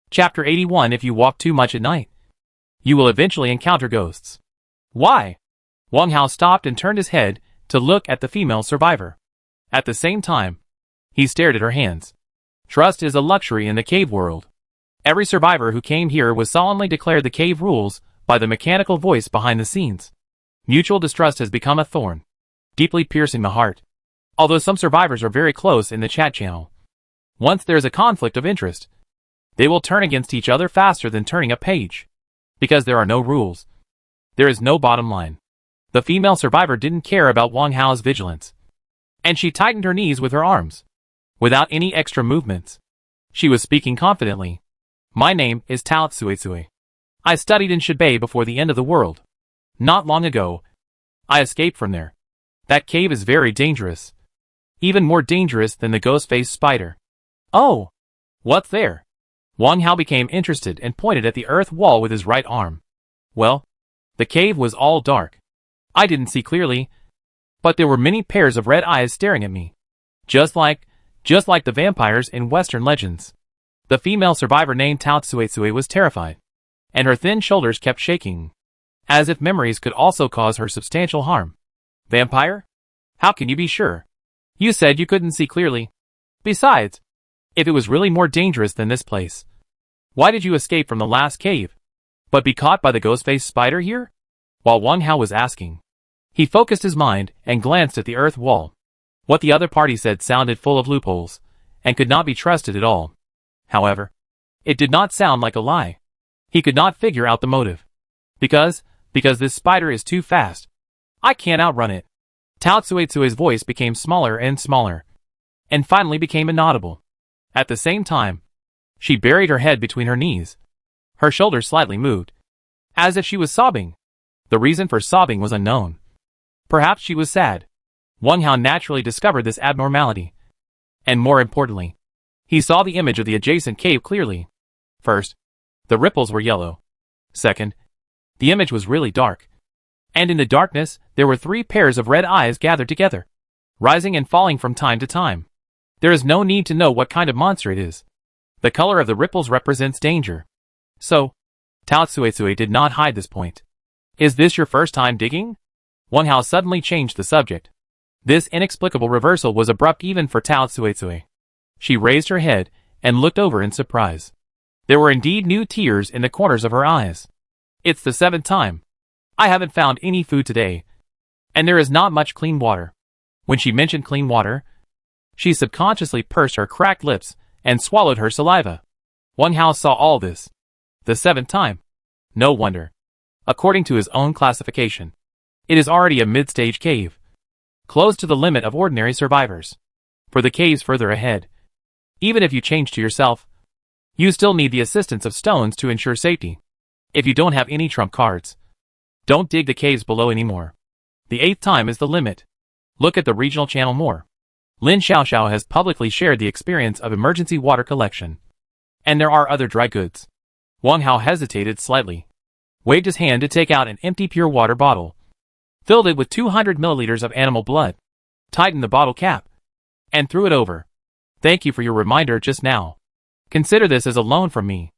Chapter 81 If you walk too much at night, you will eventually encounter ghosts. Why? Wang Hao stopped and turned his head to look at the female survivor. At the same time, he stared at her hands. Trust is a luxury in the cave world. Every survivor who came here was solemnly declared the cave rules by the mechanical voice behind the scenes. Mutual distrust has become a thorn, deeply piercing the heart. Although some survivors are very close in the chat channel, once there is a conflict of interest, they will turn against each other faster than turning a page. Because there are no rules. There is no bottom line. The female survivor didn't care about Wang Hao's vigilance, and she tightened her knees with her arms, without any extra movements. She was speaking confidently. My name is Tao Tsuetsue. I studied in Shibei before the end of the world. Not long ago, I escaped from there. That cave is very dangerous. Even more dangerous than the ghost-faced spider. Oh! What's there? Wang Hao became interested and pointed at the earth wall with his right arm. Well, the cave was all dark. I didn't see clearly, but there were many pairs of red eyes staring at me. Just like the vampires in Western legends. The female survivor named Tao Tsuetsue was terrified, and her thin shoulders kept shaking, as if memories could also cause her substantial harm. Vampire? How can you be sure? You said you couldn't see clearly. Besides, if it was really more dangerous than this place, why did you escape from the last cave, but be caught by the ghost-faced spider here? While Wang Hao was asking, he focused his mind and glanced at the earth wall. What the other party said sounded full of loopholes, and could not be trusted at all. However, it did not sound like a lie. He could not figure out the motive. Because this spider is too fast. I can't outrun it. Tao Tsuetsue's voice became smaller and smaller, and finally became inaudible. At the same time, she buried her head between her knees. Her shoulders slightly moved, as if she was sobbing. The reason for sobbing was unknown. Perhaps she was sad. Wang Hao naturally discovered this abnormality. And more importantly, he saw the image of the adjacent cave clearly. First, the ripples were yellow. Second, the image was really dark. And in the darkness, there were 3 pairs of red eyes gathered together, rising and falling from time to time. There is no need to know what kind of monster it is. The color of the ripples represents danger. So, Tao Tsuetsue did not hide this point. Is this your first time digging? Wang Hao suddenly changed the subject. This inexplicable reversal was abrupt even for Tao Tsuetsue. She raised her head and looked over in surprise. There were indeed new tears in the corners of her eyes. It's the 7th time. I haven't found any food today, and there is not much clean water. When she mentioned clean water, she subconsciously pursed her cracked lips and swallowed her saliva. Wang Hao saw all this. The 7th time. No wonder. According to his own classification, it is already a mid-stage cave, close to the limit of ordinary survivors. For the caves further ahead, even if you change to yourself, you still need the assistance of stones to ensure safety. If you don't have any trump cards, don't dig the caves below anymore. The 8th time is the limit. Look at the regional channel more. Lin Xiaoxiao has publicly shared the experience of emergency water collection. And there are other dry goods. Wang Hao hesitated slightly, waved his hand to take out an empty pure water bottle, filled it with 200 milliliters of animal blood, tightened the bottle cap, and threw it over. Thank you for your reminder just now. Consider this as a loan from me.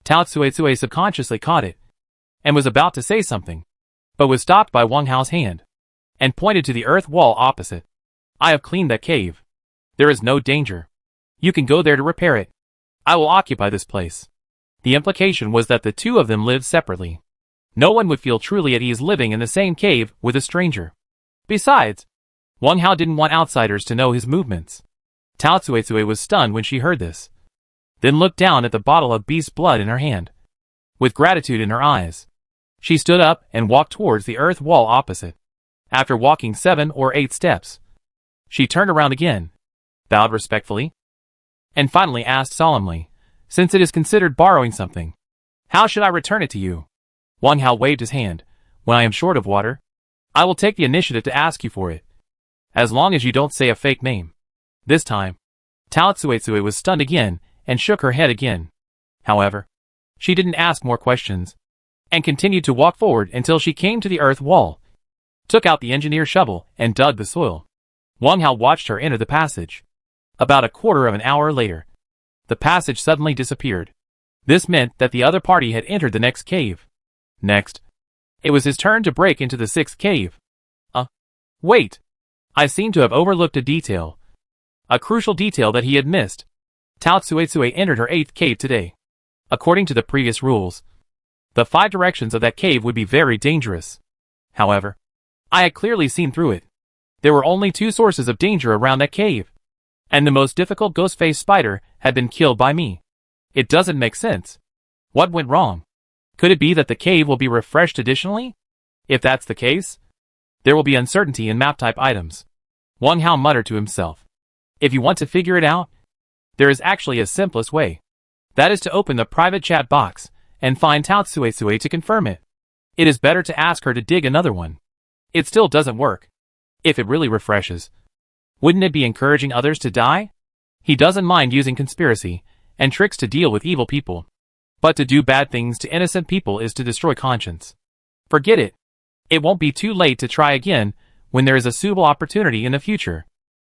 Tao Tsuetsue subconsciously caught it, and was about to say something, but was stopped by Wang Hao's hand, and pointed to the earth wall opposite. I have cleaned that cave. There is no danger. You can go there to repair it. I will occupy this place. The implication was that the two of them lived separately. No one would feel truly at ease living in the same cave with a stranger. Besides, Wang Hao didn't want outsiders to know his movements. Tao Tsuetsue was stunned when she heard this, then looked down at the bottle of beast blood in her hand. With gratitude in her eyes, she stood up and walked towards the earth wall opposite. After walking 7 or 8 steps, she turned around again, bowed respectfully, and finally asked solemnly, since it is considered borrowing something, how should I return it to you? Wang Hao waved his hand. When I am short of water, I will take the initiative to ask you for it, as long as you don't say a fake name. This time, Tao Tsuetsue was stunned again and shook her head again. However, she didn't ask more questions, and continued to walk forward until she came to the earth wall, took out the engineer's shovel, and dug the soil. Wang Hao watched her enter the passage. About a quarter of an hour later, the passage suddenly disappeared. This meant that the other party had entered the next cave. Next, it was his turn to break into the sixth cave. Wait! I seem to have overlooked a detail. A crucial detail that he had missed. Tao Tsuetsue entered her eighth cave today. According to the previous rules, the 5 directions of that cave would be very dangerous. However, I had clearly seen through it. There were only 2 sources of danger around that cave. And the most difficult ghost-faced spider had been killed by me. It doesn't make sense. What went wrong? Could it be that the cave will be refreshed additionally? If that's the case, there will be uncertainty in map-type items. Wang Hao muttered to himself. If you want to figure it out, there is actually a simplest way. That is to open the private chat box and find Tao Tsuetsue to confirm it. It is better to ask her to dig another one. It still doesn't work. If it really refreshes, wouldn't it be encouraging others to die? He doesn't mind using conspiracy and tricks to deal with evil people. But to do bad things to innocent people is to destroy conscience. Forget it. It won't be too late to try again when there is a suitable opportunity in the future.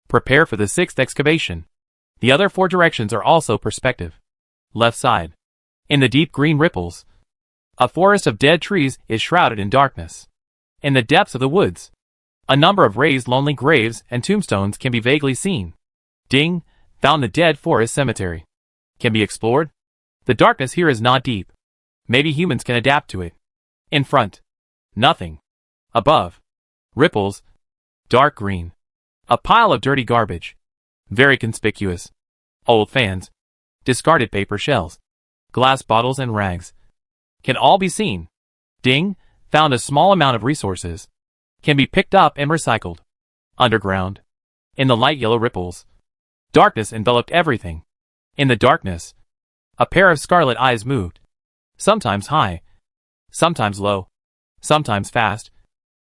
Prepare for the 6th excavation. The other 4 directions are also perspective. Left side. In the deep green ripples, a forest of dead trees is shrouded in darkness. In the depths of the woods, a number of raised lonely graves and tombstones can be vaguely seen. Ding, found the dead forest cemetery. Can be explored? The darkness here is not deep. Maybe humans can adapt to it. In front, nothing. Above, ripples, dark green. A pile of dirty garbage. Very conspicuous. Old fans, discarded paper shells, glass bottles and rags. Can all be seen. Ding, found a small amount of resources. Can be picked up and recycled. Underground. In the light yellow ripples, darkness enveloped everything. In the darkness, a pair of scarlet eyes moved. Sometimes high, sometimes low, sometimes fast,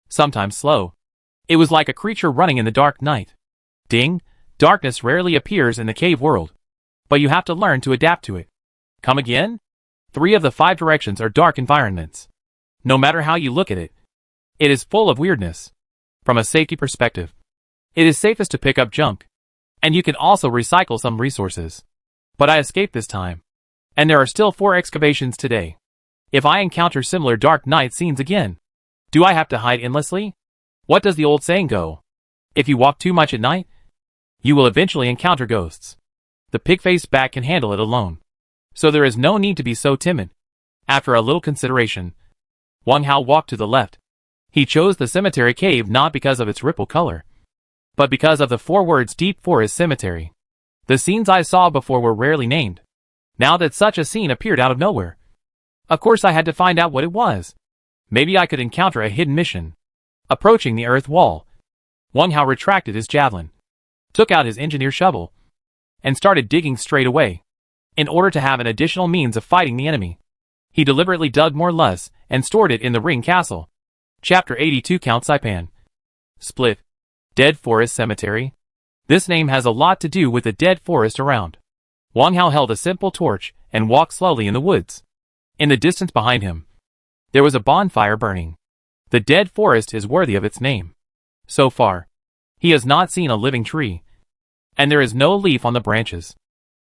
sometimes slow. It was like a creature running in the dark night. Ding, darkness rarely appears in the cave world, but you have to learn to adapt to it. Come again? 3 of the 5 directions are dark environments. No matter how you look at it, it is full of weirdness. From a safety perspective, it is safest to pick up junk, and you can also recycle some resources. But I escaped this time, and there are still 4 excavations today. If I encounter similar dark night scenes again, do I have to hide endlessly? What does the old saying go? If you walk too much at night, you will eventually encounter ghosts. The pig-faced bat can handle it alone, so there is no need to be so timid. After a little consideration, Wang Hao walked to the left. He chose the cemetery cave not because of its ripple color, but because of the 4 words Deep Forest Cemetery. The scenes I saw before were rarely named. Now that such a scene appeared out of nowhere, of course I had to find out what it was. Maybe I could encounter a hidden mission. Approaching the earth wall, Wang Hao retracted his javelin, took out his engineer shovel, and started digging straight away. In order to have an additional means of fighting the enemy, he deliberately dug more loess and stored it in the ring castle. Chapter 82 Count Saipan. Split. Dead Forest Cemetery. This name has a lot to do with the dead forest around. Wang Hao held a simple torch and walked slowly in the woods. In the distance behind him, there was a bonfire burning. The dead forest is worthy of its name. So far, he has not seen a living tree, and there is no leaf on the branches.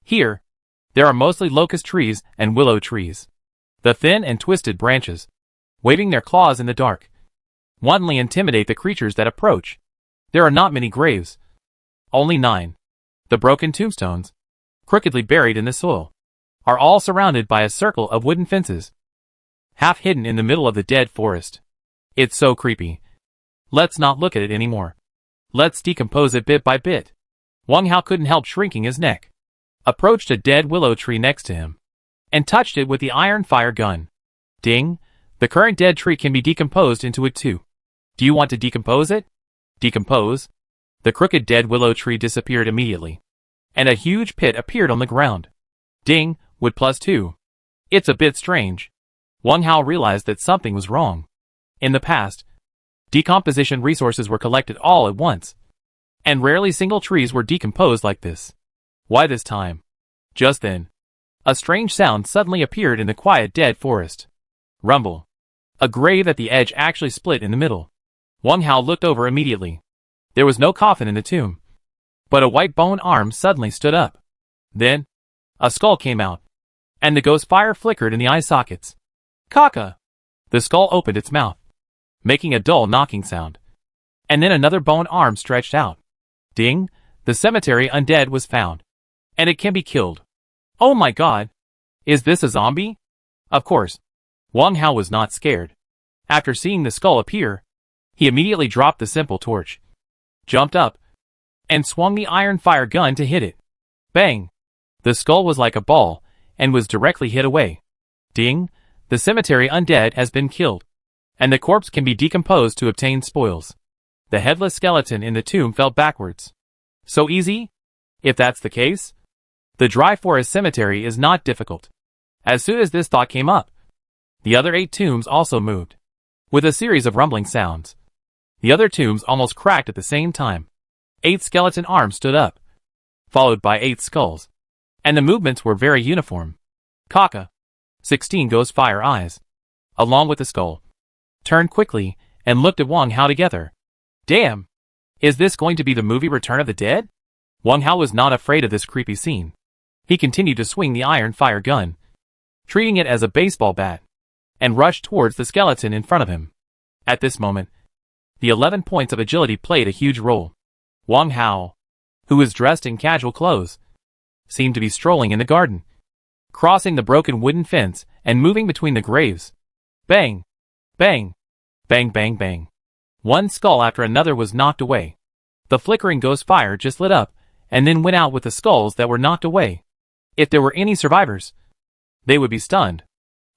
Here, there are mostly locust trees and willow trees. The thin and twisted branches, waving their claws in the dark, wantonly intimidate the creatures that approach. There are not many graves. Only 9. The broken tombstones, crookedly buried in the soil, are all surrounded by a circle of wooden fences, half hidden in the middle of the dead forest. It's so creepy. Let's not look at it anymore. Let's decompose it bit by bit. Wang Hao couldn't help shrinking his neck, approached a dead willow tree next to him, and touched it with the iron fire gun. Ding! The current dead tree can be decomposed into it too. Do you want to decompose it? Decompose? The crooked dead willow tree disappeared immediately, and a huge pit appeared on the ground. Ding! Wood +2. It's a bit strange. Wang Hao realized that something was wrong. In the past, decomposition resources were collected all at once, and rarely single trees were decomposed like this. Why this time? Just then, a strange sound suddenly appeared in the quiet dead forest. Rumble. A grave at the edge actually split in the middle. Wang Hao looked over immediately. There was no coffin in the tomb, but a white bone arm suddenly stood up. Then, a skull came out. and the ghost fire flickered in the eye sockets. Caca! The skull opened its mouth, making a dull knocking sound. And then another bone arm stretched out. Ding! The cemetery undead was found. And it can be killed. Oh my god! Is this a zombie? Of course. Wang Hao was not scared. After seeing the skull appear, he immediately dropped the simple torch, jumped up, and swung the iron fire gun to hit it. Bang! The skull was like a ball, and was directly hit away. Ding! The cemetery undead has been killed, and the corpse can be decomposed to obtain spoils. The headless skeleton in the tomb fell backwards. So easy? If that's the case, the dry forest cemetery is not difficult. As soon as this thought came up, the other 8 tombs also moved, with a series of rumbling sounds. The other tombs almost cracked at the same time. 8 skeleton arms stood up, followed by 8 skulls, and the movements were very uniform. Caca! 16 ghost fire eyes, along with the skull, turned quickly and looked at Wang Hao together. Damn! Is this going to be the movie Return of the Dead? Wang Hao was not afraid of this creepy scene. He continued to swing the iron fire gun, treating it as a baseball bat, and rushed towards the skeleton in front of him. At this moment, the 11 points of agility played a huge role. Wang Hao, who was dressed in casual clothes, seemed to be strolling in the garden, crossing the broken wooden fence and moving between the graves. Bang! Bang! Bang bang bang. One skull after another was knocked away. The flickering ghost fire just lit up, and then went out with the skulls that were knocked away. If there were any survivors, they would be stunned.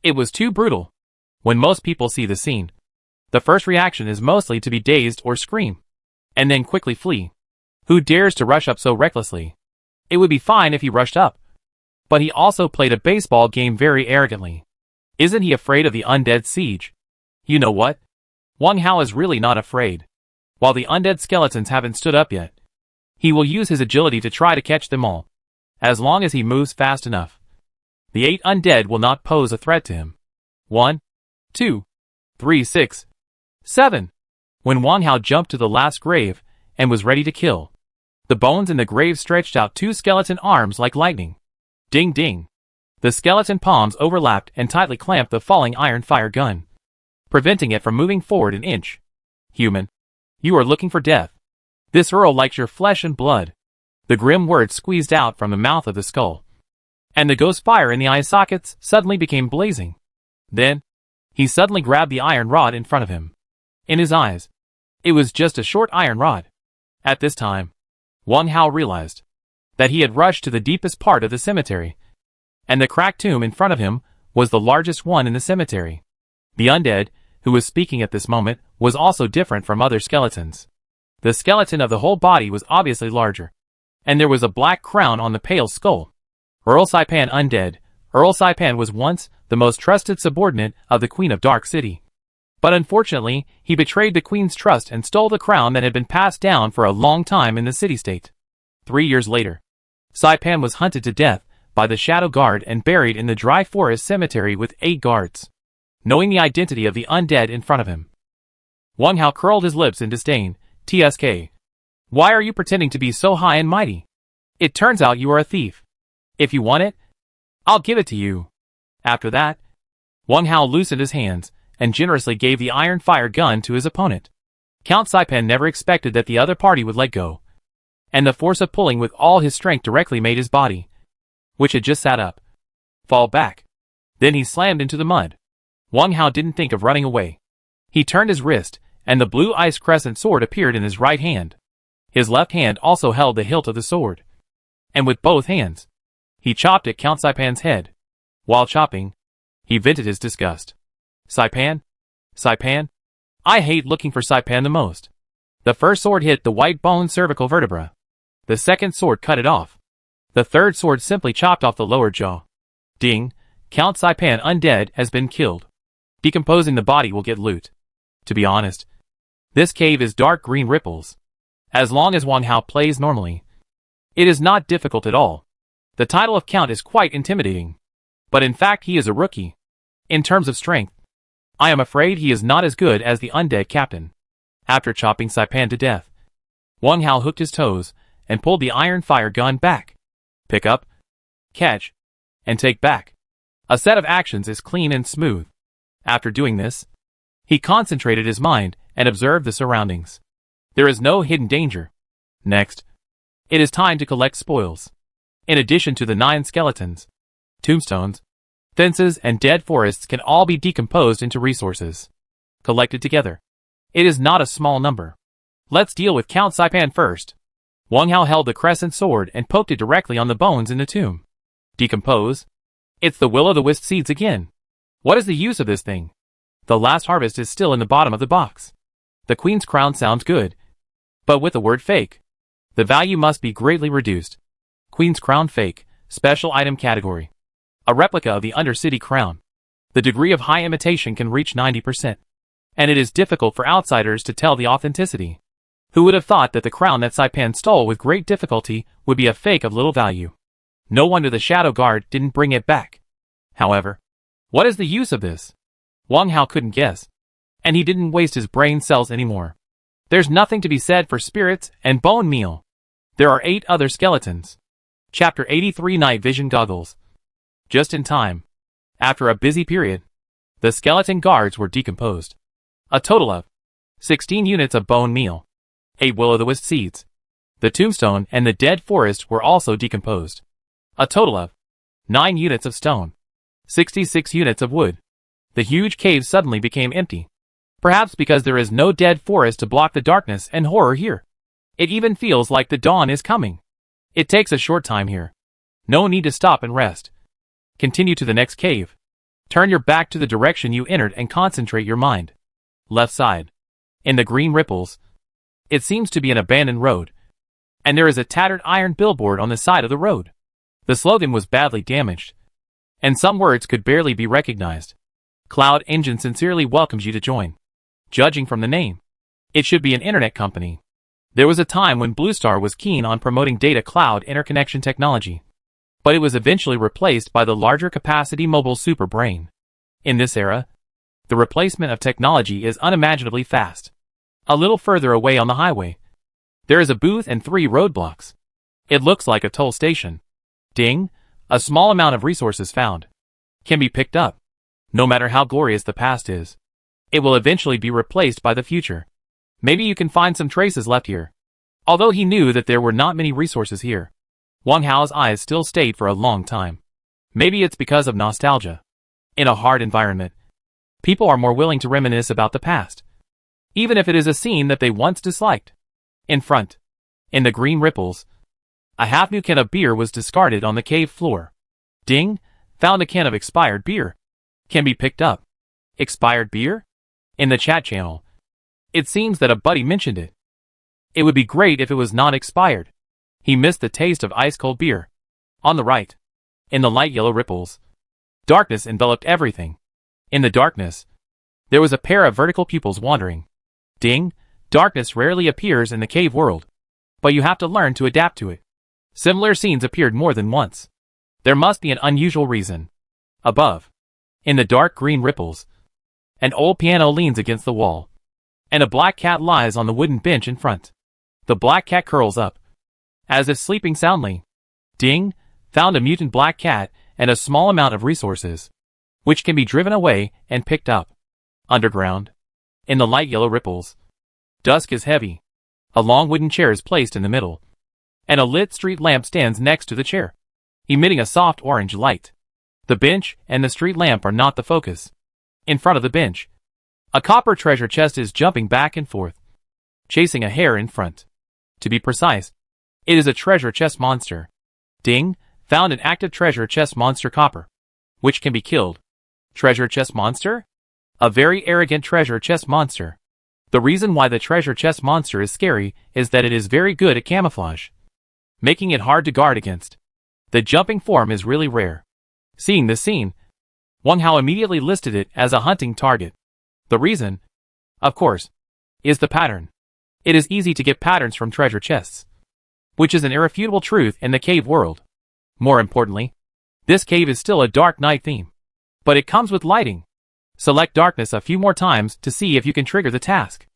It was too brutal. When most people see the scene, the first reaction is mostly to be dazed or scream, and then quickly flee. Who dares to rush up so recklessly? It would be fine if he rushed up, but he also played a baseball game very arrogantly. Isn't he afraid of the undead siege? You know what? Wang Hao is really not afraid. While the undead skeletons haven't stood up yet, he will use his agility to try to catch them all. As long as he moves fast enough, the 8 undead will not pose a threat to him. 1, 2, 3, 6, 7. When Wang Hao jumped to the last grave and was ready to kill, the bones in the grave stretched out 2 skeleton arms like lightning. Ding ding. The skeleton palms overlapped and tightly clamped the falling iron fire gun, preventing it from moving forward an inch. Human, you are looking for death. This Earl likes your flesh and blood. The grim words squeezed out from the mouth of the skull, and the ghost fire in the eye sockets suddenly became blazing. Then, he suddenly grabbed the iron rod in front of him. In his eyes, it was just a short iron rod. At this time, Wang Hao realized that he had rushed to the deepest part of the cemetery, and the cracked tomb in front of him was the largest one in the cemetery. The undead, who was speaking at this moment, was also different from other skeletons. The skeleton of the whole body was obviously larger, and there was a black crown on the pale skull. Earl Saipan undead. Earl Saipan was once the most trusted subordinate of the Queen of Dark City. But unfortunately, he betrayed the Queen's trust and stole the crown that had been passed down for a long time in the city-state. 3 years later, Saipan was hunted to death by the Shadow Guard and buried in the Dry Forest Cemetery with 8 guards. Knowing the identity of the undead in front of him, Wang Hao curled his lips in disdain. TSK. Why are you pretending to be so high and mighty? It turns out you are a thief. If you want it, I'll give it to you. After that, Wang Hao loosened his hands and generously gave the iron fire gun to his opponent. Count Saipan never expected that the other party would let go, and the force of pulling with all his strength directly made his body, which had just sat up, fall back. Then he slammed into the mud. Wang Hao didn't think of running away. He turned his wrist, and the blue ice crescent sword appeared in his right hand. His left hand also held the hilt of the sword, and with both hands, he chopped at Count Saipan's head. While chopping, he vented his disgust. Saipan? Saipan? I hate looking for Saipan the most. The first sword hit the white bone cervical vertebra. The second sword cut it off. The third sword simply chopped off the lower jaw. Ding! Count Saipan undead has been killed. Decomposing the body will get loot. To be honest, this cave is dark green ripples. As long as Wang Hao plays normally, it is not difficult at all. The title of Count is quite intimidating. But in fact he is a rookie. In terms of strength, I am afraid he is not as good as the undead captain. After chopping Saipan to death, Wang Hao hooked his toes and pulled the iron fire gun back. Pick up, catch, and take back. A set of actions is clean and smooth. After doing this, he concentrated his mind and observed the surroundings. There is no hidden danger. Next, it is time to collect spoils. In addition to the 9 skeletons, tombstones, fences, and dead forests can all be decomposed into resources. Collected together. It is not a small number. Let's deal with Count Saipan first. Wang Hao held the crescent sword and poked it directly on the bones in the tomb. Decompose? It's the will-o'-the-wisp seeds again. What is the use of this thing? The last harvest is still in the bottom of the box. The Queen's crown sounds good, but with the word fake, the value must be greatly reduced. Queen's crown fake, special item category. A replica of the Undercity crown. The degree of high imitation can reach 90%. And it is difficult for outsiders to tell the authenticity. Who would have thought that the crown that Saipan stole with great difficulty would be a fake of little value? No wonder the Shadow Guard didn't bring it back. However, what is the use of this? Wang Hao couldn't guess. And he didn't waste his brain cells anymore. There's nothing to be said for spirits and bone meal. There are 8 other skeletons. Chapter 83 Night Vision Goggles. Just in time. After a busy period, the skeleton guards were decomposed. A total of 16 units of bone meal, 8 will-o'-the-wisp seeds. The tombstone and the dead forest were also decomposed. A total of 9 units of stone, 66 units of wood. The huge cave suddenly became empty. Perhaps because there is no dead forest to block the darkness and horror here. It even feels like the dawn is coming. It takes a short time here. No need to stop and rest. Continue to the next cave. Turn your back to the direction you entered and concentrate your mind. Left side. In the green ripples. It seems to be an abandoned road. And there is a tattered iron billboard on the side of the road. The slogan was badly damaged. And some words could barely be recognized. Cloud Engine sincerely welcomes you to join. Judging from the name, it should be an internet company. There was a time when Blue Star was keen on promoting data cloud interconnection technology. But it was eventually replaced by the larger capacity mobile super brain. In this era, the replacement of technology is unimaginably fast. A little further away on the highway, there is a booth and 3 roadblocks. It looks like a toll station. Ding, a small amount of resources found. Can be picked up. No matter how glorious the past is, it will eventually be replaced by the future. Maybe you can find some traces left here. Although he knew that there were not many resources here, Wang Hao's eyes still stayed for a long time. Maybe it's because of nostalgia. In a hard environment, people are more willing to reminisce about the past, even if it is a scene that they once disliked. In front, in the green ripples, a half-new can of beer was discarded on the cave floor. Ding, found a can of expired beer. Can be picked up. Expired beer? In the chat channel, it seems that a buddy mentioned it. It would be great if it was not expired. He missed the taste of ice-cold beer. On the right, in the light yellow ripples, darkness enveloped everything. In the darkness, there was a pair of vertical pupils wandering. Ding, darkness rarely appears in the cave world, but you have to learn to adapt to it. Similar scenes appeared more than once. There must be an unusual reason. Above, in the dark green ripples, an old piano leans against the wall, and a black cat lies on the wooden bench in front. The black cat curls up, as if sleeping soundly. Ding, found a mutant black cat and a small amount of resources, which can be driven away and picked up. Underground, in the light yellow ripples, dusk is heavy. A long wooden chair is placed in the middle, and a lit street lamp stands next to the chair, emitting a soft orange light. The bench and the street lamp are not the focus. In front of the bench, a copper treasure chest is jumping back and forth, chasing a hare in front. To be precise, it is a treasure chest monster. Ding, found an active treasure chest monster copper, which can be killed. Treasure chest monster? A very arrogant treasure chest monster. The reason why the treasure chest monster is scary is that it is very good at camouflage, making it hard to guard against. The jumping form is really rare. Seeing this scene, Wang Hao immediately listed it as a hunting target. The reason, of course, is the pattern. It is easy to get patterns from treasure chests, which is an irrefutable truth in the cave world. More importantly, this cave is still a dark night theme, but it comes with lighting. Select darkness a few more times to see if you can trigger the task.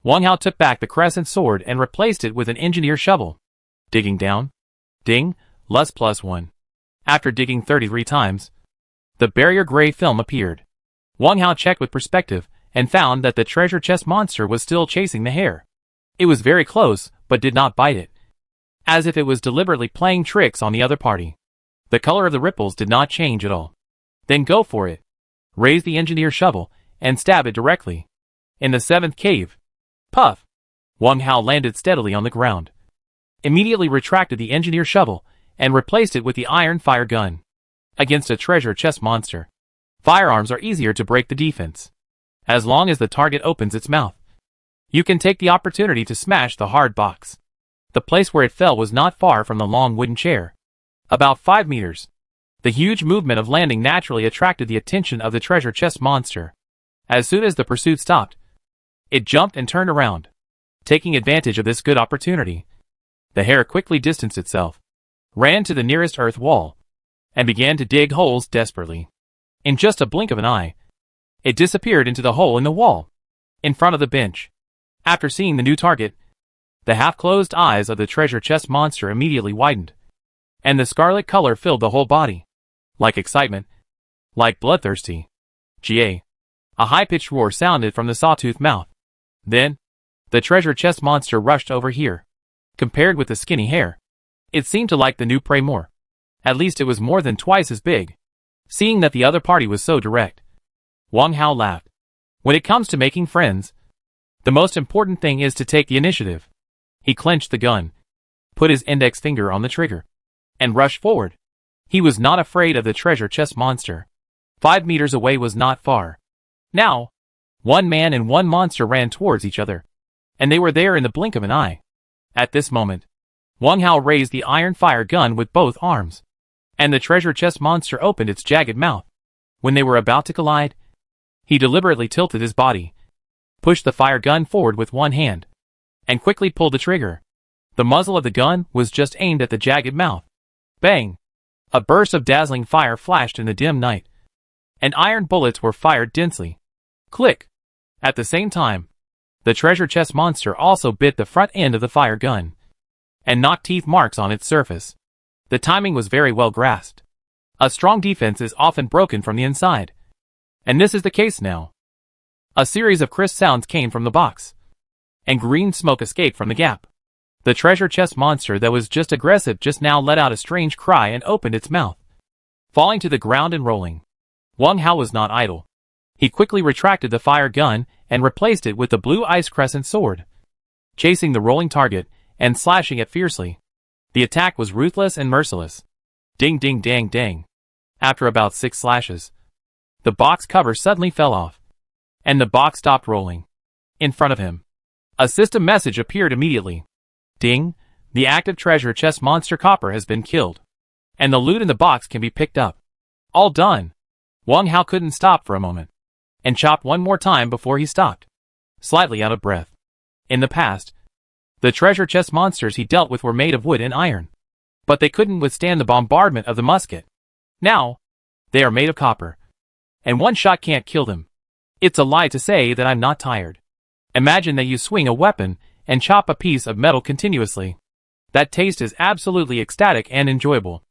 Wang Hao took back the crescent sword and replaced it with an engineer shovel. Digging down. Ding, +1. After digging 33 times, the barrier gray film appeared. Wang Hao checked with perspective and found that the treasure chest monster was still chasing the hare. It was very close, but did not bite it, as if it was deliberately playing tricks on the other party. The color of the ripples did not change at all. Then go for it. Raise the engineer shovel and stab it directly. In the seventh cave. Puff! Wang Hao landed steadily on the ground. Immediately retracted the engineer shovel and replaced it with the iron fire gun. Against a treasure chest monster, firearms are easier to break the defense. As long as the target opens its mouth, you can take the opportunity to smash the hard box. The place where it fell was not far from the long wooden chair. About 5 meters. The huge movement of landing naturally attracted the attention of the treasure chest monster. As soon as the pursuit stopped, it jumped and turned around. Taking advantage of this good opportunity, the hare quickly distanced itself, ran to the nearest earth wall, and began to dig holes desperately. In just a blink of an eye, it disappeared into the hole in the wall, in front of the bench. After seeing the new target, the half-closed eyes of the treasure chest monster immediately widened, and the scarlet color filled the whole body. Like excitement, like bloodthirsty. Ga. A high-pitched roar sounded from the sawtooth mouth. Then, the treasure chest monster rushed over here. Compared with the skinny hare, it seemed to like the new prey more. At least it was more than twice as big. Seeing that the other party was so direct, Wang Hao laughed. When it comes to making friends, the most important thing is to take the initiative. He clenched the gun, put his index finger on the trigger, and rushed forward. He was not afraid of the treasure chest monster. 5 meters away was not far. Now, one man and one monster ran towards each other, and they were there in the blink of an eye. At this moment, Wang Hao raised the iron fire gun with both arms, and the treasure chest monster opened its jagged mouth. When they were about to collide, he deliberately tilted his body, pushed the fire gun forward with one hand, and quickly pulled the trigger. The muzzle of the gun was just aimed at the jagged mouth. Bang! A burst of dazzling fire flashed in the dim night, and iron bullets were fired densely. Click! At the same time, the treasure chest monster also bit the front end of the fire gun, and knocked teeth marks on its surface. The timing was very well grasped. A strong defense is often broken from the inside, and this is the case now. A series of crisp sounds came from the box, and green smoke escaped from the gap. The treasure chest monster that was just aggressive just now let out a strange cry and opened its mouth, falling to the ground and rolling. Wang Hao was not idle. He quickly retracted the fire gun and replaced it with the blue ice crescent sword, chasing the rolling target and slashing it fiercely. The attack was ruthless and merciless. Ding ding dang dang. After about 6 slashes, the box cover suddenly fell off, and the box stopped rolling. In front of him, a system message appeared immediately. Ding, the active treasure chest monster copper has been killed, and the loot in the box can be picked up. All done. Wang Hao couldn't stop for a moment, and chopped one more time before he stopped, slightly out of breath. In the past, the treasure chest monsters he dealt with were made of wood and iron, but they couldn't withstand the bombardment of the musket. Now, they are made of copper, and one shot can't kill them. It's a lie to say that I'm not tired. Imagine that you swing a weapon and chop a piece of metal continuously. That taste is absolutely ecstatic and enjoyable.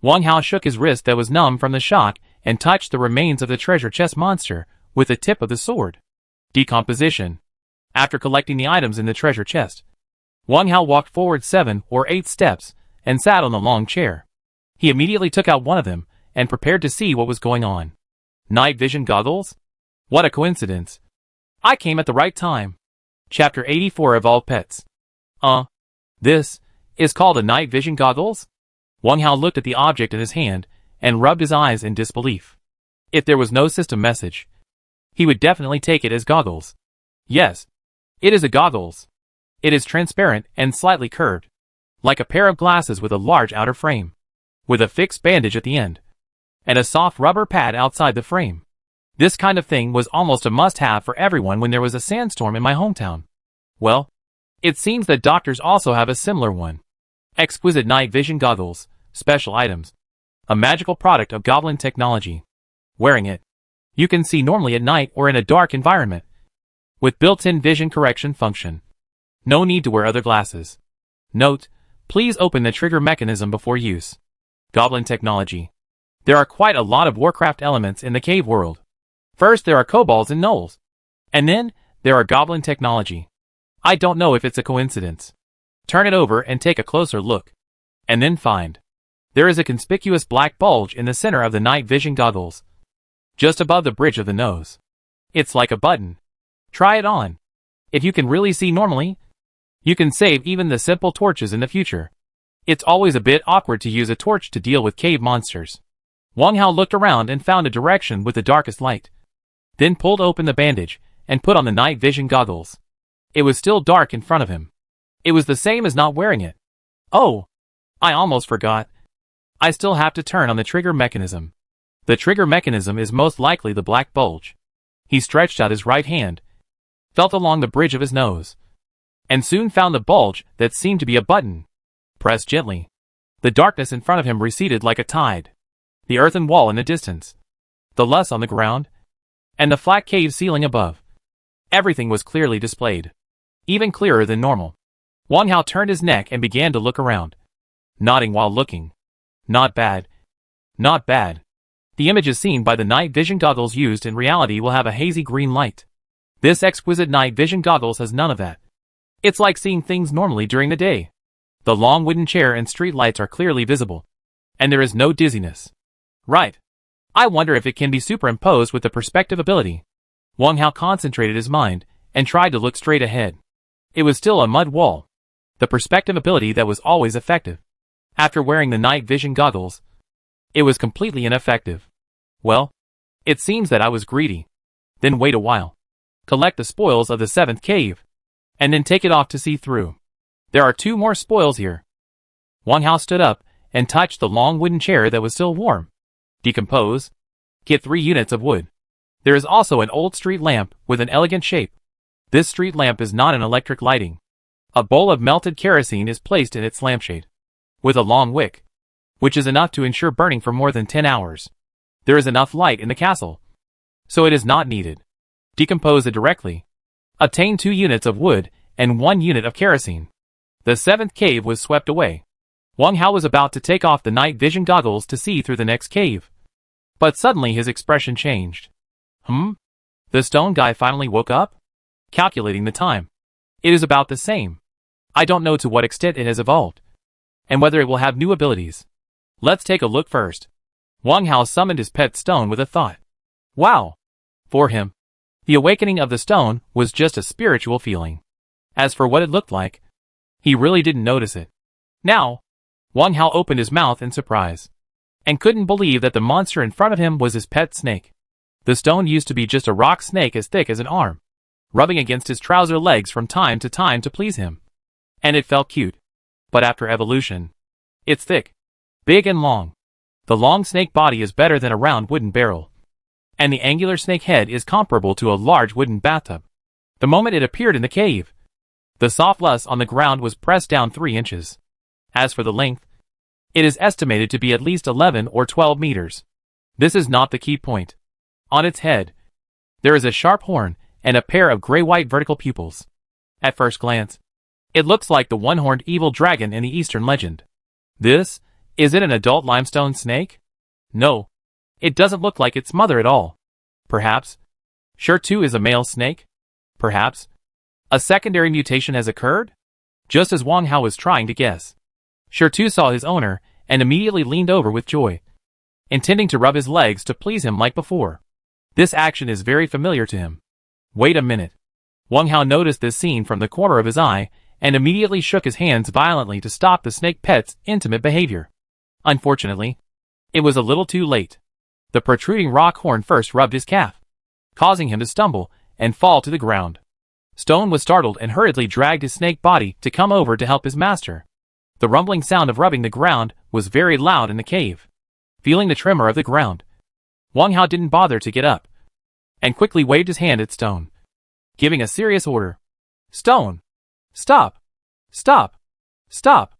Wang Hao shook his wrist that was numb from the shock and touched the remains of the treasure chest monster with the tip of the sword. Decomposition. After collecting the items in the treasure chest, Wang Hao walked forward 7 or 8 steps and sat on the long chair. He immediately took out one of them and prepared to see what was going on. Night vision goggles? What a coincidence. I came at the right time. Chapter 84 of All Pets. This is called a night vision goggles? Wang Hao looked at the object in his hand and rubbed his eyes in disbelief. If there was no system message, he would definitely take it as goggles. Yes, it is a goggles. It is transparent and slightly curved, like a pair of glasses with a large outer frame, with a fixed bandage at the end, and a soft rubber pad outside the frame. This kind of thing was almost a must-have for everyone when there was a sandstorm in my hometown. Well, it seems that doctors also have a similar one. Exquisite night vision goggles, special items. A magical product of Goblin technology. Wearing it, you can see normally at night or in a dark environment, with built-in vision correction function. No need to wear other glasses. Note, please open the trigger mechanism before use. Goblin technology. There are quite a lot of Warcraft elements in the cave world. First there are kobolds and gnolls. And then, there are goblin technology. I don't know if it's a coincidence. Turn it over and take a closer look. And then find. There is a conspicuous black bulge in the center of the night vision goggles. Just above the bridge of the nose. It's like a button. Try it on. If you can really see normally, you can save even the simple torches in the future. It's always a bit awkward to use a torch to deal with cave monsters. Wang Hao looked around and found a direction with the darkest light. Then pulled open the bandage and put on the night vision goggles. It was still dark in front of him. It was the same as not wearing it. Oh! I almost forgot. I still have to turn on the trigger mechanism. The trigger mechanism is most likely the black bulge. He stretched out his right hand, felt along the bridge of his nose, and soon found the bulge that seemed to be a button. Pressed gently. The darkness in front of him receded like a tide. The earthen wall in the distance, the luss on the ground, and the flat cave ceiling above. Everything was clearly displayed. Even clearer than normal. Wang Hao turned his neck and began to look around, nodding while looking. Not bad. Not bad. The images seen by the night vision goggles used in reality will have a hazy green light. This exquisite night vision goggles has none of that. It's like seeing things normally during the day. The long wooden chair and street lights are clearly visible. And there is no dizziness. Right. I wonder if it can be superimposed with the perspective ability. Wang Hao concentrated his mind and tried to look straight ahead. It was still a mud wall. The perspective ability that was always effective. After wearing the night vision goggles, it was completely ineffective. Well, it seems that I was greedy. Then wait a while. Collect the spoils of the 7th cave. And then take it off to see through. There are 2 more spoils here. Wang Hao stood up and touched the long wooden chair that was still warm. Decompose. Get 3 units of wood. There is also an old street lamp with an elegant shape. This street lamp is not an electric lighting. A bowl of melted kerosene is placed in its lampshade, with a long wick, which is enough to ensure burning for more than 10 hours. There is enough light in the castle, so it is not needed. Decompose it directly. Obtain 2 units of wood and 1 unit of kerosene. The 7th cave was swept away. Wang Hao was about to take off the night vision goggles to see through the next cave. But suddenly his expression changed. The stone guy finally woke up? Calculating the time. It is about the same. I don't know to what extent it has evolved, and whether it will have new abilities. Let's take a look first. Wang Hao summoned his pet stone with a thought. Wow! For him, the awakening of the stone was just a spiritual feeling. As for what it looked like, he really didn't notice it. Now, Wang Hao opened his mouth in surprise, and couldn't believe that the monster in front of him was his pet snake. The stone used to be just a rock snake as thick as an arm, rubbing against his trouser legs from time to please him. And it felt cute. But after evolution, it's thick, big and long. The long snake body is better than a round wooden barrel, and the angular snake head is comparable to a large wooden bathtub. The moment it appeared in the cave, the soft luss on the ground was pressed down 3 inches. As for the length, it is estimated to be at least 11 or 12 meters. This is not the key point. On its head, there is a sharp horn and a pair of gray-white vertical pupils. At first glance, it looks like the one-horned evil dragon in the Eastern legend. Is it an adult limestone snake? No, it doesn't look like its mother at all. Perhaps Shirtu is a male snake? Perhaps a secondary mutation has occurred? Just as Wang Hao was trying to guess, Shirtu saw his owner and immediately leaned over with joy, intending to rub his legs to please him like before. This action is very familiar to him. Wait a minute. Wang Hao noticed this scene from the corner of his eye and immediately shook his hands violently to stop the snake pet's intimate behavior. Unfortunately, it was a little too late. The protruding rock horn first rubbed his calf, causing him to stumble and fall to the ground. Stone was startled and hurriedly dragged his snake body to come over to help his master. The rumbling sound of rubbing the ground was very loud in the cave. Feeling the tremor of the ground, Wang Hao didn't bother to get up, and quickly waved his hand at Stone, giving a serious order. Stone! Stop! Stop! Stop!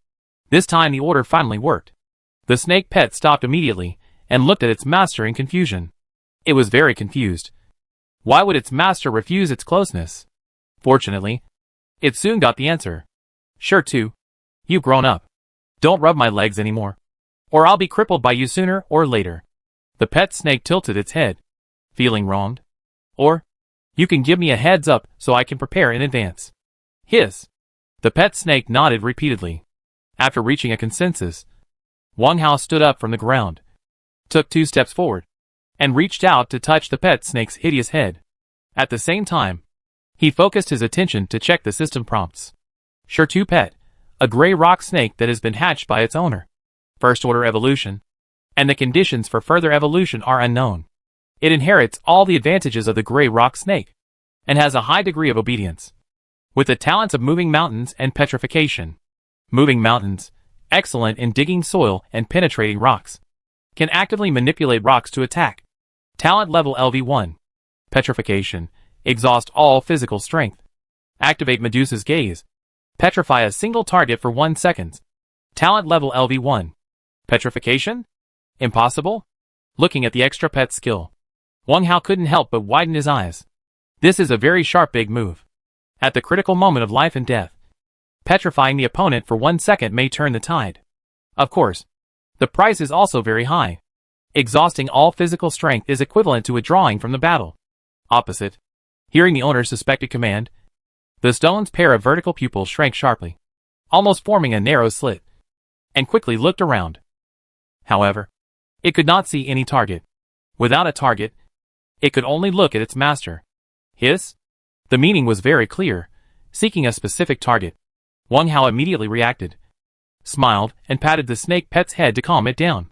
This time the order finally worked. The snake pet stopped immediately and looked at its master in confusion. It was very confused. Why would its master refuse its closeness? Fortunately, it soon got the answer. Shirtu, you've grown up. Don't rub my legs anymore, or I'll be crippled by you sooner or later. The pet snake tilted its head. Feeling wronged? Or, you can give me a heads up so I can prepare in advance. Hiss. The pet snake nodded repeatedly. After reaching a consensus, Wang Hao stood up from the ground, took 2 steps forward, and reached out to touch the pet snake's hideous head. At the same time, he focused his attention to check the system prompts. Sure to pet, a gray rock snake that has been hatched by its owner. First order evolution, and the conditions for further evolution are unknown. It inherits all the advantages of the gray rock snake, and has a high degree of obedience, with the talents of moving mountains and petrification. Moving mountains, excellent in digging soil and penetrating rocks, can actively manipulate rocks to attack. Talent level LV1. Petrification, exhaust all physical strength. Activate Medusa's gaze. Petrify a single target for 1 second. Talent level LV1. Petrification? Impossible? Looking at the extra pet skill, Wang Hao couldn't help but widen his eyes. This is a very sharp big move. At the critical moment of life and death, petrifying the opponent for 1 second may turn the tide. Of course, the price is also very high. Exhausting all physical strength is equivalent to withdrawing from the battle. Opposite. Hearing the owner's suspected command, the stone's pair of vertical pupils shrank sharply, almost forming a narrow slit, and quickly looked around. However, it could not see any target. Without a target, it could only look at its master. Hiss? The meaning was very clear, seeking a specific target. Wang Hao immediately reacted, smiled, and patted the snake pet's head to calm it down.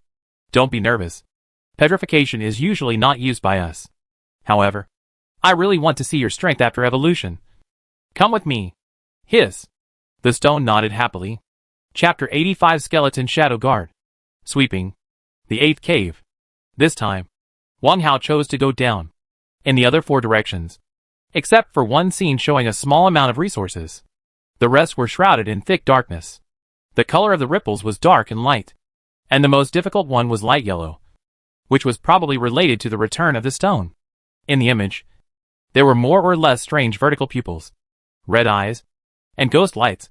Don't be nervous. Petrification is usually not used by us. However, I really want to see your strength after evolution. Come with me. Hiss. The stone nodded happily. Chapter 85 Skeleton Shadow Guard. Sweeping. The 8th cave. This time, Wang Hao chose to go down, in the other 4 directions, except for one scene showing a small amount of resources. The rest were shrouded in thick darkness. The color of the ripples was dark and light, and the most difficult one was light yellow, which was probably related to the return of the stone. In the image, there were more or less strange vertical pupils, red eyes, and ghost lights,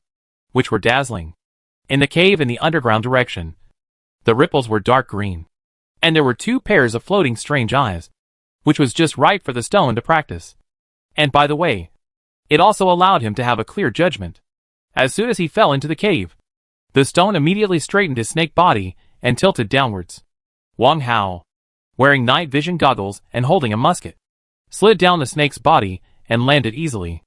which were dazzling. In the cave in the underground direction, the ripples were dark green, and there were 2 pairs of floating strange eyes, which was just right for the stone to practice. And by the way, it also allowed him to have a clear judgment. As soon as he fell into the cave, the stone immediately straightened his snake body and tilted downwards. Wang Hao, wearing night vision goggles and holding a musket, slid down the snake's body and landed easily.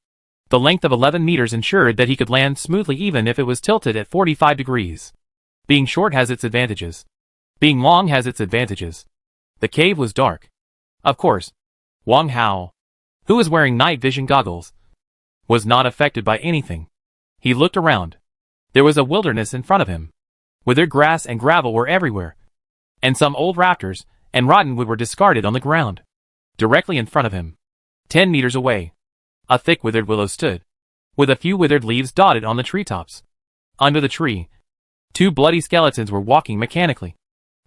The length of 11 meters ensured that he could land smoothly even if it was tilted at 45 degrees. Being short has its advantages. Being long has its advantages. The cave was dark. Of course, Wang Hao, who was wearing night vision goggles, was not affected by anything. He looked around. There was a wilderness in front of him. Withered grass and gravel were everywhere, and some old rafters and rotten wood were discarded on the ground. Directly in front of him, 10 meters away, a thick withered willow stood, with a few withered leaves dotted on the treetops. Under the tree, 2 bloody skeletons were walking mechanically,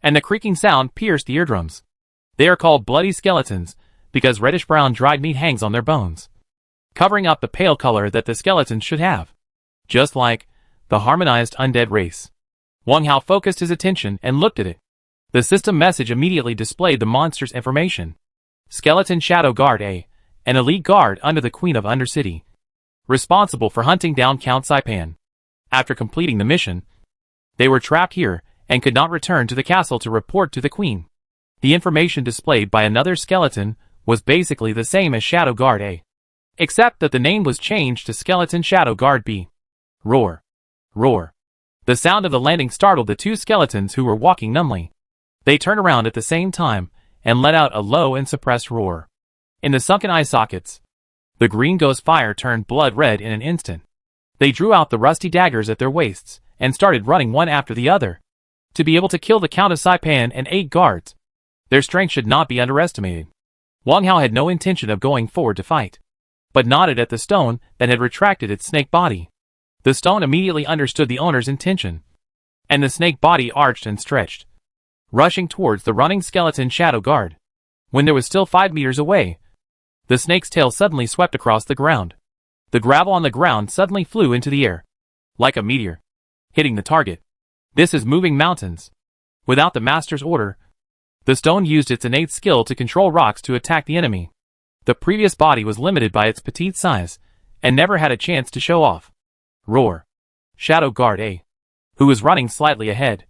and the creaking sound pierced the eardrums. They are called bloody skeletons because reddish-brown dried meat hangs on their bones, covering up the pale color that the skeletons should have. Just like the harmonized undead race. Wang Hao focused his attention and looked at it. The system message immediately displayed the monster's information. Skeleton Shadow Guard A, an elite guard under the Queen of Undercity, responsible for hunting down Count Saipan. After completing the mission, they were trapped here and could not return to the castle to report to the Queen. The information displayed by another skeleton was basically the same as Shadow Guard A, except that the name was changed to Skeleton Shadow Guard B. Roar. Roar. The sound of the landing startled the 2 skeletons who were walking numbly. They turned around at the same time and let out a low and suppressed roar. In the sunken eye sockets, the green ghost fire turned blood red in an instant. They drew out the rusty daggers at their waists and started running one after the other. To be able to kill the Count of Saipan and 8 guards, their strength should not be underestimated. Wang Hao had no intention of going forward to fight, but nodded at the stone that had retracted its snake body. The stone immediately understood the owner's intention, and the snake body arched and stretched, rushing towards the running skeleton Shadow Guard. When there was still 5 meters away, the snake's tail suddenly swept across the ground. The gravel on the ground suddenly flew into the air, like a meteor, hitting the target. This is moving mountains. Without the master's order, The stone used its innate skill to control rocks to attack the enemy. The previous body was limited by its petite size, and never had a chance to show off. Roar. Shadow Guard A, who was running slightly ahead,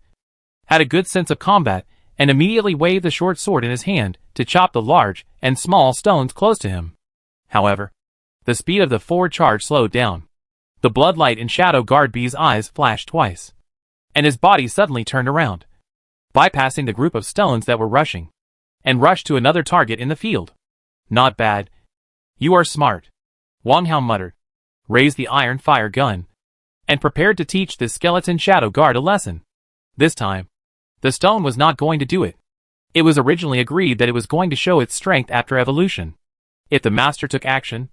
had a good sense of combat, and immediately waved the short sword in his hand to chop the large and small stones close to him. However, the speed of the forward charge slowed down. The bloodlight in Shadow Guard B's eyes flashed twice, and his body suddenly turned around, bypassing the group of stones that were rushing, and rushed to another target in the field. Not bad. You are smart, Wang Hao muttered, raised the iron fire gun, and prepared to teach this skeleton Shadow Guard a lesson. This time, the stone was not going to do it. It was originally agreed that it was going to show its strength after evolution. If the master took action,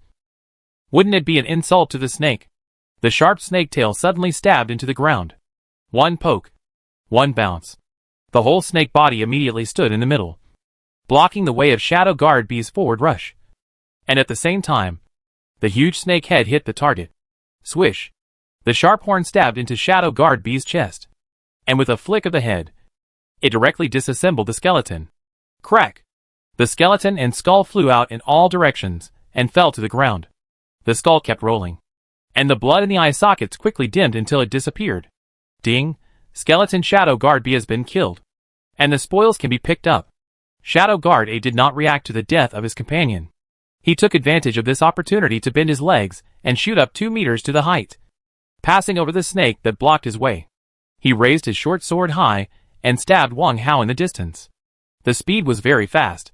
wouldn't it be an insult to the snake? The sharp snake tail suddenly stabbed into the ground. One poke, one bounce. The whole snake body immediately stood in the middle, blocking the way of Shadow Guard B's forward rush. And at the same time, the huge snake head hit the target. Swish. The sharp horn stabbed into Shadow Guard B's chest, and with a flick of the head, it directly disassembled the skeleton. Crack! The skeleton and skull flew out in all directions and fell to the ground. The skull kept rolling, and the blood in the eye sockets quickly dimmed until it disappeared. Ding! Skeleton Shadow Guard B has been killed, and the spoils can be picked up. Shadow Guard A did not react to the death of his companion. He took advantage of this opportunity to bend his legs and shoot up 2 meters to the height, passing over the snake that blocked his way. He raised his short sword high and stabbed Wang Hao in the distance. The speed was very fast.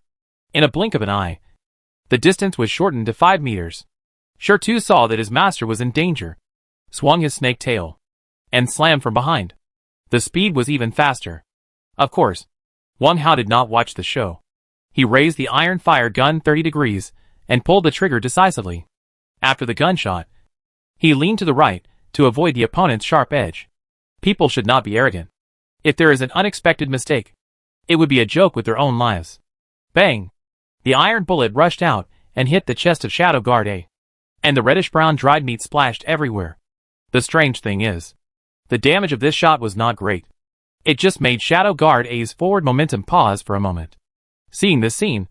In a blink of an eye, the distance was shortened to 5 meters. Shi Tu saw that his master was in danger, swung his snake tail, and slammed from behind. The speed was even faster. Of course, Wang Hao did not watch the show. He raised the iron fire gun 30 degrees and pulled the trigger decisively. After the gunshot, he leaned to the right to avoid the opponent's sharp edge. People should not be arrogant. If there is an unexpected mistake, it would be a joke with their own lives. Bang! The iron bullet rushed out and hit the chest of Shadow Guard A, and the reddish-brown dried meat splashed everywhere. The strange thing is, the damage of this shot was not great. It just made Shadow Guard A's forward momentum pause for a moment. Seeing this scene,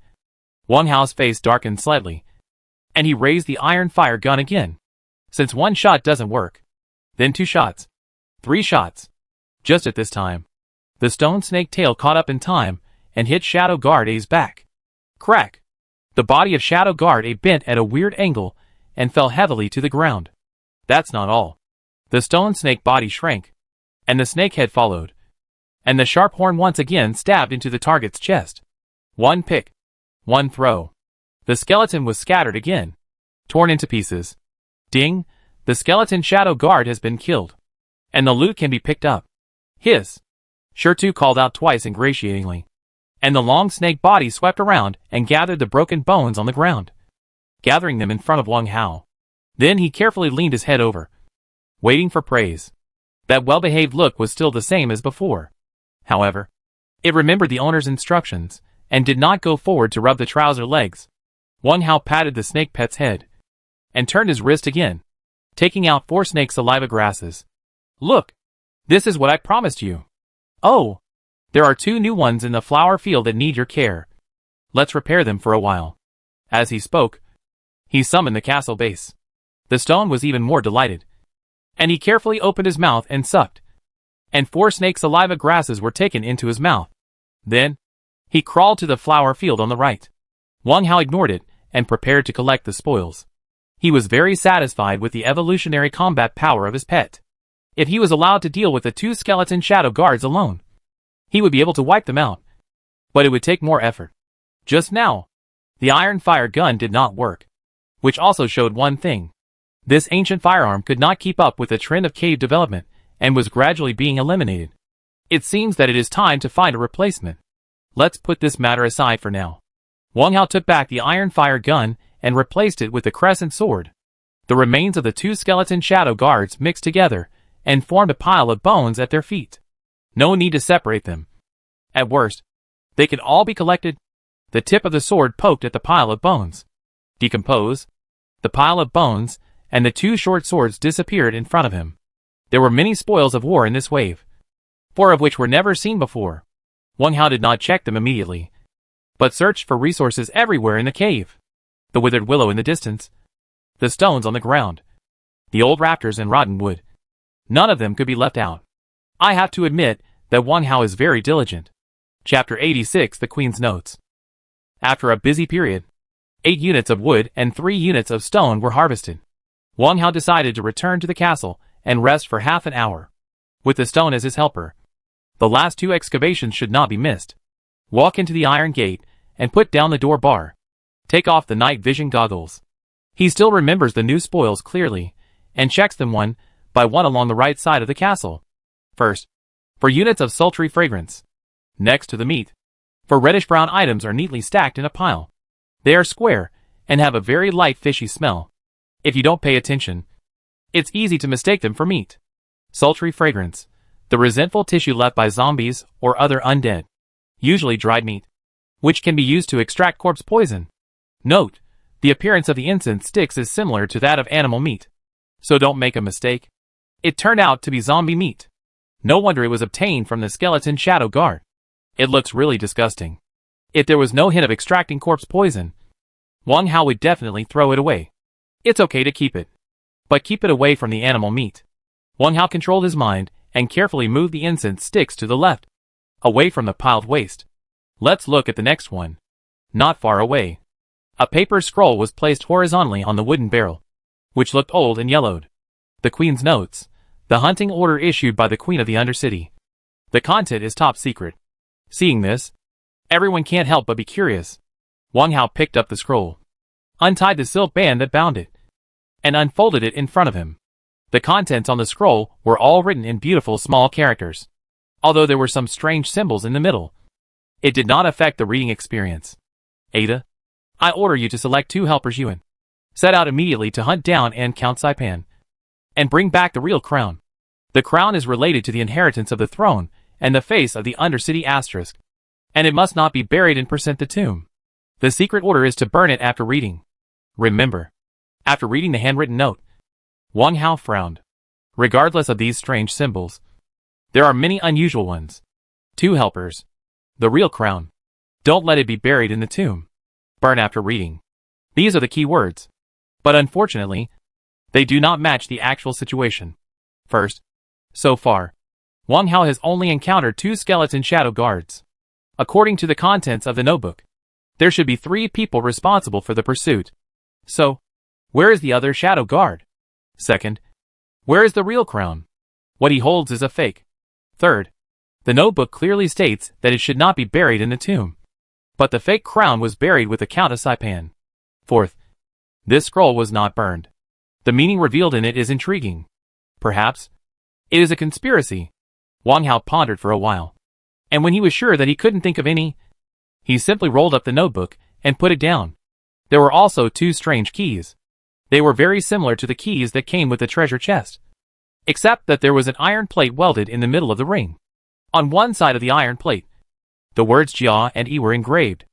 Wang Hao's face darkened slightly, and he raised the iron fire gun again. Since one shot doesn't work, then 2 shots, 3 shots. Just at this time, the stone snake tail caught up in time and hit Shadow Guard A's back. Crack! The body of Shadow Guard A bent at a weird angle and fell heavily to the ground. That's not all. The stone snake body shrank, and the snake head followed, and the sharp horn once again stabbed into the target's chest. One pick, one throw. The skeleton was scattered again, torn into pieces. Ding! The skeleton Shadow Guard has been killed, and the loot can be picked up. Hiss! Shi Tu called out twice ingratiatingly, and the long snake body swept around and gathered the broken bones on the ground, gathering them in front of Wang Hao. Then he carefully leaned his head over, waiting for praise. That well-behaved look was still the same as before. However, it remembered the owner's instructions and did not go forward to rub the trouser legs. Wang Hao patted the snake pet's head and turned his wrist again, taking out 4 snake saliva grasses. Look! This is what I promised you. Oh! There are 2 new ones in the flower field that need your care. Let's repair them for a while. As he spoke, he summoned the castle base. The stone was even more delighted, and he carefully opened his mouth and sucked, and 4 snake saliva grasses were taken into his mouth. Then, he crawled to the flower field on the right. Wang Hao ignored it and prepared to collect the spoils. He was very satisfied with the evolutionary combat power of his pet. If he was allowed to deal with the 2 skeleton Shadow Guards alone, he would be able to wipe them out. But it would take more effort. Just now, the iron fire gun did not work, which also showed one thing. This ancient firearm could not keep up with the trend of cave development and was gradually being eliminated. It seems that it is time to find a replacement. Let's put this matter aside for now. Wang Hao took back the iron fire gun and replaced it with the crescent sword. The remains of the 2 skeleton Shadow Guards mixed together and formed a pile of bones at their feet. No need to separate them. At worst, they could all be collected. The tip of the sword poked at the pile of bones. Decompose. The pile of bones and the 2 short swords disappeared in front of him. There were many spoils of war in this wave, 4 of which were never seen before. Wang Hao did not check them immediately, but searched for resources everywhere in the cave. The withered willow in the distance, the stones on the ground, the old rafters and rotten wood. None of them could be left out. I have to admit that Wang Hao is very diligent. Chapter 86 The Queen's Notes. After a busy period, 8 units of wood and 3 units of stone were harvested. Wang Hao decided to return to the castle and rest for half an hour, with the stone as his helper. The last 2 excavations should not be missed. Walk into the iron gate and put down the door bar. Take off the night vision goggles. He still remembers the new spoils clearly, and checks them one by one along the right side of the castle. First, for units of sultry fragrance. Next to the meat. For reddish-brown items are neatly stacked in a pile. They are square, and have a very light fishy smell. If you don't pay attention, it's easy to mistake them for meat. Sultry fragrance. The resentful tissue left by zombies or other undead. Usually dried meat, which can be used to extract corpse poison. Note, the appearance of the incense sticks is similar to that of animal meat. So don't make a mistake. It turned out to be zombie meat. No wonder it was obtained from the skeleton shadow guard. It looks really disgusting. If there was no hint of extracting corpse poison, Wang Hao would definitely throw it away. It's okay to keep it, but keep it away from the animal meat. Wang Hao controlled his mind and carefully moved the incense sticks to the left, away from the piled waste. Let's look at the next one. Not far away, a paper scroll was placed horizontally on the wooden barrel, which looked old and yellowed. The Queen's Notes, the hunting order issued by the Queen of the Undercity. The content is top secret. Seeing this, everyone can't help but be curious. Wang Hao picked up the scroll, untied the silk band that bound it, and unfolded it in front of him. The contents on the scroll were all written in beautiful small characters, although there were some strange symbols in the middle. It did not affect the reading experience. Ada, I order you to select 2 helpers Yuan. Set out immediately to hunt down and Count Saipan, and bring back the real crown. The crown is related to the inheritance of the throne and the face of the Undercity asterisk, and it must not be buried in % the tomb. The secret order is to burn it after reading. Remember, after reading the handwritten note, Wang Hao frowned. Regardless of these strange symbols, there are many unusual ones. 2 helpers. The real crown. Don't let it be buried in the tomb. Burn after reading. These are the key words. But unfortunately, they do not match the actual situation. First, so far, Wang Hao has only encountered 2 skeleton shadow guards. According to the contents of the notebook, there should be 3 people responsible for the pursuit. So, where is the other shadow guard? Second, where is the real crown? What he holds is a fake. Third, the notebook clearly states that it should not be buried in the tomb. But the fake crown was buried with the Count of Saipan. Fourth, this scroll was not burned. The meaning revealed in it is intriguing. Perhaps it is a conspiracy. Wang Hao pondered for a while, and when he was sure that he couldn't think of any, he simply rolled up the notebook and put it down. There were also 2 strange keys. They were very similar to the keys that came with the treasure chest, except that there was an iron plate welded in the middle of the ring. On one side of the iron plate, the words Jia and E were engraved.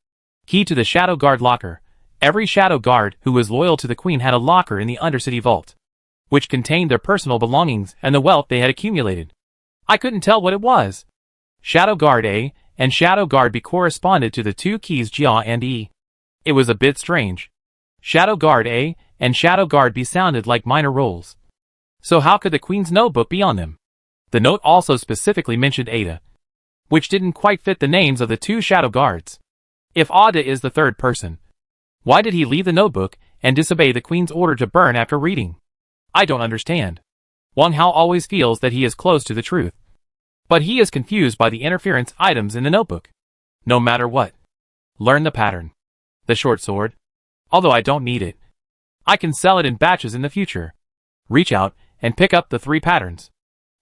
Key to the Shadow Guard locker. Every Shadow Guard who was loyal to the Queen had a locker in the Undercity vault, which contained their personal belongings and the wealth they had accumulated. I couldn't tell what it was. Shadow Guard A and Shadow Guard B corresponded to the 2 keys Jia and E. It was a bit strange. Shadow Guard A and Shadow Guard B sounded like minor roles. So how could the Queen's notebook be on them? The note also specifically mentioned Ada, which didn't quite fit the names of the 2 Shadow Guards. If Ada is the 3rd person, why did he leave the notebook and disobey the Queen's order to burn after reading? I don't understand. Wang Hao always feels that he is close to the truth, but he is confused by the interference items in the notebook. No matter what. Learn the pattern. The short sword. Although I don't need it, I can sell it in batches in the future. Reach out and pick up the 3 patterns.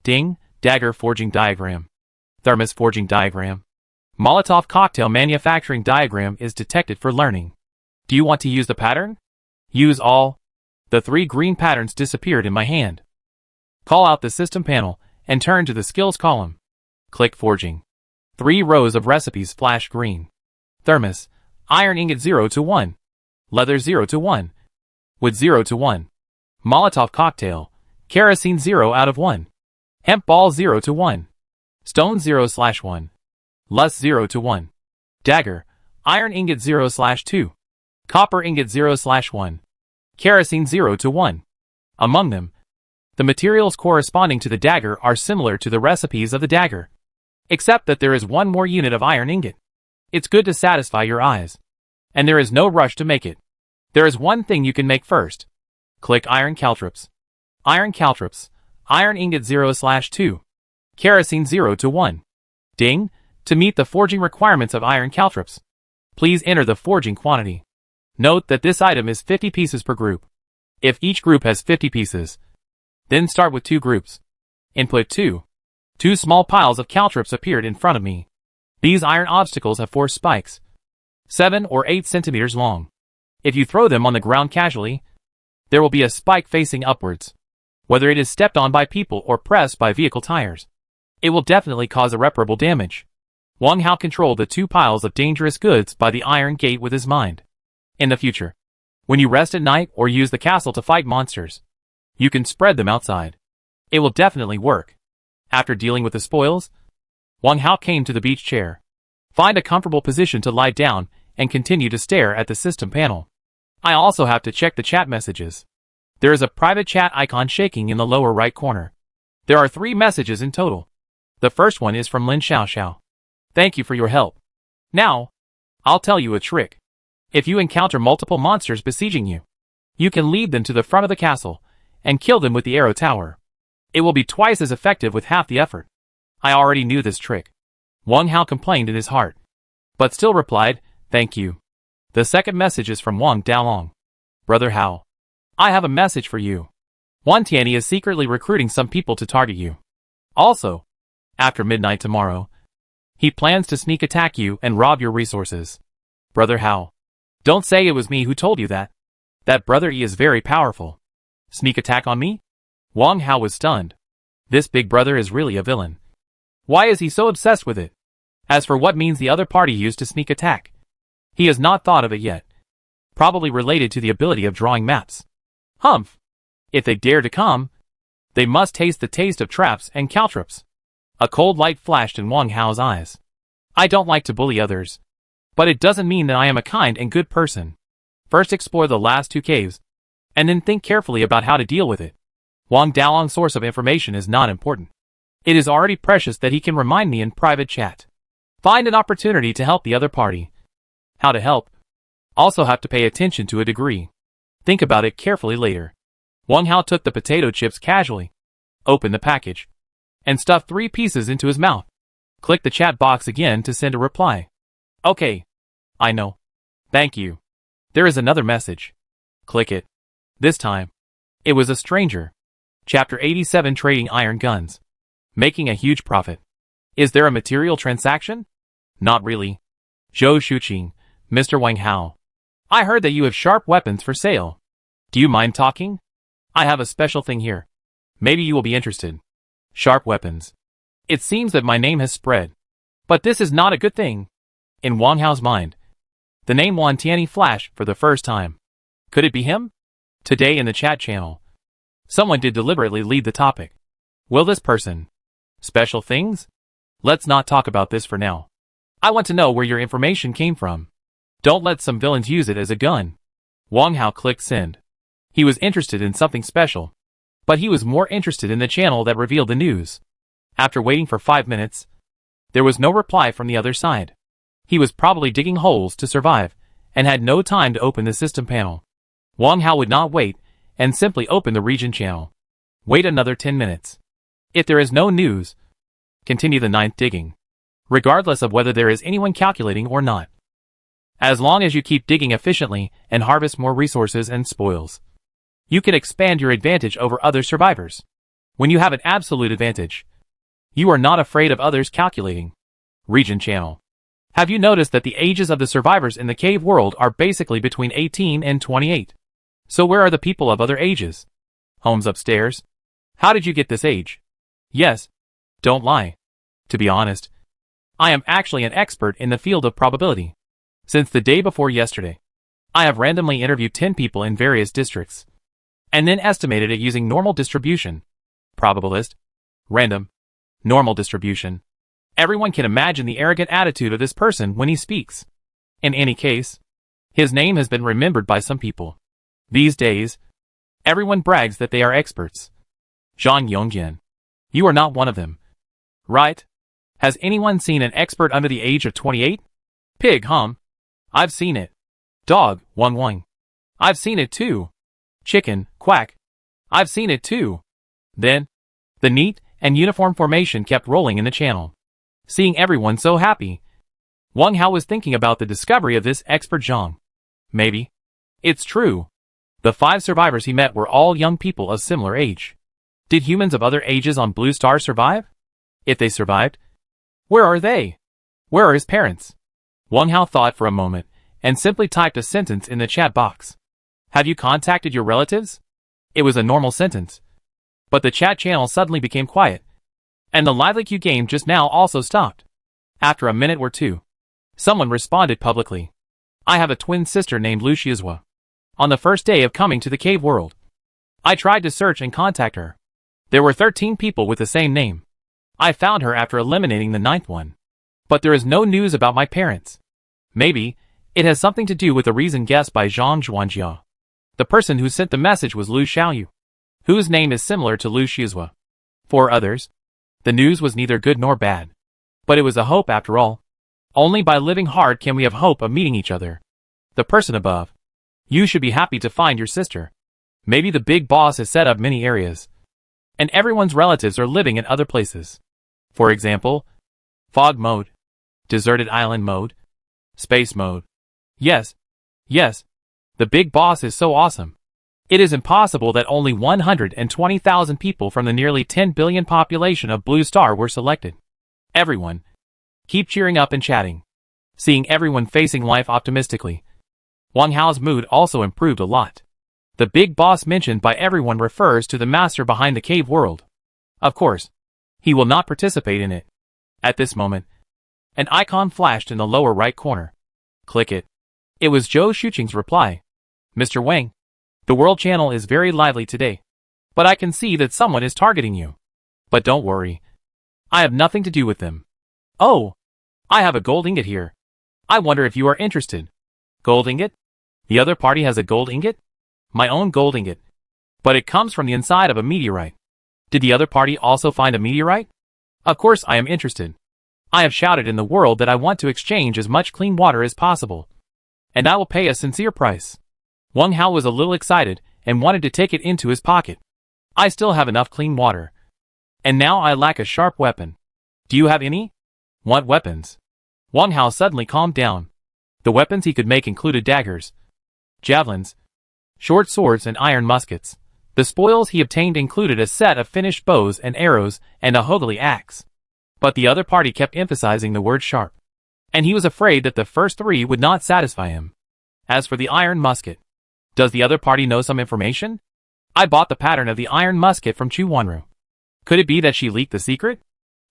Ding, dagger forging diagram. Thermos forging diagram. Molotov cocktail manufacturing diagram is detected for learning. Do you want to use the pattern? Use all. The 3 green patterns disappeared in my hand. Call out the system panel and turn to the skills column. Click forging. 3 rows of recipes flash green. Thermos, iron ingot 0 to 1. Leather 0 to 1. Wood 0 to 1. Molotov cocktail, kerosene 0 out of 1. Hemp ball 0 to 1. Stone 0/1. Lus 0 to 1. Dagger, iron ingot 0/2. Copper ingot 0/1. Kerosene 0 to 1. Among them, the materials corresponding to the dagger are similar to the recipes of the dagger, except that there is one more unit of iron ingot. It's good to satisfy your eyes, and there is no rush to make it. There is one thing you can make first. Click iron caltrops. Iron caltrops, iron ingot 0/2. Kerosene 0 to 1. Ding! To meet the forging requirements of iron caltrops, please enter the forging quantity. Note that this item is 50 pieces per group. If each group has 50 pieces, then start with 2 groups. Input 2. 2 small piles of caltrops appeared in front of me. These iron obstacles have 4 spikes, 7 or 8 centimeters long. If you throw them on the ground casually, there will be a spike facing upwards. Whether it is stepped on by people or pressed by vehicle tires, it will definitely cause irreparable damage. Wang Hao controlled the 2 piles of dangerous goods by the iron gate with his mind. In the future, when you rest at night or use the castle to fight monsters, you can spread them outside. It will definitely work. After dealing with the spoils, Wang Hao came to the beach chair. Find a comfortable position to lie down and continue to stare at the system panel. I also have to check the chat messages. There is a private chat icon shaking in the lower right corner. There are 3 messages in total. The first one is from Lin Xiaoxiao. Thank you for your help. Now, I'll tell you a trick. If you encounter multiple monsters besieging you, you can lead them to the front of the castle and kill them with the arrow tower. It will be twice as effective with half the effort. I already knew this trick. Wang Hao complained in his heart, but still replied, thank you. The second message is from Wang Daolong. Brother Hao, I have a message for you. Wan Tianyi is secretly recruiting some people to target you. Also, after midnight tomorrow, he plans to sneak attack you and rob your resources. Brother Hao, don't say it was me who told you that. That Brother E is very powerful. Sneak attack on me? Wang Hao was stunned. This big brother is really a villain. Why is he so obsessed with it? As for what means the other party used to sneak attack, he has not thought of it yet. Probably related to the ability of drawing maps. Humph! If they dare to come, they must taste the taste of traps and caltrops. A cold light flashed in Wang Hao's eyes. I don't like to bully others, but it doesn't mean that I am a kind and good person. First explore the last 2 caves, and then think carefully about how to deal with it. Wang Daolong's source of information is not important. It is already precious that he can remind me in private chat. Find an opportunity to help the other party. How to help? Also have to pay attention to a degree. Think about it carefully later. Wang Hao took the potato chips casually, opened the package, and stuffed 3 pieces into his mouth. Click the chat box again to send a reply. Okay. I know. Thank you. There is another message. Click it. This time, it was a stranger. Chapter 87 Trading Iron Guns. Making a huge profit. Is there a material transaction? Not really. Zhou Shuqing, Mr. Wang Hao. I heard that you have sharp weapons for sale. Do you mind talking? I have a special thing here. Maybe you will be interested. Sharp weapons. It seems that my name has spread. But this is not a good thing. In Wang Hao's mind, the name Wan Tianyi flashed for the first time. Could it be him? Today in the chat channel, someone did deliberately lead the topic. Will this person? Special things? Let's not talk about this for now. I want to know where your information came from. Don't let some villains use it as a gun. Wang Hao clicked send. He was interested in something special, but he was more interested in the channel that revealed the news. After waiting for 5 minutes, there was no reply from the other side. He was probably digging holes to survive, and had no time to open the system panel. Wang Hao would not wait, and simply opened the region channel. Wait another 10 minutes. If there is no news, continue the 9th digging, regardless of whether there is anyone calculating or not. As long as you keep digging efficiently and harvest more resources and spoils, you can expand your advantage over other survivors. When you have an absolute advantage, you are not afraid of others calculating. Region channel. Have you noticed that the ages of the survivors in the cave world are basically between 18 and 28? So where are the people of other ages? Homes upstairs. How did you get this age? Yes. Don't lie. To be honest, I am actually an expert in the field of probability. Since the day before yesterday, I have randomly interviewed 10 people in various districts, and then estimated it using normal distribution. Probabilist. Random. Normal distribution. Everyone can imagine the arrogant attitude of this person when he speaks. In any case, his name has been remembered by some people. These days, everyone brags that they are experts. Zhang Yongyan. You are not one of them. Right? Has anyone seen an expert under the age of 28? Pig, I've seen it. Dog, Wang Wang. I've seen it too. Chicken, quack. I've seen it too. Then, the neat and uniform formation kept rolling in the channel. Seeing everyone so happy, Wang Hao was thinking about the discovery of this expert Zhang. Maybe. It's true. The 5 survivors he met were all young people of similar age. Did humans of other ages on Blue Star survive? If they survived, where are they? Where are his parents? Wang Hao thought for a moment and simply typed a sentence in the chat box. Have you contacted your relatives? It was a normal sentence. But the chat channel suddenly became quiet, and the lively Q game just now also stopped. After a minute or two, someone responded publicly. I have a twin sister named Lu Shizhua. On the first day of coming to the cave world, I tried to search and contact her. There were 13 people with the same name. I found her after eliminating the 9th one. But there is no news about my parents. Maybe it has something to do with the reason guessed by Zhang Zhuanjia. The person who sent the message was Lu Xiaoyu, whose name is similar to Lu Shizhua. For others, the news was neither good nor bad. But it was a hope after all. Only by living hard can we have hope of meeting each other. The person above. You should be happy to find your sister. Maybe the big boss has set up many areas, and everyone's relatives are living in other places. For example, fog mode, deserted island mode, space mode. Yes, the big boss is so awesome. It is impossible that only 120,000 people from the nearly 10 billion population of Blue Star were selected. Everyone, keep cheering up and chatting. Seeing everyone facing life optimistically, Wang Hao's mood also improved a lot. The big boss mentioned by everyone refers to the master behind the cave world. Of course, he will not participate in it. At this moment, an icon flashed in the lower right corner. Click it. It was Zhou Shuqing's reply. Mr. Wang, the world channel is very lively today, but I can see that someone is targeting you. But don't worry. I have nothing to do with them. Oh, I have a gold ingot here. I wonder if you are interested. Gold ingot? The other party has a gold ingot? My own gold ingot. But it comes from the inside of a meteorite. Did the other party also find a meteorite? Of course I am interested. I have shouted in the world that I want to exchange as much clean water as possible. And I will pay a sincere price. Wang Hao was a little excited and wanted to take it into his pocket. I still have enough clean water. And now I lack a sharp weapon. Do you have any? Want weapons? Wang Hao suddenly calmed down. The weapons he could make included daggers, javelins, short swords and iron muskets. The spoils he obtained included a set of finished bows and arrows and a Hogli axe. But the other party kept emphasizing the word sharp, and he was afraid that the first 3 would not satisfy him. As for the iron musket, does the other party know some information? I bought the pattern of the iron musket from Chu Wanru. Could it be that she leaked the secret?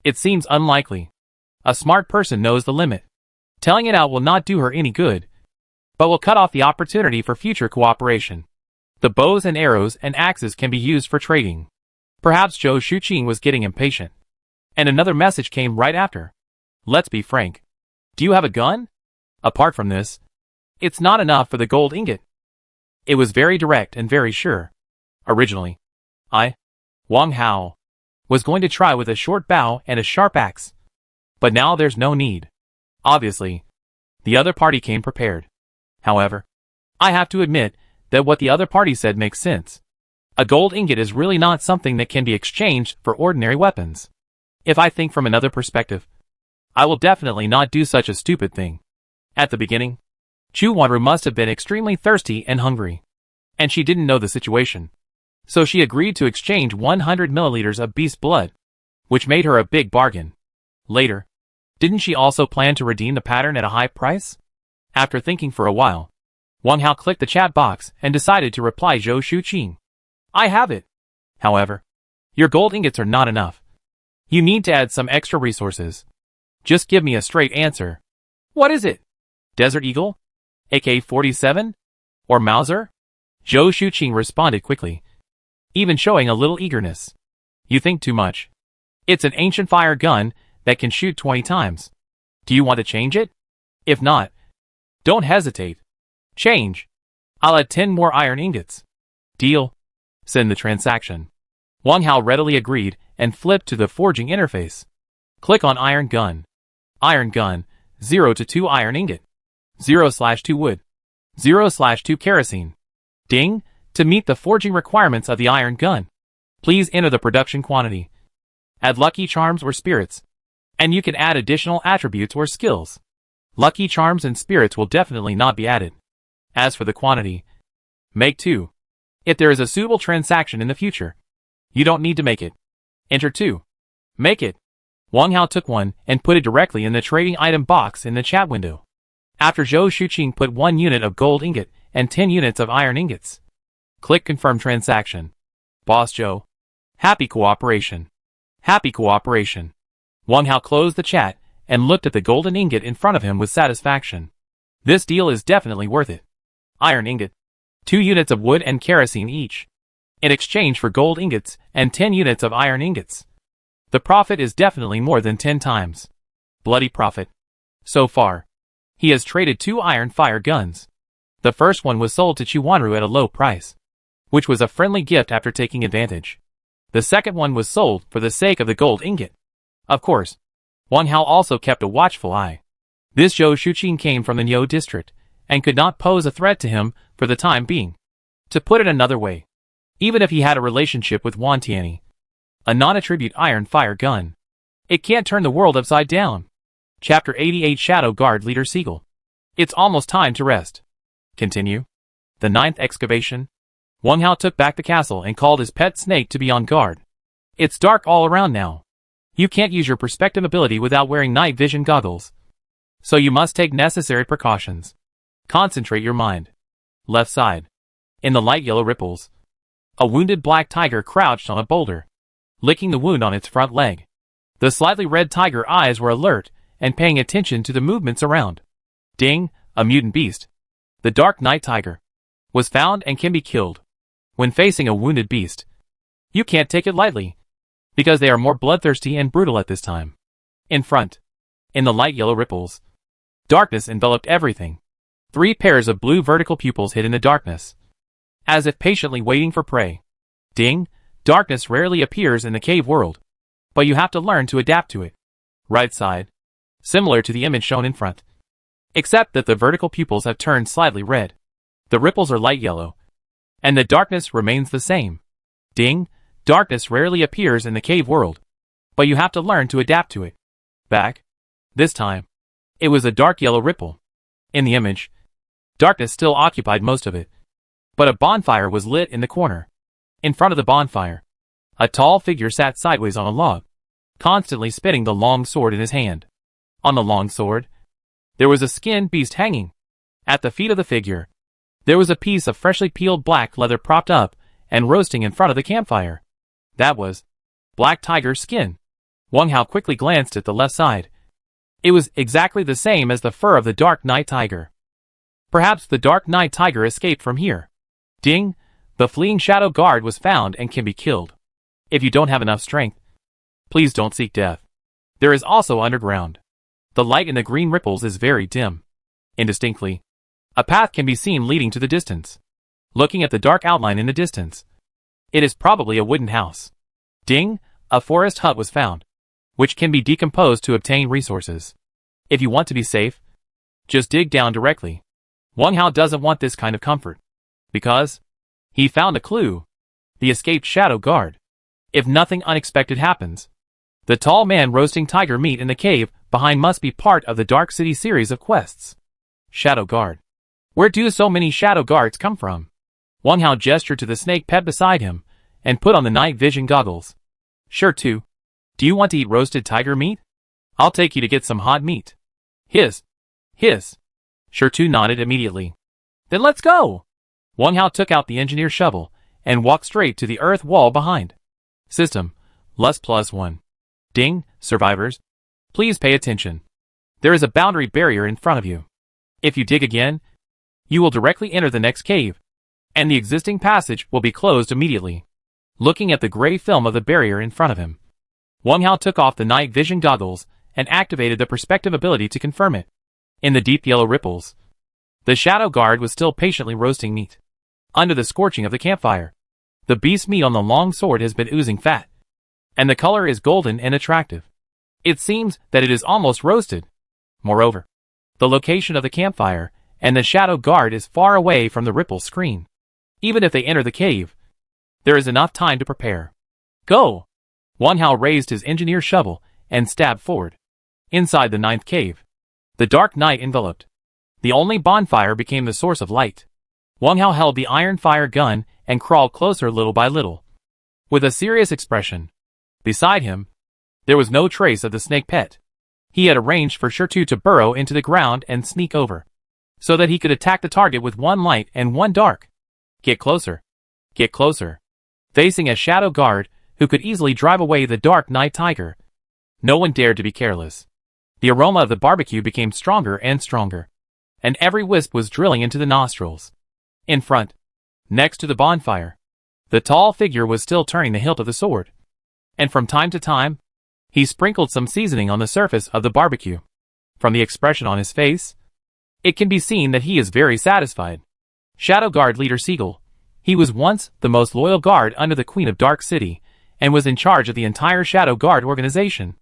It seems unlikely. A smart person knows the limit. Telling it out will not do her any good, but will cut off the opportunity for future cooperation. The bows and arrows and axes can be used for trading. Perhaps Zhou Shuqing was getting impatient. And another message came right after. Let's be frank. Do you have a gun? Apart from this, it's not enough for the gold ingot. It was very direct and very sure. Originally, I, Wang Hao, was going to try with a short bow and a sharp axe. But now there's no need. Obviously, the other party came prepared. However, I have to admit that what the other party said makes sense. A gold ingot is really not something that can be exchanged for ordinary weapons. If I think from another perspective, I will definitely not do such a stupid thing. At the beginning, Chu Wanru must have been extremely thirsty and hungry, and she didn't know the situation. So she agreed to exchange 100 milliliters of beast blood, which made her a big bargain. Later, didn't she also plan to redeem the pattern at a high price? After thinking for a while, Wang Hao clicked the chat box and decided to reply Zhou Shuqing. I have it. However, your gold ingots are not enough. You need to add some extra resources. Just give me a straight answer. What is it? Desert Eagle? AK-47? Or Mauser? Zhou Shuqing responded quickly, even showing a little eagerness. You think too much. It's an ancient fire gun that can shoot 20 times. Do you want to change it? If not, don't hesitate. Change. I'll add 10 more iron ingots. Deal. Send the transaction. Wang Hao readily agreed and flipped to the forging interface. Click on Iron Gun. Iron Gun, 0 to 2 iron ingot. 0/2 wood. 0/2 kerosene. Ding! To meet the forging requirements of the iron gun, please enter the production quantity. Add lucky charms or spirits. And you can add additional attributes or skills. Lucky charms and spirits will definitely not be added. As for the quantity, make 2. If there is a suitable transaction in the future, you don't need to make it. Enter 2. Make it. Wang Hao took one and put it directly in the trading item box in the chat window. After Zhou Shuqing put 1 unit of gold ingot and 10 units of iron ingots. Click Confirm Transaction. Boss Zhou. Happy cooperation. Happy cooperation. Wang Hao closed the chat and looked at the golden ingot in front of him with satisfaction. This deal is definitely worth it. Iron ingot. 2 units of wood and kerosene each. In exchange for gold ingots and 10 units of iron ingots. The profit is definitely more than 10 times. Bloody profit. So far, he has traded 2 iron fire guns. The first one was sold to Chuanru at a low price, which was a friendly gift after taking advantage. The second one was sold for the sake of the gold ingot. Of course, Wang Hao also kept a watchful eye. This Zhou Shuqing came from the Niu district, and could not pose a threat to him for the time being. To put it another way, even if he had a relationship with Wan Tianyi, a non-attribute iron fire gun, it can't turn the world upside down. Chapter 88 Shadow Guard Leader Siegel. It's almost time to rest. Continue. The 9th excavation. Wang Hao took back the castle and called his pet snake to be on guard. It's dark all around now. You can't use your perspective ability without wearing night vision goggles. So you must take necessary precautions. Concentrate your mind. Left side. In the light yellow ripples, a wounded black tiger crouched on a boulder, licking the wound on its front leg. The slightly red tiger eyes were alert and paying attention to the movements around. Ding, a mutant beast. The dark night tiger was found and can be killed. When facing a wounded beast, you can't take it lightly, because they are more bloodthirsty and brutal at this time. In front, in the light yellow ripples, darkness enveloped everything. 3 pairs of blue vertical pupils hid in the darkness, as if patiently waiting for prey. Ding, darkness rarely appears in the cave world, but you have to learn to adapt to it. Right side, similar to the image shown in front, except that the vertical pupils have turned slightly red. The ripples are light yellow, and the darkness remains the same. Ding, darkness rarely appears in the cave world, but you have to learn to adapt to it. Back. This time, it was a dark yellow ripple. In the image, darkness still occupied most of it, but a bonfire was lit in the corner. In front of the bonfire, a tall figure sat sideways on a log, constantly spinning the long sword in his hand. On the long sword, there was a skinned beast hanging. At the feet of the figure, there was a piece of freshly peeled black leather propped up and roasting in front of the campfire. That was Black Tiger's skin. Wang Hao quickly glanced at the left side. It was exactly the same as the fur of the Dark Night Tiger. Perhaps the Dark Night Tiger escaped from here. Ding! The fleeing Shadow Guard was found and can be killed. If you don't have enough strength, please don't seek death. There is also underground. The light in the green ripples is very dim. Indistinctly, a path can be seen leading to the distance. Looking at the dark outline in the distance, it is probably a wooden house. Ding! A forest hut was found, which can be decomposed to obtain resources. If you want to be safe, just dig down directly. Wang Hao doesn't want this kind of comfort, because he found a clue. The escaped Shadow Guard. If nothing unexpected happens, the tall man roasting tiger meat in the cave behind must be part of the Dark City series of quests. Shadow Guard. Where do so many Shadow Guards come from? Wang Hao gestured to the snake pet beside him and put on the night vision goggles. Sure too. Do you want to eat roasted tiger meat? I'll take you to get some hot meat. Hiss. Hiss. Sure too nodded immediately. Then let's go! Wang Hao took out the engineer shovel and walked straight to the earth wall behind. System. +1. Ding, survivors. Please pay attention. There is a boundary barrier in front of you. If you dig again, you will directly enter the next cave, and the existing passage will be closed immediately. Looking at the gray film of the barrier in front of him, Wang Hao took off the night vision goggles and activated the perspective ability to confirm it. In the deep yellow ripples, the shadow guard was still patiently roasting meat. Under the scorching of the campfire, the beast's meat on the long sword has been oozing fat, and the color is golden and attractive. It seems that it is almost roasted. Moreover, the location of the campfire and the shadow guard is far away from the ripple screen. Even if they enter the cave, there is enough time to prepare. Go! Wang Hao raised his engineer shovel and stabbed forward. Inside the ninth cave, the dark night enveloped. The only bonfire became the source of light. Wang Hao held the iron fire gun and crawled closer little by little, with a serious expression. Beside him, there was no trace of the snake pet. He had arranged for Shirtu to burrow into the ground and sneak over, so that he could attack the target with one light and one dark. Get closer. Get closer. Facing a shadow guard who could easily drive away the dark night tiger, no one dared to be careless. The aroma of the barbecue became stronger and stronger, and every wisp was drilling into the nostrils. In front, next to the bonfire, the tall figure was still turning the hilt of the sword, and from time to time, he sprinkled some seasoning on the surface of the barbecue. From the expression on his face, it can be seen that he is very satisfied. Shadow Guard leader Siegel. He was once the most loyal guard under the Queen of Dark City, and was in charge of the entire Shadow Guard organization.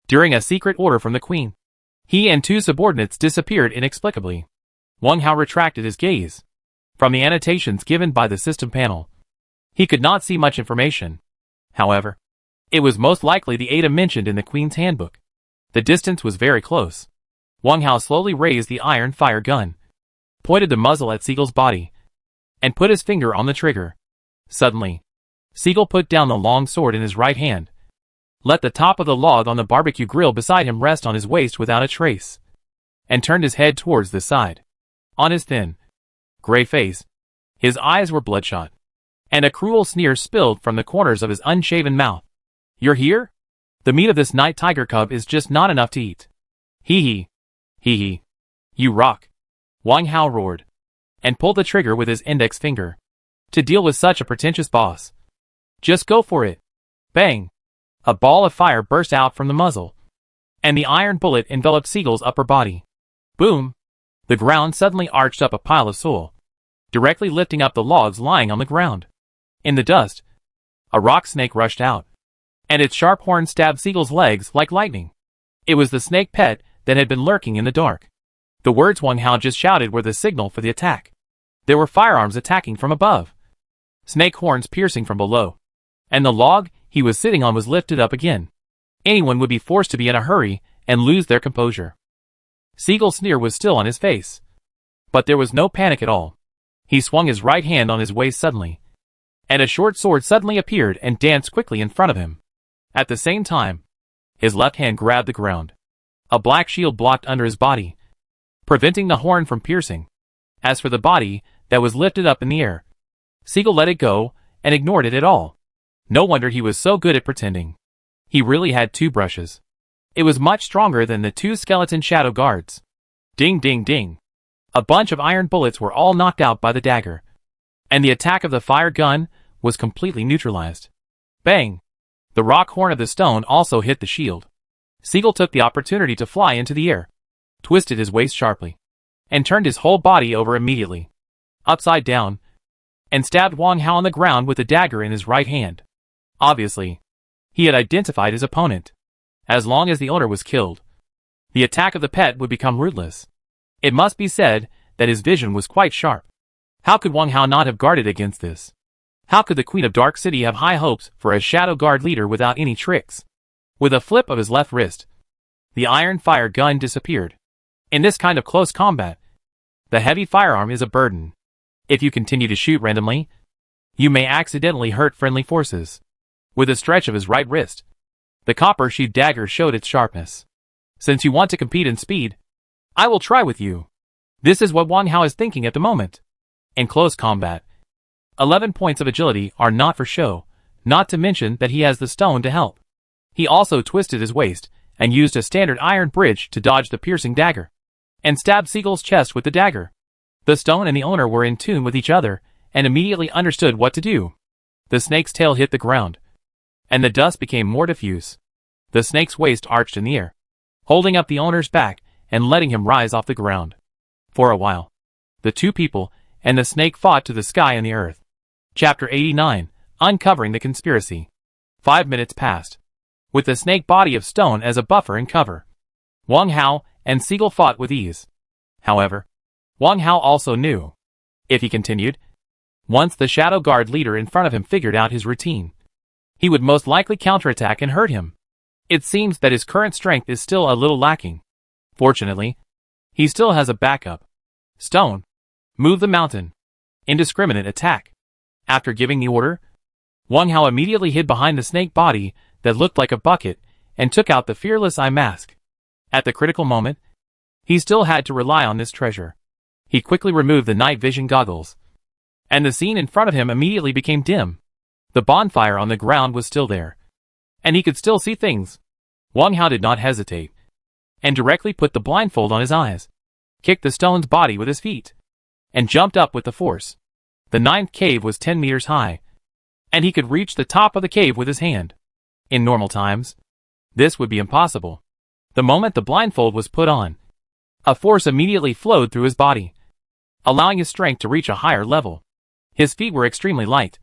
During a secret order from the Queen, he and two subordinates disappeared inexplicably. Wang Hao retracted his gaze. From the annotations given by the system panel, he could not see much information. However, it was most likely the item mentioned in the Queen's handbook. The distance was very close. Wang Hao slowly raised the iron fire gun, pointed the muzzle at Siegel's body, and put his finger on the trigger. Suddenly, Siegel put down the long sword in his right hand, let the top of the log on the barbecue grill beside him rest on his waist without a trace, and turned his head towards the side. On his thin, gray face, his eyes were bloodshot, and a cruel sneer spilled from the corners of his unshaven mouth. You're here? The meat of this night tiger cub is just not enough to eat. Hee hee. Hee hee. You rock. Wang Hao roared, and pulled the trigger with his index finger. To deal with such a pretentious boss, just go for it. Bang! A ball of fire burst out from the muzzle, and the iron bullet enveloped Siegel's upper body. Boom! The ground suddenly arched up a pile of soil, directly lifting up the logs lying on the ground. In the dust, a rock snake rushed out, and its sharp horn stabbed Siegel's legs like lightning. It was the snake pet that had been lurking in the dark. The words Wang Hao just shouted were the signal for the attack. There were firearms attacking from above, snake horns piercing from below, and the log he was sitting on was lifted up again. Anyone would be forced to be in a hurry and lose their composure. Siegel's sneer was still on his face, but there was no panic at all. He swung his right hand on his waist suddenly, and a short sword suddenly appeared and danced quickly in front of him. At the same time, his left hand grabbed the ground. A black shield blocked under his body, preventing the horn from piercing. As for the body that was lifted up in the air, Siegel let it go and ignored it at all. No wonder he was so good at pretending. He really had two brushes. It was much stronger than the two skeleton shadow guards. Ding ding ding. A bunch of iron bullets were all knocked out by the dagger, and the attack of the fire gun was completely neutralized. Bang! The rock horn of the stone also hit the shield. Siegel took the opportunity to fly into the air, twisted his waist sharply, and turned his whole body over immediately, upside down, and stabbed Wang Hao on the ground with the dagger in his right hand. Obviously, he had identified his opponent. As long as the owner was killed, the attack of the pet would become rootless. It must be said that his vision was quite sharp. How could Wang Hao not have guarded against this? How could the Queen of Dark City have high hopes for a Shadow Guard leader without any tricks? With a flip of his left wrist, the iron fire gun disappeared. In this kind of close combat, the heavy firearm is a burden. If you continue to shoot randomly, you may accidentally hurt friendly forces. With a stretch of his right wrist, the copper-sheathed dagger showed its sharpness. Since you want to compete in speed, I will try with you. This is what Wang Hao is thinking at the moment. In close combat, 11 points of agility are not for show, not to mention that he has the stone to help. He also twisted his waist and used a standard iron bridge to dodge the piercing dagger, and stabbed Siegel's chest with the dagger. The stone and the owner were in tune with each other and immediately understood what to do. The snake's tail hit the ground, and the dust became more diffuse. The snake's waist arched in the air, holding up the owner's back and letting him rise off the ground. For a while, the two people and the snake fought to the sky and the earth. Chapter 89, Uncovering the Conspiracy. 5 minutes passed, with the snake body of stone as a buffer and cover. Wang Hao and Siegel fought with ease. However, Wang Hao also knew, if he continued, once the Shadow Guard leader in front of him figured out his routine, he would most likely counterattack and hurt him. It seems that his current strength is still a little lacking. Fortunately, he still has a backup. Stone. Move the mountain. Indiscriminate attack. After giving the order, Wang Hao immediately hid behind the snake body that looked like a bucket and took out the fearless eye mask. At the critical moment, he still had to rely on this treasure. He quickly removed the night vision goggles, and the scene in front of him immediately became dim. The bonfire on the ground was still there, and he could still see things. Wang Hao did not hesitate, and directly put the blindfold on his eyes, kicked the stone's body with his feet, and jumped up with the force. The 9th cave was 10 meters high, and he could reach the top of the cave with his hand. In normal times, this would be impossible. The moment the blindfold was put on, a force immediately flowed through his body, allowing his strength to reach a higher level. His feet were extremely light,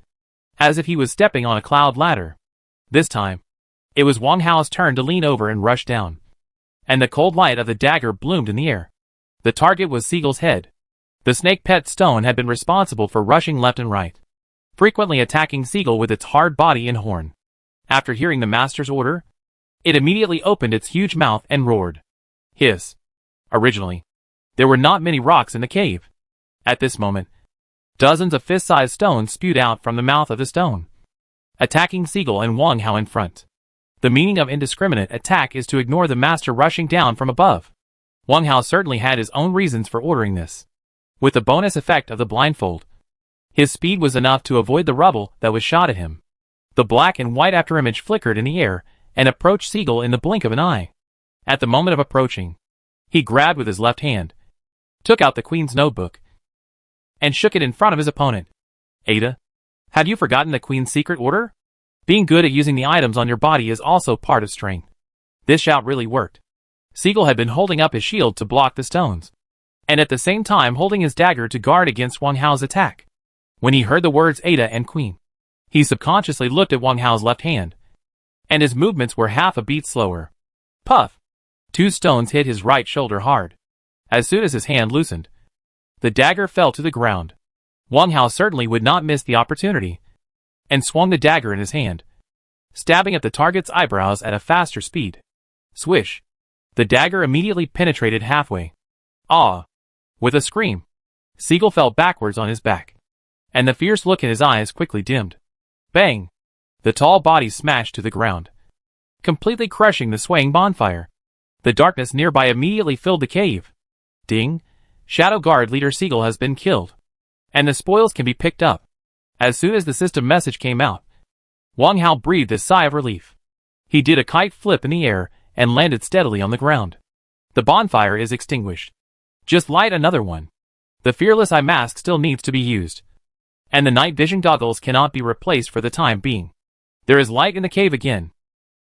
as if he was stepping on a cloud ladder. This time, it was Wang Hao's turn to lean over and rush down, and the cold light of the dagger bloomed in the air. The target was Siegel's head. The snake pet stone had been responsible for rushing left and right, frequently attacking Siegel with its hard body and horn. After hearing the master's order, it immediately opened its huge mouth and roared. Hiss. Originally, there were not many rocks in the cave. At this moment, dozens of fist-sized stones spewed out from the mouth of the stone, attacking Siegel and Wang Hao in front. The meaning of indiscriminate attack is to ignore the master rushing down from above. Wang Hao certainly had his own reasons for ordering this. With the bonus effect of the blindfold, his speed was enough to avoid the rubble that was shot at him. The black and white afterimage flickered in the air and approached Siegel in the blink of an eye. At the moment of approaching, he grabbed with his left hand, took out the Queen's notebook, and shook it in front of his opponent. Ada, had you forgotten the Queen's secret order? Being good at using the items on your body is also part of strength. This shout really worked. Siegel had been holding up his shield to block the stones, and at the same time holding his dagger to guard against Wang Hao's attack. When he heard the words Ada and Queen, he subconsciously looked at Wang Hao's left hand, and his movements were half a beat slower. Puff! 2 stones hit his right shoulder hard. As soon as his hand loosened, the dagger fell to the ground. Wang Hao certainly would not miss the opportunity, and swung the dagger in his hand, stabbing at the target's eyebrows at a faster speed. Swish! The dagger immediately penetrated halfway. Ah! With a scream, Siegel fell backwards on his back, and the fierce look in his eyes quickly dimmed. Bang! The tall body smashed to the ground, completely crushing the swaying bonfire. The darkness nearby immediately filled the cave. Ding! Shadow Guard leader Siegel has been killed, and the spoils can be picked up. As soon as the system message came out, Wang Hao breathed a sigh of relief. He did a kite flip in the air and landed steadily on the ground. The bonfire is extinguished. Just light another one. The fearless eye mask still needs to be used, and the night vision goggles cannot be replaced for the time being. There is light in the cave again.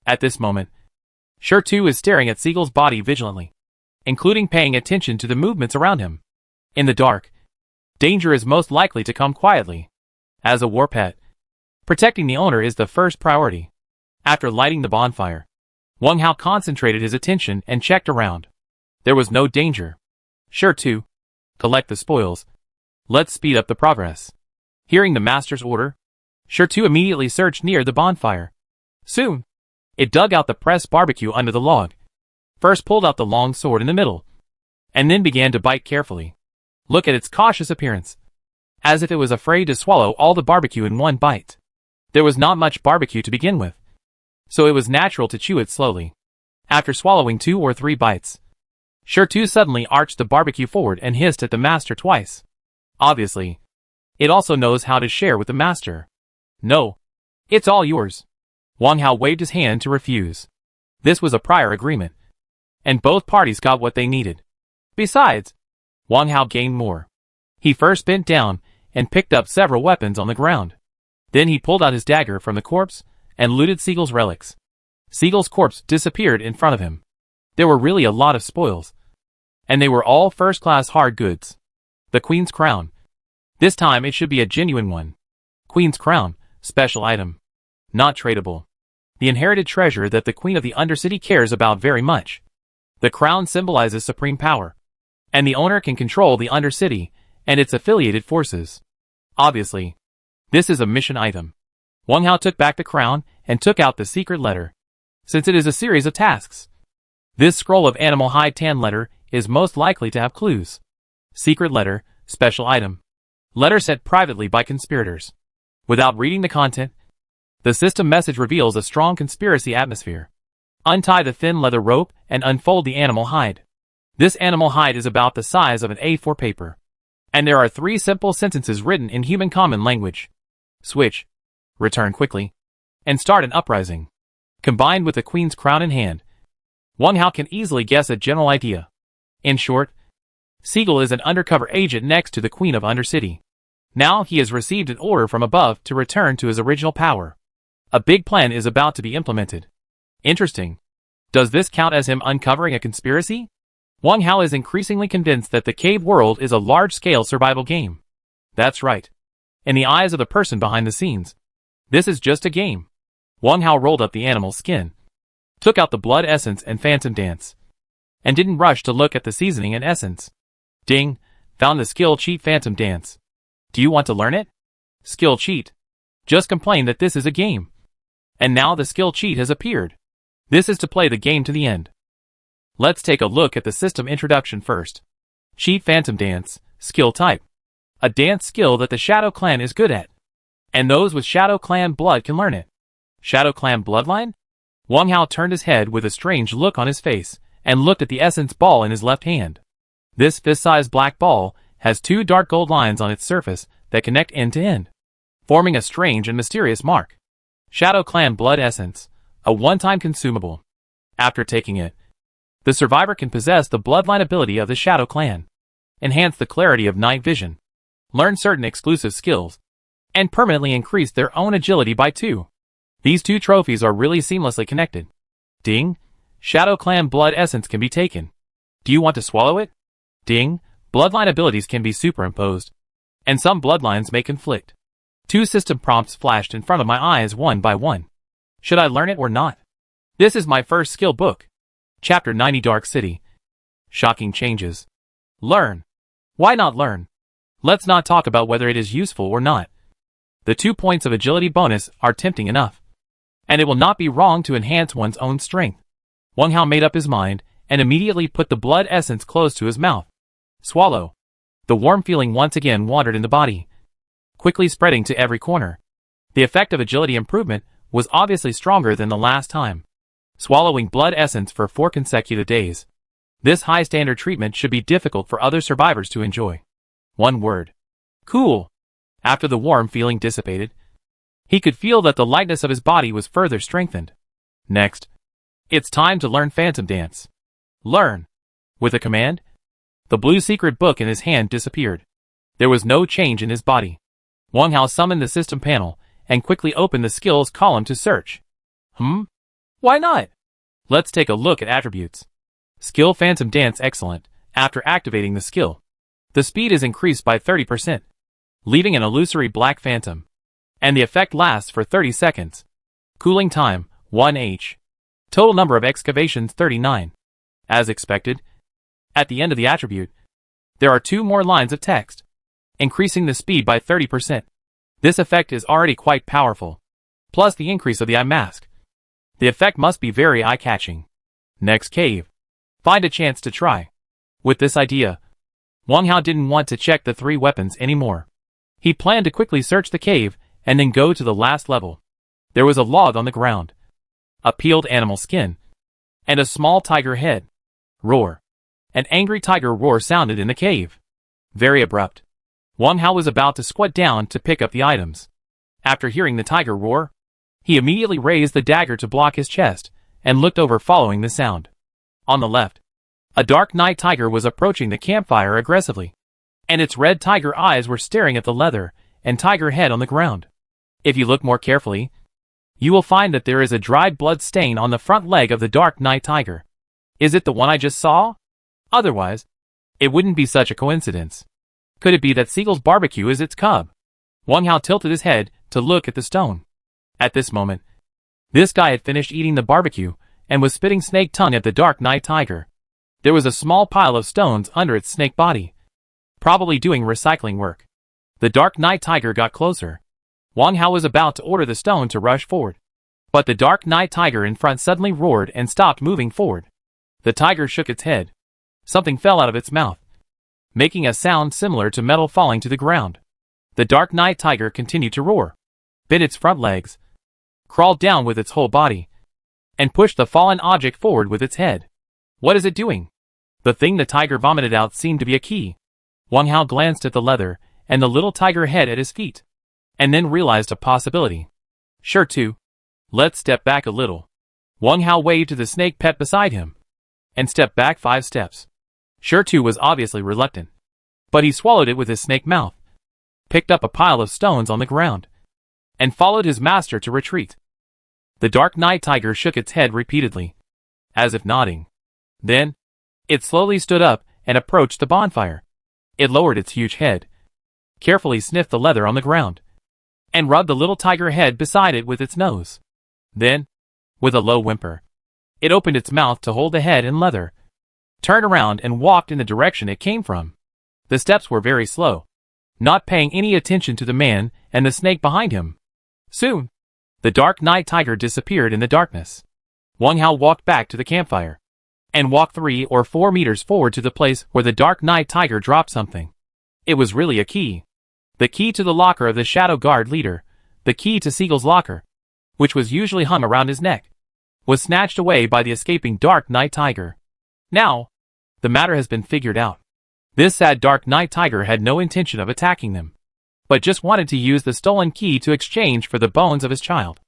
At this moment, Sure 2 is staring at Siegel's body vigilantly, including paying attention to the movements around him. In the dark, danger is most likely to come quietly. As a war pet, protecting the owner is the first priority. After lighting the bonfire, Wang Hao concentrated his attention and checked around. There was no danger. Sure 2. Collect the spoils. Let's speed up the progress. Hearing the master's order, Sure 2 immediately searched near the bonfire. Soon, it dug out the pressed barbecue under the log. First pulled out the long sword in the middle, and then began to bite carefully. Look at its cautious appearance, as if it was afraid to swallow all the barbecue in one bite. There was not much barbecue to begin with, so it was natural to chew it slowly. After swallowing 2 or 3 bites, Sure 2 suddenly arched the barbecue forward and hissed at the master twice. Obviously, it also knows how to share with the master. No, it's all yours. Wang Hao waved his hand to refuse. This was a prior agreement, and both parties got what they needed. Besides, Wang Hao gained more. He first bent down and picked up several weapons on the ground. Then he pulled out his dagger from the corpse and looted Siegel's relics. Seagull's corpse disappeared in front of him. There were really a lot of spoils. And they were all first-class hard goods. The Queen's Crown. This time it should be a genuine one. Queen's Crown, special item. Not tradable. The inherited treasure that the Queen of the Undercity cares about very much. The crown symbolizes supreme power. And the owner can control the Undercity and its affiliated forces. Obviously, this is a mission item. Wang Hao took back the crown and took out the secret letter. Since it is a series of tasks, this scroll of animal hide tan letter is most likely to have clues. Secret letter, special item. Letter sent privately by conspirators. Without reading the content, the system message reveals a strong conspiracy atmosphere. Untie the thin leather rope and unfold the animal hide. This animal hide is about the size of an A4 paper. And there are 3 simple sentences written in human common language. Switch. Return quickly. And start an uprising. Combined with the Queen's Crown in hand, Wang Hao can easily guess a general idea. In short, Seagull is an undercover agent next to the Queen of Undercity. Now he has received an order from above to return to his original power. A big plan is about to be implemented. Interesting. Does this count as him uncovering a conspiracy? Wang Hao is increasingly convinced that the cave world is a large-scale survival game. That's right. In the eyes of the person behind the scenes, this is just a game. Wang Hao rolled up the animal's skin, took out the blood essence and phantom dance, and didn't rush to look at the seasoning and essence. Ding! Found the skill cheat phantom dance. Do you want to learn it? Skill cheat. Just complain that this is a game. And now the skill cheat has appeared. This is to play the game to the end. Let's take a look at the system introduction first. Cheat phantom dance, skill type. A dance skill that the Shadow Clan is good at. And those with Shadow Clan blood can learn it. Shadow Clan bloodline? Wang Hao turned his head with a strange look on his face, and looked at the essence ball in his left hand. This fist-sized black ball has 2 dark gold lines on its surface that connect end to end, forming a strange and mysterious mark. Shadow Clan blood essence, a one-time consumable. After taking it, the survivor can possess the bloodline ability of the Shadow Clan, enhance the clarity of night vision, learn certain exclusive skills, and permanently increase their own agility by 2. These 2 trophies are really seamlessly connected. Ding! Shadow Clan blood essence can be taken. Do you want to swallow it? Ding! Bloodline abilities can be superimposed. And some bloodlines may conflict. 2 system prompts flashed in front of my eyes one by one. Should I learn it or not? This is my first skill book. Chapter 90 Dark City. Shocking changes. Learn. Why not learn? Let's not talk about whether it is useful or not. The 2 points of agility bonus are tempting enough. And it will not be wrong to enhance one's own strength. Wang Hao made up his mind, and immediately put the blood essence close to his mouth. Swallow. The warm feeling once again wandered in the body, quickly spreading to every corner. The effect of agility improvement was obviously stronger than the last time. Swallowing blood essence for 4 consecutive days. This high-standard treatment should be difficult for other survivors to enjoy. One word. Cool. After the warm feeling dissipated, he could feel that the lightness of his body was further strengthened. Next, it's time to learn Phantom Dance. Learn. With a command, the blue secret book in his hand disappeared. There was no change in his body. Wang Hao summoned the system panel and quickly opened the skills column to search. Why not? Let's take a look at attributes. Skill Phantom Dance excellent. After activating the skill, the speed is increased by 30%, leaving an illusory black phantom. And the effect lasts for 30 seconds. Cooling time, 1h. Total number of excavations 39. As expected, at the end of the attribute, there are 2 more lines of text, increasing the speed by 30%. This effect is already quite powerful, plus the increase of the eye mask. The effect must be very eye-catching. Next cave. Find a chance to try. With this idea, Wang Hao didn't want to check the 3 weapons anymore. He planned to quickly search the cave and then go to the last level. There was a log on the ground, a peeled animal skin, and a small tiger head. Roar. An angry tiger roar sounded in the cave. Very abrupt. Wang Hao was about to squat down to pick up the items. After hearing the tiger roar, he immediately raised the dagger to block his chest and looked over following the sound. On the left, a dark night tiger was approaching the campfire aggressively, and its red tiger eyes were staring at the leather and tiger head on the ground. If you look more carefully, you will find that there is a dried blood stain on the front leg of the dark night tiger. Is it the one I just saw? Otherwise, it wouldn't be such a coincidence. Could it be that Seagull's barbecue is its cub? Wang Hao tilted his head to look at the stone. At this moment, this guy had finished eating the barbecue and was spitting snake tongue at the dark night tiger. There was a small pile of stones under its snake body, probably doing recycling work. The dark night tiger got closer. Wang Hao was about to order the stone to rush forward, but the dark night tiger in front suddenly roared and stopped moving forward. The tiger shook its head. Something fell out of its mouth, making a sound similar to metal falling to the ground. The dark night tiger continued to roar, bit its front legs, crawled down with its whole body, and pushed the fallen object forward with its head. What is it doing? The thing the tiger vomited out seemed to be a key. Wang Hao glanced at the leather and the little tiger head at his feet, and then realized a possibility. Sure too. Let's step back a little. Wang Hao waved to the snake pet beside him, and stepped back 5 steps. Sure too was obviously reluctant, but he swallowed it with his snake mouth, picked up a pile of stones on the ground, and followed his master to retreat. The dark night tiger shook its head repeatedly, as if nodding. Then, it slowly stood up and approached the bonfire. It lowered its huge head, carefully sniffed the leather on the ground, and rubbed the little tiger head beside it with its nose. Then, with a low whimper, it opened its mouth to hold the head and leather, turned around and walked in the direction it came from. The steps were very slow, not paying any attention to the man and the snake behind him. Soon, the dark night tiger disappeared in the darkness. Wang Hao walked back to the campfire, and walked 3 or 4 meters forward to the place where the dark night tiger dropped something. It was really a key. The key to the locker of the Shadow Guard leader, the key to Seagull's locker, which was usually hung around his neck, was snatched away by the escaping dark night tiger. Now, the matter has been figured out. This sad dark night tiger had no intention of attacking them, but just wanted to use the stolen key to exchange for the bones of his child.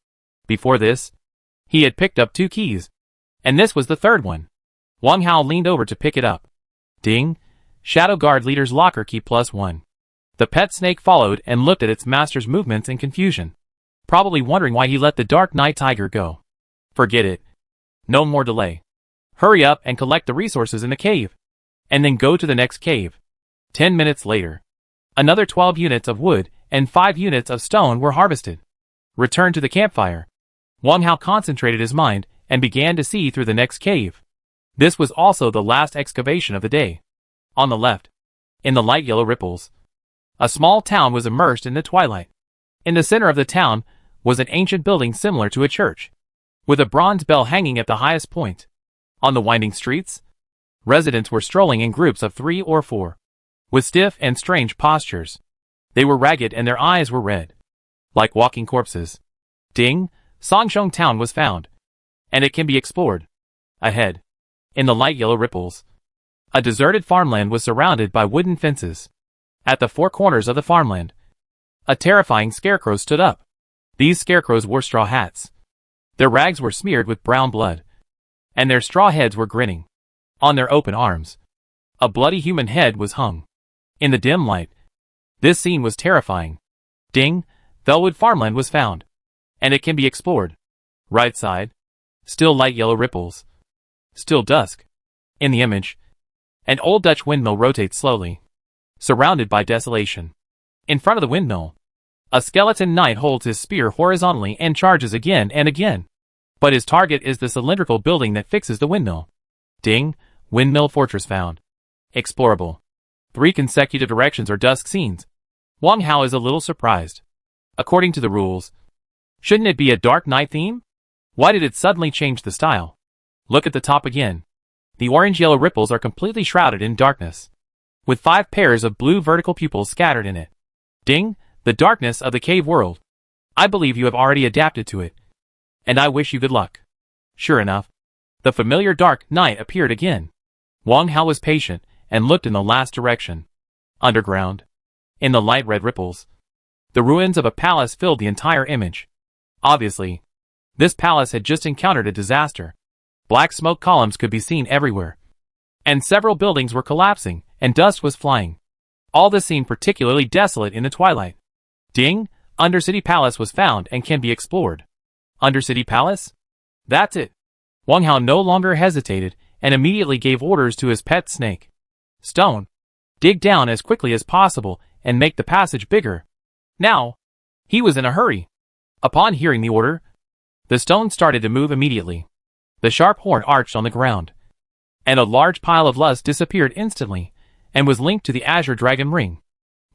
Before this, he had picked up 2 keys, and this was the third one. Wang Hao leaned over to pick it up. Ding! Shadow Guard leader's locker key +1. The pet snake followed and looked at its master's movements in confusion, probably wondering why he let the dark night tiger go. Forget it. No more delay. Hurry up and collect the resources in the cave, and then go to the next cave. 10 minutes later, another 12 units of wood and 5 units of stone were harvested. Returned to the campfire, Wang Hao concentrated his mind and began to see through the next cave. This was also the last excavation of the day. On the left, in the light yellow ripples, a small town was immersed in the twilight. In the center of the town was an ancient building similar to a church, with a bronze bell hanging at the highest point. On the winding streets, residents were strolling in groups of 3 or 4, with stiff and strange postures. They were ragged and their eyes were red, like walking corpses. Ding! Songsheng town was found, and it can be explored. Ahead, in the light yellow ripples, a deserted farmland was surrounded by wooden fences. At the 4 corners of the farmland, a terrifying scarecrow stood up. These scarecrows wore straw hats. Their rags were smeared with brown blood, and their straw heads were grinning. On their open arms, a bloody human head was hung. In the dim light, this scene was terrifying. Ding! Bellwood farmland was found, and it can be explored. Right side, still light yellow ripples. Still dusk. In the image, an old Dutch windmill rotates slowly, surrounded by desolation. In front of the windmill, a skeleton knight holds his spear horizontally and charges again and again. But his target is the cylindrical building that fixes the windmill. Ding! Windmill fortress found. Explorable. 3 consecutive directions or dusk scenes. Wang Hao is a little surprised. According to the rules, shouldn't it be a dark night theme? Why did it suddenly change the style? Look at the top again. The orange-yellow ripples are completely shrouded in darkness, with 5 pairs of blue vertical pupils scattered in it. Ding! The darkness of the cave world. I believe you have already adapted to it, and I wish you good luck. Sure enough, the familiar dark night appeared again. Wang Hao was patient and looked in the last direction. Underground, in the light red ripples, the ruins of a palace filled the entire image. Obviously, this palace had just encountered a disaster. Black smoke columns could be seen everywhere, and several buildings were collapsing, and dust was flying. All this seemed particularly desolate in the twilight. Ding! Undercity Palace was found and can be explored. Undercity Palace? That's it. Wang Hao no longer hesitated and immediately gave orders to his pet snake. Stone, dig down as quickly as possible and make the passage bigger. Now, he was in a hurry. Upon hearing the order, the stone started to move immediately. The sharp horn arched on the ground, and a large pile of lust disappeared instantly and was linked to the azure dragon ring.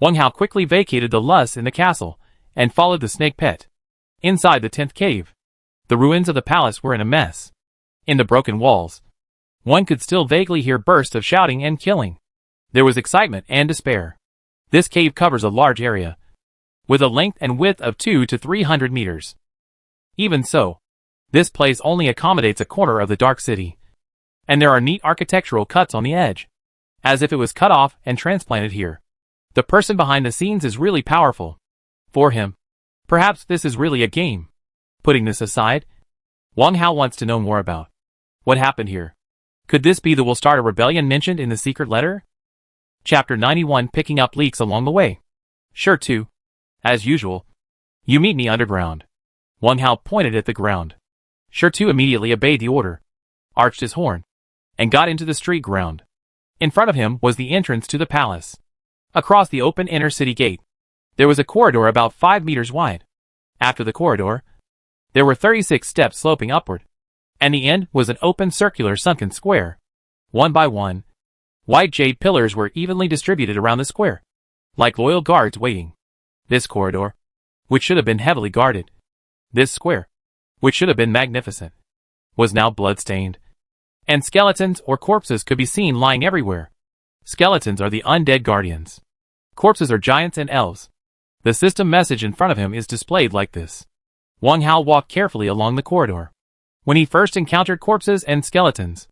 Wang Hao quickly vacated the lust in the castle and followed the snake pet. Inside the 10th cave, the ruins of the palace were in a mess. In the broken walls, one could still vaguely hear bursts of shouting and killing. There was excitement and despair. This cave covers a large area, with a length and width of 200 to 300 meters. Even so, this place only accommodates a corner of the dark city, and there are neat architectural cuts on the edge, as if it was cut off and transplanted here. The person behind the scenes is really powerful. For him, perhaps this is really a game. Putting this aside, Wang Hao wants to know more about what happened here. Could this be the will start a rebellion mentioned in the secret letter? Chapter 91, picking up leaks along the way. Sure to. As usual, you meet me underground. Wang Hao pointed at the ground. Sure to immediately obeyed the order, arched his horn, and got into the street ground. In front of him was the entrance to the palace. Across the open inner city gate, there was a corridor about 5 meters wide. After the corridor, there were 36 steps sloping upward, and the end was an open circular sunken square. One by one, white jade pillars were evenly distributed around the square, like loyal guards waiting. This corridor, which should have been heavily guarded, this square, which should have been magnificent, was now blood-stained, and skeletons or corpses could be seen lying everywhere. Skeletons are the undead guardians. Corpses are giants and elves. The system message in front of him is displayed like this. Wang Hao walked carefully along the corridor. When he first encountered corpses and skeletons,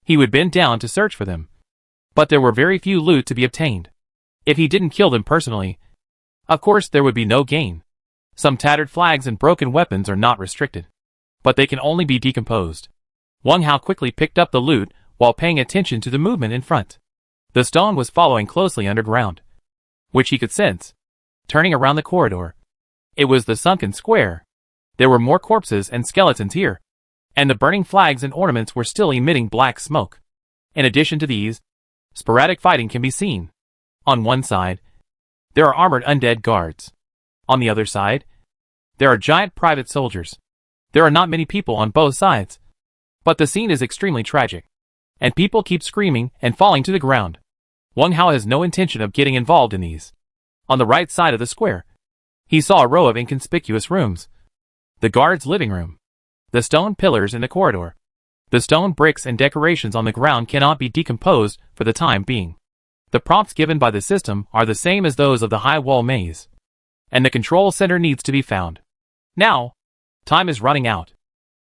he would bend down to search for them. But there were very few loot to be obtained. If he didn't kill them personally, of course there would be no gain. Some tattered flags and broken weapons are not restricted, but they can only be decomposed. Wang Hao quickly picked up the loot while paying attention to the movement in front. The stone was following closely underground, which he could sense. Turning around the corridor, it was the sunken square. There were more corpses and skeletons here, and the burning flags and ornaments were still emitting black smoke. In addition to these, sporadic fighting can be seen. On one side, there are armored undead guards. On the other side, there are giant private soldiers. There are not many people on both sides, but the scene is extremely tragic, and people keep screaming and falling to the ground. Wang Hao has no intention of getting involved in these. On the right side of the square, he saw a row of inconspicuous rooms. The guard's living room. The stone pillars in the corridor. The stone bricks and decorations on the ground cannot be decomposed for the time being. The prompts given by the system are the same as those of the high wall maze, and the control center needs to be found. Now, time is running out.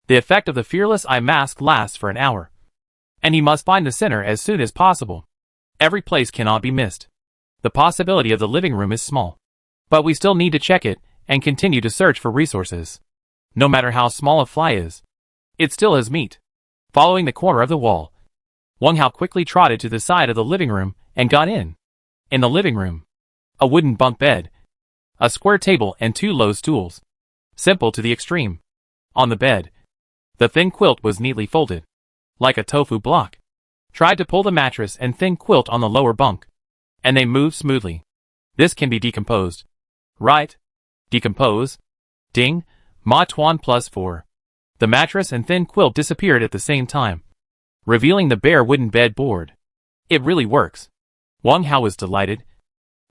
The effect of the Fearless Eye mask lasts for an hour, and he must find the center as soon as possible. Every place cannot be missed. The possibility of the living room is small, but we still need to check it and continue to search for resources. No matter how small a fly is, it still has meat. Following the corner of the wall, Wang Hao quickly trotted to the side of the living room and got in. In the living room, a wooden bunk bed, a square table and 2 low stools. Simple to the extreme. On the bed, the thin quilt was neatly folded, like a tofu block. Tried to pull the mattress and thin quilt on the lower bunk, and they moved smoothly. This can be decomposed. Right? Decompose. Ding. Ma Tuan +4. The mattress and thin quilt disappeared at the same time, revealing the bare wooden bed board. It really works. Wang Hao was delighted,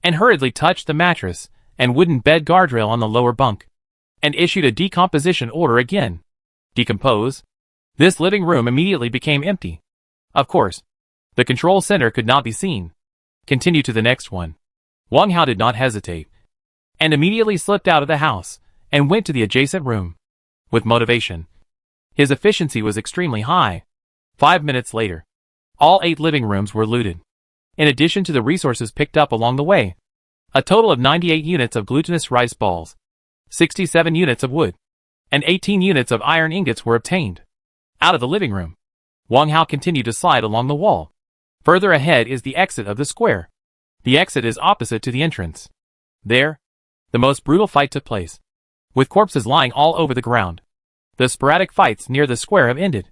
and hurriedly touched the mattress and wooden bed guardrail on the lower bunk, and issued a decomposition order again. Decompose. This living room immediately became empty. Of course, the control center could not be seen. Continue to the next one. Wang Hao did not hesitate, and immediately slipped out of the house and went to the adjacent room. With motivation, his efficiency was extremely high. 5 minutes later, all 8 living rooms were looted. In addition to the resources picked up along the way, a total of 98 units of glutinous rice balls, 67 units of wood, and 18 units of iron ingots were obtained. Out of the living room, Wang Hao continued to slide along the wall. Further ahead is the exit of the square. The exit is opposite to the entrance. There, the most brutal fight took place, with corpses lying all over the ground. The sporadic fights near the square have ended.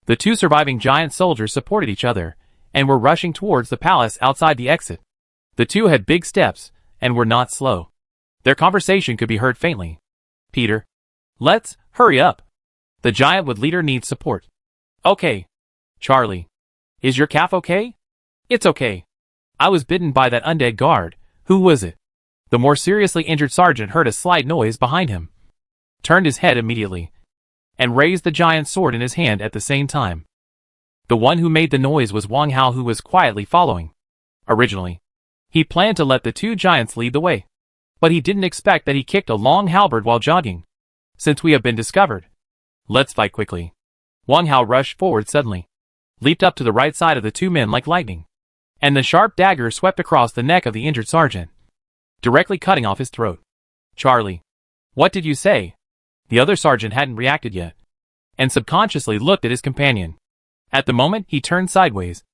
The two surviving giant soldiers supported each other, and were rushing towards the palace outside the exit. The two had big steps, and were not slow. Their conversation could be heard faintly. Peter. Let's hurry up. The giant wood leader needs support. Okay. Charlie. Is your calf okay? It's okay. I was bitten by that undead guard. Who was it? The more seriously injured sergeant heard a slight noise behind him, turned his head immediately, and raised the giant's sword in his hand at the same time. The one who made the noise was Wang Hao, who was quietly following. Originally, he planned to let the two giants lead the way, but he didn't expect that he kicked a long halberd while jogging. Since we have been discovered, let's fight quickly. Wang Hao rushed forward suddenly, leaped up to the right side of the two men like lightning, and the sharp dagger swept across the neck of the injured sergeant, directly cutting off his throat. Charlie. What did you say? The other sergeant hadn't reacted yet, and subconsciously looked at his companion. At the moment he turned sideways,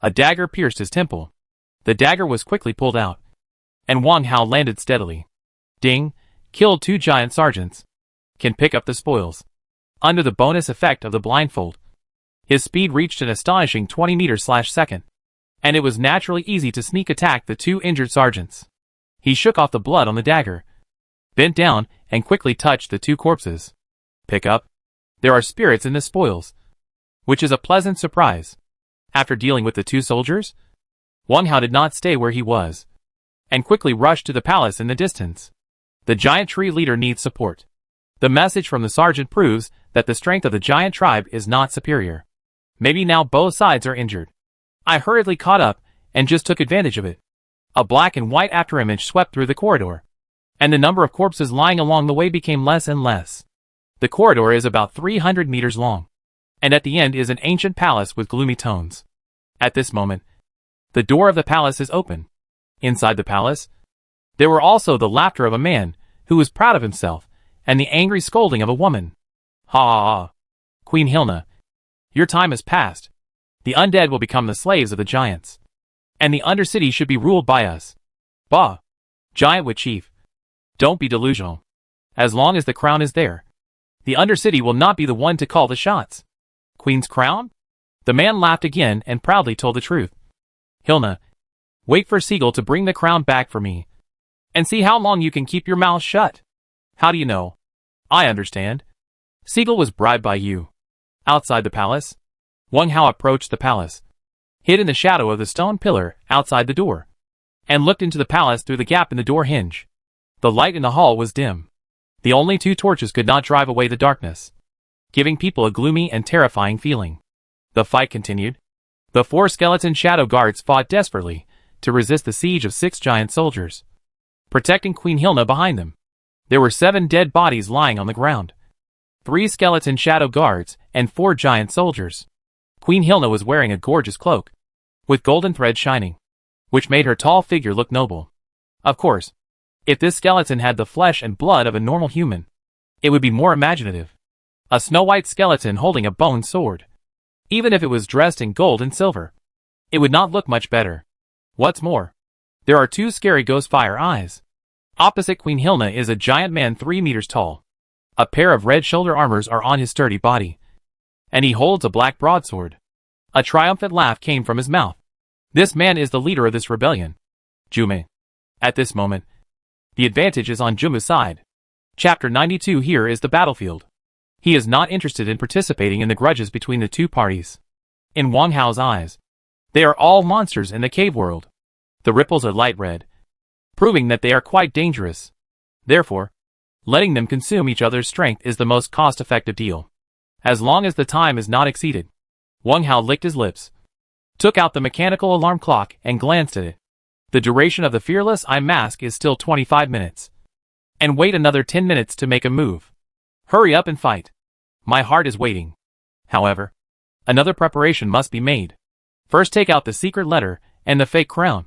a dagger pierced his temple. The dagger was quickly pulled out, and Wang Hao landed steadily. Ding. Killed two giant sergeants. Can pick up the spoils. Under the bonus effect of the blindfold, his speed reached an astonishing 20 meters/second, and it was naturally easy to sneak attack the two injured sergeants. He shook off the blood on the dagger, bent down, and quickly touched the two corpses. Pick up. There are spirits in the spoils, which is a pleasant surprise. After dealing with the two soldiers, Wang Hao did not stay where he was, and quickly rushed to the palace in the distance. The giant tree leader needs support. The message from the sergeant proves that the strength of the giant tribe is not superior. Maybe now both sides are injured. I hurriedly caught up, and just took advantage of it. A black and white afterimage swept through the corridor, and the number of corpses lying along the way became less and less. The corridor is about 300 meters long, and at the end is an ancient palace with gloomy tones. At this moment, the door of the palace is open. Inside the palace, there were also the laughter of a man, who was proud of himself, and the angry scolding of a woman. Ha ha ha. Queen Hilna, your time has passed. The undead will become the slaves of the giants, and the Undercity should be ruled by us. Bah! Giant Wood Chief. Don't be delusional. As long as the crown is there, the Undercity will not be the one to call the shots. Queen's crown? The man laughed again and proudly told the truth. Hilna, wait for Siegel to bring the crown back for me, and see how long you can keep your mouth shut. How do you know? I understand. Siegel was bribed by you. Outside the palace, Wang Hao approached the palace, hid in the shadow of the stone pillar outside the door, and looked into the palace through the gap in the door hinge. The light in the hall was dim. The only two torches could not drive away the darkness, giving people a gloomy and terrifying feeling. The fight continued. The 4 skeleton shadow guards fought desperately to resist the siege of 6 giant soldiers, protecting Queen Hilna behind them. There were 7 dead bodies lying on the ground, 3 skeleton shadow guards, and 4 giant soldiers. Queen Hilna was wearing a gorgeous cloak, with golden thread shining, which made her tall figure look noble. Of course, if this skeleton had the flesh and blood of a normal human, it would be more imaginative. A snow-white skeleton holding a bone sword. Even if it was dressed in gold and silver, it would not look much better. What's more, there are 2 scary ghost fire eyes. Opposite Queen Hilna is a giant man 3 meters tall. A pair of red shoulder armors are on his sturdy body, and he holds a black broadsword. A triumphant laugh came from his mouth. This man is the leader of this rebellion. Jume. At this moment, the advantage is on Jumu's side. Chapter 92. Here is the battlefield. He is not interested in participating in the grudges between the two parties. In Wang Hao's eyes, they are all monsters in the cave world. The ripples are light red, proving that they are quite dangerous. Therefore, letting them consume each other's strength is the most cost-effective deal, as long as the time is not exceeded. Wang Hao licked his lips, took out the mechanical alarm clock and glanced at it. The duration of the Fearless Eye Mask is still 25 minutes. And wait another 10 minutes to make a move. Hurry up and fight. My heart is waiting. However, another preparation must be made. First take out the secret letter and the fake crown,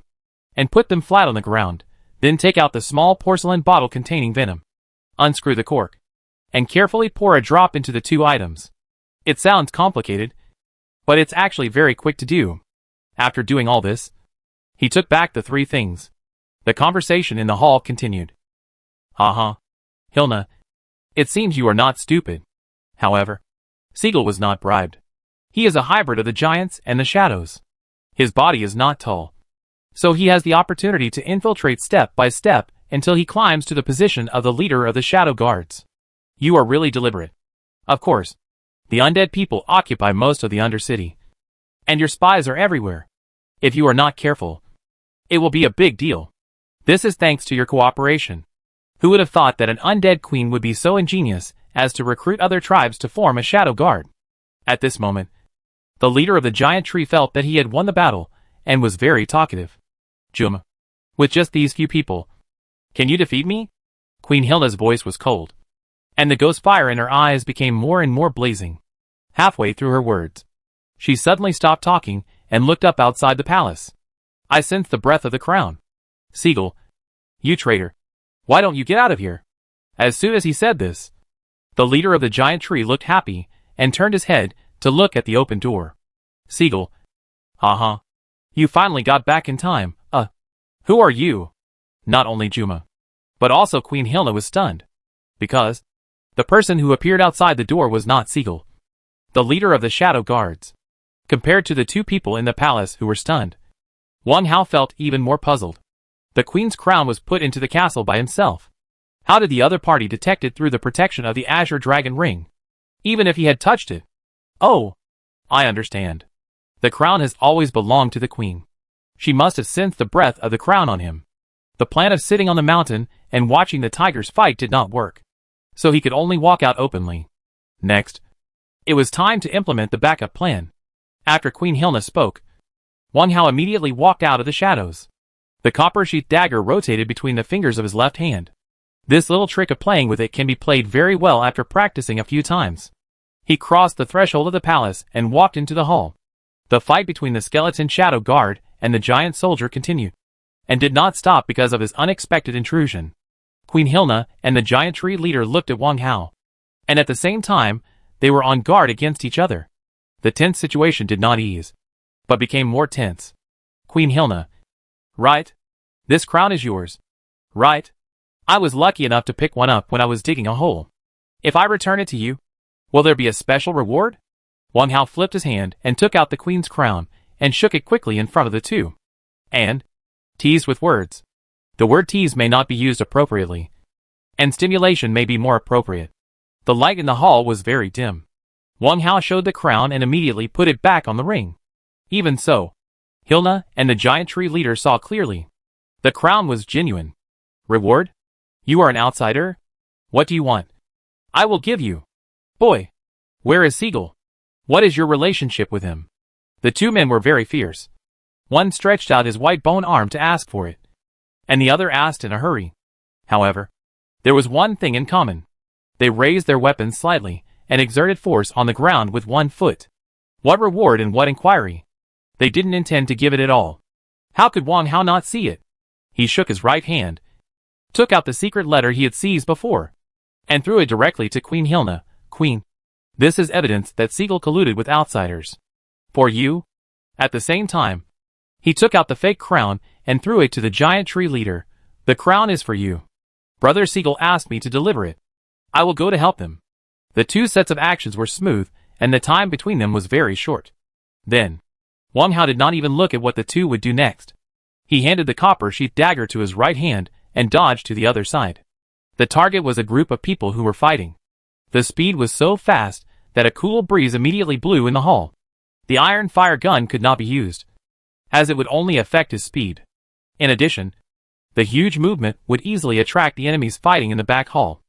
and put them flat on the ground. Then take out the small porcelain bottle containing venom. Unscrew the cork, and carefully pour a drop into the 2 items. It sounds complicated, but it's actually very quick to do. After doing all this, he took back the 3 things. The conversation in the hall continued. Hilna, it seems you are not stupid. However, Siegel was not bribed. He is a hybrid of the giants and the shadows. His body is not tall, so he has the opportunity to infiltrate step by step until he climbs to the position of the leader of the shadow guards. You are really deliberate. Of course, the undead people occupy most of the Undercity, and your spies are everywhere. If you are not careful, it will be a big deal. This is thanks to your cooperation. Who would have thought that an undead queen would be so ingenious as to recruit other tribes to form a shadow guard? At this moment, the leader of the giant tree felt that he had won the battle and was very talkative. Juma, with just these few people, can you defeat me? Queen Hilna's voice was cold, and the ghost fire in her eyes became more and more blazing. Halfway through her words, she suddenly stopped talking and looked up outside the palace. I sense the breath of the crown. Siegel, you traitor. Why don't you get out of here? As soon as he said this, the leader of the giant tree looked happy and turned his head to look at the open door. Siegel, you finally got back in time. Who are you? Not only Juma, but also Queen Hilna was stunned, because the person who appeared outside the door was not Siegel, the leader of the shadow guards. Compared to the two people in the palace who were stunned, Wang Hao felt even more puzzled. The queen's crown was put into the castle by himself. How did the other party detect it through the protection of the Azure Dragon Ring, even if he had touched it? Oh, I understand. The crown has always belonged to the queen. She must have sensed the breath of the crown on him. The plan of sitting on the mountain and watching the tigers fight did not work, so he could only walk out openly. Next, it was time to implement the backup plan. After Queen Hilna spoke, Wang Hao immediately walked out of the shadows. The copper-sheathed dagger rotated between the fingers of his left hand. This little trick of playing with it can be played very well after practicing a few times. He crossed the threshold of the palace and walked into the hall. The fight between the skeleton shadow guard and the giant soldier continued, and did not stop because of his unexpected intrusion. Queen Hilna and the giant tree leader looked at Wang Hao, and at the same time, they were on guard against each other. The tense situation did not ease, but became more tense. Queen Hilna, right? This crown is yours, right? I was lucky enough to pick one up when I was digging a hole. If I return it to you, will there be a special reward? Wang Hao flipped his hand and took out the queen's crown and shook it quickly in front of the two, and teased with words. The word tease may not be used appropriately, and stimulation may be more appropriate. The light in the hall was very dim. Wang Hao showed the crown and immediately put it back on the ring. Even so, Hilna and the giant tree leader saw clearly. The crown was genuine. Reward? You are an outsider? What do you want? I will give you. Boy, where is Siegel? What is your relationship with him? The two men were very fierce. One stretched out his white bone arm to ask for it, and the other asked in a hurry. However, there was one thing in common. They raised their weapons slightly and exerted force on the ground with one foot. What reward and what inquiry? They didn't intend to give it at all. How could Wang Hao not see it? He shook his right hand, took out the secret letter he had seized before, and threw it directly to Queen Hilna. Queen, this is evidence that Siegel colluded with outsiders. For you? At the same time, he took out the fake crown and threw it to the giant tree leader. The crown is for you. Brother Siegel asked me to deliver it. I will go to help him. The two sets of actions were smooth, and the time between them was very short. Then, Wang Hao did not even look at what the two would do next. He handed the copper-sheathed dagger to his right hand and dodged to the other side. The target was a group of people who were fighting. The speed was so fast that a cool breeze immediately blew in the hall. The iron fire gun could not be used, as it would only affect his speed. In addition, the huge movement would easily attract the enemies fighting in the back hall.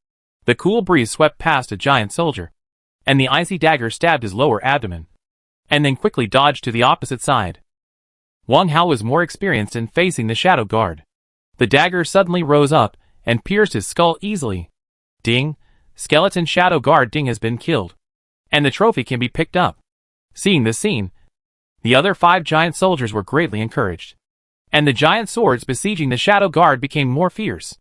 The cool breeze swept past a giant soldier, and the icy dagger stabbed his lower abdomen, and then quickly dodged to the opposite side. Wang Hao was more experienced in facing the shadow guard. The dagger suddenly rose up and pierced his skull easily. Ding! Skeleton shadow guard Ding has been killed, and the trophy can be picked up. Seeing this scene, the other 5 giant soldiers were greatly encouraged, and the giant swords besieging the shadow guard became more fierce.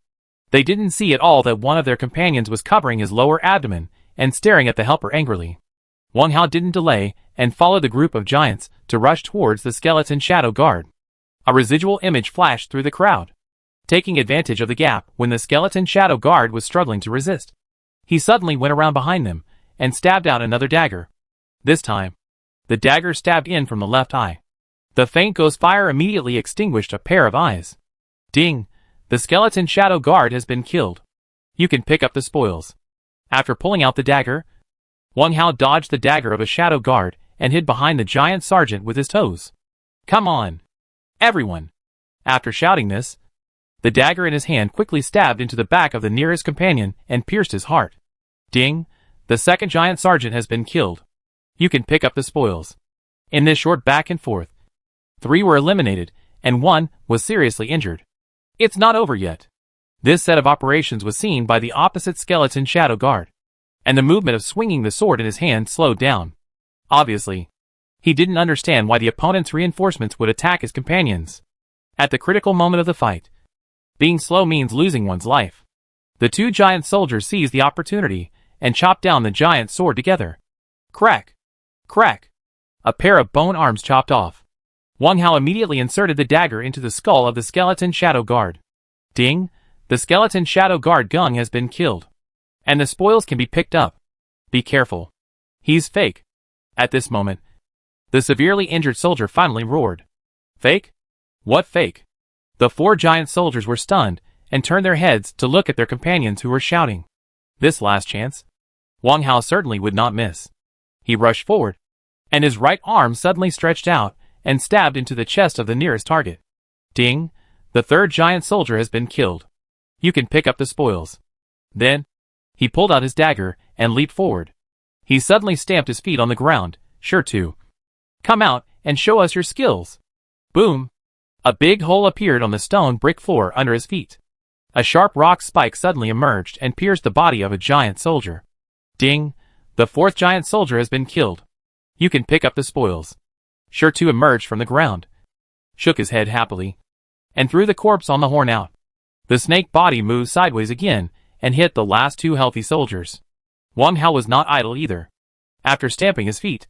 They didn't see at all that one of their companions was covering his lower abdomen and staring at the helper angrily. Wang Hao didn't delay and followed the group of giants to rush towards the skeleton shadow guard. A residual image flashed through the crowd, taking advantage of the gap when the skeleton shadow guard was struggling to resist. He suddenly went around behind them and stabbed out another dagger. This time, the dagger stabbed in from the left eye. The faint ghost fire immediately extinguished a pair of eyes. Ding! The skeleton shadow guard has been killed. You can pick up the spoils. After pulling out the dagger, Wang Hao dodged the dagger of a shadow guard and hid behind the giant sergeant with his toes. Come on, everyone! After shouting this, the dagger in his hand quickly stabbed into the back of the nearest companion and pierced his heart. Ding! The second giant sergeant has been killed. You can pick up the spoils. In this short back and forth, 3 were eliminated, and 1 was seriously injured. It's not over yet. This set of operations was seen by the opposite skeleton shadow guard, and the movement of swinging the sword in his hand slowed down. Obviously, he didn't understand why the opponent's reinforcements would attack his companions. At the critical moment of the fight, being slow means losing one's life. The 2 giant soldiers seized the opportunity and chopped down the giant sword together. Crack! Crack! A pair of bone arms chopped off. Wang Hao immediately inserted the dagger into the skull of the skeleton shadow guard. Ding! The skeleton shadow guard Gung has been killed. And the spoils can be picked up. Be careful. He's fake. At this moment, the severely injured soldier finally roared. Fake? What fake? The 4 giant soldiers were stunned and turned their heads to look at their companions who were shouting. This last chance, Wang Hao certainly would not miss. He rushed forward, and his right arm suddenly stretched out and stabbed into the chest of the nearest target. Ding! The 3rd giant soldier has been killed. You can pick up the spoils. Then, he pulled out his dagger and leaped forward. He suddenly stamped his feet on the ground, sure to come out and show us your skills. Boom! A big hole appeared on the stone brick floor under his feet. A sharp rock spike suddenly emerged and pierced the body of a giant soldier. Ding! The 4th giant soldier has been killed. You can pick up the spoils. Sure to emerged from the ground, shook his head happily, and threw the corpse on the horn out. The snake body moved sideways again and hit the last 2 healthy soldiers. Wang Hao was not idle either. After stamping his feet,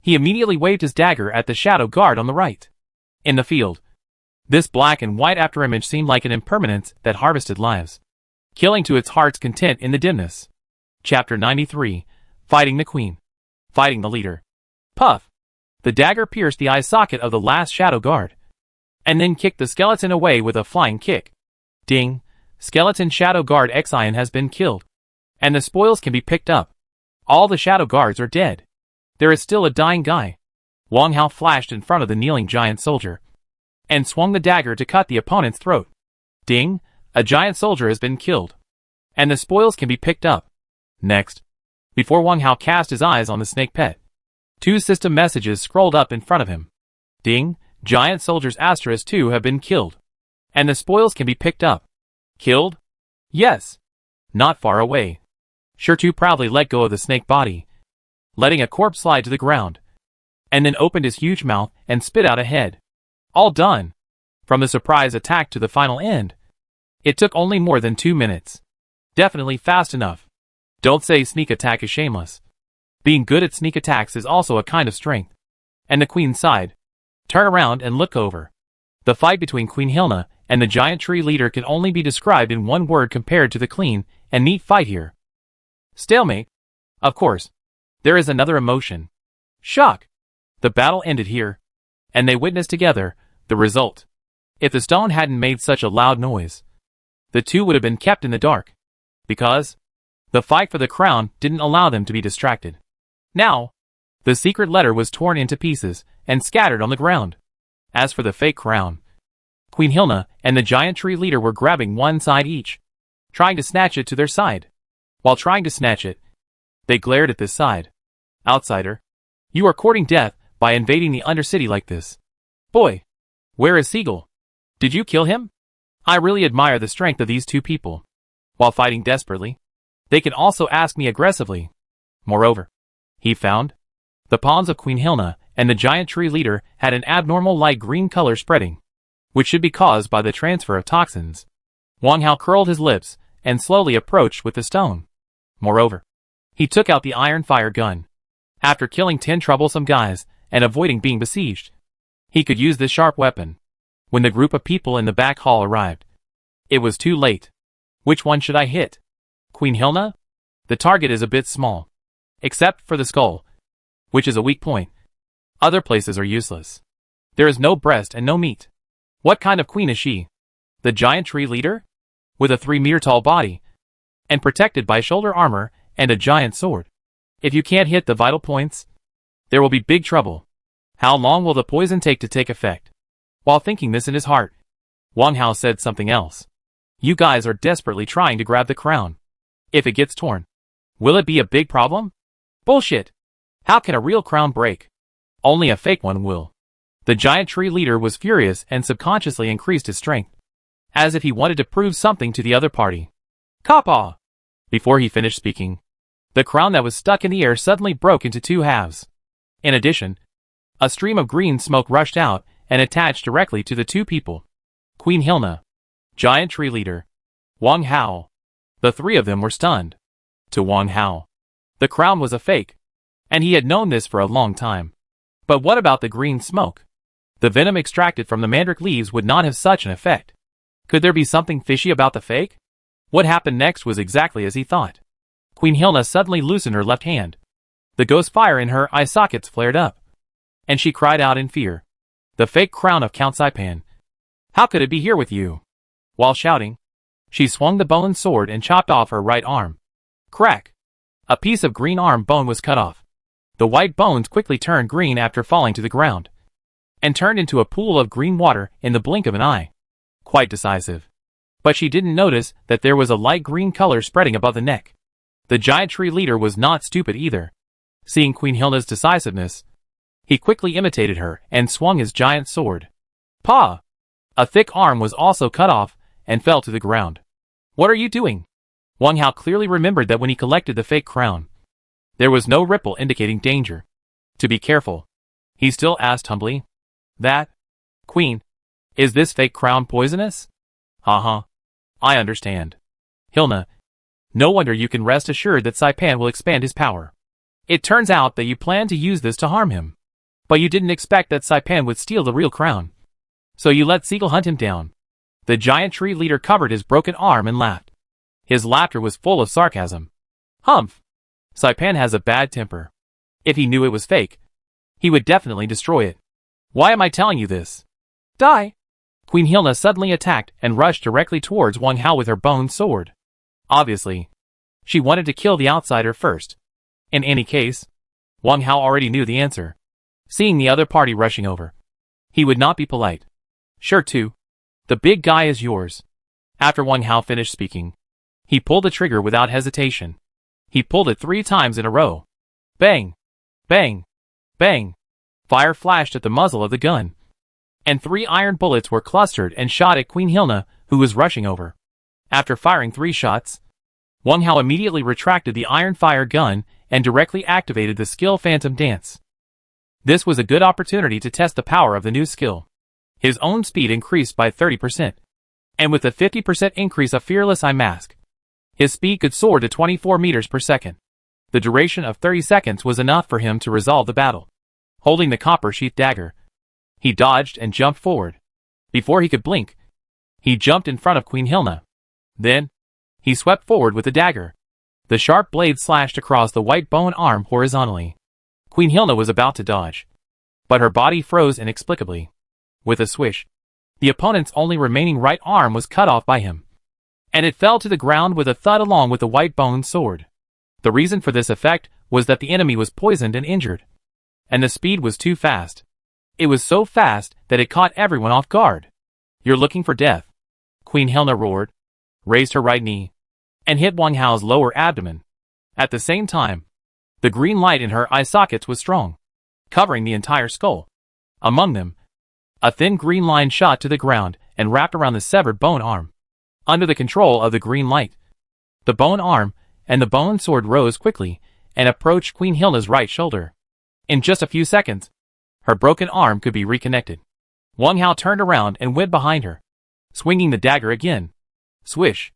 he immediately waved his dagger at the shadow guard on the right. In the field, this black and white afterimage seemed like an impermanence that harvested lives, killing to its heart's content in the dimness. Chapter 93, Fighting the Queen. Fighting the leader. Puff! The dagger pierced the eye socket of the last shadow guard, and then kicked the skeleton away with a flying kick. Ding! Skeleton shadow guard Xian has been killed, and the spoils can be picked up. All the shadow guards are dead. There is still a dying guy. Wang Hao flashed in front of the kneeling giant soldier, and swung the dagger to cut the opponent's throat. Ding! A giant soldier has been killed, and the spoils can be picked up. Next, before Wang Hao cast his eyes on the snake pet, 2 system messages scrolled up in front of him. Ding! Giant soldiers *2 have been killed, and the spoils can be picked up. Killed? Yes. Not far away. Sure2 proudly let go of the snake body, letting a corpse slide to the ground, and then opened his huge mouth and spit out a head. All done. From the surprise attack to the final end, it took only more than 2 minutes. Definitely fast enough. Don't say sneak attack is shameless. Being good at sneak attacks is also a kind of strength. And the queen sighed. Turn around and look over. The fight between Queen Hilna and the giant tree leader can only be described in one word compared to the clean and neat fight here. Stalemate. Of course. There is another emotion. Shock. The battle ended here, and they witnessed together the result. If the stone hadn't made such a loud noise, the 2 would have been kept in the dark, because the fight for the crown didn't allow them to be distracted. Now, the secret letter was torn into pieces and scattered on the ground. As for the fake crown, Queen Hilna and the giant tree leader were grabbing one side each, trying to snatch it to their side. While trying to snatch it, they glared at this side. Outsider, you are courting death by invading the Undercity like this. Boy, where is Seagull? Did you kill him? I really admire the strength of these 2 people. While fighting desperately, they can also ask me aggressively. Moreover, he found, the palms of Queen Hilna and the giant tree leader had an abnormal light green color spreading, which should be caused by the transfer of toxins. Wang Hao curled his lips and slowly approached with the stone. Moreover, he took out the iron fire gun. After killing 10 troublesome guys and avoiding being besieged, he could use this sharp weapon. When the group of people in the back hall arrived, it was too late. Which one should I hit? Queen Hilna? The target is a bit small. except for the skull, which is a weak point. Other places are useless. There is no breast and no meat. What kind of queen is she? The giant tree leader? With a 3-meter tall body, and protected by shoulder armor and a giant sword. If you can't hit the vital points, there will be big trouble. How long will the poison take to take effect? While thinking this in his heart, Wang Hao said something else. You guys are desperately trying to grab the crown. If it gets torn, will it be a big problem? Bullshit! How can a real crown break? Only a fake one will. The giant tree leader was furious and subconsciously increased his strength, as if he wanted to prove something to the other party. Kappa! Before he finished speaking, the crown that was stuck in the air suddenly broke into 2 halves. In addition, a stream of green smoke rushed out and attached directly to the 2 people. Queen Hilna, giant tree leader, Wang Hao. The 3 of them were stunned. To Wang Hao, the crown was a fake, and he had known this for a long time. But what about the green smoke? The venom extracted from the mandrake leaves would not have such an effect. Could there be something fishy about the fake? What happened next was exactly as he thought. Queen Hilna suddenly loosened her left hand. The ghost fire in her eye sockets flared up, and she cried out in fear. The fake crown of Count Saipan. How could it be here with you? While shouting, she swung the bone sword and chopped off her right arm. Crack! A piece of green arm bone was cut off. The white bones quickly turned green after falling to the ground, and turned into a pool of green water in the blink of an eye. Quite decisive. But she didn't notice that there was a light green color spreading above the neck. The giant tree leader was not stupid either. Seeing Queen Hilna's decisiveness, he quickly imitated her and swung his giant sword. Pa! A thick arm was also cut off and fell to the ground. What are you doing? Wang Hao clearly remembered that when he collected the fake crown, there was no ripple indicating danger. To be careful, he still asked humbly. That? Queen, is this fake crown poisonous? Haha. I understand. Hilna, no wonder you can rest assured that Saipan will expand his power. It turns out that you planned to use this to harm him. But you didn't expect that Saipan would steal the real crown. So you let Siegel hunt him down. The giant tree leader covered his broken arm and laughed. His laughter was full of sarcasm. Humph! Saipan has a bad temper. If he knew it was fake, he would definitely destroy it. Why am I telling you this? Die! Queen Hilna suddenly attacked and rushed directly towards Wang Hao with her bone sword. Obviously, she wanted to kill the outsider first. In any case, Wang Hao already knew the answer. Seeing the other party rushing over, he would not be polite. Sure too. The big guy is yours. After Wang Hao finished speaking, he pulled the trigger without hesitation. He pulled it 3 times in a row. Bang! Bang! Bang! Fire flashed at the muzzle of the gun, and 3 iron bullets were clustered and shot at Queen Hilna, who was rushing over. After firing 3 shots, Wang Hao immediately retracted the iron fire gun and directly activated the skill Phantom Dance. This was a good opportunity to test the power of the new skill. His own speed increased by 30%, and with a 50% increase of Fearless Eye Mask, his speed could soar to 24 meters per second. The duration of 30 seconds was enough for him to resolve the battle. Holding the copper-sheathed dagger, he dodged and jumped forward. Before he could blink, he jumped in front of Queen Hilna. Then, he swept forward with the dagger. The sharp blade slashed across the white bone arm horizontally. Queen Hilna was about to dodge, but her body froze inexplicably. With a swish, the opponent's only remaining right arm was cut off by him, and it fell to the ground with a thud along with the white bone sword. The reason for this effect was that the enemy was poisoned and injured, and the speed was too fast. It was so fast that it caught everyone off guard. You're looking for death? Queen Hilna roared, raised her right knee, and hit Wang Hao's lower abdomen. At the same time, the green light in her eye sockets was strong, covering the entire skull. Among them, a thin green line shot to the ground and wrapped around the severed bone arm. Under the control of the green light, the bone arm and the bone sword rose quickly and approached Queen Hilna's right shoulder. In just a few seconds, her broken arm could be reconnected. Wang Hao turned around and went behind her, swinging the dagger again. Swish!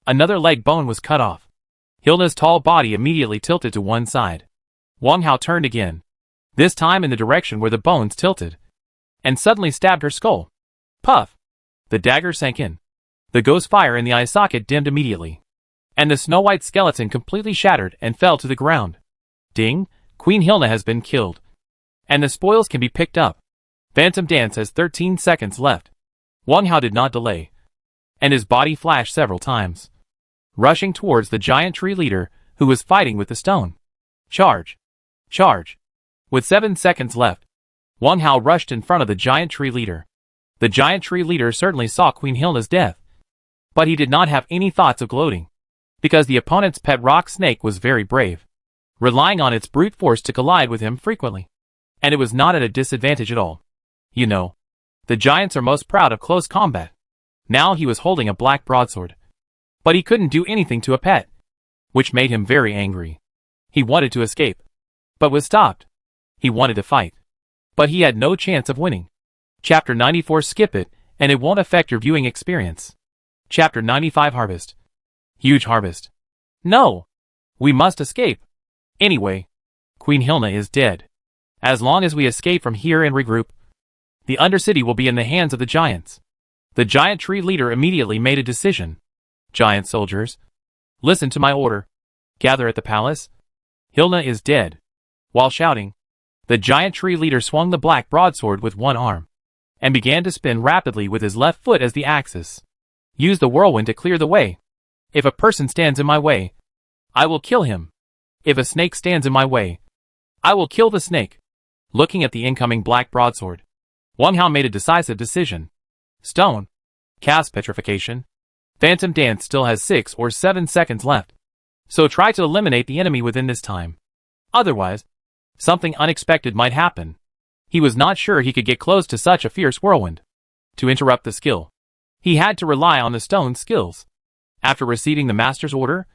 Another leg bone was cut off. Hilna's tall body immediately tilted to one side. Wang Hao turned again, this time in the direction where the bones tilted, and suddenly stabbed her skull. Puff! The dagger sank in. The ghost fire in the eye socket dimmed immediately, and the snow-white skeleton completely shattered and fell to the ground. Ding, Queen Hilna has been killed. And the spoils can be picked up. Phantom Dance has 13 seconds left. Wang Hao did not delay. And his body flashed several times, rushing towards the giant tree leader who was fighting with the stone. Charge! Charge! With 7 seconds left, Wang Hao rushed in front of the giant tree leader. The giant tree leader certainly saw Queen Hilna's death, but he did not have any thoughts of gloating, because the opponent's pet rock snake was very brave, relying on its brute force to collide with him frequently. And it was not at a disadvantage at all. You know, the giants are most proud of close combat. Now he was holding a black broadsword, but he couldn't do anything to a pet, which made him very angry. He wanted to escape, but was stopped. He wanted to fight, but he had no chance of winning. Chapter 94. Skip it, and it won't affect your viewing experience. Chapter 95. Harvest. Huge harvest. No! We must escape. Anyway, Queen Hilna is dead. As long as we escape from here and regroup, the Undercity will be in the hands of the giants. The giant tree leader immediately made a decision. Giant soldiers, listen to my order. Gather at the palace. Hilna is dead. While shouting, the giant tree leader swung the black broadsword with one arm, and began to spin rapidly with his left foot as the axis. Use the whirlwind to clear the way. If a person stands in my way, I will kill him. If a snake stands in my way, I will kill the snake. Looking at the incoming black broadsword, Wang Hao made a decisive decision. Stone. Cast Petrification. Phantom Dance still has 6 or 7 seconds left, so try to eliminate the enemy within this time. Otherwise, something unexpected might happen. He was not sure he could get close to such a fierce whirlwind. To interrupt the skill, he had to rely on the stone's skills. After receiving the master's order,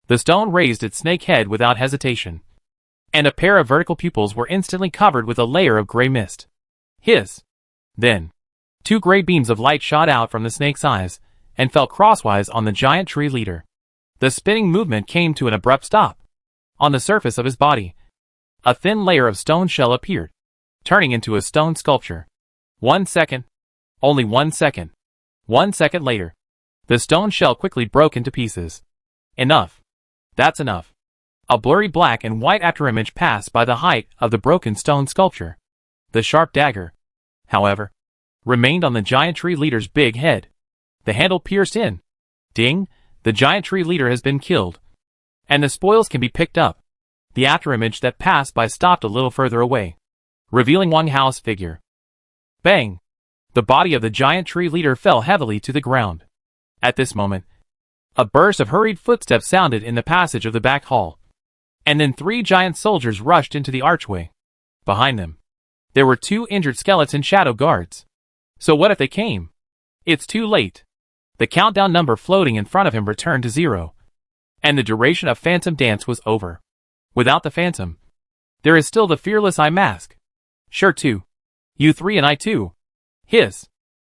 the stone raised its snake head without hesitation, and a pair of vertical pupils were instantly covered with a layer of gray mist. Hiss! Then, 2 gray beams of light shot out from the snake's eyes and fell crosswise on the giant tree leader. The spinning movement came to an abrupt stop. On the surface of his body, a thin layer of stone shell appeared, turning into a stone sculpture. 1 second. Only 1 second. 1 second later, the stone shell quickly broke into pieces. Enough. That's enough. A blurry black and white afterimage passed by the height of the broken stone sculpture. The sharp dagger, however, remained on the giant tree leader's big head. The handle pierced in. Ding! The giant tree leader has been killed, and the spoils can be picked up. The afterimage that passed by stopped a little further away, revealing Wang Hao's figure. Bang! The body of the giant tree leader fell heavily to the ground. At this moment, a burst of hurried footsteps sounded in the passage of the back hall, and then 3 giant soldiers rushed into the archway. Behind them, there were 2 injured skeleton shadow guards. So what if they came? It's too late. The countdown number floating in front of him returned to 0, and the duration of Phantom Dance was over. Without the Phantom, there is still the Fearless Eye Mask. Sure too. You 3 and I too. Hiss.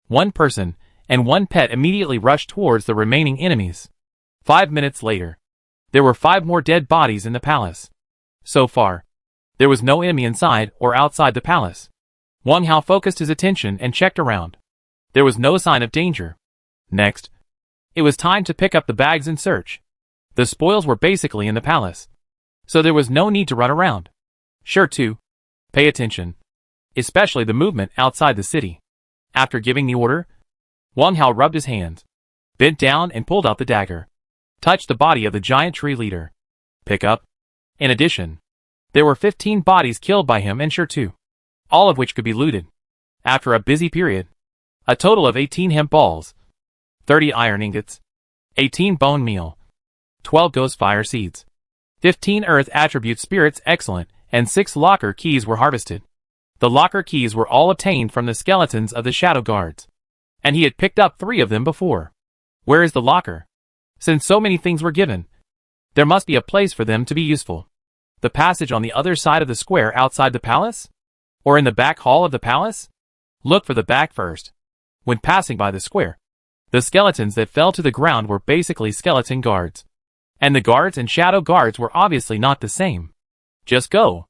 1 person and 1 pet immediately rushed towards the remaining enemies. 5 minutes later, there were 5 more dead bodies in the palace. So far, there was no enemy inside or outside the palace. Wang Hao focused his attention and checked around. There was no sign of danger. Next, it was time to pick up the bags and search. The spoils were basically in the palace, so there was no need to run around. Sure too. Pay attention, especially the movement outside the city. After giving the order, Wang Hao rubbed his hands, bent down and pulled out the dagger. Touched the body of the giant tree leader. Pick up. In addition, there were 15 bodies killed by him and sure too, all of which could be looted. After a busy period, a total of 18 hemp balls, 30 iron ingots, 18 bone meal, 12 ghost fire seeds, 15 earth attribute spirits excellent, and 6 locker keys were harvested. The locker keys were all obtained from the skeletons of the shadow guards, and he had picked up 3 of them before. Where is the locker? Since so many things were given, there must be a place for them to be useful. The passage on the other side of the square outside the palace? Or in the back hall of the palace? Look for the back first. When passing by the square, the skeletons that fell to the ground were basically skeleton guards, and the guards and shadow guards were obviously not the same. Just go.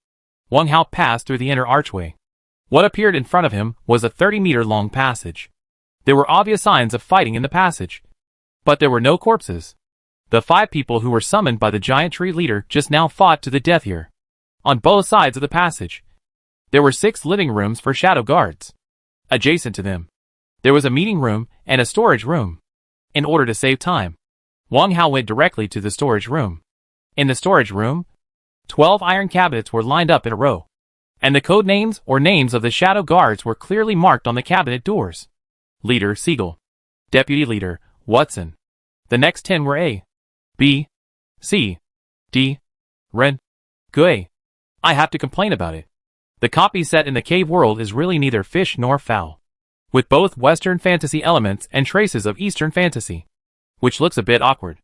Wang Hao passed through the inner archway. What appeared in front of him was a 30-meter-long passage. There were obvious signs of fighting in the passage, but there were no corpses. The 5 people who were summoned by the giant tree leader just now fought to the death here. On both sides of the passage, there were 6 living rooms for shadow guards. Adjacent to them, there was a meeting room and a storage room. In order to save time, Wang Hao went directly to the storage room. In the storage room, 12 iron cabinets were lined up in a row, and the code names or names of the shadow guards were clearly marked on the cabinet doors. Leader Siegel. Deputy Leader Watson. The next 10 were A, B, C, D, Ren, Gui. I have to complain about it. The copy set in the cave world is really neither fish nor fowl, with both Western fantasy elements and traces of Eastern fantasy, which looks a bit awkward.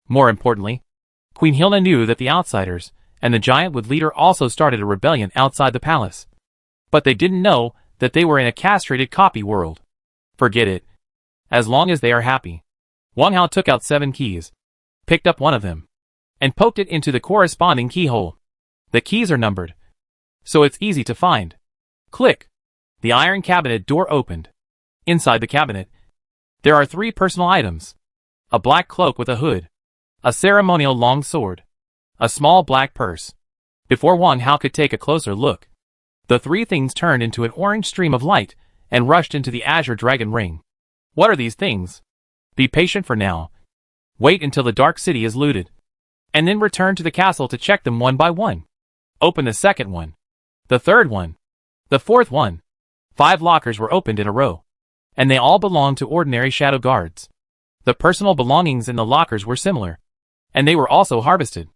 More importantly, Queen Hilna knew that the outsiders and the giant wood leader also started a rebellion outside the palace. But they didn't know that they were in a castrated copy world. Forget it. As long as they are happy. Wang Hao took out 7 keys, picked up one of them, and poked it into the corresponding keyhole. The keys are numbered, so it's easy to find. Click. The iron cabinet door opened. Inside the cabinet, there are 3 personal items. A black cloak with a hood, a ceremonial long sword, a small black purse. Before Wang Hao could take a closer look, the 3 things turned into an orange stream of light and rushed into the azure dragon ring. What are these things? Be patient for now. Wait until the dark city is looted, and then return to the castle to check them one by one. Open the second one, the third one, the fourth one. 5 lockers were opened in a row, and they all belonged to ordinary shadow guards. The personal belongings in the lockers were similar, and they were also harvested.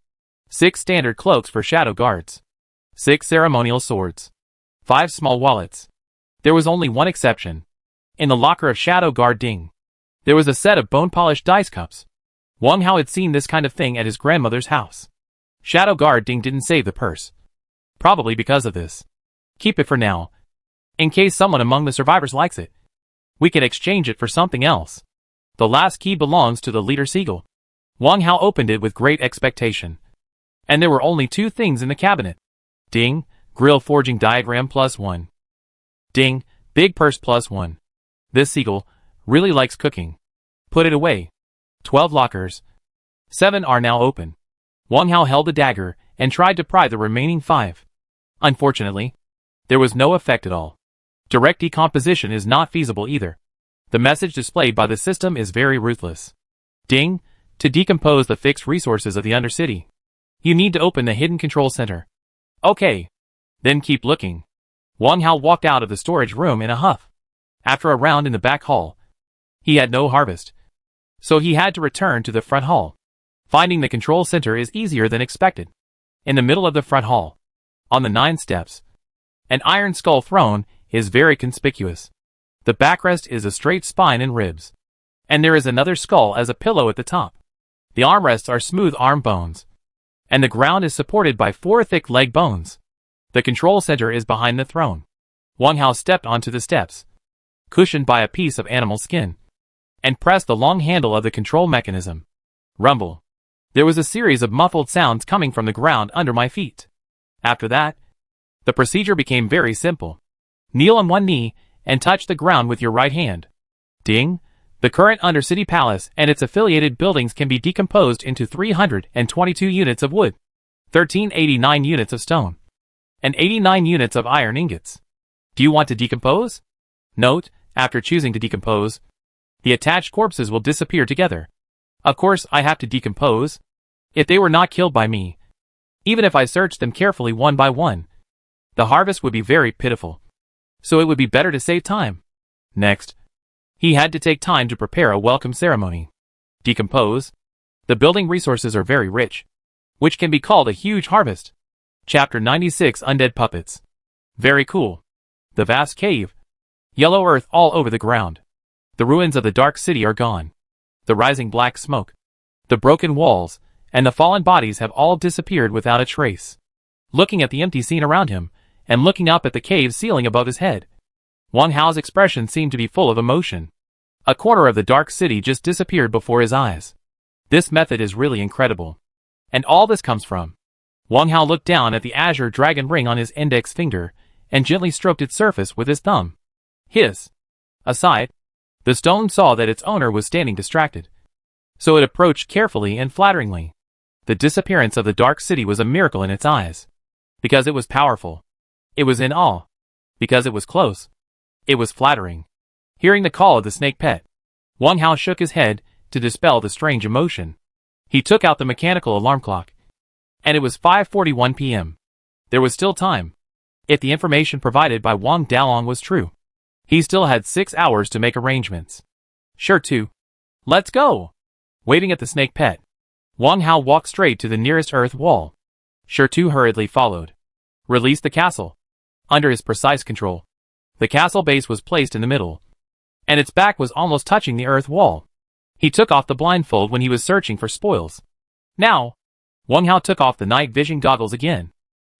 6 standard cloaks for shadow guards, 6 ceremonial swords, 5 small wallets. There was only one exception. In the locker of Shadow Guard Ding, there was a set of bone-polished dice cups. Wang Hao had seen this kind of thing at his grandmother's house. Shadow Guard Ding didn't save the purse, probably because of this. Keep it for now, in case someone among the survivors likes it. We can exchange it for something else. The last key belongs to the leader Siegel. Wang Hao opened it with great expectation, and there were only 2 things in the cabinet. Ding, grill forging diagram +1. Ding, big purse +1. This Siegel really likes cooking. Put it away. 12 lockers. 7 are now open. Wang Hao held the dagger and tried to pry the remaining 5. Unfortunately, there was no effect at all. Direct decomposition is not feasible either. The message displayed by the system is very ruthless. Ding, to decompose the fixed resources of the Undercity, you need to open the hidden control center. Okay. Then keep looking. Wang Hao walked out of the storage room in a huff. After a round in the back hall, he had no harvest, so he had to return to the front hall. Finding the control center is easier than expected. In the middle of the front hall, on the 9 steps, an iron skull throne is very conspicuous. The backrest is a straight spine and ribs, and there is another skull as a pillow at the top. The armrests are smooth arm bones, and the ground is supported by 4 thick leg bones. The control center is behind the throne. Wang Hao stepped onto the steps, cushioned by a piece of animal skin, and pressed the long handle of the control mechanism. Rumble. There was a series of muffled sounds coming from the ground under my feet. After that, the procedure became very simple. Kneel on one knee and touch the ground with your right hand. Ding. The current Undercity Palace and its affiliated buildings can be decomposed into 322 units of wood, 1389 units of stone, and 89 units of iron ingots. Do you want to decompose? Note, after choosing to decompose, the attached corpses will disappear together. Of course, I have to decompose. If they were not killed by me, even if I searched them carefully one by one, the harvest would be very pitiful. So it would be better to save time. Next, he had to take time to prepare a welcome ceremony. Decompose. The building resources are very rich, which can be called a huge harvest. Chapter 96 Undead Puppets. Very cool. The vast cave. Yellow earth all over the ground. The ruins of the dark city are gone. The rising black smoke, the broken walls, and the fallen bodies have all disappeared without a trace. Looking at the empty scene around him, and looking up at the cave ceiling above his head, Wang Hao's expression seemed to be full of emotion. A corner of the dark city just disappeared before his eyes. This method is really incredible. And all this comes from. Wang Hao looked down at the azure dragon ring on his index finger, and gently stroked its surface with his thumb. Hiss. Aside, the stone saw that its owner was standing distracted, so it approached carefully and flatteringly. The disappearance of the dark city was a miracle in its eyes. because it was powerful. It was in awe, because it was close. It was flattering. Hearing the call of the snake pet, Wang Hao shook his head to dispel the strange emotion. He took out the mechanical alarm clock. And it was 5:41 p.m. There was still time. If the information provided by Wang Daolong was true, he still had 6 hours to make arrangements. Sure to. Let's go! Waving at the snake pet, Wang Hao walked straight to the nearest earth wall. Sure Tu hurriedly followed. Released the castle. Under his precise control, the castle base was placed in the middle, and its back was almost touching the earth wall. He took off the blindfold when he was searching for spoils. Now, Wang Hao took off the night vision goggles again,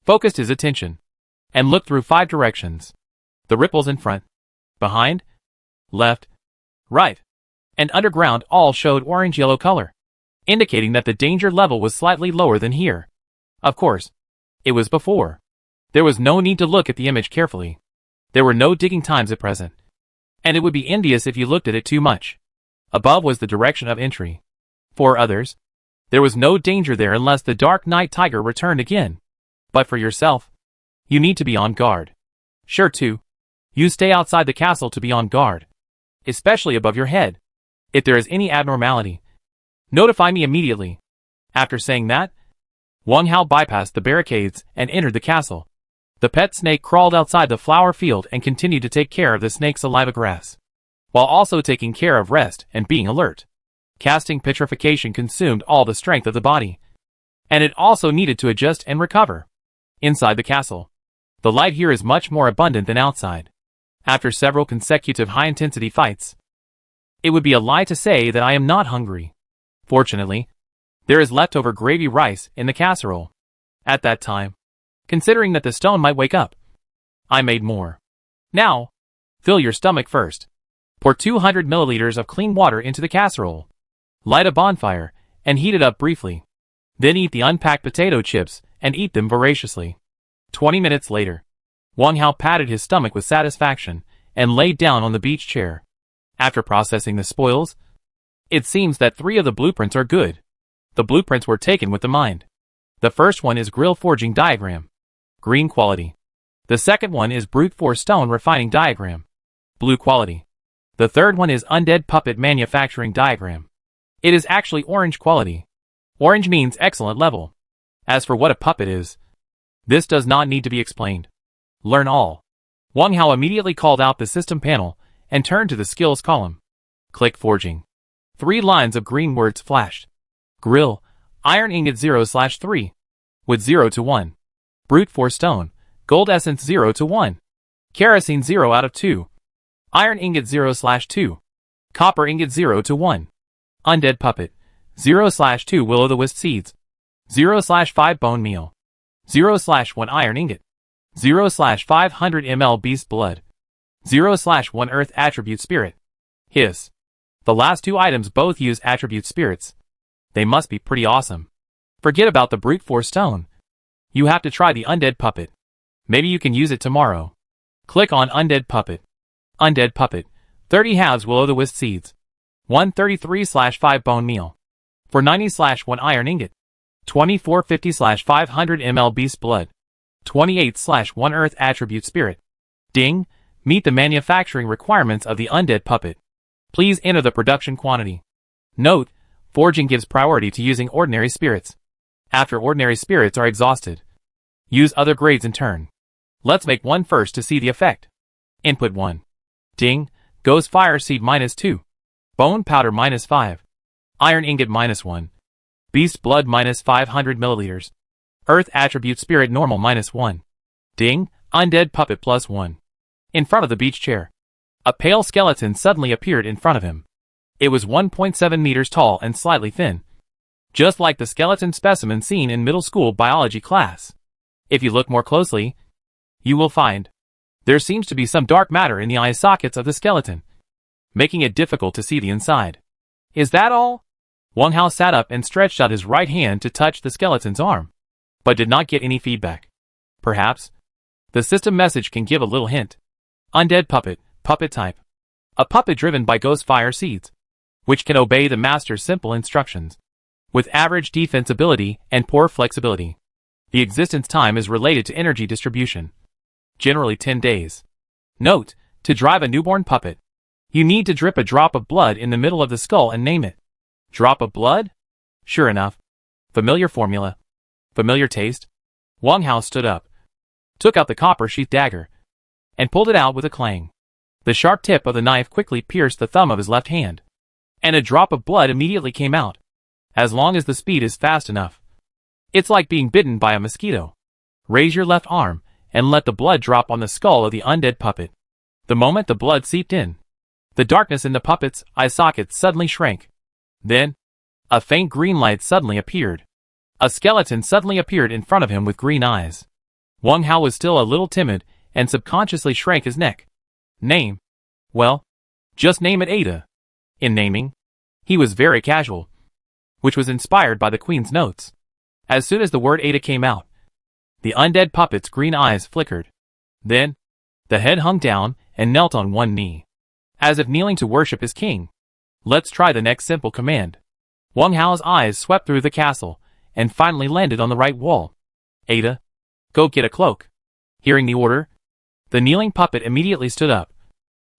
focused his attention, and looked through 5 directions. The ripples in front, behind, left, right, and underground all showed orange-yellow color, indicating that the danger level was slightly lower than here. Of course, it was before. There was no need to look at the image carefully. There were no digging times at present, and it would be envious if you looked at it too much. Above was the direction of entry. For others, there was no danger there unless the dark night tiger returned again. But for yourself, you need to be on guard. Sure to. You stay outside the castle to be on guard, especially above your head. If there is any abnormality, notify me immediately. After saying that, Wang Hao bypassed the barricades and entered the castle. The pet snake crawled outside the flower field and continued to take care of the snake's saliva grass, while also taking care of rest and being alert. Casting petrification consumed all the strength of the body, and it also needed to adjust and recover. Inside the castle, the light here is much more abundant than outside. After several consecutive high-intensity fights, it would be a lie to say that I am not hungry. Fortunately, there is leftover gravy rice in the casserole. At that time, considering that the stone might wake up, I made more. Now, fill your stomach first. Pour 200 milliliters of clean water into the casserole. Light a bonfire, and heat it up briefly. Then eat the unpacked potato chips, and eat them voraciously. 20 minutes later, Wang Hao patted his stomach with satisfaction, and laid down on the beach chair. After processing the spoils, it seems that 3 of the blueprints are good. The blueprints were taken with the mind. The first one is grill forging diagram, green quality. The second one is brute force stone refining diagram, blue quality. The third one is undead puppet manufacturing diagram. It is actually orange quality. Orange means excellent level. As for what a puppet is, this does not need to be explained. Learn all. Wang Hao immediately called out the system panel and turned to the skills column. Click forging. 3 lines of green words flashed. Grill, iron ingot 0/3, wood 0 to 1. Brute force stone, gold essence 0 to 1. Kerosene 0 out of 2. Iron ingot 0/2. Copper ingot 0 to 1. Undead puppet, 0/2 will-o'-the-wisp seeds. 0/5 bone meal. 0/1 iron ingot. 0/500 ml beast blood. 0/1 earth attribute spirit. Hiss. The last 2 items both use attribute spirits. They must be pretty awesome. Forget about the brute force stone. You have to try the undead puppet. Maybe you can use it tomorrow. Click on undead puppet. Undead puppet, 30 halves will-o'-the-wisp seeds. 133/5 bone meal. 490/1 iron ingot. 2450/500 ml beast blood. 28/1 earth attribute spirit. Ding! Meet the manufacturing requirements of the undead puppet. Please enter the production quantity. Note, forging gives priority to using ordinary spirits. After ordinary spirits are exhausted, use other grades in turn. Let's make one first to see the effect. Input 1. Ding! Goes fire seed -2. Bone powder -5. Iron ingot -1. Beast blood -500 milliliters. Earth attribute spirit normal -1. Ding! Undead puppet +1. In front of the beach chair, a pale skeleton suddenly appeared in front of him. It was 1.7 meters tall and slightly thin, just like the skeleton specimen seen in middle school biology class. If you look more closely, you will find there seems to be some dark matter in the eye sockets of the skeleton, making it difficult to see the inside. Is that all? Wang Hao sat up and stretched out his right hand to touch the skeleton's arm, but did not get any feedback. Perhaps the system message can give a little hint. Undead puppet, puppet type. A puppet driven by ghost fire seeds, which can obey the master's simple instructions, with average defensibility and poor flexibility. The existence time is related to energy distribution. Generally 10 days. Note: to drive a newborn puppet, you need to drip a drop of blood in the middle of the skull and name it. Drop of blood? Sure enough. Familiar formula. Familiar taste. Wang Hao stood up, took out the copper-sheathed dagger, and pulled it out with a clang. The sharp tip of the knife quickly pierced the thumb of his left hand, and a drop of blood immediately came out, as long as the speed is fast enough. It's like being bitten by a mosquito. Raise your left arm, and let the blood drop on the skull of the undead puppet. The moment the blood seeped in, the darkness in the puppet's eye sockets suddenly shrank. Then, a faint green light suddenly appeared. A skeleton suddenly appeared in front of him with green eyes. Wang Hao was still a little timid, and subconsciously shrank his neck. Name? Well, just name it Ada. In naming, he was very casual, which was inspired by the Queen's notes. As soon as the word Ada came out, the undead puppet's green eyes flickered. Then, the head hung down and knelt on one knee, as if kneeling to worship his king. Let's try the next simple command. Wang Hao's eyes swept through the castle, and finally landed on the right wall. Ada, go get a cloak. Hearing the order, the kneeling puppet immediately stood up,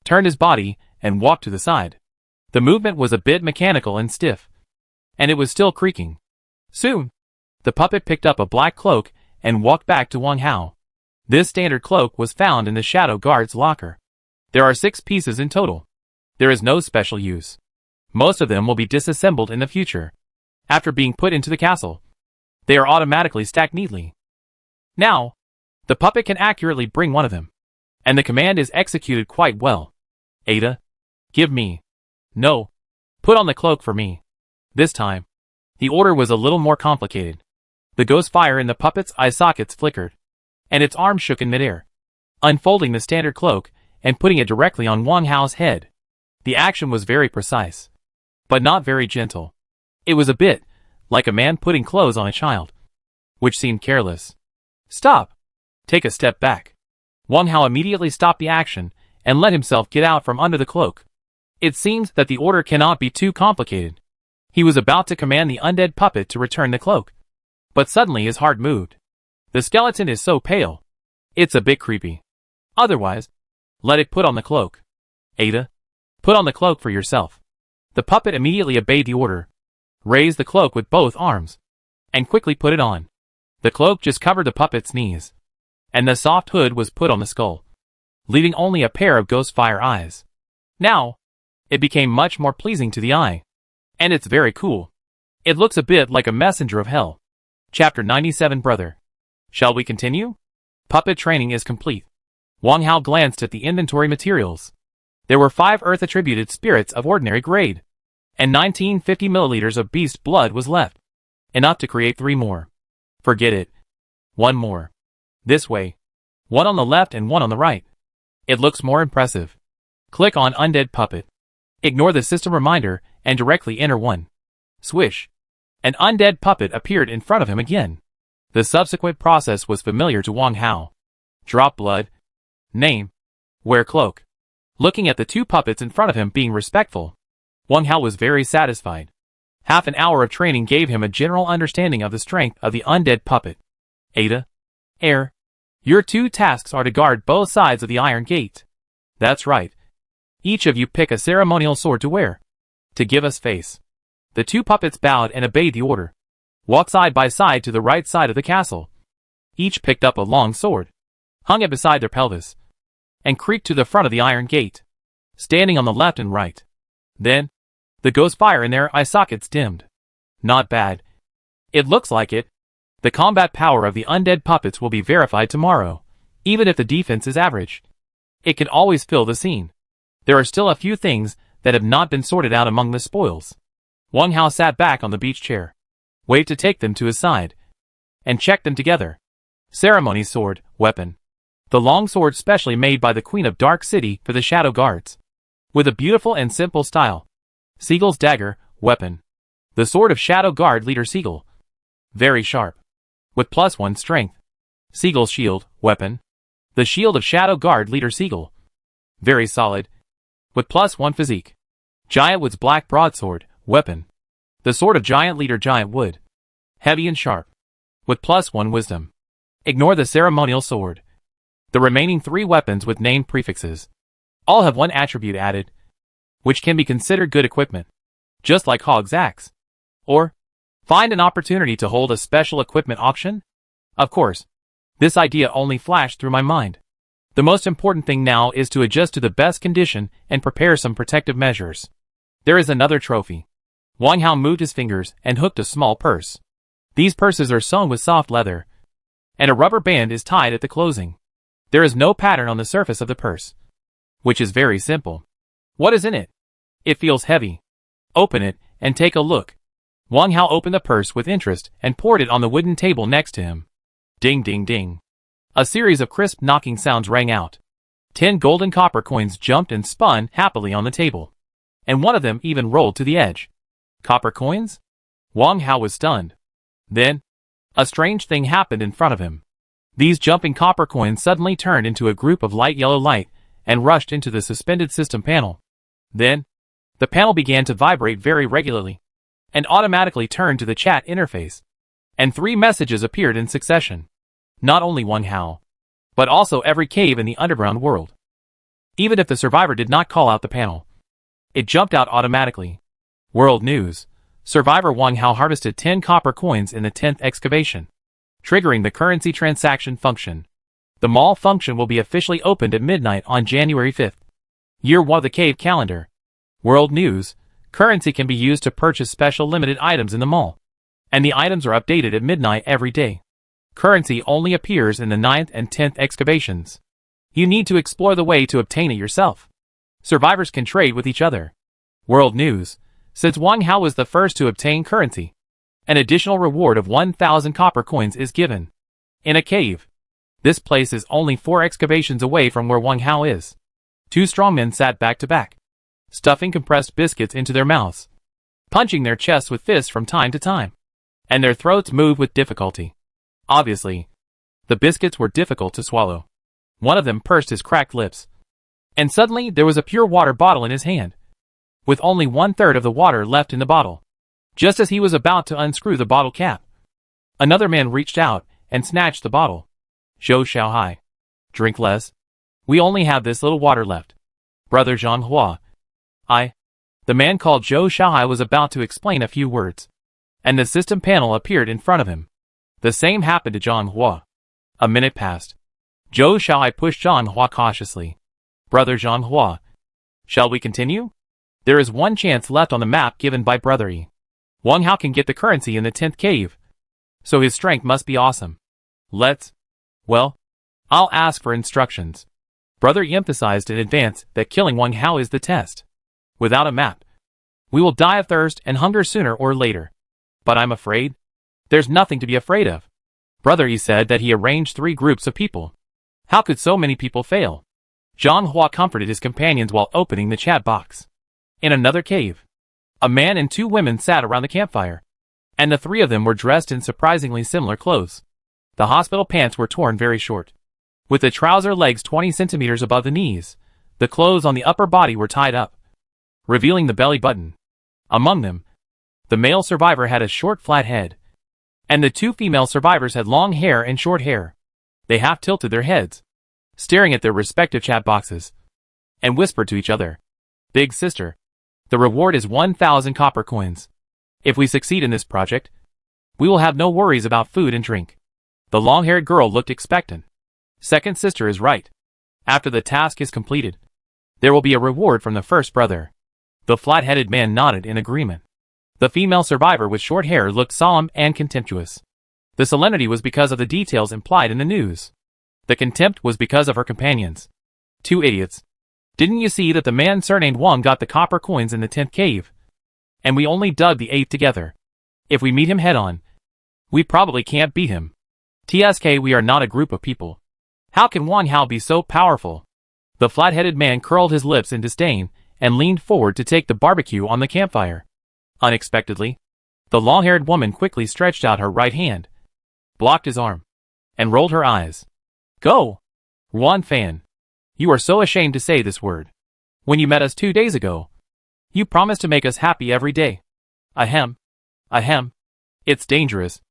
turned his body, and walked to the side. The movement was a bit mechanical and stiff, and it was still creaking. Soon, the puppet picked up a black cloak and walked back to Wang Hao. This standard cloak was found in the Shadow Guard's locker. There are 6 pieces in total. There is no special use. Most of them will be disassembled in the future. After being put into the castle, they are automatically stacked neatly. Now, the puppet can accurately bring one of them, and the command is executed quite well. Ada, give me. No, put on the cloak for me. This time, the order was a little more complicated. The ghost fire in the puppet's eye sockets flickered, and its arm shook in midair, unfolding the standard cloak and putting it directly on Wang Hao's head. The action was very precise, but not very gentle. It was a bit like a man putting clothes on a child, which seemed careless. Stop! Take a step back. Wang Hao immediately stopped the action and let himself get out from under the cloak. It seems that the order cannot be too complicated. He was about to command the undead puppet to return the cloak, but suddenly his heart moved. The skeleton is so pale. It's a bit creepy. Otherwise, let it put on the cloak. Ada, put on the cloak for yourself. The puppet immediately obeyed the order, raised the cloak with both arms, and quickly put it on. The cloak just covered the puppet's knees, and the soft hood was put on the skull, leaving only a pair of ghost fire eyes. Now, it became much more pleasing to the eye, and it's very cool. It looks a bit like a messenger of hell. Chapter 97 Brother. Shall we continue? Puppet training is complete. Wang Hao glanced at the inventory materials. There were 5 earth-attributed spirits of ordinary grade, and 1950 milliliters of beast blood was left, enough to create 3 more. Forget it. 1 more. This way. 1 on the left and 1 on the right. It looks more impressive. Click on Undead Puppet. Ignore the system reminder and directly enter 1. Swish. An undead puppet appeared in front of him again. The subsequent process was familiar to Wang Hao. Drop blood. Name. Wear cloak. Looking at the 2 puppets in front of him being respectful, Wang Hao was very satisfied. Half an hour of training gave him a general understanding of the strength of the undead puppet. Ada. Air. Your 2 tasks are to guard both sides of the iron gate. That's right. Each of you pick a ceremonial sword to wear, to give us face. The 2 puppets bowed and obeyed the order. Walk side by side to the right side of the castle. Each picked up a long sword, hung it beside their pelvis, and creaked to the front of the iron gate, standing on the left and right. Then, the ghost fire in their eye sockets dimmed. Not bad. It looks like it. The combat power of the undead puppets will be verified tomorrow, even if the defense is average. It can always fill the scene. There are still a few things that have not been sorted out among the spoils. Wang Hao sat back on the beach chair, waved to take them to his side, and checked them together. Ceremony sword, weapon. The long sword specially made by the Queen of Dark City for the Shadow Guards, with a beautiful and simple style. Seagull's dagger, weapon. The sword of Shadow Guard leader Seagull. Very sharp, with +1 strength. Seagull's shield, weapon. The shield of Shadow Guard leader Seagull. Very solid, with +1 physique. Giantwood's black broadsword, weapon. The sword of Giant leader Giant Wood. Heavy and sharp, with +1 wisdom. Ignore the ceremonial sword. The remaining 3 weapons with named prefixes all have 1 attribute added, which can be considered good equipment, just like Hog's axe. Or, find an opportunity to hold a special equipment auction? Of course, this idea only flashed through my mind. The most important thing now is to adjust to the best condition and prepare some protective measures. There is another trophy. Wang Hao moved his fingers and hooked a small purse. These purses are sewn with soft leather, and a rubber band is tied at the closing. There is no pattern on the surface of the purse, which is very simple. What is in it? It feels heavy. Open it and take a look. Wang Hao opened the purse with interest and poured it on the wooden table next to him. Ding ding ding. A series of crisp knocking sounds rang out. 10 golden copper coins jumped and spun happily on the table, and one of them even rolled to the edge. Copper coins? Wang Hao was stunned. Then, a strange thing happened in front of him. These jumping copper coins suddenly turned into a group of light yellow light and rushed into the suspended system panel. Then, the panel began to vibrate very regularly and automatically turned to the chat interface, and 3 messages appeared in succession. Not only Wang Hao, but also every cave in the underground world. Even if the survivor did not call out the panel, it jumped out automatically. World news. Survivor Wang Hao harvested 10 copper coins in the 10th excavation, triggering the currency transaction function. The mall function will be officially opened at midnight on January 5th. Year 1 of the cave calendar. World news. Currency can be used to purchase special limited items in the mall, and the items are updated at midnight every day. Currency only appears in the 9th and 10th excavations. You need to explore the way to obtain it yourself. Survivors can trade with each other. World news. Since Wang Hao was the first to obtain currency, an additional reward of 1,000 copper coins is given. In a cave. This place is only 4 excavations away from where Wang Hao is. 2 strongmen sat back to back, stuffing compressed biscuits into their mouths, punching their chests with fists from time to time, and their throats moved with difficulty. Obviously, the biscuits were difficult to swallow. One of them pursed his cracked lips, and suddenly there was a pure water bottle in his hand, with only 1/3 of the water left in the bottle. Just as he was about to unscrew the bottle cap, another man reached out and snatched the bottle. Zhou Xiaohai. Drink less. We only have this little water left. Brother Zhang Hua. The man called Zhou Xiaohai was about to explain a few words, and the system panel appeared in front of him. The same happened to Zhang Hua. A minute passed. Zhou Xiaohai pushed Zhang Hua cautiously. Brother Zhang Hua. Shall we continue? There is 1 chance left on the map given by Brother Yi. Wang Hao can get the currency in the 10th cave, so his strength must be awesome. Well, I'll ask for instructions. Brother Yi emphasized in advance that killing Wang Hao is the test. Without a map, we will die of thirst and hunger sooner or later. But I'm afraid. There's nothing to be afraid of. Brother Yi said that he arranged 3 groups of people. How could so many people fail? Zhang Hua comforted his companions while opening the chat box. In another cave, a man and 2 women sat around the campfire, and the 3 of them were dressed in surprisingly similar clothes. The hospital pants were torn very short, with the trouser legs 20 centimeters above the knees. The clothes on the upper body were tied up, revealing the belly button. Among them, the male survivor had a short flat head, and the 2 female survivors had long hair and short hair. They half tilted their heads, staring at their respective chat boxes, and whispered to each other. Big sister. The reward is 1,000 copper coins. If we succeed in this project, we will have no worries about food and drink. The long-haired girl looked expectant. Second sister is right. After the task is completed, there will be a reward from the first brother. The flat-headed man nodded in agreement. The female survivor with short hair looked solemn and contemptuous. The solemnity was because of the details implied in the news. The contempt was because of her companions. 2 idiots. Didn't you see that the man surnamed Wang got the copper coins in the 10th cave? And we only dug the 8th together. If we meet him head-on, we probably can't beat him. TSK, we are not a group of people. How can Wang Hao be so powerful? The flat-headed man curled his lips in disdain and leaned forward to take the barbecue on the campfire. Unexpectedly, the long-haired woman quickly stretched out her right hand, blocked his arm, and rolled her eyes. Go! Wan Fan. You are so ashamed to say this word. When you met us 2 days ago, you promised to make us happy every day. Ahem. Ahem. It's dangerous.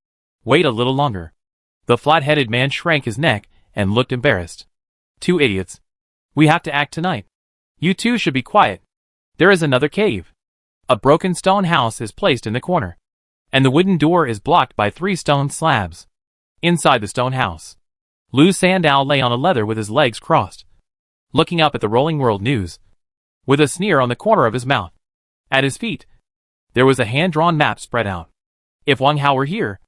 Wait a little longer. The flat-headed man shrank his neck and looked embarrassed. 2 idiots. We have to act tonight. You two should be quiet. There is another cave. A broken stone house is placed in the corner, and the wooden door is blocked by 3 stone slabs. Inside the stone house, Lu Sandow lay on a leather with his legs crossed, looking up at the rolling world news, with a sneer on the corner of his mouth. At his feet, there was a hand-drawn map spread out. If Wang Hao were here,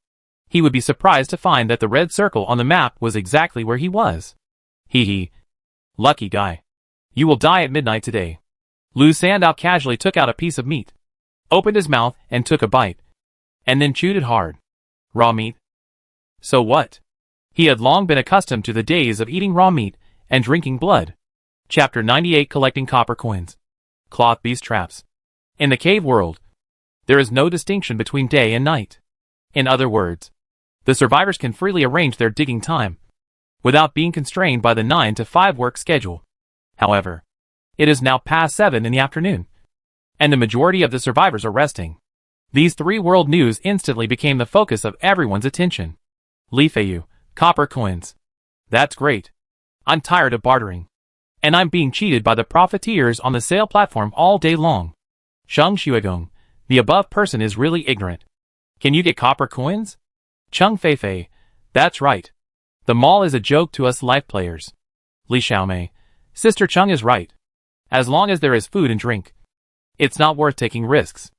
he would be surprised to find that the red circle on the map was exactly where he was. Hee hee. Lucky guy. You will die at midnight today. Lu Sandow casually took out a piece of meat, opened his mouth and took a bite, and then chewed it hard. Raw meat? So what? He had long been accustomed to the days of eating raw meat and drinking blood. Chapter 98 Collecting Copper Coins. Cloth Beast Traps. In the cave world, there is no distinction between day and night. In other words, the survivors can freely arrange their digging time, without being constrained by the 9 to 5 work schedule. However, it is now past 7 in the afternoon, and the majority of the survivors are resting. These 3 world news instantly became the focus of everyone's attention. Li Feiyu, copper coins. That's great. I'm tired of bartering, and I'm being cheated by the profiteers on the sale platform all day long. Sheng Xuegong, the above person is really ignorant. Can you get copper coins? Cheng Feifei, that's right. The mall is a joke to us life players. Li Xiaomei, Sister Cheng is right. As long as there is food and drink, it's not worth taking risks.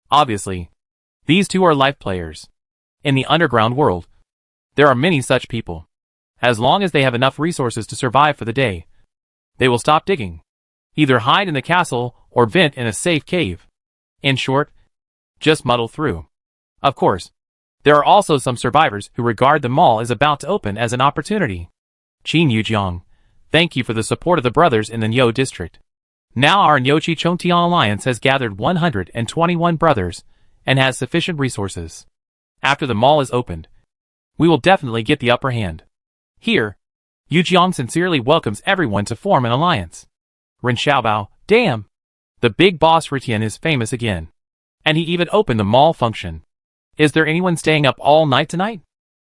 Obviously, these two are life players. In the underground world, there are many such people. As long as they have enough resources to survive for the day, they will stop digging, either hide in the castle or vent in a safe cave. In short, just muddle through. Of course, there are also some survivors who regard the mall is about to open as an opportunity. Qin Yujiang, thank you for the support of the brothers in the Niu district. Now our Nyochi Chongtian alliance has gathered 121 brothers and has sufficient resources. After the mall is opened, we will definitely get the upper hand. Here, Yujiang sincerely welcomes everyone to form an alliance. Ren Xiaobao, damn! The big boss Ritian is famous again. And he even opened the mall function. Is there anyone staying up all night tonight?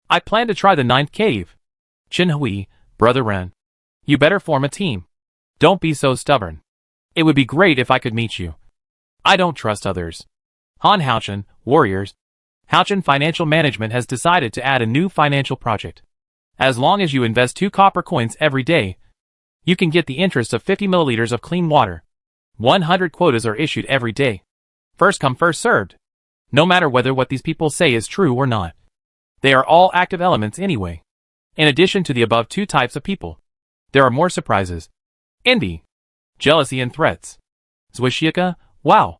I plan to try the 9th cave. Chen Hui, Brother Ren. You better form a team. Don't be so stubborn. It would be great if I could meet you. I don't trust others. Han Haochen, Warriors. Haochen Financial Management has decided to add a new financial project. As long as you invest 2 copper coins every day, you can get the interest of 50 milliliters of clean water. 100 quotas are issued every day. First come first served. No matter whether what these people say is true or not. They are all active elements anyway. In addition to the above 2 types of people, there are more surprises. Envy, jealousy and threats. Zwishiaka, wow.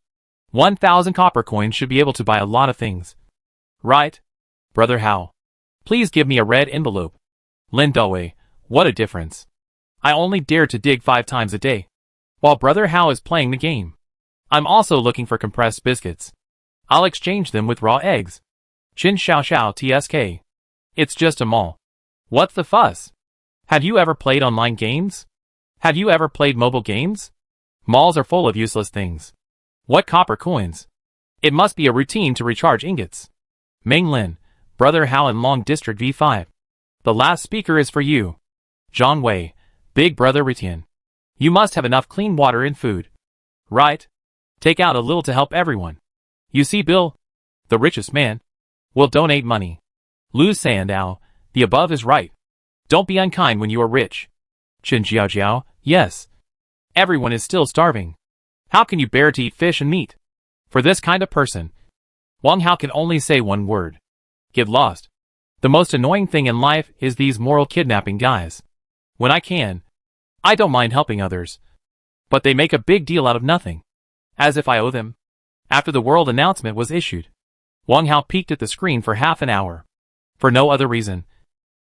1,000 copper coins should be able to buy a lot of things. Right? Brother Hao. Please give me a red envelope. Lin Dawei, what a difference. I only dare to dig 5 times a day, while Brother Hao is playing the game. I'm also looking for compressed biscuits. I'll exchange them with raw eggs. Chin Xiao Xiao TSK. It's just a mall. What's the fuss? Have you ever played online games? Have you ever played mobile games? Malls are full of useless things. What copper coins? It must be a routine to recharge ingots. Meng Lin, Brother Hao in Long District V5. The last speaker is for you. Zhang Wei, Big Brother Ritian. You must have enough clean water and food. Right? Take out a little to help everyone. You see Bill, the richest man, will donate money. Lu Sandow, the above is right. Don't be unkind when you are rich. Chen Jiaojiao, yes. Everyone is still starving. How can you bear to eat fish and meat? For this kind of person, Wang Hao can only say one word. Get lost. The most annoying thing in life is these moral kidnapping guys. When I can, I don't mind helping others. But they make a big deal out of nothing. As if I owe them. After the world announcement was issued, Wang Hao peeked at the screen for half an hour. For no other reason.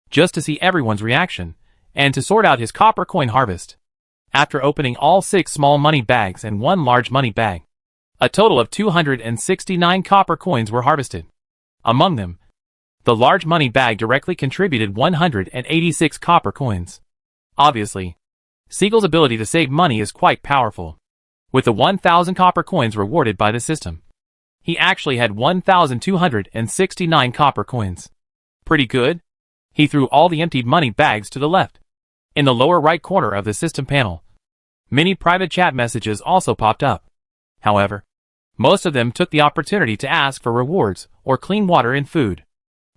Just to see everyone's reaction, and to sort out his copper coin harvest. After opening all 6 small money bags and 1 large money bag, a total of 269 copper coins were harvested. Among them, the large money bag directly contributed 186 copper coins. Obviously, Siegel's ability to save money is quite powerful. With the 1,000 copper coins rewarded by the system, he actually had 1,269 copper coins. Pretty good? He threw all the emptied money bags to the left. In the lower right corner of the system panel, many private chat messages also popped up. However, most of them took the opportunity to ask for rewards or clean water and food.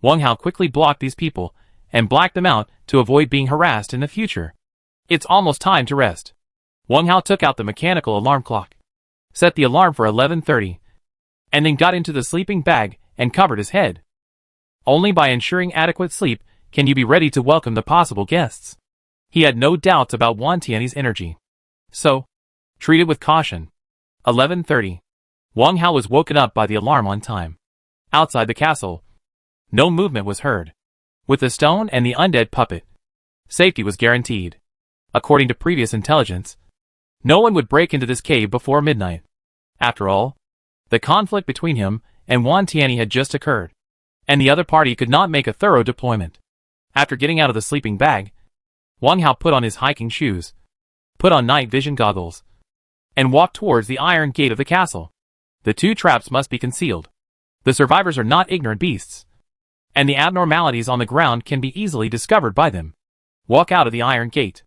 Wang Hao quickly blocked these people and blacked them out to avoid being harassed in the future. It's almost time to rest. Wang Hao took out the mechanical alarm clock, set the alarm for 11:30, and then got into the sleeping bag and covered his head. Only by ensuring adequate sleep can you be ready to welcome the possible guests. He had no doubts about Wan Tiany's energy. So, treated with caution. 11:30. Wang Hao was woken up by the alarm on time. Outside the castle, no movement was heard. With the stone and the undead puppet, safety was guaranteed. According to previous intelligence, no one would break into this cave before midnight. After all, the conflict between him and Wan Tiany had just occurred, and the other party could not make a thorough deployment. After getting out of the sleeping bag, Wang Hao put on his hiking shoes, put on night vision goggles, and walked towards the iron gate of the castle. The two traps must be concealed. The survivors are not ignorant beasts, and the abnormalities on the ground can be easily discovered by them. Walk out of the iron gate.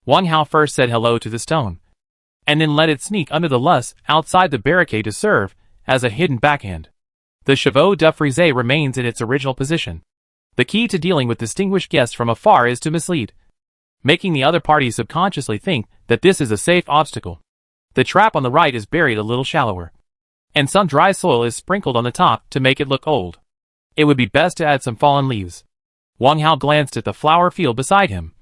Wang Hao first said hello to the stone, and then let it sneak under the luss outside the barricade to serve as a hidden backhand. The chevaux de frise remains in its original position. The key to dealing with distinguished guests from afar is to mislead, making the other party subconsciously think that this is a safe obstacle. The trap on the right is buried a little shallower, and some dry soil is sprinkled on the top to make it look old. It would be best to add some fallen leaves. Wang Hao glanced at the flower field beside him,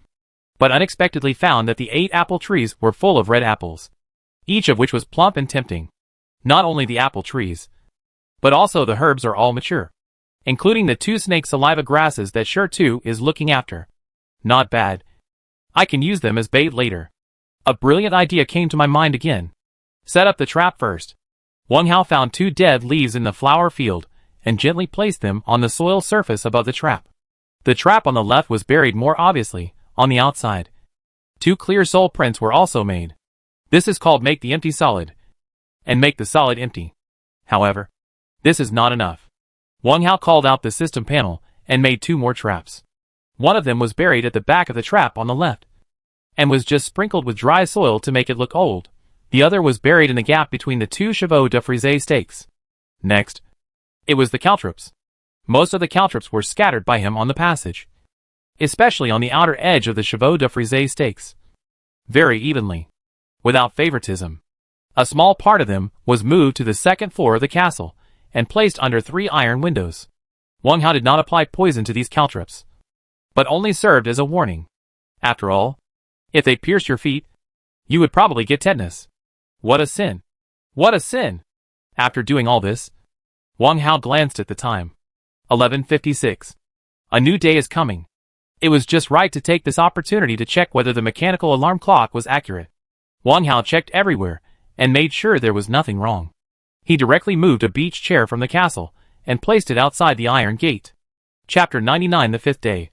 but unexpectedly found that the 8 apple trees were full of red apples, each of which was plump and tempting. Not only the apple trees, but also the herbs are all mature, including the 2 snake saliva grasses that Sure 2 is looking after. Not bad. I can use them as bait later. A brilliant idea came to my mind again. Set up the trap first. Wang Hao found 2 dead leaves in the flower field and gently placed them on the soil surface above the trap. The trap on the left was buried more obviously on the outside. 2 clear soul prints were also made. This is called make the empty solid, and make the solid empty. However, this is not enough. Wang Hao called out the system panel and made 2 more traps. One of them was buried at the back of the trap on the left, and was just sprinkled with dry soil to make it look old. The other was buried in the gap between the 2 chevaux de frise stakes. Next, it was the caltrops. Most of the caltrops were scattered by him on the passage, especially on the outer edge of the chevaux de frise stakes, very evenly, without favoritism. A small part of them was moved to the 2nd floor of the castle and placed under 3 iron windows. Wang Hao did not apply poison to these caltrops, but only served as a warning. After all, if they pierced your feet, you would probably get tetanus. What a sin! What a sin! After doing all this, Wang Hao glanced at the time. 11:56. A new day is coming. It was just right to take this opportunity to check whether the mechanical alarm clock was accurate. Wang Hao checked everywhere and made sure there was nothing wrong. He directly moved a beach chair from the castle and placed it outside the iron gate. Chapter 99. The 5th day.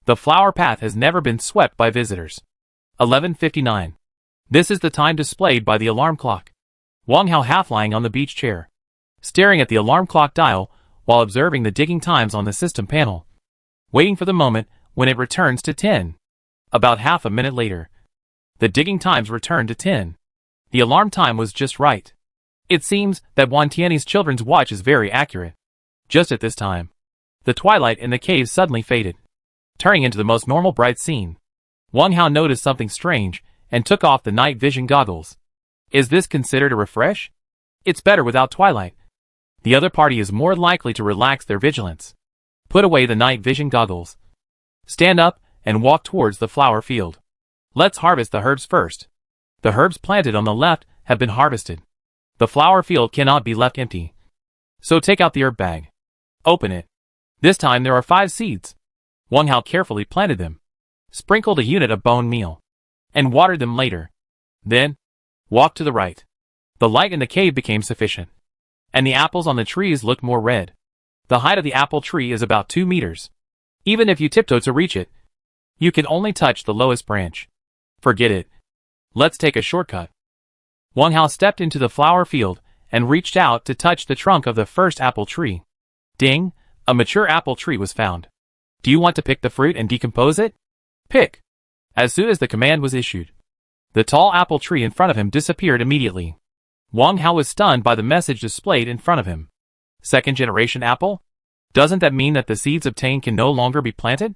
The flower path has never been swept by visitors. 11:59. This is the time displayed by the alarm clock. Wang Hao half lying on the beach chair, staring at the alarm clock dial while observing the digging times on the system panel, waiting for the moment when it returns to 10. About half a minute later, the digging times returned to 10. The alarm time was just right. It seems that Wan Tiany's children's watch is very accurate. Just at this time, the twilight in the cave suddenly faded, turning into the most normal bright scene. Wang Hao noticed something strange and took off the night vision goggles. Is this considered a refresh? It's better without twilight. The other party is more likely to relax their vigilance. Put away the night vision goggles. Stand up and walk towards the flower field. Let's harvest the herbs first. The herbs planted on the left have been harvested. The flower field cannot be left empty. So take out the herb bag. Open it. This time there are 5 seeds. Wang Hao carefully planted them, sprinkled a unit of bone meal, and watered them later. Then, walked to the right. The light in the cave became sufficient, and the apples on the trees looked more red. The height of the apple tree is about 2 meters. Even if you tiptoe to reach it, you can only touch the lowest branch. Forget it. Let's take a shortcut. Wang Hao stepped into the flower field and reached out to touch the trunk of the first apple tree. Ding! A mature apple tree was found. Do you want to pick the fruit and decompose it? Pick. As soon as the command was issued, the tall apple tree in front of him disappeared immediately. Wang Hao was stunned by the message displayed in front of him. Second generation apple? Doesn't that mean that the seeds obtained can no longer be planted?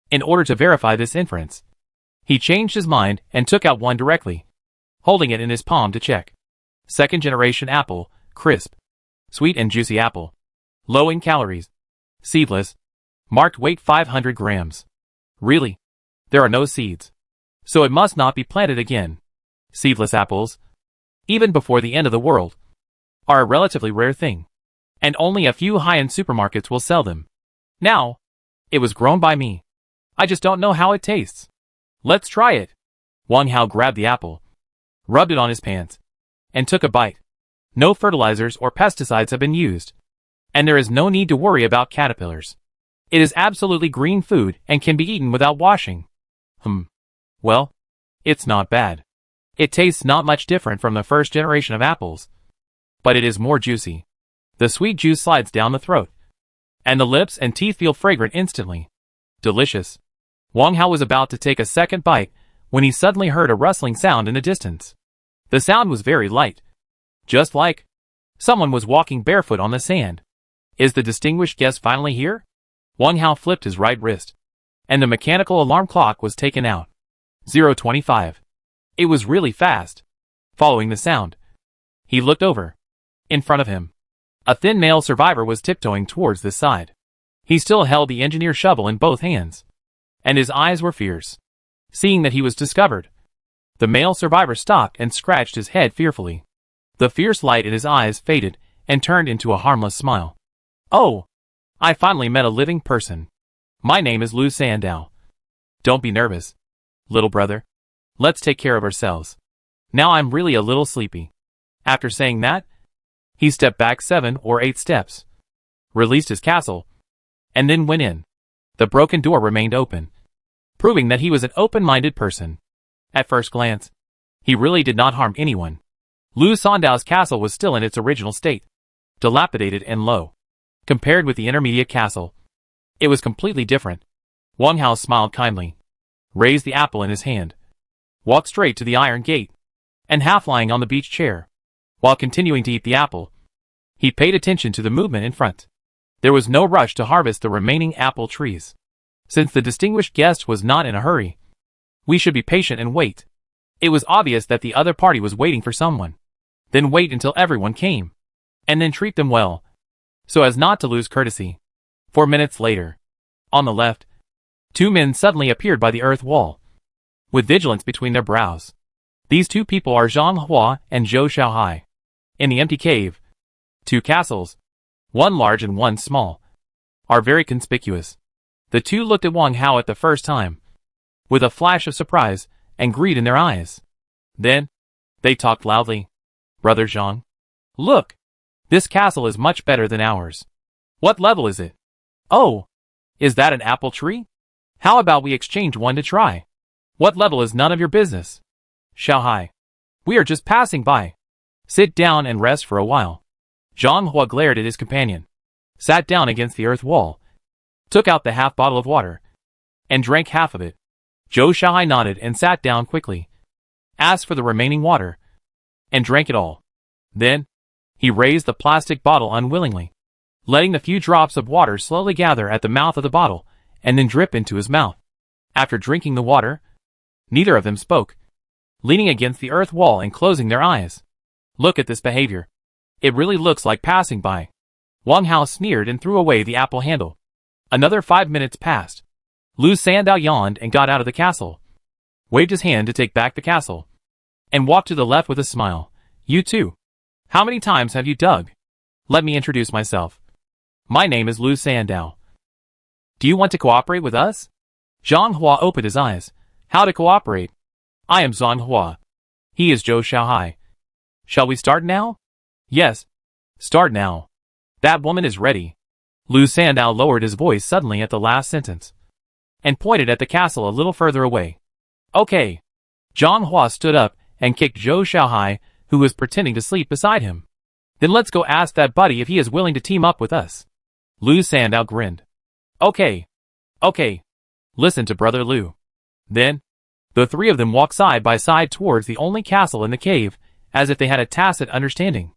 In order to verify this inference, he changed his mind and took out one directly, holding it in his palm to check. Second generation apple, crisp, sweet and juicy apple. Low in calories. Seedless. Marked weight 500 grams. Really? There are no seeds. So it must not be planted again. Seedless apples, even before the end of the world, are a relatively rare thing. And only a few high-end supermarkets will sell them. Now, it was grown by me. I just don't know how it tastes. Let's try it. Wang Hao grabbed the apple, rubbed it on his pants, and took a bite. No fertilizers or pesticides have been used, and there is no need to worry about caterpillars. It is absolutely green food and can be eaten without washing. Well, it's not bad. It tastes not much different from the first generation of apples, but it is more juicy. The sweet juice slides down the throat, and the lips and teeth feel fragrant instantly. Delicious. Wang Hao was about to take a second bite when he suddenly heard a rustling sound in the distance. The sound was very light, just like someone was walking barefoot on the sand. Is the distinguished guest finally here? Wang Hao flipped his right wrist, and the mechanical alarm clock was taken out. 0:25. It was really fast. Following the sound, he looked over. In front of him, a thin male survivor was tiptoeing towards this side. He still held the engineer shovel in both hands, and his eyes were fierce. Seeing that he was discovered, the male survivor stopped and scratched his head fearfully. The fierce light in his eyes faded and turned into a harmless smile. Oh, I finally met a living person. My name is Lu Sandow. Don't be nervous, little brother. Let's take care of ourselves. Now I'm really a little sleepy. After saying that, he stepped back 7 or 8 steps, released his castle, and then went in. The broken door remained open, proving that he was an open-minded person. At first glance, he really did not harm anyone. Lu Sandow's castle was still in its original state, dilapidated and low. Compared with the intermediate castle, it was completely different. Wang Hao smiled kindly, raised the apple in his hand, walked straight to the iron gate, and half lying on the beach chair, while continuing to eat the apple, he paid attention to the movement in front. There was no rush to harvest the remaining apple trees. Since the distinguished guest was not in a hurry, we should be patient and wait. It was obvious that the other party was waiting for someone. Then wait until everyone came, and then treat them well, so as not to lose courtesy. 4 minutes later, on the left, 2 men suddenly appeared by the earth wall, with vigilance between their brows. These 2 people are Zhang Hua and Zhou Xiaohai. In the empty cave, 2 castles, one large and one small, are very conspicuous. The 2 looked at Wang Hao at the first time, with a flash of surprise and greed in their eyes. Then, they talked loudly. Brother Zhang, look! This castle is much better than ours. What level is it? Oh, is that an apple tree? How about we exchange one to try? What level is none of your business? Xiaohai, we are just passing by. Sit down and rest for a while. Zhang Hua glared at his companion, sat down against the earth wall, took out the half bottle of water, and drank half of it. Zhou Xiaohai nodded and sat down quickly, asked for the remaining water, and drank it all. Then, he raised the plastic bottle unwillingly, letting the few drops of water slowly gather at the mouth of the bottle and then drip into his mouth. After drinking the water, neither of them spoke, leaning against the earth wall and closing their eyes. Look at this behavior. It really looks like passing by. Wang Hao sneered and threw away the apple handle. Another 5 minutes passed. Lu Sandow yawned and got out of the castle, waved his hand to take back the castle, and walked to the left with a smile. You too. How many times have you dug? Let me introduce myself. My name is Lu Sandow. Do you want to cooperate with us? Zhang Hua opened his eyes. How to cooperate? I am Zhang Hua. He is Zhou Xiaohai. Shall we start now? Yes. Start now. That woman is ready. Lu Sandow lowered his voice suddenly at the last sentence, and pointed at the castle a little further away. Okay. Zhang Hua stood up and kicked Zhou Xiaohai, who was pretending to sleep beside him. Then let's go ask that buddy if he is willing to team up with us. Lu Sandow grinned. Okay. Okay. Listen to Brother Liu. Then, the three of them walked side by side towards the only castle in the cave, as if they had a tacit understanding.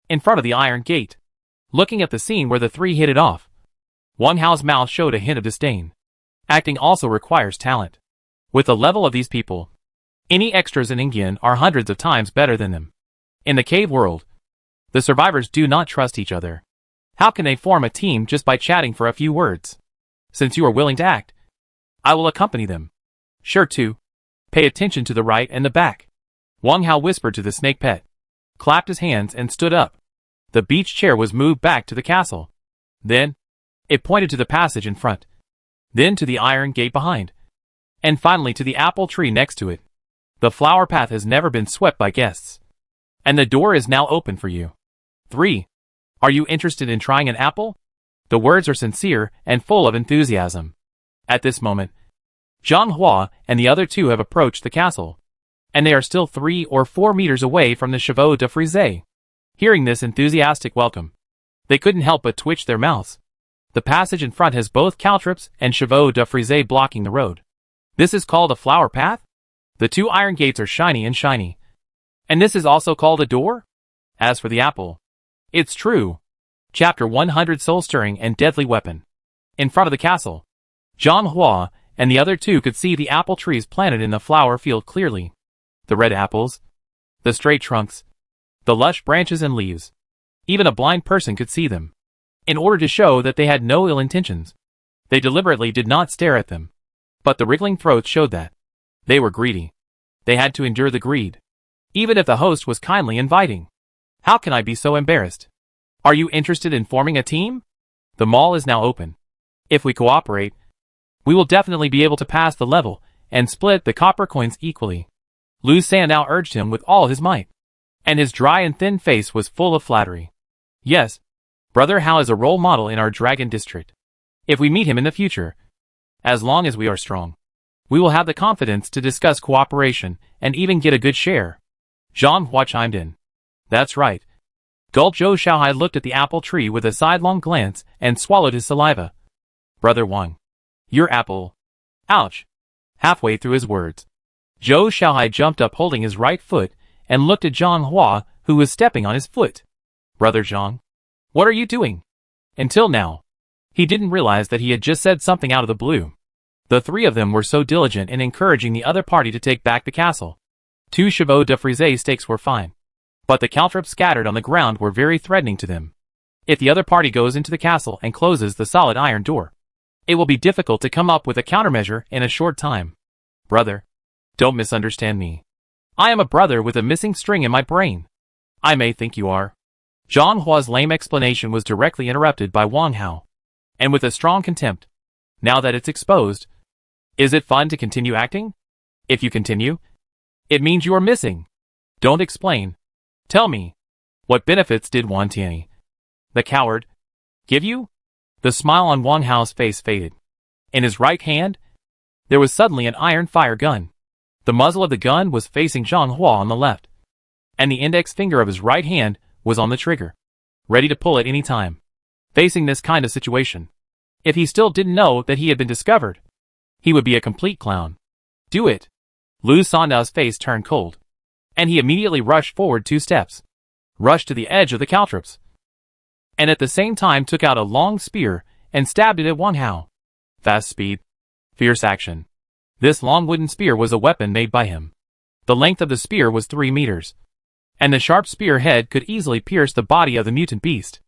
In front of the iron gate, looking at the scene where the three hit it off, Wang Hao's mouth showed a hint of disdain. Acting also requires talent. With the level of these people, any extras in Ingyan are hundreds of times better than them. In the cave world, the survivors do not trust each other. How can they form a team just by chatting for a few words? Since you are willing to act, I will accompany them. Sure to. Pay attention to the right and the back. Wang Hao whispered to the snake pet, clapped his hands and stood up. The beach chair was moved back to the castle. Then, it pointed to the passage in front. Then to the iron gate behind. And finally to the apple tree next to it. The flower path has never been swept by guests. And the door is now open for you. 3. Are you interested in trying an apple? The words are sincere and full of enthusiasm. At this moment, Zhang Hua and the other two have approached the castle, and they are still 3 or 4 meters away from the chevaux de frise. Hearing this enthusiastic welcome, they couldn't help but twitch their mouths. The passage in front has both caltrops and chevaux de frise blocking the road. This is called a flower path? The 2 iron gates are shiny and shiny. And this is also called a door? As for the apple, it's true. Chapter 100 Soul-Stirring and Deadly Weapon. In front of the castle, Zhang Hua and the other two could see the apple trees planted in the flower field clearly. The red apples, the straight trunks, the lush branches and leaves. Even a blind person could see them. In order to show that they had no ill intentions, they deliberately did not stare at them. But the wriggling throats showed that they were greedy. They had to endure the greed, even if the host was kindly inviting. How can I be so embarrassed? Are you interested in forming a team? The mall is now open. If we cooperate, we will definitely be able to pass the level and split the copper coins equally. Lu San now urged him with all his might, and his dry and thin face was full of flattery. Yes, Brother Hao is a role model in our dragon district. If we meet him in the future, as long as we are strong, we will have the confidence to discuss cooperation and even get a good share. Zhang Hua chimed in. That's right. Gulp Zhou Xiaohai looked at the apple tree with a sidelong glance and swallowed his saliva. Brother Wang, your apple. Ouch. Halfway through his words, Zhou Xiaohai jumped up holding his right foot and looked at Zhang Hua, who was stepping on his foot. Brother Zhang, what are you doing? Until now, he didn't realize that he had just said something out of the blue. The 3 of them were so diligent in encouraging the other party to take back the castle. 2 chevaux de frise stakes were fine, but the caltrops scattered on the ground were very threatening to them. If the other party goes into the castle and closes the solid iron door, it will be difficult to come up with a countermeasure in a short time. Brother, don't misunderstand me. I am a brother with a missing string in my brain. I may think you are. Zhang Hua's lame explanation was directly interrupted by Wang Hao, and with a strong contempt. Now that it's exposed, is it fun to continue acting? If you continue, it means you are missing. Don't explain. Tell me, what benefits did Wan Tianyi, the coward, give you? The smile on Wang Hao's face faded. In his right hand, there was suddenly an iron fire gun. The muzzle of the gun was facing Zhang Hua on the left, and the index finger of his right hand was on the trigger, ready to pull at any time. Facing this kind of situation, if he still didn't know that he had been discovered, he would be a complete clown. Do it. Lu Sandao's face turned cold, and he immediately rushed forward 2 steps, rushed to the edge of the caltrops, and at the same time took out a long spear and stabbed it at Wang Hao. Fast speed, fierce action. This long wooden spear was a weapon made by him. The length of the spear was 3 meters, and the sharp spear head could easily pierce the body of the mutant beast.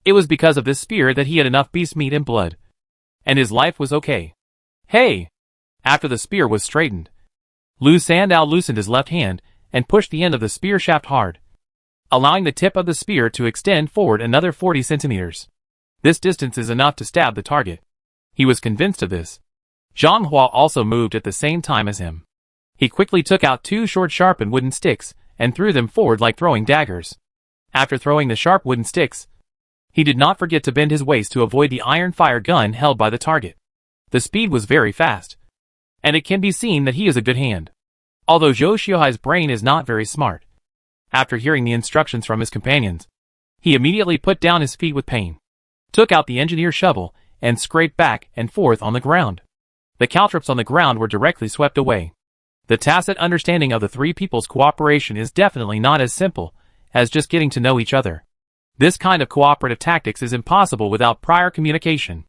It was because of this spear that he had enough beast meat and blood, and his life was okay. Hey! After the spear was straightened, Lu Sandao loosened his left hand and pushed the end of the spear shaft hard, allowing the tip of the spear to extend forward another 40 centimeters. This distance is enough to stab the target. He was convinced of this. Zhang Hua also moved at the same time as him. He quickly took out 2 short sharpened wooden sticks and threw them forward like throwing daggers. After throwing the sharp wooden sticks, he did not forget to bend his waist to avoid the iron fire gun held by the target. The speed was very fast, and it can be seen that he is a good hand. Although Zhou Xiaohai's brain is not very smart, after hearing the instructions from his companions, he immediately put down his feet with pain, took out the engineer shovel, and scraped back and forth on the ground. The caltrops on the ground were directly swept away. The tacit understanding of the three people's cooperation is definitely not as simple as just getting to know each other. This kind of cooperative tactics is impossible without prior communication.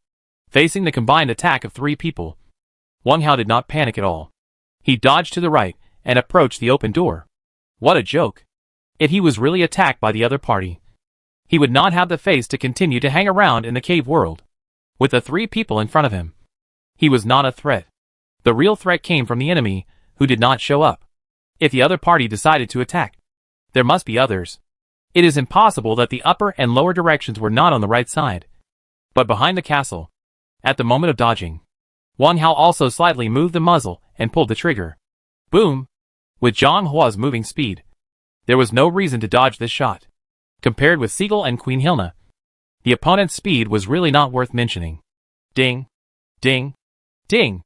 Facing the combined attack of three people, Wang Hao did not panic at all. He dodged to the right and approached the open door. What a joke! If he was really attacked by the other party, he would not have the face to continue to hang around in the cave world. With the three people in front of him, he was not a threat. The real threat came from the enemy, who did not show up. If the other party decided to attack, there must be others. It is impossible that the upper and lower directions were not on the right side. But behind the castle, at the moment of dodging, Wang Hao also slightly moved the muzzle and pulled the trigger. Boom! With Zhang Hua's moving speed, there was no reason to dodge this shot. Compared with Siegel and Queen Hilna, the opponent's speed was really not worth mentioning. Ding! Ding! Ding!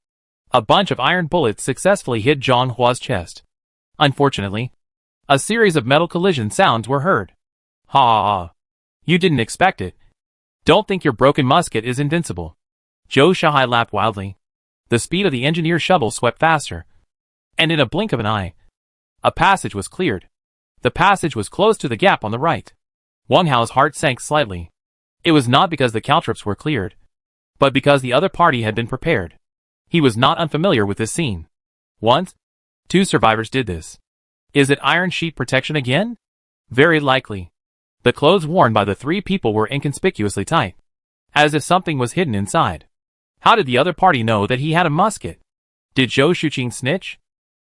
A bunch of iron bullets successfully hit Zhang Hua's chest. Unfortunately, a series of metal collision sounds were heard. Ha ha ha! You didn't expect it. Don't think your broken musket is invincible. Zhou Shahai laughed wildly. The speed of the engineer's shuttle swept faster, and in a blink of an eye, a passage was cleared. The passage was close to the gap on the right. Wang Hao's heart sank slightly. It was not because the caltrops were cleared, but because the other party had been prepared. He was not unfamiliar with this scene. Once, two survivors did this. Is it iron sheet protection again? Very likely. The clothes worn by the three people were inconspicuously tight, as if something was hidden inside. How did the other party know that he had a musket? Did Zhou Shuqing snitch?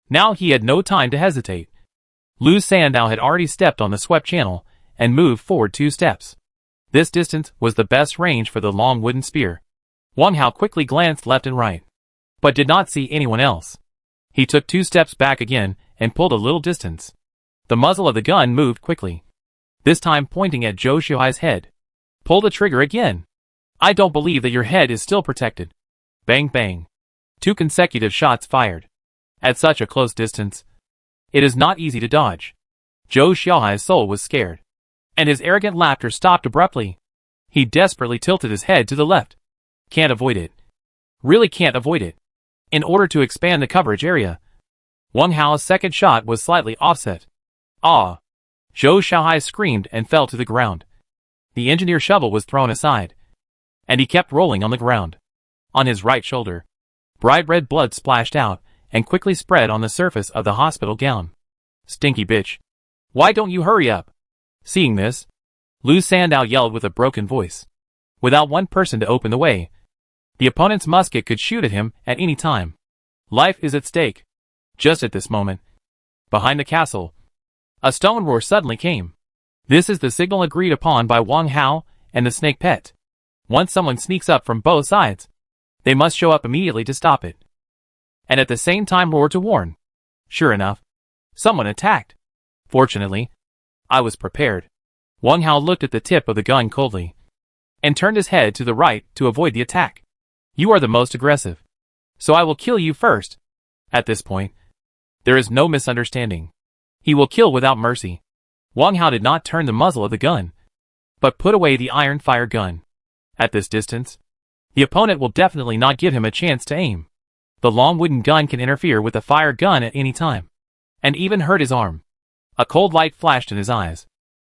Now he had no time to hesitate. Lu Sandow had already stepped on the swept channel and moved forward 2 steps. This distance was the best range for the long wooden spear. Wang Hao quickly glanced left and right, but did not see anyone else. He took 2 steps back again and pulled a little distance. The muzzle of the gun moved quickly, this time pointing at Zhou Shuhai's head. Pull the trigger again. I don't believe that your head is still protected. Bang bang. 2 consecutive shots fired. At such a close distance, it is not easy to dodge. Zhou Xiaohai's soul was scared, and his arrogant laughter stopped abruptly. He desperately tilted his head to the left. Can't avoid it. Really can't avoid it. In order to expand the coverage area, Wang Hao's second shot was slightly offset. Ah! Zhou Xiaohai screamed and fell to the ground. The engineer's shovel was thrown aside, and he kept rolling on the ground. On his right shoulder, bright red blood splashed out and quickly spread on the surface of the hospital gown. Stinky bitch. Why don't you hurry up? Seeing this, Lu Sandow yelled with a broken voice. Without one person to open the way, the opponent's musket could shoot at him at any time. Life is at stake. Just at this moment, behind the castle, a stone roar suddenly came. This is the signal agreed upon by Wang Hao and the snake pet. Once someone sneaks up from both sides, they must show up immediately to stop it, and at the same time roar to warn. Sure enough, someone attacked. Fortunately, I was prepared. Wang Hao looked at the tip of the gun coldly, and turned his head to the right to avoid the attack. You are the most aggressive, so I will kill you first. At this point, there is no misunderstanding. He will kill without mercy. Wang Hao did not turn the muzzle of the gun, but put away the iron fire gun. At this distance, the opponent will definitely not give him a chance to aim. The long wooden gun can interfere with the fire gun at any time, and even hurt his arm. A cold light flashed in his eyes,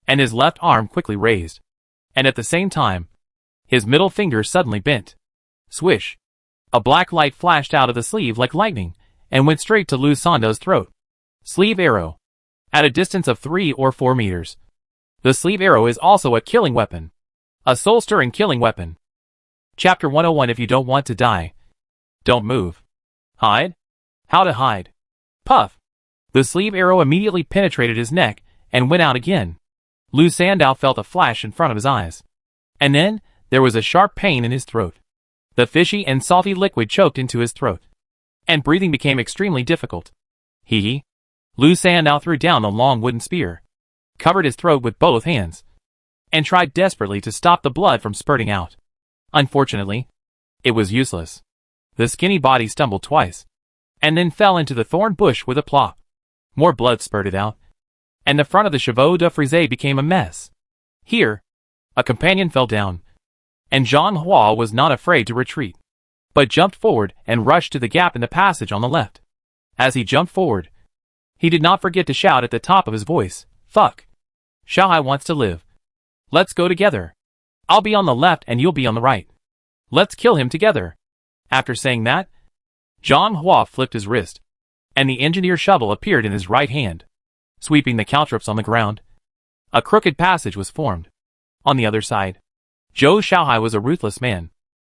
and his left arm quickly raised, and at the same time, his middle finger suddenly bent. Swish! A black light flashed out of the sleeve like lightning, and went straight to Lu Sandow's throat. Sleeve arrow. At a distance of 3 or 4 meters. The sleeve arrow is also a killing weapon. A soul-stirring killing weapon. Chapter 101. If you don't want to die, don't move. Hide? How to hide? Puff! The sleeve arrow immediately penetrated his neck and went out again. Lu Sandow felt a flash in front of his eyes. And then, there was a sharp pain in his throat. The fishy and salty liquid choked into his throat, and breathing became extremely difficult. Hee. Lu Sandow threw down the long wooden spear, covered his throat with both hands, and tried desperately to stop the blood from spurting out. Unfortunately, it was useless. The skinny body stumbled twice, and then fell into the thorn bush with a plop. More blood spurted out, and the front of the chevaux de frise became a mess. Here, a companion fell down, And Zhang Hua was not afraid to retreat, but jumped forward and rushed to the gap in the passage on the left. As he jumped forward, he did not forget to shout at the top of his voice, "Fuck! Xiaohai wants to live. Let's go together. I'll be on the left and you'll be on the right. Let's kill him together." After saying that, Zhang Hua flipped his wrist, and the engineer shovel appeared in his right hand. Sweeping the caltrops on the ground, a crooked passage was formed. On the other side, Zhou Xiaohai was a ruthless man,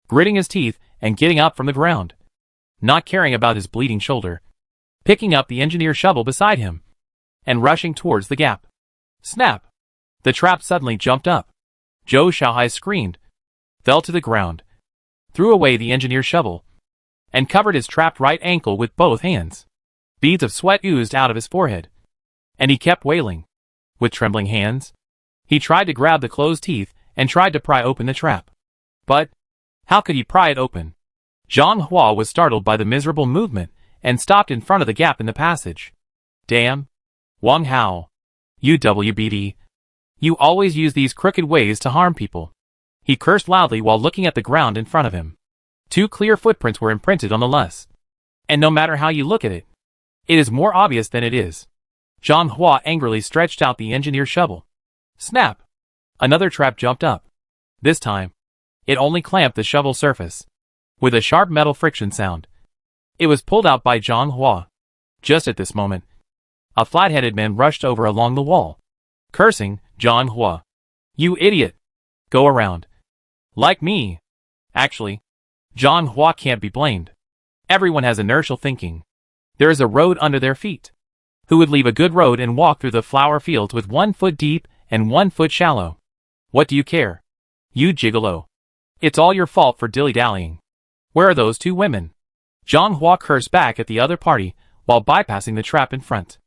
gritting his teeth and getting up from the ground, not caring about his bleeding shoulder, picking up the engineer shovel beside him, and rushing towards the gap. Snap! The trap suddenly jumped up. Zhou Xiaohai screamed, fell to the ground, threw away the engineer shovel, and covered his trapped right ankle with both hands. Beads of sweat oozed out of his forehead, and he kept wailing. With trembling hands, he tried to grab the closed teeth and tried to pry open the trap. But how could he pry it open? Zhang Hua was startled by the miserable movement and stopped in front of the gap in the passage. "Damn! Wang Hao! You WBD! You always use these crooked ways to harm people." He cursed loudly while looking at the ground in front of him. 2 clear footprints were imprinted on the lust. And no matter how you look at it, it is more obvious than it is. Zhang Hua angrily stretched out the engineer shovel. Snap! Another trap jumped up. This time, it only clamped the shovel surface. With a sharp metal friction sound, it was pulled out by Zhang Hua. Just at this moment, a flat-headed man rushed over along the wall, cursing, "Zhang Hua! You idiot! Go around. Like me." Actually, Zhang Hua can't be blamed. Everyone has inertial thinking. There is a road under their feet. Who would leave a good road and walk through the flower fields with 1 foot deep and 1 foot shallow? What do you care? You gigolo. It's all your fault for dilly-dallying. Where are those 2 women? Zhang Hua cursed back at the other party while bypassing the trap in front.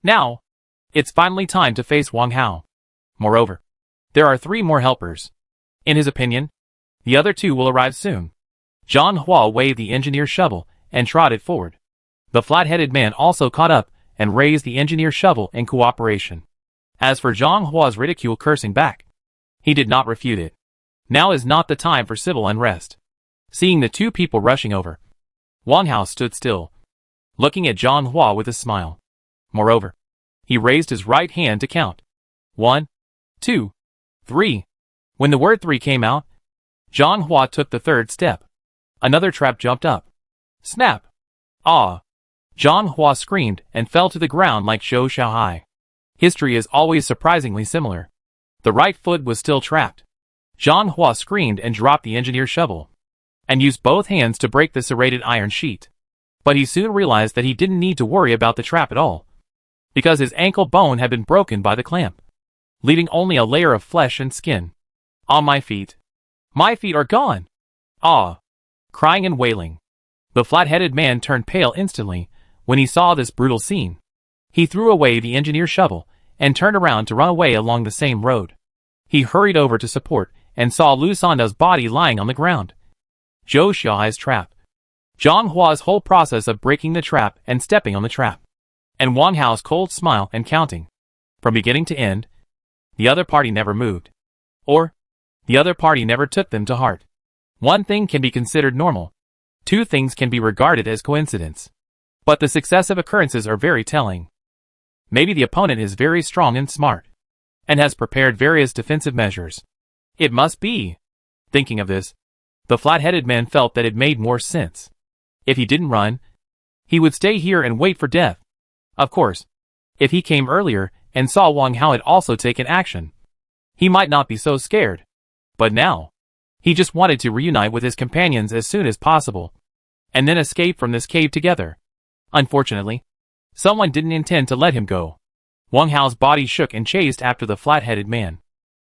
Now, it's finally time to face Wang Hao. Moreover, there are 3 more helpers. In his opinion, the other 2 will arrive soon. Zhang Hua waved the engineer shovel and trotted forward. The flat-headed man also caught up and raised the engineer shovel in cooperation. As for Zhang Hua's ridicule cursing back, he did not refute it. Now is not the time for civil unrest. Seeing the 2 people rushing over, Wang Hao stood still, looking at Zhang Hua with a smile. Moreover, he raised his right hand to count. 1, 2, 3. When the word 3 came out, Zhang Hua took the 3rd step. Another trap jumped up. Snap! Ah! Zhang Hua screamed and fell to the ground like Zhou Xiaohai. History is always surprisingly similar. The right foot was still trapped. Zhang Hua screamed and dropped the engineer shovel, and used both hands to break the serrated iron sheet. But he soon realized that he didn't need to worry about the trap at all, because his ankle bone had been broken by the clamp, leaving only a layer of flesh and skin. On my feet. My feet are gone! Ah! Crying and wailing. The flat-headed man turned pale instantly when he saw this brutal scene. He threw away the engineer shovel and turned around to run away along the same road. He hurried over to support and saw Lu Sanda's body lying on the ground. Zhou Xiaohai's trap. Zhang Hua's whole process of breaking the trap and stepping on the trap. And Wang Hao's cold smile and counting. From beginning to end, the other party never moved. Or, the other party never took them to heart. 1 thing can be considered normal. 2 things can be regarded as coincidence. But the successive occurrences are very telling. Maybe the opponent is very strong and smart, and has prepared various defensive measures. It must be. Thinking of this, the flat-headed man felt that it made more sense. If he didn't run, he would stay here and wait for death. Of course, if he came earlier and saw Wang Hao had also taken action, he might not be so scared. But now, he just wanted to reunite with his companions as soon as possible, and then escape from this cave together. Unfortunately, someone didn't intend to let him go. Wang Hao's body shook and chased after the flat-headed man.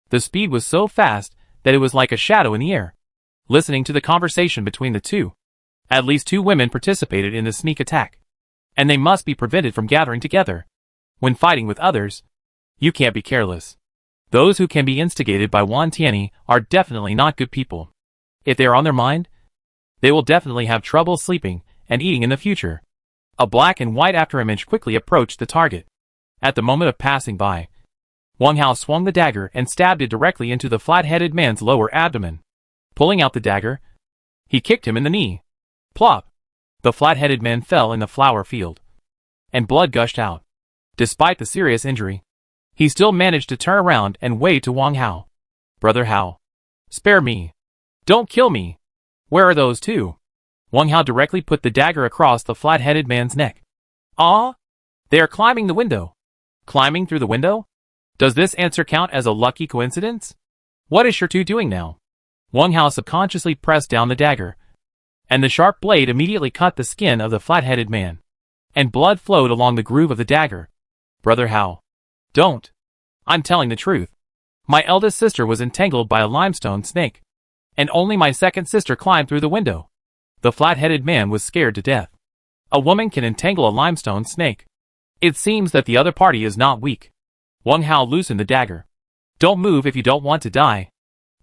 The speed was so fast that it was like a shadow in the air. Listening to the conversation between the 2, at least 2 women participated in the sneak attack, and they must be prevented from gathering together. When fighting with others, you can't be careless. Those who can be instigated by Wan Tianyi are definitely not good people. If they are on their mind, they will definitely have trouble sleeping and eating in the future. A black and white afterimage quickly approached the target. At the moment of passing by, Wang Hao swung the dagger and stabbed it directly into the flat-headed man's lower abdomen. Pulling out the dagger, he kicked him in the knee. Plop! The flat-headed man fell in the flower field, and blood gushed out. Despite the serious injury, he still managed to turn around and wave to Wang Hao. Brother Hao, spare me. Don't kill me. Where are those two? Wang Hao directly put the dagger across the flat-headed man's neck. Ah? They are climbing the window. Climbing through the window? Does this answer count as a lucky coincidence? What is Shirtu doing now? Wang Hao subconsciously pressed down the dagger, and the sharp blade immediately cut the skin of the flat-headed man, and blood flowed along the groove of the dagger. Brother Hao, don't. I'm telling the truth. My eldest sister was entangled by a limestone snake, and only my second sister climbed through the window. The flat-headed man was scared to death. A woman can entangle a limestone snake. It seems that the other party is not weak. Wang Hao loosened the dagger. Don't move if you don't want to die.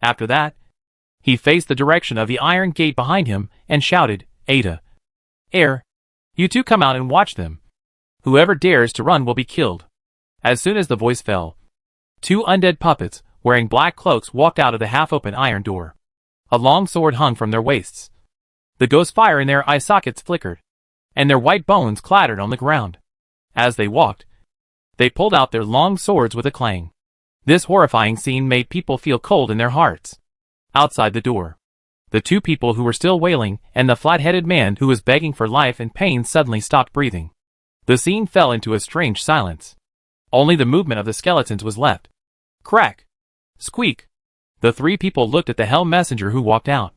After that, he faced the direction of the iron gate behind him and shouted, Ada, Air, you two come out and watch them. Whoever dares to run will be killed. As soon as the voice fell, two undead puppets, wearing black cloaks, walked out of the half-open iron door. A long sword hung from their waists. The ghost fire in their eye sockets flickered, and their white bones clattered on the ground. As they walked, they pulled out their long swords with a clang. This horrifying scene made people feel cold in their hearts. Outside the door, the two people who were still wailing and the flat-headed man who was begging for life and pain suddenly stopped breathing. The scene fell into a strange silence. Only the movement of the skeletons was left. Crack! Squeak! The three people looked at the hell messenger who walked out,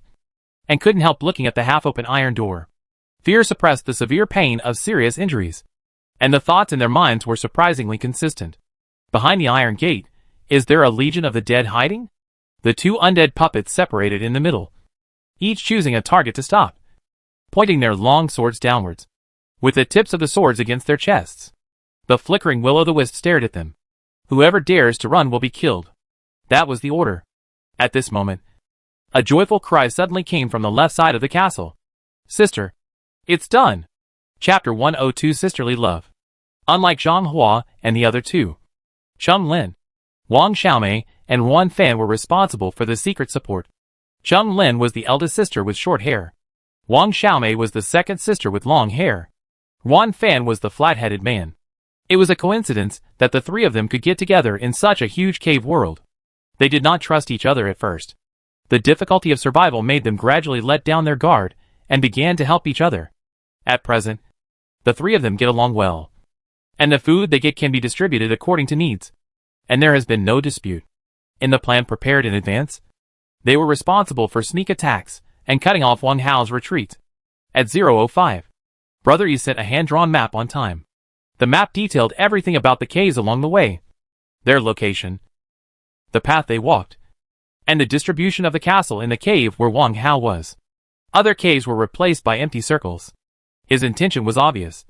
and couldn't help looking at the half-open iron door. Fear suppressed the severe pain of serious injuries, and the thoughts in their minds were surprisingly consistent. Behind the iron gate, is there a legion of the dead hiding? The two undead puppets separated in the middle, each choosing a target to stop, pointing their long swords downwards, with the tips of the swords against their chests. The flickering will-o'-the-wisp stared at them. Whoever dares to run will be killed. That was the order. At this moment, a joyful cry suddenly came from the left side of the castle. Sister, it's done! Chapter 102 Sisterly Love. Unlike Zhang Hua and the other two, Cheng Lin, Wang Xiaomei, and Wan Fan were responsible for the secret support. Cheng Lin was the eldest sister with short hair. Wang Xiaomei was the second sister with long hair. Wan Fan was the flat-headed man. It was a coincidence that the three of them could get together in such a huge cave world. They did not trust each other at first. The difficulty of survival made them gradually let down their guard and began to help each other. At present, the three of them get along well, and the food they get can be distributed according to needs. And there has been no dispute. In the plan prepared in advance, they were responsible for sneak attacks and cutting off Wang Hao's retreat. At 0:05, Brother Yi sent a hand-drawn map on time. The map detailed everything about the caves along the way, their location, the path they walked, and the distribution of the castle in the cave where Wang Hao was. Other caves were replaced by empty circles. His intention was obvious.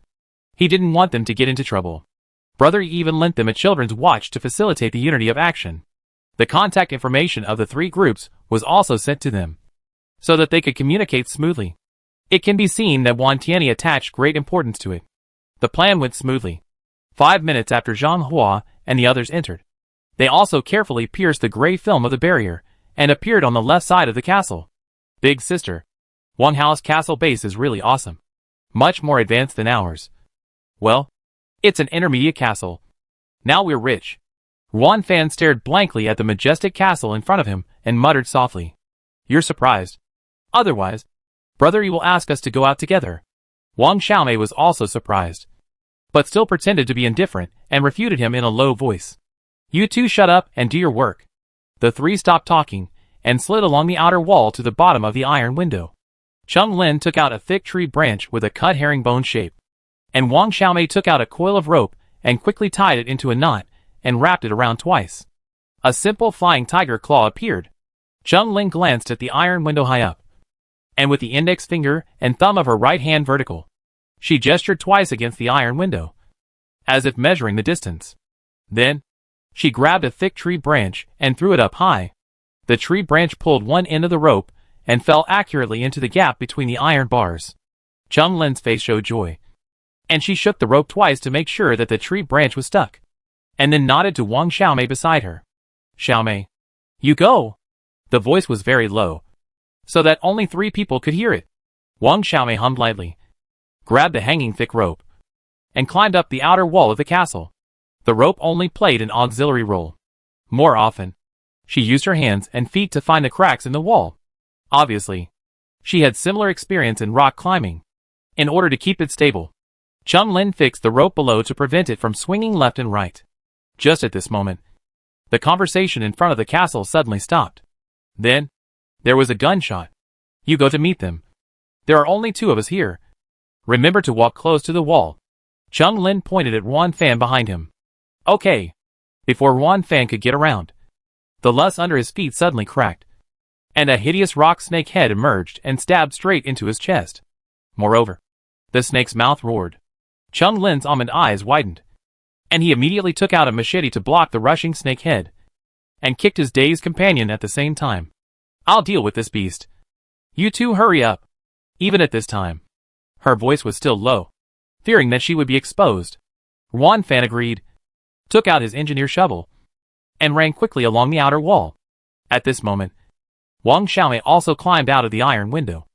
He didn't want them to get into trouble. Brother Yi even lent them a children's watch to facilitate the unity of action. The contact information of the three groups was also sent to them, so that they could communicate smoothly. It can be seen that Wan Tianyi attached great importance to it. The plan went smoothly. 5 minutes after Zhang Hua and the others entered, they also carefully pierced the gray film of the barrier and appeared on the left side of the castle. Big sister, Wang Hao's castle base is really awesome. Much more advanced than ours. Well, it's an intermediate castle. Now we're rich. Wan Fan stared blankly at the majestic castle in front of him and muttered softly. You're surprised. Otherwise, Brother Yi will ask us to go out together. Wang Xiaomei was also surprised, but still pretended to be indifferent and refuted him in a low voice. You two shut up and do your work. The three stopped talking and slid along the outer wall to the bottom of the iron window. Cheng Lin took out a thick tree branch with a cut herringbone shape, and Wang Xiaomei took out a coil of rope and quickly tied it into a knot and wrapped it around twice. A simple flying tiger claw appeared. Cheng Lin glanced at the iron window high up, and with the index finger and thumb of her right hand vertical, she gestured twice against the iron window, as if measuring the distance. Then, she grabbed a thick tree branch and threw it up high. The tree branch pulled one end of the rope and fell accurately into the gap between the iron bars. Cheng Lin's face showed joy, and she shook the rope twice to make sure that the tree branch was stuck, and then nodded to Wang Xiaomei beside her. Xiaomei, you go. The voice was very low, so that only 3 people could hear it. Wang Xiaomei hummed lightly, grabbed the hanging thick rope, and climbed up the outer wall of the castle. The rope only played an auxiliary role. More often, she used her hands and feet to find the cracks in the wall. Obviously, she had similar experience in rock climbing. In order to keep it stable, Cheng Lin fixed the rope below to prevent it from swinging left and right. Just at this moment, the conversation in front of the castle suddenly stopped. Then, there was a gunshot. You go to meet them. There are only 2 of us here. Remember to walk close to the wall. Cheng Lin pointed at Wan Fan behind him. Okay. Before Wan Fan could get around, the luss under his feet suddenly cracked, and a hideous rock snake head emerged and stabbed straight into his chest. Moreover, the snake's mouth roared. Cheng Lin's almond eyes widened, and he immediately took out a machete to block the rushing snake head, and kicked his dazed companion at the same time. I'll deal with this beast. You two hurry up. Even at this time, her voice was still low, fearing that she would be exposed. Wan Fan agreed, took out his engineer shovel, and ran quickly along the outer wall. At this moment, Wang Xiaomei also climbed out of the iron window.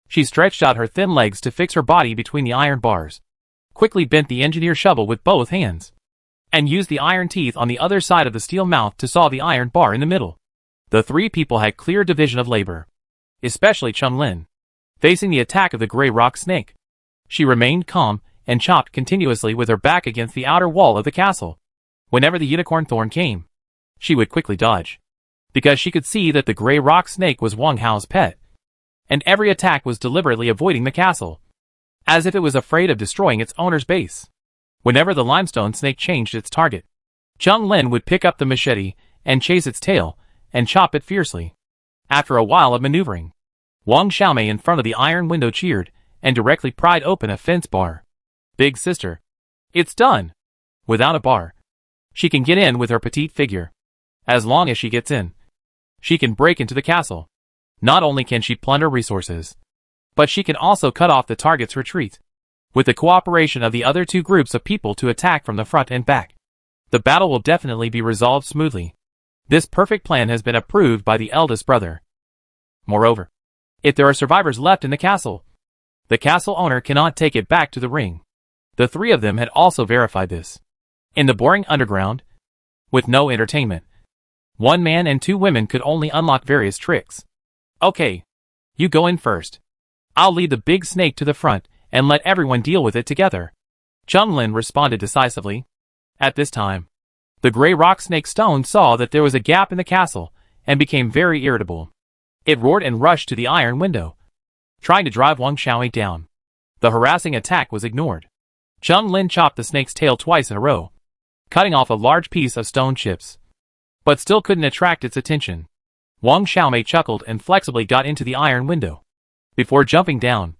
She stretched out her thin legs to fix her body between the iron bars, quickly bent the engineer shovel with both hands, and used the iron teeth on the other side of the steel mouth to saw the iron bar in the middle. The 3 people had clear division of labor, especially Cheng Lin, facing the attack of the gray rock snake. She remained calm and chopped continuously with her back against the outer wall of the castle. Whenever the unicorn thorn came, she would quickly dodge, because she could see that the gray rock snake was Wang Hao's pet, and every attack was deliberately avoiding the castle, as if it was afraid of destroying its owner's base. Whenever the limestone snake changed its target, Cheng Lin would pick up the machete and chase its tail and chop it fiercely. After a while of maneuvering, Wang Xiaomei in front of the iron window cheered and directly pried open a fence bar. Big sister, it's done. Without a bar, she can get in with her petite figure. As long as she gets in, she can break into the castle. Not only can she plunder resources, but she can also cut off the target's retreat, with the cooperation of the other 2 groups of people to attack from the front and back. The battle will definitely be resolved smoothly. This perfect plan has been approved by the eldest brother. Moreover, if there are survivors left in the castle owner cannot take it back to the ring. The 3 of them had also verified this. In the boring underground, with no entertainment, 1 man and 2 women could only unlock various tricks. Okay, you go in first. I'll lead the big snake to the front and let everyone deal with it together. Cheng Lin responded decisively. At this time, the gray rock snake stone saw that there was a gap in the castle and became very irritable. It roared and rushed to the iron window, trying to drive Wang Xiaomei down. The harassing attack was ignored. Cheng Lin chopped the snake's tail twice in a row, cutting off a large piece of stone chips, but still couldn't attract its attention. Wang Xiaomei chuckled and flexibly got into the iron window. Before jumping down,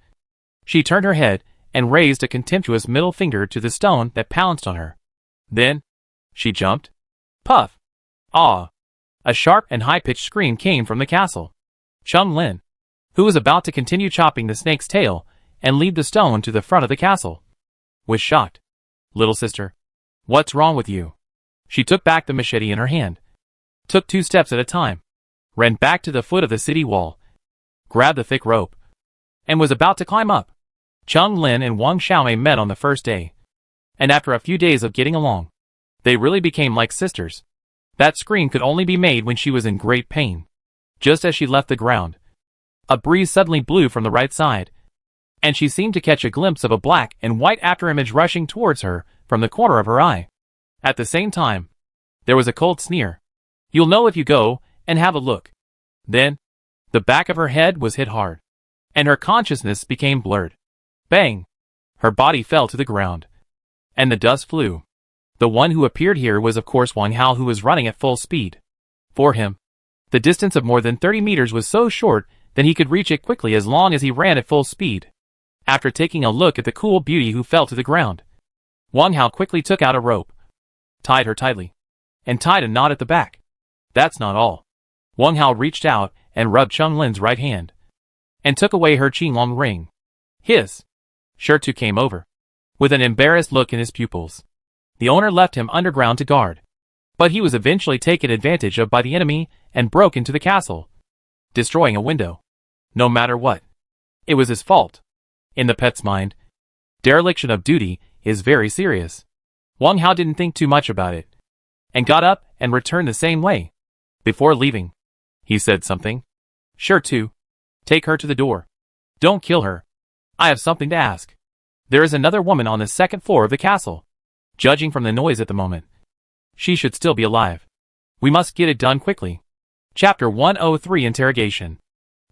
she turned her head and raised a contemptuous middle finger to the stone that pounced on her. Then, she jumped. Puff! Ah! A sharp and high-pitched scream came from the castle. Cheng Lin, who was about to continue chopping the snake's tail and lead the stone to the front of the castle, was shocked. Little sister, what's wrong with you? She took back the machete in her hand, took 2 steps at a time, ran back to the foot of the city wall, grabbed the thick rope, and was about to climb up. Cheng Lin and Wang Xiaomei met on the first day, and after a few days of getting along, they really became like sisters. That scream could only be made when she was in great pain. Just as she left the ground, a breeze suddenly blew from the right side, and she seemed to catch a glimpse of a black and white afterimage rushing towards her from the corner of her eye. At the same time, there was a cold sneer. You'll know if you go and have a look. Then, the back of her head was hit hard, and her consciousness became blurred. Bang! Her body fell to the ground, and the dust flew. The one who appeared here was of course Wang Hao, who was running at full speed. For him, the distance of more than 30 meters was so short that he could reach it quickly as long as he ran at full speed. After taking a look at the cool beauty who fell to the ground, Wang Hao quickly took out a rope, tied her tightly, and tied a knot at the back. That's not all. Wang Hao reached out and rubbed Cheng Lin's right hand, and took away her Qinglong ring. Hiss! Shirtu came over, with an embarrassed look in his pupils. The owner left him underground to guard, but he was eventually taken advantage of by the enemy and broke into the castle, destroying a window. No matter what. It was his fault. In the pet's mind, dereliction of duty is very serious. Wang Hao didn't think too much about it, and got up and returned the same way. Before leaving, he said something. Sure to. Take her to the door. Don't kill her. I have something to ask. There is another woman on the second floor of the castle. Judging from the noise at the moment, she should still be alive. We must get it done quickly. Chapter 103 Interrogation.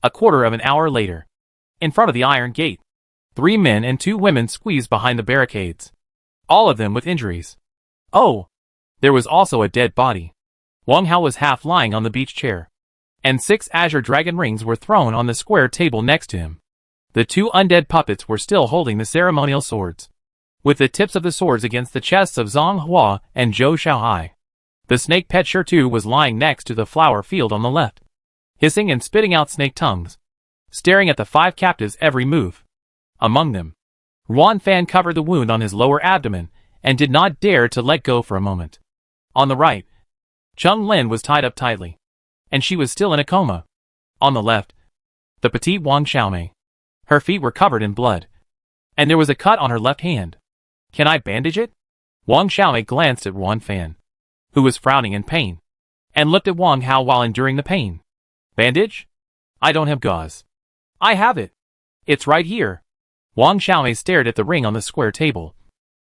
A quarter of an hour later. In front of the iron gate, 3 men and 2 women squeezed behind the barricades. All of them with injuries. Oh! There was also a dead body. Wang Hao was half lying on the beach chair, and 6 azure dragon rings were thrown on the square table next to him. The 2 undead puppets were still holding the ceremonial swords, with the tips of the swords against the chests of Zhang Hua and Zhou Xiaohai. The snake pet Sure Tu was lying next to the flower field on the left, hissing and spitting out snake tongues, staring at the 5 captives' every move. Among them, Ruan Fan covered the wound on his lower abdomen and did not dare to let go for a moment. On the right, Chung Lin was tied up tightly, and she was still in a coma. On the left, the petite Wang Xiaomei. Her feet were covered in blood, and there was a cut on her left hand. Can I bandage it? Wang Xiaomei glanced at Ruan Fan, who was frowning in pain, and looked at Wang Hao while enduring the pain. Bandage? I don't have gauze. I have it. It's right here. Wang Xiaomei stared at the ring on the square table,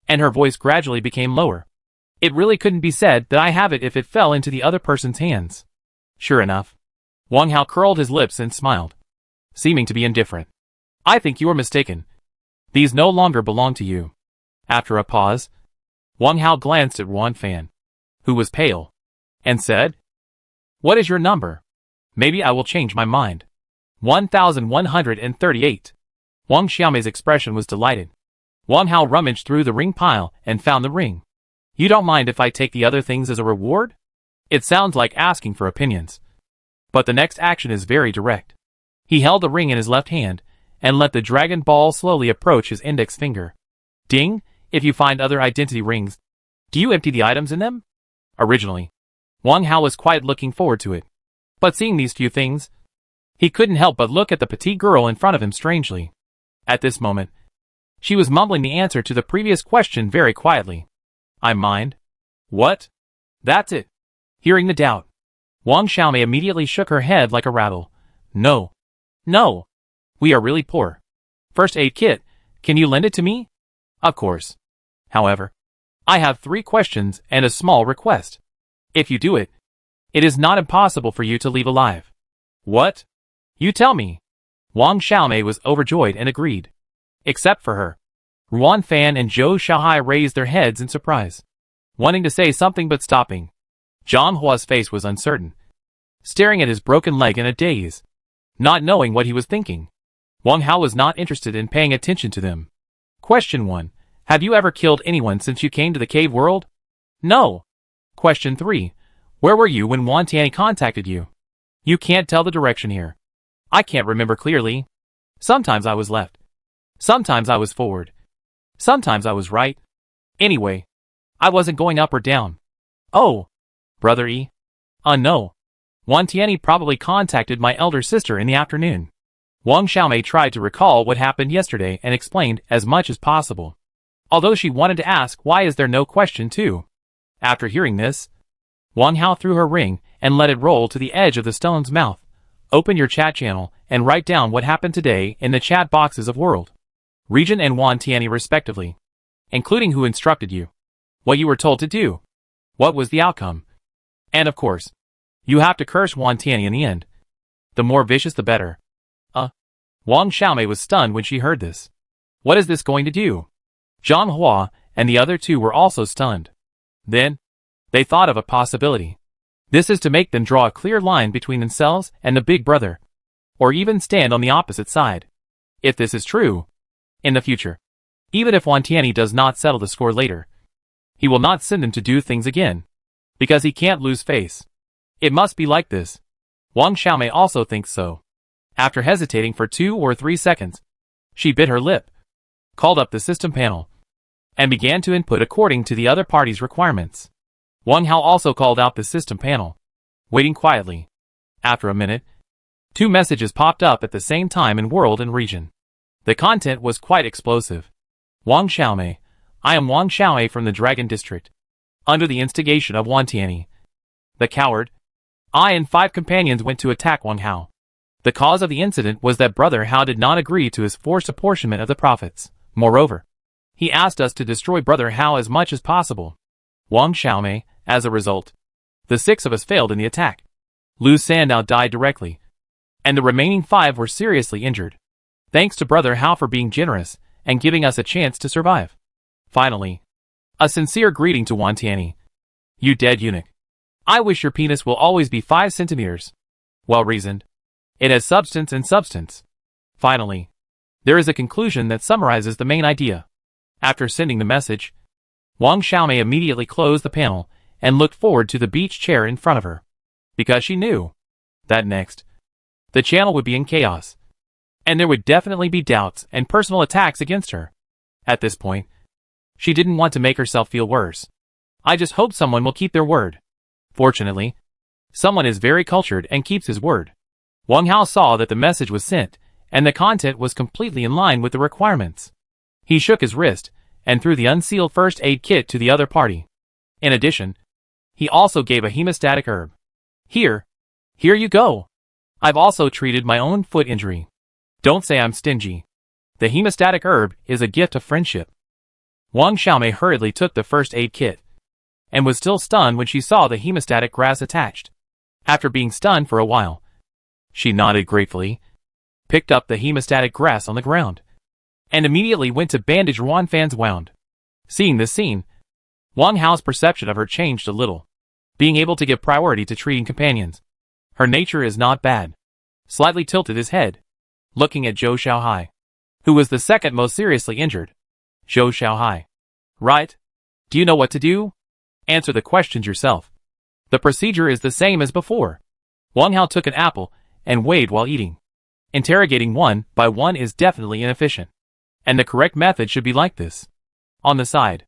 and her voice gradually became lower. It really couldn't be said that I have it if it fell into the other person's hands. Sure enough. Wang Hao curled his lips and smiled, seeming to be indifferent. I think you are mistaken. These no longer belong to you. After a pause, Wang Hao glanced at Ruan Fan, who was pale, and said, What is your number? Maybe I will change my mind. 1138. Wang Xiaomei's expression was delighted. Wang Hao rummaged through the ring pile and found the ring. You don't mind if I take the other things as a reward? It sounds like asking for opinions. But the next action is very direct. He held the ring in his left hand and let the dragon ball slowly approach his index finger. Ding, if you find other identity rings, do you empty the items in them? Originally, Wang Hao was quite looking forward to it. But seeing these few things, he couldn't help but look at the petite girl in front of him strangely. At this moment, she was mumbling the answer to the previous question very quietly. I mind. What? That's it. Hearing the doubt, Wang Xiaomei immediately shook her head like a rattle. No. No. We are really poor. First aid kit, can you lend it to me? Of course. However, I have 3 questions and a small request. If you do it, it is not impossible for you to leave alive. What? You tell me. Wang Xiaomei was overjoyed and agreed. Except for her. Ruan Fan and Zhou Xiaohai raised their heads in surprise, wanting to say something but stopping. Zhang Hua's face was uncertain, staring at his broken leg in a daze, not knowing what he was thinking. Wang Hao was not interested in paying attention to them. Question 1. Have you ever killed anyone since you came to the cave world? No. Question 3. Where were you when Wan Tianyi contacted you? You can't tell the direction here. I can't remember clearly. Sometimes I was left. Sometimes I was forward. Sometimes I was right. Anyway, I wasn't going up or down. Oh, Brother E. No. Wan Tianyi probably contacted my elder sister in the afternoon. Wang Xiaomei tried to recall what happened yesterday and explained as much as possible, although she wanted to ask why is there no question too. After hearing this, Wang Hao threw her ring and let it roll to the edge of the stone's mouth. Open your chat channel and write down what happened today in the chat boxes of World, Region and Wan Tianyi respectively, including who instructed you, what you were told to do, what was the outcome, and of course, you have to curse Wan Tianyi in the end. The more vicious the better. Wang Xiaomei was stunned when she heard this. What is this going to do? Zhang Hua and the other 2 were also stunned. Then, they thought of a possibility. This is to make them draw a clear line between themselves and the big brother, or even stand on the opposite side. If this is true, in the future, even if Wan Tianyi does not settle the score later, he will not send them to do things again, because he can't lose face. It must be like this. Wang Xiaomei also thinks so. After hesitating for 2 or 3 seconds, she bit her lip, called up the system panel, and began to input according to the other party's requirements. Wang Hao also called out the system panel, waiting quietly. After a minute, 2 messages popped up at the same time in world and region. The content was quite explosive. Wang Xiaomei. I am Wang Xiaomei from the Dragon District. Under the instigation of Wan Tianyi, the coward, I and 5 companions went to attack Wang Hao. The cause of the incident was that Brother Hao did not agree to his forced apportionment of the profits. Moreover, he asked us to destroy Brother Hao as much as possible. Wang Xiaomei. As a result, the 6 of us failed in the attack. Lu Sandow died directly, and the remaining 5 were seriously injured. Thanks to Brother Hao for being generous and giving us a chance to survive. Finally, a sincere greeting to Wan Tianyi. You dead eunuch. I wish your penis will always be 5 centimeters. Well reasoned. It has substance and substance. Finally, there is a conclusion that summarizes the main idea. After sending the message, Wang Xiaomei immediately closed the panel and looked forward to the beach chair in front of her. Because she knew that next, the channel would be in chaos, and there would definitely be doubts and personal attacks against her. At this point, she didn't want to make herself feel worse. I just hope someone will keep their word. Fortunately, someone is very cultured and keeps his word. Wang Hao saw that the message was sent, and the content was completely in line with the requirements. He shook his wrist, and threw the unsealed first aid kit to the other party. In addition, he also gave a hemostatic herb. Here you go. I've also treated my own foot injury. Don't say I'm stingy. The hemostatic herb is a gift of friendship. Wang Xiaomei hurriedly took the first aid kit, and was still stunned when she saw the hemostatic grass attached. After being stunned for a while, she nodded gratefully, picked up the hemostatic grass on the ground, and immediately went to bandage Wan Fan's wound. Seeing this scene, Wang Hao's perception of her changed a little. Being able to give priority to treating companions. Her nature is not bad. Slightly tilted his head, looking at Zhou Xiaohai, who was the second most seriously injured. Zhou Xiaohai. Right? Do you know what to do? Answer the questions yourself. The procedure is the same as before. Wang Hao took an apple and weighed while eating. Interrogating one by one is definitely inefficient, and the correct method should be like this. On the side,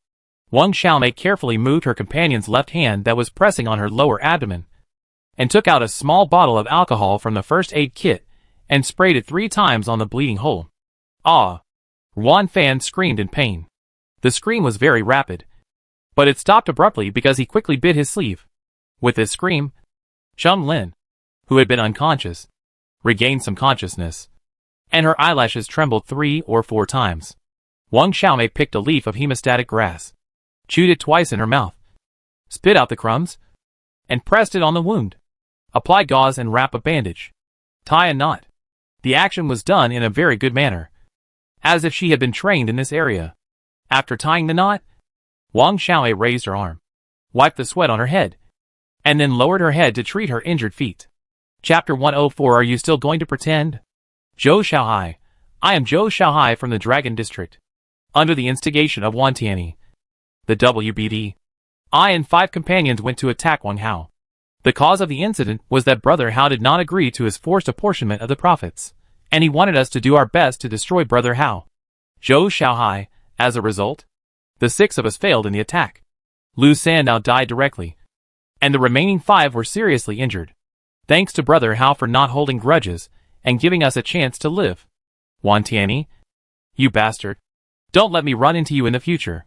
Wang Xiaomei carefully moved her companion's left hand that was pressing on her lower abdomen, and took out a small bottle of alcohol from the first aid kit and sprayed it 3 times on the bleeding hole. Ah! Wan Fan screamed in pain. The scream was very rapid, but it stopped abruptly because he quickly bit his sleeve. With this scream, Chum Lin, who had been unconscious, regained some consciousness, and her eyelashes trembled 3 or 4 times. Wang Xiaomei picked a leaf of hemostatic grass, chewed it twice in her mouth, spit out the crumbs, and pressed it on the wound. Apply gauze and wrap a bandage. Tie a knot. The action was done in a very good manner, as if she had been trained in this area. After tying the knot, Wang Xiaomei raised her arm, wiped the sweat on her head, and then lowered her head to treat her injured feet. Chapter 104. Are you still going to pretend? Zhou Xiaohai. I am Zhou Xiaohai from the Dragon District. Under the instigation of Wan Tianyi, the WBD, I and 5 companions went to attack Wang Hao. The cause of the incident was that Brother Hao did not agree to his forced apportionment of the profits, and he wanted us to do our best to destroy Brother Hao. Zhou Xiaohai. As a result, the 6 of us failed in the attack. Lu Sandow died directly, and the remaining 5 were seriously injured. Thanks to Brother Hao for not holding grudges and giving us a chance to live. Wan Tianyi, you bastard. Don't let me run into you in the future.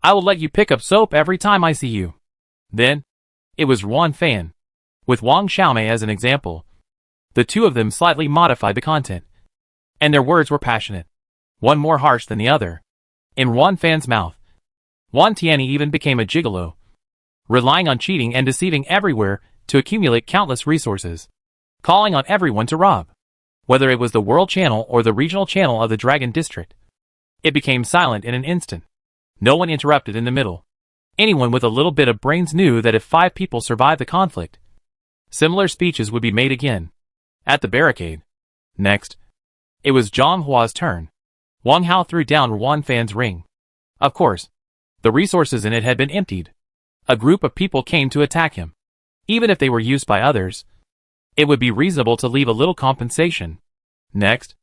I will let you pick up soap every time I see you. Then, it was Wan Fan, with Wang Xiaomei as an example. The 2 of them slightly modified the content, and their words were passionate, one more harsh than the other. In Wan Fan's mouth, Wan Tianyi even became a gigolo, relying on cheating and deceiving everywhere to accumulate countless resources, calling on everyone to rob. Whether it was the world channel or the regional channel of the Dragon District, it became silent in an instant. No one interrupted in the middle. Anyone with a little bit of brains knew that if 5 people survived the conflict, similar speeches would be made again. At the barricade. Next, it was Zhang Hua's turn. Wang Hao threw down Wan Fan's ring. Of course, the resources in it had been emptied. A group of people came to attack him. Even if they were used by others, it would be reasonable to leave a little compensation. Next,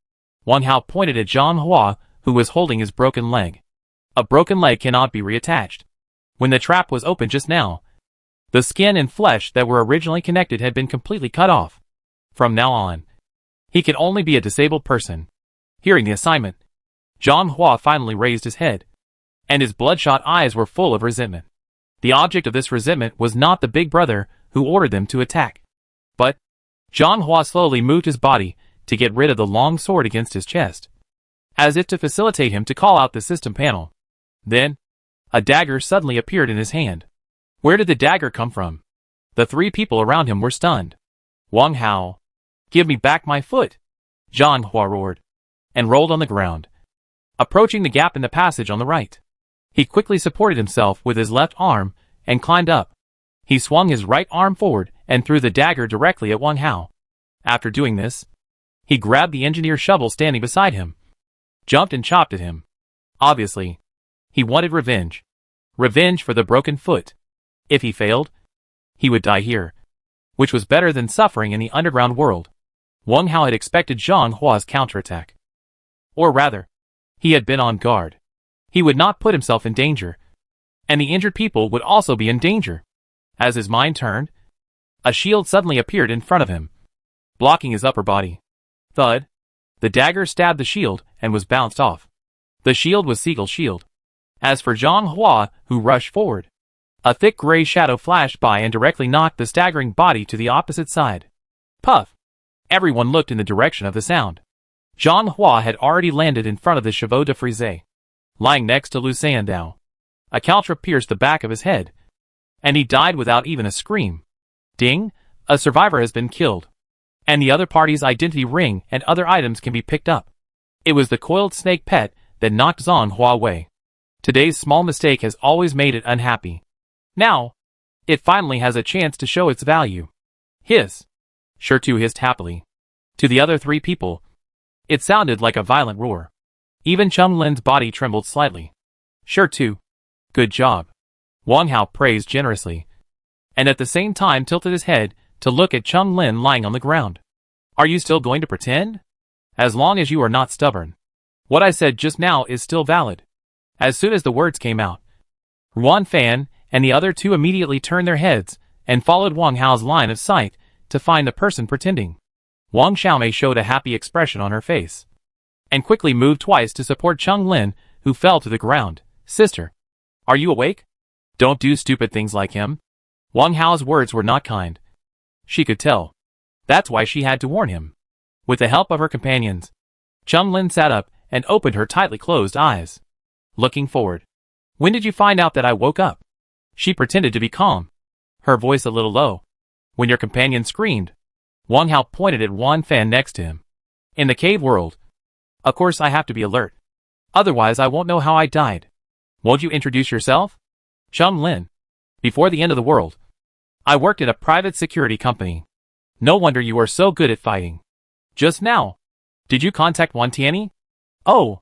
Wang Hao pointed at Zhang Hua, who was holding his broken leg. A broken leg cannot be reattached. When the trap was opened just now, the skin and flesh that were originally connected had been completely cut off. From now on, He can only be a disabled person. Hearing the assignment, Zhang Hua finally raised his head, and his bloodshot eyes were full of resentment. The object of this resentment was not the big brother who ordered them to attack, but Zhang Hua slowly moved his body to get rid of the long sword against his chest, as if to facilitate him to call out the system panel. Then, a dagger suddenly appeared in his hand. Where did the dagger come from? The three people around him were stunned. Wang Hao, give me back my foot! Zhang Hua roared, and rolled on the ground, approaching the gap in the passage on the right. He quickly supported himself with his left arm and climbed up. He swung his right arm forward and threw the dagger directly at Wang Hao. After doing this, he grabbed the engineer's shovel standing beside him, jumped and chopped at him. Obviously, he wanted revenge. Revenge for the broken foot. If he failed, he would die here, which was better than suffering in the underground world. Wang Hao had expected Zhang Hua's counterattack. Or rather, he had been on guard. He would not put himself in danger, and the injured people would also be in danger. As his mind turned, a shield suddenly appeared in front of him, blocking his upper body. Thud! The dagger stabbed the shield and was bounced off. The shield was Seagull's shield. As for Zhang Hua, who rushed forward, a thick gray shadow flashed by and directly knocked the staggering body to the opposite side. Puff! Everyone looked in the direction of the sound. Zhang Hua had already landed in front of the chevaux de frise, lying next to Lu Sandao. A caltrop pierced the back of his head, and he died without even a scream. Ding! A survivor has been killed, and the other party's identity ring and other items can be picked up. It was the coiled snake pet that knocked Zhang Hua away. Today's small mistake has always made it unhappy. Now, it finally has a chance to show its value. Hiss! Shirtu hissed happily. To the other three people, it sounded like a violent roar. Even Cheng Lin's body trembled slightly. Shirtu, good job. Wang Hao praised generously, and at the same time tilted his head to look at Cheng Lin lying on the ground. Are you still going to pretend? As long as you are not stubborn. What I said just now is still valid. As soon as the words came out, Ruan Fan and the other two immediately turned their heads and followed Wang Hao's line of sight to find the person pretending. Wang Xiaomei showed a happy expression on her face, and quickly moved twice to support Cheng Lin, who fell to the ground. Sister, are you awake? Don't do stupid things like him. Wang Hao's words were not kind. She could tell. That's why she had to warn him. With the help of her companions, Cheng Lin sat up and opened her tightly closed eyes, looking forward. When did you find out that I woke up? She pretended to be calm, her voice a little low. When your companion screamed. Wang Hao pointed at Wan Fan next to him. In the cave world, of course I have to be alert. Otherwise I won't know how I died. Won't you introduce yourself? Cheng Lin. Before the end of the world, I worked at a private security company. No wonder you are so good at fighting. Just now, did you contact Wan Tianyi? Oh,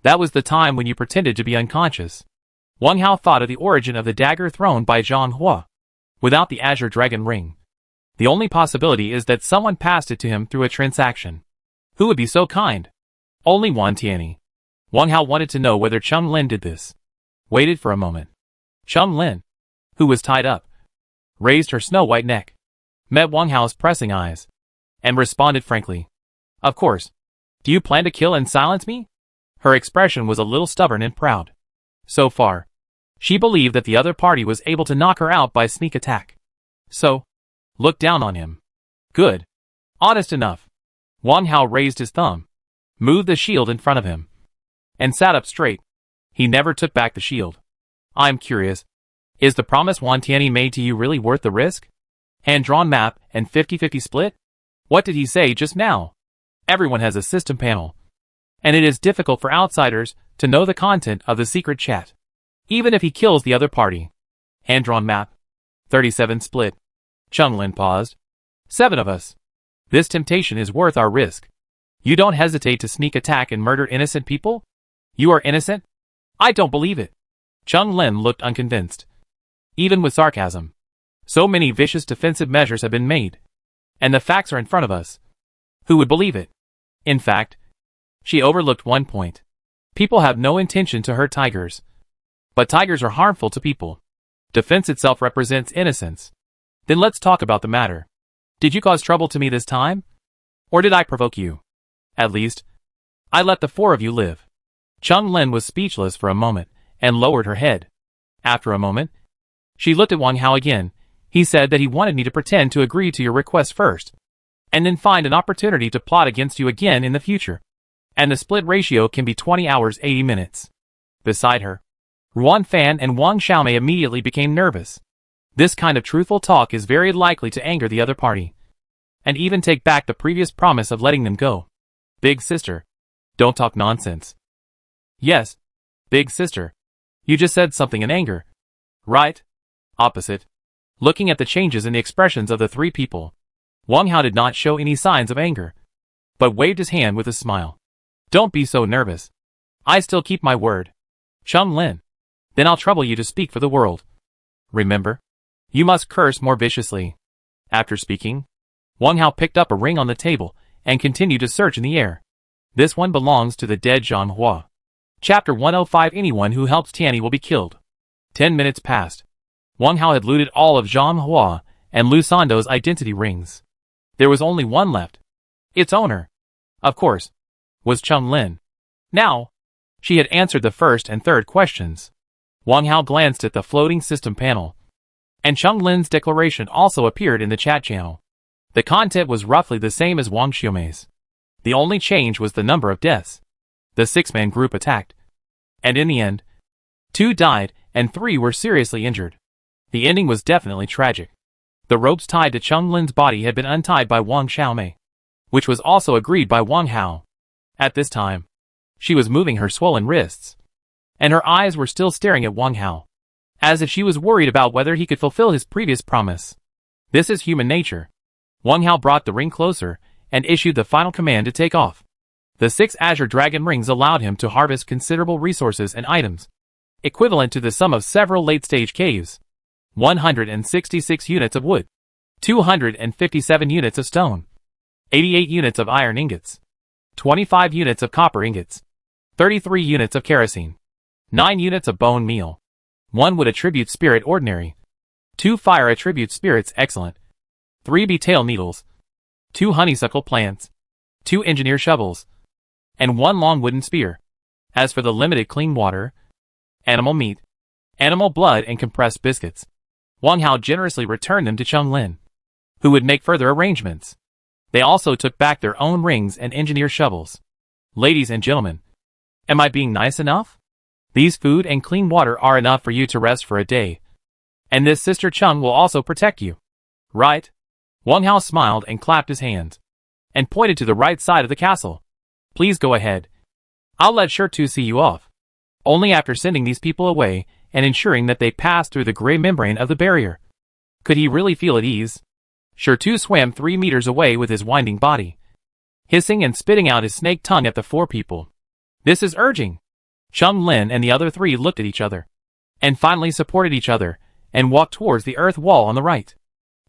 that was the time when you pretended to be unconscious. Wang Hao thought of the origin of the dagger thrown by Zhang Hua. Without the Azure Dragon Ring, the only possibility is that someone passed it to him through a transaction. Who would be so kind? Only Wan Tianyi. Wang Hao wanted to know whether Cheng Lin did this. Waited for a moment. Cheng Lin, who was tied up, raised her snow-white neck, met Wang Hao's pressing eyes, and responded frankly. Of course. Do you plan to kill and silence me? Her expression was a little stubborn and proud. So far, she believed that the other party was able to knock her out by sneak attack. So, look down on him. Good. Honest enough. Wang Hao raised his thumb, moved the shield in front of him, and sat up straight. He never took back the shield. I'm curious. Is the promise Wan Tianyi made to you really worth the risk? Hand-drawn map and 50-50 split? What did he say just now? Everyone has a system panel, and it is difficult for outsiders to know the content of the secret chat, even if he kills the other party. Hand-drawn map. 37 split. Cheng Lin paused. 7 of us. This temptation is worth our risk. You don't hesitate to sneak attack and murder innocent people? You are innocent? I don't believe it. Cheng Lin looked unconvinced. Even with sarcasm. So many vicious defensive measures have been made, and the facts are in front of us. Who would believe it? In fact, she overlooked one point. People have no intention to hurt tigers. But tigers are harmful to people. Defense itself represents innocence. Then let's talk about the matter. Did you cause trouble to me this time? Or did I provoke you? At least, I let the four of you live. Chung Lin was speechless for a moment, and lowered her head. After a moment, she looked at Wang Hao again. He said that he wanted me to pretend to agree to your request first, and then find an opportunity to plot against you again in the future. And the split ratio can be 20 hours 80 minutes. Beside her, Ruan Fan and Wang Xiaomei immediately became nervous. This kind of truthful talk is very likely to anger the other party, and even take back the previous promise of letting them go. Big sister, don't talk nonsense. Yes, big sister. You just said something in anger. Right? Opposite. Looking at the changes in the expressions of the three people, Wang Hao did not show any signs of anger, but waved his hand with a smile. Don't be so nervous. I still keep my word. Chung Lin. Then I'll trouble you to speak for the world. Remember, you must curse more viciously. After speaking, Wang Hao picked up a ring on the table and continued to search in the air. This one belongs to the dead Zhang Hua. Chapter 105. Anyone who helps Tianyi will be killed. 10 minutes passed. Wang Hao had looted all of Zhang Hua and Lu Sando's identity rings. There was only one left. Its owner, of course, was Chung Lin. Now, she had answered the first and third questions. Wang Hao glanced at the floating system panel, and Chung Lin's declaration also appeared in the chat channel. The content was roughly the same as Wang Xiaomei's. The only change was the number of deaths. The six-man group attacked, and in the end, 2 died and 3 were seriously injured. The ending was definitely tragic. The ropes tied to Chung Lin's body had been untied by Wang Xiaomei, which was also agreed by Wang Hao. At this time, she was moving her swollen wrists, and her eyes were still staring at Wang Hao, as if she was worried about whether he could fulfill his previous promise. This is human nature. Wang Hao brought the ring closer and issued the final command to take off. The 6 Azure Dragon rings allowed him to harvest considerable resources and items, equivalent to the sum of several late-stage caves. 166 units of wood, 257 units of stone, 88 units of iron ingots, 25 units of copper ingots, 33 units of kerosene, 9 units of bone meal, 1 wood attribute spirit ordinary, 2 fire attribute spirits excellent, 3 betel needles, 2 honeysuckle plants, 2 engineer shovels, and 1 long wooden spear. As for the limited clean water, animal meat, animal blood and compressed biscuits, Wang Hao generously returned them to Chung Lin, who would make further arrangements. They also took back their own rings and engineer shovels. Ladies and gentlemen, am I being nice enough? These food and clean water are enough for you to rest for a day. And this sister Chung will also protect you. Right? Wang Hao smiled and clapped his hands, and pointed to the right side of the castle. Please go ahead. I'll let Shirtu see you off. Only after sending these people away and ensuring that they pass through the gray membrane of the barrier. Could he really feel at ease? Shirtu swam 3 meters away with his winding body, hissing and spitting out his snake tongue at the 4 people. This is urging. Chung Lin and the other 3 looked at each other, and finally supported each other, and walked towards the earth wall on the right.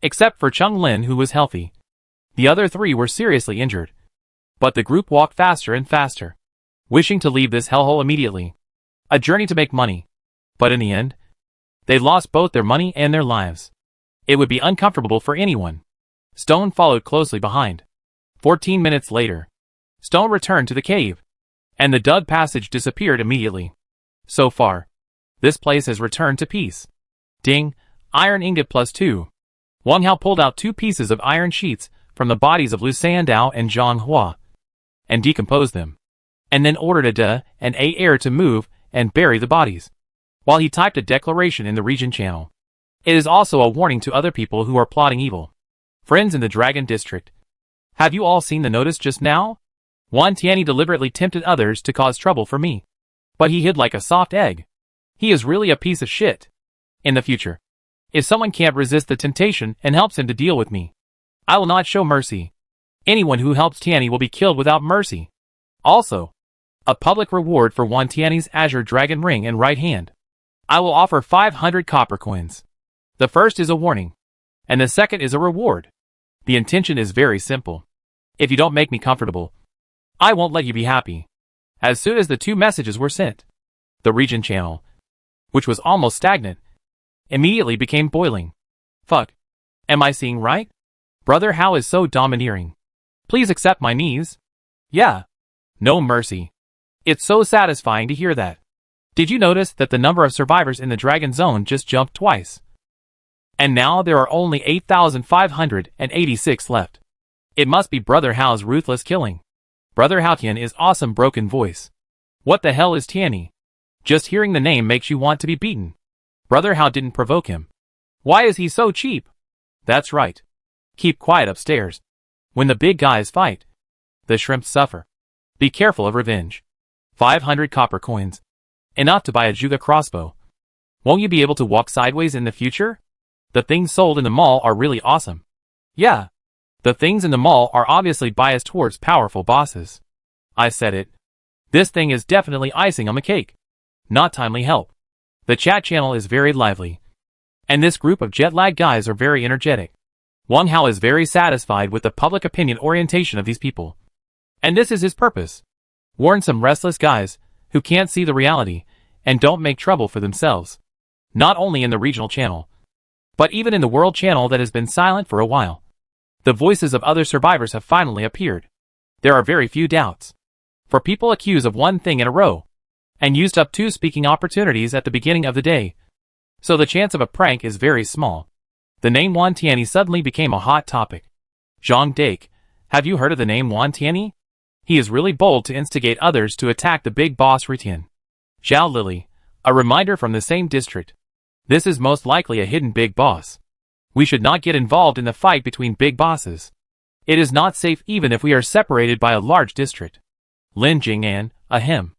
Except for Chung Lin, who was healthy. The other 3 were seriously injured. But the group walked faster and faster, wishing to leave this hellhole immediately. A journey to make money. But in the end, they lost both their money and their lives. It would be uncomfortable for anyone. Stone followed closely behind. 14 minutes later, Stone returned to the cave, and the dug passage disappeared immediately. So far, this place has returned to peace. Ding, iron ingot +2. Wang Hao pulled out 2 pieces of iron sheets from the bodies of Lu Sandao and Zhang Hua, and decomposed them, and then ordered a De and A heir to move and bury the bodies, while he typed a declaration in the region channel. It is also a warning to other people who are plotting evil. Friends in the Dragon District, have you all seen the notice just now? Wan Tianyi deliberately tempted others to cause trouble for me, but he hid like a soft egg. He is really a piece of shit. In the future, if someone can't resist the temptation and helps him to deal with me, I will not show mercy. Anyone who helps Tianyi will be killed without mercy. Also, a public reward for Wan Tianyi's Azure Dragon Ring and right hand. I will offer 500 copper coins. The first is a warning, and the second is a reward. The intention is very simple. If you don't make me comfortable, I won't let you be happy. As soon as the 2 messages were sent, the region channel, which was almost stagnant, immediately became boiling. Fuck. Am I seeing right? Brother Hao is so domineering. Please accept my knees. Yeah. No mercy. It's so satisfying to hear that. Did you notice that the number of survivors in the Dragon Zone just jumped twice? And now there are only 8,586 left. It must be Brother Hao's ruthless killing. Brother Hao Tian is awesome broken voice. What the hell is Tianyi? Just hearing the name makes you want to be beaten. Brother Hao didn't provoke him. Why is he so cheap? That's right. Keep quiet upstairs. When the big guys fight, the shrimps suffer. Be careful of revenge. 500 copper coins. Enough to buy a Juga crossbow. Won't you be able to walk sideways in the future? The things sold in the mall are really awesome. Yeah. The things in the mall are obviously biased towards powerful bosses. I said it. This thing is definitely icing on the cake. Not timely help. The chat channel is very lively. And this group of jet lag guys are very energetic. Wang Hao is very satisfied with the public opinion orientation of these people. And this is his purpose. Warn some restless guys who can't see the reality and don't make trouble for themselves. Not only in the regional channel, but even in the world channel that has been silent for a while. The voices of other survivors have finally appeared. There are very few doubts. For people accused of one thing in a row, and used up 2 speaking opportunities at the beginning of the day, so the chance of a prank is very small. The name Wan Tianyi suddenly became a hot topic. Zhang Dake, have you heard of the name Wan Tianyi? He is really bold to instigate others to attack the big boss Ritian. Zhao Lily, a reminder from the same district. This is most likely a hidden big boss. We should not get involved in the fight between big bosses. It is not safe even if we are separated by a large district. Lin Jing'an, ahem.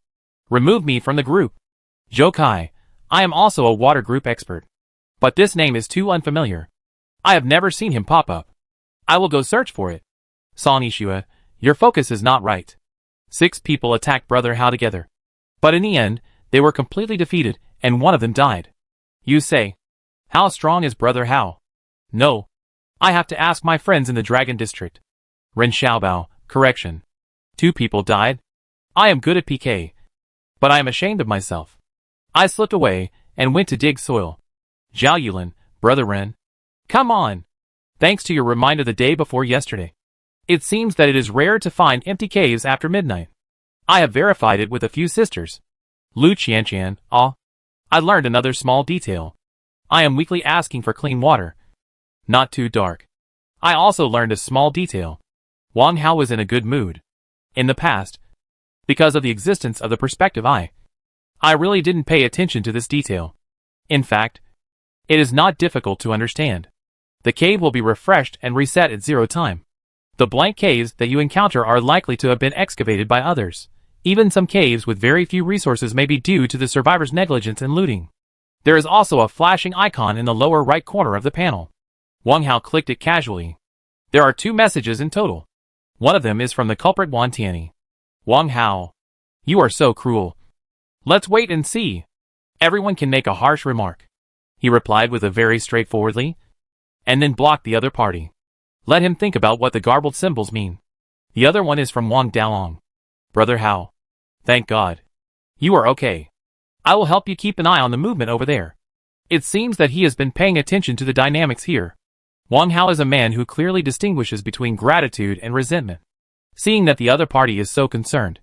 Remove me from the group. Zhou Kai, I am also a water group expert. But this name is too unfamiliar. I have never seen him pop up. I will go search for it. San Yishua, your focus is not right. 6 people attacked Brother Hao together. But in the end, they were completely defeated, and one of them died. You say, how strong is Brother Hao? No. I have to ask my friends in the Dragon District. Ren Xiaobao, correction. 2 people died. I am good at PK. But I am ashamed of myself. I slipped away, and went to dig soil. Zhao Yulin, Brother Ren. Come on. Thanks to your reminder the day before yesterday. It seems that it is rare to find empty caves after midnight. I have verified it with a few sisters. Lu Qianqian, I learned another small detail. I am weekly asking for clean water. Not too dark. I also learned a small detail. Wang Hao was in a good mood. In the past, because of the existence of the perspective eye, I really didn't pay attention to this detail. In fact, it is not difficult to understand. The cave will be refreshed and reset at 0 time. The blank caves that you encounter are likely to have been excavated by others. Even some caves with very few resources may be due to the survivor's negligence in looting. There is also a flashing icon in the lower right corner of the panel. Wang Hao clicked it casually. There are 2 messages in total. One of them is from the culprit Wan Tianyi. Wang Hao, you are so cruel. Let's wait and see. Everyone can make a harsh remark. He replied with a very straightforwardly, and then blocked the other party. Let him think about what the garbled symbols mean. The other one is from Wang Daolong. Brother Hao. Thank God. You are okay. I will help you keep an eye on the movement over there. It seems that he has been paying attention to the dynamics here. Wang Hao is a man who clearly distinguishes between gratitude and resentment. Seeing that the other party is so concerned,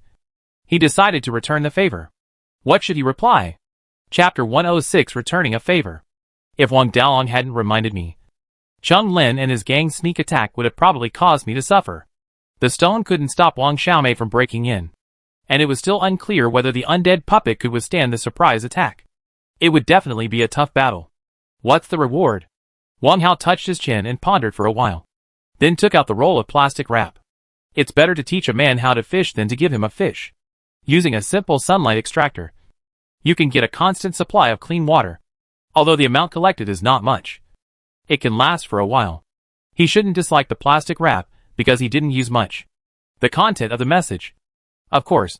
he decided to return the favor. What should he reply? Chapter 106, Returning a Favor. If Wang Daolong hadn't reminded me, Chung Lin and his gang's sneak attack would have probably caused me to suffer. The stone couldn't stop Wang Xiaomei from breaking in, and it was still unclear whether the undead puppet could withstand the surprise attack. It would definitely be a tough battle. What's the reward? Wang Hao touched his chin and pondered for a while, then took out the roll of plastic wrap. It's better to teach a man how to fish than to give him a fish. Using a simple sunlight extractor, you can get a constant supply of clean water. Although the amount collected is not much, it can last for a while. He shouldn't dislike the plastic wrap because he didn't use much. The content of the message, of course,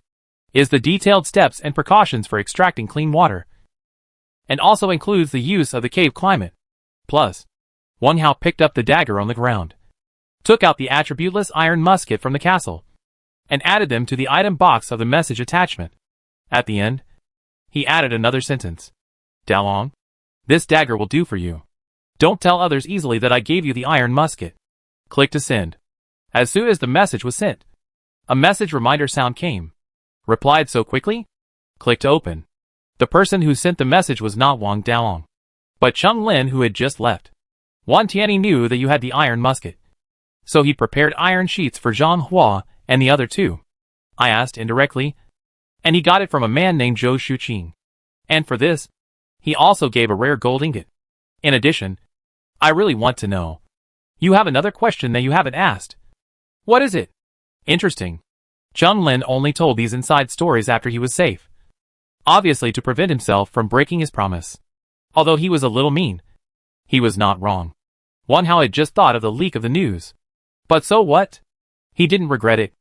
is the detailed steps and precautions for extracting clean water, and also includes the use of the cave climate. Plus, Wang Hao picked up the dagger on the ground, took out the attributeless iron musket from the castle, and added them to the item box of the message attachment. At the end, he added another sentence. Daolong, this dagger will do for you. Don't tell others easily that I gave you the iron musket. Click to send. As soon as the message was sent, a message reminder sound came. Replied so quickly? Click to open. The person who sent the message was not Wang Daolong, but Chung Lin, who had just left. Wan Tianyi knew that you had the iron musket, so he prepared iron sheets for Zhang Hua and the other two. I asked indirectly, and he got it from a man named Zhou Shuqing. And for this, he also gave a rare gold ingot. In addition, I really want to know. You have another question that you haven't asked. What is it? Interesting. Chung Lin only told these inside stories after he was safe, obviously to prevent himself from breaking his promise. Although he was a little mean, he was not wrong. Wang Hao had just thought of the leak of the news. But so what? He didn't regret it.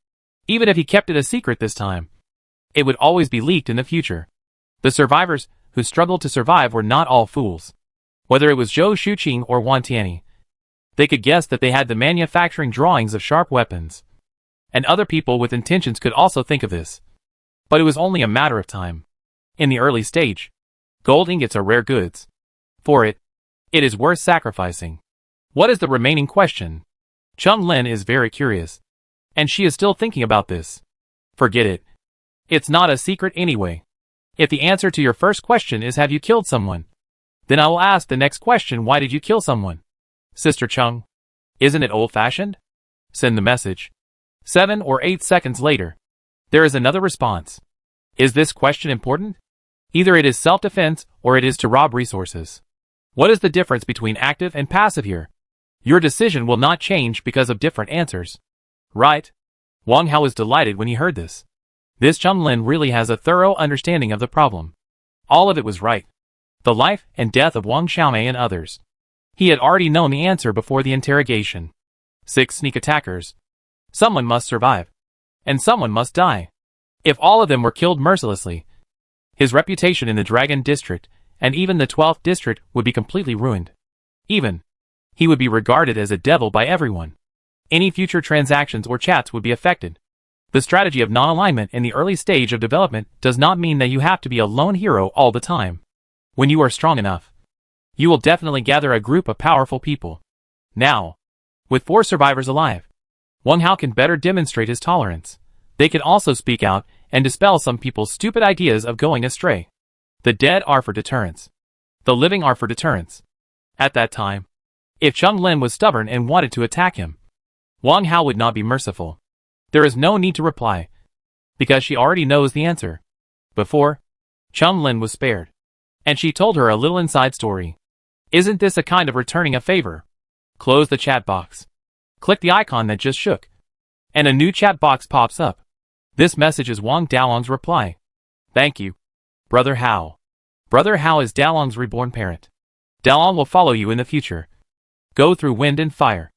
Even if he kept it a secret this time, it would always be leaked in the future. The survivors who struggled to survive were not all fools. Whether it was Zhou Shuqing or Wan Tianyi, they could guess that they had the manufacturing drawings of sharp weapons. And other people with intentions could also think of this. But it was only a matter of time. In the early stage, gold ingots are rare goods. For it is worth sacrificing. What is the remaining question? Chung Lin is very curious, and she is still thinking about this. Forget it. It's not a secret anyway. If the answer to your first question is have you killed someone, then I will ask the next question, why did you kill someone? Sister Chung, isn't it old-fashioned? Send the message. 7 or 8 seconds later, there is another response. Is this question important? Either it is self-defense or it is to rob resources. What is the difference between active and passive here? Your decision will not change because of different answers. Right? Wang Hao was delighted when he heard this. This Chung Lin really has a thorough understanding of the problem. All of it was right. The life and death of Wang Xiaomei and others. He had already known the answer before the interrogation. 6 sneak attackers. Someone must survive. And someone must die. If all of them were killed mercilessly, his reputation in the Dragon District and even the 12th District would be completely ruined. He would be regarded as a devil by everyone. Any future transactions or chats would be affected. The strategy of non-alignment in the early stage of development does not mean that you have to be a lone hero all the time. When you are strong enough, you will definitely gather a group of powerful people. Now, with 4 survivors alive, Wang Hao can better demonstrate his tolerance. They can also speak out and dispel some people's stupid ideas of going astray. The dead are for deterrence. The living are for deterrence. At that time, if Chung Lin was stubborn and wanted to attack him, Wang Hao would not be merciful. There is no need to reply, because she already knows the answer. Before, Chung Lin was spared, and she told her a little inside story. Isn't this a kind of returning a favor? Close the chat box. Click the icon that just shook, and a new chat box pops up. This message is Wang Daolong's reply. Thank you, Brother Hao. Brother Hao is Daolong's reborn parent. Daolong will follow you in the future. Go through wind and fire.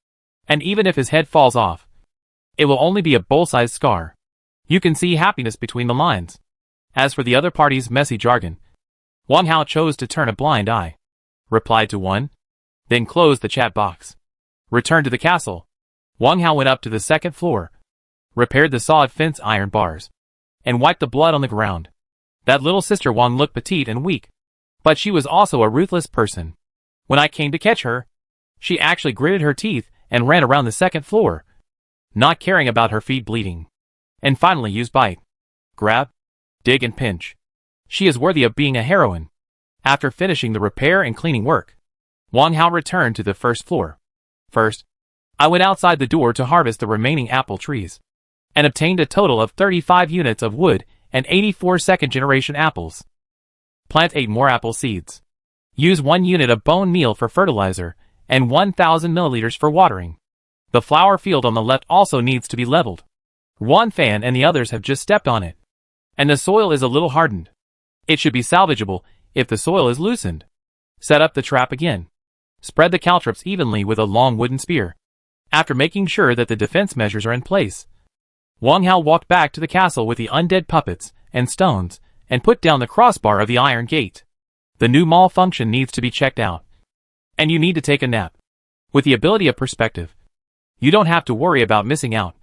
And even if his head falls off, it will only be a bowl-sized scar. You can see happiness between the lines. As for the other party's messy jargon, Wang Hao chose to turn a blind eye. Replied to one. Then closed the chat box. Returned to the castle. Wang Hao went up to the 2nd floor, repaired the sawed fence iron bars, and wiped the blood on the ground. That little sister Wang looked petite and weak, but she was also a ruthless person. When I came to catch her, she actually gritted her teeth and ran around the 2nd floor, not caring about her feet bleeding. And finally used bite, grab, dig and pinch. She is worthy of being a heroine. After finishing the repair and cleaning work, Wang Hao returned to the 1st floor. First, I went outside the door to harvest the remaining apple trees, and obtained a total of 35 units of wood and 84 second-generation apples. Plant 8 more apple seeds. Use 1 unit of bone meal for fertilizer, and 1,000 milliliters for watering. The flower field on the left also needs to be leveled. One fan and the others have just stepped on it, and the soil is a little hardened. It should be salvageable if the soil is loosened. Set up the trap again. Spread the caltrops evenly with a long wooden spear. After making sure that the defense measures are in place, Wang Hao walked back to the castle with the undead puppets and stones, and put down the crossbar of the iron gate. The new malfunction needs to be checked out. And you need to take a nap. With the ability of perspective, you don't have to worry about missing out.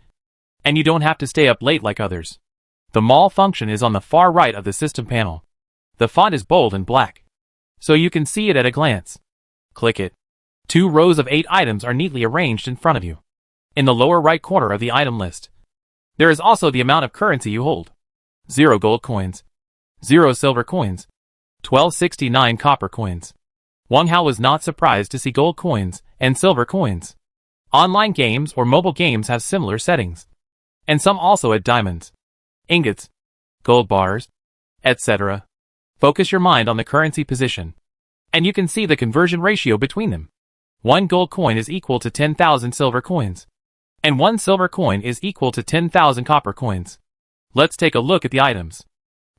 And you don't have to stay up late like others. The malfunction is on the far right of the system panel. The font is bold and black, so you can see it at a glance. Click it. 2 rows of 8 items are neatly arranged in front of you. in the lower right corner of the item list. There is also the amount of currency you hold. 0 gold coins, 0 silver coins, 1269 copper coins. Wang Hao was not surprised to see gold coins and silver coins. Online games or mobile games have similar settings. And some also add diamonds, ingots, gold bars, etc. Focus your mind on the currency position, and you can see the conversion ratio between them. 1 gold coin is equal to 10,000 silver coins, and 1 silver coin is equal to 10,000 copper coins. Let's take a look at the items.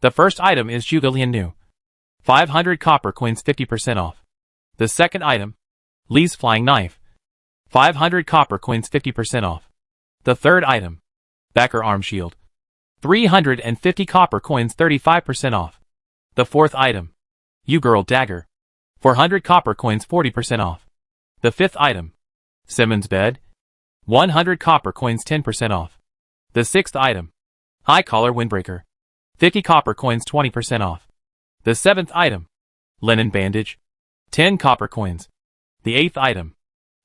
The first item is Zhuge Lian Nu. 500 copper coins 50% off. The second item, Li's Flying Knife. 500 copper coins 50% off. The third item, Becker Arm Shield. 350 copper coins 35% off. The fourth item, You Girl Dagger. 400 copper coins 40% off. The fifth item, Simmons Bed. 100 copper coins 10% off. The sixth item, High Collar Windbreaker. 50 copper coins 20% off. The seventh item, Linen Bandage. 10 copper coins. The eighth item,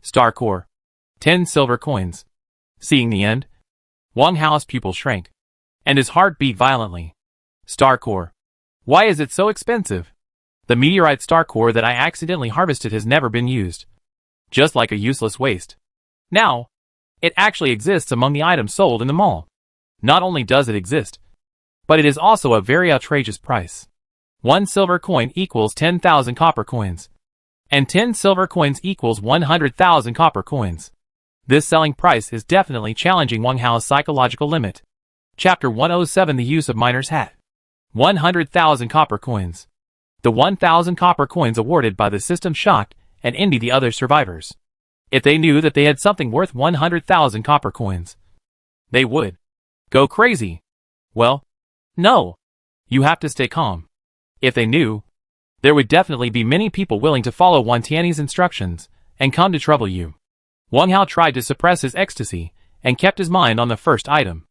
Star Core. 10 silver coins. Seeing the end, Wang Hao's pupil shrank, and his heart beat violently. Star Core. Why is it so expensive? The meteorite star core that I accidentally harvested has never been used. Just like a useless waste. Now, it actually exists among the items sold in the mall. Not only does it exist, but it is also a very outrageous price. 1 silver coin equals 10,000 copper coins, and 10 silver coins equals 100,000 copper coins. This selling price is definitely challenging Wang Hao's psychological limit. Chapter 107: The Use of Miner's Hat. 100,000 copper coins. The 1,000 copper coins awarded by the system shocked and envied the other survivors. If they knew that they had something worth 100,000 copper coins, they would go crazy. Well, no. You have to stay calm. If they knew, there would definitely be many people willing to follow Wan Tiany's instructions and come to trouble you. Wang Hao tried to suppress his ecstasy and kept his mind on the first item.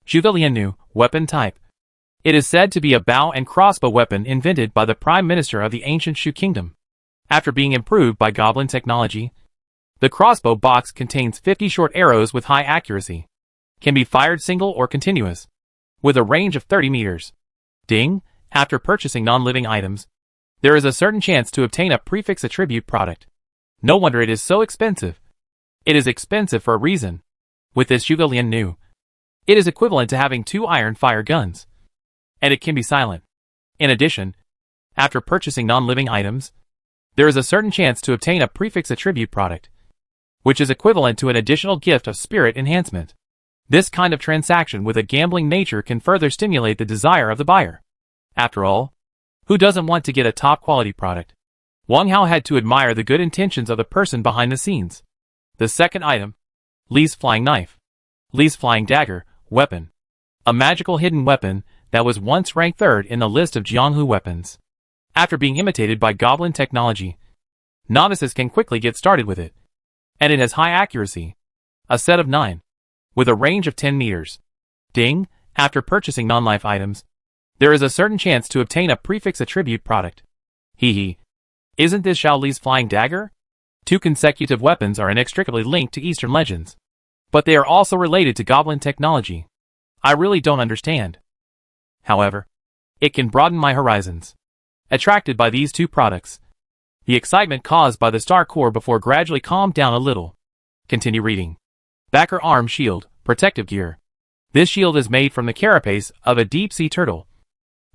Zhuge Lian Nu, weapon type. It is said to be a bow and crossbow weapon invented by the Prime Minister of the ancient Shu Kingdom. After being improved by goblin technology, the crossbow box contains 50 short arrows with high accuracy. Can be fired single or continuous, with a range of 30 meters. Ding! After purchasing non-living items, there is a certain chance to obtain a prefix attribute product. No wonder it is so expensive. It is expensive for a reason. With this Zhuge Lian Nu, it is equivalent to having 2 iron fire guns. And it can be silent. In addition, after purchasing non-living items, there is a certain chance to obtain a prefix attribute product, which is equivalent to an additional gift of spirit enhancement. This kind of transaction with a gambling nature can further stimulate the desire of the buyer. After all, who doesn't want to get a top-quality product? Wang Hao had to admire the good intentions of the person behind the scenes. The second item, Li's Flying Knife. Li's Flying Dagger, weapon. A magical hidden weapon that was once ranked 3rd in the list of Jianghu weapons. After being imitated by goblin technology, novices can quickly get started with it. And it has high accuracy. A set of 9. With a range of 10 meters. Ding! After purchasing non-life items, there is a certain chance to obtain a prefix attribute product. Hee hee. Isn't this Xiao Li's Flying Dagger? 2 consecutive weapons are inextricably linked to Eastern legends. But they are also related to goblin technology. I really don't understand. However, it can broaden my horizons. Attracted by these 2 products, the excitement caused by the star core before gradually calmed down a little. Continue reading. Becker Arm Shield, protective gear. This shield is made from the carapace of a deep-sea turtle.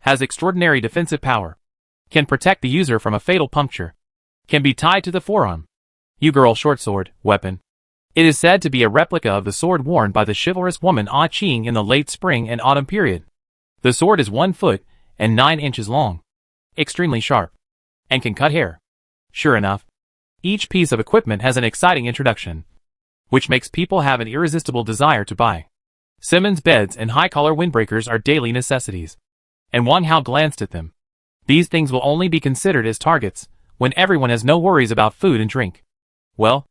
Has extraordinary defensive power. Can protect the user from a fatal puncture. Can be tied to the forearm. Yu-Girl Short Sword, weapon. It is said to be a replica of the sword worn by the chivalrous woman Ah Qing in the late spring and autumn period. The sword is 1 foot and 9 inches long. Extremely sharp. And can cut hair. Sure enough, each piece of equipment has an exciting introduction, which makes people have an irresistible desire to buy. Simmons beds and high-collar windbreakers are daily necessities. And Wang Hao glanced at them. These things will only be considered as targets when everyone has no worries about food and drink. Well,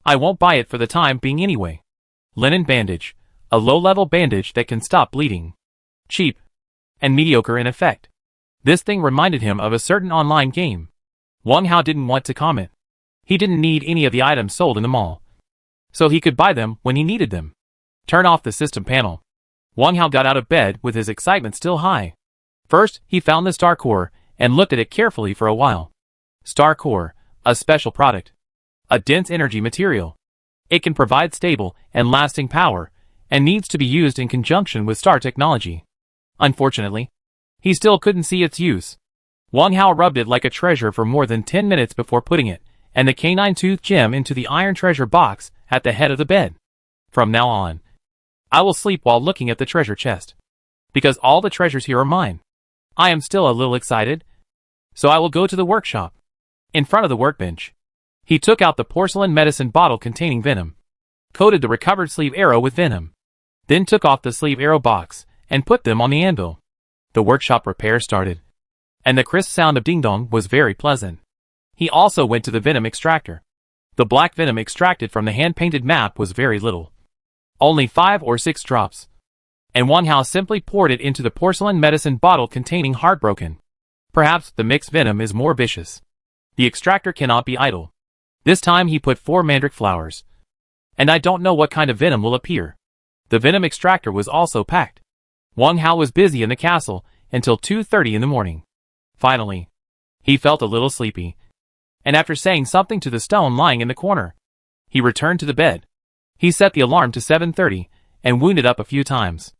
I won't buy it for the time being anyway. Linen bandage, a low-level bandage that can stop bleeding. Cheap. And mediocre in effect. This thing reminded him of a certain online game. Wang Hao didn't want to comment. He didn't need any of the items sold in the mall. so he could buy them when he needed them. Turn off the system panel. Wang Hao got out of bed with his excitement still high. First, he found the star core and looked at it carefully for a while. Star core, a special product. A dense energy material. It can provide stable and lasting power, and needs to be used in conjunction with star technology. Unfortunately, he still couldn't see its use. Wang Hao rubbed it like a treasure for more than 10 minutes before putting it and the canine tooth gem into the iron treasure box at the head of the bed. From now on, I will sleep while looking at the treasure chest, because all the treasures here are mine. I am still a little excited, so I will go to the workshop. In front of the workbench, he took out the porcelain medicine bottle containing venom, coated the recovered sleeve arrow with venom, then took off the sleeve arrow box and put them on the anvil. The workshop repair started, and the crisp sound of ding-dong was very pleasant. He also went to the venom extractor. The black venom extracted from the hand-painted map was very little, only 5 or 6 drops, and Wang Hao simply poured it into the porcelain medicine bottle containing Heartbroken. Perhaps the mixed venom is more vicious. The extractor cannot be idle. This time he put 4 mandrake flowers, and I don't know what kind of venom will appear. The venom extractor was also packed. Wang Hao was busy in the castle until 2:30 in the morning. Finally, he felt a little sleepy, and after saying something to the stone lying in the corner, he returned to the bed. He set the alarm to 7:30 and wound it up a few times.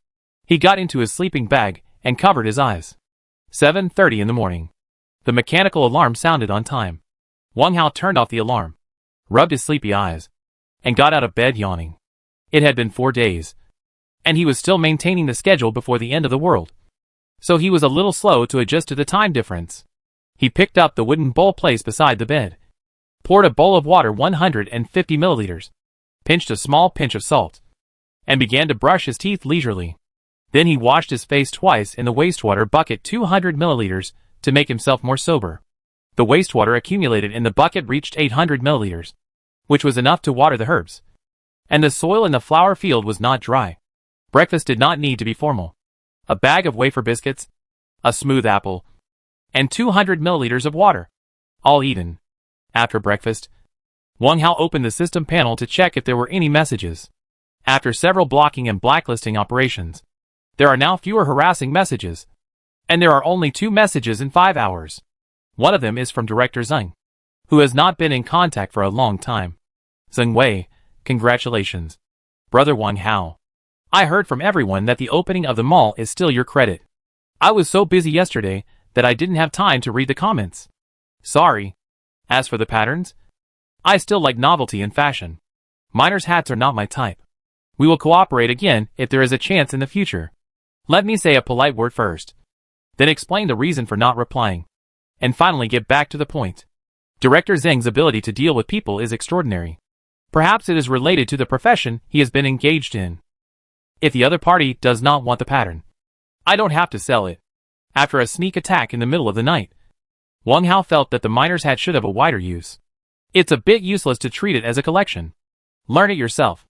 He got into his sleeping bag and covered his eyes. 7:30 in the morning. The mechanical alarm sounded on time. Wang Hao turned off the alarm, rubbed his sleepy eyes, and got out of bed yawning. It had been 4 days, and he was still maintaining the schedule before the end of the world, so he was a little slow to adjust to the time difference. He picked up the wooden bowl placed beside the bed, poured a bowl of water 150 milliliters, pinched a small pinch of salt, and began to brush his teeth leisurely. Then he washed his face twice in the wastewater bucket 200 milliliters to make himself more sober. The wastewater accumulated in the bucket reached 800 milliliters, which was enough to water the herbs, and the soil in the flower field was not dry. Breakfast did not need to be formal. A bag of wafer biscuits, a smooth apple, and 200 milliliters of water, all eaten. After breakfast, Wang Hao opened the system panel to check if there were any messages. After several blocking and blacklisting operations, there are now fewer harassing messages, and there are only 2 messages in 5 hours. One of them is from Director Zeng, who has not been in contact for a long time. Zeng Wei, congratulations, Brother Wang Hao. I heard from everyone that the opening of the mall is still your credit. I was so busy yesterday that I didn't have time to read the comments. Sorry. As for the patterns, I still like novelty and fashion. Miners' hats are not my type. We will cooperate again if there is a chance in the future. Let me say a polite word first, then explain the reason for not replying, and finally get back to the point. Director Zeng's ability to deal with people is extraordinary. Perhaps it is related to the profession he has been engaged in. If the other party does not want the pattern, I don't have to sell it. After a sneak attack in the middle of the night, Wang Hao felt that the miner's hat should have a wider use. It's a bit useless to treat it as a collection. Learn it yourself.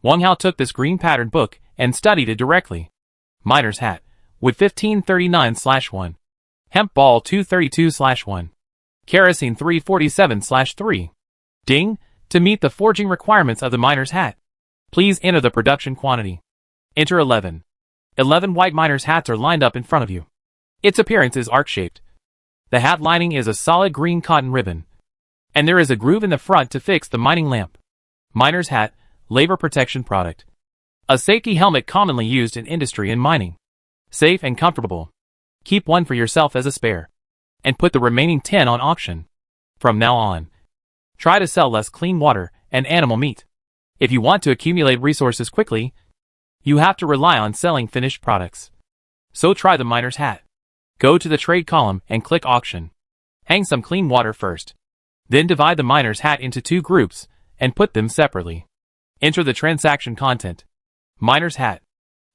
Wang Hao took this green pattern book and studied it directly. Miner's hat, wood 1539/1. Hemp ball 232/1. Kerosene 347/3. Ding, to meet the forging requirements of the miner's hat, please enter the production quantity. Enter 11. 11 white miner's hats are lined up in front of you. Its appearance is arc-shaped. The hat lining is a solid green cotton ribbon, and there is a groove in the front to fix the mining lamp. Miner's hat, labor protection product. A safety helmet commonly used in industry and mining. Safe and comfortable. Keep one for yourself as a spare, and put the remaining 10 on auction. From now on, try to sell less clean water and animal meat. If you want to accumulate resources quickly, you have to rely on selling finished products. So try the miner's hat. Go to the trade column and click auction. Hang some clean water first. Then divide the miner's hat into 2 groups and put them separately. Enter the transaction content. Miner's hat.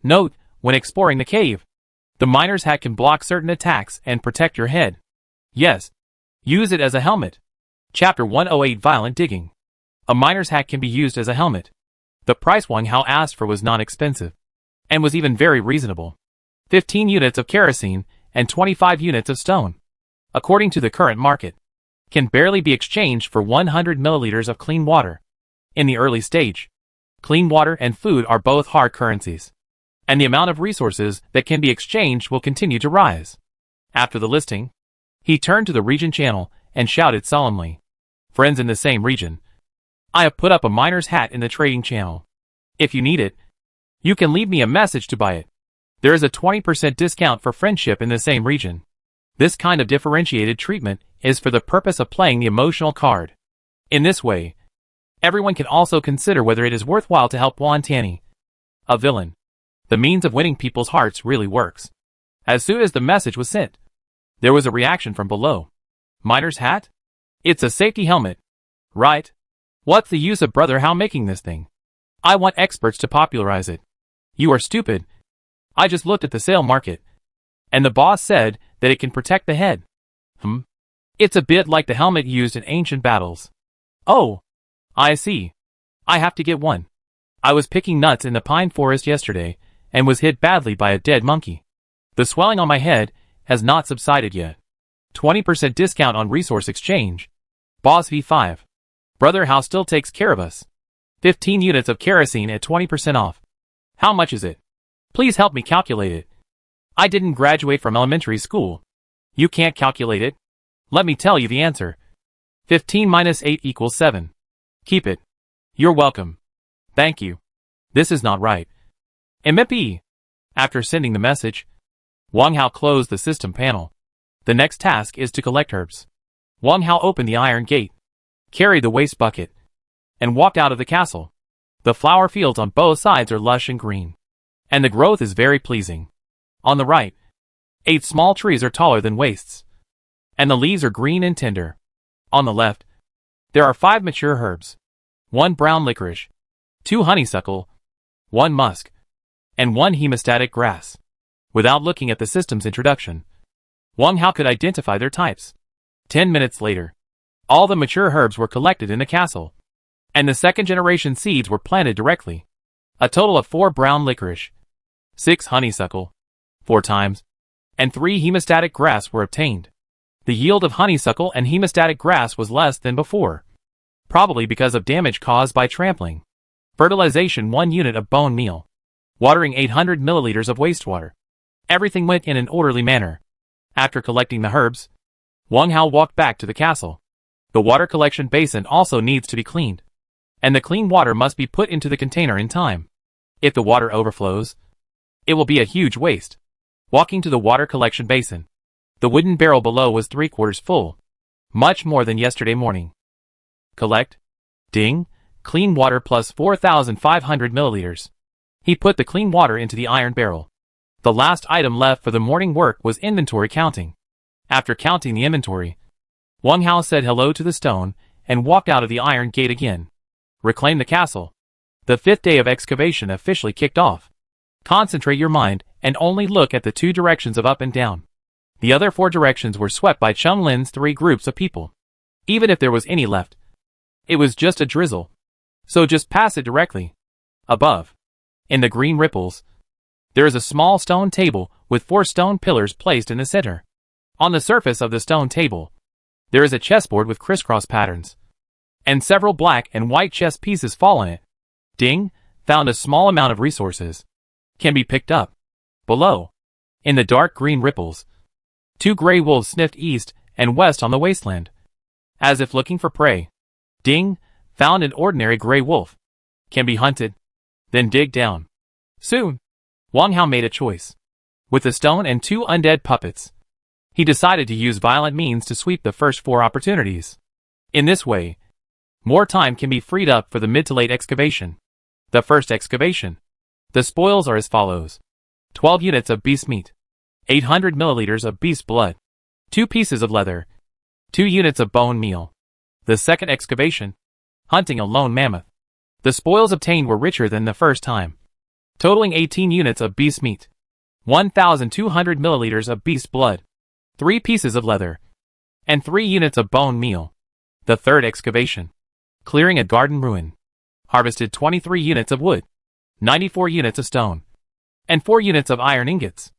Note, when exploring the cave, the miner's hat can block certain attacks and protect your head. Yes, use it as a helmet. Chapter 108 Violent Digging. A miner's hat can be used as a helmet. The price Wang Hao asked for was not expensive, and was even very reasonable. 15 units of kerosene and 25 units of stone, according to the current market, can barely be exchanged for 100 milliliters of clean water. In the early stage, clean water and food are both hard currencies, and the amount of resources that can be exchanged will continue to rise. After the listing, he turned to the region channel and shouted solemnly, "Friends in the same region, I have put up a miner's hat in the trading channel. If you need it, you can leave me a message to buy it. There is a 20% discount for friendship in the same region." This kind of differentiated treatment is for the purpose of playing the emotional card. In this way, everyone can also consider whether it is worthwhile to help Wantani, a villain. The means of winning people's hearts really works. As soon as the message was sent, there was a reaction from below. "Miner's hat? It's a safety helmet, right? What's the use of Brother How making this thing? I want experts to popularize it." "You are stupid. I just looked at the sale market, and the boss said that it can protect the head." It's a bit like the helmet used in ancient battles." "Oh, I see. I have to get one. I was picking nuts in the pine forest yesterday and was hit badly by a dead monkey. The swelling on my head has not subsided yet. 20% discount on resource exchange. Boss V5. Brother How still takes care of us. 15 units of kerosene at 20% off. How much is it? Please help me calculate it. I didn't graduate from elementary school." "You can't calculate it. Let me tell you the answer. 15 minus 8 equals 7. Keep it." "You're welcome. Thank you. This is not right." MP. After sending the message, Wang Hao closed the system panel. The next task is to collect herbs. Wang Hao opened the iron gate, carried the waste bucket, and walked out of the castle. The flower fields on both sides are lush and green, and the growth is very pleasing. On the right, 8 small trees are taller than wastes, and the leaves are green and tender. On the left, there are 5 mature herbs, 1 brown licorice, 2 honeysuckle, 1 musk, and 1 hemostatic grass. Without looking at the system's introduction, Wang Hao could identify their types. 10 minutes later, all the mature herbs were collected in the castle, and the second-generation seeds were planted directly. A total of 4 brown licorice, 6 honeysuckle, 4 times, and 3 hemostatic grass were obtained. The yield of honeysuckle and hemostatic grass was less than before, probably because of damage caused by trampling. Fertilization 1 unit of bone meal. Watering 800 milliliters of wastewater. Everything went in an orderly manner. After collecting the herbs, Wang Hao walked back to the castle. The water collection basin also needs to be cleaned, and the clean water must be put into the container in time. If the water overflows, it will be a huge waste. Walking to the water collection basin, the wooden barrel below was 3/4 full, much more than yesterday morning. Collect. Ding. Clean water plus 4,500 milliliters. He put the clean water into the iron barrel. The last item left for the morning work was inventory counting. After counting the inventory, Wang Hao said hello to the stone and walked out of the iron gate again. Reclaim the castle. The 5th day of excavation officially kicked off. Concentrate your mind and only look at the 2 directions of up and down. The other 4 directions were swept by Chung Lin's 3 groups of people. Even if there was any left, it was just a drizzle, so just pass it directly. Above, in the green ripples, there is a small stone table with 4 stone pillars placed in the center. On the surface of the stone table, there is a chessboard with crisscross patterns, and several black and white chess pieces fall on it. Ding. Found a small amount of resources. Can be picked up. Below, in the dark green ripples, 2 gray wolves sniffed east and west on the wasteland, as if looking for prey. Ding. Found an ordinary gray wolf. Can be hunted. Then dig down. Soon, Wang Hao made a choice. With the stone and 2 undead puppets, he decided to use violent means to sweep the first 4 opportunities. In this way, more time can be freed up for the mid to late excavation. The first excavation. The spoils are as follows. 12 units of beast meat, 800 milliliters of beast blood, 2 pieces of leather, 2 units of bone meal. The second excavation. Hunting a lone mammoth. The spoils obtained were richer than the first time, totaling 18 units of beast meat, 1,200 milliliters of beast blood, 3 pieces of leather, and 3 units of bone meal. The third excavation. Clearing a garden ruin. Harvested 23 units of wood, 94 units of stone, and 4 units of iron ingots.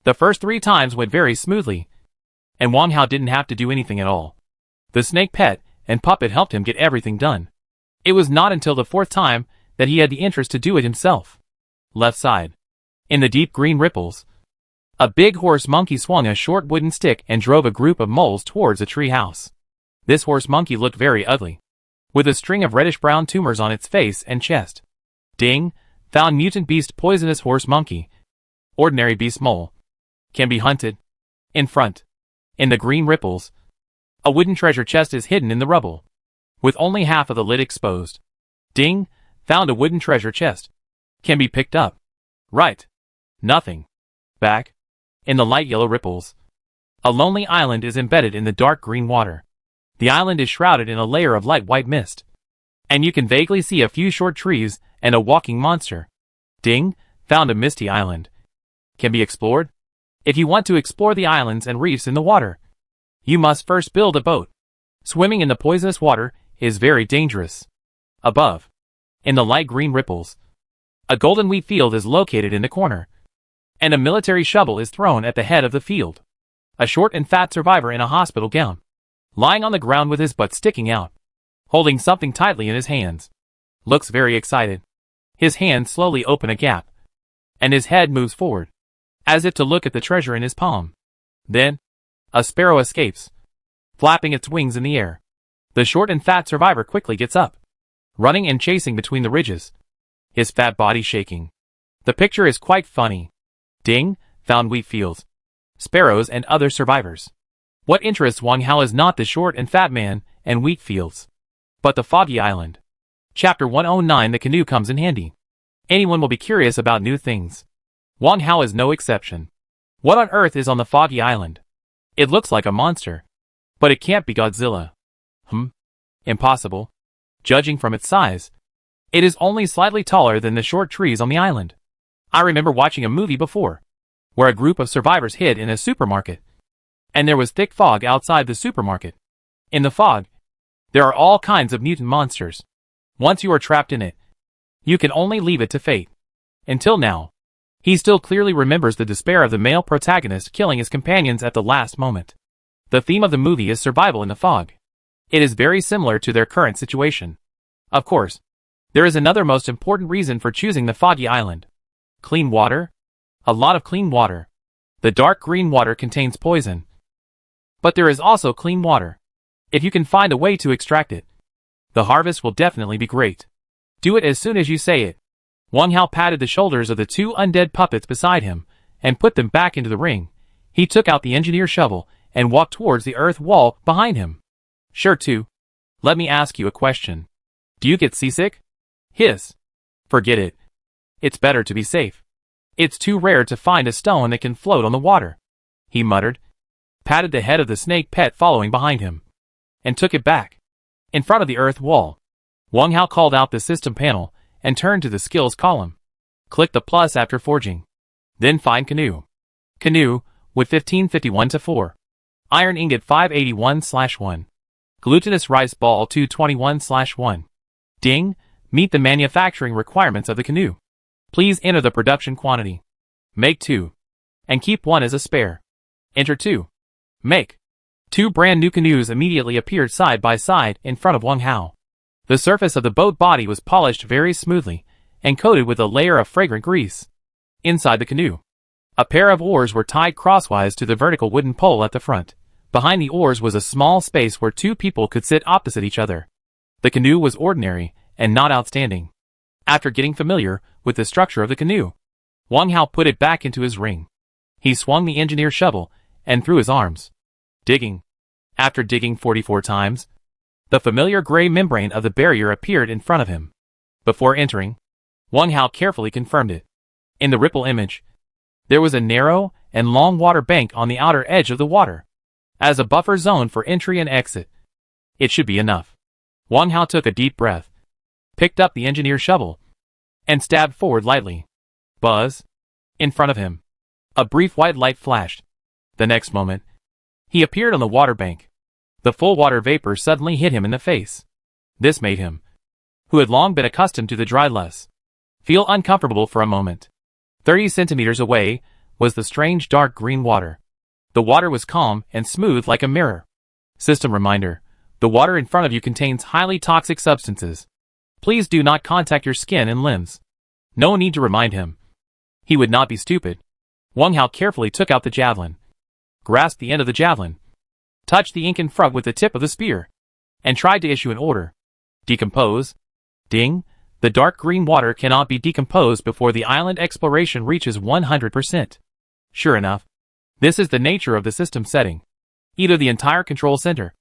The first 3 times went very smoothly, and Wang Hao didn't have to do anything at all. The snake pet and puppet helped him get everything done. It was not until the fourth time that he had the interest to do it himself. Left side. In the deep green ripples, a big horse monkey swung a short wooden stick and drove a group of moles towards a tree house. This horse monkey looked very ugly, with a string of reddish-brown tumors on its face and chest. Ding! Found mutant beast poisonous horse monkey. Ordinary beast mole. Can be hunted. In front. In the green ripples, a wooden treasure chest is hidden in the rubble, with only half of the lid exposed. Ding! Found a wooden treasure chest. Can be picked up. Right. Nothing. Back. In the light yellow ripples, a lonely island is embedded in the dark green water. The island is shrouded in a layer of light white mist, and you can vaguely see a few short trees and a walking monster. Ding! Found a misty island. Can be explored. If you want to explore the islands and reefs in the water, you must first build a boat. Swimming in the poisonous water is very dangerous. Above, in the light green ripples, a golden wheat field is located in the corner, and a military shovel is thrown at the head of the field. A short and fat survivor in a hospital gown, lying on the ground with his butt sticking out, holding something tightly in his hands, looks very excited. His hands slowly open a gap, and his head moves forward, as if to look at the treasure in his palm. Then, a sparrow escapes, flapping its wings in the air. The short and fat survivor quickly gets up, running and chasing between the ridges, his fat body shaking. The picture is quite funny. Ding! Found wheat fields, sparrows and other survivors. What interests Wang Hao is not the short and fat man and wheat fields, but the foggy island. Chapter 109. The canoe comes in handy. Anyone will be curious about new things. Wang Hao is no exception. What on earth is on the foggy island? It looks like a monster, but it can't be Godzilla. Impossible. Judging from its size, it is only slightly taller than the short trees on the island. I remember watching a movie before, where a group of survivors hid in a supermarket, and there was thick fog outside the supermarket. In the fog, there are all kinds of mutant monsters. Once you are trapped in it, you can only leave it to fate. Until now, he still clearly remembers the despair of the male protagonist killing his companions at the last moment. The theme of the movie is survival in the fog. It is very similar to their current situation. Of course, there is another most important reason for choosing the foggy island. Clean water? A lot of clean water. The dark green water contains poison, but there is also clean water. If you can find a way to extract it, the harvest will definitely be great. Do it as soon as you say it. Wang Hao patted the shoulders of the two undead puppets beside him and put them back into the ring. He took out the engineer shovel and walked towards the earth wall behind him. Sure too. Let me ask you a question. Do you get seasick? Hiss. Forget it. It's better to be safe. It's too rare to find a stone that can float on the water, he muttered, patted the head of the snake pet following behind him, and took it back. In front of the earth wall, Wang Hao called out the system panel and turned to the skills column. Click the plus after forging. Then find canoe. Canoe, wood 1551-4. Iron ingot 581/1. Glutinous rice ball 221/1. Ding! Meet the manufacturing requirements of the canoe. Please enter the production quantity. Make 2. And keep 1 as a spare. Enter 2. Make. 2 brand new canoes immediately appeared side by side in front of Wang Hao. The surface of the boat body was polished very smoothly and coated with a layer of fragrant grease. Inside the canoe, a pair of oars were tied crosswise to the vertical wooden pole at the front. Behind the oars was a small space where 2 people could sit opposite each other. The canoe was ordinary and not outstanding. After getting familiar with the structure of the canoe, Wang Hao put it back into his ring. He swung the engineer shovel and threw his arms, digging. After digging 44 times, the familiar gray membrane of the barrier appeared in front of him. Before entering, Wang Hao carefully confirmed it. In the ripple image, there was a narrow and long water bank on the outer edge of the water, as a buffer zone for entry and exit. It should be enough. Wang Hao took a deep breath, picked up the engineer shovel, and stabbed forward lightly. Buzz! In front of him, a brief white light flashed. The next moment, he appeared on the water bank. The full water vapor suddenly hit him in the face. This made him, who had long been accustomed to the dryness, feel uncomfortable for a moment. 30 centimeters away was the strange dark green water. The water was calm and smooth like a mirror. System reminder: the water in front of you contains highly toxic substances. Please do not contact your skin and limbs. No need to remind him. He would not be stupid. Wang Hao carefully took out the javelin, grasped the end of the javelin, touched the Incan frog with the tip of the spear, and tried to issue an order. Decompose. Ding. The dark green water cannot be decomposed before the island exploration reaches 100%. Sure enough, this is the nature of the system setting. Either the entire control center,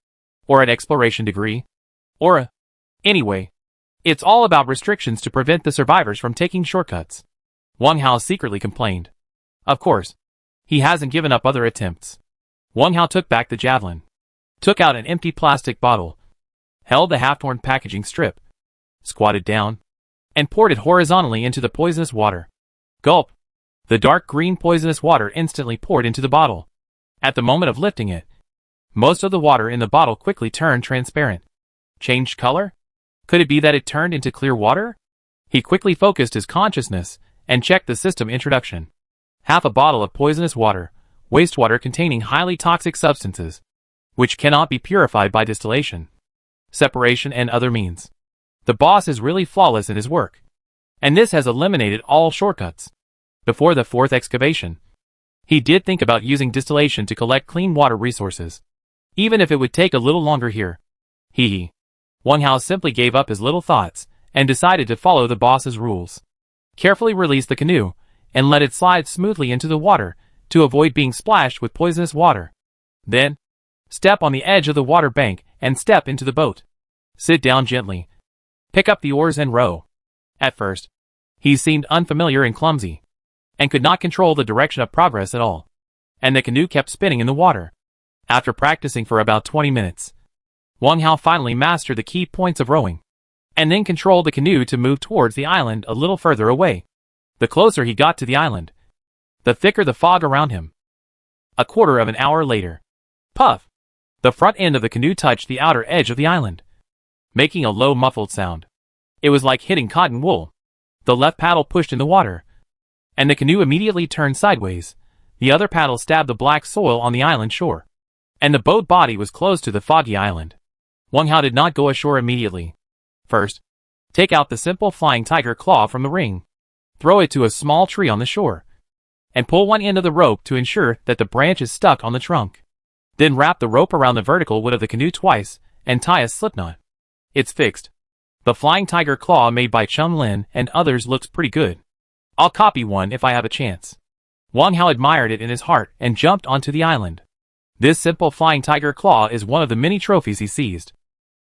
or an exploration degree, or a... Anyway, it's all about restrictions to prevent the survivors from taking shortcuts. Wang Hao secretly complained. Of course, he hasn't given up other attempts. Wang Hao took back the javelin, took out an empty plastic bottle, held the half-torn packaging strip, squatted down, and poured it horizontally into the poisonous water. Gulp! The dark green poisonous water instantly poured into the bottle. At the moment of lifting it, most of the water in the bottle quickly turned transparent. Changed color? Could it be that it turned into clear water? He quickly focused his consciousness and checked the system introduction. Half a bottle of poisonous water, wastewater containing highly toxic substances, which cannot be purified by distillation, separation, and other means. The boss is really flawless in his work, and this has eliminated all shortcuts. Before the fourth excavation, he did think about using distillation to collect clean water resources, even if it would take a little longer here. Hee. Wang Hao simply gave up his little thoughts and decided to follow the boss's rules. Carefully release the canoe and let it slide smoothly into the water to avoid being splashed with poisonous water. Then, step on the edge of the water bank and step into the boat. Sit down gently. Pick up the oars and row. At first, he seemed unfamiliar and clumsy, and could not control the direction of progress at all, and the canoe kept spinning in the water. After practicing for about 20 minutes, Wang Hao finally mastered the key points of rowing, and then controlled the canoe to move towards the island a little further away. The closer he got to the island, the thicker the fog around him. A quarter of an hour later, puff! The front end of the canoe touched the outer edge of the island, making a low muffled sound. It was like hitting cotton wool. The left paddle pushed in the water, and the canoe immediately turned sideways. The other paddle stabbed the black soil on the island shore, and the boat body was close to the foggy island. Wang Hao did not go ashore immediately. First, take out the simple flying tiger claw from the ring, throw it to a small tree on the shore, and pull one end of the rope to ensure that the branch is stuck on the trunk. Then wrap the rope around the vertical wood of the canoe twice and tie a slipknot. It's fixed. The flying tiger claw made by Chun Lin and others looks pretty good. I'll copy one if I have a chance. Wang Hao admired it in his heart and jumped onto the island. This simple flying tiger claw is one of the many trophies he seized.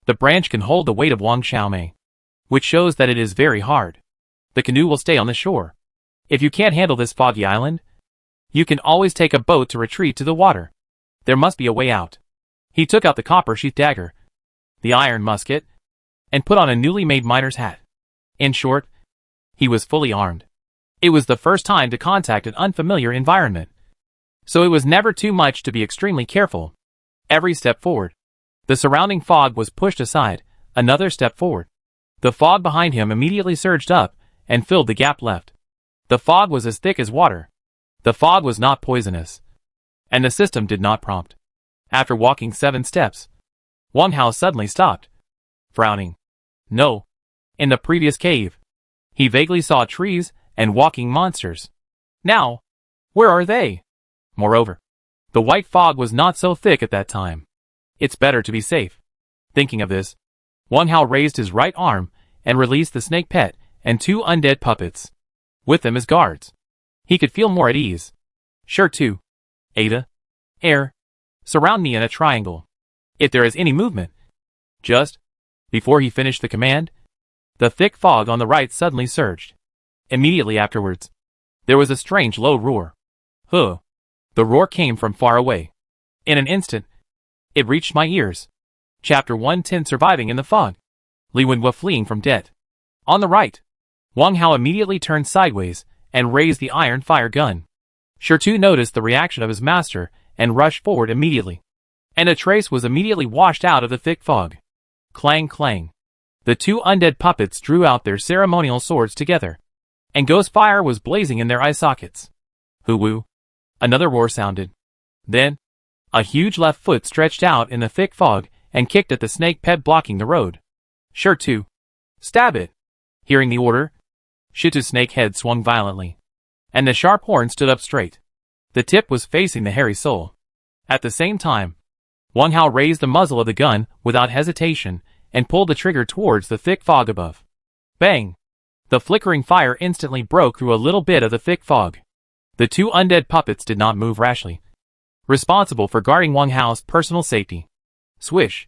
The branch can hold the weight of Wang Xiaomei, which shows that it is very hard. The canoe will stay on the shore. If you can't handle this foggy island, you can always take a boat to retreat to the water. There must be a way out. He took out the copper sheath dagger, the iron musket, and put on a newly made miner's hat. In short, he was fully armed. It was the first time to contact an unfamiliar environment, so it was never too much to be extremely careful. Every step forward, the surrounding fog was pushed aside. Another step forward, the fog behind him immediately surged up and filled the gap left. The fog was as thick as water. The fog was not poisonous, and the system did not prompt. After walking 7 steps, Wang Hao suddenly stopped, frowning. No. In the previous cave, he vaguely saw trees and walking monsters. Now, where are they? Moreover, the white fog was not so thick at that time. It's better to be safe. Thinking of this, Wang Hao raised his right arm and released the snake pet and 2 undead puppets, with them as guards. He could feel more at ease. Sure too. Ada, air, surround me in a triangle. If there is any movement. Just before he finished the command, the thick fog on the right suddenly surged. Immediately afterwards, there was a strange low roar. Huh. The roar came from far away. In an instant, it reached my ears. Chapter 110 Surviving in the Fog. Li Wenhua fleeing from debt. On the right, Wang Hao immediately turned sideways and raised the iron fire gun. Shi Tu noticed the reaction of his master and rushed forward immediately, and a trace was immediately washed out of the thick fog. Clang clang. The 2 undead puppets drew out their ceremonial swords together, and ghost fire was blazing in their eye sockets. Hoo-woo. Another roar sounded. Then, a huge left foot stretched out in the thick fog and kicked at the snake pet blocking the road. Shi Tu. Stab it! Hearing the order, Shitu's snake head swung violently, and the sharp horn stood up straight. The tip was facing the hairy soul. At the same time, Wang Hao raised the muzzle of the gun without hesitation and pulled the trigger towards the thick fog above. Bang! The flickering fire instantly broke through a little bit of the thick fog. The two undead puppets did not move rashly, responsible for guarding Wang Hao's personal safety. Swish!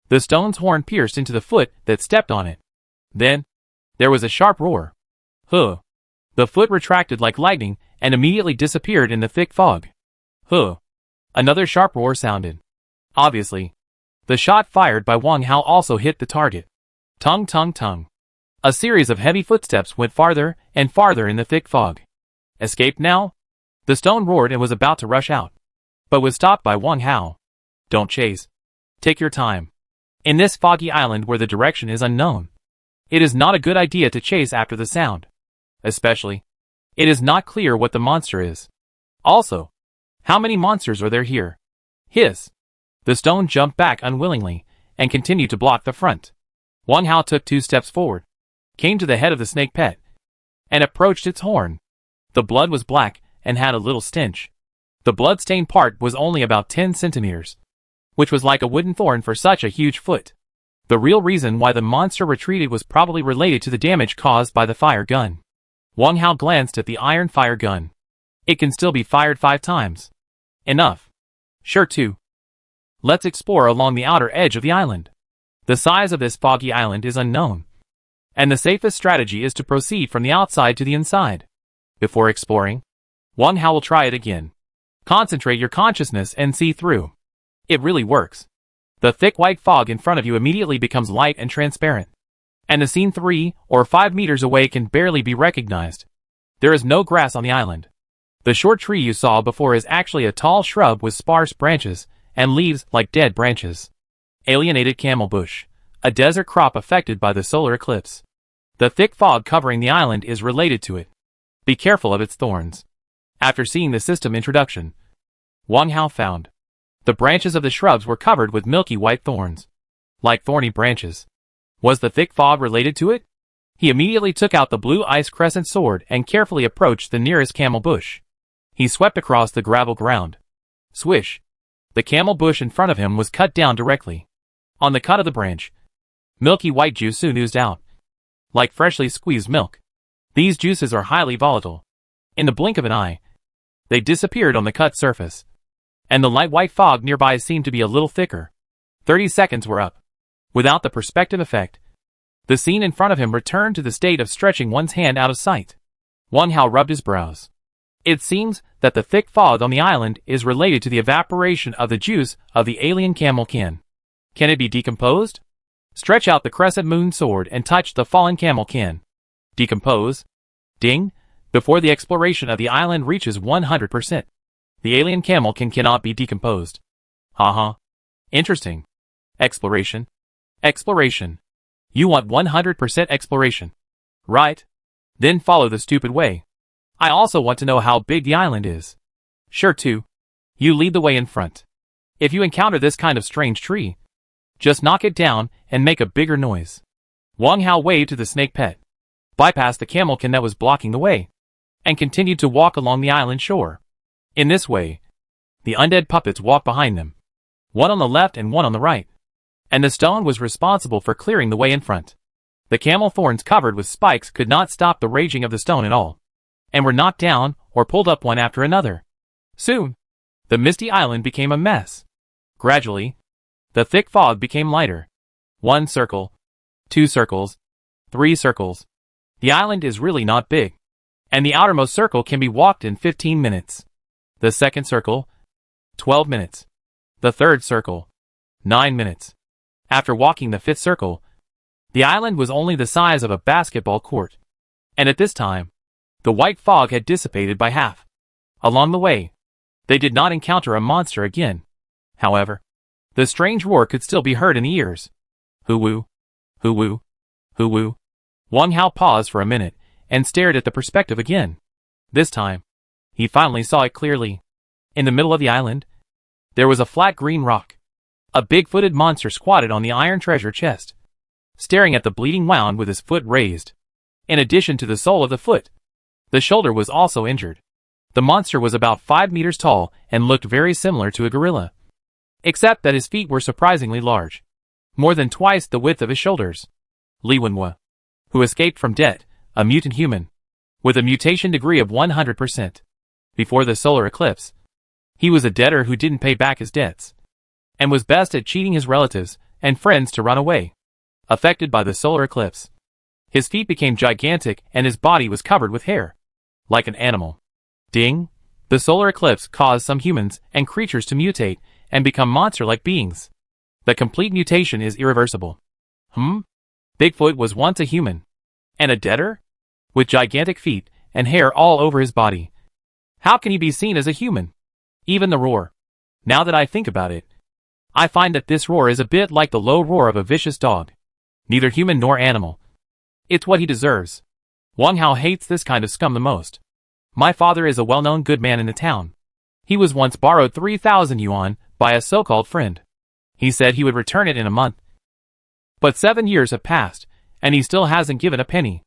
The stone's horn pierced into the foot that stepped on it. Then, there was a sharp roar. Huh! The foot retracted like lightning and immediately disappeared in the thick fog. Huh! Another sharp roar sounded. Obviously, the shot fired by Wang Hao also hit the target. Tung tung tung. A series of heavy footsteps went farther and farther in the thick fog. Escaped now? The stone roared and was about to rush out, but was stopped by Wang Hao. Don't chase. Take your time. In this foggy island where the direction is unknown, it is not a good idea to chase after the sound. Especially, it is not clear what the monster is. Also, how many monsters are there here? Hiss! The stone jumped back unwillingly and continued to block the front. Wang Hao took 2 steps forward, came to the head of the snake pet, and approached its horn. The blood was black and had a little stench. The blood-stained part was only about 10 centimeters, which was like a wooden thorn for such a huge foot. The real reason why the monster retreated was probably related to the damage caused by the fire gun. Wang Hao glanced at the iron fire gun. It can still be fired 5 times. Enough. Sure too. Let's explore along the outer edge of the island. The size of this foggy island is unknown, and the safest strategy is to proceed from the outside to the inside. Before exploring, Wang Hao will try it again. Concentrate your consciousness and see through. It really works. The thick white fog in front of you immediately becomes light and transparent, and the scene 3 or 5 meters away can barely be recognized. There is no grass on the island. The short tree you saw before is actually a tall shrub with sparse branches and leaves like dead branches. Alienated camel bush, a desert crop affected by the solar eclipse. The thick fog covering the island is related to it. Be careful of its thorns. After seeing the system introduction, Wang Hao found the branches of the shrubs were covered with milky white thorns, like thorny branches. Was the thick fog related to it? He immediately took out the blue ice crescent sword and carefully approached the nearest camel bush. He swept across the gravel ground. Swish! The camel bush in front of him was cut down directly. On the cut of the branch, milky white juice soon oozed out, like freshly squeezed milk. These juices are highly volatile. In the blink of an eye, they disappeared on the cut surface, and the light white fog nearby seemed to be a little thicker. 30 seconds were up. Without the perspective effect, the scene in front of him returned to the state of stretching one's hand out of sight. Wang Hao rubbed his brows. It seems that the thick fog on the island is related to the evaporation of the juice of the alien camel kin. Can it be decomposed? Stretch out the crescent moon sword and touch the fallen camel kin. Decompose? Ding! Before the exploration of the island reaches 100%. The alien camel kin cannot be decomposed. Haha. Interesting. Exploration. Exploration. You want 100% exploration. Right? Then follow the stupid way. I also want to know how big the island is. Sure too. You lead the way in front. If you encounter this kind of strange tree, just knock it down and make a bigger noise. Wang Hao waved to the snake pet, bypassed the camelkin that was blocking the way, and continued to walk along the island shore. In this way, the undead puppets walked behind them, one on the left and one on the right, and the stone was responsible for clearing the way in front. The camel thorns covered with spikes could not stop the raging of the stone at all, and were knocked down or pulled up one after another. Soon, the misty island became a mess. Gradually, the thick fog became lighter. 1 circle, 2 circles, 3 circles. The island is really not big, and the outermost circle can be walked in 15 minutes. The second circle, 12 minutes. The third circle, 9 minutes. After walking the 5th circle, the island was only the size of a basketball court, and at this time, the white fog had dissipated by half. Along the way, they did not encounter a monster again. However, the strange roar could still be heard in the ears. Hoo-woo, hoo-woo, hoo-woo. Wang Hao paused for a minute and stared at the perspective again. This time, he finally saw it clearly. In the middle of the island, there was a flat green rock. A big-footed monster squatted on the iron treasure chest. staring at the bleeding wound with his foot raised. In addition to the sole of the foot, the shoulder was also injured. The monster was about 5 meters tall and looked very similar to a gorilla, except that his feet were surprisingly large, more than twice the width of his shoulders. Li Wenhua, who escaped from debt, a mutant human, with a mutation degree of 100%. Before the solar eclipse, he was a debtor who didn't pay back his debts, and was best at cheating his relatives and friends to run away. Affected by the solar eclipse, his feet became gigantic and his body was covered with hair, like an animal. Ding! The solar eclipse caused some humans and creatures to mutate and become monster-like beings. The complete mutation is irreversible. Bigfoot was once a human. And a debtor? With gigantic feet and hair all over his body. How can he be seen as a human? Even the roar. Now that I think about it, I find that this roar is a bit like the low roar of a vicious dog. Neither human nor animal. It's what he deserves. Wang Hao hates this kind of scum the most. My father is a well-known good man in the town. He was once borrowed 3,000 yuan by a so-called friend. He said he would return it in a month. But 7 years have passed, and he still hasn't given a penny.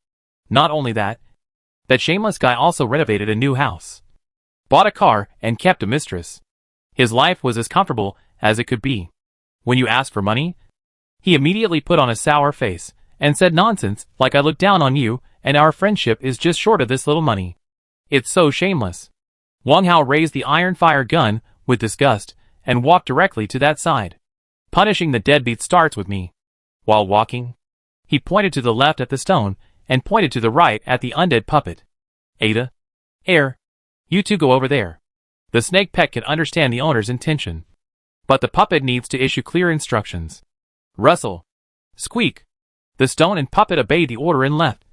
Not only that, that shameless guy also renovated a new house, bought a car, and kept a mistress. His life was as comfortable as it could be. When you asked for money, he immediately put on a sour face and said nonsense like I look down on you and our friendship is just short of this little money. It's so shameless. Wang Hao raised the iron fire gun with disgust and walked directly to that side. Punishing the deadbeat starts with me. While walking, he pointed to the left at the stone and pointed to the right at the undead puppet. Ada, Air, you two go over there. The snake pet can understand the owner's intention, but the puppet needs to issue clear instructions. Rustle, squeak. The stone and puppet obeyed the order and left,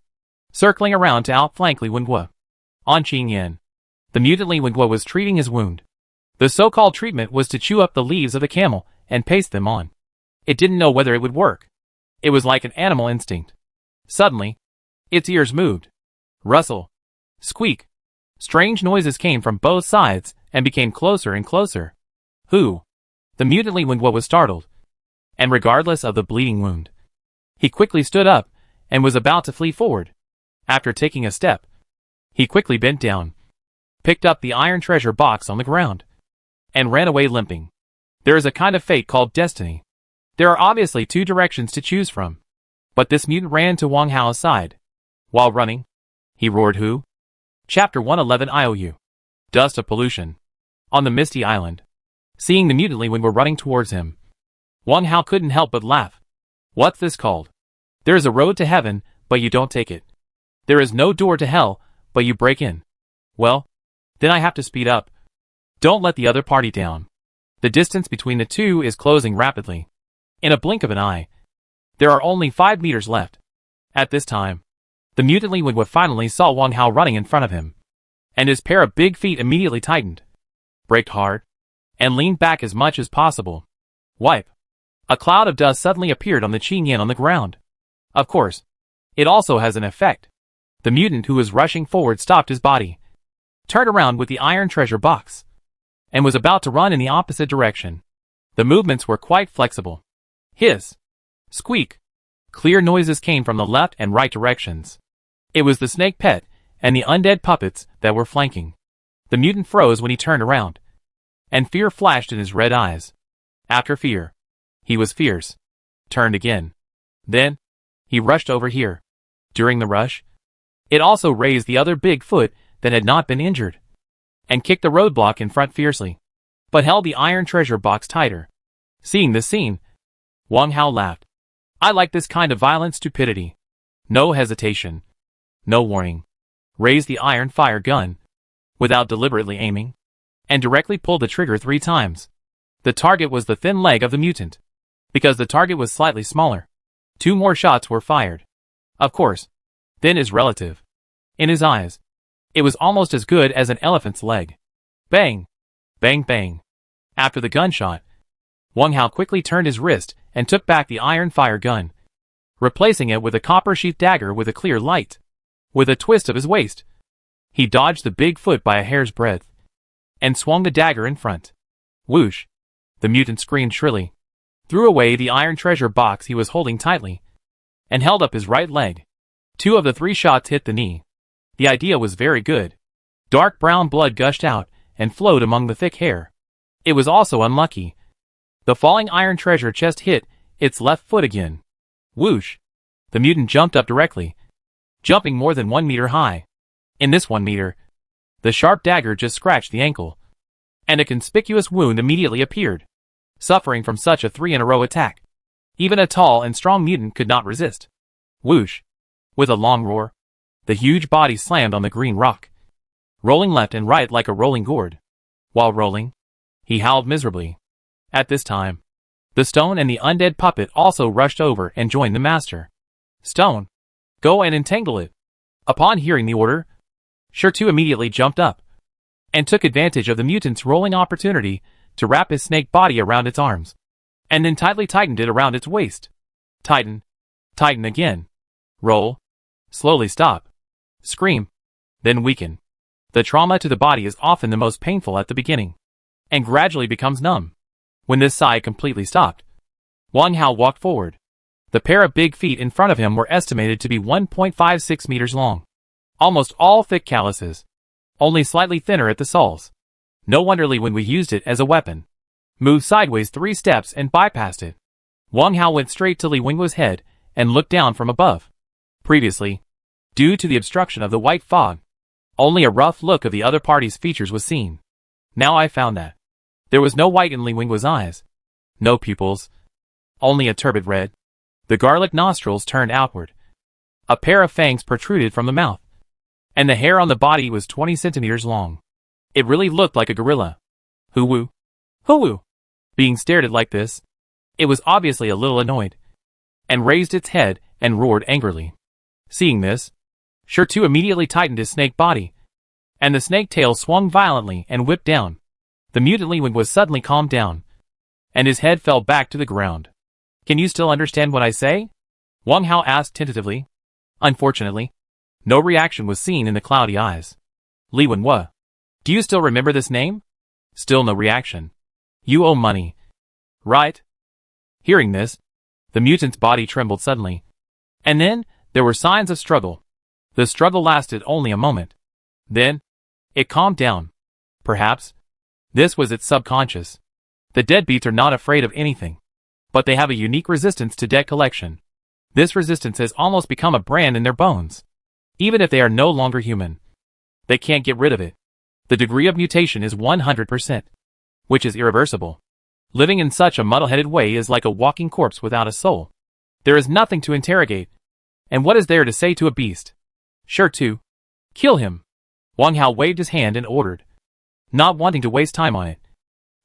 circling around to outflank Li Wenhua. On Qingyan, the mutant Li Wenhua was treating his wound. The so-called treatment was to chew up the leaves of the camel and paste them on. It didn't know whether it would work. It was like an animal instinct. Suddenly, its ears moved. Rustle, squeak. Strange noises came from both sides and became closer and closer. Who? The mutant Li Wenhua was startled, and regardless of the bleeding wound, he quickly stood up and was about to flee forward. After taking a step, he quickly bent down, picked up the iron treasure box on the ground, and ran away limping. There is a kind of fate called destiny. There are obviously 2 directions to choose from, but this mutant ran to Wang Hao's side. While running, he roared Who? Chapter 111 IOU. Dust of pollution. On the misty island, seeing the mutant Li Wenhua running towards him, Wang Hao couldn't help but laugh. What's this called? There is a road to heaven, but you don't take it. There is no door to hell, but you break in. Well, then I have to speed up. Don't let the other party down. The distance between the two is closing rapidly. In a blink of an eye, there are only 5 meters left. At this time, the mutant Li Wenhua finally saw Wang Hao running in front of him, and his pair of big feet immediately tightened, braked hard, and leaned back as much as possible. Wipe. A cloud of dust suddenly appeared on the Qingyan on the ground. Of course, it also has an effect. The mutant who was rushing forward stopped his body, turned around with the iron treasure box, and was about to run in the opposite direction. The movements were quite flexible. Hiss, squeak. Clear noises came from the left and right directions. It was the snake pet and the undead puppets that were flanking. The mutant froze when he turned around, and fear flashed in his red eyes. After fear, he was fierce. Turned again. Then, he rushed over here. During the rush, it also raised the other big foot that had not been injured, and kicked the roadblock in front fiercely, but held the iron treasure box tighter. Seeing this scene, Wang Hao laughed. I like this kind of violent stupidity. No hesitation. No warning. Raised the iron fire gun, without deliberately aiming, and directly pulled the trigger 3 times. The target was the thin leg of the mutant. Because the target was slightly smaller, 2 more shots were fired. Of course, thin is relative. In his eyes, it was almost as good as an elephant's leg. Bang! Bang bang. After the gunshot, Wang Hao quickly turned his wrist and took back the iron fire gun, replacing it with a copper-sheathed dagger with a clear light. With a twist of his waist, he dodged the big foot by a hair's breadth, and swung the dagger in front. Whoosh! The mutant screamed shrilly, threw away the iron treasure box he was holding tightly, and held up his right leg. 2 of the 3 shots hit the knee. The idea was very good. Dark brown blood gushed out and flowed among the thick hair. It was also unlucky. The falling iron treasure chest hit its left foot again. Whoosh! The mutant jumped up directly, jumping more than 1 meter high. In this 1 meter, the sharp dagger just scratched the ankle, and a conspicuous wound immediately appeared. Suffering from such a 3-in-a-row attack, even a tall and strong mutant could not resist. Whoosh! With a long roar, the huge body slammed on the green rock, rolling left and right like a rolling gourd. While rolling, he howled miserably. At this time, the stone and the undead puppet also rushed over and joined the master. Stone, go and entangle it. Upon hearing the order, Shirtu immediately jumped up and took advantage of the mutant's rolling opportunity to wrap his snake body around its arms, and then tightly tightened it around its waist. Tighten. Tighten again. Roll. Slowly stop. Scream. Then weaken. The trauma to the body is often the most painful at the beginning, and gradually becomes numb. When this sigh completely stopped, Wang Hao walked forward. The pair of big feet in front of him were estimated to be 1.56 meters long. Almost all thick calluses, only slightly thinner at the soles. No wonder Li Wenwu used it as a weapon. Moved sideways 3 steps and bypassed it. Wang Hao went straight to Li Wenwu's head and looked down from above. Previously, due to the obstruction of the white fog, only a rough look of the other party's features was seen. Now I found that there was no white in Li Wenwu's eyes, no pupils, only a turbid red. The garlic nostrils turned outward. A pair of fangs protruded from the mouth, and the hair on the body was 20 centimeters long. It really looked like a gorilla. Hoo-woo. Hoo-woo. Being stared at like this, it was obviously a little annoyed, and raised its head and roared angrily. Seeing this, Shirtu immediately tightened his snake body, and the snake tail swung violently and whipped down. The mutant Li Wenwu was suddenly calmed down, and his head fell back to the ground. Can you still understand what I say? Wang Hao asked tentatively. Unfortunately, no reaction was seen in the cloudy eyes. Li Wenwu, do you still remember this name? Still no reaction. You owe money, right? Hearing this, the mutant's body trembled suddenly, and then there were signs of struggle. The struggle lasted only a moment. Then, it calmed down. Perhaps this was its subconscious. The deadbeats are not afraid of anything, but they have a unique resistance to debt collection. This resistance has almost become a brand in their bones. Even if they are no longer human, they can't get rid of it. The degree of mutation is 100%, which is irreversible. Living in such a muddle-headed way is like a walking corpse without a soul. There is nothing to interrogate, and what is there to say to a beast? Shirtu, kill him. Wang Hao waved his hand and ordered, not wanting to waste time on it,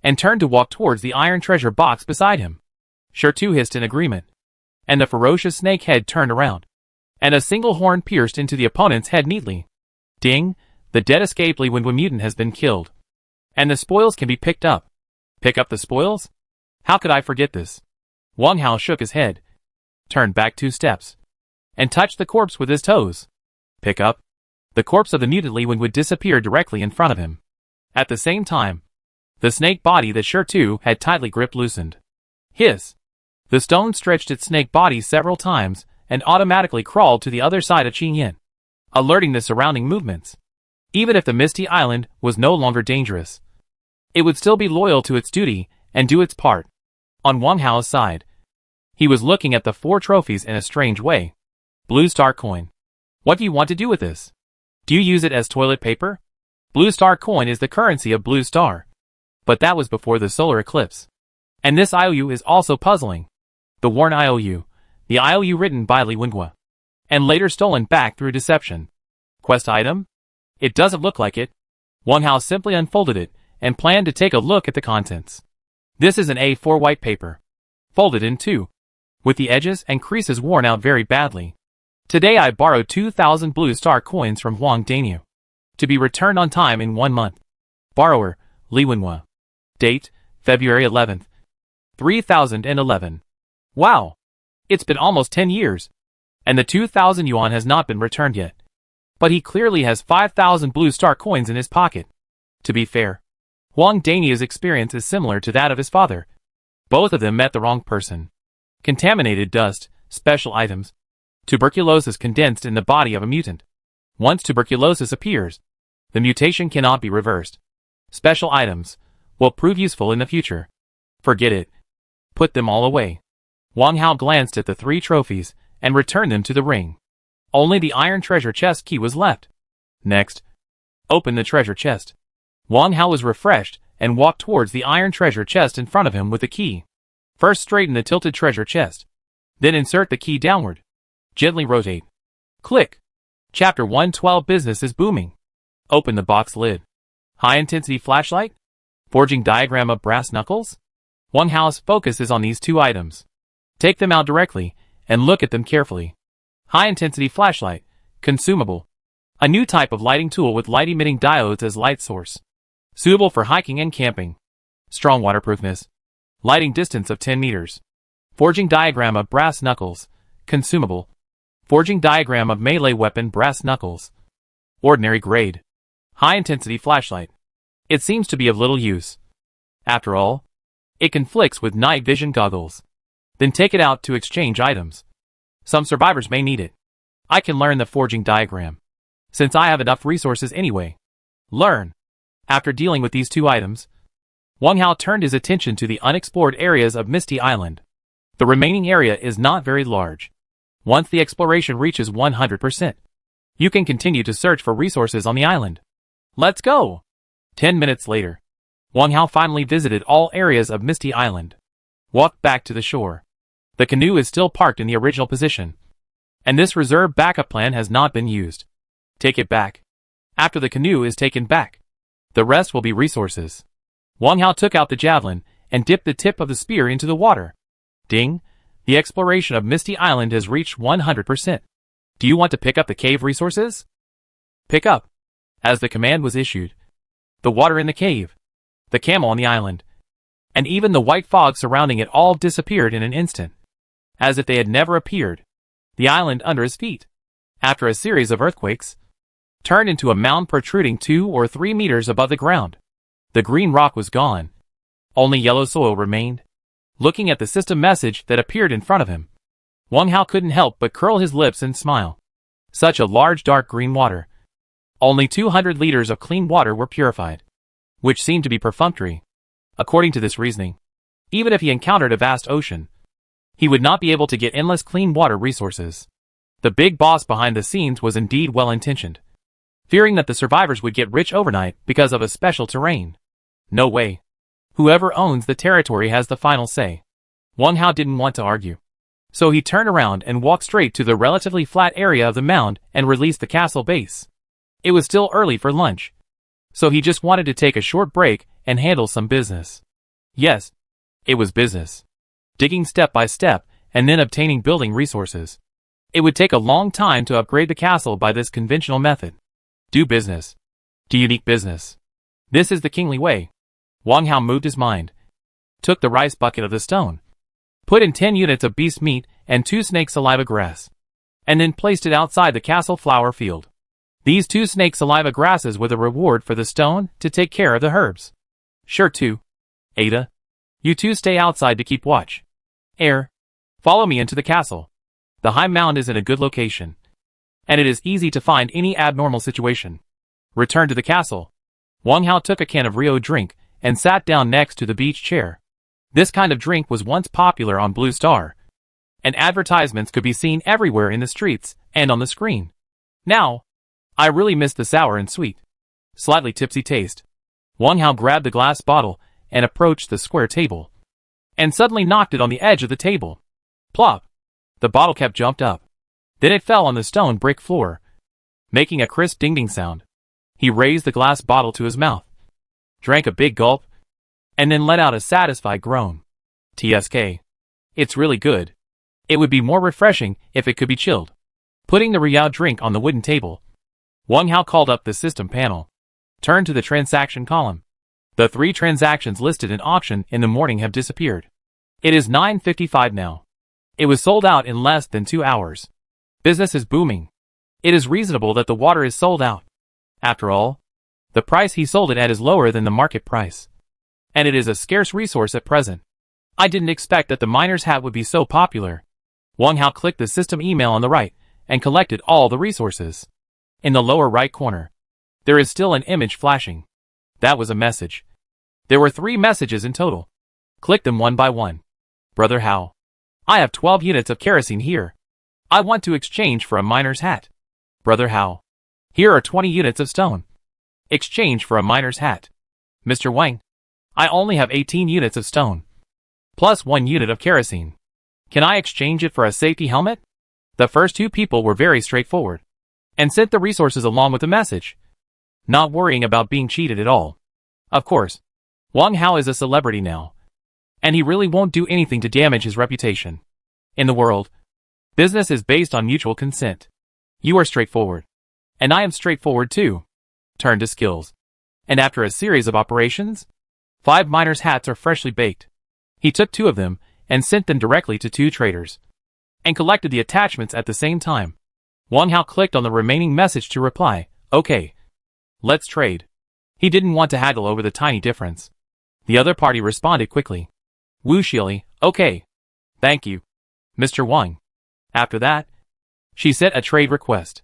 and turned to walk towards the iron treasure box beside him. Shirtu hissed in agreement, and the ferocious snake head turned around, and a single horn pierced into the opponent's head neatly. Ding! The dead escaped Li Wenwu mutant has been killed, and the spoils can be picked up. Pick up the spoils? How could I forget this? Wang Hao shook his head, turned back 2 steps, and touched the corpse with his toes. Pick up? The corpse of the mutant Li Wenwu disappeared directly in front of him. At the same time, the snake body that Shirtu had tightly gripped loosened. Hiss! The stone stretched its snake body several times and automatically crawled to the other side of Qingyan, alerting the surrounding movements. Even if the Misty Island was no longer dangerous, it would still be loyal to its duty and do its part. On Wang Hao's side, he was looking at the 4 trophies in a strange way. Blue Star Coin. What do you want to do with this? Do you use it as toilet paper? Blue Star Coin is the currency of Blue Star, but that was before the solar eclipse. And this IOU is also puzzling. The worn IOU, the IOU written by Li Wenwu, and later stolen back through deception. Quest item? It doesn't look like it. Wang Hao simply unfolded it and planned to take a look at the contents. This is an A4 white paper, folded in 2, with the edges and creases worn out very badly. Today I borrowed 2,000 Blue Star coins from Huang Daniu, to be returned on time in 1 month. Borrower, Li Wenwu. Date, February 11th, 3011. Wow! It's been almost 10 years, and the 2,000 yuan has not been returned yet. But he clearly has 5,000 Blue Star coins in his pocket. To be fair, Huang Daniu's experience is similar to that of his father. Both of them met the wrong person. Contaminated dust, special items, Tuberculosis condensed in the body of a mutant. Once tuberculosis appears, the mutation cannot be reversed. Special items will prove useful in the future. Forget it. Put them all away. Wang Hao glanced at the 3 trophies and returned them to the ring. Only the iron treasure chest key was left. Next, open the treasure chest. Wang Hao was refreshed and walked towards the iron treasure chest in front of him with the key. First straighten the tilted treasure chest. Then insert the key downward. Gently rotate. Click. Chapter 112 Business is booming. Open the box lid. High-intensity flashlight? Forging diagram of brass knuckles? Wang Hao's focus is on these 2 items. Take them out directly and look at them carefully. High-intensity flashlight. Consumable. A new type of lighting tool with light-emitting diodes as light source. Suitable for hiking and camping. Strong waterproofness. Lighting distance of 10 meters. Forging diagram of brass knuckles. Consumable. Forging diagram of melee weapon brass knuckles. Ordinary grade. High-intensity flashlight. It seems to be of little use. After all, it conflicts with night vision goggles. Then take it out to exchange items. Some survivors may need it. I can learn the forging diagram, since I have enough resources anyway. Learn. After dealing with these 2 items, Wang Hao turned his attention to the unexplored areas of Misty Island. The remaining area is not very large. Once the exploration reaches 100%, you can continue to search for resources on the island. Let's go! 10 minutes later, Wang Hao finally visited all areas of Misty Island. Walked back to the shore. The canoe is still parked in the original position, and this reserve backup plan has not been used. Take it back. After the canoe is taken back, the rest will be resources. Wang Hao took out the javelin and dipped the tip of the spear into the water. Ding! The exploration of Misty Island has reached 100%. Do you want to pick up the cave resources? Pick up. As the command was issued, the water in the cave, the camel on the island, and even the white fog surrounding it all disappeared in an instant, as if they had never appeared. The island under his feet, after a series of earthquakes, turned into a mound protruding 2 or 3 meters above the ground. The green rock was gone. Only yellow soil remained. Looking at the system message that appeared in front of him, Wang Hao couldn't help but curl his lips and smile. Such a large dark green water. Only 200 liters of clean water were purified, which seemed to be perfunctory. According to this reasoning, even if he encountered a vast ocean, he would not be able to get endless clean water resources. The big boss behind the scenes was indeed well-intentioned, fearing that the survivors would get rich overnight because of a special terrain. No way. Whoever owns the territory has the final say. Wang Hao didn't want to argue, so he turned around and walked straight to the relatively flat area of the mound and released the castle base. It was still early for lunch, so he just wanted to take a short break and handle some business. Yes, it was business. Digging step by step and then obtaining building resources. It would take a long time to upgrade the castle by this conventional method. Do business. Do unique business. This is the kingly way. Wang Hao moved his mind, took the rice bucket of the stone, put in 10 units of beast meat and 2 snake saliva grass, and then placed it outside the castle flower field. These 2 snake saliva grasses were the reward for the stone to take care of the herbs. Sure too. Ada, you 2 stay outside to keep watch. Air, follow me into the castle. The high mound is in a good location, and it is easy to find any abnormal situation. Return to the castle. Wang Hao took a can of Rio drink and sat down next to the beach chair. This kind of drink was once popular on Blue Star, and advertisements could be seen everywhere in the streets and on the screen. Now, I really miss the sour and sweet, slightly tipsy taste. Wang Hao grabbed the glass bottle and approached the square table, and suddenly knocked it on the edge of the table. Plop! The bottle cap jumped up. Then it fell on the stone brick floor, making a crisp ding-ding sound. He raised the glass bottle to his mouth, drank a big gulp, and then let out a satisfied groan. TSK. It's really good. It would be more refreshing if it could be chilled. Putting the Riao drink on the wooden table, Wang Hao called up the system panel, turned to the transaction column. The 3 transactions listed in auction in the morning have disappeared. It is 9:55 now. It was sold out in less than 2 hours. Business is booming. It is reasonable that the water is sold out. After all, the price he sold it at is lower than the market price, and it is a scarce resource at present. I didn't expect that the miner's hat would be so popular. Wang Hao clicked the system email on the right and collected all the resources. In the lower right corner, there is still an image flashing. That was a message. There were 3 messages in total. Click them one by one. Brother How? I have 12 units of kerosene here. I want to exchange for a miner's hat. Brother How? Here are 20 units of stone. Exchange for a miner's hat. Mr. Wang? I only have 18 units of stone. Plus 1 unit of kerosene. Can I exchange it for a safety helmet? The first 2 people were very straightforward and sent the resources along with the message, not worrying about being cheated at all. Of course, Wang Hao is a celebrity now, and he really won't do anything to damage his reputation. In the world, business is based on mutual consent. You are straightforward, and I am straightforward too. Turn to skills. And after a series of operations, 5 miners' hats are freshly baked. He took 2 of them and sent them directly to 2 traders, and collected the attachments at the same time. Wang Hao clicked on the remaining message to reply, "Okay. Let's trade." He didn't want to haggle over the tiny difference. The other party responded quickly. Wu Shili, "Okay. Thank you, Mr. Wang." After that, she sent a trade request.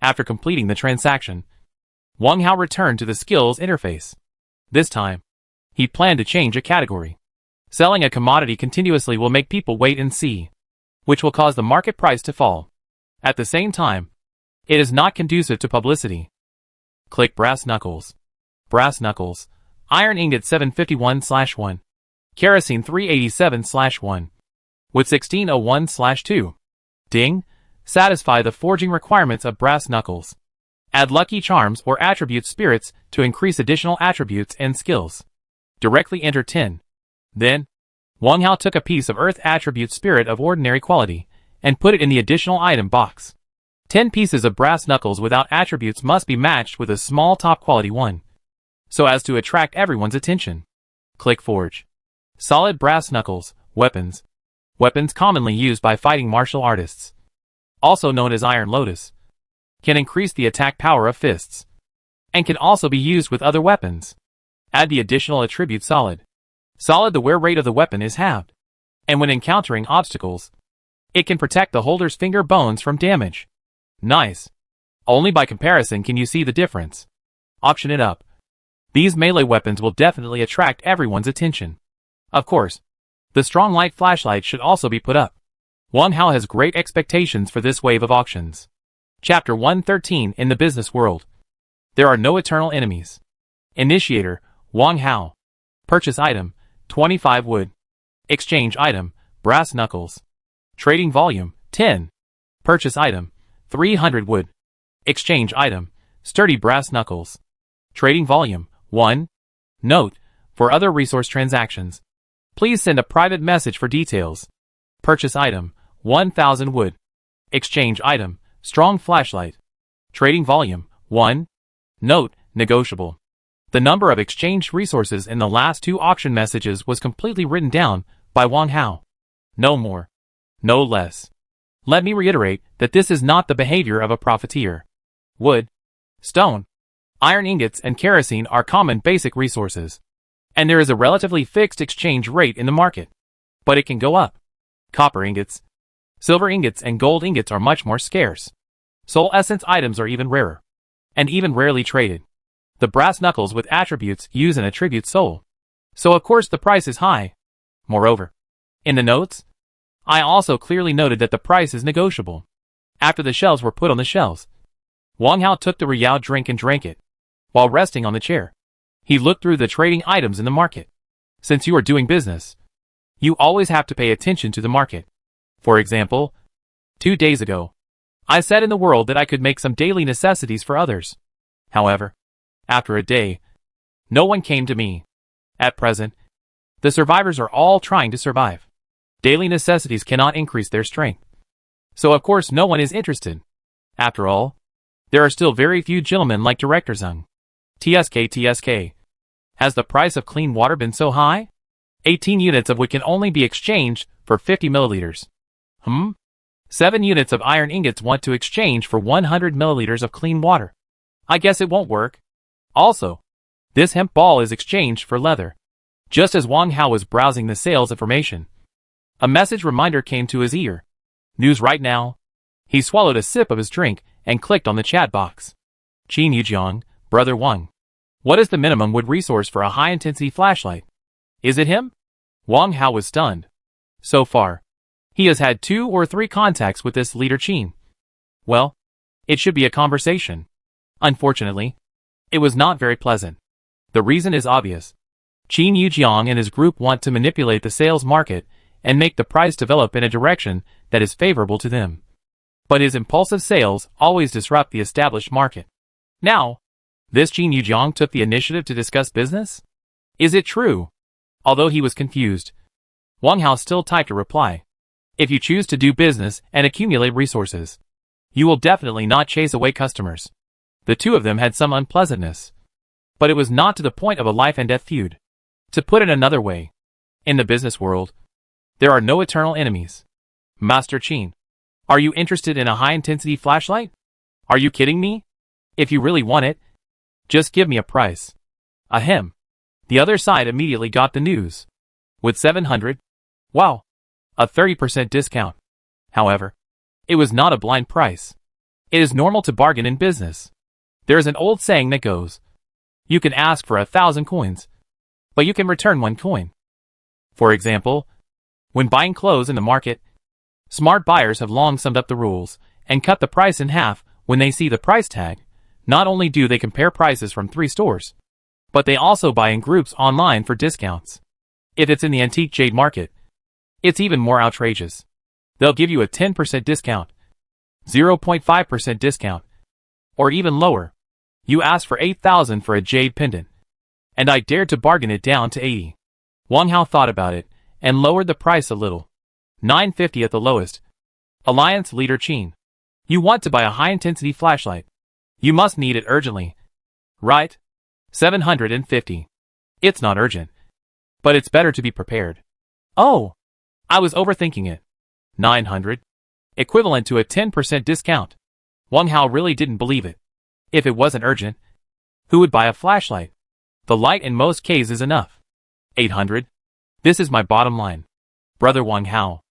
After completing the transaction, Wang Hao returned to the skills interface. This time, he planned to change a category. Selling a commodity continuously will make people wait and see, which will cause the market price to fall. At the same time, it is not conducive to publicity. Click brass knuckles. Brass knuckles. Iron ingot 751/1. Kerosene 387/1. With 1601/2. Ding. Satisfy the forging requirements of brass knuckles. Add lucky charms or attribute spirits to increase additional attributes and skills. Directly enter 10. Then, Wang Hao took a piece of earth attribute spirit of ordinary quality and put it in the additional item box. 10 pieces of brass knuckles without attributes must be matched with a small top quality one, so as to attract everyone's attention. Click Forge. Solid brass knuckles, weapons. Weapons commonly used by fighting martial artists, also known as Iron Lotus, can increase the attack power of fists, and can also be used with other weapons. Add the additional attribute Solid. Solid, the wear rate of the weapon is halved, and when encountering obstacles, it can protect the holder's finger bones from damage. Nice. Only by comparison can you see the difference. Option it up. These melee weapons will definitely attract everyone's attention. Of course, the strong light flashlight should also be put up. Wang Hao has great expectations for this wave of auctions. Chapter 113 in the business world. There are no eternal enemies. Initiator, Wang Hao. Purchase item, 25 wood. Exchange item, brass knuckles. Trading volume, 10. Purchase item, 300 wood. Exchange item, sturdy brass knuckles. Trading volume, 1. Note, for other resource transactions, please send a private message for details. Purchase item, 1000 wood. Exchange item, strong flashlight. Trading volume, 1. Note, negotiable. The number of exchanged resources in the last 2 auction messages was completely written down by Wang Hao. No more. No less. Let me reiterate that this is not the behavior of a profiteer. Wood, stone, iron ingots and kerosene are common basic resources, and there is a relatively fixed exchange rate in the market. But it can go up. Copper ingots, silver ingots and gold ingots are much more scarce. Soul essence items are even rarer, and even rarely traded. The brass knuckles with attributes use an attribute soul, so of course the price is high. Moreover, in the notes, I also clearly noted that the price is negotiable. After the shelves were put on the shelves, Wang Hao took the Riao drink and drank it. While resting on the chair, he looked through the trading items in the market. Since you are doing business, you always have to pay attention to the market. For example, 2 days ago, I said in the world that I could make some daily necessities for others. However, after a day, no one came to me. At present, the survivors are all trying to survive. Daily necessities cannot increase their strength, so of course no one is interested. After all, there are still very few gentlemen like Director Zeng. TSK. Has the price of clean water been so high? 18 units of wood can only be exchanged for 50 milliliters. 7 units of iron ingots want to exchange for 100 milliliters of clean water. I guess it won't work. Also, this hemp ball is exchanged for leather. Just as Wang Hao was browsing the sales information, a message reminder came to his ear. News right now. He swallowed a sip of his drink and clicked on the chat box. Qin Yujiang, Brother Wang. What is the minimum wood resource for a high-intensity flashlight? Is it him? Wang Hao was stunned. So far, he has had 2 or 3 contacts with this leader Qin. Well, it should be a conversation. Unfortunately, it was not very pleasant. The reason is obvious. Qin Yujiang and his group want to manipulate the sales market and make the price develop in a direction that is favorable to them. But his impulsive sales always disrupt the established market. Now, this Qin Yujiang took the initiative to discuss business? Is it true? Although he was confused, Wang Hao still typed a reply. If you choose to do business and accumulate resources, you will definitely not chase away customers. The two of them had some unpleasantness. But it was not to the point of a life and death feud. To put it another way, in the business world, there are no eternal enemies. Master Qin, are you interested in a high-intensity flashlight? Are you kidding me? If you really want it, just give me a price. Ahem. The other side immediately got the news. With 700? Wow. A 30% discount. However, it was not a blind price. It is normal to bargain in business. There is an old saying that goes, you can ask for 1,000 coins, but you can return 1 coin. For example, when buying clothes in the market, smart buyers have long summed up the rules and cut the price in half when they see the price tag. Not only do they compare prices from 3 stores, but they also buy in groups online for discounts. If it's in the antique jade market, it's even more outrageous. They'll give you a 10% discount, 0.5% discount, or even lower. You asked for 8,000 for a jade pendant, and I dared to bargain it down to 80. Wang Hao thought about it and lowered the price a little. 950 at the lowest. Alliance leader Qin, you want to buy a high-intensity flashlight. You must need it urgently. Right? 750. It's not urgent, but it's better to be prepared. Oh, I was overthinking it. 900. Equivalent to a 10% discount. Wang Hao really didn't believe it. If it wasn't urgent, who would buy a flashlight? The light in most cases is enough. 800. This is my bottom line. Brother Wang Hao,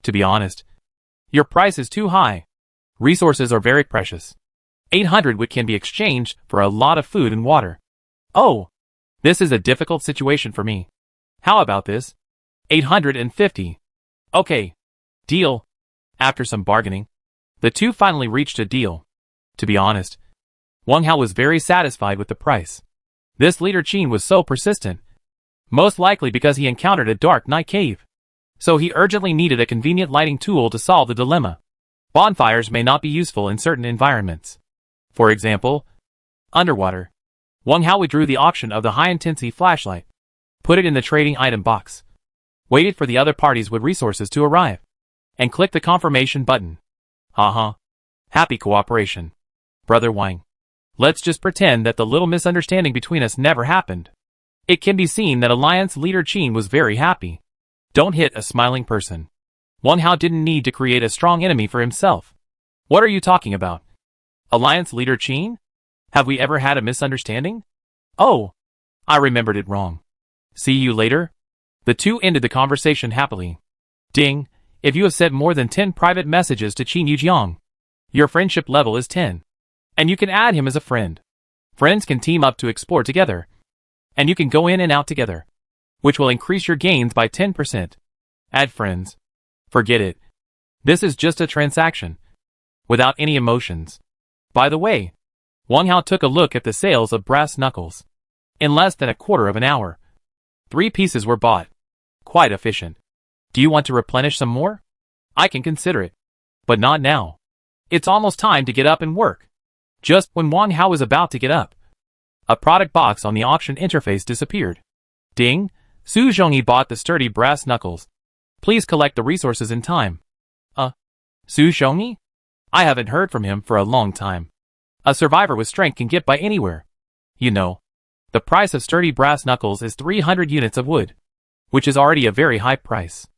to be honest, your price is too high. Resources are very precious. 800 wood can be exchanged for a lot of food and water. Oh, this is a difficult situation for me. How about this? 850. Okay. Deal. After some bargaining, the two finally reached a deal. To be honest, Wang Hao was very satisfied with the price. This leader Qin was so persistent, most likely because he encountered a dark night cave. So he urgently needed a convenient lighting tool to solve the dilemma. Bonfires may not be useful in certain environments. For example, underwater. Wang Hao withdrew the option of the high-intensity flashlight, put it in the trading item box, waited for the other parties with resources to arrive, and clicked the confirmation button. Haha. Happy cooperation. Brother Wang. Let's just pretend that the little misunderstanding between us never happened. It can be seen that Alliance leader Qin was very happy. Don't hit a smiling person. Wang Hao didn't need to create a strong enemy for himself. What are you talking about? Alliance leader Qin? Have we ever had a misunderstanding? Oh, I remembered it wrong. See you later? The two ended the conversation happily. Ding, if you have sent more than 10 private messages to Qin Yujiang, your friendship level is 10. And you can add him as a friend. Friends can team up to explore together. And you can go in and out together, which will increase your gains by 10%. Add friends. Forget it. This is just a transaction, without any emotions. By the way, Wang Hao took a look at the sales of brass knuckles. In less than a quarter of an hour, 3 pieces were bought. Quite efficient. Do you want to replenish some more? I can consider it. But not now. It's almost time to get up and work. Just when Wang Hao was about to get up, a product box on the auction interface disappeared. Ding! Su Zhongyi bought the sturdy brass knuckles. Please collect the resources in time. Su Zhongyi? I haven't heard from him for a long time. A survivor with strength can get by anywhere. You know, the price of sturdy brass knuckles is 300 units of wood, which is already a very high price.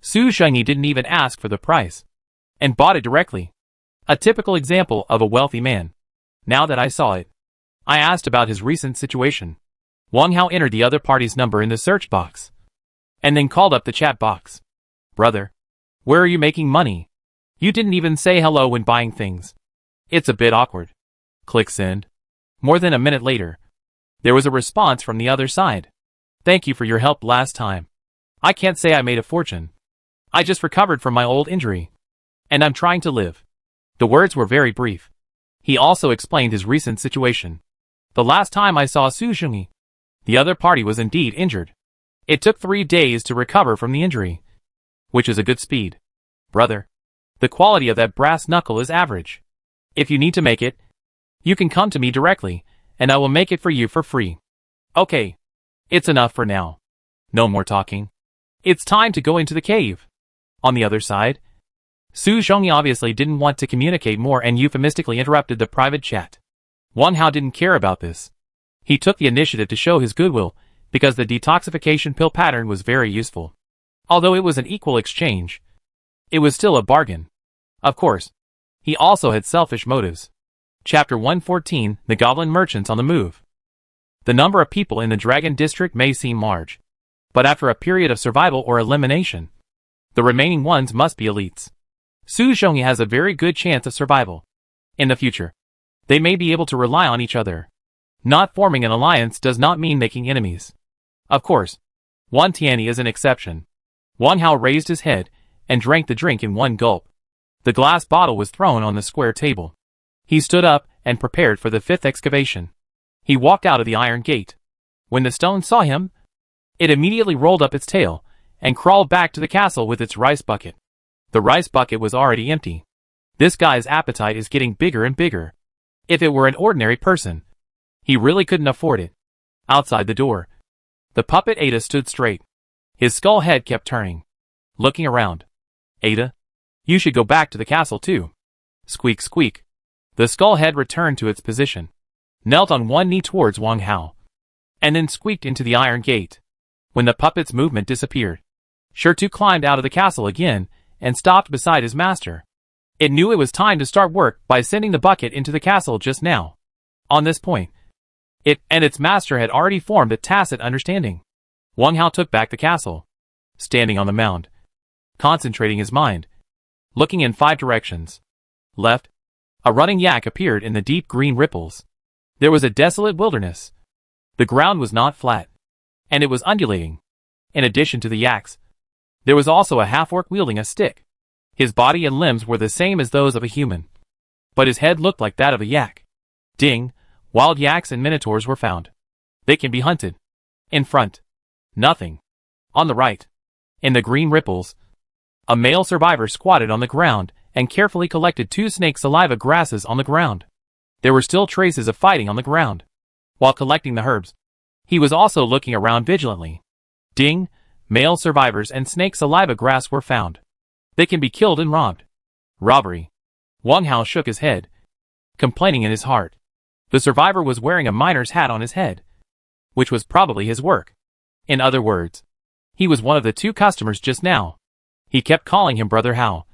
Su Zhongyi didn't even ask for the price, and bought it directly. A typical example of a wealthy man. Now that I saw it, I asked about his recent situation. Wang Hao entered the other party's number in the search box, and then called up the chat box. Brother, where are you making money? You didn't even say hello when buying things. It's a bit awkward. Click send. More than a minute later, there was a response from the other side. Thank you for your help last time. I can't say I made a fortune. I just recovered from my old injury. And I'm trying to live. The words were very brief. He also explained his recent situation. The last time I saw Su Zhongyi, the other party was indeed injured. It took 3 days to recover from the injury, which is a good speed. Brother, the quality of that brass knuckle is average. If you need to make it, you can come to me directly, and I will make it for you for free. Okay. It's enough for now. No more talking. It's time to go into the cave. On the other side, Su Zhongyi obviously didn't want to communicate more and euphemistically interrupted the private chat. Wang Hao didn't care about this. He took the initiative to show his goodwill, because the detoxification pill pattern was very useful. Although it was an equal exchange, it was still a bargain. Of course, he also had selfish motives. Chapter 114, The Goblin Merchants on the Move. The number of people in the Dragon District may seem large, but after a period of survival or elimination, the remaining ones must be elites. Su Zhongyi has a very good chance of survival. In the future, they may be able to rely on each other. Not forming an alliance does not mean making enemies. Of course, Wan Tianyi is an exception. Wang Hao raised his head and drank the drink in one gulp. The glass bottle was thrown on the square table. He stood up and prepared for the 5th excavation. He walked out of the iron gate. When the stone saw him, it immediately rolled up its tail and crawled back to the castle with its rice bucket. The rice bucket was already empty. This guy's appetite is getting bigger and bigger. If it were an ordinary person, he really couldn't afford it. Outside the door, the puppet Ada stood straight. His skull head kept turning, looking around. Ada, you should go back to the castle too. Squeak squeak. The skull head returned to its position, knelt on one knee towards Wang Hao, and then squeaked into the iron gate. When the puppet's movement disappeared, Shirtu climbed out of the castle again and stopped beside his master. It knew it was time to start work by sending the bucket into the castle just now. On this point, it and its master had already formed a tacit understanding. Wang Hao took back the castle, standing on the mound, concentrating his mind, looking in 5 directions. Left, a running yak appeared in the deep green ripples. There was a desolate wilderness. The ground was not flat, and it was undulating. In addition to the yaks, there was also a half-orc wielding a stick. His body and limbs were the same as those of a human, but his head looked like that of a yak. Ding! Wild yaks and minotaurs were found. They can be hunted. In front, nothing. On the right, in the green ripples, a male survivor squatted on the ground and carefully collected 2 snake saliva grasses on the ground. There were still traces of fighting on the ground. While collecting the herbs, he was also looking around vigilantly. Ding! Male survivors and snake saliva grass were found. They can be killed and robbed. Robbery. Wang Hao shook his head, complaining in his heart. The survivor was wearing a miner's hat on his head, which was probably his work. In other words, he was one of the 2 customers just now. He kept calling him Brother Hao,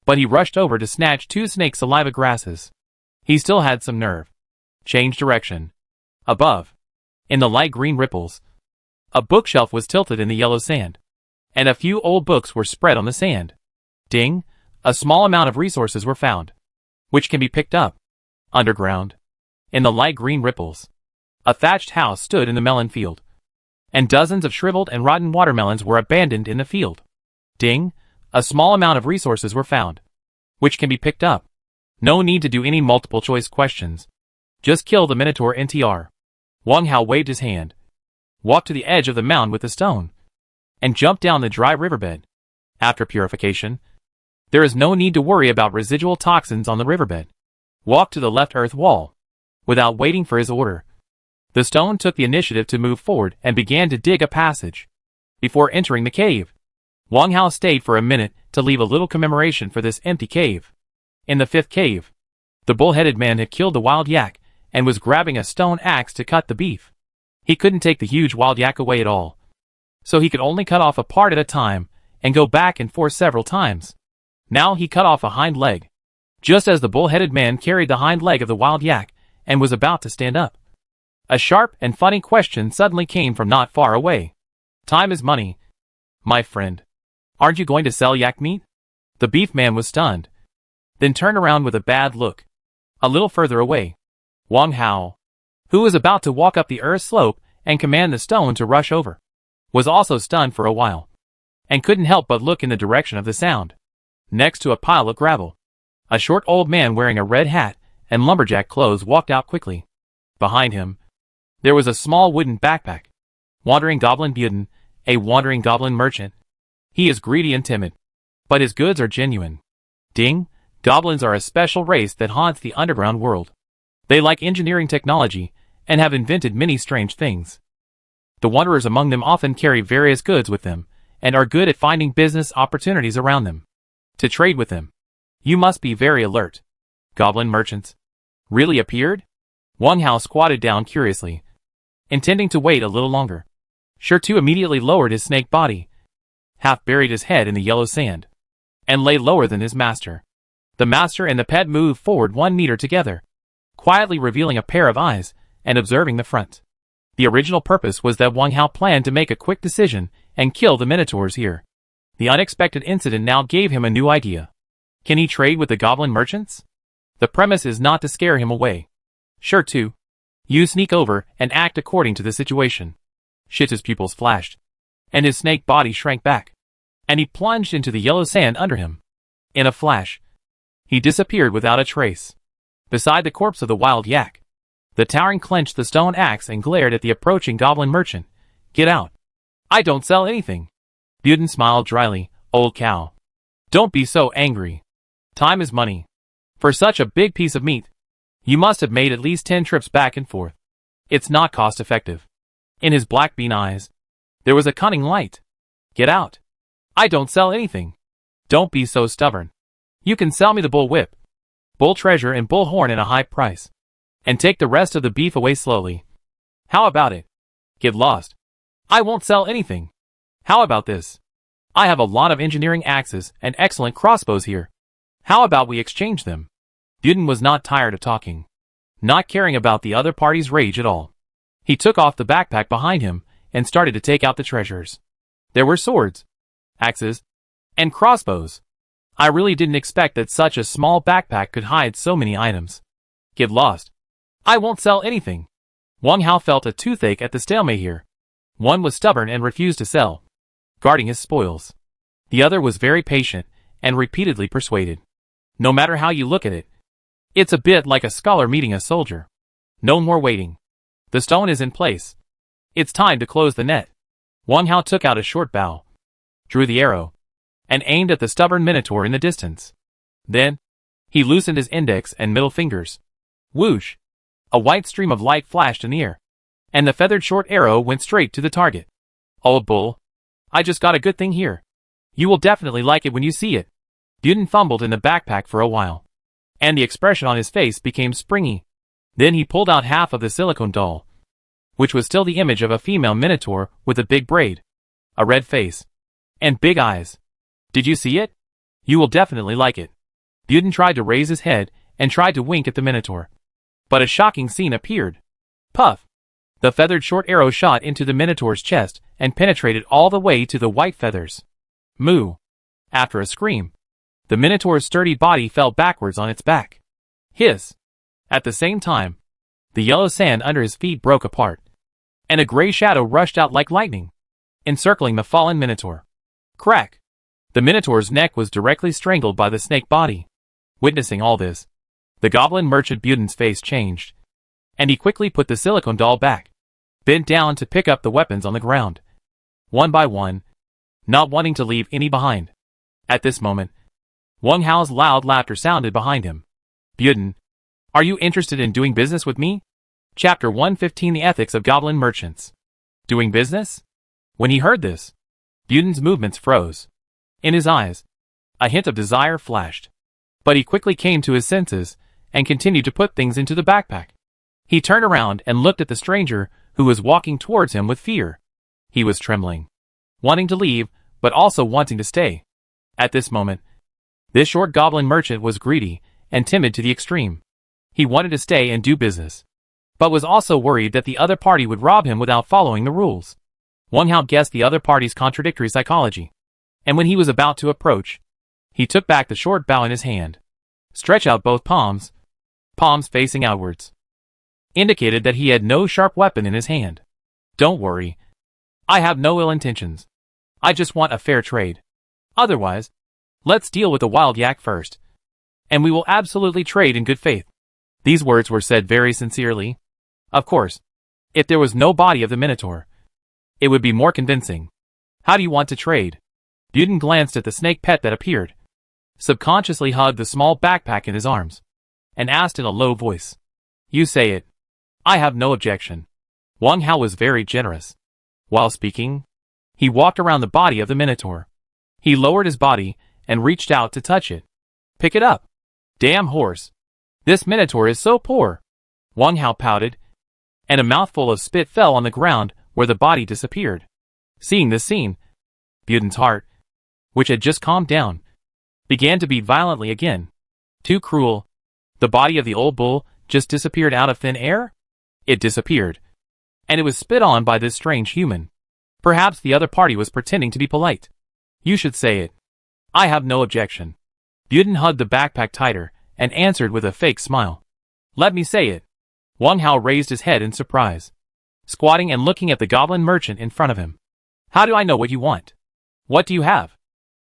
but he rushed over to snatch 2 snake saliva grasses. He still had some nerve. Change direction. Above, in the light green ripples, a bookshelf was tilted in the yellow sand, and a few old books were spread on the sand. Ding! A small amount of resources were found, which can be picked up. Underground, in the light green ripples, a thatched house stood in the melon field, and dozens of shriveled and rotten watermelons were abandoned in the field. Ding! A small amount of resources were found, which can be picked up. No need to do any multiple choice questions. Just kill the Minotaur NTR. Wang Hao waved his hand, walked to the edge of the mound with the stone, and jumped down the dry riverbed. After purification, there is no need to worry about residual toxins on the riverbed. Walk to the left earth wall, without waiting for his order. The stone took the initiative to move forward and began to dig a passage. Before entering the cave, Wang Hao stayed for a minute to leave a little commemoration for this empty cave. In the 5th cave, the bull-headed man had killed the wild yak and was grabbing a stone axe to cut the beef. He couldn't take the huge wild yak away at all, so he could only cut off a part at a time and go back and forth several times. Now he cut off a hind leg, just as the bull-headed man carried the hind leg of the wild yak and was about to stand up. A sharp and funny question suddenly came from not far away. Time is money, my friend. Aren't you going to sell yak meat? The beef man was stunned. then turned around with a bad look. A little further away, Wang Hao, who was about to walk up the earth slope and command the stone to rush over, was also stunned for a while, and couldn't help but look in the direction of the sound. Next to a pile of gravel, a short old man wearing a red hat and lumberjack clothes walked out quickly. Behind him, there was a small wooden backpack. Wandering Goblin Buden, a wandering goblin merchant. He is greedy and timid, but his goods are genuine. Ding! Goblins are a special race that haunts the underground world. They like engineering technology and have invented many strange things. The wanderers among them often carry various goods with them and are good at finding business opportunities around them. To trade with them, you must be very alert. Goblin merchants really appeared? Wang Hao squatted down curiously, intending to wait a little longer. Sure Tu immediately lowered his snake body, half buried his head in the yellow sand, and lay lower than his master. The master and the pet moved forward 1 meter together, quietly revealing a pair of eyes and observing the front. The original purpose was that Wang Hao planned to make a quick decision and kill the minotaurs here. The unexpected incident now gave him a new idea. Can he trade with the goblin merchants? The premise is not to scare him away. Sure Tu, you sneak over and act according to the situation. Shit's pupils flashed, and his snake body shrank back, and he plunged into the yellow sand under him. In a flash, he disappeared without a trace. Beside the corpse of the wild yak, the towering clenched the stone axe and glared at the approaching goblin merchant. Get out. I don't sell anything. Buden smiled dryly. Old cow. Don't be so angry. Time is money. For such a big piece of meat, you must have made at least 10 trips back and forth. It's not cost effective. In his black bean eyes, there was a cunning light. Get out. I don't sell anything. Don't be so stubborn. You can sell me the bull whip, bull treasure and bull horn at a high price, and take the rest of the beef away slowly. How about it? Get lost. I won't sell anything. How about this? I have a lot of engineering axes and excellent crossbows here. How about we exchange them? Buden was not tired of talking, not caring about the other party's rage at all. He took off the backpack behind him and started to take out the treasures. There were swords, axes, and crossbows. I really didn't expect that such a small backpack could hide so many items. Get lost. I won't sell anything. Wang Hao felt a toothache at the stalemate here. One was stubborn and refused to sell, guarding his spoils. The other was very patient and repeatedly persuaded. No matter how you look at it, it's a bit like a scholar meeting a soldier. No more waiting. The stone is in place. It's time to close the net. Wang Hao took out a short bow, drew the arrow, and aimed at the stubborn minotaur in the distance. Then, he loosened his index and middle fingers. Whoosh! A white stream of light flashed in the air, and the feathered short arrow went straight to the target. Old bull, I just got a good thing here. You will definitely like it when you see it. Buden fumbled in the backpack for a while, and the expression on his face became springy. Then he pulled out half of the silicone doll, which was still the image of a female minotaur with a big braid, a red face, and big eyes. Did you see it? You will definitely like it. Buden tried to raise his head and tried to wink at the minotaur, but a shocking scene appeared. Puff! The feathered short arrow shot into the minotaur's chest and penetrated all the way to the white feathers. Moo! After a scream, the minotaur's sturdy body fell backwards on its back. Hiss! At the same time, the yellow sand under his feet broke apart, and a gray shadow rushed out like lightning, encircling the fallen minotaur. Crack! The minotaur's neck was directly strangled by the snake body. Witnessing all this, the goblin merchant Buden's face changed, and he quickly put the silicone doll back, bent down to pick up the weapons on the ground, one by one, not wanting to leave any behind. At this moment, Wang Hao's loud laughter sounded behind him. Buden, are you interested in doing business with me? Chapter 115 The Ethics of Goblin Merchants. Doing business? When he heard this, Buden's movements froze. In his eyes, a hint of desire flashed. But he quickly came to his senses and continued to put things into the backpack. He turned around and looked at the stranger who was walking towards him with fear. He was trembling, wanting to leave, but also wanting to stay. At this moment, this short goblin merchant was greedy and timid to the extreme. He wanted to stay and do business, but was also worried that the other party would rob him without following the rules. Wang Hao guessed the other party's contradictory psychology, and when he was about to approach, he took back the short bow in his hand. stretch out both palms, palms facing outwards, indicated that he had no sharp weapon in his hand. Don't worry. I have no ill intentions. I just want a fair trade. Otherwise, let's deal with the wild yak first, and we will absolutely trade in good faith. These words were said very sincerely. Of course, if there was no body of the Minotaur, it would be more convincing. How do you want to trade? Buden glanced at the snake pet that appeared, subconsciously hugged the small backpack in his arms, and asked in a low voice. You say it. I have no objection. Wang Hao was very generous. While speaking, he walked around the body of the Minotaur. He lowered his body and reached out to touch it. Pick it up. Damn horse. This Minotaur is so poor. Wang Hao pouted, and a mouthful of spit fell on the ground where the body disappeared. Seeing this scene, Buden's heart, which had just calmed down, began to beat violently again. Too cruel. The body of the old bull just disappeared out of thin air? It disappeared, and it was spit on by this strange human. Perhaps the other party was pretending to be polite. You should say it. I have no objection. Buden hugged the backpack tighter and answered with a fake smile. Let me say it. Wang Hao raised his head in surprise, squatting and looking at the goblin merchant in front of him. How do I know what you want? What do you have?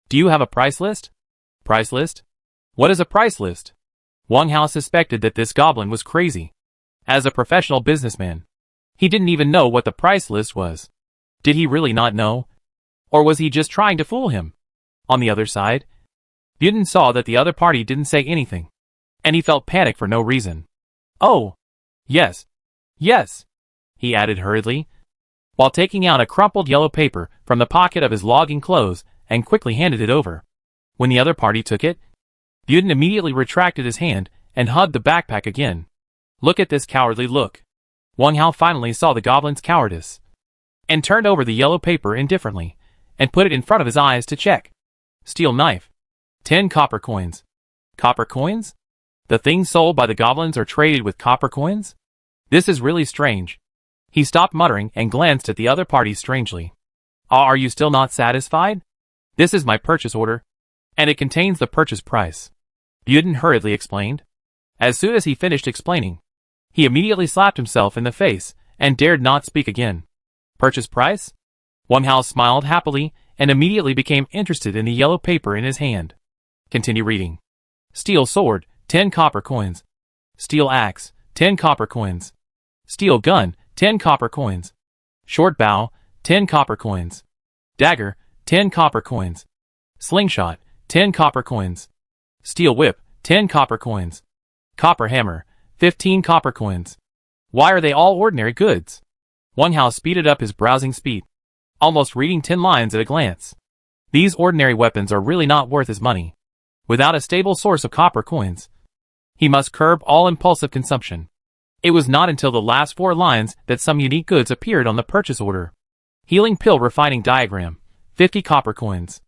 Do you have a price list? Price list? What is a price list? Wang Hao suspected that this goblin was crazy. As a professional businessman, he didn't even know what the price list was. Did he really not know? Or was he just trying to fool him? On the other side, Buden saw that the other party didn't say anything, and he felt panic for no reason. Oh, yes, yes, he added hurriedly, while taking out a crumpled yellow paper from the pocket of his logging clothes and quickly handed it over. When the other party took it, Buden immediately retracted his hand and hugged the backpack again. Look at this cowardly look. Wang Hao finally saw the goblin's cowardice, and turned over the yellow paper indifferently, and put it in front of his eyes to check. Steel knife. 10 copper coins. Copper coins? The things sold by the goblins are traded with copper coins? This is really strange. He stopped muttering and glanced at the other party strangely. Are you still not satisfied? This is my purchase order, and it contains the purchase price. Buden hurriedly explained. As soon as he finished explaining, he immediately slapped himself in the face and dared not speak again. Purchase price? Wang Hao smiled happily and immediately became interested in the yellow paper in his hand. Continue reading. Steel sword, 10 copper coins. Steel axe, 10 copper coins. Steel gun, 10 copper coins. Short bow, 10 copper coins. Dagger, 10 copper coins. Slingshot, 10 copper coins. Steel whip, 10 copper coins. Copper hammer, 15 copper coins. Why are they all ordinary goods? Wang Hao speeded up his browsing speed, almost reading 10 lines at a glance. These ordinary weapons are really not worth his money. Without a stable source of copper coins, he must curb all impulsive consumption. It was not until the last 4 lines that some unique goods appeared on the purchase order. Healing pill refining diagram, 50 copper coins.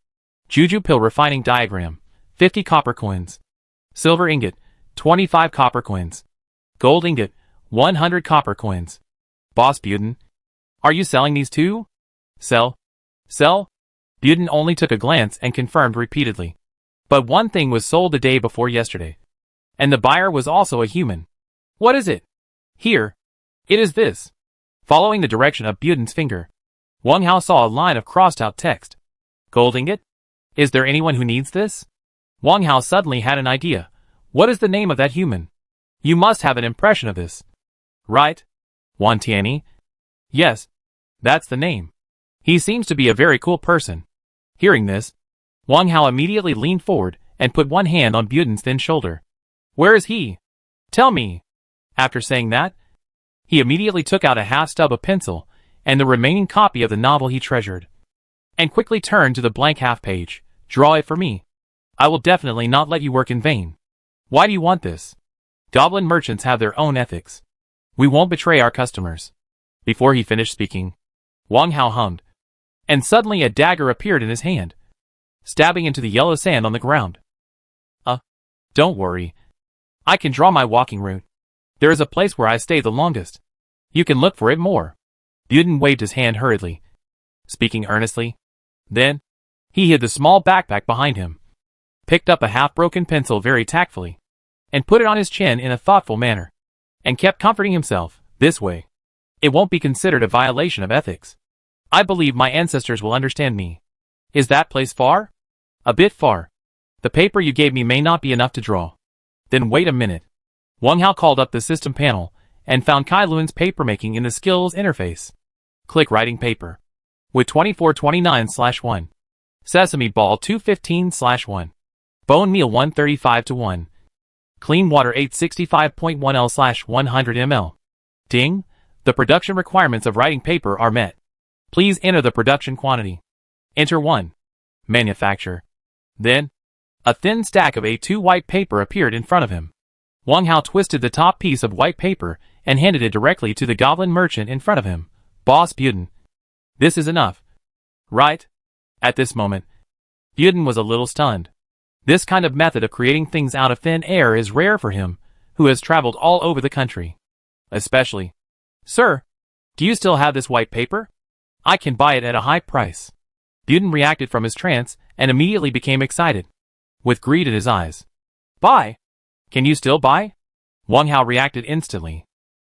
Juju pill refining diagram, 50 copper coins. Silver ingot, 25 copper coins. Gold ingot, 100 copper coins. Boss Buden, are you selling these too? Sell? Sell? Buden only took a glance and confirmed repeatedly. But one thing was sold the day before yesterday, and the buyer was also a human. What is it? Here. It is this. Following the direction of Buden's finger, Wang Hao saw a line of crossed-out text. Gold ingot? Is there anyone who needs this? Wang Hao suddenly had an idea. What is the name of that human? You must have an impression of this. Right? Wan Tianyi? Yes, that's the name. He seems to be a very cool person. Hearing this, Wang Hao immediately leaned forward and put one hand on Buden's thin shoulder. Where is he? Tell me. After saying that, he immediately took out a half stub of pencil and the remaining copy of the novel he treasured, and quickly turned to the blank half page. Draw it for me. I will definitely not let you work in vain. Why do you want this? Goblin merchants have their own ethics. We won't betray our customers. Before he finished speaking, Wang Hao hummed, and suddenly a dagger appeared in his hand, stabbing into the yellow sand on the ground. Don't worry. I can draw my walking route. There is a place where I stay the longest. You can look for it more. Buden waved his hand hurriedly, speaking earnestly. Then, he hid the small backpack behind him, picked up a half-broken pencil very tactfully, and put it on his chin in a thoughtful manner, and kept comforting himself, this way. It won't be considered a violation of ethics. I believe my ancestors will understand me. Is that place far? A bit far. The paper you gave me may not be enough to draw. Then wait a minute. Wang Hao called up the system panel, and found Kai Lun's papermaking in the skills interface. Click writing paper. With 2429/1. Sesame ball 215/1. Bone meal 135/1. Clean water 865.1 L/100 ml. Ding! The production requirements of writing paper are met. Please enter the production quantity. Enter 1. Manufacture. Then, a thin stack of A2 white paper appeared in front of him. Wang Hao twisted the top piece of white paper and handed it directly to the goblin merchant in front of him. Boss Buden. This is enough. Right? At this moment, Buden was a little stunned. This kind of method of creating things out of thin air is rare for him, who has traveled all over the country. Especially. Sir, do you still have this white paper? I can buy it at a high price. Buden reacted from his trance and immediately became excited, with greed in his eyes. Buy? Can you still buy? Wang Hao reacted instantly.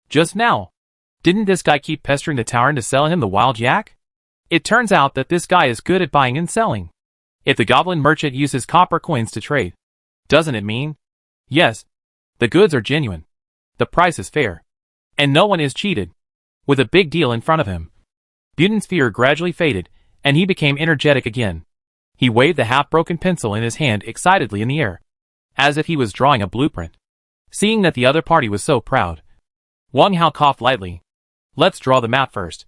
Just now. Didn't this guy keep pestering the Tauren to sell him the wild yak? It turns out that this guy is good at buying and selling. If the goblin merchant uses copper coins to trade, doesn't it mean? Yes, the goods are genuine. The price is fair. And no one is cheated. With a big deal in front of him. Buden's fear gradually faded, and he became energetic again. He waved the half-broken pencil in his hand excitedly in the air, as if he was drawing a blueprint. Seeing that the other party was so proud, Wang Hao coughed lightly. Let's draw the map first.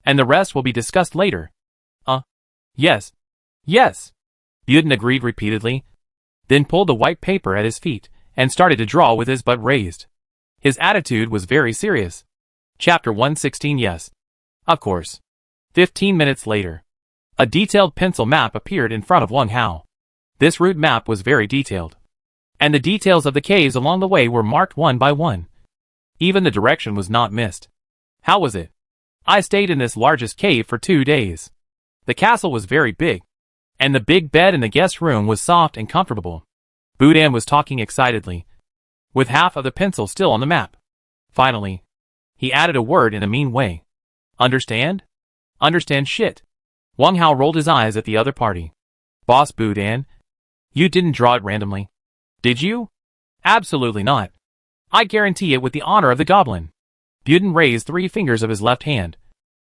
And the rest will be discussed later. Yes. Yes. Buden agreed repeatedly, then pulled the white paper at his feet and started to draw with his butt raised. His attitude was very serious. Chapter 116. Yes. Of course. 15 minutes later, a detailed pencil map appeared in front of Wang Hao. This route map was very detailed, and the details of the caves along the way were marked one by one. Even the direction was not missed. How was it? I stayed in this largest cave for 2 days. The castle was very big, and the big bed in the guest room was soft and comfortable. Buden was talking excitedly, with half of the pencil still on the map. Finally, he added a word in a mean way. Understand? Understand shit. Wang Hao rolled his eyes at the other party. Boss Buden, you didn't draw it randomly, did you? Absolutely not. I guarantee it with the honor of the goblin. Buden raised 3 fingers of his left hand,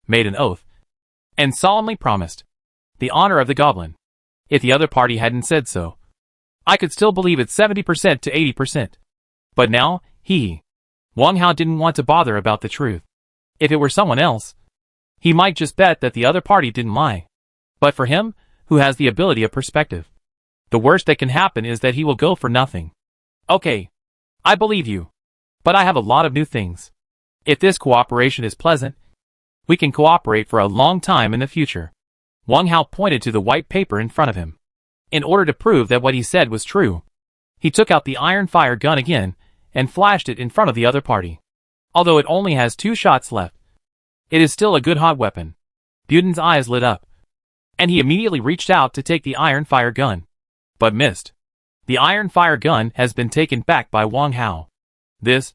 made an oath, and solemnly promised. The honor of the goblin. If the other party hadn't said so, I could still believe it 70% to 80%. But now, Wang Hao didn't want to bother about the truth. If it were someone else, he might just bet that the other party didn't lie. But for him, who has the ability of perspective, the worst that can happen is that he will go for nothing. Okay, I believe you. But I have a lot of new things. If this cooperation is pleasant, we can cooperate for a long time in the future. Wang Hao pointed to the white paper in front of him. In order to prove that what he said was true, he took out the iron fire gun again and flashed it in front of the other party. Although it only has 2 shots left, it is still a good hot weapon. Buden's eyes lit up, and he immediately reached out to take the iron fire gun, but missed. The iron fire gun has been taken back by Wang Hao. Is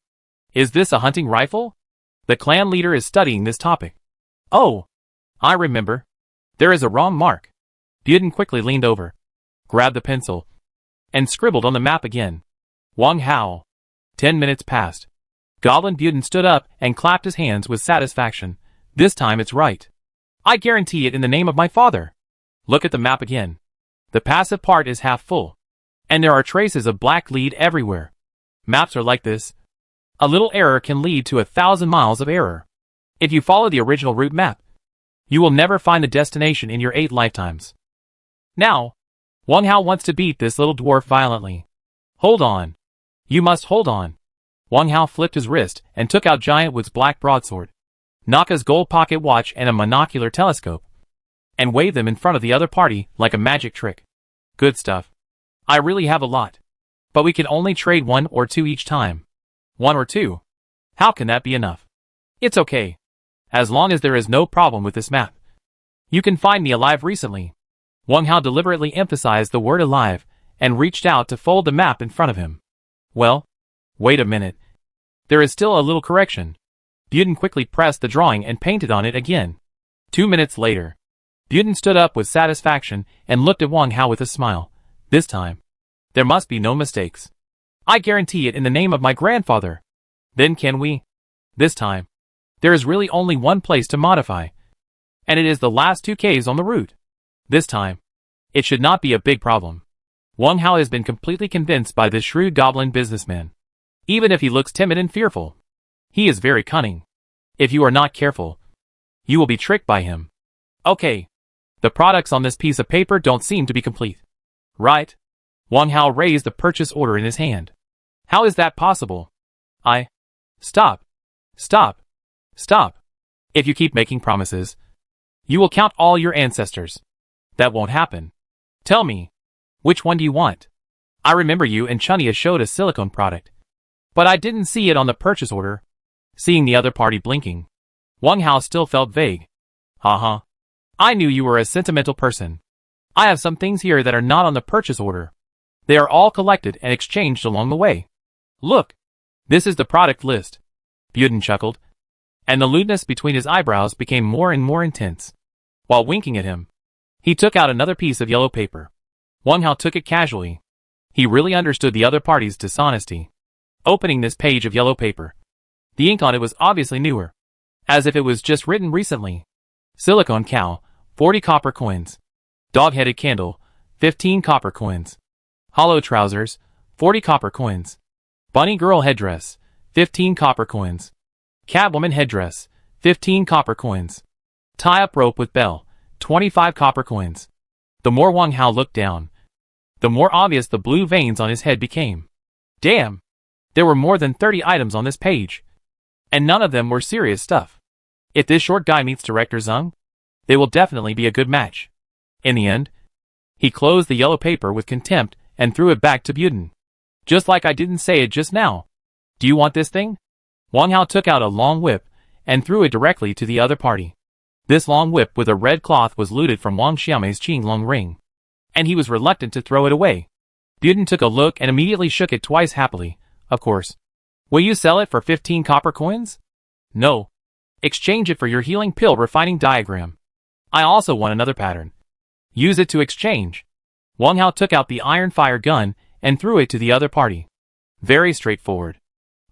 this a hunting rifle? The clan leader is studying this topic. Oh, I remember. There is a wrong mark. Buden quickly leaned over, grabbed the pencil, and scribbled on the map again. Wang Hao. 10 minutes passed. Goblin Buden stood up and clapped his hands with satisfaction. This time it's right. I guarantee it in the name of my father. Look at the map again. The passive part is half full, and there are traces of black lead everywhere. Maps are like this. A little error can lead to 1,000 miles of error. If you follow the original route map, you will never find the destination in your 8 lifetimes. Now, Wang Hao wants to beat this little dwarf violently. Hold on. You must hold on. Wang Hao flipped his wrist and took out Giant Wood's black broadsword, Naka's gold pocket watch and a monocular telescope, and waved them in front of the other party like a magic trick. Good stuff. I really have a lot. But we can only trade 1 or 2 each time. 1 or 2. How can that be enough? It's okay. As long as there is no problem with this map. You can find me alive recently. Wang Hao deliberately emphasized the word alive and reached out to fold the map in front of him. Well, wait a minute. There is still a little correction. Buden quickly pressed the drawing and painted on it again. 2 minutes later, Buden stood up with satisfaction and looked at Wang Hao with a smile. This time, there must be no mistakes. I guarantee it in the name of my grandfather. Then can we? This time, there is really only one place to modify. And it is the last 2 Ks on the route. This time, it should not be a big problem. Wang Hao has been completely convinced by this shrewd goblin businessman. Even if he looks timid and fearful, he is very cunning. If you are not careful, you will be tricked by him. Okay. The products on this piece of paper don't seem to be complete. Right? Wang Hao raised the purchase order in his hand. How is that possible? Stop. Stop. Stop. If you keep making promises, you will count all your ancestors. That won't happen. Tell me, which one do you want? I remember you and Chunia showed a silicone product, but I didn't see it on the purchase order. Seeing the other party blinking, Wang Hao still felt vague. Haha. I knew you were a sentimental person. I have some things here that are not on the purchase order. They are all collected and exchanged along the way. Look. This is the product list. Buden chuckled, and the lewdness between his eyebrows became more and more intense. While winking at him, he took out another piece of yellow paper. Wang Hao took it casually. He really understood the other party's dishonesty. Opening this page of yellow paper, the ink on it was obviously newer, as if it was just written recently. Silicone cow, 40 copper coins. Dog-headed candle, 15 copper coins. Hollow trousers, 40 copper coins. Bunny girl headdress, 15 copper coins. Catwoman headdress, 15 copper coins. Tie-up rope with bell, 25 copper coins. The more Wang Hao looked down, the more obvious the blue veins on his head became. Damn! There were more than 30 items on this page, and none of them were serious stuff. If this short guy meets Director Zeng, they will definitely be a good match. In the end, he closed the yellow paper with contempt and threw it back to Buden. Just like I didn't say it just now. Do you want this thing? Wang Hao took out a long whip and threw it directly to the other party. This long whip with a red cloth was looted from Wang Xiaomei's Qinglong ring, and he was reluctant to throw it away. Buden took a look and immediately shook it twice happily. Of course. Will you sell it for 15 copper coins? No. Exchange it for your healing pill refining diagram. I also want another pattern. Use it to exchange. Wang Hao took out the iron fire gun and threw it to the other party. Very straightforward.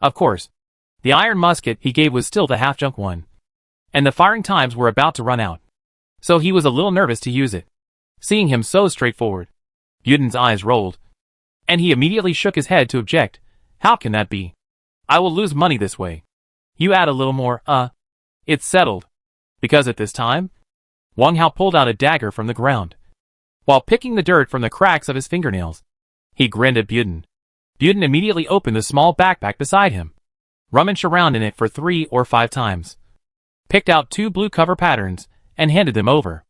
Of course, the iron musket he gave was still the half-junk one, and the firing times were about to run out, so he was a little nervous to use it. Seeing him so straightforward, Buden's eyes rolled, and he immediately shook his head to object. How can that be? I will lose money this way. You add a little more, It's settled. Because at this time, Wang Hao pulled out a dagger from the ground. While picking the dirt from the cracks of his fingernails, he grinned at Buden. Buden immediately opened the small backpack beside him, rummaged around in it for 3 or 5 times, picked out 2 blue cover patterns, and handed them over,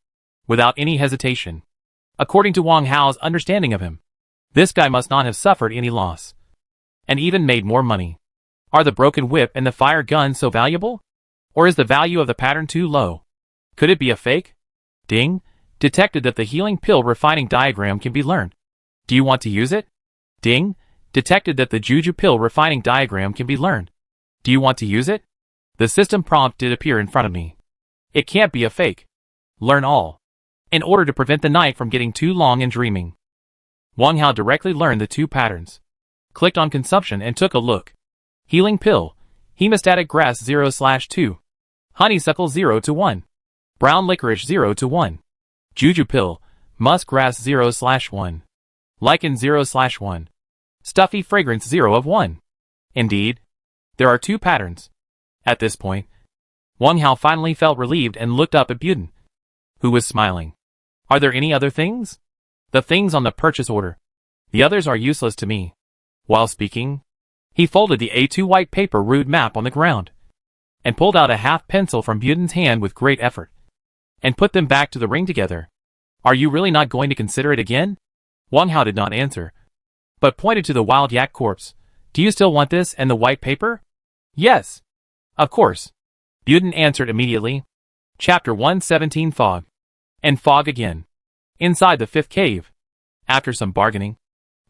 without any hesitation. According to Wang Hao's understanding of him, this guy must not have suffered any loss, and even made more money. Are the broken whip and the fire gun so valuable? Or is the value of the pattern too low? Could it be a fake? Ding! Detected that the healing pill refining diagram can be learned. Do you want to use it? Ding! Detected that the juju pill refining diagram can be learned. Do you want to use it? The system prompt did appear in front of me. It can't be a fake. Learn all. In order to prevent the night from getting too long and dreaming. Wang Hao directly learned the 2 patterns. Clicked on consumption and took a look. Healing pill, hemostatic grass 0/2. Honeysuckle 0 to 1. Brown licorice 0 to 1. Juju pill, musk grass 0/1. Lichen 0/1. Stuffy fragrance 0 of 1. Indeed, there are 2 patterns. At this point, Wang Hao finally felt relieved and looked up at Buden, who was smiling. Are there any other things? The things on the purchase order. The others are useless to me. While speaking, he folded the A2 white paper route map on the ground, and pulled out a half pencil from Buden's hand with great effort, and put them back to the ring together. Are you really not going to consider it again? Wang Hao did not answer, but pointed to the wild yak corpse. Do you still want this and the white paper? Yes. Of course. Buden answered immediately. Chapter 117 Fog. And fog again. Inside the 5th cave. After some bargaining,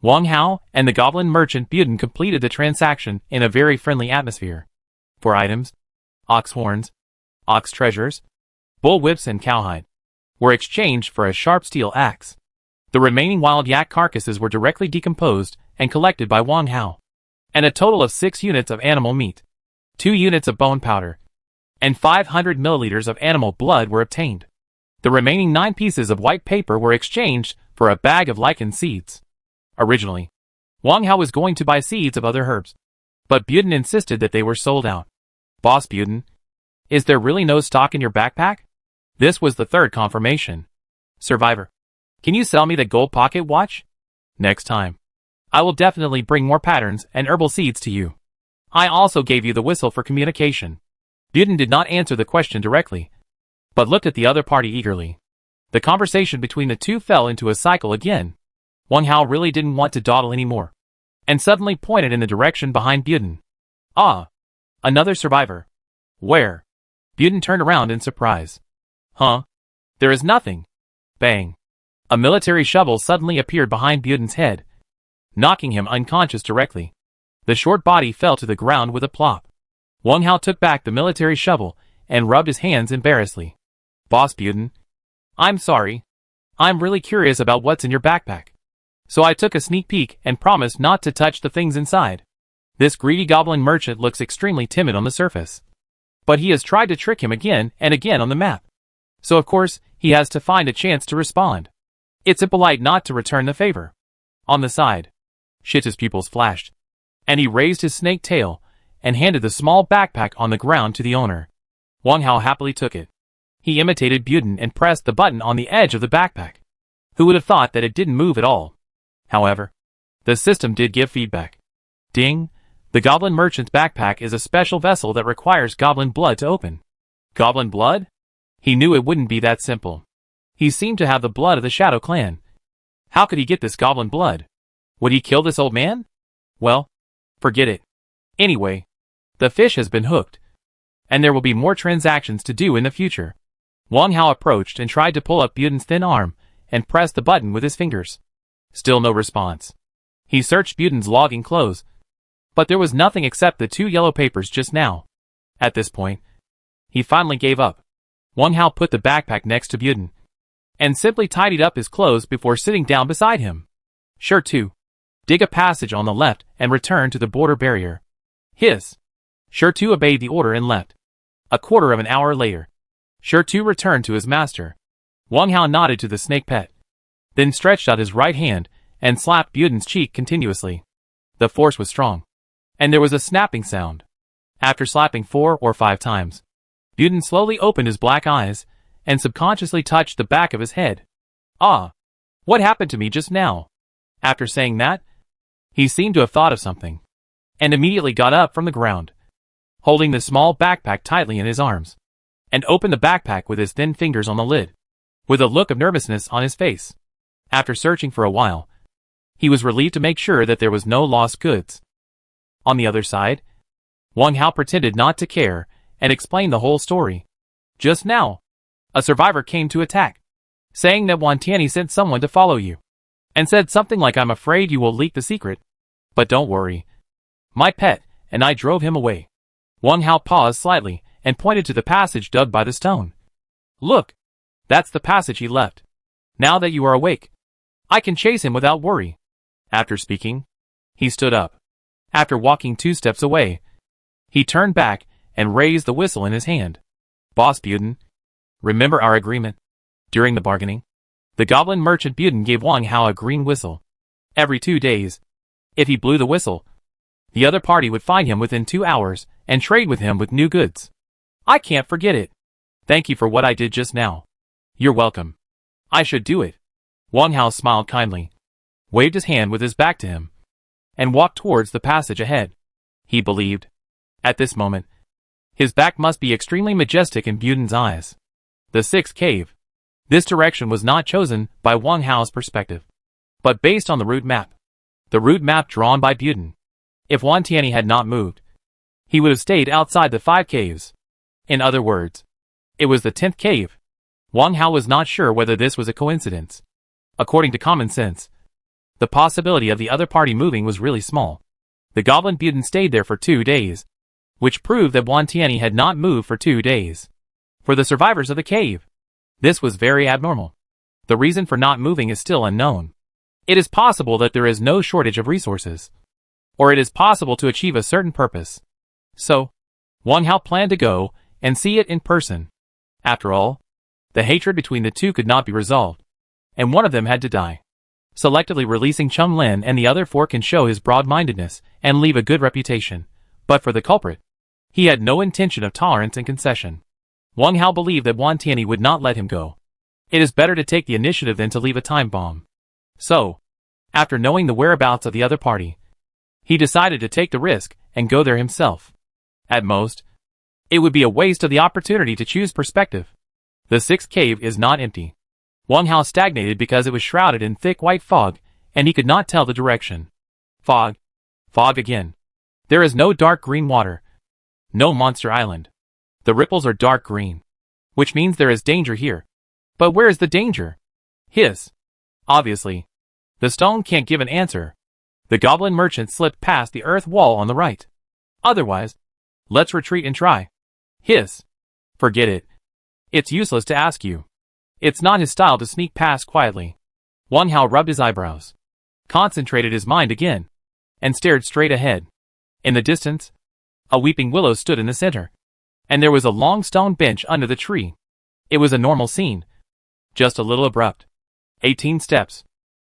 Wang Hao and the goblin merchant Buden completed the transaction in a very friendly atmosphere. For items, ox horns, ox treasures, bull whips and cowhide were exchanged for a sharp steel axe. The remaining wild yak carcasses were directly decomposed and collected by Wang Hao. And a total of 6 units of animal meat, 2 units of bone powder, and 500 milliliters of animal blood were obtained. The remaining 9 pieces of white paper were exchanged for a bag of lichen seeds. Originally, Wang Hao was going to buy seeds of other herbs, but Buden insisted that they were sold out. Boss Buden, is there really no stock in your backpack? This was the third confirmation. Survivor, can you sell me the gold pocket watch? Next time, I will definitely bring more patterns and herbal seeds to you. I also gave you the whistle for communication. Buden did not answer the question directly, but looked at the other party eagerly. The conversation between the two fell into a cycle again. Wang Hao really didn't want to dawdle anymore, and suddenly pointed in the direction behind Buden. Ah! Another survivor. Where? Buden turned around in surprise. Huh? There is nothing. Bang. A military shovel suddenly appeared behind Buden's head, knocking him unconscious directly. The short body fell to the ground with a plop. Wang Hao took back the military shovel and rubbed his hands embarrassedly. Boss Buden, I'm sorry. I'm really curious about what's in your backpack. So I took a sneak peek and promised not to touch the things inside. This greedy goblin merchant looks extremely timid on the surface, but he has tried to trick him again and again on the map. So of course, he has to find a chance to respond. It's impolite not to return the favor. On the side, Shit's pupils flashed, and he raised his snake tail and handed the small backpack on the ground to the owner. Wang Hao happily took it. He imitated Buden and pressed the button on the edge of the backpack. Who would have thought that it didn't move at all? However, the system did give feedback. Ding! The goblin merchant's backpack is a special vessel that requires goblin blood to open. Goblin blood? He knew it wouldn't be that simple. He seemed to have the blood of the Shadow Clan. How could he get this goblin blood? Would he kill this old man? Well, forget it. Anyway, the fish has been hooked, and there will be more transactions to do in the future. Wang Hao approached and tried to pull up Buden's thin arm and press the button with his fingers. Still no response. He searched Buden's logging clothes, but there was nothing except the 2 yellow papers just now. At this point, he finally gave up. Wang Hao put the backpack next to Buden and simply tidied up his clothes before sitting down beside him. Sure to dig a passage on the left and return to the border barrier. Hiss. Sure to obeyed the order and left. A quarter of an hour later, Sure to returned to his master. Wang Hao nodded to the snake pet, then stretched out his right hand and slapped Buden's cheek continuously. The force was strong, and there was a snapping sound. After slapping 4 or 5 times, Buden slowly opened his black eyes and subconsciously touched the back of his head. Ah! What happened to me just now? After saying that, he seemed to have thought of something, and immediately got up from the ground, holding the small backpack tightly in his arms, and opened the backpack with his thin fingers on the lid, with a look of nervousness on his face. After searching for a while, he was relieved to make sure that there was no lost goods. On the other side, Wang Hao pretended not to care and explained the whole story. Just now, a survivor came to attack, saying that Wan Tianyi sent someone to follow you, and said something like, I'm afraid you will leak the secret. But don't worry. My pet and I drove him away. Wang Hao paused slightly and pointed to the passage dug by the stone. Look, that's the passage he left. Now that you are awake, I can chase him without worry. After speaking, he stood up. After walking 2 steps away, he turned back and raised the whistle in his hand. Boss Buden, remember our agreement? During the bargaining, the goblin merchant Buden gave Wang Hao a green whistle. Every 2 days, if he blew the whistle, the other party would find him within 2 hours and trade with him with new goods. I can't forget it. Thank you for what I did just now. You're welcome. I should do it. Wang Hao smiled kindly, waved his hand with his back to him, and walked towards the passage ahead. He believed, at this moment, his back must be extremely majestic in Buden's eyes. The 6th cave. This direction was not chosen by Wang Hao's perspective, but based on the route map. The route map drawn by Buden. If Wan Tianyi had not moved, he would have stayed outside the 5 caves. In other words, it was the 10th cave. Wang Hao was not sure whether this was a coincidence. According to common sense, The possibility of the other party moving was really small. The goblin Buden stayed there for 2 days, which proved that Wan Tianyi had not moved for 2 days. For the survivors of the cave, this was very abnormal. The reason for not moving is still unknown. It is possible that there is no shortage of resources, or it is possible to achieve a certain purpose. So, Wang Hao planned to go and see it in person. After all, the hatred between the two could not be resolved, and one of them had to die. Selectively releasing Chum Lin and the other 4 can show his broad-mindedness and leave a good reputation, but for the culprit, he had no intention of tolerance and concession. Wang Hao believed that Wan Tianyi would not let him go. It is better to take the initiative than to leave a time bomb. So, after knowing the whereabouts of the other party, he decided to take the risk and go there himself. At most, it would be a waste of the opportunity to choose perspective. The 6th cave is not empty. Wang Hao stagnated because it was shrouded in thick white fog, and he could not tell the direction. Fog. Fog again. There is no dark green water. No monster island. The ripples are dark green, which means there is danger here. But where is the danger? Hiss. Obviously. The stone can't give an answer. The goblin merchant slipped past the earth wall on the right. Otherwise, let's retreat and try. Hiss. Forget it. It's useless to ask you. It's not his style to sneak past quietly. Wang Hao rubbed his eyebrows, concentrated his mind again, and stared straight ahead. In the distance, a weeping willow stood in the center, and there was a long stone bench under the tree. It was a normal scene, just a little abrupt. 18 steps.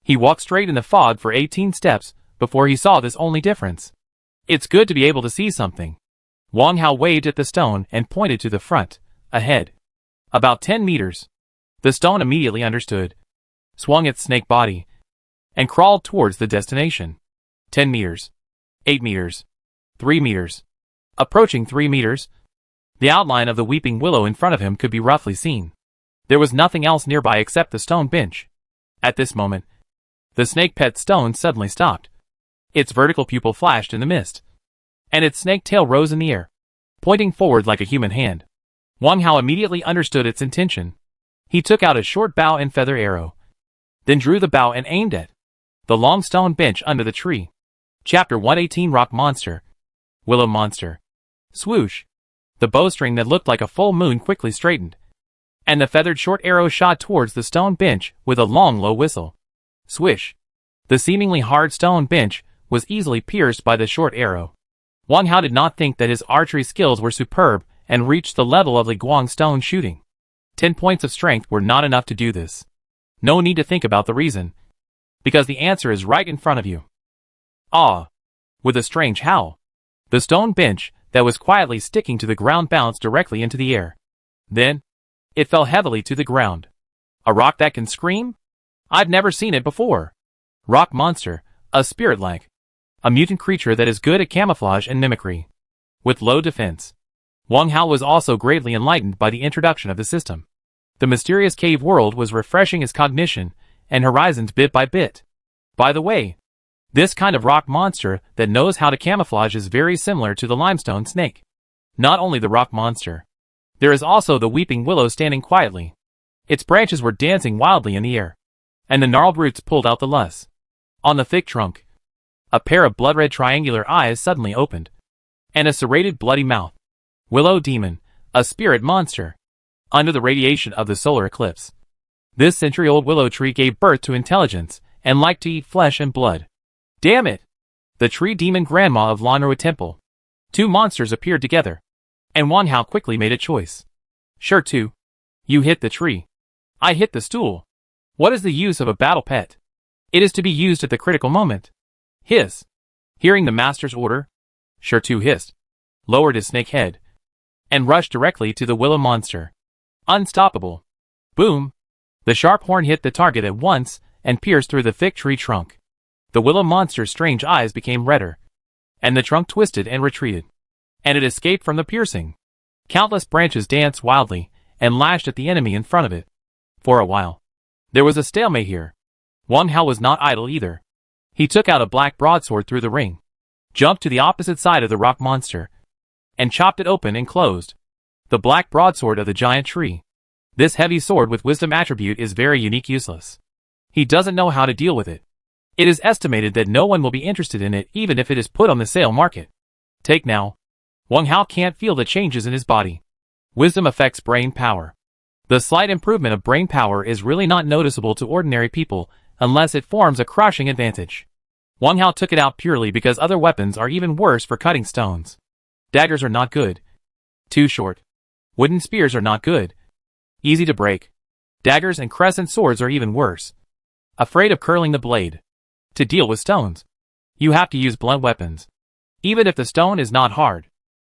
He walked straight in the fog for 18 steps before he saw this only difference. It's good to be able to see something. Wang Hao waved at the stone and pointed to the front, ahead. About 10 meters. The stone immediately understood, swung its snake body, and crawled towards the destination. 10 meters. 8 meters. 3 meters. Approaching 3 meters, the outline of the weeping willow in front of him could be roughly seen. There was nothing else nearby except the stone bench. At this moment, the snake pet stone suddenly stopped. Its vertical pupil flashed in the mist, and its snake tail rose in the air, pointing forward like a human hand. Wang Hao immediately understood its intention. He took out a short bow and feather arrow, then drew the bow and aimed at the long stone bench under the tree. Chapter 118 Rock Monster. Willow Monster. Swoosh. The bowstring that looked like a full moon quickly straightened, and the feathered short arrow shot towards the stone bench with a long low whistle. Swish. The seemingly hard stone bench was easily pierced by the short arrow. Wang Hao did not think that his archery skills were superb and reached the level of Li Guang's stone shooting. 10 points of strength were not enough to do this. No need to think about the reason, because the answer is right in front of you. Ah! With a strange howl, the stone bench that was quietly sticking to the ground bounced directly into the air. Then, it fell heavily to the ground. A rock that can scream? I've never seen it before. Rock Monster, a spirit-like. A mutant creature that is good at camouflage and mimicry. With low defense. Wang Hao was also greatly enlightened by the introduction of the system. The mysterious cave world was refreshing his cognition and horizons bit by bit. By the way, this kind of rock monster that knows how to camouflage is very similar to the limestone snake. Not only the rock monster. There is also the weeping willow standing quietly. Its branches were dancing wildly in the air, and the gnarled roots pulled out the loess. On the thick trunk, a pair of blood-red triangular eyes suddenly opened, and a serrated bloody mouth. Willow Demon, a spirit monster. Under the radiation of the solar eclipse, this century-old willow tree gave birth to intelligence and liked to eat flesh and blood. Damn it! The tree demon grandma of Lanrua Temple. 2 monsters appeared together, and Wang Hao quickly made a choice. Sure too. You hit the tree. I hit the stool. What is the use of a battle pet? It is to be used at the critical moment. Hiss. Hearing the master's order, Sure too hissed, lowered his snake head, and rushed directly to the willow monster. Unstoppable. Boom! The sharp horn hit the target at once and pierced through the thick tree trunk. The willow monster's strange eyes became redder, and the trunk twisted and retreated, and it escaped from the piercing. Countless branches danced wildly and lashed at the enemy in front of it. For a while, there was a stalemate here. Wang Hao was not idle either. He took out a black broadsword through the ring, jumped to the opposite side of the rock monster, and chopped it open and closed. The black broadsword of the giant tree. This heavy sword with wisdom attribute is very unique useless. He doesn't know how to deal with it. It is estimated that no one will be interested in it even if it is put on the sale market. Take now. Wang Hao can't feel the changes in his body. Wisdom affects brain power. The slight improvement of brain power is really not noticeable to ordinary people unless it forms a crushing advantage. Wang Hao took it out purely because other weapons are even worse for cutting stones. Daggers are not good. Too short. Wooden spears are not good. Easy to break. Daggers and crescent swords are even worse. Afraid of curling the blade. To deal with stones, you have to use blunt weapons. Even if the stone is not hard.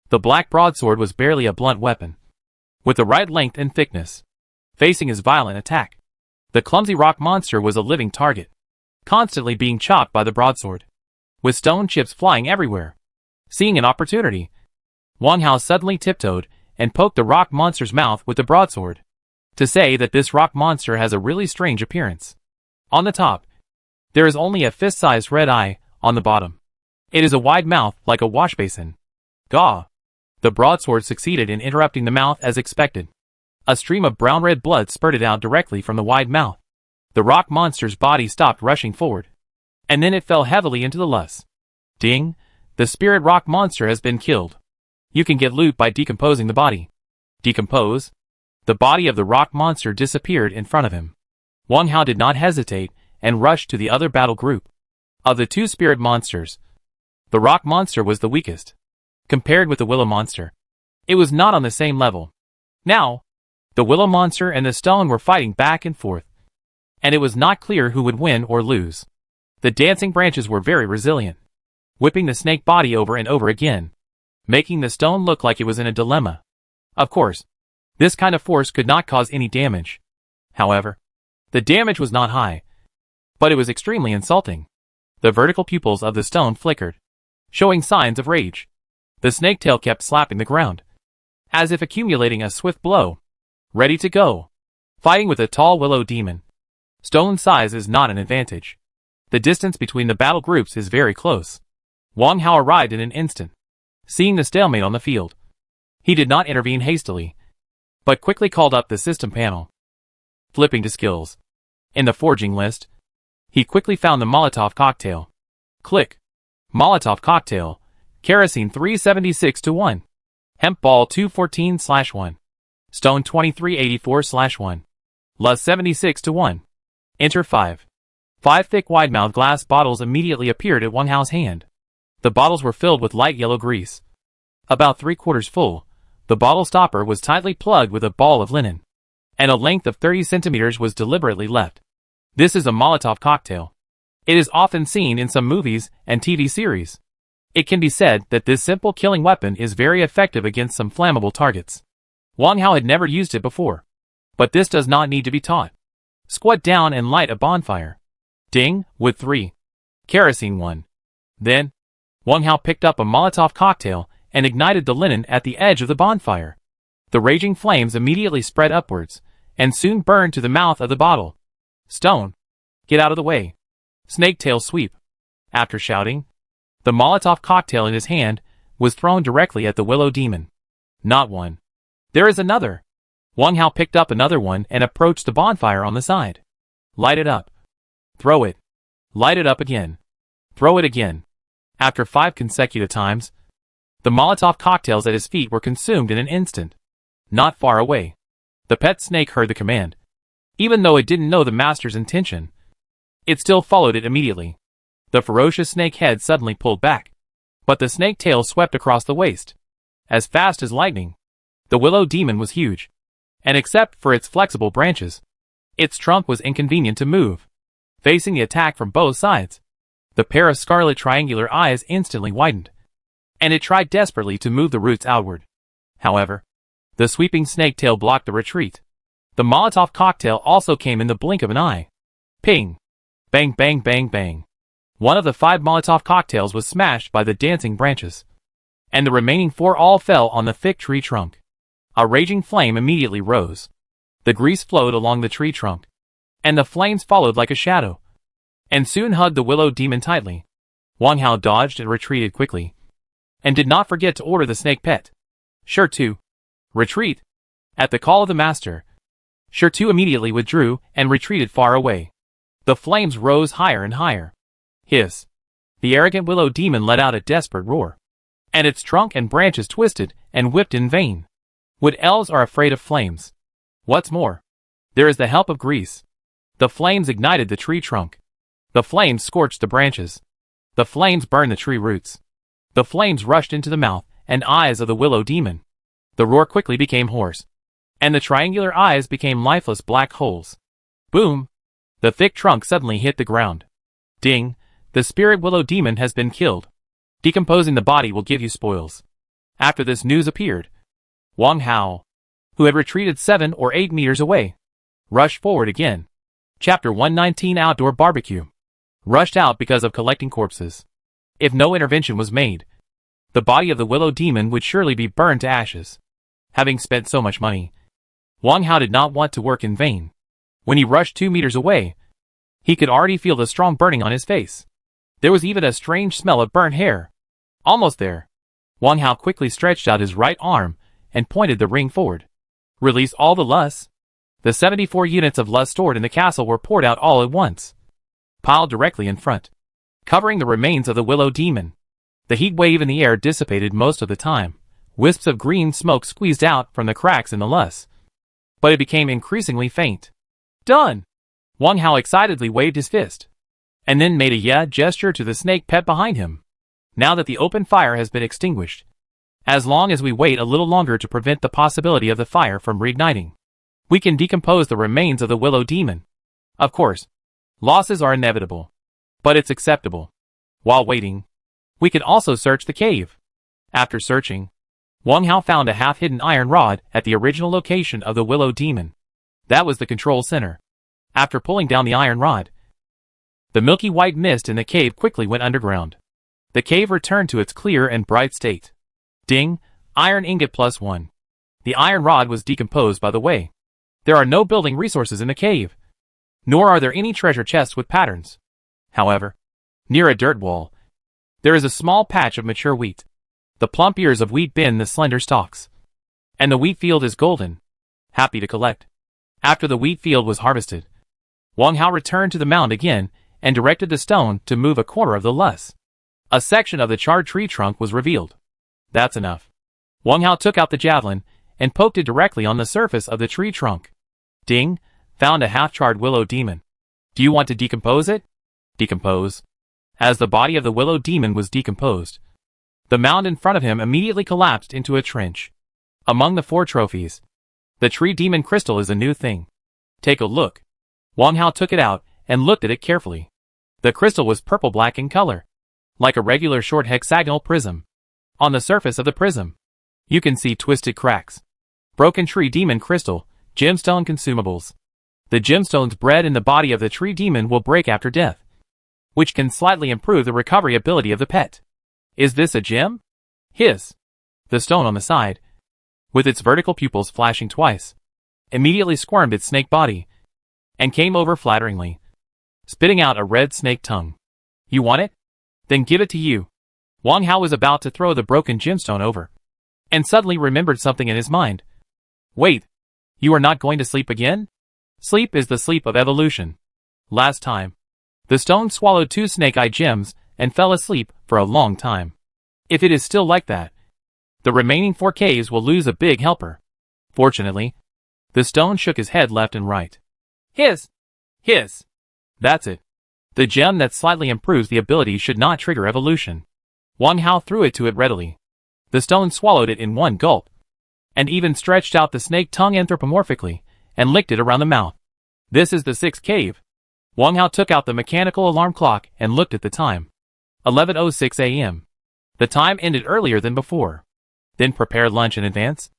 The black broadsword was barely a blunt weapon. With the right length and thickness. Facing his violent attack. The clumsy rock monster was a living target. Constantly being chopped by the broadsword. With stone chips flying everywhere. Seeing an opportunity, Wang Hao suddenly tiptoed and poked the rock monster's mouth with the broadsword. To say that this rock monster has a really strange appearance. On the top, there is only a fist-sized red eye. On the bottom, it is a wide mouth like a wash basin. Gah! The broadsword succeeded in interrupting the mouth as expected. A stream of brown-red blood spurted out directly from the wide mouth. The rock monster's body stopped rushing forward. And then it fell heavily into the loess. Ding! The spirit rock monster has been killed. You can get loot by decomposing the body. Decompose? The body of the rock monster disappeared in front of him. Wang Hao did not hesitate and rushed to the other battle group. Of the two spirit monsters, the rock monster was the weakest. Compared with the willow monster, it was not on the same level. Now, the willow monster and the stone were fighting back and forth. And it was not clear who would win or lose. The dancing branches were very resilient, whipping the snake body over and over again, making the stone look like it was in a dilemma. Of course, this kind of force could not cause any damage. However, the damage was not high, but it was extremely insulting. The vertical pupils of the stone flickered, showing signs of rage. The snake tail kept slapping the ground, as if accumulating a swift blow. Ready to go. Fighting with a tall willow demon. Stone size is not an advantage. The distance between the battle groups is very close. Wang Hao arrived in an instant, seeing the stalemate on the field. He did not intervene hastily, but quickly called up the system panel. Flipping to skills. In the forging list, he quickly found the Molotov cocktail. Click. Molotov cocktail. Kerosene 376-1. Hemp ball 214/1. Stone 2384/1. Luz 76-1. Enter 5. 5 thick wide-mouthed glass bottles immediately appeared at Wang Hao's hand. The bottles were filled with light yellow grease. About 3/4 full, the bottle stopper was tightly plugged with a ball of linen, and a length of 30 centimeters was deliberately left. This is a Molotov cocktail. It is often seen in some movies and TV series. It can be said that this simple killing weapon is very effective against some flammable targets. Wang Hao had never used it before. But this does not need to be taught. Squat down and light a bonfire. Ding, wood 3. Kerosene 1. Then, Wang Hao picked up a Molotov cocktail and ignited the linen at the edge of the bonfire. The raging flames immediately spread upwards, and soon burned to the mouth of the bottle. Stone. Get out of the way. Snake tail sweep. After shouting, the Molotov cocktail in his hand was thrown directly at the willow demon. Not one. There is another. Wang Hao picked up another one and approached the bonfire on the side. Light it up. Throw it. Light it up again. Throw it again. After 5 consecutive times, the Molotov cocktails at his feet were consumed in an instant. Not far away, the pet snake heard the command. Even though it didn't know the master's intention, it still followed it immediately. The ferocious snake head suddenly pulled back, but the snake tail swept across the waist, as fast as lightning. The willow demon was huge, and except for its flexible branches, its trunk was inconvenient to move. Facing the attack from both sides, the pair of scarlet triangular eyes instantly widened, and it tried desperately to move the roots outward. However, the sweeping snake tail blocked the retreat. The Molotov cocktail also came in the blink of an eye. Ping! Bang bang bang bang. One of the 5 Molotov cocktails was smashed by the dancing branches, and the remaining 4 all fell on the thick tree trunk. A raging flame immediately rose. The grease flowed along the tree trunk, and the flames followed like a shadow, and soon hugged the willow demon tightly. Wang Hao dodged and retreated quickly, and did not forget to order the snake pet. Sure to retreat. At the call of the master, Sure to immediately withdrew and retreated far away. The flames rose higher and higher. Hiss. The arrogant willow demon let out a desperate roar. And its trunk and branches twisted and whipped in vain. Wood elves are afraid of flames. What's more, there is the help of grease. The flames ignited the tree trunk. The flames scorched the branches. The flames burned the tree roots. The flames rushed into the mouth and eyes of the willow demon. The roar quickly became hoarse. And the triangular eyes became lifeless black holes. Boom! The thick trunk suddenly hit the ground. Ding! The spirit willow demon has been killed. Decomposing the body will give you spoils. After this news appeared, Wang Hao, who had retreated 7 or 8 meters away, rushed forward again. Chapter 119 Outdoor Barbecue. Rushed out because of collecting corpses. If no intervention was made, the body of the willow demon would surely be burned to ashes. Having spent so much money, Wang Hao did not want to work in vain. When he rushed 2 meters away, he could already feel the strong burning on his face. There was even a strange smell of burnt hair. Almost there. Wang Hao quickly stretched out his right arm and pointed the ring forward. Release all the lust. The 74 units of lust stored in the castle were poured out all at once, piled directly in front, covering the remains of the willow demon. The heat wave in the air dissipated most of the time. Wisps of green smoke squeezed out from the cracks in the lust, but it became increasingly faint. Done! Wang Hao excitedly waved his fist, and then made a yeah gesture to the snake pet behind him. Now that the open fire has been extinguished, as long as we wait a little longer to prevent the possibility of the fire from reigniting, we can decompose the remains of the willow demon. Of course, losses are inevitable, but it's acceptable. While waiting, we can also search the cave. After searching, Wang Hao found a half-hidden iron rod at the original location of the willow demon. That was the control center. After pulling down the iron rod, the milky white mist in the cave quickly went underground. The cave returned to its clear and bright state. Ding! Iron ingot +1. The iron rod was decomposed by the way. There are no building resources in the cave, nor are there any treasure chests with patterns. However, near a dirt wall, there is a small patch of mature wheat. The plump ears of wheat bend the slender stalks, and the wheat field is golden, happy to collect. After the wheat field was harvested, Wang Hao returned to the mound again and directed the stone to move a corner of the lust. A section of the charred tree trunk was revealed. That's enough. Wang Hao took out the javelin and poked it directly on the surface of the tree trunk. Ding! Found a half-charred willow demon. Do you want to decompose it? Decompose. As the body of the willow demon was decomposed, the mound in front of him immediately collapsed into a trench. Among the 4 trophies, the tree demon crystal is a new thing. Take a look. Wang Hao took it out and looked at it carefully. The crystal was purple-black in color, like a regular short hexagonal prism. On the surface of the prism, you can see twisted cracks. Broken tree demon crystal, gemstone consumables. The gemstones bred in the body of the tree demon will break after death, which can slightly improve the recovery ability of the pet. Is this a gem? Hiss. The stone on the side, with its vertical pupils flashing twice, immediately squirmed its snake body and came over flatteringly, spitting out a red snake tongue. You want it? Then give it to you. Wang Hao was about to throw the broken gemstone over, and suddenly remembered something in his mind. Wait, you are not going to sleep again? Sleep is the sleep of evolution. Last time, the stone swallowed 2 snake-eye gems and fell asleep for a long time. If it is still like that, the remaining 4 caves will lose a big helper. Fortunately, the stone shook his head left and right. Hiss! Hiss! That's it. The gem that slightly improves the ability should not trigger evolution. Wang Hao threw it to it readily. The stone swallowed it in one gulp, and even stretched out the snake tongue anthropomorphically, and licked it around the mouth. This is the 6th cave. Wang Hao took out the mechanical alarm clock and looked at the time. 11:06 a.m. The time ended earlier than before. Then prepare lunch in advance,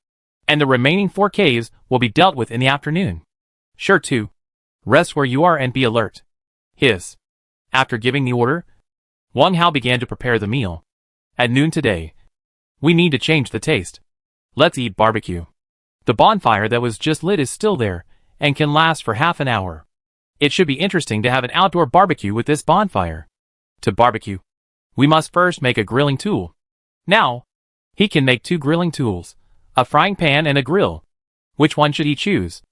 and the remaining 4 caves will be dealt with in the afternoon. Sure to. Rest where you are and be alert. Hiss. After giving the order, Wang Hao began to prepare the meal. At noon today, we need to change the taste. Let's eat barbecue. The bonfire that was just lit is still there, and can last for half an hour. It should be interesting to have an outdoor barbecue with this bonfire. To barbecue, we must first make a grilling tool. Now, he can make 2 grilling tools, a frying pan and a grill. Which one should he choose?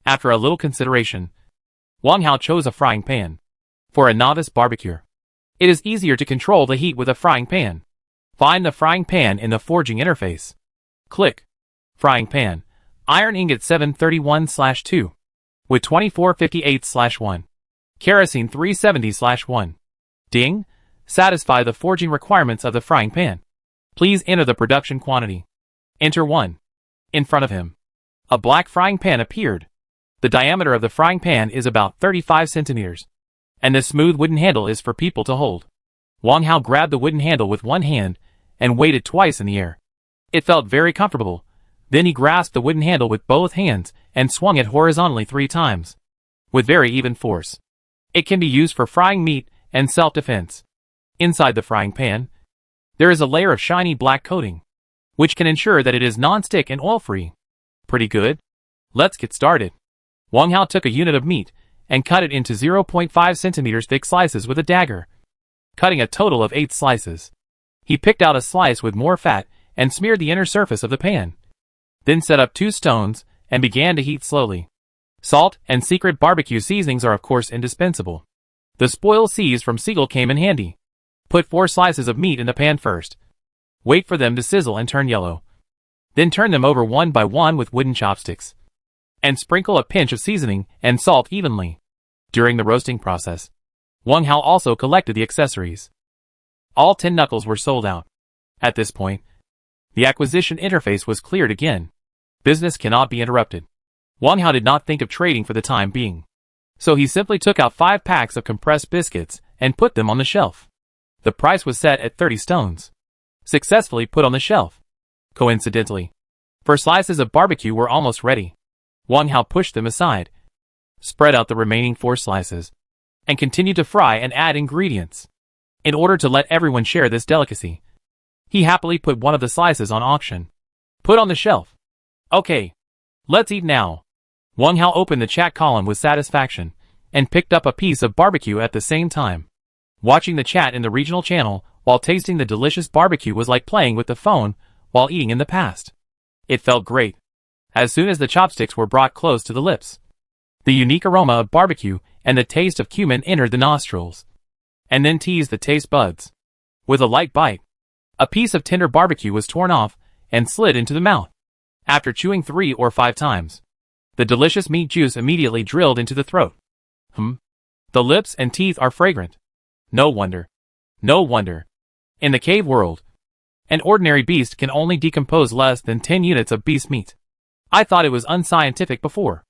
After a little consideration, Wang Hao chose a frying pan. For a novice barbecuer, It is easier to control the heat with a frying pan. Find the frying pan in the forging interface. Click Frying Pan, Iron Ingot 731/2, with 2458/1, Kerosene 370/1. Ding! Satisfy the forging requirements of the frying pan. Please enter the production quantity. Enter 1. In front of him, a black frying pan appeared. The diameter of the frying pan is about 35 centimeters, and the smooth wooden handle is for people to hold. Wang Hao grabbed the wooden handle with one hand and weighted twice in the air. It felt very comfortable. Then he grasped the wooden handle with both hands and swung it horizontally 3 times, with very even force. It can be used for frying meat and self-defense. Inside the frying pan, there is a layer of shiny black coating, which can ensure that it is non-stick and oil-free. Pretty good. Let's get started. Wang Hao took a unit of meat and cut it into 0.5 centimeters thick slices with a dagger, cutting a total of 8 slices. He picked out a slice with more fat and smeared the inner surface of the pan. Then set up 2 stones and began to heat slowly. Salt and secret barbecue seasonings are of course indispensable. The spoil seized from Seagull came in handy. Put 4 slices of meat in the pan first. Wait for them to sizzle and turn yellow. Then turn them over one by one with wooden chopsticks. And sprinkle a pinch of seasoning and salt evenly. During the roasting process, Wang Hao also collected the accessories. All 10 knuckles were sold out. At this point, the acquisition interface was cleared again. Business cannot be interrupted. Wang Hao did not think of trading for the time being. So he simply took out 5 packs of compressed biscuits and put them on the shelf. The price was set at 30 stones. Successfully put on the shelf. Coincidentally, 4 slices of barbecue were almost ready. Wang Hao pushed them aside, spread out the remaining 4 slices, and continued to fry and add ingredients. In order to let everyone share this delicacy, he happily put one of the slices on auction. Put on the shelf. Okay, let's eat now. Wang Hao opened the chat column with satisfaction and picked up a piece of barbecue at the same time. Watching the chat in the regional channel while tasting the delicious barbecue was like playing with the phone while eating in the past. It felt great. As soon as the chopsticks were brought close to the lips, the unique aroma of barbecue and the taste of cumin entered the nostrils, and then teased the taste buds. With a light bite, a piece of tender barbecue was torn off and slid into the mouth. After chewing 3 or 5 times, the delicious meat juice immediately drilled into the throat. The lips and teeth are fragrant. No wonder. No wonder. In the cave world, an ordinary beast can only decompose less than 10 units of beast meat. I thought it was unscientific before,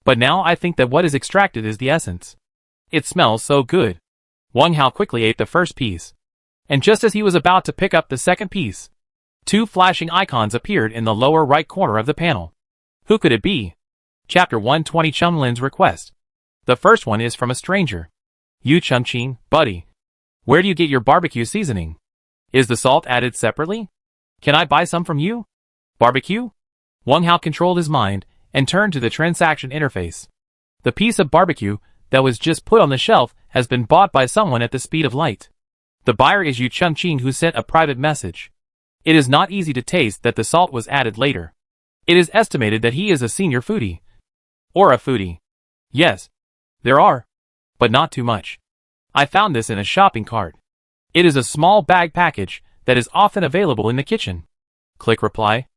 but now I think that what is extracted is the essence. It smells so good. Wang Hao quickly ate the first piece, and just as he was about to pick up the second piece, 2 flashing icons appeared in the lower right corner of the panel. Who could it be? Chapter 120 Chumlin's Request. The first one is from a stranger. Yu Chengqing, buddy. Where do you get your barbecue seasoning? Is the salt added separately? Can I buy some from you? Barbecue? Wang Hao controlled his mind and turned to the transaction interface. The piece of barbecue that was just put on the shelf has been bought by someone at the speed of light. The buyer is Yu Chengqing, who sent a private message. It is not easy to taste that the salt was added later. It is estimated that he is a senior foodie. Or a foodie. Yes, there are, but not too much. I found this in a shopping cart. It is a small bag package that is often available in the kitchen. Click reply.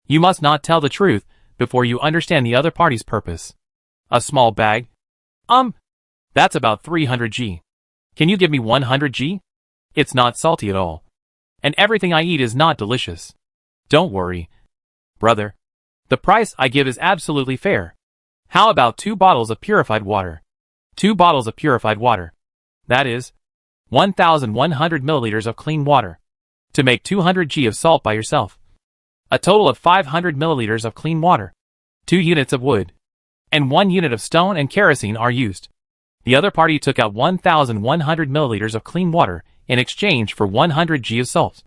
You must not tell the truth before you understand the other party's purpose. A small bag? That's about 300 G. Can you give me 100 G? It's not salty at all. And everything I eat is not delicious. Don't worry, brother. The price I give is absolutely fair. How about 2 bottles of purified water? 2 bottles of purified water. That is 1,100 milliliters of clean water. To make 200 G of salt by yourself. A total of 500 milliliters of clean water. 2 units of wood. And 1 unit of stone and kerosene are used. The other party took out 1,100 milliliters of clean water in exchange for 100 G of salt.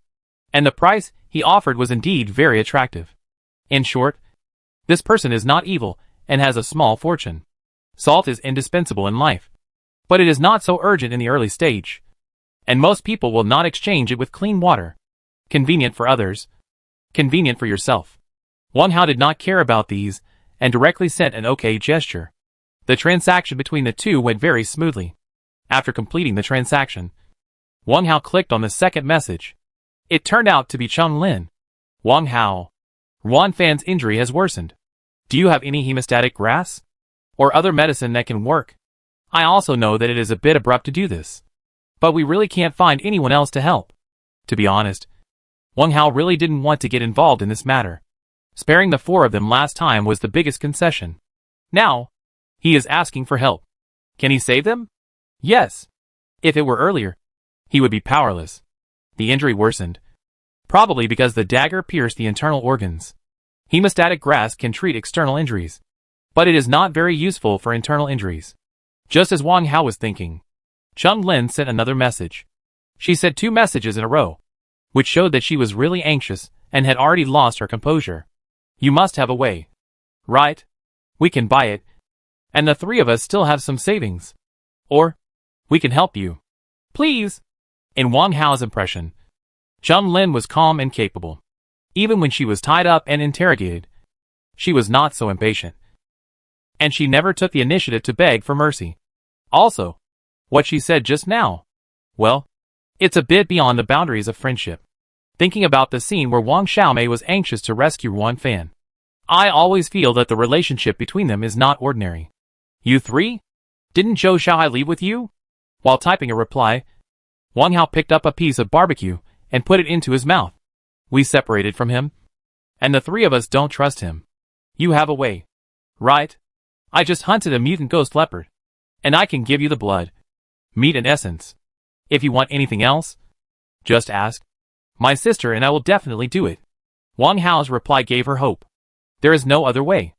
And the price he offered was indeed very attractive. In short, this person is not evil and has a small fortune. Salt is indispensable in life, but it is not so urgent in the early stage. And most people will not exchange it with clean water. Convenient for others. Convenient for yourself. Wang Hao did not care about these and directly sent an OK gesture. The transaction between the two went very smoothly. After completing the transaction, Wang Hao clicked on the second message. It turned out to be Chung Lin. Wang Hao. Wan Fan's injury has worsened. Do you have any hemostatic grass? Or other medicine that can work? I also know that it is a bit abrupt to do this. But we really can't find anyone else to help. To be honest, Wang Hao really didn't want to get involved in this matter. Sparing the four of them last time was the biggest concession. Now, he is asking for help. Can he save them? Yes. If it were earlier, he would be powerless. The injury worsened. Probably because the dagger pierced the internal organs. Hemostatic grass can treat external injuries, but it is not very useful for internal injuries. Just as Wang Hao was thinking, Chung Lin sent another message. She sent 2 messages in a row, which showed that she was really anxious and had already lost her composure. You must have a way. Right? We can buy it. And the 3 of us still have some savings. Or, we can help you. Please. In Wang Hao's impression, Chung Lin was calm and capable. Even when she was tied up and interrogated, she was not so impatient. And she never took the initiative to beg for mercy. Also, what she said just now, well, it's a bit beyond the boundaries of friendship. Thinking about the scene where Wang Xiaomei was anxious to rescue Wan Fan, I always feel that the relationship between them is not ordinary. You 3? Didn't Zhou Xiaohai leave with you? While typing a reply, Wang Hao picked up a piece of barbecue and put it into his mouth. We separated from him, and the 3 of us don't trust him. You have a way. Right? I just hunted a mutant ghost leopard, and I can give you the blood, meat and essence. If you want anything else, just ask. My sister and I will definitely do it. Wang Hao's reply gave her hope. There is no other way.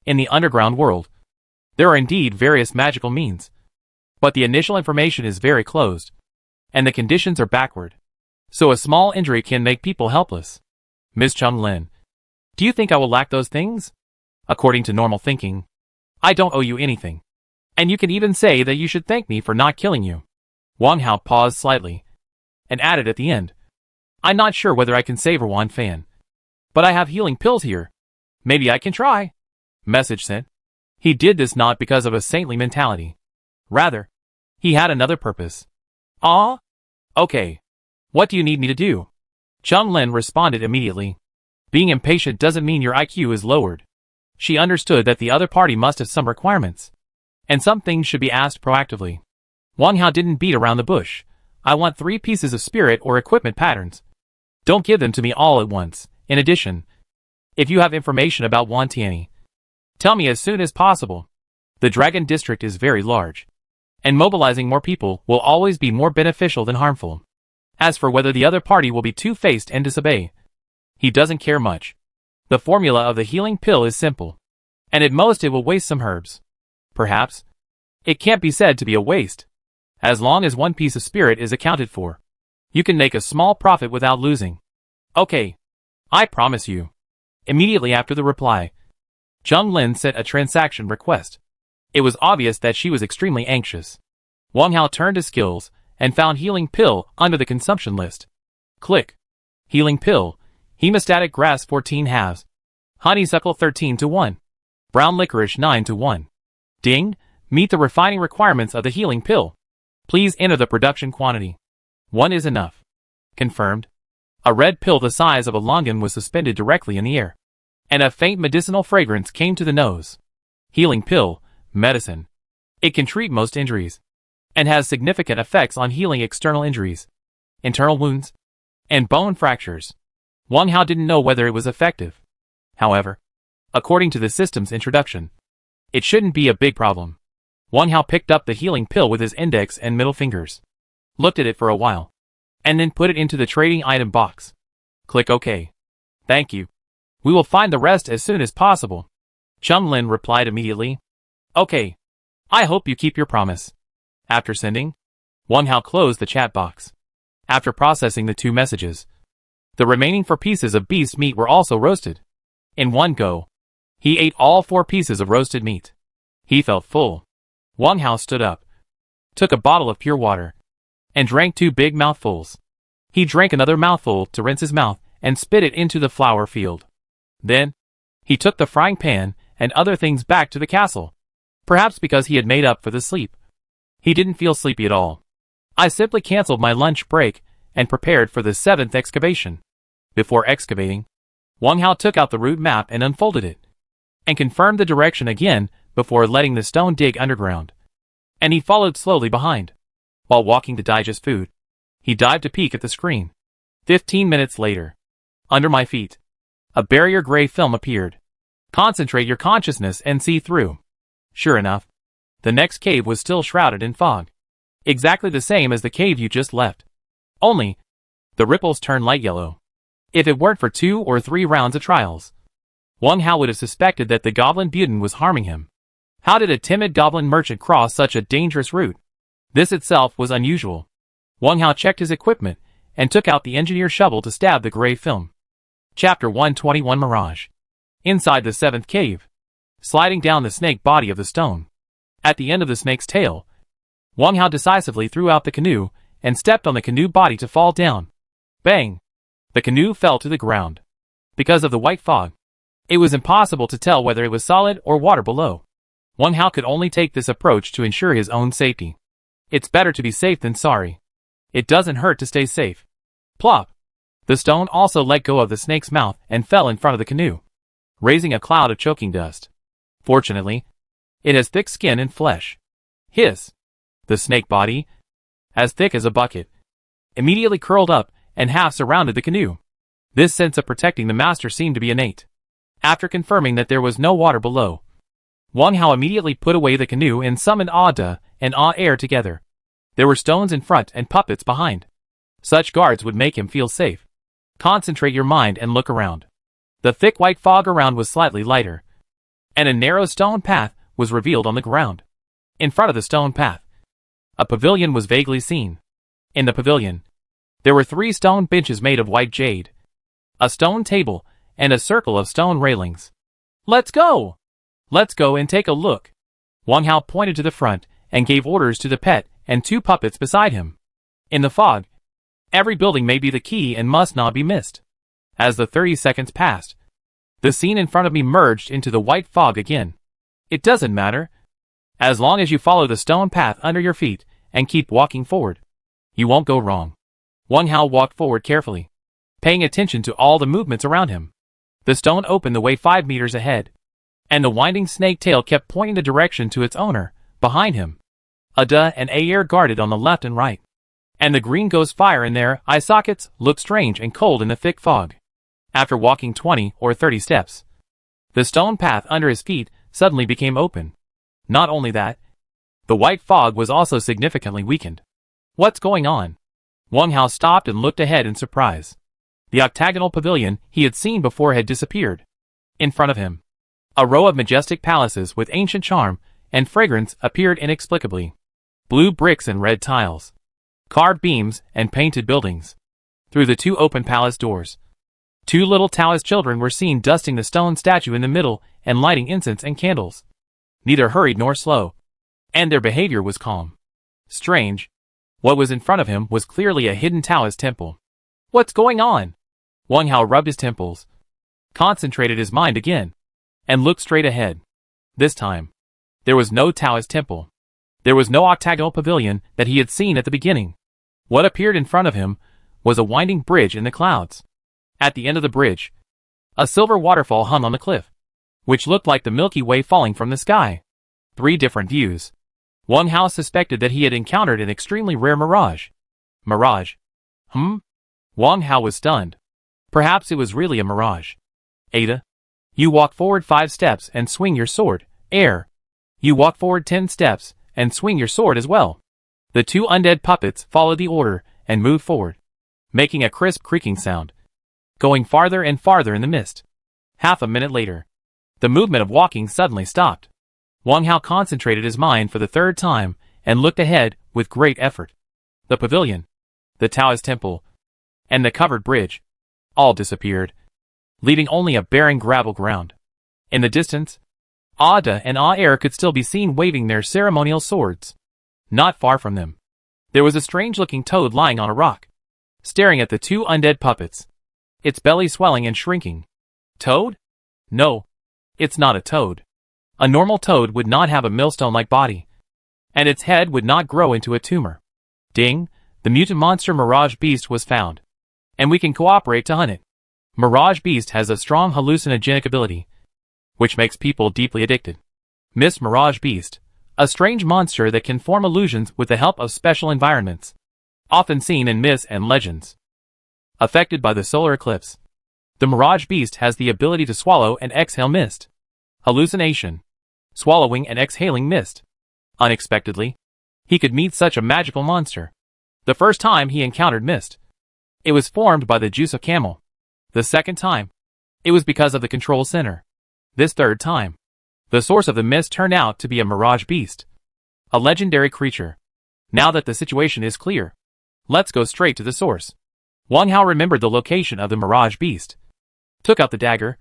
In the underground world, there are indeed various magical means, but the initial information is very closed, and the conditions are backward. So a small injury can make people helpless. Ms. Chung Lin, do you think I will lack those things? According to normal thinking, I don't owe you anything. And you can even say that you should thank me for not killing you. Wang Hao paused slightly, and added at the end, I'm not sure whether I can save Wan Fan, but I have healing pills here. Maybe I can try. Message sent. He did this not because of a saintly mentality. Rather, he had another purpose. Ah? Okay. What do you need me to do? Chung Lin responded immediately. Being impatient doesn't mean your IQ is lowered. She understood that the other party must have some requirements, and some things should be asked proactively. Wang Hao didn't beat around the bush. I want 3 pieces of spirit or equipment patterns. Don't give them to me all at once. In addition, if you have information about Wan Tianyi, tell me as soon as possible. The Dragon District is very large, and mobilizing more people will always be more beneficial than harmful. As for whether the other party will be two-faced and disobey, he doesn't care much. The formula of the healing pill is simple, and at most it will waste some herbs. Perhaps. It can't be said to be a waste. As long as 1 piece of spirit is accounted for, you can make a small profit without losing. Okay. I promise you. Immediately after the reply, Chung Lin sent a transaction request. It was obvious that she was extremely anxious. Wang Hao turned to skills and found healing pill under the consumption list. Click. Healing pill. Hemostatic grass 14 halves. Honeysuckle 13:1. Brown licorice 9:1. Ding. Meet the refining requirements of the healing pill. Please enter the production quantity. 1 is enough. Confirmed. A red pill the size of a longan was suspended directly in the air, and a faint medicinal fragrance came to the nose. Healing pill. Medicine. It can treat most injuries, and has significant effects on healing external injuries, internal wounds, and bone fractures. Wang Hao didn't know whether it was effective. However, according to the system's introduction, it shouldn't be a big problem. Wang Hao picked up the healing pill with his index and middle fingers, looked at it for a while, and then put it into the trading item box. Click OK. Thank you. We will find the rest as soon as possible. Chung Lin replied immediately. Okay. I hope you keep your promise. After sending, Wang Hao closed the chat box. After processing the 2 messages, the remaining 4 pieces of beast meat were also roasted. In one go, he ate all 4 pieces of roasted meat. He felt full. Wang Hao stood up, took a bottle of pure water, and drank 2 big mouthfuls. He drank another mouthful to rinse his mouth and spit it into the flower field. Then, he took the frying pan and other things back to the castle, perhaps because he had made up for the sleep. He didn't feel sleepy at all. I simply cancelled my lunch break and prepared for the 7th excavation. Before excavating, Wang Hao took out the route map and unfolded it, and confirmed the direction again before letting the stone dig underground. And he followed slowly behind. While walking to digest food, he dived to peek at the screen. 15 minutes later, under my feet, a barrier gray film appeared. Concentrate your consciousness and see through. Sure enough, the next cave was still shrouded in fog. Exactly the same as the cave you just left. Only, the ripples turned light yellow. If it weren't for 2 or 3 rounds of trials, Wang Hao would have suspected that the goblin Buden was harming him. How did a timid goblin merchant cross such a dangerous route? This itself was unusual. Wang Hao checked his equipment and took out the engineer's shovel to stab the gray film. Chapter 121 Mirage. Inside the 7th cave, sliding down the snake body of the stone. At the end of the snake's tail, Wang Hao decisively threw out the canoe and stepped on the canoe body to fall down. Bang! The canoe fell to the ground. Because of the white fog, it was impossible to tell whether it was solid or water below. Wang Hao could only take this approach to ensure his own safety. It's better to be safe than sorry. It doesn't hurt to stay safe. Plop! The stone also let go of the snake's mouth and fell in front of the canoe, raising a cloud of choking dust. Fortunately, it has thick skin and flesh. Hiss! The snake body, as thick as a bucket, immediately curled up and half surrounded the canoe. This sense of protecting the master seemed to be innate. After confirming that there was no water below, Wang Hao immediately put away the canoe and summoned Ah-Da and Ah-Air together. There were stones in front and puppets behind. Such guards would make him feel safe. Concentrate your mind and look around. The thick white fog around was slightly lighter, and a narrow stone path was revealed on the ground. In front of the stone path, a pavilion was vaguely seen. In the pavilion, there were 3 stone benches made of white jade, a stone table, and a circle of stone railings. Let's go! Let's go and take a look. Wang Hao pointed to the front and gave orders to the pet and 2 puppets beside him. In the fog, every building may be the key and must not be missed. As the 30 seconds passed, the scene in front of me merged into the white fog again. It doesn't matter. As long as you follow the stone path under your feet and keep walking forward, you won't go wrong. Wang Hao walked forward carefully, paying attention to all the movements around him. The stone opened the way 5 meters ahead, and the winding snake tail kept pointing the direction to its owner, behind him. Ah-Da and Ah-Air guarded on the left and right, and the green ghost fire in their eye sockets looked strange and cold in the thick fog. After walking 20 or 30 steps, the stone path under his feet suddenly became open. Not only that, the white fog was also significantly weakened. What's going on? Wang Hao stopped and looked ahead in surprise. The octagonal pavilion he had seen before had disappeared. In front of him, a row of majestic palaces with ancient charm and fragrance appeared inexplicably. Blue bricks and red tiles, carved beams and painted buildings. Through the 2 open palace doors, 2 little Taoist children were seen dusting the stone statue in the middle and lighting incense and candles. Neither hurried nor slow, and their behavior was calm. Strange. What was in front of him was clearly a hidden Taoist temple. What's going on? Wang Hao rubbed his temples, concentrated his mind again, and looked straight ahead. This time, there was no Taoist temple. There was no octagonal pavilion that he had seen at the beginning. What appeared in front of him was a winding bridge in the clouds. At the end of the bridge, a silver waterfall hung on the cliff, which looked like the Milky Way falling from the sky. 3 different views. Wang Hao suspected that he had encountered an extremely rare mirage. Mirage? Wang Hao was stunned. Perhaps it was really a mirage. Ada, you walk forward 5 steps and swing your sword. Air, you walk forward 10 steps and swing your sword as well. The 2 undead puppets followed the order and moved forward, making a crisp creaking sound, going farther and farther in the mist. Half a minute later, the movement of walking suddenly stopped. Wang Hao concentrated his mind for the 3rd time and looked ahead with great effort. The pavilion, the Taoist temple, and the covered bridge all disappeared, leaving only a barren gravel ground. In the distance, Ah-Da and Ah-Air could still be seen waving their ceremonial swords. Not far from them, there was a strange-looking toad lying on a rock, staring at the 2 undead puppets, its belly swelling and shrinking. Toad? No, it's not a toad. A normal toad would not have a millstone-like body, and its head would not grow into a tumor. Ding, the mutant monster Mirage Beast was found. And we can cooperate to hunt it. Mirage Beast has a strong hallucinogenic ability, which makes people deeply addicted. Miss Mirage Beast, a strange monster that can form illusions with the help of special environments, often seen in myths and legends. Affected by the solar eclipse, the Mirage Beast has the ability to swallow and exhale mist. Hallucination. Swallowing and exhaling mist. Unexpectedly, he could meet such a magical monster. The first time he encountered mist, it was formed by the juice of camel. The second time, it was because of the control center. This third time, the source of the mist turned out to be a Mirage Beast, a legendary creature. Now that the situation is clear, let's go straight to the source. Wang Hao remembered the location of the Mirage Beast, took out the dagger,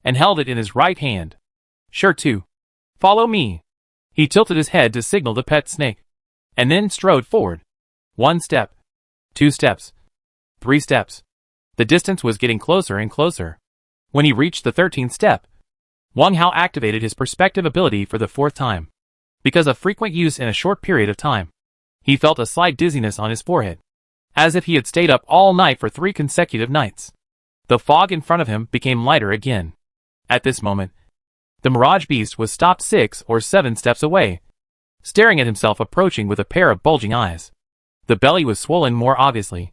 and held it in his right hand. Sure to. Follow me. He tilted his head to signal the pet snake, and then strode forward. 1 step. 2 steps. 3 steps. The distance was getting closer and closer. When he reached the 13th step, Wang Hao activated his perspective ability for the 4th time. Because of frequent use in a short period of time, he felt a slight dizziness on his forehead, as if he had stayed up all night for 3 consecutive nights. The fog in front of him became lighter again. At this moment, the Mirage Beast was stopped 6 or 7 steps away, staring at himself approaching with a pair of bulging eyes. The belly was swollen more obviously,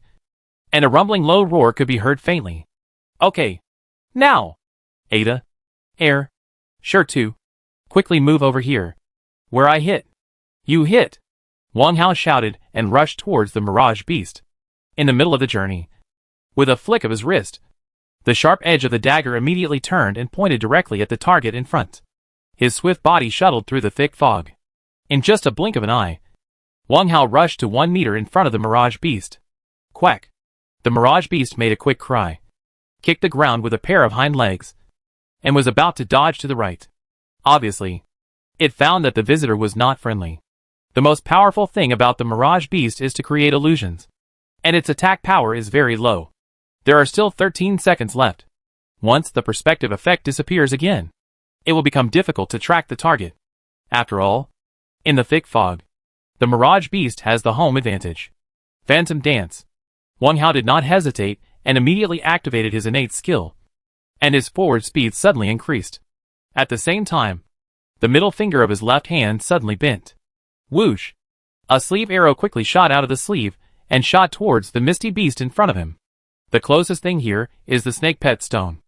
and a rumbling low roar could be heard faintly. Okay. Now! Ada. Air. Sure to. Quickly move over here. Where I hit. You hit! Wang Hao shouted and rushed towards the Mirage Beast. In the middle of the journey, with a flick of his wrist, the sharp edge of the dagger immediately turned and pointed directly at the target in front. His swift body shuttled through the thick fog. In just a blink of an eye, Wang Hao rushed to 1 meter in front of the Mirage Beast. Quack! The Mirage Beast made a quick cry, kicked the ground with a pair of hind legs, and was about to dodge to the right. Obviously, it found that the visitor was not friendly. The most powerful thing about the Mirage Beast is to create illusions, and its attack power is very low. There are still 13 seconds left. Once the perspective effect disappears again, it will become difficult to track the target. After all, in the thick fog, the Mirage Beast has the home advantage. Phantom Dance. Wang Hao did not hesitate and immediately activated his innate skill, and his forward speed suddenly increased. At the same time, the middle finger of his left hand suddenly bent. Whoosh! A sleeve arrow quickly shot out of the sleeve and shot towards the misty beast in front of him. The closest thing here is the snake pet stone.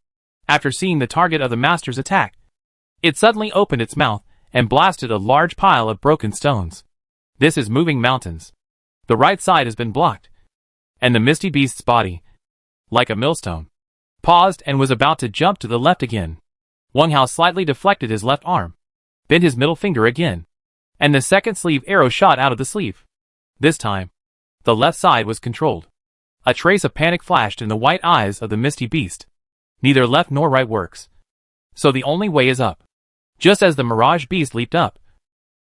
After seeing the target of the master's attack, it suddenly opened its mouth and blasted a large pile of broken stones. This is moving mountains. The right side has been blocked, and the misty beast's body, like a millstone, paused and was about to jump to the left again. Wang Hao slightly deflected his left arm, bent his middle finger again, and the second sleeve arrow shot out of the sleeve. This time, the left side was controlled. A trace of panic flashed in the white eyes of the misty beast. Neither left nor right works, so the only way is up. Just as the Mirage Beast leaped up,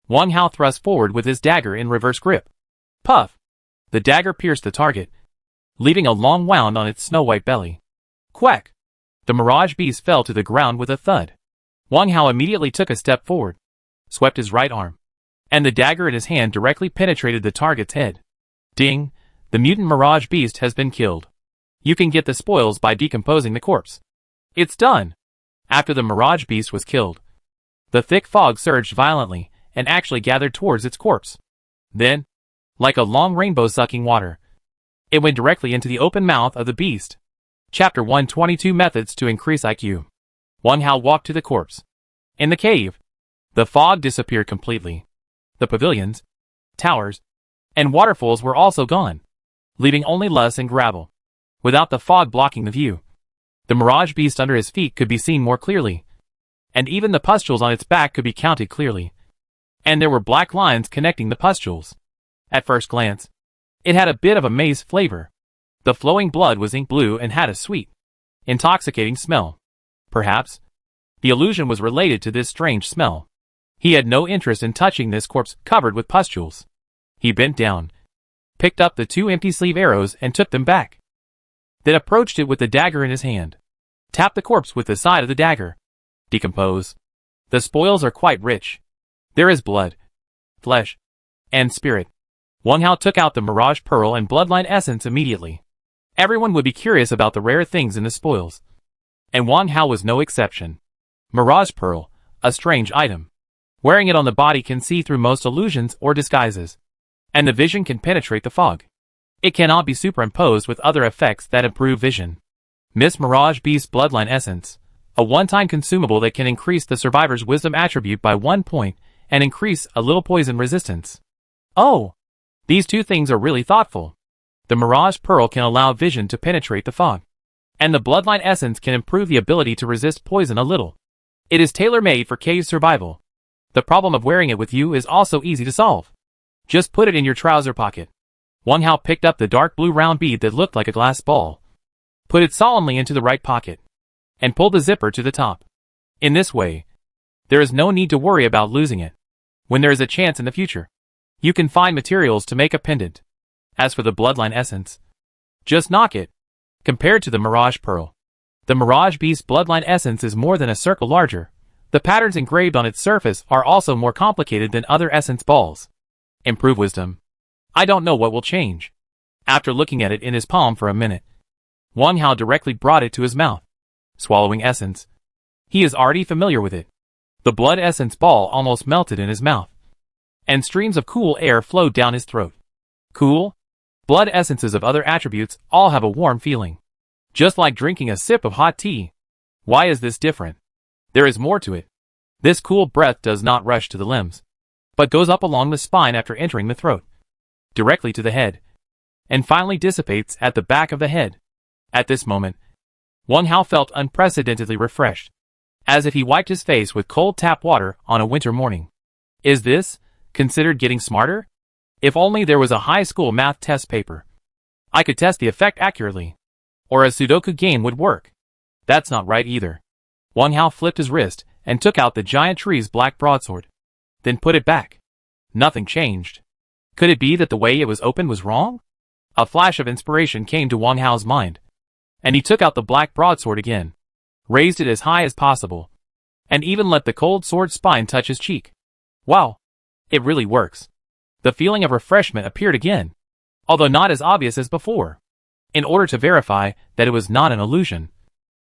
Wang Hao thrust forward with his dagger in reverse grip. Puff! The dagger pierced the target, leaving a long wound on its snow-white belly. Quack! The Mirage Beast fell to the ground with a thud. Wang Hao immediately took a step forward, swept his right arm, and the dagger in his hand directly penetrated the target's head. Ding! The mutant Mirage Beast has been killed. You can get the spoils by decomposing the corpse. It's done! After the Mirage Beast was killed, the thick fog surged violently and actually gathered towards its corpse. Then, like a long rainbow sucking water, it went directly into the open mouth of the beast. Chapter 122 Methods to Increase IQ. Wang Hao walked to the corpse. In the cave, the fog disappeared completely. The pavilions, towers, and waterfalls were also gone, leaving only loess and gravel. Without the fog blocking the view, the Mirage Beast under his feet could be seen more clearly, and even the pustules on its back could be counted clearly. And there were black lines connecting the pustules. At first glance, it had a bit of a maize flavor. The flowing blood was ink blue and had a sweet, intoxicating smell. Perhaps the illusion was related to this strange smell. He had no interest in touching this corpse covered with pustules. He bent down, picked up the 2 empty sleeve arrows and took them back. Then approached it with the dagger in his hand. Tapped the corpse with the side of the dagger. Decompose. The spoils are quite rich. There is blood, flesh, and spirit. Wang Hao took out the Mirage Pearl and Bloodline Essence immediately. Everyone would be curious about the rare things in the spoils. And Wang Hao was no exception. Mirage Pearl, a strange item. Wearing it on the body can see through most illusions or disguises. And the vision can penetrate the fog. It cannot be superimposed with other effects that improve vision. Miss Mirage Beast Bloodline Essence. A one-time consumable that can increase the survivor's wisdom attribute by 1 point and increase a little poison resistance. Oh! These two things are really thoughtful. The Mirage Pearl can allow vision to penetrate the fog. And the Bloodline Essence can improve the ability to resist poison a little. It is tailor-made for cave survival. The problem of wearing it with you is also easy to solve. Just put it in your trouser pocket. Wang Hao picked up the dark blue round bead that looked like a glass ball. Put it solemnly into the right pocket. And pulled the zipper to the top. In this way, there is no need to worry about losing it. When there is a chance in the future, you can find materials to make a pendant. As for the Bloodline Essence, just knock it. Compared to the Mirage Pearl, the Mirage Beast Bloodline Essence is more than a circle larger. The patterns engraved on its surface are also more complicated than other essence balls. Improve wisdom. I don't know what will change. After looking at it in his palm for a minute, Wang Hao directly brought it to his mouth. Swallowing essence. He is already familiar with it. The blood essence ball almost melted in his mouth. And streams of cool air flowed down his throat. Cool? Blood essences of other attributes all have a warm feeling. Just like drinking a sip of hot tea. Why is this different? There is more to it. This cool breath does not rush to the limbs, but goes up along the spine after entering the throat, directly to the head, and finally dissipates at the back of the head. At this moment, Wang Hao felt unprecedentedly refreshed, as if he wiped his face with cold tap water on a winter morning. Is this considered getting smarter? If only there was a high school math test paper. I could test the effect accurately. Or a Sudoku game would work. That's not right either. Wang Hao flipped his wrist and took out the giant tree's black broadsword. Then put it back. Nothing changed. Could it be that the way it was opened was wrong? A flash of inspiration came to Wang Hao's mind. And he took out the black broadsword again. Raised it as high as possible. And even let the cold sword spine touch his cheek. Wow. It really works. The feeling of refreshment appeared again, although not as obvious as before. In order to verify that it was not an illusion,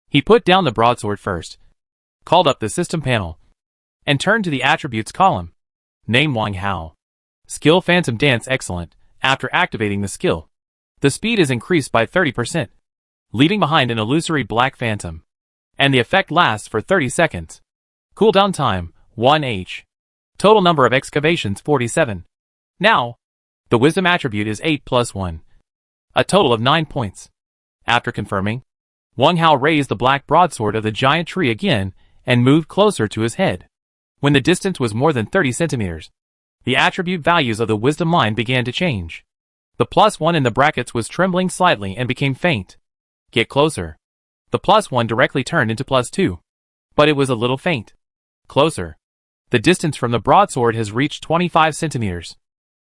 he put down the broadsword first, called up the system panel, and turned to the attributes column. Name Wang Hao. Skill Phantom Dance excellent. After activating the skill, the speed is increased by 30%, leaving behind an illusory black phantom. And the effect lasts for 30 seconds. Cooldown time, 1h. Total number of excavations 47. Now, the wisdom attribute is 8 plus 1. A total of 9 points. After confirming, Wang Hao raised the black broadsword of the giant tree again and moved closer to his head. When the distance was more than 30 centimeters, the attribute values of the wisdom line began to change. The +1 in the brackets was trembling slightly and became faint. Get closer. The +1 directly turned into +2. But it was a little faint. Closer. The distance from the broadsword has reached 25 centimeters.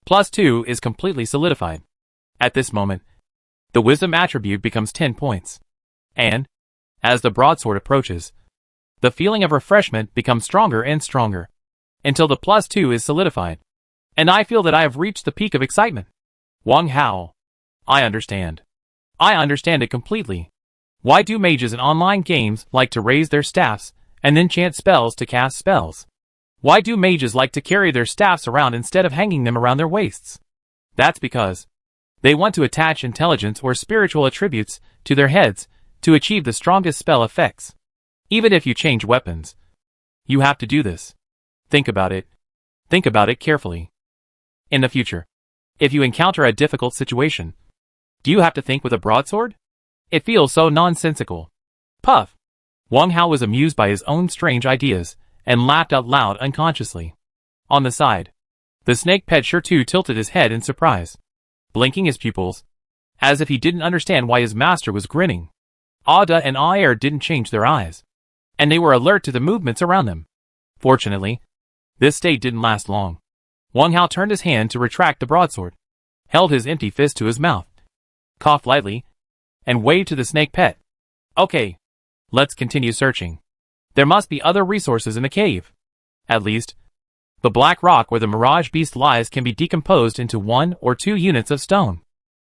+2 is completely solidified. At this moment, the wisdom attribute becomes 10 points. And, as the broadsword approaches, the feeling of refreshment becomes stronger and stronger, until the +2 is solidified. And I feel that I have reached the peak of excitement. Wang Hao. I understand. I understand it completely. Why do mages in online games like to raise their staffs and then chant spells to cast spells? Why do mages like to carry their staffs around instead of hanging them around their waists? That's because they want to attach intelligence or spiritual attributes to their heads to achieve the strongest spell effects. Even if you change weapons, you have to do this. Think about it. Think about it carefully. In the future, if you encounter a difficult situation, do you have to think with a broadsword? It feels so nonsensical. Puff. Wang Hao was amused by his own strange ideas and laughed out loud unconsciously. On the side, the snake pet sure too tilted his head in surprise, blinking his pupils, as if he didn't understand why his master was grinning. Ada and Air didn't change their eyes, and they were alert to the movements around them. Fortunately, this state didn't last long. Wang Hao turned his hand to retract the broadsword, held his empty fist to his mouth, coughed lightly, and waved to the snake pet. Okay, let's continue searching. There must be other resources in the cave. At least, The black rock where the Mirage Beast lies can be decomposed into 1 or 2 units of stone.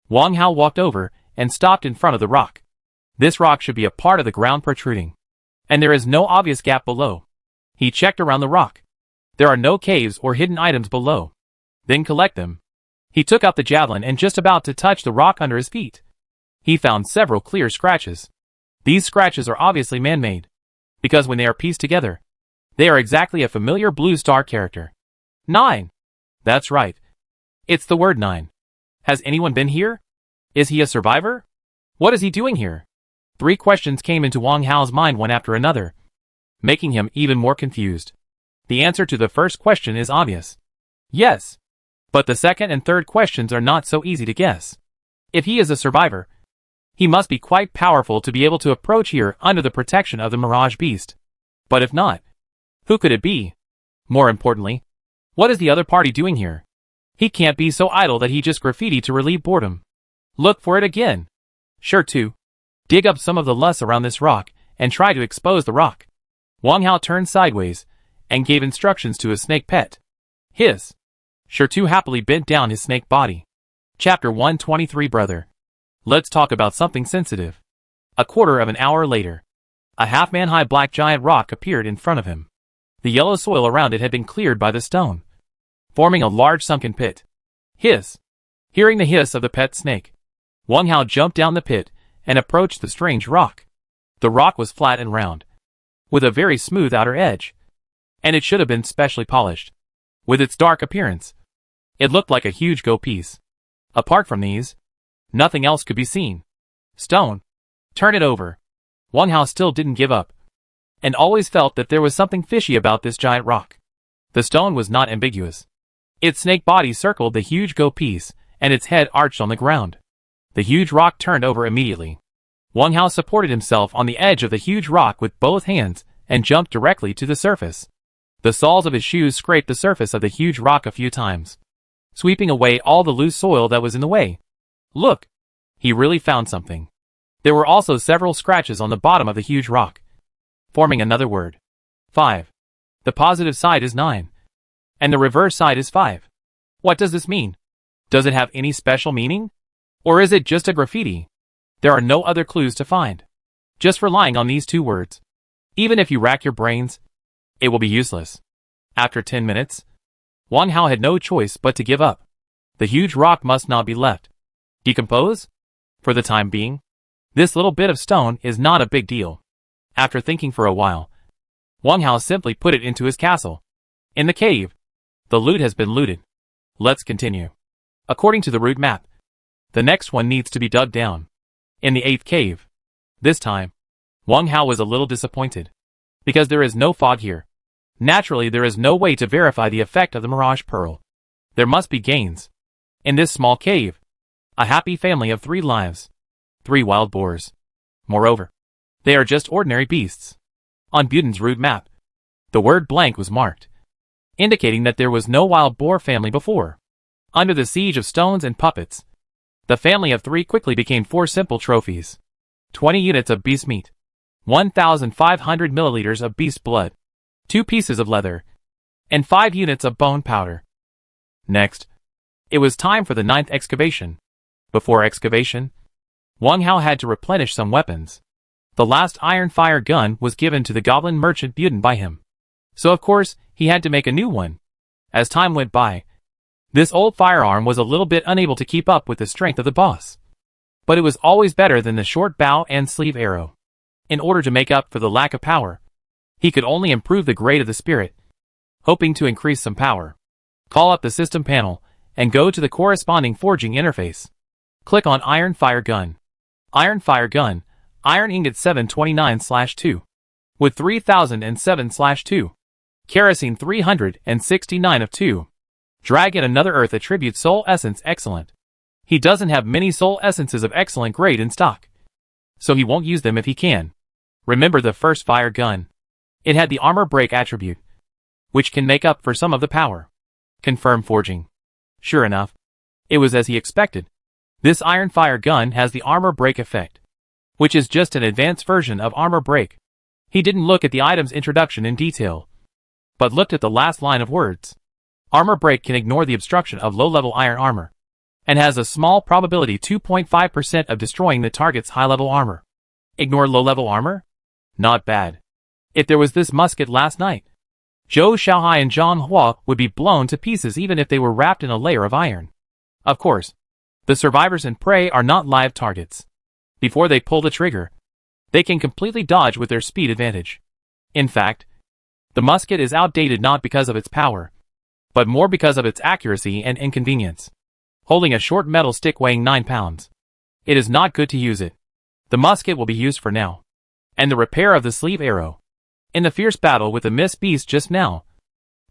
Wang Hao walked over and stopped in front of the rock. This rock should be a part of the ground protruding, and there is no obvious gap below. He checked around the rock. There are no caves or hidden items below. Then collect them. He took out the javelin and just about to touch the rock under his feet. He found several clear scratches. These scratches are obviously man-made, because when they are pieced together, they are exactly a familiar Blue Star character. 9. That's right. It's the word 9. Has anyone been here? Is he a survivor? What is he doing here? 3 questions came into Wang Hao's mind one after another, making him even more confused. The answer to the first question is obvious. Yes. But the second and third questions are not so easy to guess. If he is a survivor, he must be quite powerful to be able to approach here under the protection of the Mirage Beast. But if not, who could it be? More importantly, what is the other party doing here? He can't be so idle that he just graffiti to relieve boredom. Look for it again. Sure to. Dig up some of the loess around this rock and try to expose the rock. Wang Hao turned sideways and gave instructions to his snake pet. His. Sure to happily bent down his snake body. Chapter 123 Brother. Let's talk about something sensitive. A quarter of an hour later, a half-man-high black giant rock appeared in front of him. The yellow soil around it had been cleared by the stone, forming a large sunken pit. Hiss. Hearing the hiss of the pet snake, Wang Hao jumped down the pit and approached the strange rock. The rock was flat and round, with a very smooth outer edge, and it should have been specially polished. With its dark appearance, it looked like a huge go piece. Apart from these, nothing else could be seen. Stone. Turn it over. Wang Hao still didn't give up, and always felt that there was something fishy about this giant rock. The stone was not ambiguous. Its snake body circled the huge go piece, and its head arched on the ground. The huge rock turned over immediately. Wang Hao supported himself on the edge of the huge rock with both hands and jumped directly to the surface. The soles of his shoes scraped the surface of the huge rock a few times, sweeping away all the loose soil that was in the way. Look! He really found something. There were also several scratches on the bottom of the huge rock, forming another word. 5. The positive side is 9, and the reverse side is 5. What does this mean? Does it have any special meaning? Or is it just a graffiti? There are no other clues to find. Just relying on these 2 words, even if you rack your brains, it will be useless. After 10 minutes, Wang Hao had no choice but to give up. The huge rock must not be left. Decompose? For the time being, this little bit of stone is not a big deal. After thinking for a while, Wang Hao simply put it into his castle. In the cave, the loot has been looted. Let's continue. According to the route map, the next one needs to be dug down. In the 8th cave. This time, Wang Hao was a little disappointed, because there is no fog here. Naturally, there is no way to verify the effect of the Mirage Pearl. There must be gains. In this small cave, a happy family of 3 lives. 3 wild boars. Moreover, they are just ordinary beasts. On Buden's route map, the word blank was marked, indicating that there was no wild boar family before. Under the siege of stones and puppets, the family of 3 quickly became 4 simple trophies. 20 units of beast meat, 1,500 milliliters of beast blood, 2 pieces of leather, and 5 units of bone powder. Next, it was time for the 9th excavation. Before excavation, Wang Hao had to replenish some weapons. The last iron fire gun was given to the goblin merchant Buden by him, so of course he had to make a new one. As time went by, this old firearm was a little bit unable to keep up with the strength of the boss, but it was always better than the short bow and sleeve arrow. In order to make up for the lack of power, he could only improve the grade of the spirit, hoping to increase some power. Call up the system panel and go to the corresponding forging interface. Click on Iron Fire Gun. Iron Fire Gun, Iron Ingot 729/2. With 3007/2. Kerosene 369 of 2. Drag in another Earth Attribute Soul Essence Excellent. He doesn't have many Soul Essences of excellent grade in stock, so he won't use them if he can. Remember the first fire gun. It had the Armor Break attribute, which can make up for some of the power. Confirm forging. Sure enough, it was as he expected. This Iron Fire gun has the Armor Break effect, which is just an advanced version of Armor Break. He didn't look at the item's introduction in detail, but looked at the last line of words. Armor break can ignore the obstruction of low-level iron armor, and has a small probability 2.5% of destroying the target's high-level armor. Ignore low-level armor? Not bad. If there was this musket last night, Zhou Xiaohai and Zhang Hua would be blown to pieces even if they were wrapped in a layer of iron. Of course, the survivors in prey are not live targets. Before they pull the trigger, they can completely dodge with their speed advantage. In fact, the musket is outdated not because of its power, but more because of its accuracy and inconvenience. Holding a short metal stick weighing 9 pounds, it is not good to use it. The musket will be used for now. And the repair of the sleeve arrow. In the fierce battle with the mist beast just now,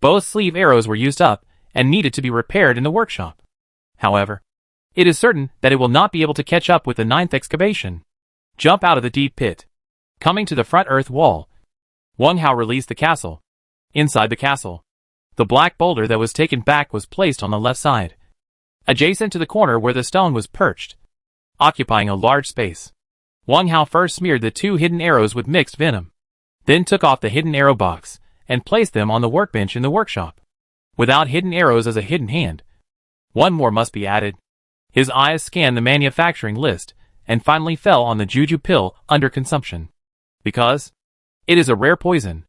both sleeve arrows were used up and needed to be repaired in the workshop. However, it is certain that it will not be able to catch up with the 9th excavation. Jump out of the deep pit. Coming to the front earth wall, Wang Hao released the castle. Inside the castle, the black boulder that was taken back was placed on the left side, adjacent to the corner where the stone was perched, occupying a large space. Wang Hao first smeared the 2 hidden arrows with mixed venom, then took off the hidden arrow box and placed them on the workbench in the workshop. Without hidden arrows as a hidden hand, one more must be added. His eyes scanned the manufacturing list and finally fell on the juju pill under consumption. Because it is a rare poison,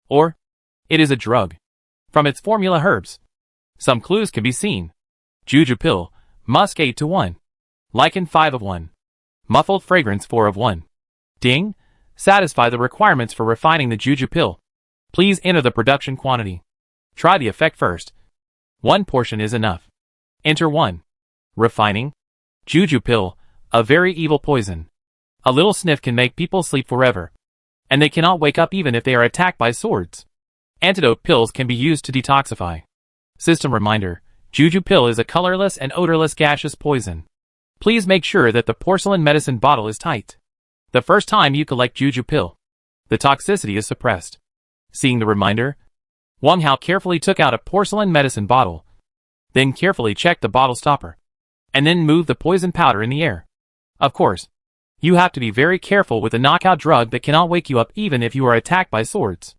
or it is a drug. From its formula herbs, some clues can be seen. Juju pill, musk 8 to 1. Lichen 5 of 1. Muffled fragrance 4 of 1. Ding, satisfy the requirements for refining the juju pill. Please enter the production quantity. Try the effect first. 1 portion is enough. Enter 1. Refining. Juju pill, a very evil poison. A little sniff can make people sleep forever, and they cannot wake up even if they are attacked by swords. Antidote pills can be used to detoxify. System reminder, juju pill is a colorless and odorless gaseous poison. Please make sure that the porcelain medicine bottle is tight. The first time you collect juju pill, the toxicity is suppressed. Seeing the reminder, Wang Hao carefully took out a porcelain medicine bottle, then carefully checked the bottle stopper, and then moved the poison powder in the air. Of course, you have to be very careful with a knockout drug that cannot wake you up even if you are attacked by swords.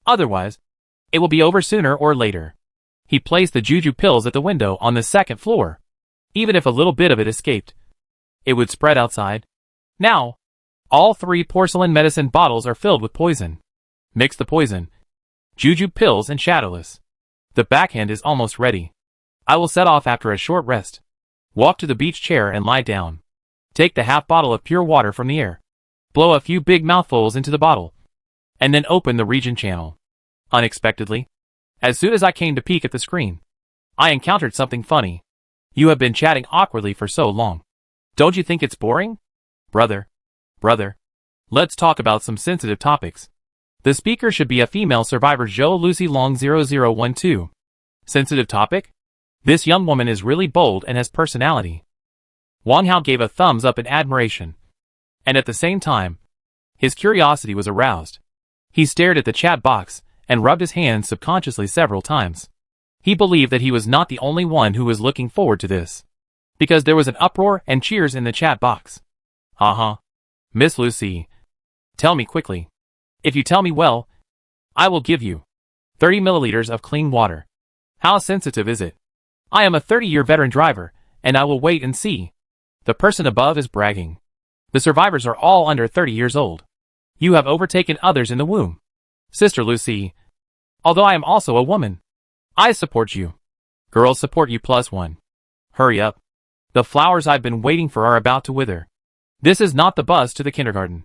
Otherwise, it will be over sooner or later. He placed the juju pills at the window on the 2nd floor. Even if a little bit of it escaped, it would spread outside. Now, all 3 porcelain medicine bottles are filled with poison. Mix the poison, juju pills and shadowless. The backhand is almost ready. I will set off after a short rest. Walk to the beach chair and lie down. Take the half bottle of pure water from the air. Blow a few big mouthfuls into the bottle, and then open the region channel. Unexpectedly, as soon as I came to peek at the screen, I encountered something funny. You have been chatting awkwardly for so long. Don't you think it's boring? Brother, let's talk about some sensitive topics. The speaker should be a female survivor Zhou Lucy Long 0012. Sensitive topic? This young woman is really bold and has personality. Wang Hao gave a thumbs up in admiration, and at the same time, his curiosity was aroused. He stared at the chat box and rubbed his hands subconsciously several times. He believed that he was not the only one who was looking forward to this, because there was an uproar and cheers in the chat box. Miss Lucy, tell me quickly. If you tell me well, I will give you 30 milliliters of clean water. How sensitive is it? I am a 30-year veteran driver, and I will wait and see. The person above is bragging. The survivors are all under 30 years old. You have overtaken others in the womb. Sister Lucy, although I am also a woman, I support you. Girls support you +1. Hurry up. The flowers I've been waiting for are about to wither. This is not the bus to the kindergarten.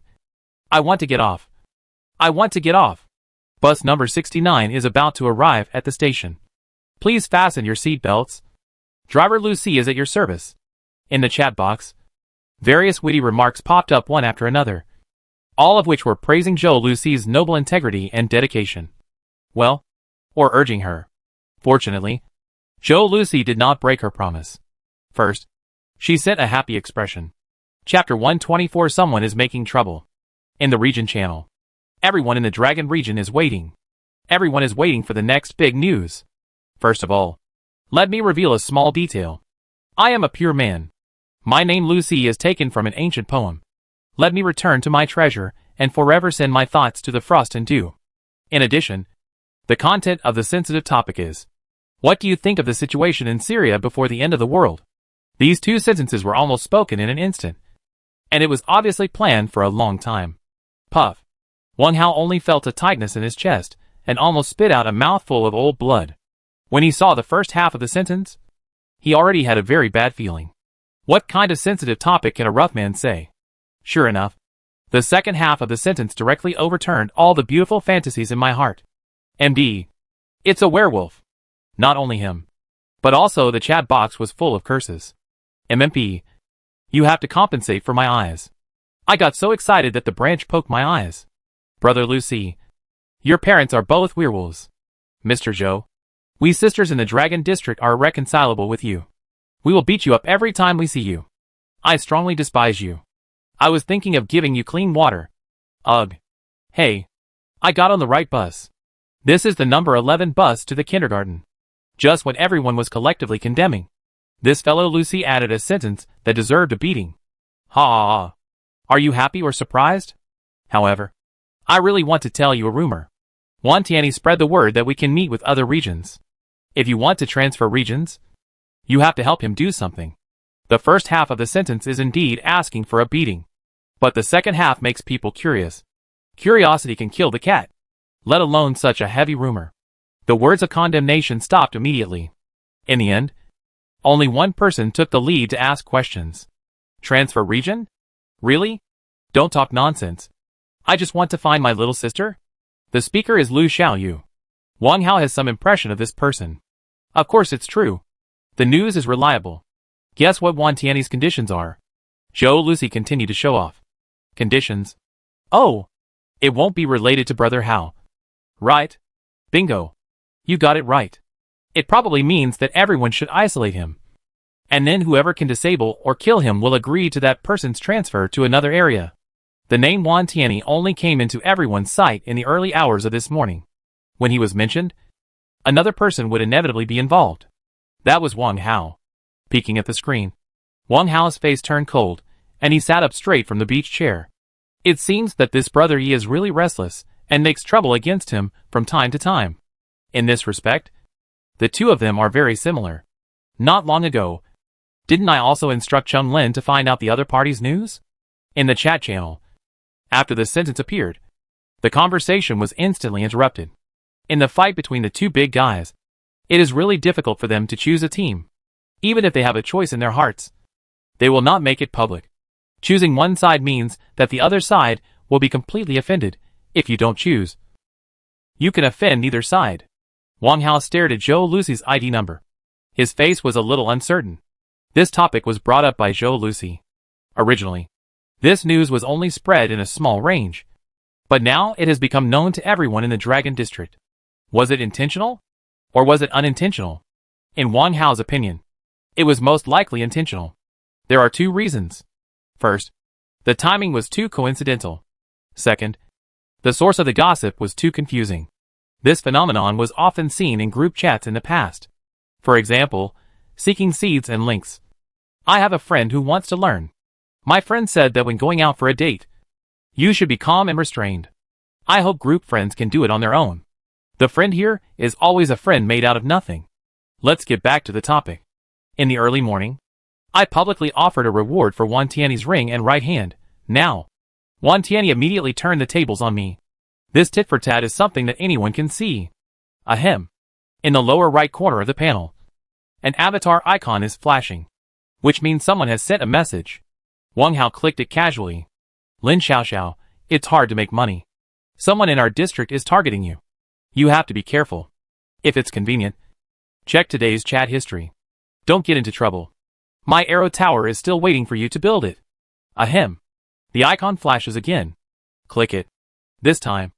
I want to get off. I want to get off. Bus number 69 is about to arrive at the station. Please fasten your seat belts. Driver Lucy is at your service. In the chat box, various witty remarks popped up one after another, all of which were praising Zhou Lucy's noble integrity and dedication. Well, or urging her. Fortunately, Zhou Lucy did not break her promise. First, she sent a happy expression. Chapter 124. Someone is making trouble. In the region channel, everyone in the Dragon region is waiting. Everyone is waiting for the next big news. First of all, let me reveal a small detail. I am a pure man. My name Lucy is taken from an ancient poem. Let me return to my treasure and forever send my thoughts to the frost and dew. In addition, the content of the sensitive topic is What do you think of the situation in Syria before the end of the world? These two sentences were almost spoken in an instant. And it was obviously planned for a long time. Puff. Wang Hao only felt a tightness in his chest, and almost spit out a mouthful of old blood. When he saw the first half of the sentence, he already had a very bad feeling. What kind of sensitive topic can a rough man say? Sure enough, the second half of the sentence directly overturned all the beautiful fantasies in my heart. MD. It's a werewolf. Not only him, but also the chat box was full of curses. MMP. You have to compensate for my eyes. I got so excited that the branch poked my eyes. Brother Lucy. Your parents are both werewolves. Mr. Zhou. We sisters in the Dragon District are irreconcilable with you. We will beat you up every time we see you. I strongly despise you. I was thinking of giving you clean water. Ugh. Hey. I got on the right bus. This is the number 11 bus to the kindergarten. Just when everyone was collectively condemning this fellow, Lucy added a sentence that deserved a beating. Ha ha ha. Are you happy or surprised? However, I really want to tell you a rumor. Wan Tianyi spread the word that we can meet with other regions. If you want to transfer regions, you have to help him do something. The first half of the sentence is indeed asking for a beating. But the second half makes people curious. Curiosity can kill the cat, let alone such a heavy rumor. The words of condemnation stopped immediately. In the end, only one person took the lead to ask questions. Transfer region? Really? Don't talk nonsense. I just want to find my little sister. The speaker is Lu Xiaoyu. Wang Hao has some impression of this person. Of course it's true. The news is reliable. Guess what Wan Tianyi's conditions are? Zhou Lucy continued to show off. Conditions? Oh! It won't be related to Brother Hao. Right? Bingo. You got it right. It probably means that everyone should isolate him. And then whoever can disable or kill him will agree to that person's transfer to another area. The name Wan Tianyi only came into everyone's sight in the early hours of this morning. When he was mentioned, another person would inevitably be involved. That was Wang Hao. Peeking at the screen, Wang Hao's face turned cold, and he sat up straight from the beach chair. It seems that this brother Yi is really restless, and makes trouble against him from time to time. In this respect, the two of them are very similar. Not long ago, didn't I also instruct Chung Lin to find out the other party's news? In the chat channel. After the sentence appeared, the conversation was instantly interrupted. In the fight between the two big guys, it is really difficult for them to choose a team. Even if they have a choice in their hearts, they will not make it public. Choosing one side means that the other side will be completely offended if you don't choose. You can offend neither side. Wang Hao stared at Zhou Lucy's ID number. His face was a little uncertain. This topic was brought up by Zhou Lucy. Originally, this news was only spread in a small range. But now it has become known to everyone in the Dragon District. Was it intentional? Or was it unintentional? In Wang Hao's opinion, it was most likely intentional. There are two reasons. First, the timing was too coincidental. Second, the source of the gossip was too confusing. This phenomenon was often seen in group chats in the past. For example, seeking seeds and links. I have a friend who wants to learn. My friend said that when going out for a date, you should be calm and restrained. I hope group friends can do it on their own. The friend here is always a friend made out of nothing. Let's get back to the topic. In the early morning, I publicly offered a reward for Wan Tianyi's ring and right hand. Now, Wan Tianyi immediately turned the tables on me. This tit-for-tat is something that anyone can see. Ahem. In the lower right corner of the panel, an avatar icon is flashing, which means someone has sent a message. Wang Hao clicked it casually. Lin Xiaoxiao, it's hard to make money. Someone in our district is targeting you. You have to be careful. If it's convenient, check today's chat history. Don't get into trouble. My arrow tower is still waiting for you to build it. Ahem. The icon flashes again. Click it. This time,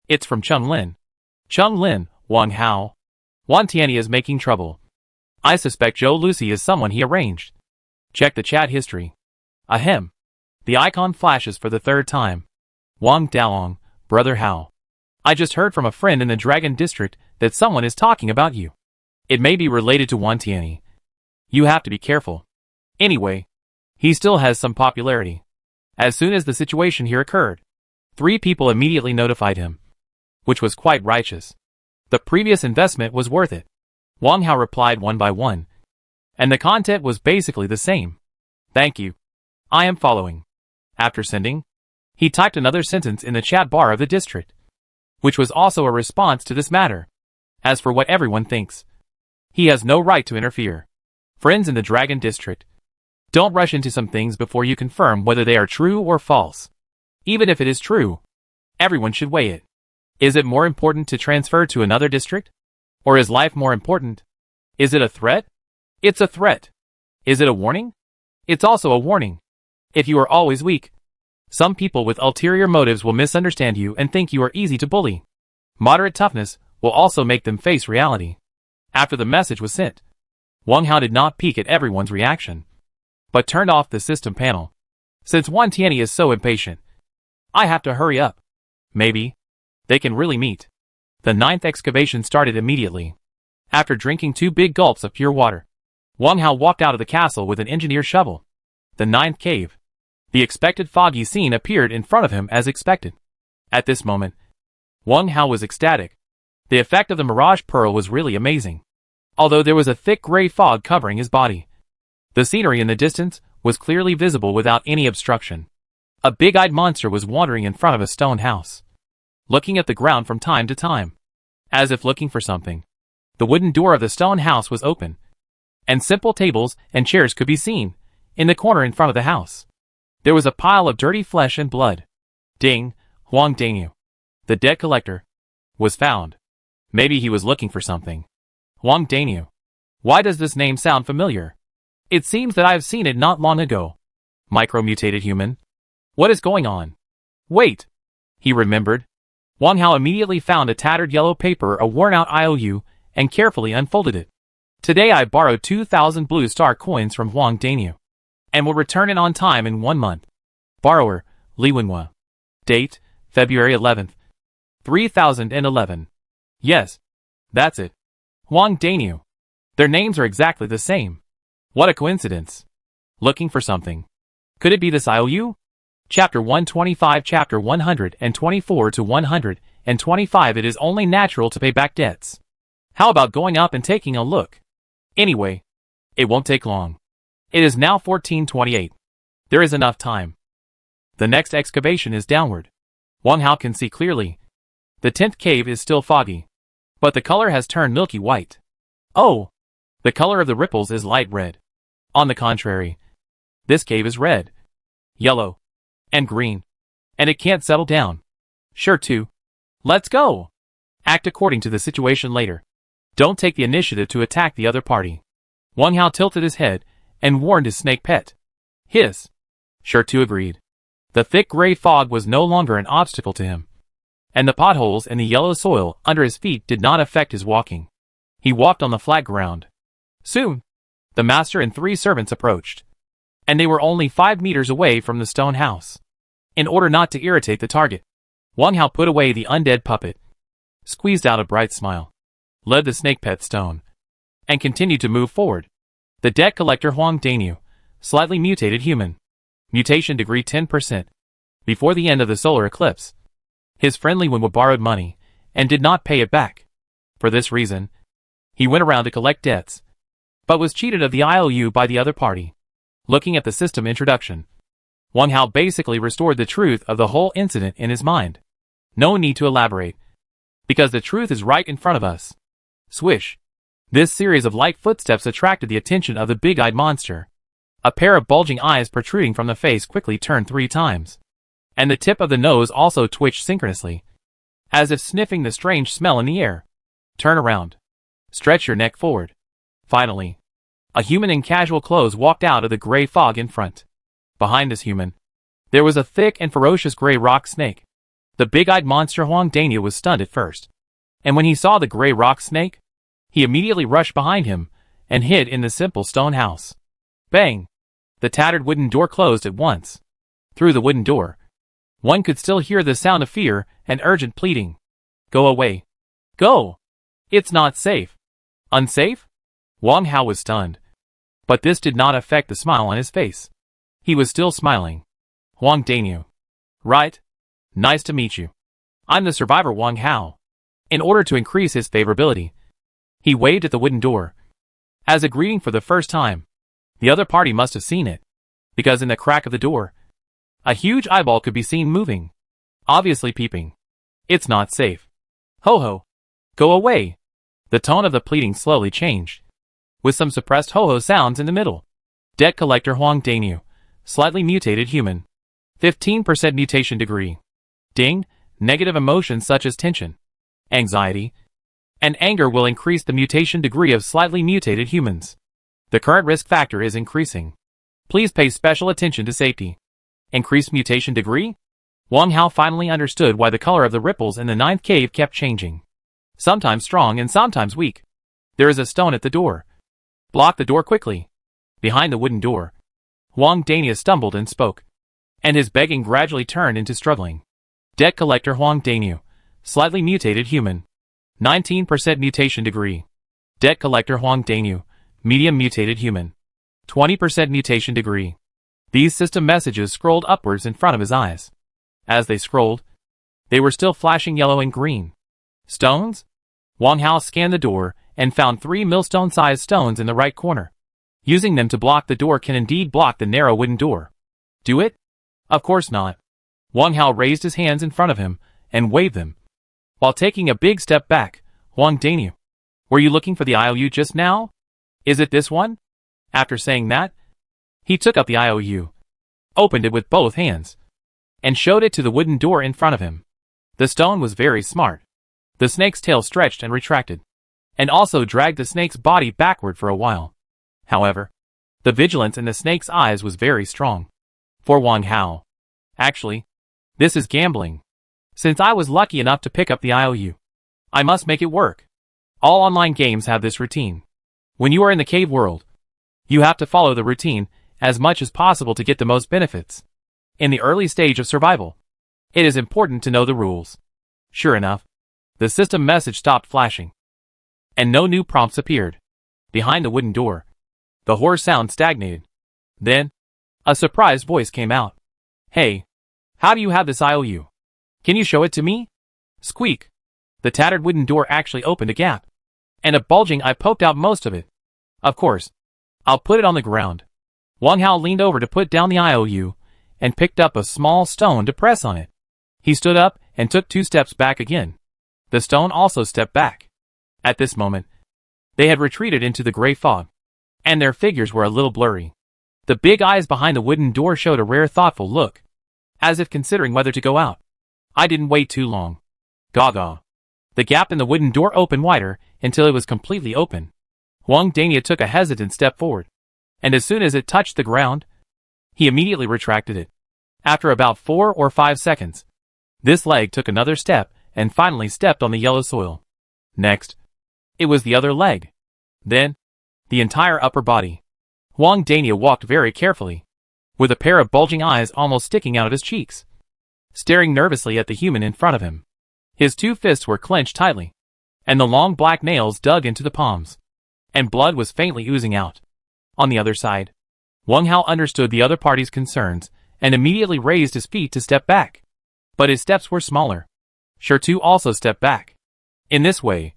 it's from Chung Lin. Chung Lin, Wang Hao. Wan Tianyi is making trouble. I suspect Zhou Lucy is someone he arranged. Check the chat history. Ahem. The icon flashes for the third time. Wang Daolong, Brother Hao. I just heard from a friend in the Dragon District that someone is talking about you. It may be related to Wan Tianyi. You have to be careful. Anyway, he still has some popularity. As soon as the situation here occurred, 3 people immediately notified him, which was quite righteous. The previous investment was worth it. Wang Hao replied one by one. And the content was basically the same. Thank you. I am following. After sending, he typed another sentence in the chat bar of the district, which was also a response to this matter. As for what everyone thinks, he has no right to interfere. Friends in the Dragon District, don't rush into some things before you confirm whether they are true or false. Even if it is true, everyone should weigh it. Is it more important to transfer to another district? Or is life more important? Is it a threat? It's a threat. Is it a warning? It's also a warning. If you are always weak, some people with ulterior motives will misunderstand you and think you are easy to bully. Moderate toughness will also make them face reality. After the message was sent, Wang Hao did not peek at everyone's reaction, but turned off the system panel. Since Wan Tianyi is so impatient, I have to hurry up. Maybe they can really meet. The 9th excavation started immediately. After drinking 2 big gulps of pure water, Wang Hao walked out of the castle with an engineer's shovel. The 9th cave. The expected foggy scene appeared in front of him as expected. At this moment, Wang Hao was ecstatic. The effect of the Mirage Pearl was really amazing. Although there was a thick gray fog covering his body, the scenery in the distance was clearly visible without any obstruction. A big-eyed monster was wandering in front of a stone house, looking at the ground from time to time, as if looking for something. The wooden door of the stone house was open, and simple tables and chairs could be seen in the corner in front of the house. There was a pile of dirty flesh and blood. Ding, Huang Daniu, the debt collector, was found. Maybe he was looking for something. Huang Daniu. Why does this name sound familiar? It seems that I have seen it not long ago. Micro-mutated human? What is going on? Wait! He remembered. Wang Hao immediately found a tattered yellow paper, a worn-out IOU, and carefully unfolded it. Today I borrowed 2,000 blue star coins from Huang Daniu, and will return it on time in 1 month. Borrower, Li Wenhua. Date, February 11th, 3011. Yes, that's it. Huang Daniu. Their names are exactly the same. What a coincidence. Looking for something. Could it be this IOU? Chapter 125, Chapter 124 to 125. It is only natural to pay back debts. How about going up and taking a look? Anyway, it won't take long. It is now 1428. There is enough time. The next excavation is downward. Wang Hao can see clearly. The 10th cave is still foggy, but the color has turned milky white. Oh! The color of the ripples is light red. On the contrary, this cave is red, yellow, and green, and it can't settle down. Sure to. Let's go! Act according to the situation later. Don't take the initiative to attack the other party. Wang Hao tilted his head and warned his snake pet. Hiss. Sure to agreed. The thick gray fog was no longer an obstacle to him, and the potholes in the yellow soil under his feet did not affect his walking. He walked on the flat ground. Soon, the master and 3 servants approached, and they were only 5 meters away from the stone house. In order not to irritate the target, Wang Hao put away the undead puppet, squeezed out a bright smile, led the snake pet stone, and continued to move forward. The debt collector Huang Daniu, slightly mutated human. Mutation degree 10%. Before the end of the solar eclipse, his friend Li Wenhua borrowed money and did not pay it back. For this reason, he went around to collect debts, but was cheated of the IOU by the other party. Looking at the system introduction, Wang Hao basically restored the truth of the whole incident in his mind. No need to elaborate, because the truth is right in front of us. Swish. This series of light footsteps attracted the attention of the big-eyed monster. A pair of bulging eyes protruding from the face quickly turned 3 times, and the tip of the nose also twitched synchronously, as if sniffing the strange smell in the air. Turn around. Stretch your neck forward. Finally, a human in casual clothes walked out of the gray fog in front. Behind this human, there was a thick and ferocious gray rock snake. The big-eyed monster Huang Daniu was stunned at first, and when he saw the gray rock snake, he immediately rushed behind him and hid in the simple stone house. Bang! The tattered wooden door closed at once. Through the wooden door, one could still hear the sound of fear and urgent pleading. Go away. Go! It's not safe. Unsafe? Wang Hao was stunned, but this did not affect the smile on his face. He was still smiling. Huang Daniu. Right? Nice to meet you. I'm the survivor Wang Hao. In order to increase his favorability, He waved at the wooden door. As a greeting for the first time. The other party must have seen it. Because in the crack of the door, a huge eyeball could be seen moving. Obviously peeping. It's not safe. Ho ho. Go away. The tone of the pleading slowly changed, with some suppressed ho ho sounds in the middle. Debt collector Huang Daniu. Slightly mutated human. 15% mutation degree. Ding. Negative emotions such as tension, anxiety, and anger will increase the mutation degree of slightly mutated humans. The current risk factor is increasing. Please pay special attention to safety. Increased mutation degree? Wang Hao finally understood why the color of the ripples in the ninth cave kept changing. Sometimes strong and sometimes weak. There is a stone at the door. Block the door quickly. Behind the wooden door, Huang Dania stumbled and spoke, and his begging gradually turned into struggling. Debt collector Huang Daniu. Slightly mutated human. 19% mutation degree. Debt collector Huang Daniu. Medium mutated human. 20% mutation degree. These system messages scrolled upwards in front of his eyes. As they scrolled, they were still flashing yellow and green. Stones? Wang Hao scanned the door and found 3 millstone-sized stones in the right corner. Using them to block the door can indeed block the narrow wooden door. Do it? Of course not. Wang Hao raised his hands in front of him and waved them, while taking a big step back. Huang Daniu, were you looking for the IOU just now? Is it this one? After saying that, he took up the IOU, opened it with both hands, and showed it to the wooden door in front of him. The stone was very smart. The snake's tail stretched and retracted, and also dragged the snake's body backward for a while. However, the vigilance in the snake's eyes was very strong. For Wang Hao, actually, this is gambling. Since I was lucky enough to pick up the IOU, I must make it work. All online games have this routine. When you are in the cave world, you have to follow the routine as much as possible to get the most benefits. In the early stage of survival, it is important to know the rules. Sure enough, the system message stopped flashing, and no new prompts appeared. Behind the wooden door, the hoarse sound stagnated. Then, a surprised voice came out. Hey, how do you have this IOU? Can you show it to me? Squeak. The tattered wooden door actually opened a gap, and a bulging eye poked out most of it. Of course, I'll put it on the ground. Wang Hao leaned over to put down the IOU, and picked up a small stone to press on it. He stood up and took 2 steps back again. The stone also stepped back. At this moment, they had retreated into the gray fog, and their figures were a little blurry. The big eyes behind the wooden door showed a rare thoughtful look, as if considering whether to go out. I didn't wait too long. Gaga. The gap in the wooden door opened wider until it was completely open. Huang Dania took a hesitant step forward, and as soon as it touched the ground, he immediately retracted it. After about 4 or 5 seconds, this leg took another step and finally stepped on the yellow soil. Next, it was the other leg. Then, the entire upper body. Huang Dania walked very carefully, with a pair of bulging eyes almost sticking out of his cheeks, staring nervously at the human in front of him. His 2 fists were clenched tightly, and the long black nails dug into the palms, and blood was faintly oozing out. On the other side, Wang Hao understood the other party's concerns and immediately raised his feet to step back. But his steps were smaller. Shirtu also stepped back. In this way,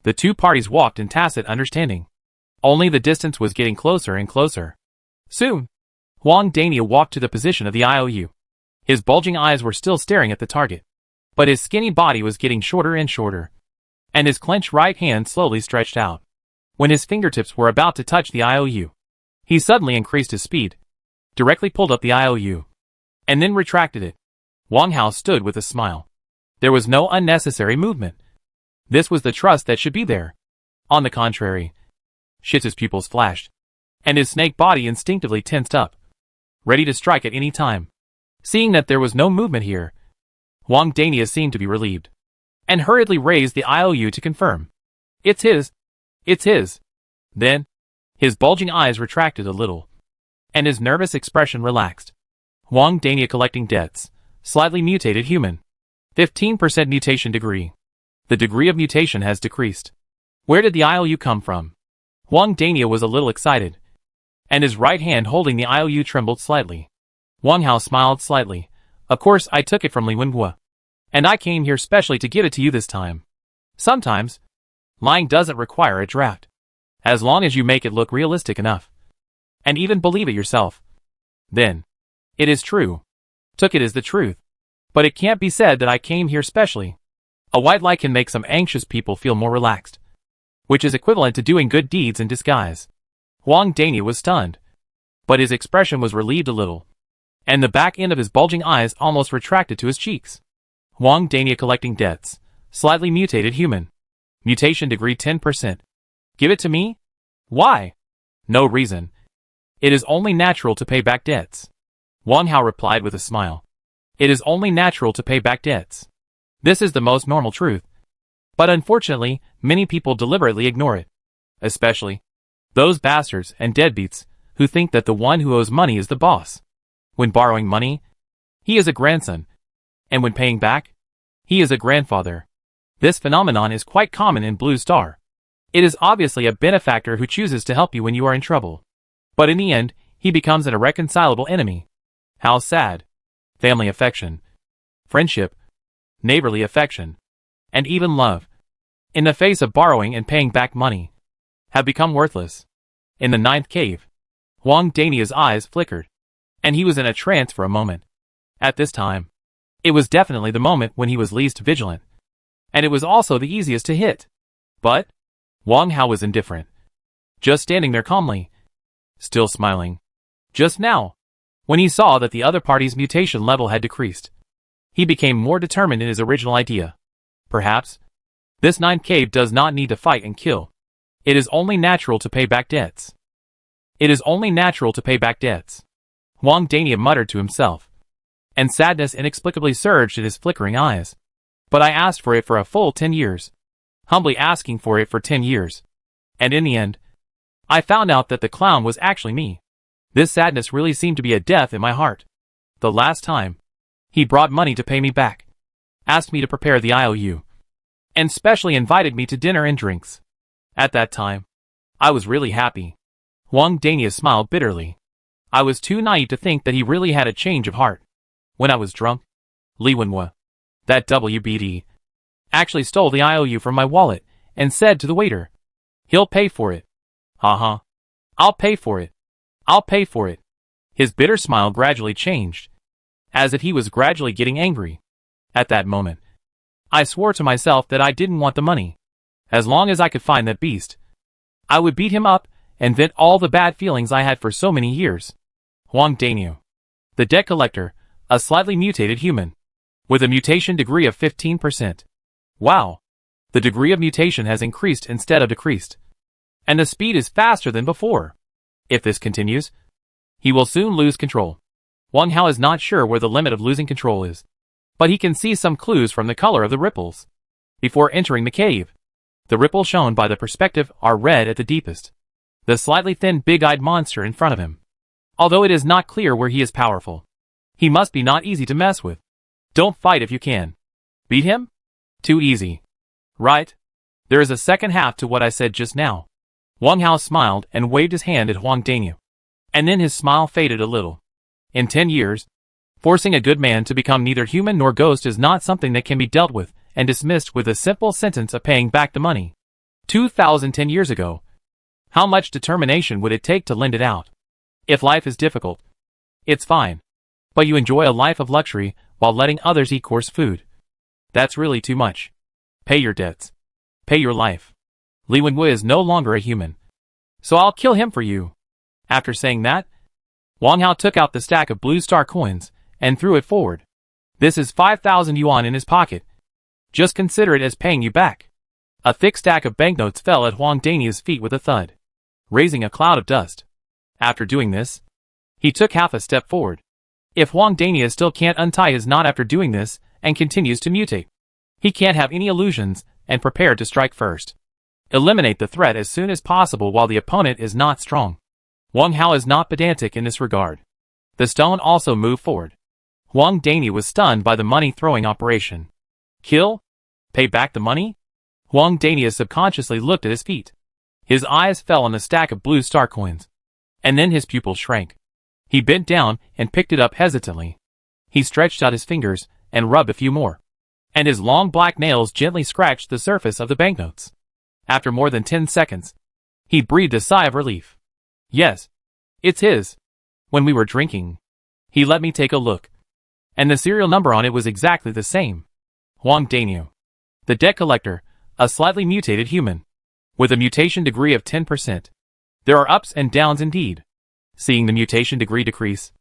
the 2 parties walked in tacit understanding. Only the distance was getting closer and closer. Soon, Huang Dania walked to the position of the IOU. His bulging eyes were still staring at the target, but his skinny body was getting shorter and shorter, and his clenched right hand slowly stretched out. When his fingertips were about to touch the IOU, he suddenly increased his speed, directly pulled up the IOU, and then retracted it. Wang Hao stood with a smile. There was no unnecessary movement. This was the trust that should be there. On the contrary, Shit's pupils flashed, and his snake body instinctively tensed up, ready to strike at any time. Seeing that there was no movement here, Huang Dania seemed to be relieved, and hurriedly raised the IOU to confirm. It's his. It's his. Then, his bulging eyes retracted a little, and his nervous expression relaxed. Huang Dania collecting debts. Slightly mutated human. 15% mutation degree. The degree of mutation has decreased. Where did the IOU come from? Huang Dania was a little excited, and his right hand holding the IOU trembled slightly. Wang Hao smiled slightly. Of course I took it from Li Wenhua, and I came here specially to give it to you this time. Sometimes, Lying doesn't require a draft. As long as you make it look realistic enough. And even believe it yourself. Then. It is true. Took it as the truth. But it can't be said that I came here specially. A white lie can make some anxious people feel more relaxed. Which is equivalent to doing good deeds in disguise. Huang Daniel was stunned. But his expression was relieved a little. And the back end of his bulging eyes almost retracted to his cheeks. Huang Daniel collecting debts. Slightly mutated human. Mutation degree 10%. Give it to me? Why? No reason. It is only natural to pay back debts. Wang Hao replied with a smile. It is only natural to pay back debts. This is the most normal truth. But unfortunately, many people deliberately ignore it. Especially those bastards and deadbeats who think that the one who owes money is the boss. When borrowing money, he is a grandson. And when paying back, he is a grandfather. This phenomenon is quite common in Blue Star. It is obviously a benefactor who chooses to help you when you are in trouble. But in the end, he becomes an irreconcilable enemy. How sad. Family affection, friendship, neighborly affection, and even love, in the face of borrowing and paying back money, have become worthless. In the ninth cave, Huang Daniel's eyes flickered, and he was in a trance for a moment. At this time, it was definitely the moment when he was least vigilant, and it was also the easiest to hit. But Wang Hao was indifferent, just standing there calmly, still smiling. Just now, when he saw that the other party's mutation level had decreased, he became more determined in his original idea. Perhaps this ninth cave does not need to fight and kill. It is only natural to pay back debts. It is only natural to pay back debts. Huang Daniel muttered to himself, and sadness inexplicably surged in his flickering eyes. But I asked for it for a full 10 years. Humbly asking for it for 10 years. And in the end, I found out that the clown was actually me. This sadness really seemed to be a death in my heart. The last time, he brought money to pay me back, asked me to prepare the IOU, and specially invited me to dinner and drinks. At that time, I was really happy. Huang Daniel smiled bitterly. I was too naive to think that he really had a change of heart. When I was drunk, Li Wenhua, that WBD, actually stole the IOU from my wallet and said to the waiter, "He'll pay for it." "Uh-huh. I'll pay for it. I'll pay for it." His bitter smile gradually changed, as if he was gradually getting angry. At that moment, I swore to myself that I didn't want the money. As long as I could find that beast, I would beat him up and vent all the bad feelings I had for so many years. Huang Daniel, the debt collector, a slightly mutated human, with a mutation degree of 15%. Wow! The degree of mutation has increased instead of decreased. And the speed is faster than before. If this continues, he will soon lose control. Wang Hao is not sure where the limit of losing control is, but he can see some clues from the color of the ripples. Before entering the cave, the ripples shown by the perspective are red at the deepest. The slightly thin big-eyed monster in front of him. Although it is not clear where he is powerful, he must be not easy to mess with. Don't fight if you can. Beat him? Too easy. Right? There is a second half to what I said just now. Wang Hao smiled and waved his hand at Huang Daniel. And then his smile faded a little. In 10 years, forcing a good man to become neither human nor ghost is not something that can be dealt with and dismissed with a simple sentence of paying back the money. 2010 years ago. How much determination would it take to lend it out? If life is difficult, it's fine. But you enjoy a life of luxury while letting others eat coarse food. That's really too much. Pay your debts. Pay your life. Li Wenhua is no longer a human. So I'll kill him for you. After saying that, Wang Hao took out the stack of Blue Star coins and threw it forward. This is 5,000 yuan in his pocket. Just consider it as paying you back. A thick stack of banknotes fell at Huang Daniel's feet with a thud, raising a cloud of dust. After doing this, he took half a step forward. If Huang Daniel still can't untie his knot after doing this and continues to mutate, he can't have any illusions and prepare to strike first. Eliminate the threat as soon as possible while the opponent is not strong. Wang Hao is not pedantic in this regard. The stone also moved forward. Huang Daniel was stunned by the money-throwing operation. Kill? Pay back the money? Huang Daniel subconsciously looked at his feet. His eyes fell on the stack of Blue Star coins. And then his pupils shrank. He bent down and picked it up hesitantly. He stretched out his fingers and rubbed a few more. And his long black nails gently scratched the surface of the banknotes. After more than 10 seconds, he breathed a sigh of relief. Yes, it's his. When we were drinking, he let me take a look. And the serial number on it was exactly the same. Huang Daniel. The debt collector, a slightly mutated human. With a mutation degree of 10%. There are ups and downs indeed. Seeing the mutation degree decrease,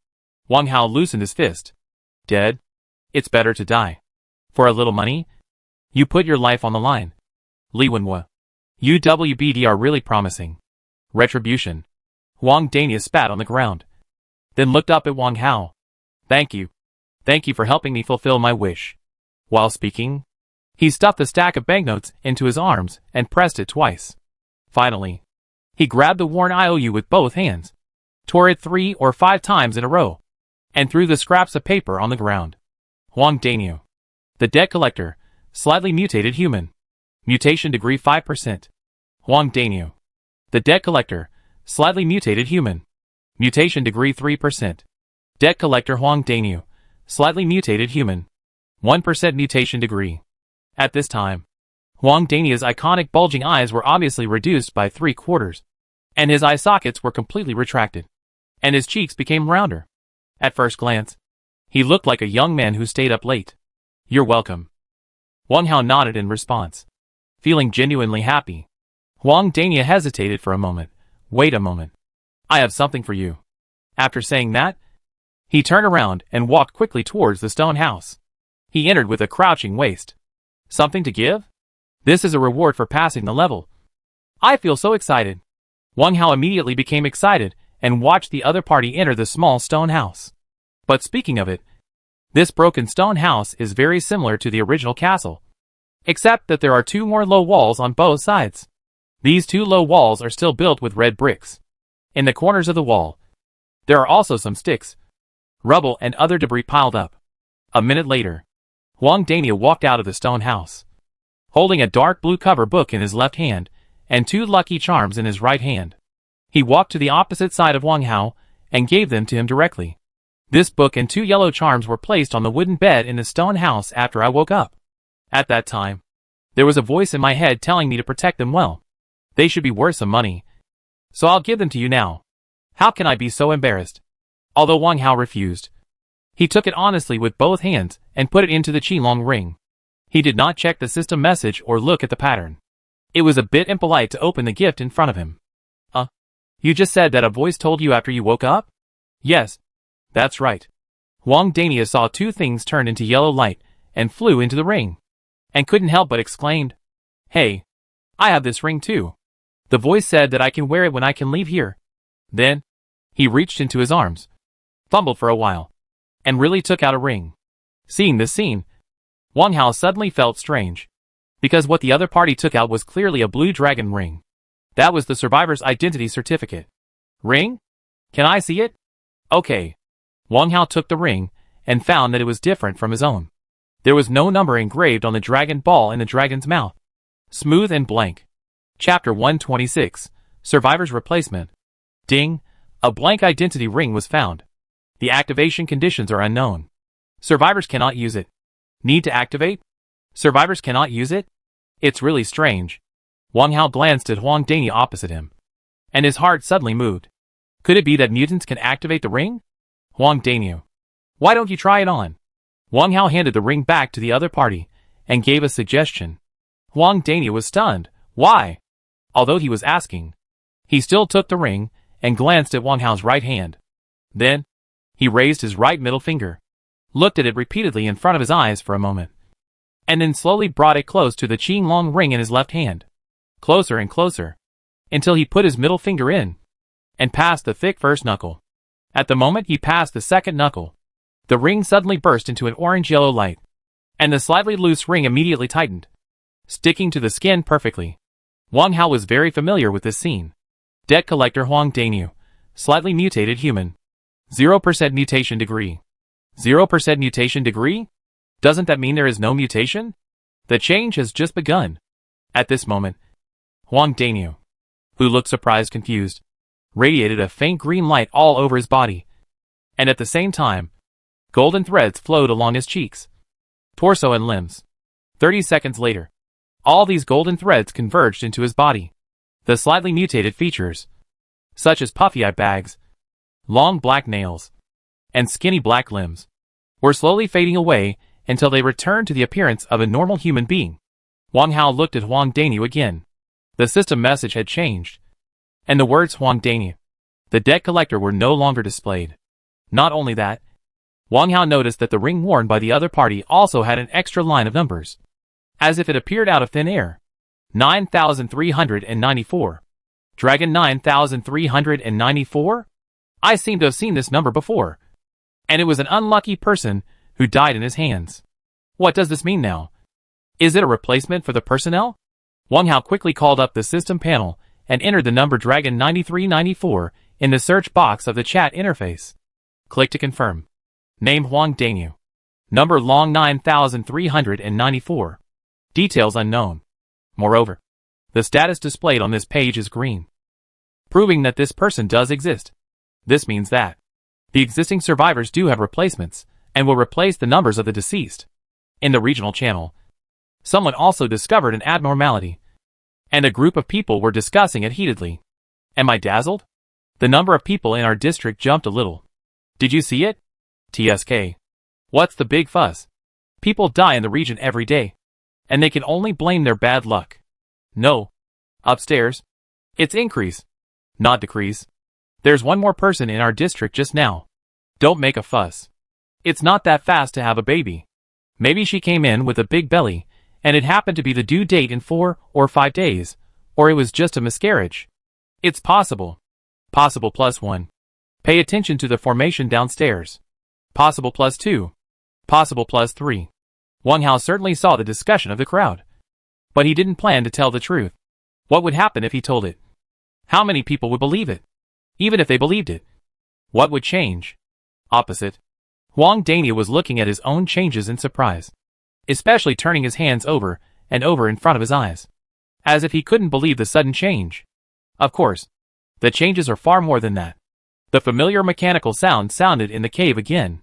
Wang Hao loosened his fist. Dead? It's better to die. For a little money? You put your life on the line. Li Wenhua. UWBD are really promising. Retribution. Huang Daniel spat on the ground. Then looked up at Wang Hao. Thank you. Thank you for helping me fulfill my wish. While speaking, he stuffed the stack of banknotes into his arms and pressed it twice. Finally, he grabbed the worn IOU with both hands, tore it 3 or 5 times in a row, and threw the scraps of paper on the ground. Huang Daniel. The debt collector, slightly mutated human. Mutation degree 5%. Huang Daniel. The debt collector, slightly mutated human. Mutation degree 3%. Debt collector Huang Daniel. Slightly mutated human. 1% mutation degree. At this time, Huang Daniel's iconic bulging eyes were obviously reduced by 3/4, and his eye sockets were completely retracted, and his cheeks became rounder. At first glance, he looked like a young man who stayed up late. You're welcome. Wang Hao nodded in response. Feeling genuinely happy, Huang Daniel hesitated for a moment. Wait a moment. I have something for you. After saying that, he turned around and walked quickly towards the stone house. He entered with a crouching waist. Something to give? This is a reward for passing the level. I feel so excited. Wang Hao immediately became excited and watched the other party enter the small stone house. But speaking of it, this broken stone house is very similar to the original castle, except that there are 2 more low walls on both sides. These 2 low walls are still built with red bricks. In the corners of the wall, there are also some sticks, rubble and other debris piled up. A minute later, Huang Daniel walked out of the stone house, holding a dark blue cover book in his left hand and 2 lucky charms in his right hand. He walked to the opposite side of Wang Hao and gave them to him directly. This book and 2 yellow charms were placed on the wooden bed in the stone house after I woke up. At that time, there was a voice in my head telling me to protect them well. They should be worth some money, so I'll give them to you now. How can I be so embarrassed? Although Wang Hao refused, he took it honestly with both hands and put it into the Qilong ring. He did not check the system message or look at the pattern. It was a bit impolite to open the gift in front of him. You just said that a voice told you after you woke up? Yes, that's right. Huang Daniel saw 2 things turn into yellow light and flew into the ring, and couldn't help but exclaimed, Hey, I have this ring too. The voice said that I can wear it when I can leave here. Then, he reached into his arms, fumbled for a while, and really took out a ring. Seeing this scene, Wang Hao suddenly felt strange, because what the other party took out was clearly a blue dragon ring. That was the survivor's identity certificate. Ring? Can I see it? Okay. Wang Hao took the ring and found that it was different from his own. There was no number engraved on the dragon ball in the dragon's mouth. Smooth and blank. Chapter 126, Survivor's Replacement. Ding! A blank identity ring was found. The activation conditions are unknown. Survivors cannot use it. Need to activate? Survivors cannot use it? It's really strange. Wang Hao glanced at Huang Daniel opposite him, and his heart suddenly moved. Could it be that mutants can activate the ring? Huang Daniel. Why don't you try it on? Wang Hao handed the ring back to the other party and gave a suggestion. Huang Daniel was stunned. Why? Although he was asking, he still took the ring and glanced at Wang Hao's right hand. Then, he raised his right middle finger, looked at it repeatedly in front of his eyes for a moment, and then slowly brought it close to the Qilong ring in his left hand. Closer and closer, until he put his middle finger in, and passed the thick first knuckle. At the moment he passed the second knuckle, the ring suddenly burst into an orange-yellow light, and the slightly loose ring immediately tightened, sticking to the skin perfectly. Wang Hao was very familiar with this scene. Debt collector Huang Daniel, slightly mutated human. 0% mutation degree. 0% mutation degree? Doesn't that mean there is no mutation? The change has just begun. At this moment, Huang Daniel, who looked surprised confused, radiated a faint green light all over his body, and at the same time, golden threads flowed along his cheeks, torso and limbs. 30 seconds later, All these golden threads converged into his body. The slightly mutated features, such as puffy eye bags, long black nails, and skinny black limbs, were slowly fading away until they returned to the appearance of a normal human being. Wang Hao looked at Huang Daniel again. The system message had changed, and the words Huang Daniel, the debt collector, were no longer displayed. Not only that, Wang Hao noticed that the ring worn by the other party also had an extra line of numbers, as if it appeared out of thin air. 9,394. Dragon 9,394? I seem to have seen this number before. And it was an unlucky person who died in his hands. What does this mean now? Is it a replacement for the personnel? Wang Hao quickly called up the system panel and entered the number Dragon 9394 in the search box of the chat interface. Click to confirm. Name Huang Daniel. Number long 9,394. Details unknown. Moreover, the status displayed on this page is green, proving that this person does exist. This means that the existing survivors do have replacements and will replace the numbers of the deceased. In the regional channel, someone also discovered an abnormality, and a group of people were discussing it heatedly. Am I dazzled? The number of people in our district jumped a little. Did you see it? TSK. What's the big fuss? People die in the region every day, and they can only blame their bad luck. No. Upstairs. It's increase, not decrease. There's one more person in our district just now. Don't make a fuss. It's not that fast to have a baby. Maybe she came in with a big belly, and it happened to be the due date in 4 or 5 days, or it was just a miscarriage. It's possible. Possible +1. Pay attention to the formation downstairs. Possible +2. Possible +3. Wang Hao certainly saw the discussion of the crowd. But he didn't plan to tell the truth. What would happen if he told it? How many people would believe it? Even if they believed it, what would change? Opposite. Huang Daniel was looking at his own changes in surprise, especially turning his hands over and over in front of his eyes, as if he couldn't believe the sudden change. Of course, the changes are far more than that. The familiar mechanical sound sounded in the cave again.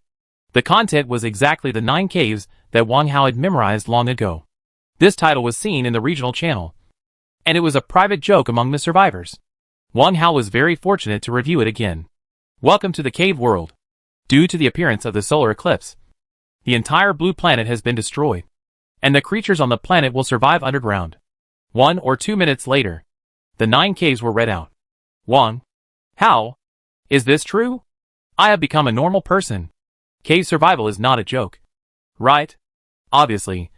The content was exactly the 9 caves that Wang Hao had memorized long ago. This title was seen in the regional channel, and it was a private joke among the survivors. Wang Hao was very fortunate to review it again. Welcome to the cave world. Due to the appearance of the solar eclipse, the entire blue planet has been destroyed, and the creatures on the planet will survive underground. 1 or 2 minutes later, the 9 caves were read out. Wang Hao, is this true? I have become a normal person. Cave survival is not a joke. Right? Obviously.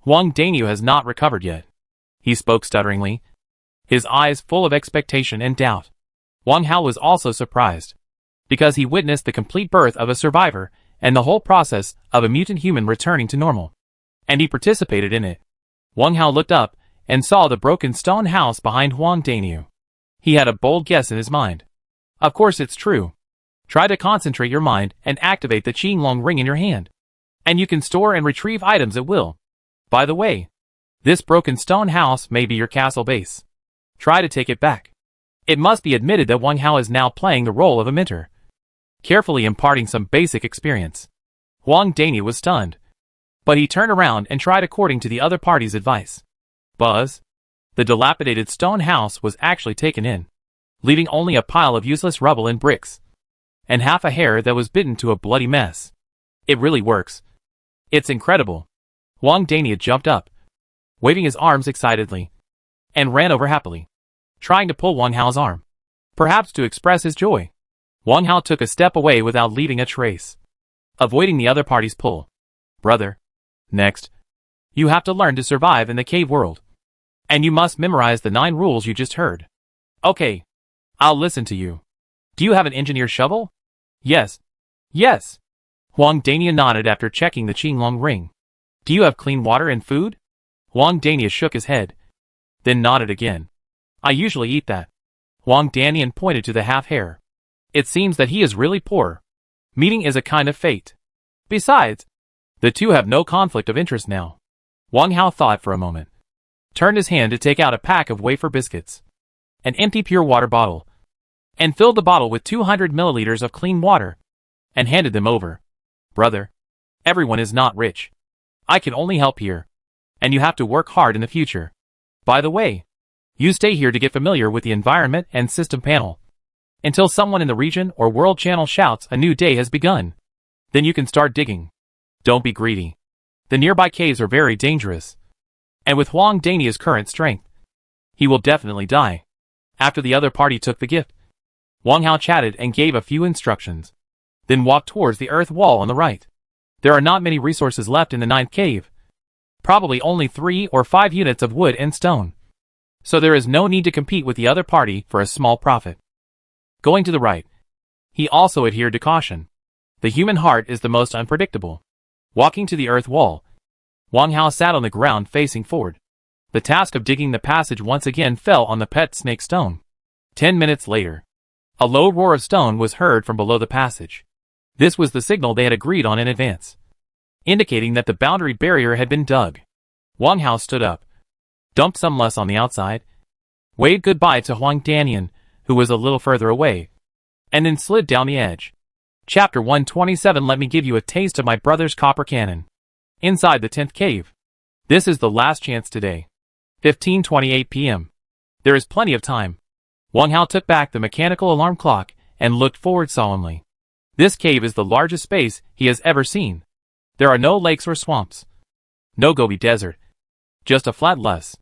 Huang Daniel has not recovered yet. He spoke stutteringly, his eyes full of expectation and doubt. Wang Hao was also surprised, because he witnessed the complete birth of a survivor and the whole process of a mutant human returning to normal, and he participated in it. Wang Hao looked up and saw the broken stone house behind Huang Daniel. He had a bold guess in his mind. Of course it's true. Try to concentrate your mind and activate the Qinglong ring in your hand, and you can store and retrieve items at will. By the way, this broken stone house may be your castle base. Try to take it back. It must be admitted that Wang Hao is now playing the role of a mentor, carefully imparting some basic experience. Huang Daniel was stunned, but he turned around and tried according to the other party's advice. Buzz. The dilapidated stone house was actually taken in, leaving only a pile of useless rubble and bricks, and half a hair that was bitten to a bloody mess. It really works. It's incredible. Huang Daniel jumped up, waving his arms excitedly, and ran over happily, trying to pull Wang Hao's arm, perhaps to express his joy. Wang Hao took a step away without leaving a trace, avoiding the other party's pull. Brother. Next. You have to learn to survive in the cave world, and you must memorize the 9 rules you just heard. Okay. I'll listen to you. Do you have an engineer shovel? Yes. Yes. Huang Daniel nodded after checking the Qinglong ring. Do you have clean water and food? Huang Daniel shook his head, then nodded again. I usually eat that. Huang Daniel pointed to the half hair. It seems that he is really poor. Meeting is a kind of fate. Besides, the two have no conflict of interest now. Wang Hao thought for a moment, turned his hand to take out a pack of wafer biscuits, an empty pure water bottle, and filled the bottle with 200 milliliters of clean water, and handed them over. Brother, everyone is not rich. I can only help here. and you have to work hard in the future. By the way, you stay here to get familiar with the environment and system panel until someone in the region or world channel shouts a new day has begun. Then you can start digging. Don't be greedy. The nearby caves are very dangerous. And with Huang Dania's current strength, he will definitely die. After the other party took the gift, Wang Hao chatted and gave a few instructions, then walked towards the earth wall on the right. There are not many resources left in the 9th cave. Probably only 3 or 5 units of wood and stone. So there is no need to compete with the other party for a small profit. Going to the right, he also adhered to caution. The human heart is the most unpredictable. Walking to the earth wall, Wang Hao sat on the ground facing forward. The task of digging the passage once again fell on the pet snake stone. 10 minutes later, a low roar of stone was heard from below the passage. This was the signal they had agreed on in advance, indicating that the boundary barrier had been dug. Wang Hao stood up, dumped some less on the outside, waved goodbye to Huang Danian, who was a little further away, and then slid down the edge. Chapter 127. Let me give you a taste of my brother's copper cannon. Inside the 10th cave. This is the last chance today. 15:28 p.m. There is plenty of time. Wang Hao took back the mechanical alarm clock and looked forward solemnly. This cave is the largest space he has ever seen. There are no lakes or swamps. No Gobi Desert. Just a flat lush.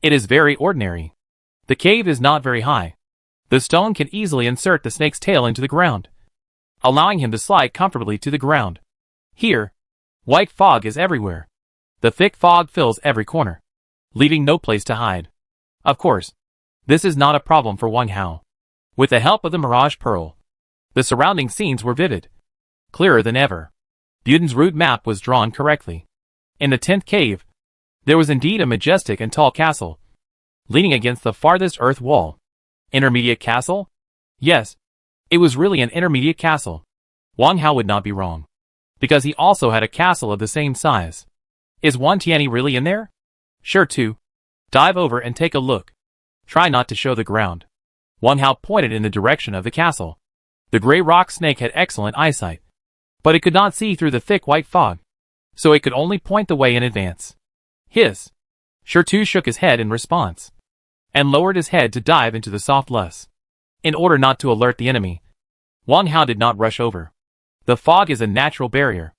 It is very ordinary. The cave is not very high. The stone can easily insert the snake's tail into the ground, allowing him to slide comfortably to the ground. Here, white fog is everywhere. The thick fog fills every corner, leaving no place to hide. Of course, this is not a problem for Wang Hao. With the help of the Mirage Pearl, the surrounding scenes were vivid, clearer than ever. Buden's route map was drawn correctly. In the 10th cave, there was indeed a majestic and tall castle, leaning against the farthest earth wall. Intermediate castle? Yes, it was really an intermediate castle. Wang Hao would not be wrong, because he also had a castle of the same size. Is Wan Tianyi really in there? Sure to. Dive over and take a look. Try not to show the ground. Wang Hao pointed in the direction of the castle. The gray rock snake had excellent eyesight, but it could not see through the thick white fog, so it could only point the way in advance. Hiss! Shirtu shook his head in response, and lowered his head to dive into the soft lush. In order not to alert the enemy, Wang Hao did not rush over. The fog is a natural barrier,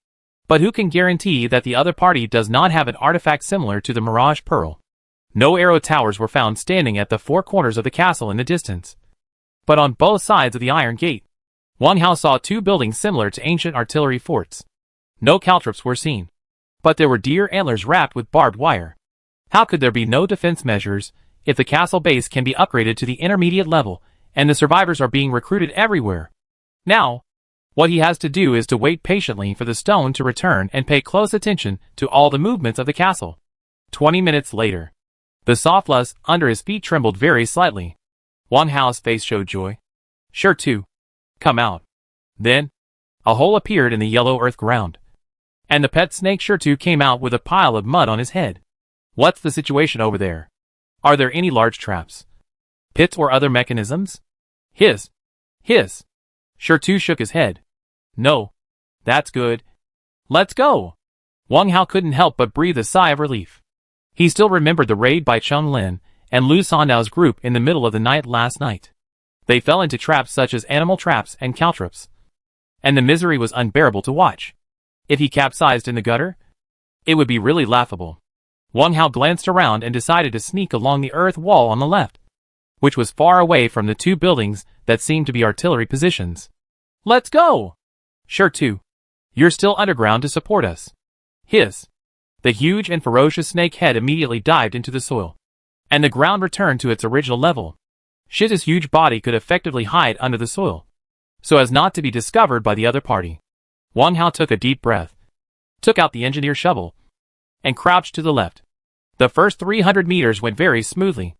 but who can guarantee that the other party does not have an artifact similar to the Mirage Pearl? No arrow towers were found standing at the 4 corners of the castle in the distance, but on both sides of the iron gate, Wang Hao saw 2 buildings similar to ancient artillery forts. No caltrops were seen, but there were deer antlers wrapped with barbed wire. How could there be no defense measures if the castle base can be upgraded to the intermediate level and the survivors are being recruited everywhere? Now, what he has to do is to wait patiently for the stone to return and pay close attention to all the movements of the castle. 20 minutes later, the soft lush under his feet trembled very slightly. Wang Hao's face showed joy. Sure to. Come out. Then, a hole appeared in the yellow earth ground, and the pet snake Shirtu came out with a pile of mud on his head. What's the situation over there? Are there any large traps, pits or other mechanisms? Hiss! Hiss! Shirtu shook his head. No. That's good. Let's go! Wang Hao couldn't help but breathe a sigh of relief. He still remembered the raid by Cheng Lin and Lu Sandao's group in the middle of the night last night. They fell into traps such as animal traps and caltrops, and the misery was unbearable to watch. If he capsized in the gutter, it would be really laughable. Wang Hao glanced around and decided to sneak along the earth wall on the left, which was far away from the 2 buildings that seemed to be artillery positions. Let's go! Sure to. You're still underground to support us. Hiss! The huge and ferocious snake head immediately dived into the soil, and the ground returned to its original level. Shita's huge body could effectively hide under the soil, so as not to be discovered by the other party. Wang Hao took a deep breath, took out the engineer shovel, and crouched to the left. The first 300 meters went very smoothly.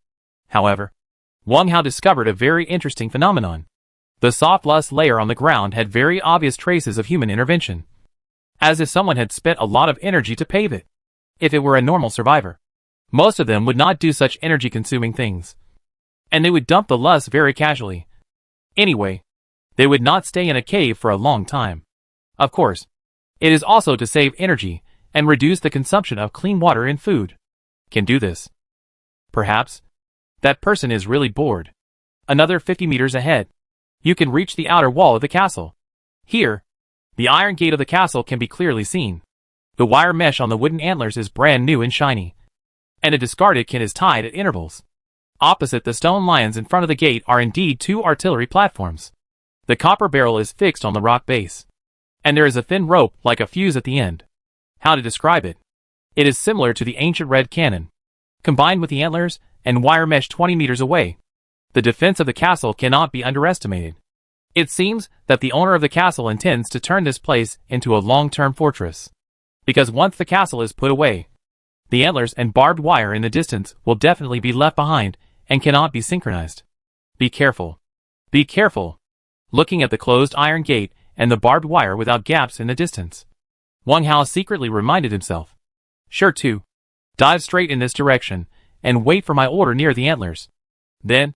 However, Wang Hao discovered a very interesting phenomenon. The soft lush layer on the ground had very obvious traces of human intervention, as if someone had spent a lot of energy to pave it. If it were a normal survivor, most of them would not do such energy-consuming things, and they would dump the lush very casually. Anyway, they would not stay in a cave for a long time. Of course, it is also to save energy, and reduce the consumption of clean water and food. Can do this. Perhaps that person is really bored. Another 50 meters ahead, you can reach the outer wall of the castle. Here, the iron gate of the castle can be clearly seen. The wire mesh on the wooden antlers is brand new and shiny, and a discarded can is tied at intervals. Opposite the stone lions in front of the gate are indeed two artillery platforms. The copper barrel is fixed on the rock base, and there is a thin rope like a fuse at the end. How to describe it? It is similar to the ancient red cannon, combined with the antlers and wire mesh 20 meters away. The defense of the castle cannot be underestimated. It seems that the owner of the castle intends to turn this place into a long-term fortress, because once the castle is put away, the antlers and barbed wire in the distance will definitely be left behind and cannot be synchronized. Be careful. Be careful. Looking at the closed iron gate and the barbed wire without gaps in the distance, Wang Hao secretly reminded himself. Sure to dive straight in this direction and wait for my order near the antlers. Then,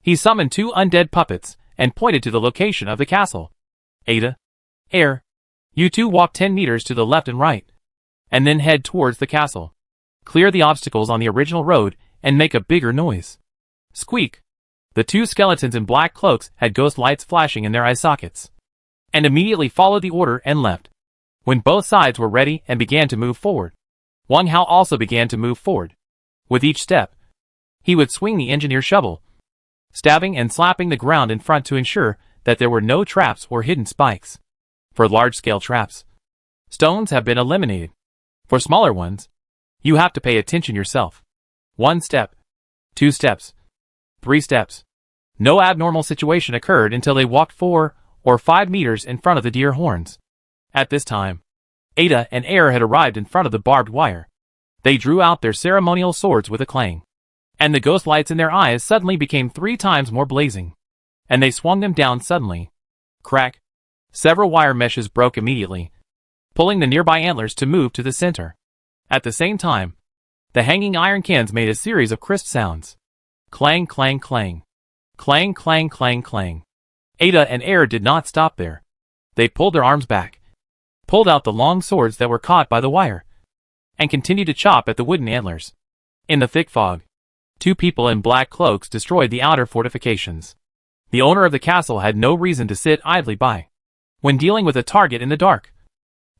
he summoned two undead puppets and pointed to the location of the castle. Ada, Air, you two walk 10 meters to the left and right, and then head towards the castle. Clear the obstacles on the original road and make a bigger noise. Squeak. The two skeletons in black cloaks had ghost lights flashing in their eye sockets, and immediately followed the order and left. When both sides were ready and began to move forward, Wang Hao also began to move forward. With each step, he would swing the engineer's shovel, stabbing and slapping the ground in front to ensure that there were no traps or hidden spikes. For large-scale traps, stones have been eliminated. For smaller ones, you have to pay attention yourself. 1 step, 2 steps, 3 steps. No abnormal situation occurred until they walked 4 or 5 meters in front of the deer horns. At this time, Ada and Air had arrived in front of the barbed wire. They drew out their ceremonial swords with a clang, and the ghost lights in their eyes suddenly became 3 times more blazing, and they swung them down suddenly. Crack. Several wire meshes broke immediately, pulling the nearby antlers to move to the center. At the same time, the hanging iron cans made a series of crisp sounds. Clang, clang, clang. Clang, clang, clang, clang. Ada and Air did not stop there. They pulled their arms back, pulled out the long swords that were caught by the wire, and continued to chop at the wooden antlers. In the thick fog, 2 people in black cloaks destroyed the outer fortifications. The owner of the castle had no reason to sit idly by. When dealing with a target in the dark,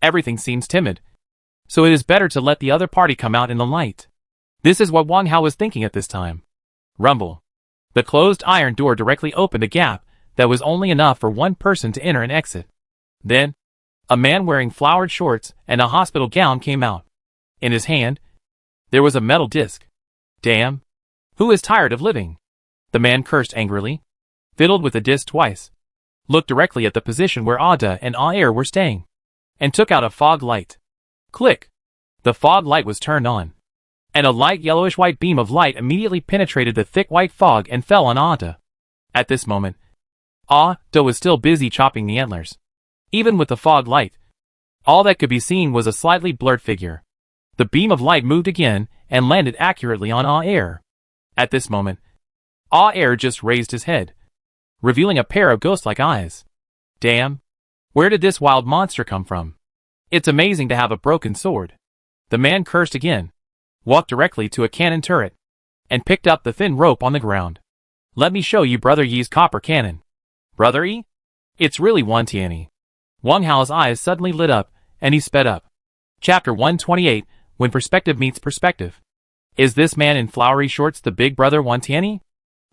everything seems timid, so it is better to let the other party come out in the light. This is what Wang Hao was thinking at this time. Rumble. The closed iron door directly opened a gap that was only enough for one person to enter and exit. Then, a man wearing flowered shorts and a hospital gown came out. In his hand, there was a metal disc. Damn. Who is tired of living? The man cursed angrily, fiddled with the disc twice, looked directly at the position where Ada and Air were staying, and took out a fog light. Click. The fog light was turned on, and a light yellowish-white beam of light immediately penetrated the thick white fog and fell on Ada. At this moment, Ada was still busy chopping the antlers. Even with the fog light, all that could be seen was a slightly blurred figure. The beam of light moved again and landed accurately on Air. At this moment, Air just raised his head, revealing a pair of ghost-like eyes. Damn! Where did this wild monster come from? It's amazing to have a broken sword. The man cursed again, walked directly to a cannon turret, and picked up the thin rope on the ground. Let me show you Brother Yi's copper cannon. Brother Yi? It's really Wantiani. Wang Hao's eyes suddenly lit up, and he sped up. Chapter 128, When Perspective Meets Perspective. Is this man in flowery shorts the big brother Wantiani?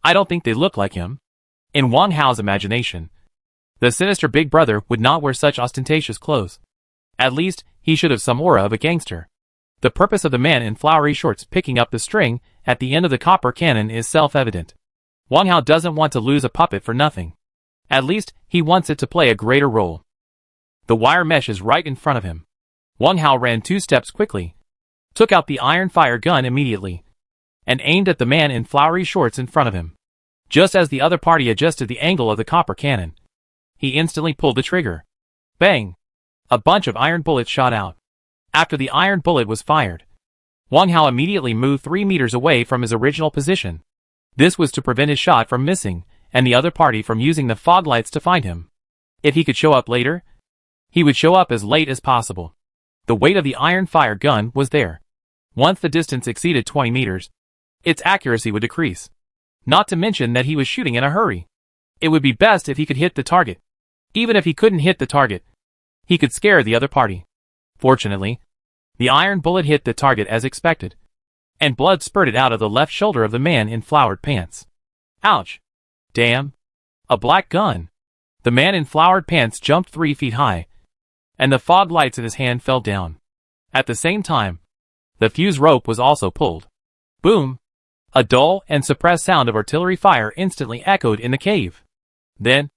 I don't think they look like him. In Wang Hao's imagination, the sinister big brother would not wear such ostentatious clothes. At least, he should have some aura of a gangster. The purpose of the man in flowery shorts picking up the string at the end of the copper cannon is self-evident. Wang Hao doesn't want to lose a puppet for nothing. At least, he wants it to play a greater role. The wire mesh is right in front of him. Wang Hao ran 2 steps quickly, took out the iron fire gun immediately, and aimed at the man in flowery shorts in front of him. Just as the other party adjusted the angle of the copper cannon, he instantly pulled the trigger. Bang! A bunch of iron bullets shot out. After the iron bullet was fired, Wang Hao immediately moved 3 meters away from his original position. This was to prevent his shot from missing, and the other party from using the fog lights to find him. If he could show up later, he would show up as late as possible. The weight of the iron fire gun was there. Once the distance exceeded 20 meters, its accuracy would decrease. Not to mention that he was shooting in a hurry. It would be best if he could hit the target. Even if he couldn't hit the target, he could scare the other party. Fortunately, the iron bullet hit the target as expected, and blood spurted out of the left shoulder of the man in flowered pants. Ouch! Damn! A black gun! The man in flowered pants jumped 3 feet high, and the fog lights in his hand fell down. At the same time, the fuse rope was also pulled. Boom! A dull and suppressed sound of artillery fire instantly echoed in the cave. Then,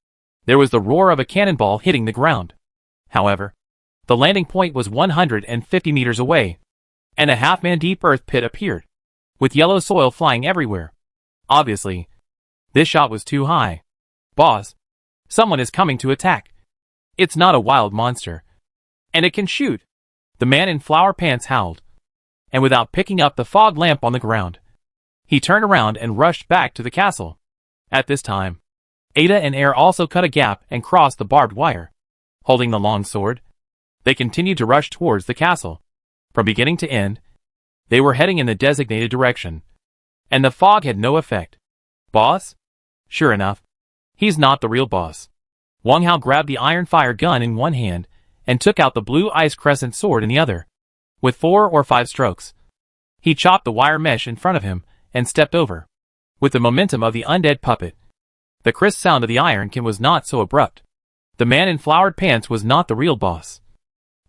there was the roar of a cannonball hitting the ground. However, the landing point was 150 meters away, and a half-man-deep earth pit appeared, with yellow soil flying everywhere. Obviously, this shot was too high. Boss, someone is coming to attack. It's not a wild monster, and it can shoot. The man in flower pants howled, and without picking up the fog lamp on the ground, he turned around and rushed back to the castle. At this time, Ada and Air also cut a gap and crossed the barbed wire. Holding the long sword, they continued to rush towards the castle. From beginning to end, they were heading in the designated direction, and the fog had no effect. Boss? Sure enough, he's not the real boss. Wang Hao grabbed the iron fire gun in one hand and took out the blue ice crescent sword in the other. With 4 or 5 strokes, he chopped the wire mesh in front of him and stepped over. With the momentum of the undead puppet, the crisp sound of the iron can was not so abrupt. The man in flowered pants was not the real boss.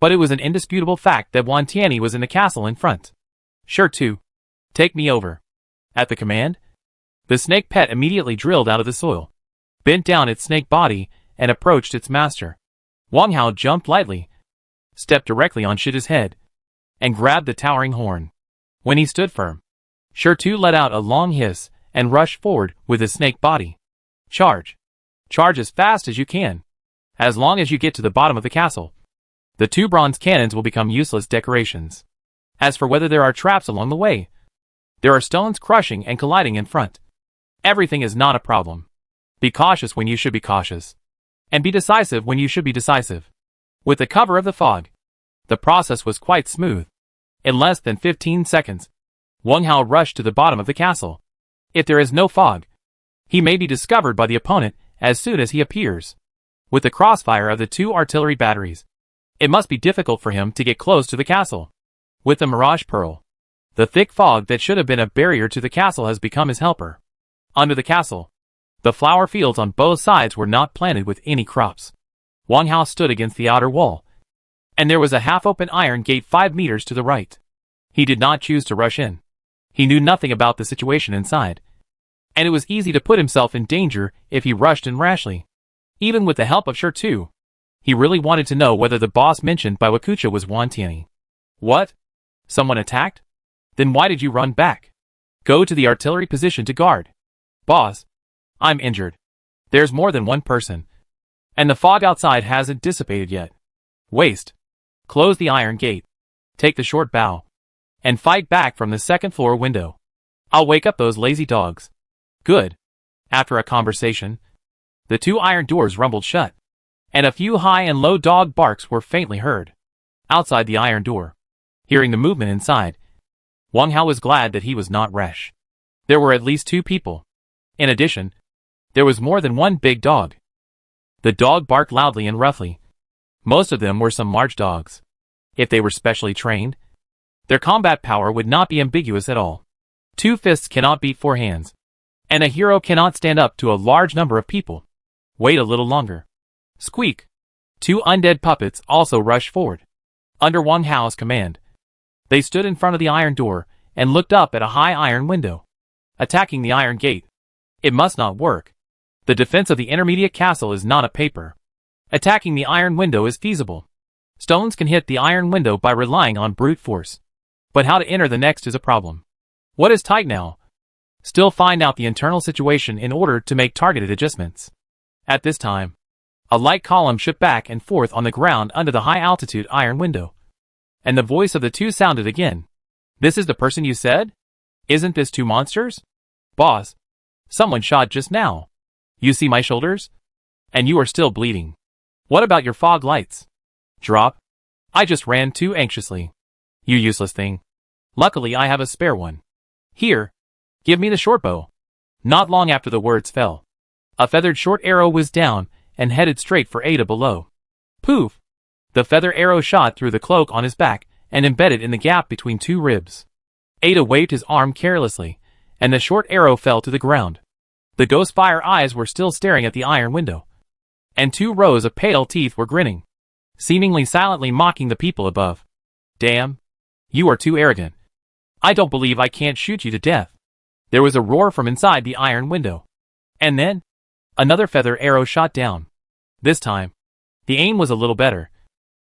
But it was an indisputable fact that Wan Tianyi was in the castle in front. Sure to. Take me over. At the command, the snake pet immediately drilled out of the soil, bent down its snake body, and approached its master. Wang Hao jumped lightly, stepped directly on Shida's head, and grabbed the towering horn. When he stood firm, Sure Tu let out a long hiss and rushed forward with his snake body. Charge. Charge as fast as you can. As long as you get to the bottom of the castle, the 2 bronze cannons will become useless decorations. As for whether there are traps along the way, there are stones crushing and colliding in front. Everything is not a problem. Be cautious when you should be cautious, and be decisive when you should be decisive. With the cover of the fog, the process was quite smooth. In less than 15 seconds, Wang Hao rushed to the bottom of the castle. If there is no fog, he may be discovered by the opponent as soon as he appears. With the crossfire of the 2 artillery batteries, it must be difficult for him to get close to the castle. With the Mirage Pearl, the thick fog that should have been a barrier to the castle has become his helper. Under the castle, the flower fields on both sides were not planted with any crops. Wang Hao stood against the outer wall, and there was a half-open iron gate 5 meters to the right. He did not choose to rush in. He knew nothing about the situation inside, and it was easy to put himself in danger if he rushed in rashly. Even with the help of Sure Tu, he really wanted to know whether the boss mentioned by Wakucha was Wan Tianyi. What? Someone attacked? Then why did you run back? Go to the artillery position to guard. Boss, I'm injured. There's more than one person, and the fog outside hasn't dissipated yet. Waste. Close the iron gate. Take the short bow, and fight back from the 2nd floor window. I'll wake up those lazy dogs. Good. After a conversation, the 2 iron doors rumbled shut, and a few high and low dog barks were faintly heard. Outside the iron door, hearing the movement inside, Wang Hao was glad that he was not rash. There were at least 2 people. In addition, there was more than one big dog. The dog barked loudly and roughly. Most of them were some large dogs. If they were specially trained, their combat power would not be ambiguous at all. 2 fists cannot beat 4 hands, and a hero cannot stand up to a large number of people. Wait a little longer. Squeak. 2 undead puppets also rushed forward. Under Wang Hao's command, they stood in front of the iron door and looked up at a high iron window. Attacking the iron gate. It must not work. The defense of the intermediate castle is not a paper. Attacking the iron window is feasible. Stones can hit the iron window by relying on brute force. But how to enter the next is a problem. What is tight now? Still find out the internal situation in order to make targeted adjustments. At this time, a light column shook back and forth on the ground under the high-altitude iron window. And the voice of the 2 sounded again. This is the person you said? Isn't this 2 monsters? Boss, someone shot just now. You see my shoulders? And you are still bleeding. What about your fog lights? Drop. I just ran too anxiously. You useless thing. Luckily I have a spare one. Here. Give me the short bow. Not long after the words fell, a feathered short arrow whizzed down and headed straight for Ada below. Poof! The feather arrow shot through the cloak on his back and embedded in the gap between two ribs. Ada waved his arm carelessly, and the short arrow fell to the ground. The ghost fire eyes were still staring at the iron window, and 2 rows of pale teeth were grinning, seemingly silently mocking the people above. Damn! You are too arrogant. I don't believe I can't shoot you to death. There was a roar from inside the iron window. And then, another feather arrow shot down. This time, the aim was a little better,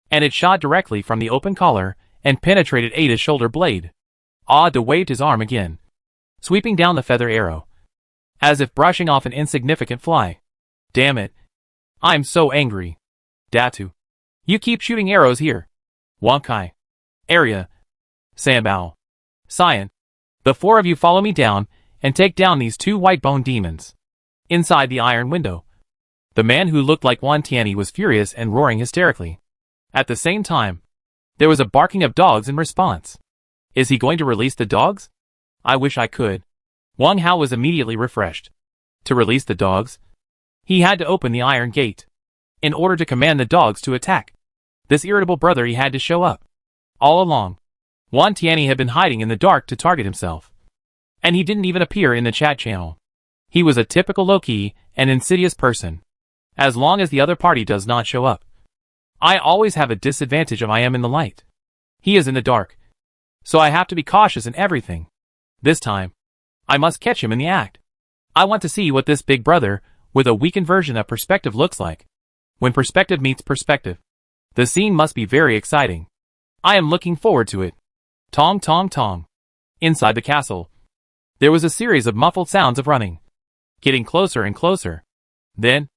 and it shot directly from the open collar and penetrated Ada's shoulder blade. Ada waved his arm again, sweeping down the feather arrow, as if brushing off an insignificant fly. Damn it. I'm so angry. Datu. You keep shooting arrows here. Wonkai. Area. Sambao. Cyan. The 4 of you follow me down and take down these 2 white bone demons. Inside the iron window, the man who looked like Wan Tianyi was furious and roaring hysterically. At the same time, there was a barking of dogs in response. Is he going to release the dogs? I wish I could. Wang Hao was immediately refreshed. To release the dogs, he had to open the iron gate. In order to command the dogs to attack this irritable brother, he had to show up. All along, Wan Tianyi had been hiding in the dark to target himself. And he didn't even appear in the chat channel. He was a typical low-key and insidious person. As long as the other party does not show up, I always have a disadvantage if I am in the light. He is in the dark, so I have to be cautious in everything. This time, I must catch him in the act. I want to see what this big brother with a weakened version of perspective looks like. When perspective meets perspective, the scene must be very exciting. I am looking forward to it. Tong tong tong. Inside the castle, there was a series of muffled sounds of running, getting closer and closer. Then,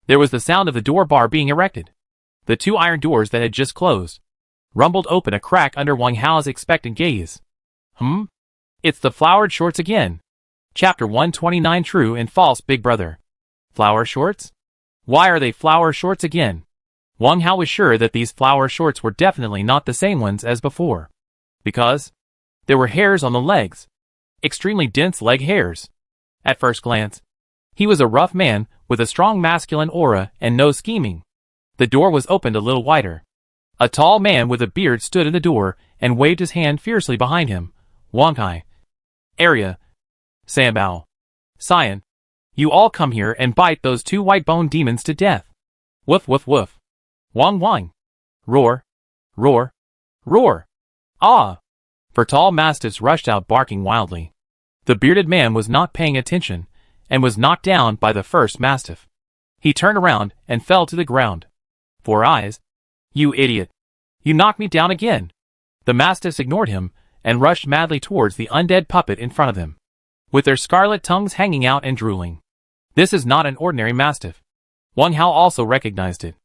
there was the sound of the door bar being erected. The 2 iron doors that had just closed rumbled open a crack under Wang Hao's expectant gaze. It's the flowered shorts again. Chapter 129. True and False Big Brother. Flower shorts? Why are they flower shorts again? Wang Hao was sure that these flower shorts were definitely not the same ones as before, because there were hairs on the legs. Extremely dense leg hairs. At first glance, he was a rough man with a strong masculine aura and no scheming. The door was opened a little wider. A tall man with a beard stood in the door and waved his hand fiercely behind him. Wonkai. Area. Sambao. Cyan. You all come here and bite those 2 white bone demons to death. Woof woof woof. Wang wang. Roar. Roar. Roar. Ah! For tall mastiffs rushed out barking wildly. The bearded man was not paying attention and was knocked down by the first mastiff. He turned around and fell to the ground. 4 eyes. You idiot. You knocked me down again. The mastiffs ignored him and rushed madly towards the undead puppet in front of them, with their scarlet tongues hanging out and drooling. This is not an ordinary mastiff. Wang Hao also recognized it.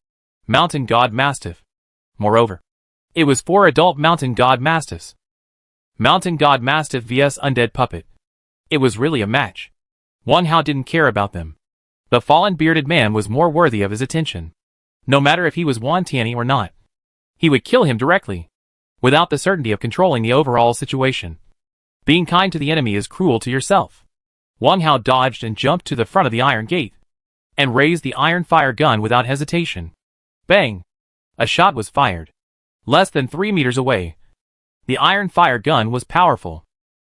Mountain God Mastiff. Moreover, it was 4 adult Mountain God Mastiffs. Mountain God Mastiff vs Undead Puppet. It was really a match. Wang Hao didn't care about them. The fallen bearded man was more worthy of his attention. No matter if he was Wan Tianyi or not, he would kill him directly, without the certainty of controlling the overall situation. Being kind to the enemy is cruel to yourself. Wang Hao dodged and jumped to the front of the iron gate, and raised the iron fire gun without hesitation. Bang! A shot was fired. Less than 3 meters away. The iron fire gun was powerful.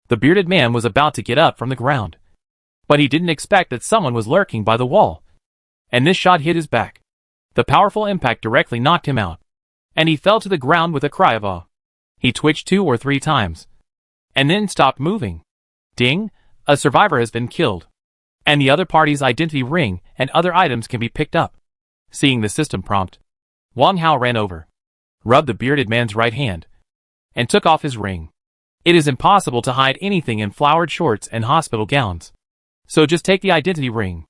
The bearded man was about to get up from the ground, but he didn't expect that someone was lurking by the wall, and this shot hit his back. The powerful impact directly knocked him out, and he fell to the ground with a cry of awe. He twitched 2 or 3 times, and then stopped moving. Ding! A survivor has been killed, and the other party's identity ring and other items can be picked up. Seeing the system prompt, Wang Hao ran over, rubbed the bearded man's right hand, and took off his ring. It is impossible to hide anything in flowered shorts and hospital gowns, so just take the identity ring.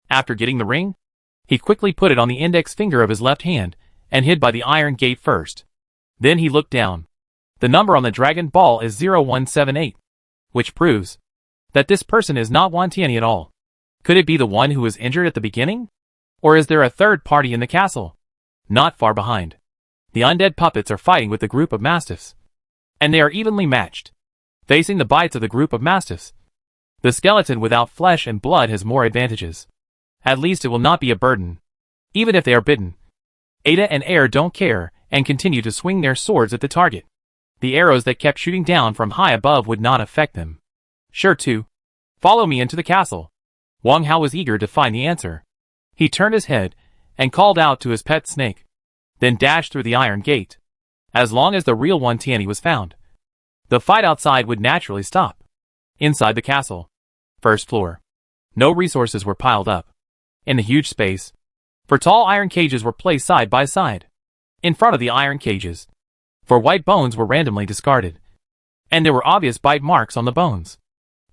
After getting the ring, he quickly put it on the index finger of his left hand and hid by the iron gate first. Then he looked down. The number on the dragon ball is 0178, which proves that this person is not Wan Tianyi at all. Could it be the one who was injured at the beginning? Or is there a third party in the castle? Not far behind, The undead puppets are fighting with the group of mastiffs. And they are evenly matched, facing the bites of the group of mastiffs. The skeleton without flesh and blood has more advantages. At least it will not be a burden, even if they are bitten. Ada and Air don't care, and continue to swing their swords at the target. The arrows that kept shooting down from high above would not affect them. Sure to. Follow me into the castle. Wang Hao was eager to find the answer. He turned his head, and called out to his pet snake. Then dashed through the iron gate. As long as the real one Tianyi was found, the fight outside would naturally stop. Inside the castle. First floor. No resources were piled up. In the huge space, for tall iron cages were placed side by side. In front of the iron cages, for white bones were randomly discarded. And there were obvious bite marks on the bones.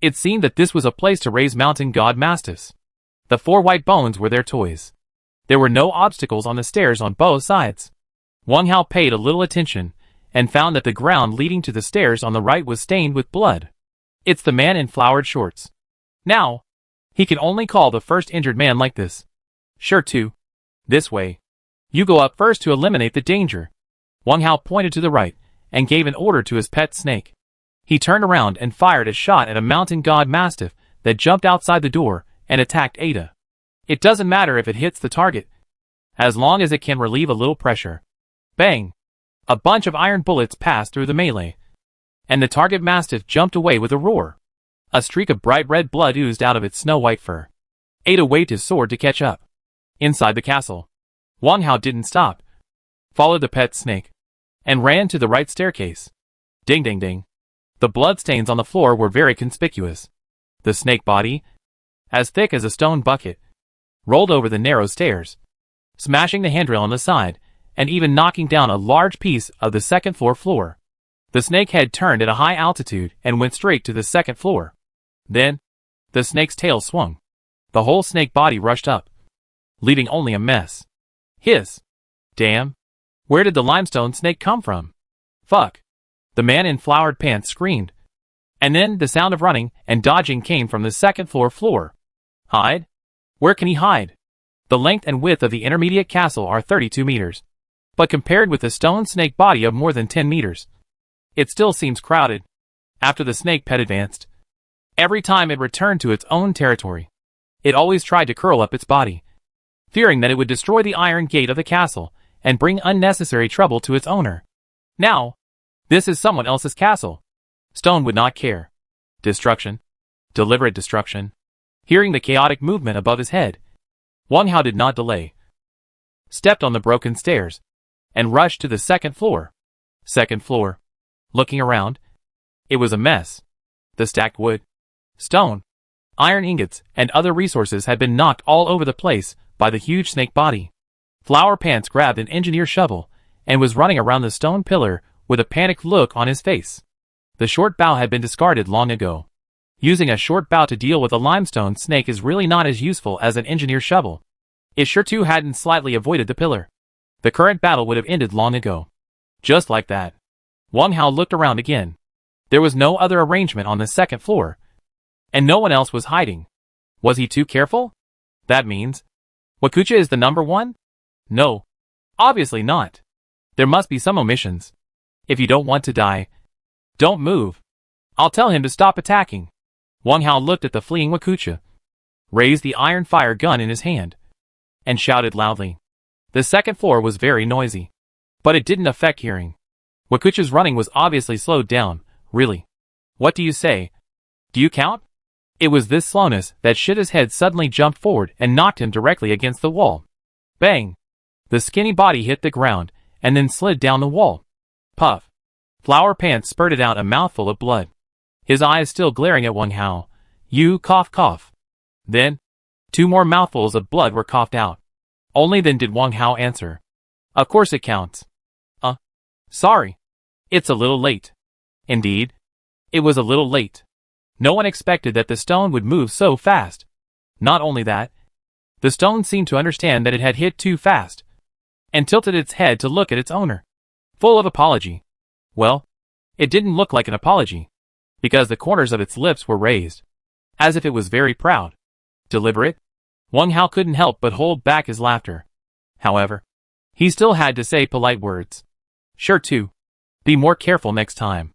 It seemed that this was a place to raise mountain god mastiffs. The 4 white bones were their toys. There were no obstacles on the stairs on both sides. Wang Hao paid a little attention, and found that the ground leading to the stairs on the right was stained with blood. It's the man in flowered shorts. Now, he can only call the first injured man like this. Sure to. This way. You go up first to eliminate the danger. Wang Hao pointed to the right, and gave an order to his pet snake. He turned around and fired a shot at a mountain god mastiff that jumped outside the door and attacked Ada. It doesn't matter if it hits the target, as long as it can relieve a little pressure. Bang! A bunch of iron bullets passed through the melee, and the target mastiff jumped away with a roar. A streak of bright red blood oozed out of its snow-white fur. Ada waved his sword to catch up. Inside the castle, Wang Hao didn't stop, followed the pet snake, and ran to the right staircase. Ding ding ding. The bloodstains on the floor were very conspicuous. The snake body, as thick as a stone bucket, rolled over the narrow stairs, smashing the handrail on the side, and even knocking down a large piece of the second floor. The snake head turned at a high altitude and went straight to the second floor. Then, the snake's tail swung. The whole snake body rushed up, leaving only a mess. Hiss! Damn! Where did the limestone snake come from? Fuck! The man in flowered pants screamed. And then the sound of running and dodging came from the second floor. Hide? Where can he hide? The length and width of the intermediate castle are 32 meters. But compared with the stone snake body of more than 10 meters, it still seems crowded. After the snake pet advanced, every time it returned to its own territory, it always tried to curl up its body, fearing that it would destroy the iron gate of the castle and bring unnecessary trouble to its owner. Now, this is someone else's castle. Stone would not care. Destruction. Deliberate destruction. Hearing the chaotic movement above his head, Wang Hao did not delay. Stepped on the broken stairs, and rushed to the second floor. Second floor. Looking around, it was a mess. The stacked wood, stone, iron ingots, and other resources had been knocked all over the place by the huge snake body. Flower Pants grabbed an engineer shovel, and was running around the stone pillar with a panicked look on his face. The short bow had been discarded long ago. Using a short bow to deal with a limestone snake is really not as useful as an engineer shovel. If sure too hadn't slightly avoided the pillar, the current battle would have ended long ago. Just like that. Wang Hao looked around again. There was no other arrangement on the second floor, and no one else was hiding. Was he too careful? That means Wakucha is the number one? No. Obviously not. There must be some omissions. If you don't want to die, don't move. I'll tell him to stop attacking. Wang Hao looked at the fleeing Wakucha, raised the iron fire gun in his hand, and shouted loudly. The second floor was very noisy, but it didn't affect hearing. Wakucha's running was obviously slowed down. Really? What do you say? Do you count? It was this slowness that Shida's head suddenly jumped forward and knocked him directly against the wall. Bang! The skinny body hit the ground, and then slid down the wall. Puff! Flower Pants spurted out a mouthful of blood, his eyes still glaring at Wang Hao. You cough cough. Then, 2 more mouthfuls of blood were coughed out. Only then did Wang Hao answer. Of course it counts. Sorry. It's a little late. Indeed. It was a little late. No one expected that the stone would move so fast. Not only that, the stone seemed to understand that it had hit too fast, and tilted its head to look at its owner, full of apology. Well, it didn't look like an apology, because the corners of its lips were raised, as if it was very proud. Deliberate? Wang Hao couldn't help but hold back his laughter. However, he still had to say polite words. Sure to. Be more careful next time.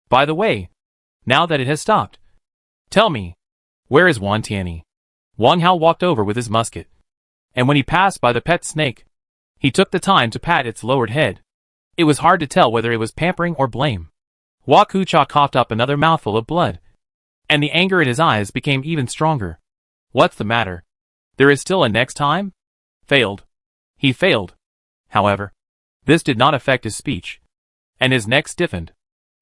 By the way, now that it has stopped, tell me, where is Wan Tianyi? Wang Hao walked over with his musket, and when he passed by the pet snake, he took the time to pat its lowered head. It was hard to tell whether it was pampering or blame. Hua Kucha coughed up another mouthful of blood, and the anger in his eyes became even stronger. What's the matter? There is still a next time? Failed. He failed. However, this did not affect his speech, and his neck stiffened.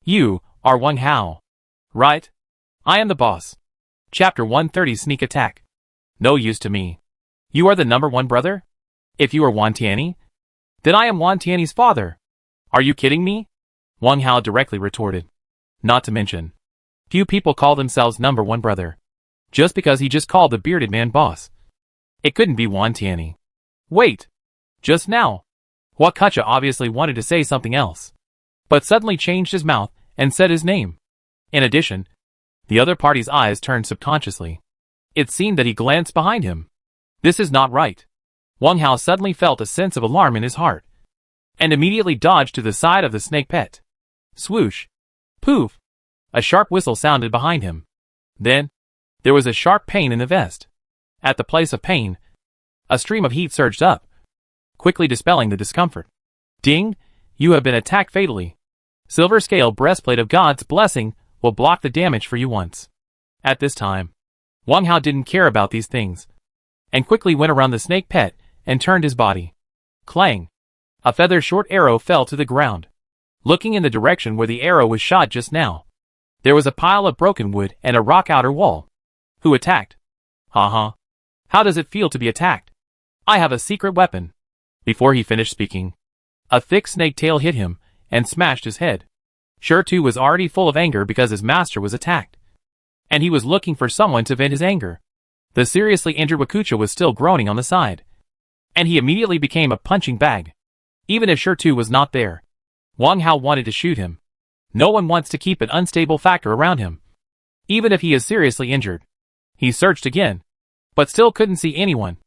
You are Wang Hao, right? I am the boss. Chapter 130 Sneak Attack. No use to me. You are the number one brother? If you are Wan Tianyi, then I am Wan Tianyi's father. Are you kidding me? Wang Hao directly retorted. Not to mention, few people call themselves number one brother, just because he just called the bearded man boss. It couldn't be Wan Tianyi. Wait. Just now, Hua Kucha obviously wanted to say something else, but suddenly changed his mouth and said his name. In addition, the other party's eyes turned subconsciously. It seemed that he glanced behind him. This is not right. Wang Hao suddenly felt a sense of alarm in his heart, and immediately dodged to the side of the snake pet. Swoosh! Poof! A sharp whistle sounded behind him. Then, there was a sharp pain in the vest. At the place of pain, a stream of heat surged up, quickly dispelling the discomfort. Ding! You have been attacked fatally. Silver scale breastplate of God's blessing will block the damage for you once. At this time, Wang Hao didn't care about these things, and quickly went around the snake pet and turned his body. Clang! A feather-short arrow fell to the ground. Looking in the direction where the arrow was shot just now, there was a pile of broken wood and a rock outer wall. Who attacked? Haha. How does it feel to be attacked? I have a secret weapon. Before he finished speaking, a thick snake tail hit him and smashed his head. Shurtu was already full of anger because his master was attacked, and he was looking for someone to vent his anger. The seriously injured Wakucha was still groaning on the side, and he immediately became a punching bag. Even if Shurtu was not there, Wang Hao wanted to shoot him. No one wants to keep an unstable factor around him, even if he is seriously injured. He searched again, but still couldn't see anyone,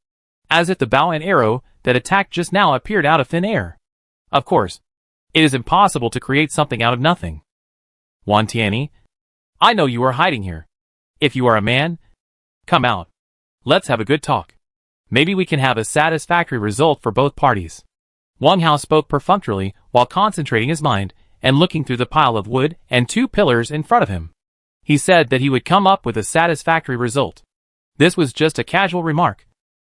as if the bow and arrow that attacked just now appeared out of thin air. Of course, it is impossible to create something out of nothing. Wan Tianyi, I know you are hiding here. If you are a man, come out. Let's have a good talk. Maybe we can have a satisfactory result for both parties. Wang Hao spoke perfunctorily while concentrating his mind and looking through the pile of wood and two pillars in front of him. He said that he would come up with a satisfactory result. This was just a casual remark,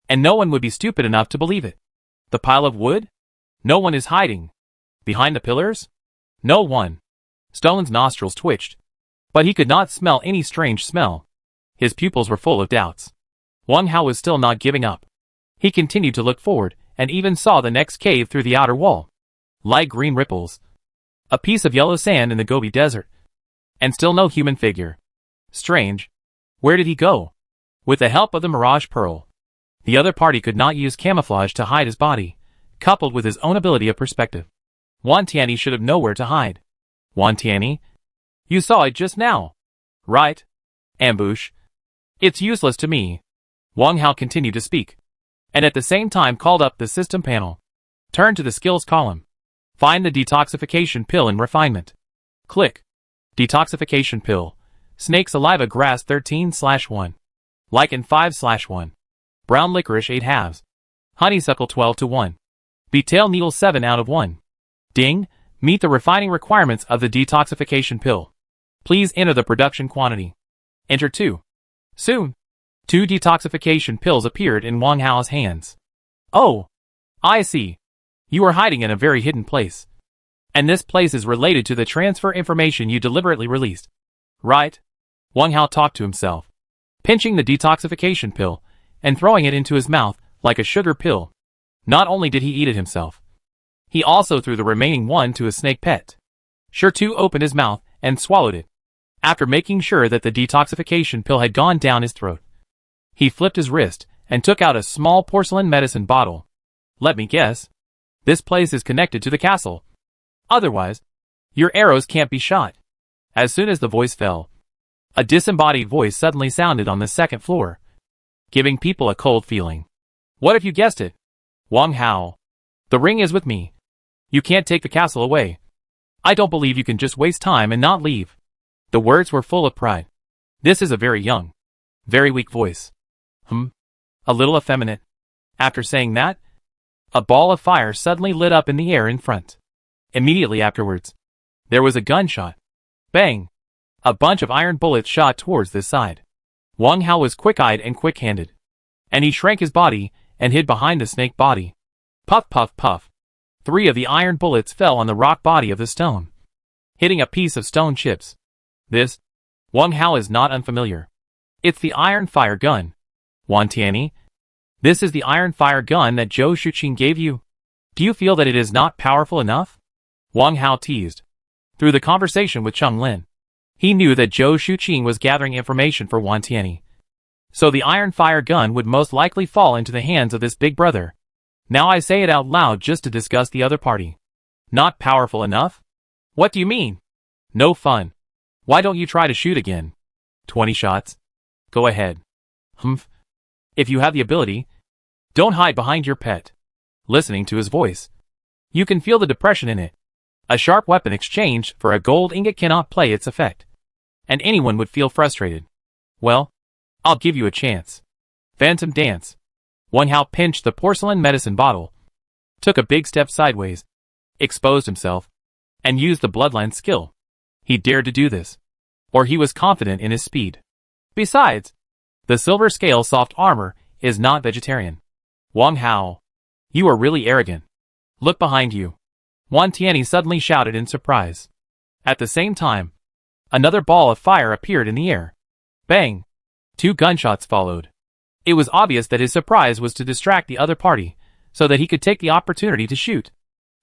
and no one would be stupid enough to believe it. The pile of wood? No one is hiding. Behind the pillars? No one. Stone's nostrils twitched, but he could not smell any strange smell. His pupils were full of doubts. Wang Hao was still not giving up. He continued to look forward and even saw the next cave through the outer wall. Light green ripples. A piece of yellow sand in the Gobi Desert. And still no human figure. Strange. Where did he go? With the help of the Mirage Pearl, the other party could not use camouflage to hide his body, coupled with his own ability of perspective. Wan Tianyi should have nowhere to hide. Wan Tianyi? You saw it just now. Right? Ambush. It's useless to me. Wang Hao continued to speak, and at the same time called up the system panel. Turn to the skills column. Find the detoxification pill in refinement. Click. Detoxification pill. Snake saliva grass 13/1. Lichen 5/1. Brown licorice 8 halves. Honeysuckle 12/1. Betel needle 7 out of 1. Ding, meet the refining requirements of the detoxification pill. Please enter the production quantity. Enter 2. Soon, 2 detoxification pills appeared in Wang Hao's hands. Oh, I see. You are hiding in a very hidden place. And this place is related to the transfer information you deliberately released. Right? Wang Hao talked to himself, pinching the detoxification pill and throwing it into his mouth like a sugar pill. Not only did he eat it himself, he also threw the remaining one to his snake pet. Shurtu opened his mouth and swallowed it. After making sure that the detoxification pill had gone down his throat, he flipped his wrist and took out a small porcelain medicine bottle. Let me guess. This place is connected to the castle. Otherwise, your arrows can't be shot. As soon as the voice fell, a disembodied voice suddenly sounded on the second floor, giving people a cold feeling. What if you guessed it? Wang Hao. The ring is with me. You can't take the castle away. I don't believe you can just waste time and not leave. The words were full of pride. This is a very young, very weak voice. A little effeminate. After saying that, a ball of fire suddenly lit up in the air in front. Immediately afterwards, there was a gunshot. Bang! A bunch of iron bullets shot towards this side. Wang Hao was quick-eyed and quick-handed, and he shrank his body and hid behind the snake body. Puff, puff, puff. 3 of the iron bullets fell on the rock body of the stone, hitting a piece of stone chips. This, Wang Hao is not unfamiliar. It's the iron fire gun. Wan Tianyi, this is the iron fire gun that Zhou Shuqing gave you. Do you feel that it is not powerful enough? Wang Hao teased. Through the conversation with Cheng Lin, he knew that Zhou Shuqing was gathering information for Wan Tianyi. So the iron fire gun would most likely fall into the hands of this big brother. Now I say it out loud just to discuss the other party. Not powerful enough? What do you mean? No fun. Why don't you try to shoot again? 20 shots. Go ahead. If you have the ability, don't hide behind your pet. Listening to his voice, you can feel the depression in it. A sharp weapon exchanged for a gold ingot cannot play its effect, and anyone would feel frustrated. Well, I'll give you a chance. Phantom dance. Wang Hao pinched the porcelain medicine bottle, took a big step sideways, exposed himself, and used the bloodline skill. He dared to do this, or he was confident in his speed. Besides, the silver scale soft armor is not vegetarian. Wang Hao, you are really arrogant. Look behind you. Wan Tianyi suddenly shouted in surprise. At the same time, another ball of fire appeared in the air. Bang! 2 gunshots followed. It was obvious that his surprise was to distract the other party, so that he could take the opportunity to shoot.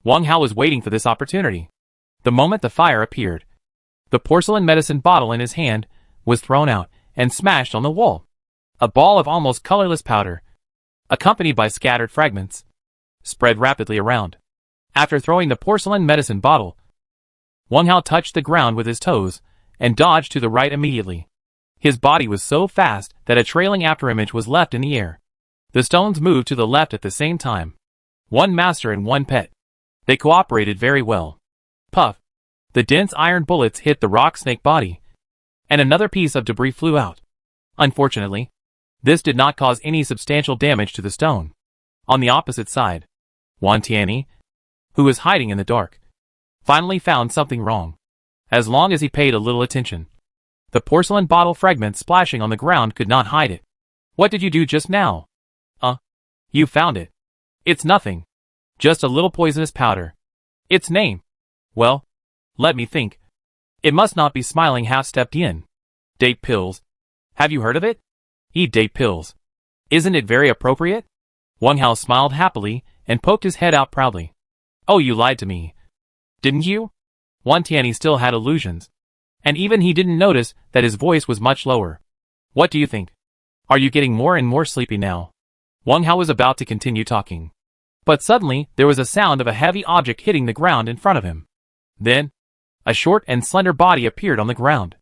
Wang Hao was waiting for this opportunity. The moment the fire appeared, the porcelain medicine bottle in his hand was thrown out and smashed on the wall. A ball of almost colorless powder, accompanied by scattered fragments, spread rapidly around. After throwing the porcelain medicine bottle, Wang Hao touched the ground with his toes and dodged to the right immediately. His body was so fast that a trailing afterimage was left in the air. The stones moved to the left at the same time. 1 master and 1 pet. They cooperated very well. Puff! The dense iron bullets hit the rock snake body, and another piece of debris flew out. Unfortunately, this did not cause any substantial damage to the stone. On the opposite side, Wan Tianyi, who was hiding in the dark, finally found something wrong. As long as he paid a little attention, the porcelain bottle fragment splashing on the ground could not hide it. What did you do just now? You found it. It's nothing. Just a little poisonous powder. Its name? Well, let me think. It must not be smiling half-stepped in. Date pills. Have you heard of it? Eat date pills. Isn't it very appropriate? Wang Hao smiled happily and poked his head out proudly. Oh, you lied to me. Didn't you? Wan Tianyi still had illusions, and even he didn't notice that his voice was much lower. What do you think? Are you getting more and more sleepy now? Wang Hao was about to continue talking, but suddenly there was a sound of a heavy object hitting the ground in front of him. Then, a short and slender body appeared on the ground.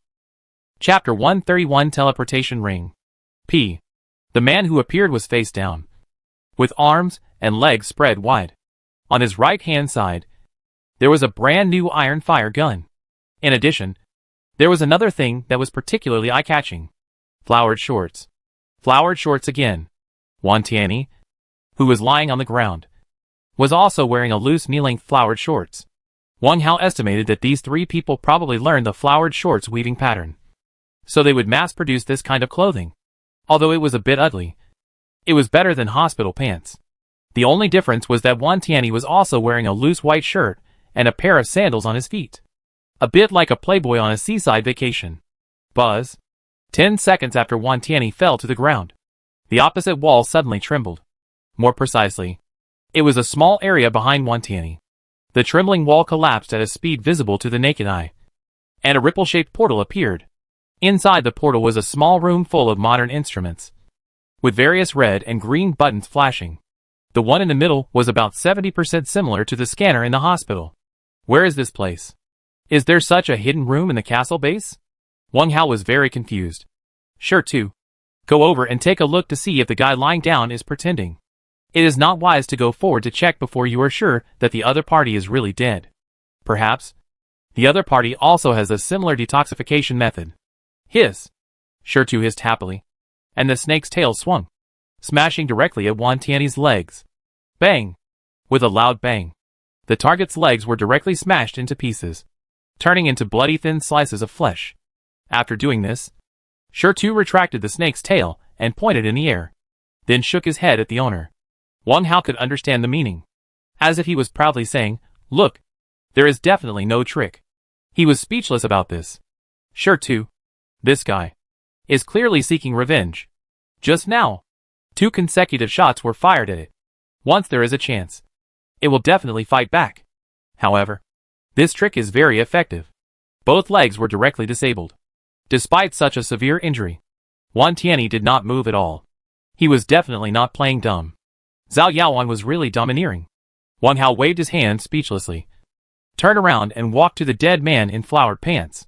Chapter 131 Teleportation Ring. P. The man who appeared was face down, with arms and legs spread wide. On his right-hand side, there was a brand new iron fire gun. In addition, there was another thing that was particularly eye-catching. Flowered shorts. Flowered shorts again. Wan Tianyi, who was lying on the ground, was also wearing a loose knee-length flowered shorts. Wang Hao estimated that these 3 people probably learned the flowered shorts weaving pattern, so they would mass-produce this kind of clothing. Although it was a bit ugly, it was better than hospital pants. The only difference was that Wan Tianyi was also wearing a loose white shirt and a pair of sandals on his feet. A bit like a playboy on a seaside vacation. Buzz. 10 seconds after Wan Tianyi fell to the ground, the opposite wall suddenly trembled. More precisely, it was a small area behind Wan Tianyi. The trembling wall collapsed at a speed visible to the naked eye, and a ripple-shaped portal appeared. Inside the portal was a small room full of modern instruments, with various red and green buttons flashing. The one in the middle was about 70% similar to the scanner in the hospital. Where is this place? Is there such a hidden room in the castle base? Wang Hao was very confused. Sure to. Go over and take a look to see if the guy lying down is pretending. It is not wise to go forward to check before you are sure that the other party is really dead. Perhaps the other party also has a similar detoxification method. Hiss. Shirtu hissed happily, and the snake's tail swung, smashing directly at Wan Tiany's legs. Bang! With a loud bang, the target's legs were directly smashed into pieces, turning into bloody thin slices of flesh. After doing this, Shirtu retracted the snake's tail and pointed in the air, then shook his head at the owner. Wang Hao could understand the meaning, as if he was proudly saying, "Look, there is definitely no trick." He was speechless about this. Shirtu, this guy, is clearly seeking revenge. Just now, 2 consecutive shots were fired at it. Once there is a chance, it will definitely fight back. However, this trick is very effective. Both legs were directly disabled. Despite such a severe injury, Wan Tiany did not move at all. He was definitely not playing dumb. Zhao Yaoan was really domineering. Wang Hao waved his hand speechlessly, turned around and walked to the dead man in flowered pants.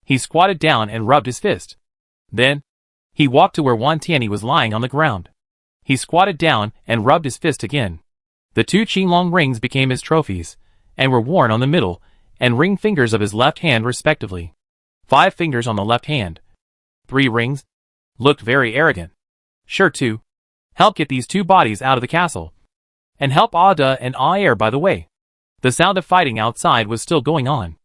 He squatted down and rubbed his fist. Then, he walked to where Wan Tiany was lying on the ground. He squatted down and rubbed his fist again. The 2 Qinglong rings became his trophies, and were worn on the middle and ring fingers of his left hand respectively. 5 fingers on the left hand. 3 rings. Looked very arrogant. Shirtu, help get these 2 bodies out of the castle. And help Ada and Air by the way. The sound of fighting outside was still going on.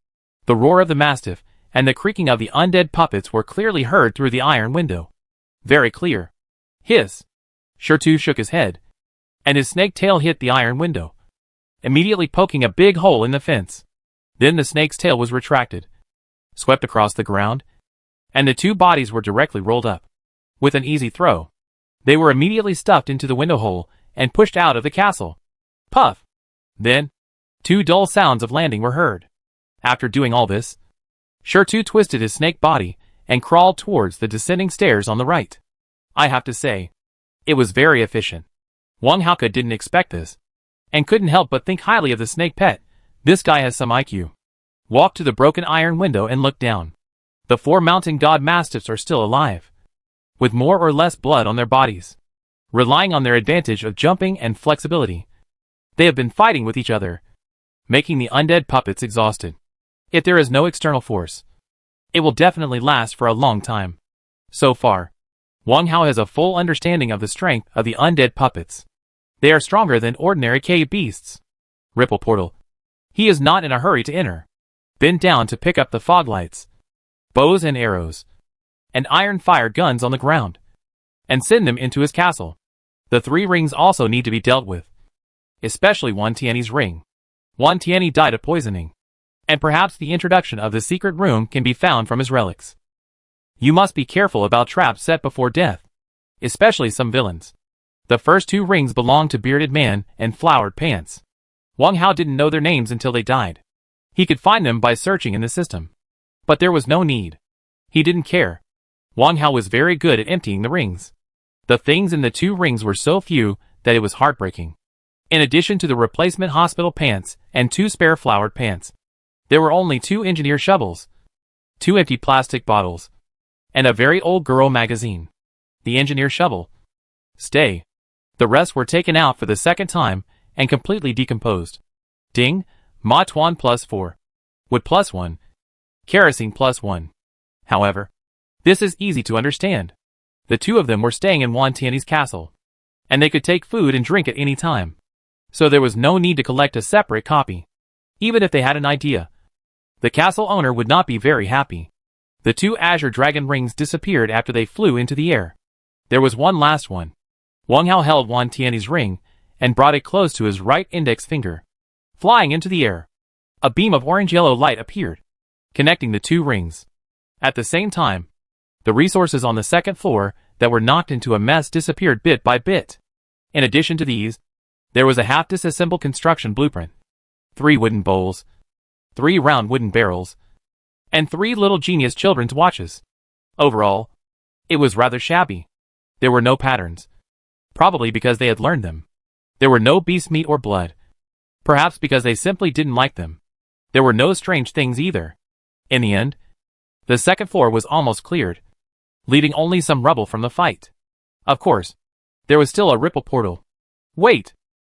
The roar of the mastiff and the creaking of the undead puppets were clearly heard through the iron window. Very clear. Hiss. Shirtu shook his head, and his snake tail hit the iron window, immediately poking a big hole in the fence. Then the snake's tail was retracted, swept across the ground, and the 2 bodies were directly rolled up. With an easy throw, they were immediately stuffed into the window hole and pushed out of the castle. Puff! Then, 2 dull sounds of landing were heard. After doing all this, Shirtu twisted his snake body and crawled towards the descending stairs on the right. I have to say, it was very efficient. Wang Hao didn't expect this, and couldn't help but think highly of the snake pet. This guy has some IQ. Walked to the broken iron window and looked down. The 4 mountain god mastiffs are still alive, with more or less blood on their bodies, relying on their advantage of jumping and flexibility. They have been fighting with each other, making the undead puppets exhausted. If there is no external force, it will definitely last for a long time. So far, Wang Hao has a full understanding of the strength of the undead puppets. They are stronger than ordinary cave beasts. Ripple portal. He is not in a hurry to enter. Bend down to pick up the fog lights, bows and arrows, and iron fire guns on the ground, and send them into his castle. The 3 rings also need to be dealt with, especially Wan Tiany's ring. Wan Tiany died of poisoning, and perhaps the introduction of the secret room can be found from his relics. You must be careful about traps set before death, especially some villains. The first 2 rings belong to Bearded Man and Flowered Pants. Wang Hao didn't know their names until they died. He could find them by searching in the system, but there was no need. He didn't care. Wang Hao was very good at emptying the rings. The things in the 2 rings were so few that it was heartbreaking. In addition to the replacement hospital pants and 2 spare flowered pants, there were only 2 engineer shovels, 2 empty plastic bottles, and a very old girl magazine. The engineer shovel. Stay. The rest were taken out for the second time and completely decomposed. Ding, Ma Tuan +4. Wood +1. Kerosene +1. However, this is easy to understand. The 2 of them were staying in Wan Tiany's castle, and they could take food and drink at any time. So there was no need to collect a separate copy. Even if they had an idea, the castle owner would not be very happy. The 2 azure dragon rings disappeared after they flew into the air. There was one last one. Wang Hao held Wan Tiany's ring and brought it close to his right index finger. Flying into the air, a beam of orange-yellow light appeared, connecting the 2 rings. At the same time, the resources on the 2nd floor that were knocked into a mess disappeared bit by bit. In addition to these, there was a half-disassembled construction blueprint, 3 wooden bowls, 3 round wooden barrels, and 3 little genius children's watches. Overall, it was rather shabby. There were no patterns, probably because they had learned them. There were no beast meat or blood, perhaps because they simply didn't like them. There were no strange things either. In the end, the 2nd floor was almost cleared, leaving only some rubble from the fight. Of course, there was still a ripple portal, Wait!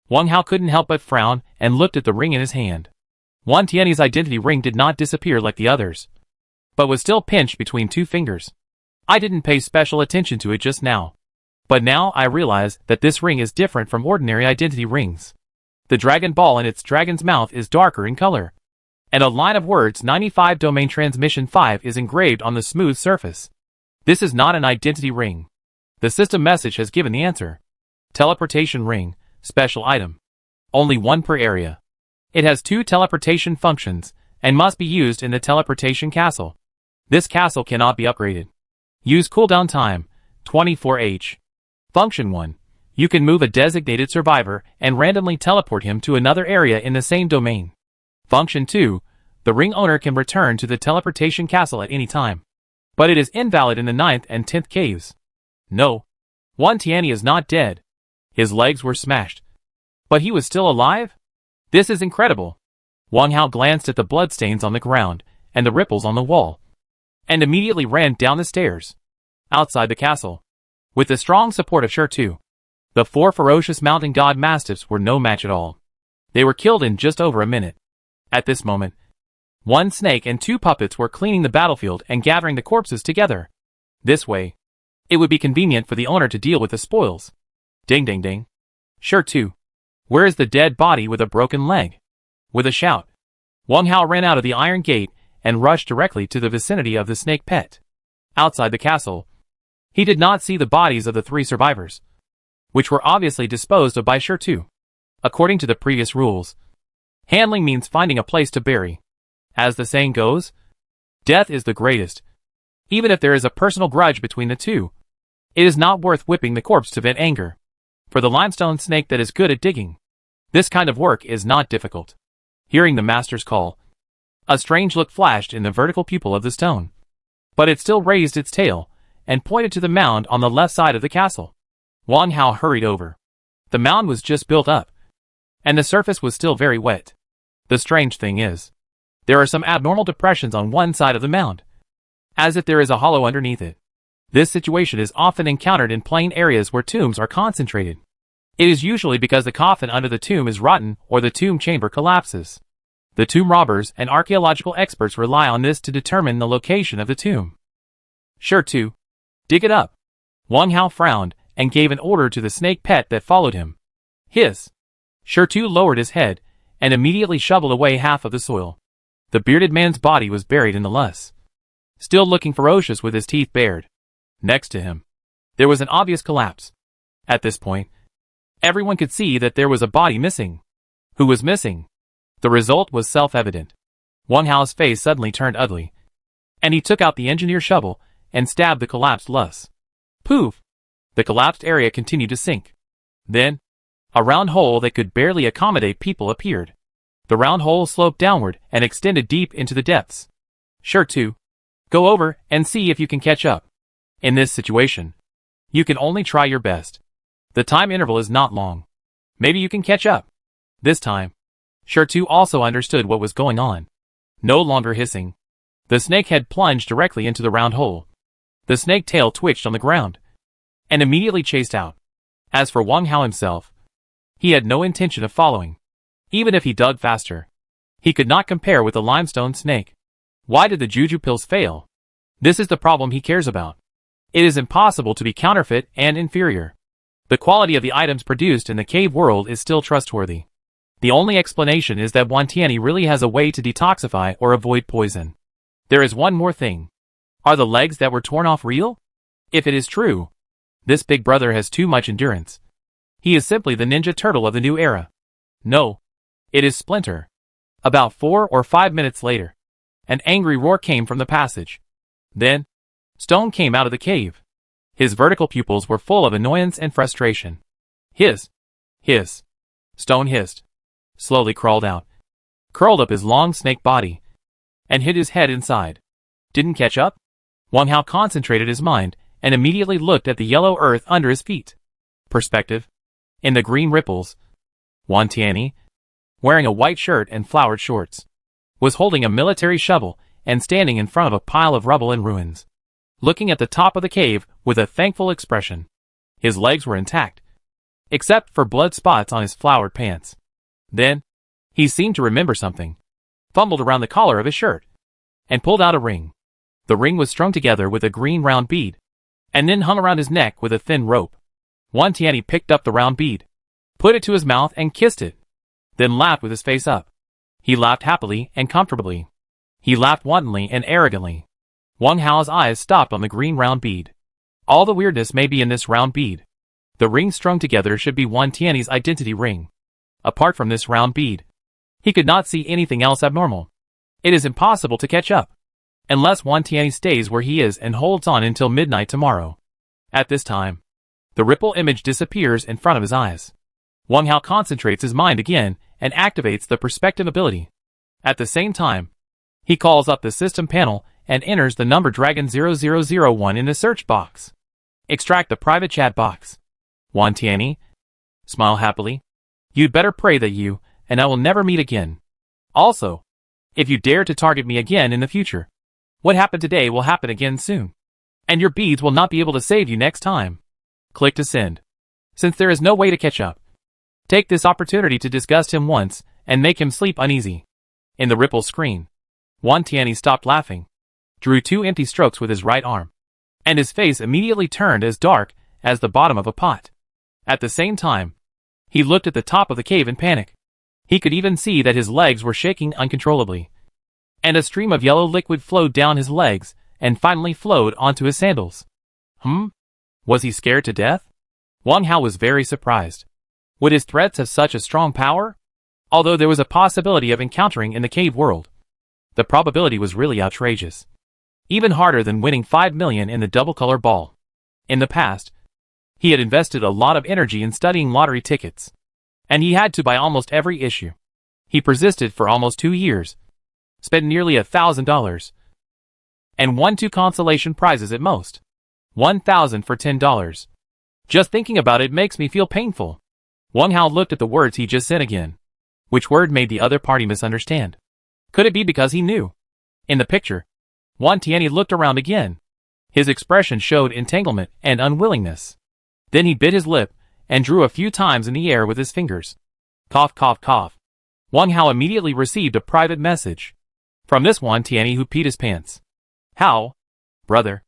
Wang Hao couldn't help but frown and looked at the ring in his hand. Wan Tiany's identity ring did not disappear like the others, but was still pinched between two fingers. I didn't pay special attention to it just now, but now I realize that this ring is different from ordinary identity rings. The dragon ball in its dragon's mouth is darker in color, and a line of words 95 Domain Transmission 5 is engraved on the smooth surface. This is not an identity ring. The system message has given the answer. Teleportation ring, special item. Only one per area. It has 2 teleportation functions, and must be used in the teleportation castle. This castle cannot be upgraded. Use cooldown time, 24h. Function 1. You can move a designated survivor and randomly teleport him to another area in the same domain. Function 2. The ring owner can return to the teleportation castle at any time, but it is invalid in the 9th and 10th caves. No. Wan Tiany is not dead. His legs were smashed, but he was still alive? This is incredible. Wang Hao glanced at the bloodstains on the ground and the ripples on the wall, and immediately ran down the stairs. Outside the castle, with the strong support of Shur, the 4 ferocious mountain god mastiffs were no match at all. They were killed in just over a minute. At this moment, 1 snake and 2 puppets were cleaning the battlefield and gathering the corpses together. This way, it would be convenient for the owner to deal with the spoils. Ding ding ding. Shur, where is the dead body with a broken leg? With a shout, Wang Hao ran out of the iron gate and rushed directly to the vicinity of the snake pet. Outside the castle, he did not see the bodies of the 3 survivors, which were obviously disposed of by Shur. According to the previous rules, handling means finding a place to bury. As the saying goes, death is the greatest. Even if there is a personal grudge between the 2, it is not worth whipping the corpse to vent anger. For the limestone snake that is good at digging, this kind of work is not difficult. Hearing the master's call, a strange look flashed in the vertical pupil of the stone, but it still raised its tail and pointed to the mound on the left side of the castle. Wang Hao hurried over. The mound was just built up, and the surface was still very wet. The strange thing is, there are some abnormal depressions on one side of the mound, as if there is a hollow underneath it. This situation is often encountered in plain areas where tombs are concentrated. It is usually because the coffin under the tomb is rotten or the tomb chamber collapses. The tomb robbers and archaeological experts rely on this to determine the location of the tomb. Shur, dig it up. Wang Hao frowned and gave an order to the snake pet that followed him. Hiss. Shur lowered his head and immediately shoveled away half of the soil. The bearded man's body was buried in the loess, still looking ferocious with his teeth bared. Next to him, there was an obvious collapse. At this point, everyone could see that there was a body missing. Who was missing? The result was self-evident. Wang Hao's face suddenly turned ugly, and he took out the engineer's shovel and stabbed the collapsed loess. Poof! The collapsed area continued to sink. Then, a round hole that could barely accommodate people appeared. The round hole sloped downward and extended deep into the depths. Shur, go over and see if you can catch up. In this situation, you can only try your best. The time interval is not long. Maybe you can catch up. This time, Shur also understood what was going on. No longer hissing, the snake head plunged directly into the round hole. The snake tail twitched on the ground and immediately chased out. As for Wang Hao himself, he had no intention of following. Even if he dug faster, he could not compare with the limestone snake. Why did the juju pills fail? This is the problem he cares about. It is impossible to be counterfeit and inferior. The quality of the items produced in the cave world is still trustworthy. The only explanation is that Wan Tiany really has a way to detoxify or avoid poison. There is one more thing. Are the legs that were torn off real? If it is true, this big brother has too much endurance. He is simply the Ninja Turtle of the new era. No, it is Splinter. About 4 or 5 minutes later, an angry roar came from the passage. Then, Stone came out of the cave. His vertical pupils were full of annoyance and frustration. Hiss! Hiss! Stone hissed, slowly crawled out, curled up his long snake body, and hid his head inside. Didn't catch up? Wang Hao concentrated his mind and immediately looked at the yellow earth under his feet. Perspective. In the green ripples, Wan Tiany, wearing a white shirt and flowered shorts, was holding a military shovel and standing in front of a pile of rubble and ruins, looking at the top of the cave with a thankful expression. His legs were intact. except for blood spots on his flowered pants. Then, he seemed to remember something, fumbled around the collar of his shirt, and pulled out a ring. The ring was strung together with a green round bead, and then hung around his neck with a thin rope. Wan Tianyi picked up the round bead, put it to his mouth and kissed it, then laughed with his face up. He laughed happily and comfortably. He laughed wantonly and arrogantly. Wang Hao's eyes stopped on the green round bead. All the weirdness may be in this round bead. The ring strung together should be Wan Tianyi's identity ring. Apart from this round bead, he could not see anything else abnormal. It is impossible to catch up, unless Wan Tianyi stays where he is and holds on until midnight tomorrow. At this time, the ripple image disappears in front of his eyes. Wang Hao concentrates his mind again and activates the perspective ability. At the same time, he calls up the system panel and enters the number Dragon 0001 in the search box. Extract the private chat box. Wan Tianyi, smile happily. You'd better pray that you and I will never meet again. Also, if you dare to target me again in the future, what happened today will happen again soon. And your beads will not be able to save you next time. Click to send. Since there is no way to catch up, take this opportunity to disgust him once and make him sleep uneasy. In the ripple screen, Wan Tianyi stopped laughing, drew 2 empty strokes with his right arm, and his face immediately turned as dark as the bottom of a pot. At the same time, he looked at the top of the cave in panic. He could even see that his legs were shaking uncontrollably, and a stream of yellow liquid flowed down his legs and finally flowed onto his sandals. Was he scared to death? Wang Hao was very surprised. Would his threats have such a strong power? Although there was a possibility of encountering in the cave world, the probability was really outrageous. Even harder than winning 5 million in the double color ball. In the past, he had invested a lot of energy in studying lottery tickets, and he had to buy almost every issue. He persisted for almost 2 years, spent nearly $1,000, and won 2 consolation prizes at most. 1,000 for $10. Just thinking about it makes me feel painful. Wang Hao looked at the words he just said again. Which word made the other party misunderstand? Could it be because he knew? In the picture, Wan Tianyi looked around again. His expression showed entanglement and unwillingness. Then he bit his lip and drew a few times in the air with his fingers. Cough, cough, cough. Wang Hao immediately received a private message from this Wan Tianyi who peed his pants. How? Brother,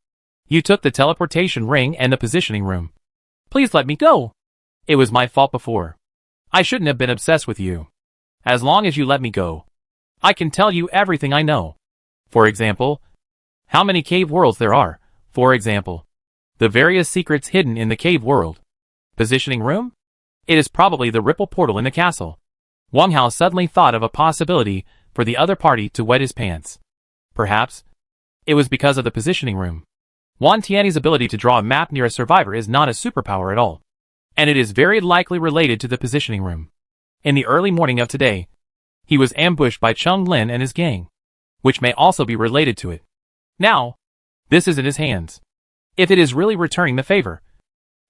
you took the teleportation ring and the positioning room. Please let me go. It was my fault before. I shouldn't have been obsessed with you. As long as you let me go, I can tell you everything I know. For example, how many cave worlds there are. For example, the various secrets hidden in the cave world. Positioning room? It is probably the ripple portal in the castle. Wang Hao suddenly thought of a possibility for the other party to wet his pants. Perhaps it was because of the positioning room. Wan Tianyi's ability to draw a map near a survivor is not a superpower at all, and it is very likely related to the positioning room. In the early morning of today, he was ambushed by Chung Lin and his gang, which may also be related to it. Now, this is in his hands. If it is really returning the favor,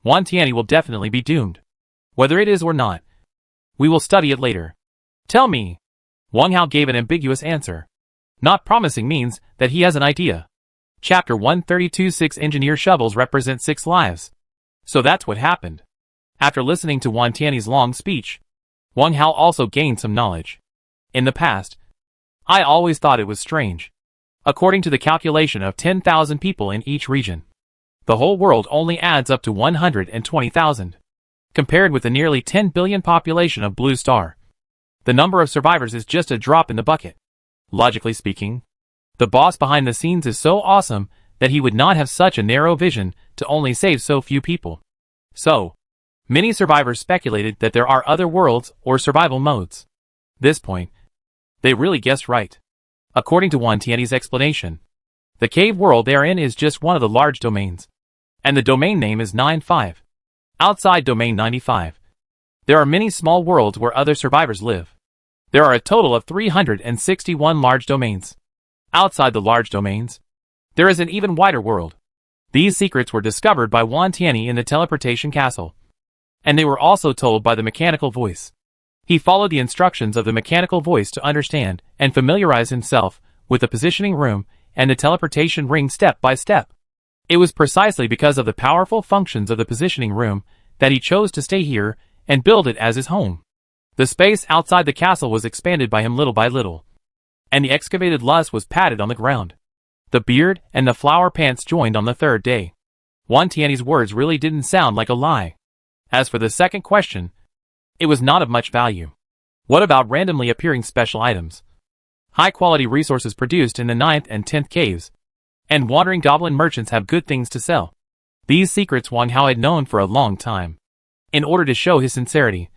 Wan Tianyi will definitely be doomed. Whether it is or not, we will study it later. Tell me. Wang Hao gave an ambiguous answer. Not promising means that he has an idea. Chapter 132 6 engineer shovels represent 6 lives. So that's what happened. After listening to Wan Tianyi's long speech, Wang Hao also gained some knowledge. In the past, I always thought it was strange. According to the calculation of 10,000 people in each region, the whole world only adds up to 120,000. Compared with the nearly 10 billion population of Blue Star, the number of survivors is just a drop in the bucket. Logically speaking, the boss behind the scenes is so awesome that he would not have such a narrow vision to only save so few people. So, many survivors speculated that there are other worlds or survival modes. This point, they really guessed right. According to Wan Tianyi's explanation, the cave world they are in is just one of the large domains, and the domain name is 95. Outside domain 95, there are many small worlds where other survivors live. There are a total of 361 large domains. Outside the large domains, there is an even wider world. These secrets were discovered by Wan Tianyi in the teleportation castle, and they were also told by the mechanical voice. He followed the instructions of the mechanical voice to understand and familiarize himself with the positioning room and the teleportation ring step by step. It was precisely because of the powerful functions of the positioning room that he chose to stay here and build it as his home. The space outside the castle was expanded by him little by little, and the excavated lust was patted on the ground. The beard and the flower pants joined on the third day. Wang Tiany's words really didn't sound like a lie. As for the second question, it was not of much value. What about randomly appearing special items? High-quality resources produced in the 9th and 10th caves, and wandering goblin merchants have good things to sell. These secrets Wang Hao had known for a long time. In order to show his sincerity,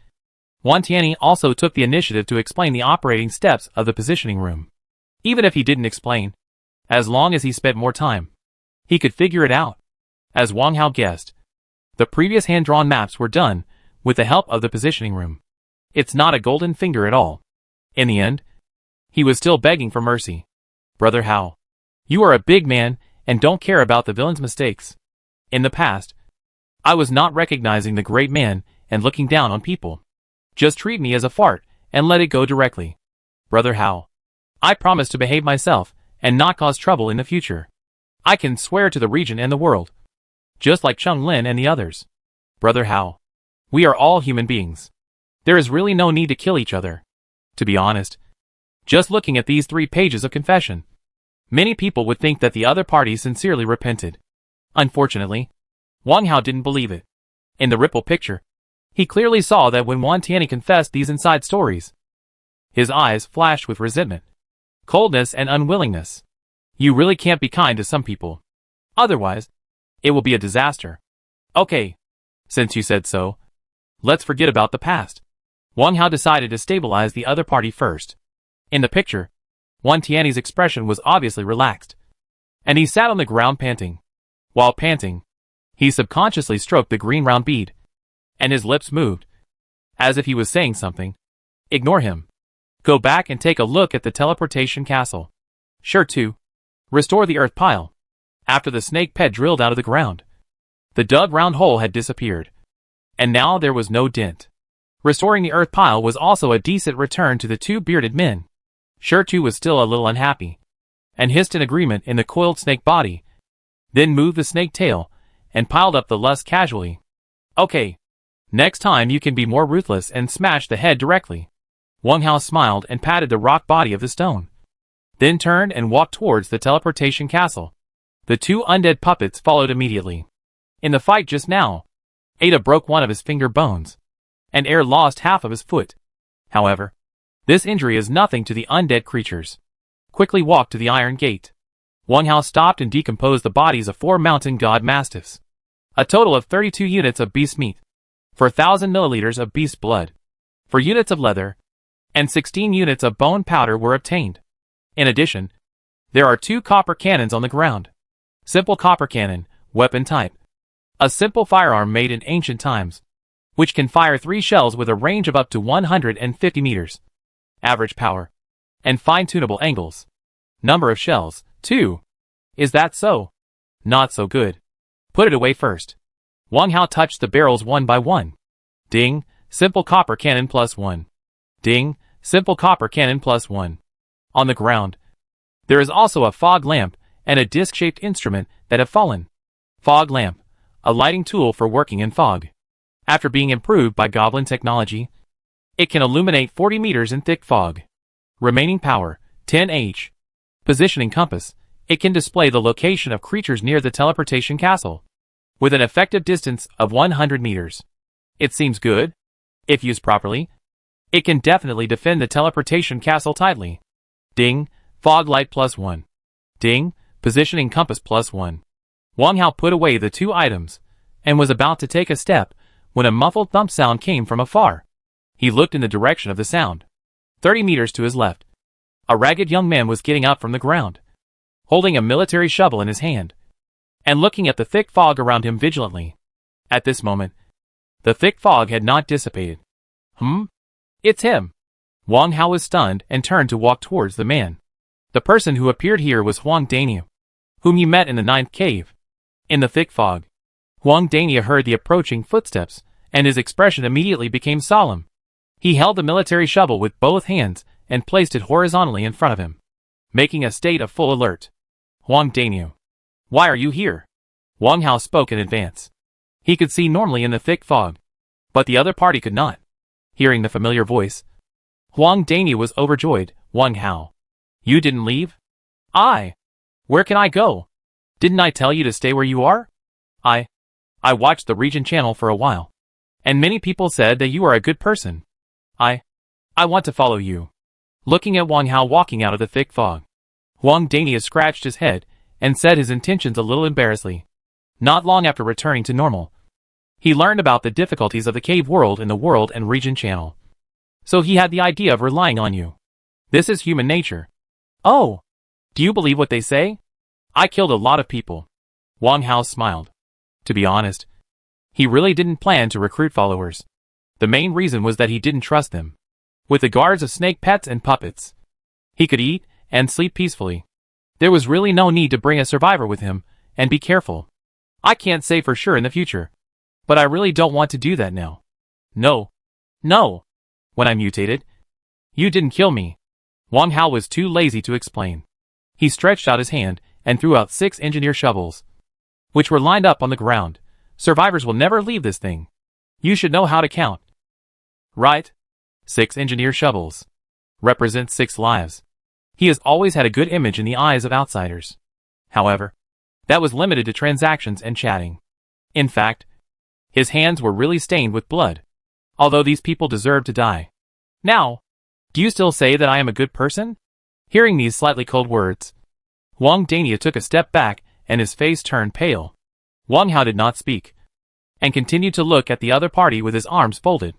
Wang Tiany also took the initiative to explain the operating steps of the positioning room. Even if he didn't explain, as long as he spent more time, he could figure it out. As Wang Hao guessed, the previous hand-drawn maps were done with the help of the positioning room. It's not a golden finger at all. In the end, he was still begging for mercy. Brother Hao, you are a big man and don't care about the villain's mistakes. In the past, I was not recognizing the great man and looking down on people. Just treat me as a fart and let it go directly. Brother Hao, I promise to behave myself and not cause trouble in the future. I can swear to the region and the world. Just like Chung Lin and the others. Brother Hao, we are all human beings. There is really no need to kill each other. To be honest, just looking at these 3 pages of confession, many people would think that the other party sincerely repented. Unfortunately, Wang Hao didn't believe it. In the ripple picture, he clearly saw that when Wang Tiany confessed these inside stories, his eyes flashed with resentment, coldness and unwillingness. You really can't be kind to some people. Otherwise, it will be a disaster. Okay, since you said so, let's forget about the past. Wang Hao decided to stabilize the other party first. In the picture, Wang Tiany's expression was obviously relaxed, and he sat on the ground panting. While panting, he subconsciously stroked the green round bead, and his lips moved, as if he was saying something. Ignore him. Go back and take a look at the teleportation castle. Sure to restore the earth pile. After the snake pet drilled out of the ground, the dug round hole had disappeared, and now there was no dent. Restoring the earth pile was also a decent return to the 2 bearded men. Sure Tu was still a little unhappy, and hissed in agreement in the coiled snake body, then moved the snake tail, and piled up the lust casually. Okay. Next time you can be more ruthless and smash the head directly. Wang Hao smiled and patted the rock body of the stone, then turned and walked towards the teleportation castle. The 2 undead puppets followed immediately. In the fight just now, Ada broke one of his finger bones, and Air lost half of his foot. However, this injury is nothing to the undead creatures. Quickly walked to the iron gate. Wang Hao stopped and decomposed the bodies of 4 mountain god mastiffs. A total of 32 units of beast meat, 4,000 milliliters of beast blood, 4 units of leather, and 16 units of bone powder were obtained. In addition, there are 2 copper cannons on the ground. Simple copper cannon, weapon type. A simple firearm made in ancient times, which can fire 3 shells with a range of up to 150 meters. Average power, and fine-tunable angles. Number of shells, 2. Is that so? Not so good. Put it away first. Wang Hao touched the barrels one by one. Ding, simple copper cannon +1. Ding, simple copper cannon +1. On the ground, there is also a fog lamp and a disc-shaped instrument that have fallen. Fog lamp, a lighting tool for working in fog. After being improved by goblin technology, it can illuminate 40 meters in thick fog. Remaining power, 10H. Positioning compass, it can display the location of creatures near the teleportation castle, with an effective distance of 100 meters. It seems good. If used properly, it can definitely defend the teleportation castle tightly. Ding, fog light +1. Ding, positioning compass +1. Wang Hao put away the 2 items, and was about to take a step, when a muffled thump sound came from afar. He looked in the direction of the sound. 30 meters to his left, a ragged young man was getting up from the ground, holding a military shovel in his hand, and looking at the thick fog around him vigilantly. At this moment, the thick fog had not dissipated. It's him. Wang Hao was stunned and turned to walk towards the man. The person who appeared here was Huang Daniu, whom he met in the 9th cave. In the thick fog, Huang Daniu heard the approaching footsteps, and his expression immediately became solemn. He held the military shovel with both hands and placed it horizontally in front of him, making a state of full alert. Huang Daniu, why are you here? Wang Hao spoke in advance. He could see normally in the thick fog, but the other party could not. Hearing the familiar voice, Huang Dania was overjoyed. Wang Hao, you didn't leave? Where can I go? Didn't I tell you to stay where you are? I watched the region channel for a while, and many people said that you are a good person. I want to follow you. Looking at Wang Hao walking out of the thick fog, Huang Dania scratched his head and said his intentions a little embarrassedly. Not long after returning to normal, he learned about the difficulties of the cave world in the world and region channel. So he had the idea of relying on you. This is human nature. Oh, do you believe what they say? I killed a lot of people. Wang Hao smiled. To be honest, he really didn't plan to recruit followers. The main reason was that he didn't trust them. With the guards of snake pets and puppets, he could eat and sleep peacefully. There was really no need to bring a survivor with him, and be careful. I can't say for sure in the future, but I really don't want to do that now. No. When I mutated, you didn't kill me. Wang Hao was too lazy to explain. He stretched out his hand and threw out 6 engineer shovels, which were lined up on the ground. Survivors will never leave this thing. You should know how to count. Right? 6 engineer shovels represent 6 lives. He has always had a good image in the eyes of outsiders. However, that was limited to transactions and chatting. In fact, his hands were really stained with blood, although these people deserved to die. Now, do you still say that I am a good person? Hearing these slightly cold words, Huang Dania took a step back and his face turned pale. Wang Hao did not speak, and continued to look at the other party with his arms folded.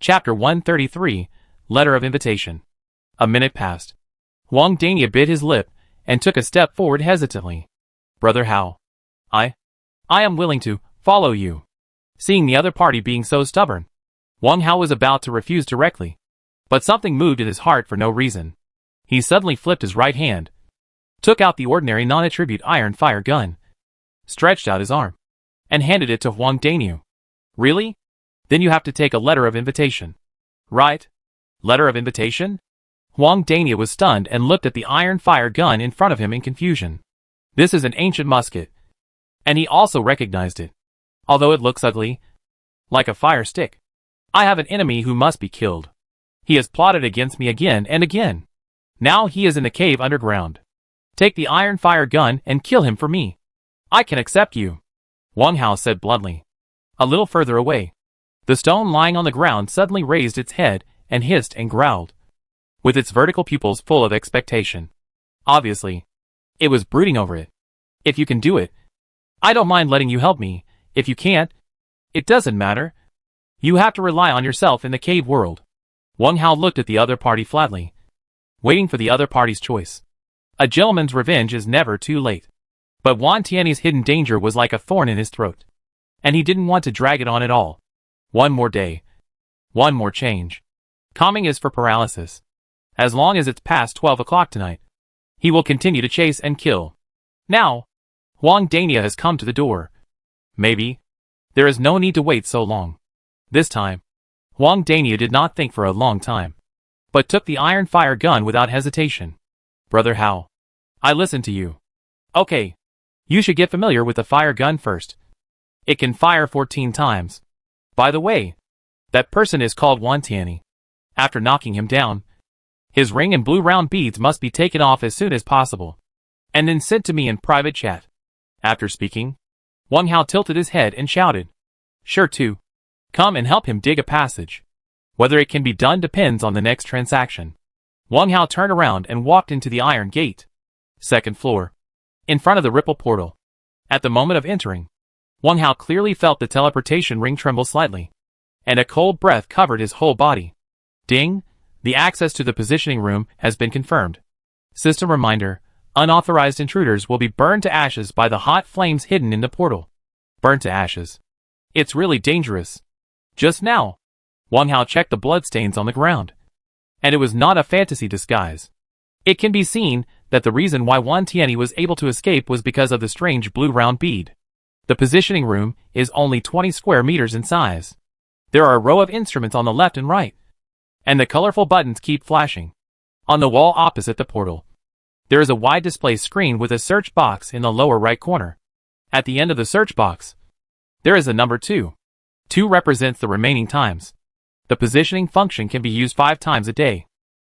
Chapter 133, Letter of Invitation. A minute passed. Huang Dania bit his lip and took a step forward hesitantly. Brother Hao, I am willing to follow you. Seeing the other party being so stubborn, Wang Hao was about to refuse directly, but something moved in his heart for no reason. He suddenly flipped his right hand, took out the ordinary non-attribute iron fire gun, stretched out his arm, and handed it to Huang Dania. Really? Then you have to take a letter of invitation. Right? Letter of invitation? Huang Dania was stunned and looked at the iron fire gun in front of him in confusion. This is an ancient musket, and he also recognized it, although it looks ugly, like a fire stick. I have an enemy who must be killed. He has plotted against me again and again. Now he is in the cave underground. Take the iron fire gun and kill him for me. I can accept you, Wang Hao said bluntly. A little further away, the stone lying on the ground suddenly raised its head and hissed and growled, with its vertical pupils full of expectation. Obviously, it was brooding over it. If you can do it, I don't mind letting you help me. If you can't, it doesn't matter. You have to rely on yourself in the cave world. Wang Hao looked at the other party flatly, waiting for the other party's choice. A gentleman's revenge is never too late. But Wan Tiany's hidden danger was like a thorn in his throat, and he didn't want to drag it on at all. One more day. One more change. Calming is for paralysis. As long as it's past 12 o'clock tonight, he will continue to chase and kill. Now, Huang Dania has come to the door. Maybe. There is no need to wait so long. This time, Huang Dania did not think for a long time, but took the iron fire gun without hesitation. Brother Hao, I listen to you. Okay. You should get familiar with the fire gun first. It can fire 14 times. By the way, that person is called Wan Tiany. After knocking him down, his ring and blue round beads must be taken off as soon as possible, and then sent to me in private chat. After speaking, Wang Hao tilted his head and shouted, Sure to. Come and help him dig a passage. Whether it can be done depends on the next transaction. Wang Hao turned around and walked into the iron gate. Second floor. In front of the ripple portal. At the moment of entering, Wang Hao clearly felt the teleportation ring tremble slightly, and a cold breath covered his whole body. Ding! The access to the positioning room has been confirmed. System reminder, unauthorized intruders will be burned to ashes by the hot flames hidden in the portal. Burned to ashes. It's really dangerous. Just now, Wang Hao checked the bloodstains on the ground, and it was not a fantasy disguise. It can be seen that the reason why Wan Tiany was able to escape was because of the strange blue round bead. The positioning room is only 20 square meters in size. There are a row of instruments on the left and right, and the colorful buttons keep flashing. On the wall opposite the portal, there is a wide display screen with a search box in the lower right corner. At the end of the search box, There is a number 2. 2 represents the remaining times. The positioning function can be used 5 times a day.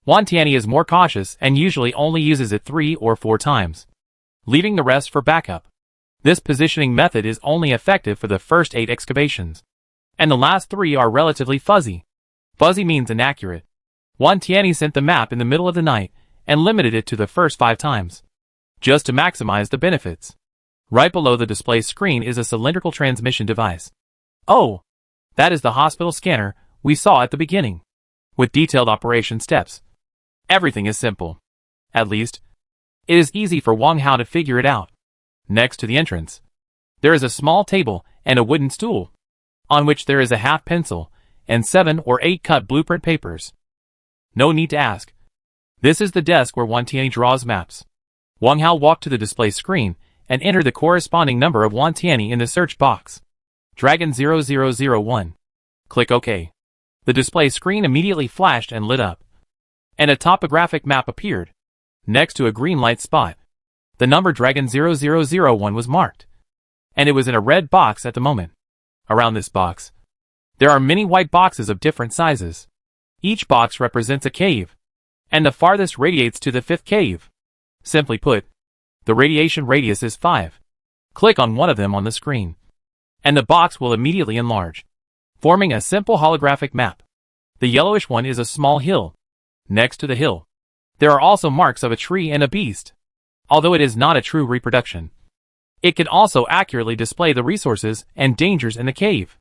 Wang Tianyi is more cautious and usually only uses it 3 or 4 times, leaving the rest for backup. This positioning method is only effective for the first 8 excavations, and the last 3 are relatively fuzzy. Fuzzy means inaccurate. Wang Tianyi sent the map in the middle of the night and limited it to the first 5 times, just to maximize the benefits. Right below the display screen is a cylindrical transmission device. Oh, that is the hospital scanner we saw at the beginning, with detailed operation steps. Everything is simple. At least, it is easy for Wang Hao to figure it out. Next to the entrance, there is a small table and a wooden stool, on which there is a half pencil and 7 or 8 cut blueprint papers. No need to ask. This is the desk where Wang Tianyi draws maps. Wang Hao walked to the display screen and entered the corresponding number of Wang Tianyi in the search box. Dragon 0001. Click OK. The display screen immediately flashed and lit up, and a topographic map appeared, next to a green light spot. The number Dragon 0001 was marked, and it was in a red box at the moment. Around this box, there are many white boxes of different sizes. Each box represents a cave, and the farthest radiates to the 5th cave. Simply put, the radiation radius is 5. Click on one of them on the screen, and the box will immediately enlarge, forming a simple holographic map. The yellowish one is a small hill. Next to the hill, there are also marks of a tree and a beast. Although it is not a true reproduction, it can also accurately display the resources and dangers in the cave.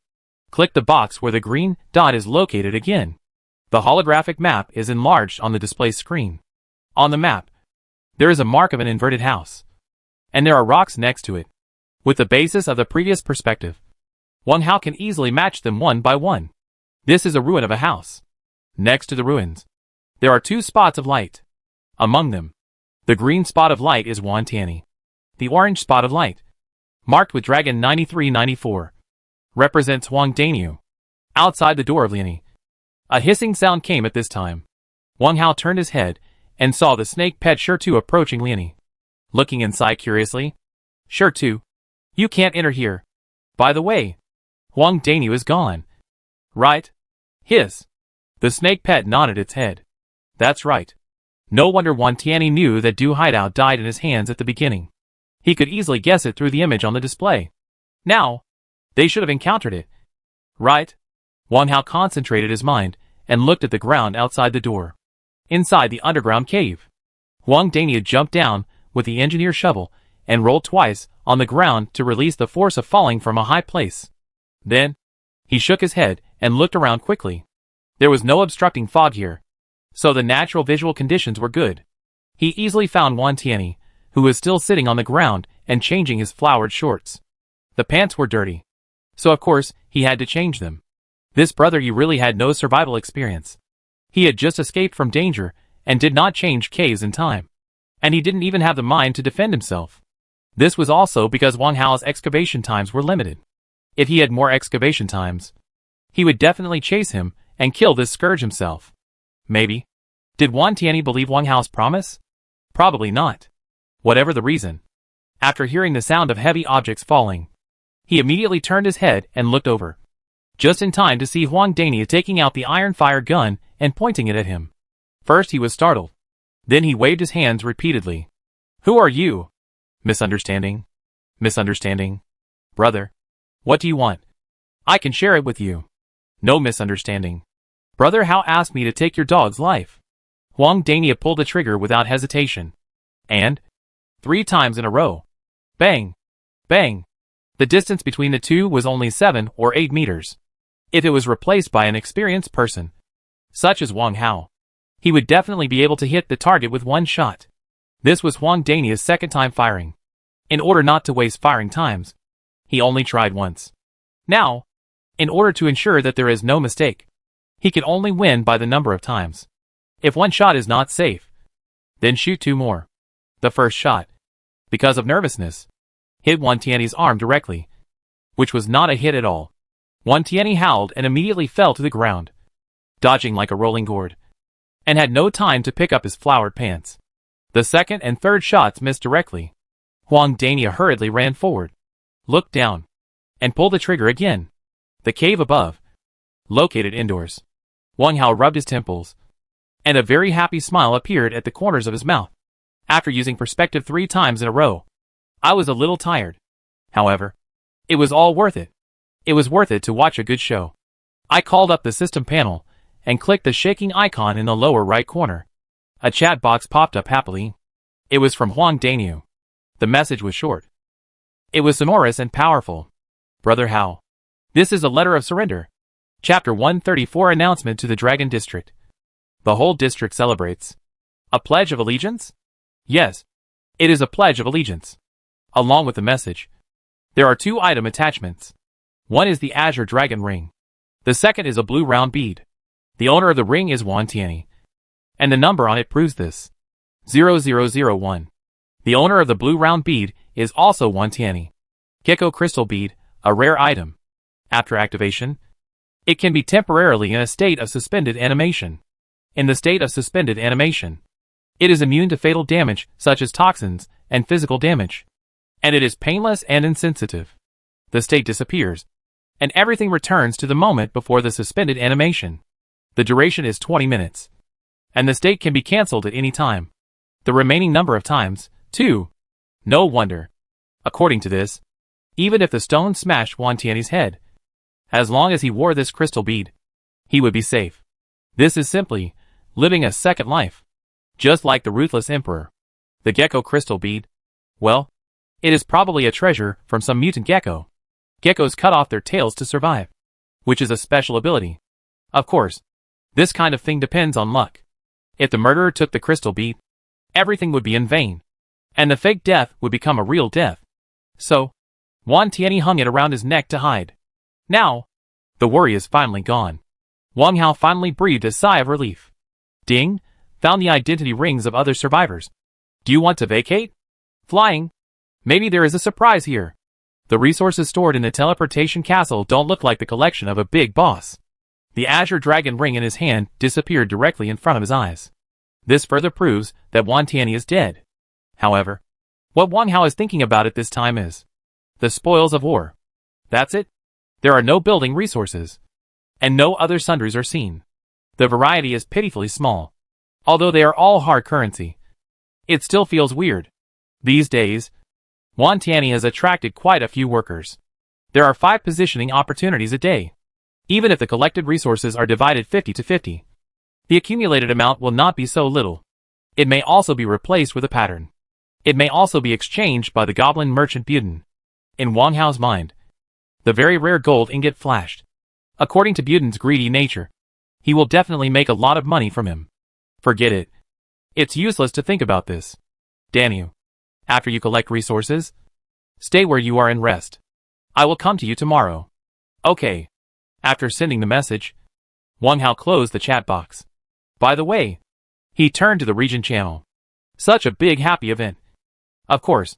Click the box where the green dot is located again. The holographic map is enlarged on the display screen. On the map, there is a mark of an inverted house, and there are rocks next to it. With the basis of the previous perspective, Wang Hao can easily match them one by one. This is a ruin of a house. Next to the ruins, there are 2 spots of light. Among them, the green spot of light is Wang Tianyi. The orange spot of light, marked with Dragon 9394, represents Wang Danyu. Outside the door of Liani, a hissing sound came at this time. Wang Hao turned his head and saw the snake pet Shirtu approaching Liani. Looking inside curiously, Shirtu, you can't enter here. By the way, Wang Danyu is gone. Right? Hiss. The snake pet nodded its head. That's right. No wonder Wang Tianyi knew that Du Hideout died in his hands at the beginning. He could easily guess it through the image on the display. Now, they should have encountered it. Right? Wang Hao concentrated his mind and looked at the ground outside the door. Inside the underground cave, Wang Danyu jumped down with the engineer shovel and rolled twice on the ground to release the force of falling from a high place. Then, he shook his head and looked around quickly. There was no obstructing fog here, so the natural visual conditions were good. He easily found Wang Tianyi, who was still sitting on the ground and changing his flowered shorts. The pants were dirty, so of course he had to change them. This brother really had no survival experience. He had just escaped from danger and did not change caves in time, and he didn't even have the mind to defend himself. This was also because Wang Hao's excavation times were limited. If he had more excavation times, he would definitely chase him and kill this scourge himself. Maybe. Did Wang Tianyi believe Wang Hao's promise? Probably not. Whatever the reason, after hearing the sound of heavy objects falling, he immediately turned his head and looked over, just in time to see Wang Danyu taking out the iron fire gun and pointing it at him. First he was startled. Then he waved his hands repeatedly. Who are you? Misunderstanding? Misunderstanding? Brother, what do you want? I can share it with you. No misunderstanding. Brother Hao asked me to take your dog's life. Wang Danyu pulled the trigger without hesitation. And 3 times in a row. Bang! Bang! The distance between the two was only 7 or 8 meters. If it was replaced by an experienced person, such as Wang Hao, he would definitely be able to hit the target with 1 shot. This was Wang Danyu's second time firing. In order not to waste firing times, he only tried once. Now, in order to ensure that there is no mistake, he can only win by the number of times. If 1 shot is not safe, then shoot 2 more. The first shot, because of nervousness, hit Wang Tianyi's arm directly, which was not a hit at all. Wang Tianyi howled and immediately fell to the ground, dodging like a rolling gourd, and had no time to pick up his flowered pants. The second and third shots missed directly. Wang Danyu hurriedly ran forward, looked down, and pull the trigger again. The cave above, located indoors. Wang Hao rubbed his temples, and a very happy smile appeared at the corners of his mouth. After using perspective 3 times in a row, I was a little tired. However, it was all worth it. It was worth it to watch a good show. I called up the system panel and clicked the shaking icon in the lower right corner. A chat box popped up happily. It was from Huang Daniu. The message was short. It was sonorous and powerful. Brother Hao. This is a letter of surrender. Chapter 134 Announcement to the Dragon District. The whole district celebrates. A pledge of allegiance? Yes. It is a pledge of allegiance. Along with the message, there are 2 item attachments. One is the Azure Dragon Ring. The second is a blue round bead. The owner of the ring is Wan Tianyi, and the number on it proves this. 0001. The owner of the blue round bead is also Wan Tianyi. Gecko Crystal Bead, a rare item. After activation, it can be temporarily in a state of suspended animation. In the state of suspended animation, it is immune to fatal damage such as toxins and physical damage. And it is painless and insensitive. The state disappears, and everything returns to the moment before the suspended animation. The duration is 20 minutes. And the state can be cancelled at any time. The remaining number of times, 2. No wonder. According to this, even if the stone smashed Wan Tianyi's head, as long as he wore this crystal bead, he would be safe. This is simply living a second life. Just like the ruthless emperor. The gecko crystal bead, well, it is probably a treasure from some mutant gecko. Geckos cut off their tails to survive, which is a special ability. Of course, this kind of thing depends on luck. If the murderer took the crystal bead, everything would be in vain, and the fake death would become a real death. So, Wan Tianyi hung it around his neck to hide. Now, the worry is finally gone. Wang Hao finally breathed a sigh of relief. Ding, found the identity rings of other survivors. Do you want to vacate? Flying? Maybe there is a surprise here. The resources stored in the teleportation castle don't look like the collection of a big boss. The Azure Dragon ring in his hand disappeared directly in front of his eyes. This further proves that Wan Tianyi is dead. However, what Wang Hao is thinking about at this time is the spoils of war. That's it. There are no building resources, and no other sundries are seen. The variety is pitifully small. Although they are all hard currency, it still feels weird. These days, Wan Tianyi has attracted quite a few workers. There are 5 positioning opportunities a day. Even if the collected resources are divided 50-50, the accumulated amount will not be so little. It may also be replaced with a pattern. It may also be exchanged by the goblin merchant Buden. In Wang Hao's mind, the very rare gold ingot flashed. According to Buden's greedy nature, he will definitely make a lot of money from him. Forget it. It's useless to think about this. Daniu, after you collect resources, stay where you are and rest. I will come to you tomorrow. Okay. After sending the message, Wang Hao closed the chat box. By the way, he turned to the region channel. Such a big happy event. Of course,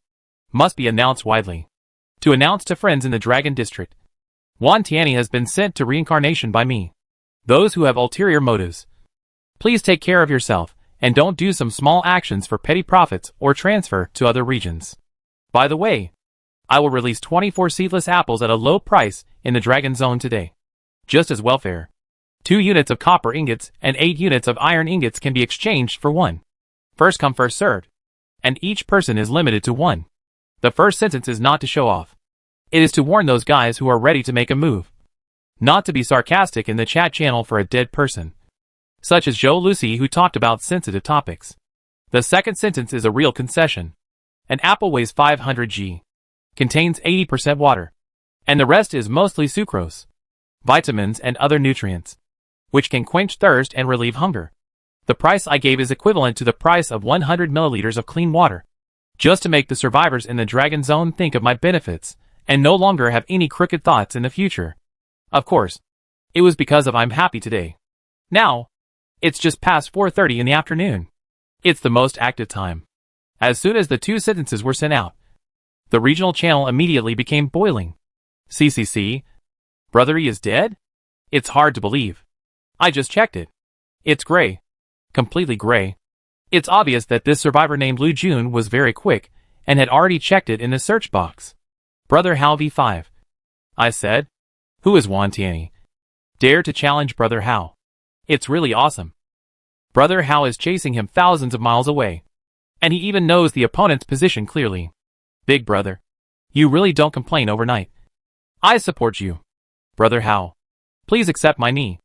must be announced widely. To announce to friends in the Dragon District, Wan Tianyi has been sent to reincarnation by me. Those who have ulterior motives, please take care of yourself and don't do some small actions for petty profits or transfer to other regions. By the way, I will release 24 seedless apples at a low price in the Dragon Zone today. Just as welfare. 2 units of copper ingots and 8 units of iron ingots can be exchanged for 1. First come first served. And each person is limited to 1. The first sentence is not to show off. It is to warn those guys who are ready to make a move. Not to be sarcastic in the chat channel for a dead person. Such as Joe Lucy who talked about sensitive topics. The second sentence is a real concession. An apple weighs 500 g. Contains 80% water. And the rest is mostly sucrose, vitamins and other nutrients, which can quench thirst and relieve hunger. The price I gave is equivalent to the price of 100 milliliters of clean water. Just to make the survivors in the Dragon Zone think of my benefits, and no longer have any crooked thoughts in the future. Of course, it was because of I'm happy today. Now, it's just past 4:30 in the afternoon. It's the most active time. As soon as the 2 sentences were sent out, the regional channel immediately became boiling. CCC? Brother E is dead? It's hard to believe. I just checked it. It's gray. Completely gray. It's obvious that this survivor named Lu Jun was very quick and had already checked it in the search box. Brother Hao V5. I said. Who is Wan Tianyi? Dare to challenge Brother Hao. It's really awesome. Brother Hao is chasing him thousands of miles away. And he even knows the opponent's position clearly. Big brother. You really don't complain overnight. I support you. Brother Hao. Please accept my knee.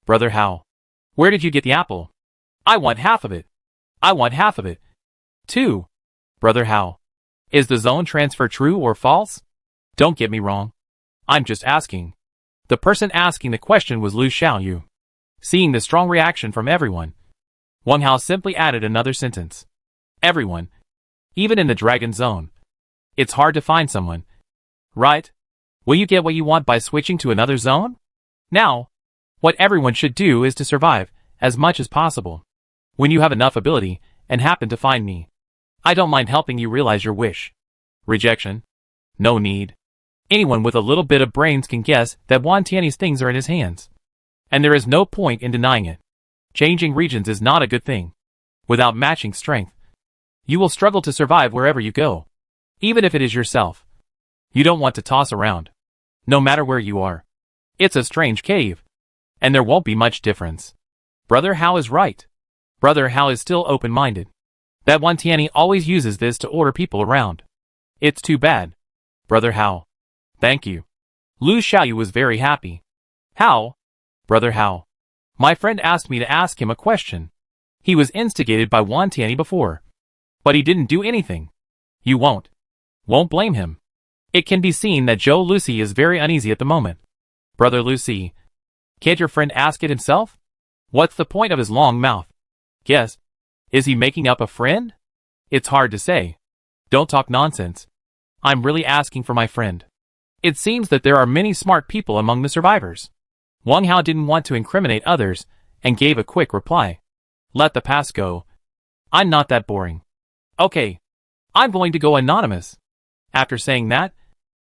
Brother Hao. Where did you get the apple? I want half of it. I want half of it. 2. Brother Hao. Is the zone transfer true or false? Don't get me wrong. I'm just asking. The person asking the question was Lu Xiaoyu. Seeing the strong reaction from everyone, Wang Hao simply added another sentence. Everyone. Even in the Dragon Zone. It's hard to find someone. Right? Will you get what you want by switching to another zone? Now, what everyone should do is to survive as much as possible. When you have enough ability and happen to find me, I don't mind helping you realize your wish. Rejection? No need. Anyone with a little bit of brains can guess that Wan Tianyi's things are in his hands. And there is no point in denying it. Changing regions is not a good thing. Without matching strength, you will struggle to survive wherever you go. Even if it is yourself. You don't want to toss around. No matter where you are. It's a strange cave. And there won't be much difference. Brother Hao is right. Brother Hao is still open-minded. That Wan Tianyi always uses this to order people around. It's too bad. Brother Hao. Thank you. Lu Xiaoyu was very happy. How? Brother Hao. My friend asked me to ask him a question. He was instigated by Wan Tianyi before. But he didn't do anything. You won't blame him. It can be seen that Zhou Lucy is very uneasy at the moment. Brother Lucy. Can't your friend ask it himself? What's the point of his long mouth? Guess. Is he making up a friend? It's hard to say. Don't talk nonsense. I'm really asking for my friend. It seems that there are many smart people among the survivors. Wang Hao didn't want to incriminate others and gave a quick reply. Let the past go. I'm not that boring. Okay. I'm going to go anonymous. After saying that,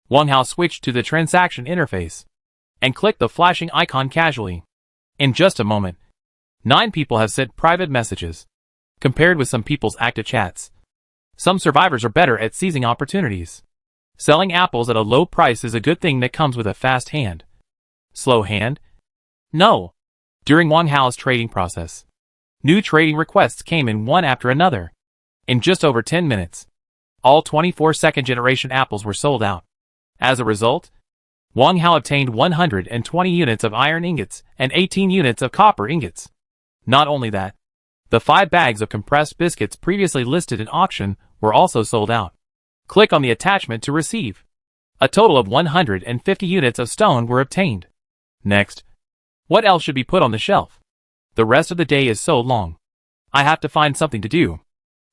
Wang Hao switched to the transaction interface and clicked the flashing icon casually. In just a moment, 9 people have sent private messages, compared with some people's active chats. Some survivors are better at seizing opportunities. Selling apples at a low price is a good thing that comes with a fast hand. Slow hand? No. During Wang Hao's trading process, new trading requests came in one after another. In just over 10 minutes, all 24 second-generation apples were sold out. As a result, Wang Hao obtained 120 units of iron ingots and 18 units of copper ingots. Not only that, the 5 bags of compressed biscuits previously listed in auction were also sold out. Click on the attachment to receive. A total of 150 units of stone were obtained. Next, what else should be put on the shelf? The rest of the day is so long. I have to find something to do.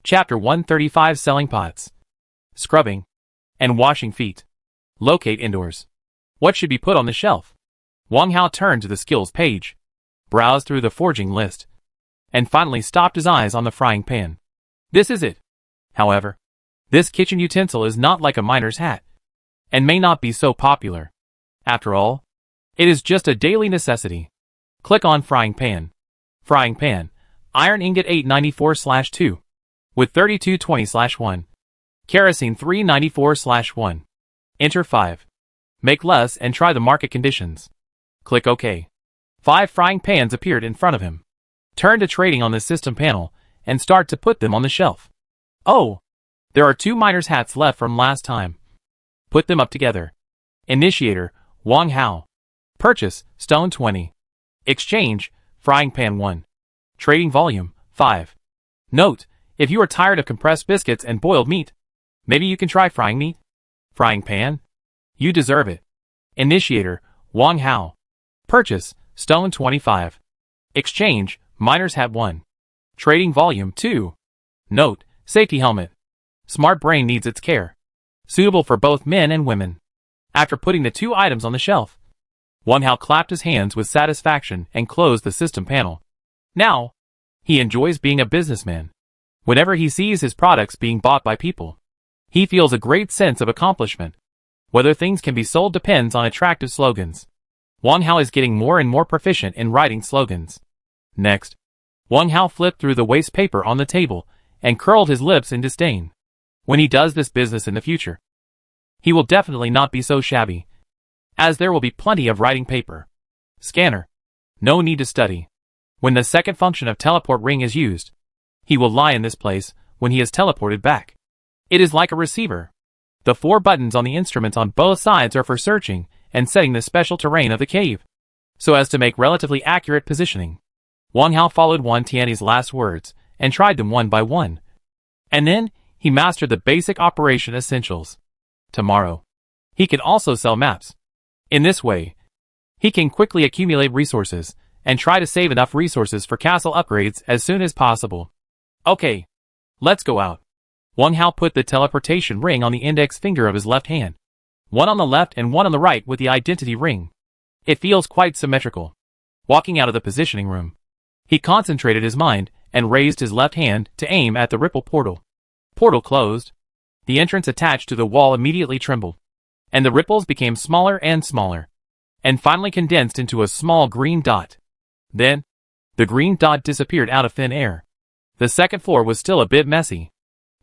Chapter 135 Selling Pots. Scrubbing. And washing feet. Locate indoors. What should be put on the shelf? Wang Hao turned to the skills page, browsed through the forging list, and finally stopped his eyes on the frying pan. This is it. However, this kitchen utensil is not like a miner's hat, and may not be so popular. After all, it is just a daily necessity. Click on Frying Pan. Frying Pan. Iron ingot 894/2. With 3220/1. Kerosene 394/1. Enter 5. Make less and try the market conditions. Click OK. 5 frying pans appeared in front of him. Turn to trading on the system panel and start to put them on the shelf. Oh! There are 2 miner's hats left from last time. Put them up together. Initiator, Wang Hao. Purchase, stone 20. Exchange, frying pan 1. Trading volume, 5. Note, if you are tired of compressed biscuits and boiled meat, maybe you can try frying meat? Frying pan? You deserve it. Initiator, Wang Hao. Purchase, stone 25. Exchange, miner's hat 1. Trading volume 2. Note, safety helmet. Smart brain needs its care. Suitable for both men and women. After putting the 2 items on the shelf, Wang Hao clapped his hands with satisfaction and closed the system panel. Now, he enjoys being a businessman. Whenever he sees his products being bought by people, he feels a great sense of accomplishment. Whether things can be sold depends on attractive slogans. Wang Hao is getting more and more proficient in writing slogans. Next, Wang Hao flipped through the waste paper on the table and curled his lips in disdain. When he does this business in the future, he will definitely not be so shabby. as there will be plenty of writing paper. Scanner. No need to study. When the second function of teleport ring is used, he will lie in this place when he is teleported back. It is like a receiver. The 4 buttons on the instruments on both sides are for searching and setting the special terrain of the cave, so as to make relatively accurate positioning. Wang Hao followed Wan Tiany's last words and tried them one by one. And then, he mastered the basic operation essentials. Tomorrow, he can also sell maps. In this way, he can quickly accumulate resources and try to save enough resources for castle upgrades as soon as possible. Okay, let's go out. Wang Hao put the teleportation ring on the index finger of his left hand. One on the left and one on the right with the identity ring. It feels quite symmetrical. Walking out of the positioning room, he concentrated his mind and raised his left hand to aim at the ripple portal. Portal closed. The entrance attached to the wall immediately trembled, and the ripples became smaller and smaller, and finally condensed into a small green dot. Then, the green dot disappeared out of thin air. The second floor was still a bit messy.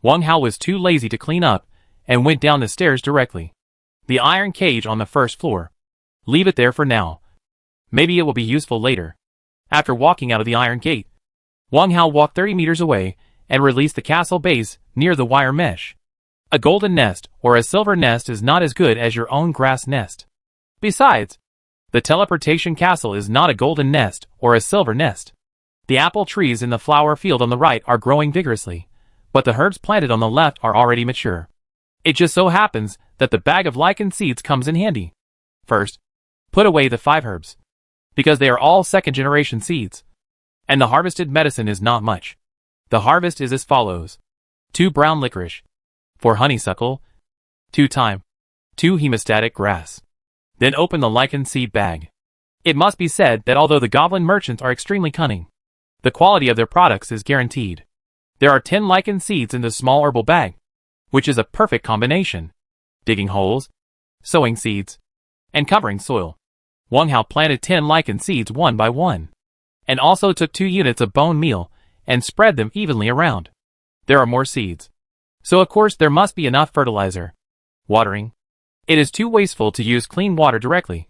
Wang Hao was too lazy to clean up and went down the stairs directly. The iron cage on the first floor. Leave it there for now. Maybe it will be useful later. After walking out of the iron gate, Wang Hao walked 30 meters away and released the castle base near the wire mesh. A golden nest or a silver nest is not as good as your own grass nest. Besides, the teleportation castle is not a golden nest or a silver nest. The apple trees in the flower field on the right are growing vigorously, but the herbs planted on the left are already mature. It just so happens that the bag of lichen seeds comes in handy. First, put away the 5 herbs, because they are all second-generation seeds, and the harvested medicine is not much. The harvest is as follows: 2 brown licorice, 4 honeysuckle, 2 thyme, 2 hemostatic grass. Then open the lichen seed bag. It must be said that although the goblin merchants are extremely cunning, the quality of their products is guaranteed. There are 10 lichen seeds in the small herbal bag, which is a perfect combination. Digging holes, sowing seeds, and covering soil. Wang Hao planted 10 lichen seeds one by one, and also took 2 units of bone meal and spread them evenly around. There are more seeds, so of course there must be enough fertilizer. Watering. It is too wasteful to use clean water directly,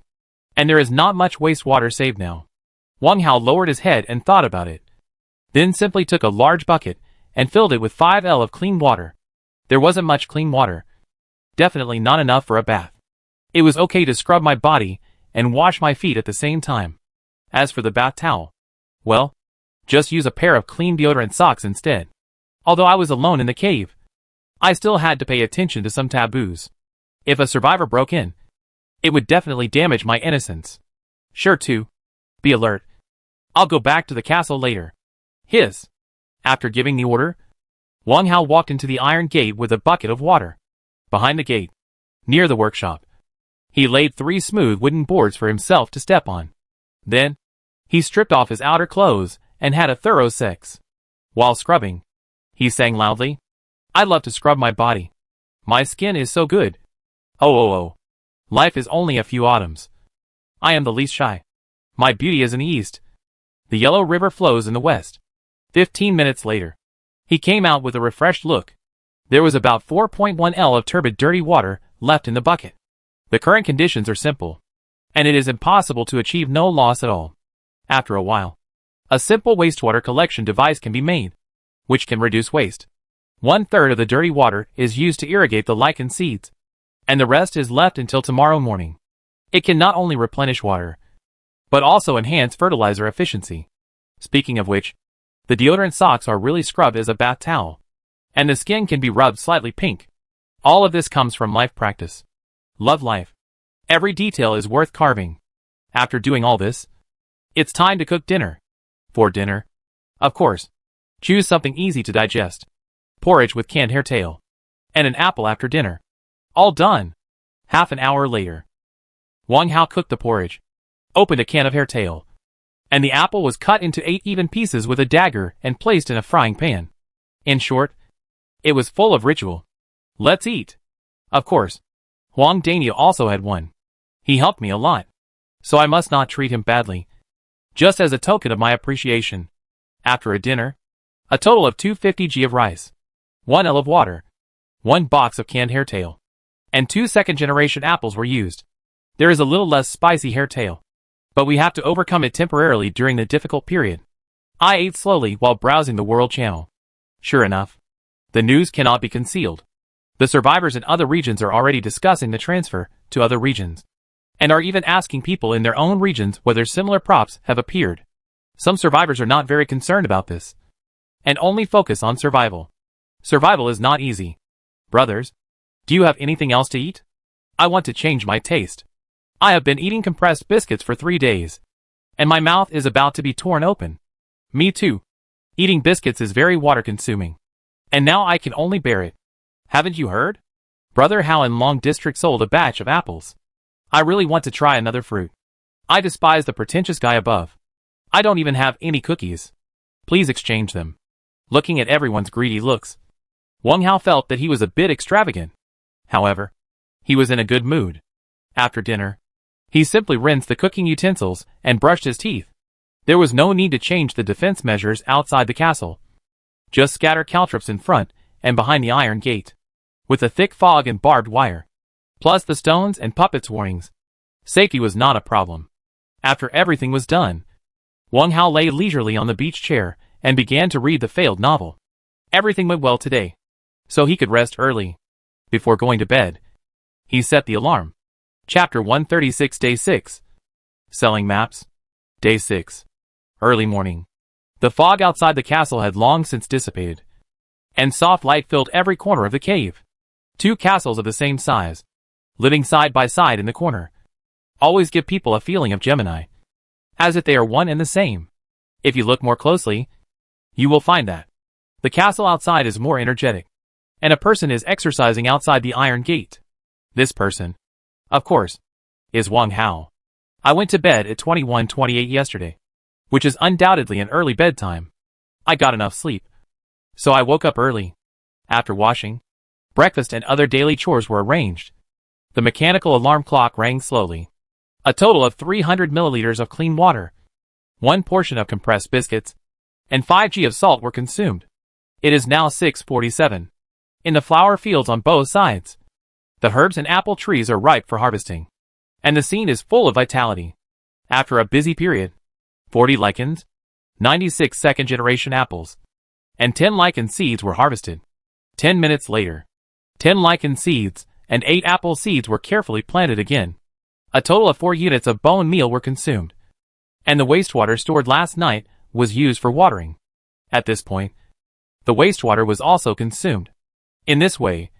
and there is not much wastewater saved now. Wang Hao lowered his head and thought about it. Then simply took a large bucket and filled it with 5 L of clean water. There wasn't much clean water. Definitely not enough for a bath. It was okay to scrub my body and wash my feet at the same time. As for the bath towel, well, just use a pair of clean deodorant socks instead. Although I was alone in the cave, I still had to pay attention to some taboos. If a survivor broke in, it would definitely damage my innocence. Sure to. Be alert. I'll go back to the castle later. Hiss. After giving the order, Wang Hao walked into the iron gate with a bucket of water. Behind the gate, near the workshop, he laid 3 smooth wooden boards for himself to step on. Then, he stripped off his outer clothes and had a thorough sex. While scrubbing, he sang loudly, "I love to scrub my body. My skin is so good. Oh. Life is only a few autumns. I am the least shy. My beauty is in the east. The yellow river flows in the west." 15 minutes later, he came out with a refreshed look. There was about 4.1 L of turbid dirty water left in the bucket. The current conditions are simple, and it is impossible to achieve no loss at all. After a while, a simple wastewater collection device can be made, which can reduce waste. 1/3 of the dirty water is used to irrigate the lichen seeds, and the rest is left until tomorrow morning. It can not only replenish water, but also enhance fertilizer efficiency. Speaking of which, the deodorant socks are really scrubbed as a bath towel, and the skin can be rubbed slightly pink. All of this comes from life practice. Love life. Every detail is worth carving. After doing all this, it's time to cook dinner. For dinner, of course, choose something easy to digest. Porridge with canned hairtail, and an apple after dinner. All done. Half an hour later, Wang Hao cooked the porridge, opened a can of hairtail, and the apple was cut into 8 even pieces with a dagger and placed in a frying pan. In short, it was full of ritual. Let's eat. Of course, Huang Daniel also had one. He helped me a lot, so I must not treat him badly. Just as a token of my appreciation. After a dinner, a total of 250 g of rice, 1 L of water, 1 box of canned hairtail, and 2 second-generation apples were used. There is a little less spicy hair tail, but we have to overcome it temporarily during the difficult period. I ate slowly while browsing the World Channel. Sure enough, the news cannot be concealed. The survivors in other regions are already discussing the transfer to other regions, and are even asking people in their own regions whether similar props have appeared. Some survivors are not very concerned about this, and only focus on survival. Survival is not easy. Brothers, do you have anything else to eat? I want to change my taste. I have been eating compressed biscuits for 3 days, and my mouth is about to be torn open. Me too. Eating biscuits is very water-consuming, and now I can only bear it. Haven't you heard? Brother Hao in Long District sold a batch of apples. I really want to try another fruit. I despise the pretentious guy above. I don't even have any cookies. Please exchange them. Looking at everyone's greedy looks, Wang Hao felt that he was a bit extravagant. However, he was in a good mood. After dinner, he simply rinsed the cooking utensils and brushed his teeth. There was no need to change the defense measures outside the castle. Just scatter caltrops in front and behind the iron gate, with a thick fog and barbed wire, plus the stones and puppets warnings. Safety was not a problem. After everything was done, Wang Hao lay leisurely on the beach chair and began to read the failed novel. Everything went well today, so he could rest early. Before going to bed, he set the alarm. Chapter 136 Day 6. Selling Maps. Day 6. Early morning. The fog outside the castle had long since dissipated, and soft light filled every corner of the cave. 2 castles of the same size, living side by side in the corner, always give people a feeling of Gemini, as if they are one and the same. If you look more closely, you will find that the castle outside is more energetic, and a person is exercising outside the iron gate. This person, of course, is Wang Hao. I went to bed at 21:28 yesterday, which is undoubtedly an early bedtime. I got enough sleep, so I woke up early. After washing, breakfast and other daily chores were arranged. The mechanical alarm clock rang slowly. A total of 300 milliliters of clean water, 1 portion of compressed biscuits, and 5 g of salt were consumed. It is now 6:47. In the flower fields on both sides, the herbs and apple trees are ripe for harvesting, and the scene is full of vitality. After a busy period, 40 lichens, 96 second-generation apples, and 10 lichen seeds were harvested. 10 minutes later, 10 lichen seeds and 8 apple seeds were carefully planted again. A total of 4 units of bone meal were consumed, and the wastewater stored last night was used for watering. At this point, the wastewater was also consumed. In this way,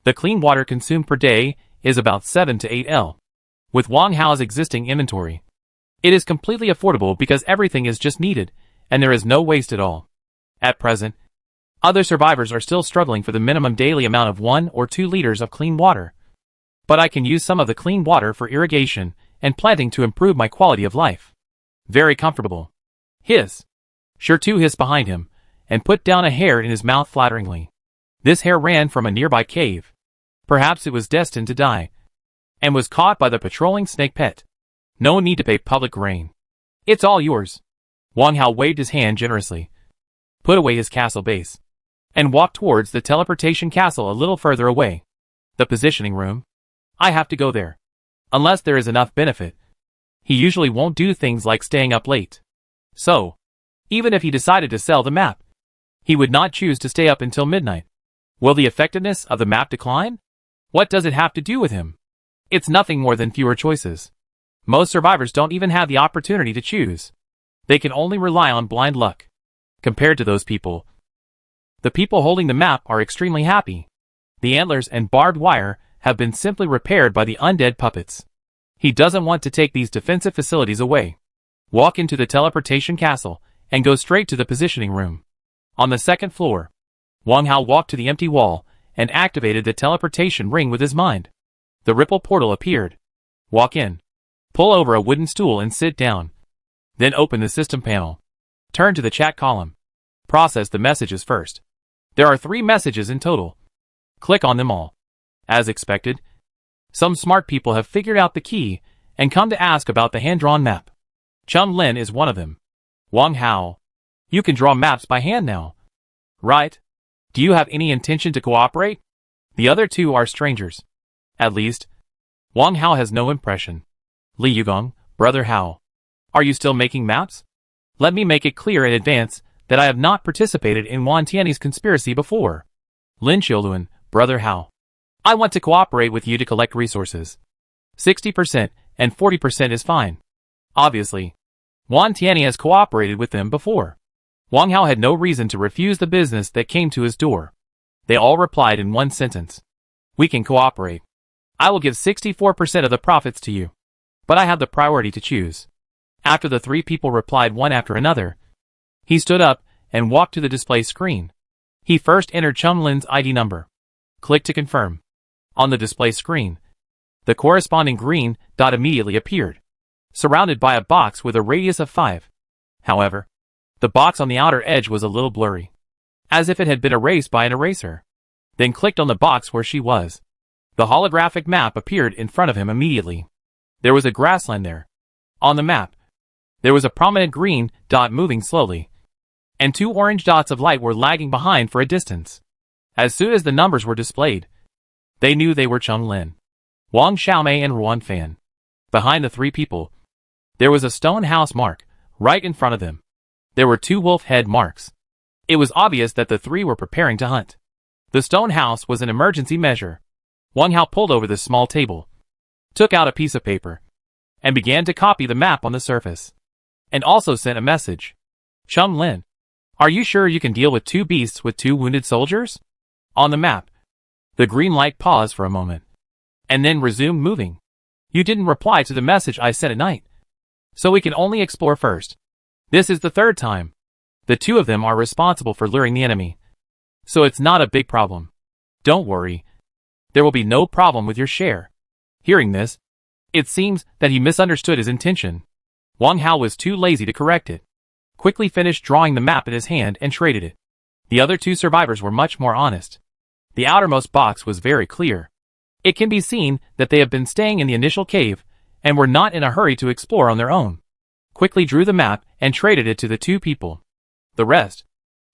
the clean water consumed per day is about 7 to 8 L. With Wang Hao's existing inventory, it is completely affordable because everything is just needed, and there is no waste at all. At present, other survivors are still struggling for the minimum daily amount of 1 or 2 liters of clean water. But I can use some of the clean water for irrigation and planting to improve my quality of life. Very comfortable. Hiss. Sure to hiss behind him, and put down a hair in his mouth flatteringly. This hair ran from a nearby cave. Perhaps it was destined to die, and was caught by the patrolling snake pet. No need to pay public rain. It's all yours. Wang Hao waved his hand generously, put away his castle base, and walked towards the teleportation castle a little further away. The positioning room. I have to go there. Unless there is enough benefit. He usually won't do things like staying up late. So, even if he decided to sell the map, he would not choose to stay up until midnight. Will the effectiveness of the map decline? What does it have to do with him? It's nothing more than fewer choices. Most survivors don't even have the opportunity to choose. They can only rely on blind luck. Compared to those people, the people holding the map are extremely happy. The antlers and barbed wire have been simply repaired by the undead puppets. He doesn't want to take these defensive facilities away. Walk into the teleportation castle and go straight to the positioning room. On the 2nd floor, Wang Hao walked to the empty wall and activated the teleportation ring with his mind. The ripple portal appeared. Walk in. Pull over a wooden stool and sit down. Then open the system panel. Turn to the chat column. Process the messages first. There are 3 messages in total. Click on them all. As expected, some smart people have figured out the key and come to ask about the hand-drawn map. Chum Lin is one of them. Wang Hao, you can draw maps by hand now, right? Do you have any intention to cooperate? The other 2 are strangers. At least, Wang Hao has no impression. Li Yugong, brother Hao. Are you still making maps? Let me make it clear in advance that I have not participated in Wan Tiany's conspiracy before. Lin Qiuluan, brother Hao. I want to cooperate with you to collect resources. 60% and 40% is fine. Obviously, Wan Tiany has cooperated with them before. Wang Hao had no reason to refuse the business that came to his door. They all replied in one sentence. We can cooperate. I will give 64% of the profits to you. But I have the priority to choose. After the three people replied one after another, he stood up and walked to the display screen. He first entered Chum Lin's ID number. Click to confirm. On the display screen, the corresponding green dot immediately appeared, surrounded by a box with a radius of 5. However, the box on the outer edge was a little blurry, as if it had been erased by an eraser. Then clicked on the box where she was. The holographic map appeared in front of him immediately. There was a grassland there. On the map, there was a prominent green dot moving slowly, and 2 orange dots of light were lagging behind for a distance. As soon as the numbers were displayed, they knew they were Cheng Lin, Wang Xiaomei and Ruan Fan. Behind the 3 people, there was a stone house mark, right in front of them. There were 2 wolf head marks. It was obvious that the 3 were preparing to hunt. The stone house was an emergency measure. Wang Hao pulled over the small table, took out a piece of paper, and began to copy the map on the surface, and also sent a message. Cheng Lin, are you sure you can deal with 2 beasts with 2 wounded soldiers? On the map, the green light paused for a moment, and then resumed moving. You didn't reply to the message I sent at night, so we can only explore first. This is the 3rd time. The 2 of them are responsible for luring the enemy, so it's not a big problem. Don't worry. There will be no problem with your share. Hearing this, it seems that he misunderstood his intention. Wang Hao was too lazy to correct it. Quickly finished drawing the map in his hand and traded it. The other 2 survivors were much more honest. The outermost box was very clear. It can be seen that they have been staying in the initial cave and were not in a hurry to explore on their own. Quickly drew the map and traded it to the 2 people. The rest,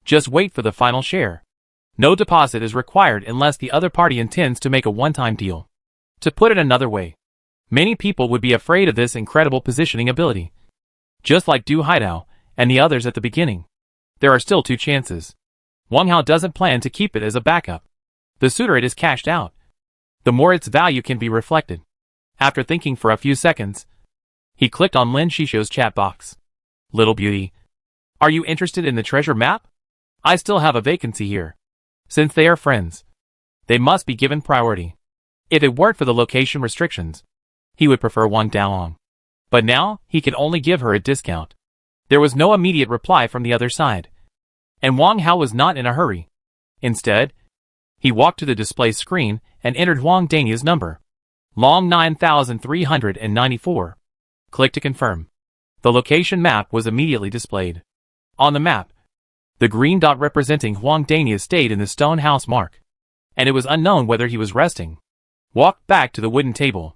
just wait for the final share. No deposit is required unless the other party intends to make a one-time deal. To put it another way, many people would be afraid of this incredible positioning ability. Just like Du Haidao and the others at the beginning, there are still 2 chances. Wang Hao doesn't plan to keep it as a backup. The sooner it is cashed out, the more its value can be reflected. After thinking for a few seconds, he clicked on Lin Shisho's chat box. Little beauty, are you interested in the treasure map? I still have a vacancy here. Since they are friends, they must be given priority. If it weren't for the location restrictions, he would prefer Wang Daolong. But now, he can only give her a discount. There was no immediate reply from the other side, and Wang Hao was not in a hurry. Instead, he walked to the display screen and entered Huang Danya's number. Long 9394. Click to confirm. The location map was immediately displayed. On the map, the green dot representing Huang Danya stayed in the stone house mark, and it was unknown whether he was resting. Walked back to the wooden table.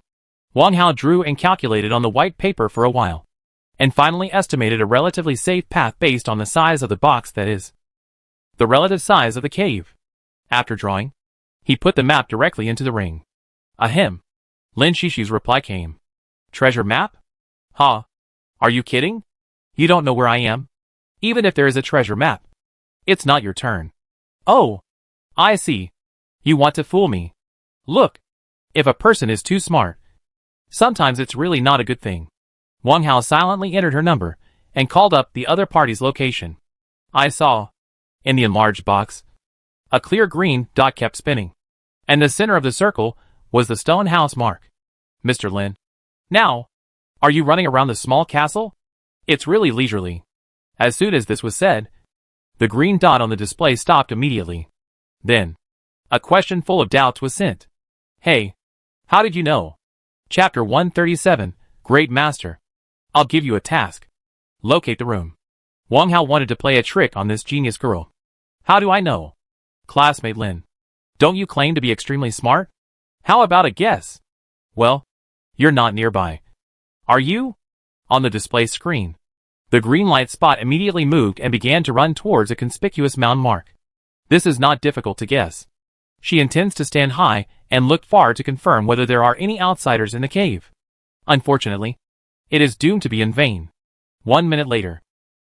Wang Hao drew and calculated on the white paper for a while, and finally estimated a relatively safe path based on the size of the box, that is, the relative size of the cave. After drawing, he put the map directly into the ring. Ahem. Lin Shishu's reply came. Treasure map? Huh? Are you kidding? You don't know where I am? Even if there is a treasure map, it's not your turn. Oh, I see. You want to fool me. Look, if a person is too smart, sometimes it's really not a good thing. Wang Hao silently entered her number and called up the other party's location. I saw, in the enlarged box, a clear green dot kept spinning, and the center of the circle was the stone house mark. Mr. Lin, now, are you running around the small castle? It's really leisurely. As soon as this was said, the green dot on the display stopped immediately. Then, a question full of doubts was sent. Hey, how did you know? Chapter 137, Great Master. I'll give you a task. Locate the room. Wang Hao wanted to play a trick on this genius girl. How do I know? Classmate Lin, don't you claim to be extremely smart? How about a guess? Well, you're not nearby. Are you? On the display screen, the green light spot immediately moved and began to run towards a conspicuous mound mark. This is not difficult to guess. She intends to stand high and look far to confirm whether there are any outsiders in the cave. Unfortunately, it is doomed to be in vain. 1 minute later,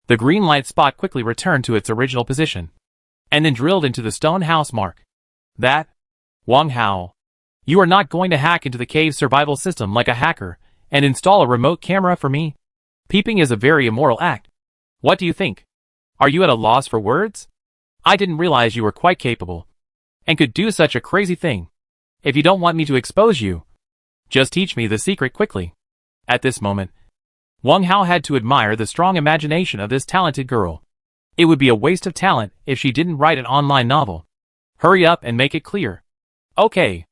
the green light spot quickly returned to its original position, and then drilled into the stone house mark. That? Wang Hao. You are not going to hack into the cave survival system like a hacker and install a remote camera for me? Peeping is a very immoral act. What do you think? Are you at a loss for words? I didn't realize you were quite capable and could do such a crazy thing. If you don't want me to expose you, just teach me the secret quickly. At this moment, Wang Hao had to admire the strong imagination of this talented girl. It would be a waste of talent if she didn't write an online novel. Hurry up and make it clear. Okay.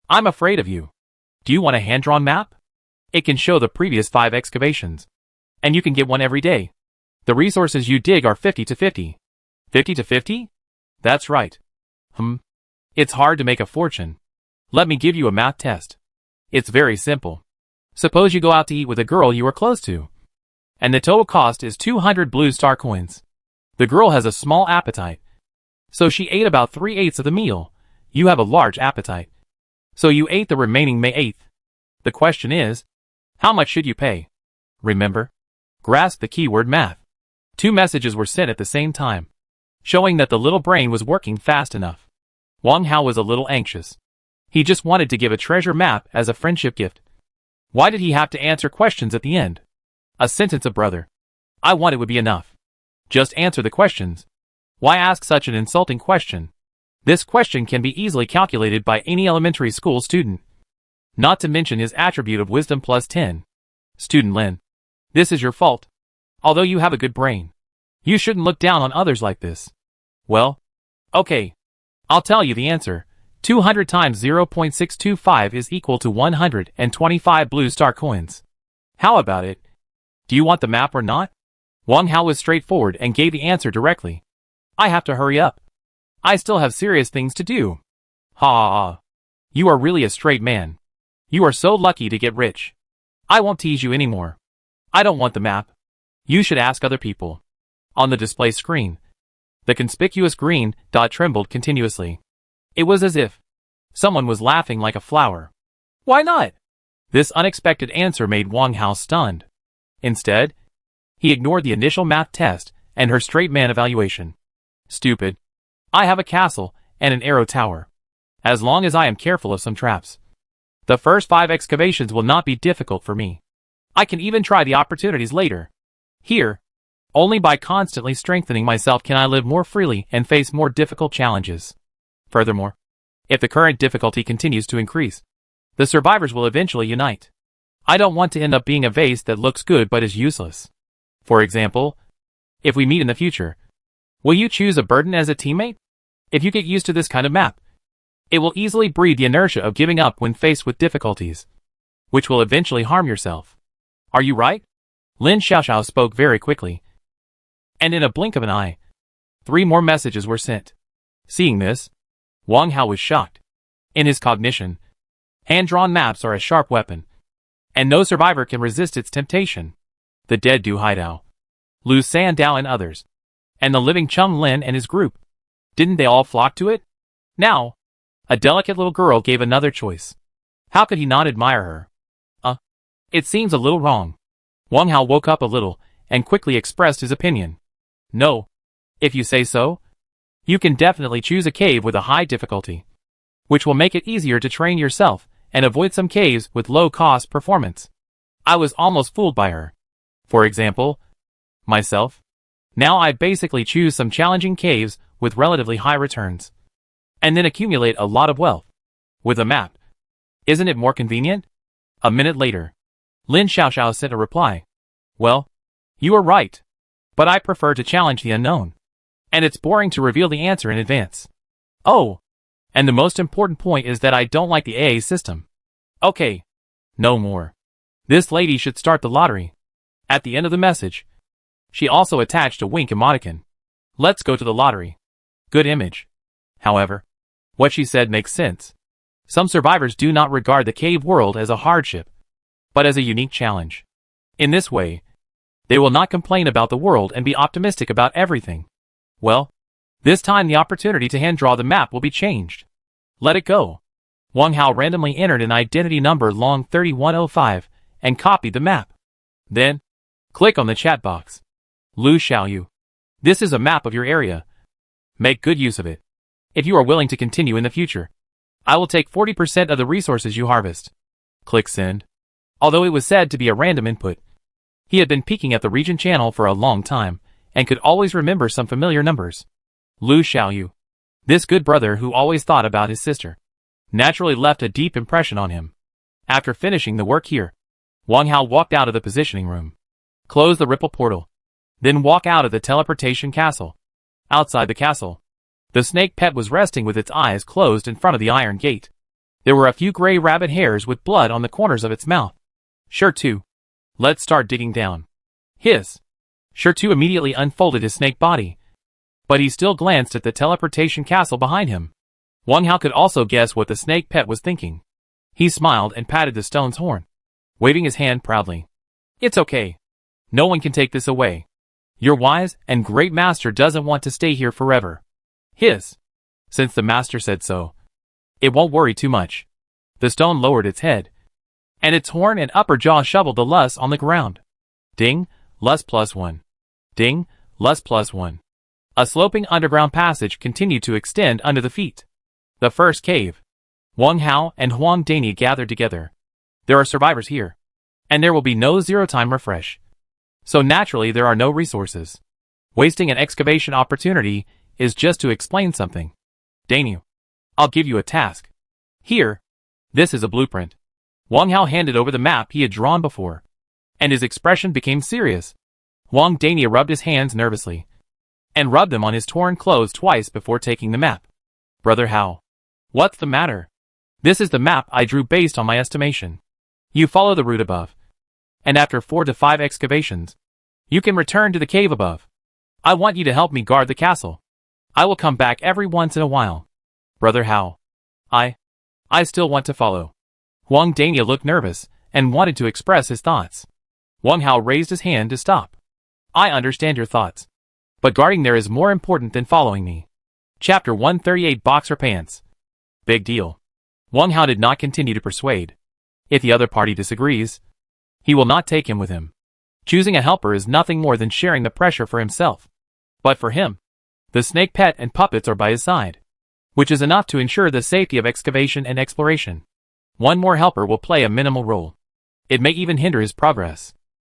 I'm afraid of you. Do you want a hand-drawn map? It can show the previous 5 excavations. And you can get one every day. The resources you dig are 50 to 50. 50 to 50? That's right. It's hard to make a fortune. Let me give you a math test. It's very simple. Suppose you go out to eat with a girl you are close to, and the total cost is 200 blue star coins. The girl has a small appetite, so she ate about 3/8 of the meal. You have a large appetite, so you ate the remaining 1/8. The question is, how much should you pay? Remember, grasp the keyword math. 2 messages were sent at the same time, showing that the little brain was working fast enough. Wang Hao was a little anxious. He just wanted to give a treasure map as a friendship gift. Why did he have to answer questions at the end? A sentence of brother. I want it would be enough. Just answer the questions. Why ask such an insulting question? This question can be easily calculated by any elementary school student. Not to mention his attribute of wisdom plus 10. Student Lin. This is your fault. Although you have a good brain, you shouldn't look down on others like this. Well, okay. I'll tell you the answer. 200 times 0.625 is equal to 125 blue star coins. How about it? Do you want the map or not? Wang Hao was straightforward and gave the answer directly. I have to hurry up. I still have serious things to do. Ha ha ha. You are really a straight man. You are so lucky to get rich. I won't tease you anymore. I don't want the map. You should ask other people. On the display screen, the conspicuous green dot trembled continuously. It was as if someone was laughing like a flower. Why not? This unexpected answer made Wang Hao stunned. Instead, he ignored the initial math test and her straight man evaluation. Stupid. I have a castle and an arrow tower. As long as I am careful of some traps, the first 5 excavations will not be difficult for me. I can even try the opportunities later. Here, only by constantly strengthening myself can I live more freely and face more difficult challenges. Furthermore, if the current difficulty continues to increase, the survivors will eventually unite. I don't want to end up being a vase that looks good but is useless. For example, if we meet in the future, will you choose a burden as a teammate? If you get used to this kind of map, it will easily breed the inertia of giving up when faced with difficulties, which will eventually harm yourself. Are you right? Lin Xiaoxiao spoke very quickly, and in a blink of an eye, 3 more messages were sent. Seeing this, Wang Hao was shocked. In his cognition, hand-drawn maps are a sharp weapon, and no survivor can resist its temptation. The dead Du Haidao, Lu Sandao and others, and the living Cheng Lin and his group. Didn't they all flock to it? Now, a delicate little girl gave another choice. How could he not admire her? It seems a little wrong. Wang Hao woke up a little and quickly expressed his opinion. No. If you say so, you can definitely choose a cave with a high difficulty, which will make it easier to train yourself and avoid some caves with low-cost performance. I was almost fooled by her. For example, myself. Now I basically choose some challenging caves with relatively high returns, and then accumulate a lot of wealth. With a map. Isn't it more convenient? A minute later, Lin Xiaoxiao sent a reply. Well, you are right, but I prefer to challenge the unknown, and it's boring to reveal the answer in advance. Oh, and the most important point is that I don't like the AA system. Okay, no more. This lady should start the lottery. At the end of the message, she also attached a wink emoticon. Let's go to the lottery. Good image. However, what she said makes sense. Some survivors do not regard the cave world as a hardship, but as a unique challenge. In this way, they will not complain about the world and be optimistic about everything. Well, this time the opportunity to hand draw the map will be changed. Let it go. Wang Hao randomly entered an identity number long 3105 and copied the map. Then, click on the chat box. Lu Xiaoyu. This is a map of your area. Make good use of it. If you are willing to continue in the future, I will take 40% of the resources you harvest. Click send. Although it was said to be a random input, he had been peeking at the region channel for a long time and could always remember some familiar numbers. Lu Xiaoyu. This good brother who always thought about his sister, naturally left a deep impression on him. After finishing the work here, Wang Hao walked out of the positioning room, closed the ripple portal, then walked out of the teleportation castle. Outside the castle, the snake pet was resting with its eyes closed in front of the iron gate. There were a few gray rabbit hairs with blood on the corners of its mouth. Sure too. Let's start digging down. Hiss. Sure too immediately unfolded his snake body, but he still glanced at the teleportation castle behind him. Wang Hao could also guess what the snake pet was thinking. He smiled and patted the stone's horn, waving his hand proudly. It's okay. No one can take this away. Your wise and great master doesn't want to stay here forever. Hiss. Since the master said so, it won't worry too much. The stone lowered its head, and its horn and upper jaw shoveled the lust on the ground. Ding, lust +1. Ding, lust +1. A sloping underground passage continued to extend under the feet. The first cave. Wang Hao and Huang Dani gathered together. There are survivors here, and there will be no zero-time refresh. So naturally there are no resources. Wasting an excavation opportunity is just to explain something. Daniel, I'll give you a task. Here. This is a blueprint. Wang Hao handed over the map he had drawn before, and his expression became serious. Huang Dani rubbed his hands nervously, and rubbed them on his torn clothes twice before taking the map. Brother Hao. What's the matter? This is the map I drew based on my estimation. You follow the route above, and after 4 to 5 excavations, you can return to the cave above. I want you to help me guard the castle. I will come back every once in a while. Brother Hao. I still want to follow. Huang Dani looked nervous and wanted to express his thoughts. Wang Hao raised his hand to stop. I understand your thoughts, but guarding there is more important than following me. Chapter 138 Boxer Pants. Big deal. Wang Hao did not continue to persuade. If the other party disagrees, he will not take him with him. Choosing a helper is nothing more than sharing the pressure for himself. But for him, the snake pet and puppets are by his side, which is enough to ensure the safety of excavation and exploration. One more helper will play a minimal role. It may even hinder his progress.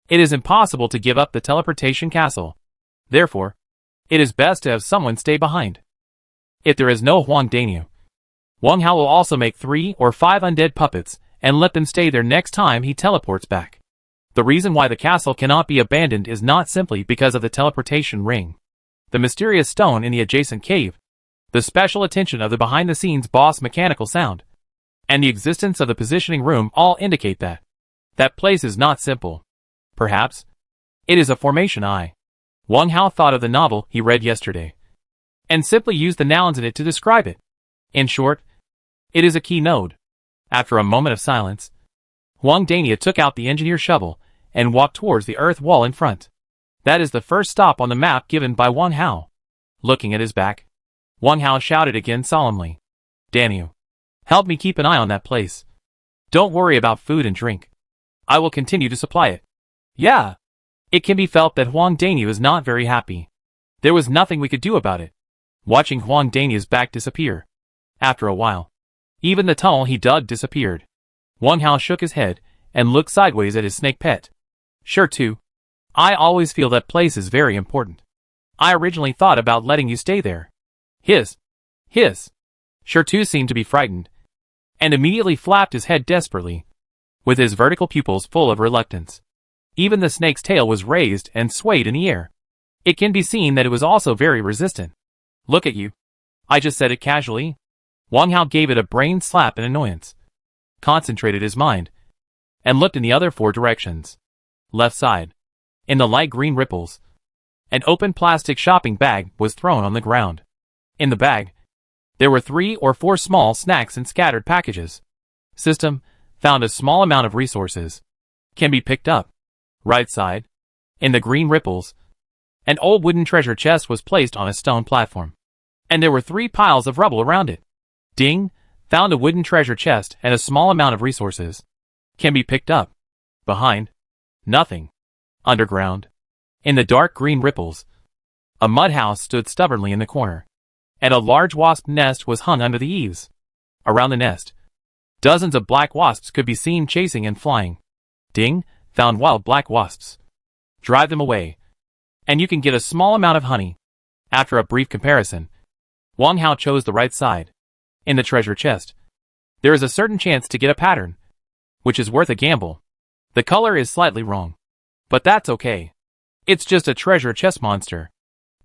It is impossible to give up the teleportation castle. Therefore, it is best to have someone stay behind. If there is no Huang Dani, Wang Hao will also make 3 or 5 undead puppets and let them stay there next time he teleports back. The reason why the castle cannot be abandoned is not simply because of the teleportation ring, the mysterious stone in the adjacent cave, the special attention of the behind-the-scenes boss mechanical sound, and the existence of the positioning room all indicate that that place is not simple. Perhaps it is a formation Wang Hao thought of the novel he read yesterday, and simply used the nouns in it to describe it. In short, it is a key node. After a moment of silence, Huang Dani took out the engineer shovel and walked towards the earth wall in front. That is the first stop on the map given by Wang Hao. Looking at his back, Wang Hao shouted again solemnly. Daniel, help me keep an eye on that place. Don't worry about food and drink. I will continue to supply it. Yeah. It can be felt that Huang Dani was not very happy. There was nothing we could do about it. Watching Huang Dani's back disappear. After a while, even the tunnel he dug disappeared. Wang Hao shook his head and looked sideways at his snake pet. Sure too. I always feel that place is very important. I originally thought about letting you stay there. Hiss. Sure too seemed to be frightened, and immediately flapped his head desperately, with his vertical pupils full of reluctance. Even the snake's tail was raised and swayed in the air. It can be seen that it was also very resistant. Look at you. I just said it casually. Wang Hao gave it a brain slap in annoyance, concentrated his mind, and looked in the other 4 directions. Left side. In the light green ripples, an open plastic shopping bag was thrown on the ground. In the bag, there were 3 or 4 small snacks and scattered packages. System, found a small amount of resources. Can be picked up. Right side. In the green ripples, an old wooden treasure chest was placed on a stone platform, and there were 3 piles of rubble around it. Ding, Found a wooden treasure chest and a small amount of resources. Can be picked up. Behind. Nothing. Underground. In the dark green ripples. A mud house stood stubbornly in the corner. And a large wasp nest was hung under the eaves. Around the nest. Dozens of black wasps could be seen chasing and flying. Ding, found wild black wasps. Drive them away. And you can get a small amount of honey. After a brief comparison, Wang Hao chose the right side. In the treasure chest, there is a certain chance to get a pattern, which is worth a gamble. The color is slightly wrong. But that's okay. It's just a treasure chest monster.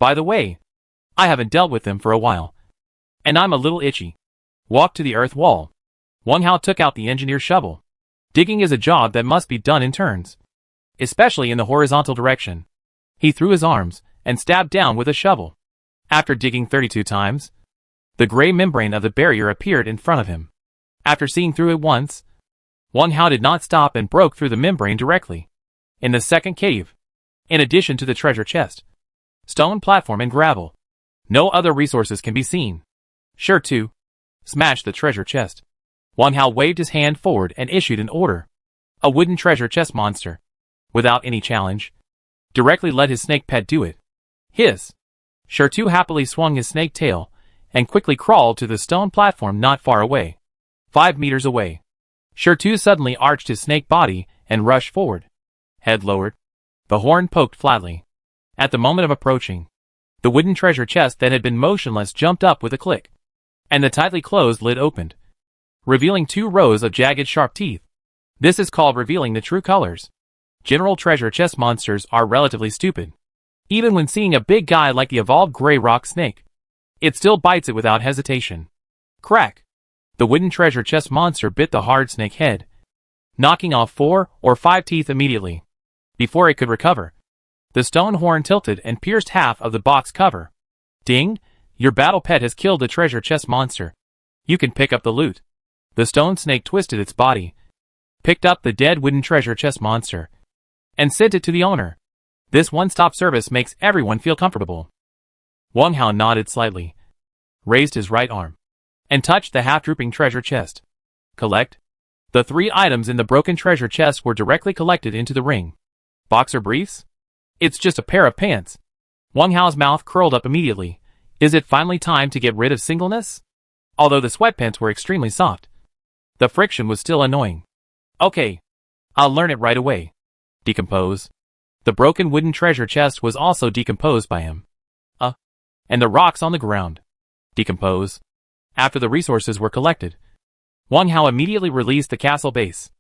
By the way, I haven't dealt with them for a while. And I'm a little itchy. Walk to the earth wall. Wang Hao took out the engineer's shovel. Digging is a job that must be done in turns. Especially in the horizontal direction. He threw his arms and stabbed down with a shovel. After digging 32 times, the gray membrane of the barrier appeared in front of him. After seeing through it once, Wang Hao did not stop and broke through the membrane directly. In the second cave, in addition to the treasure chest, stone platform and gravel, no other resources can be seen. Sure to smash the treasure chest. Wang Hao waved his hand forward and issued an order. A wooden treasure chest monster, without any challenge, directly let his snake pet do it. Hiss. Sure to happily swung his snake tail and quickly crawled to the stone platform not far away. 5 meters away. Sure to suddenly arched his snake body and rushed forward. Head lowered. The horn poked flatly. At the moment of approaching, the wooden treasure chest that had been motionless jumped up with a click. And the tightly closed lid opened, revealing 2 rows of jagged sharp teeth. This is called revealing the true colors. General treasure chest monsters are relatively stupid. Even when seeing a big guy like the evolved gray rock snake, it still bites it without hesitation. Crack! The wooden treasure chest monster bit the hard snake head, knocking off 4 or 5 teeth immediately. Before it could recover, the stone horn tilted and pierced half of the box cover. Ding! Your battle pet has killed the treasure chest monster. You can pick up the loot. The stone snake twisted its body, picked up the dead wooden treasure chest monster, and sent it to the owner. This one-stop service makes everyone feel comfortable. Wang Hao nodded slightly, raised his right arm, and touched the half-drooping treasure chest. Collect. The 3 items in the broken treasure chest were directly collected into the ring. Boxer briefs? It's just a pair of pants. Wang Hao's mouth curled up immediately. Is it finally time to get rid of singleness? Although the sweatpants were extremely soft, the friction was still annoying. Okay. I'll learn it right away. Decompose. The broken wooden treasure chest was also decomposed by him. And the rocks on the ground. Decompose. After the resources were collected, Wang Hao immediately released the castle base.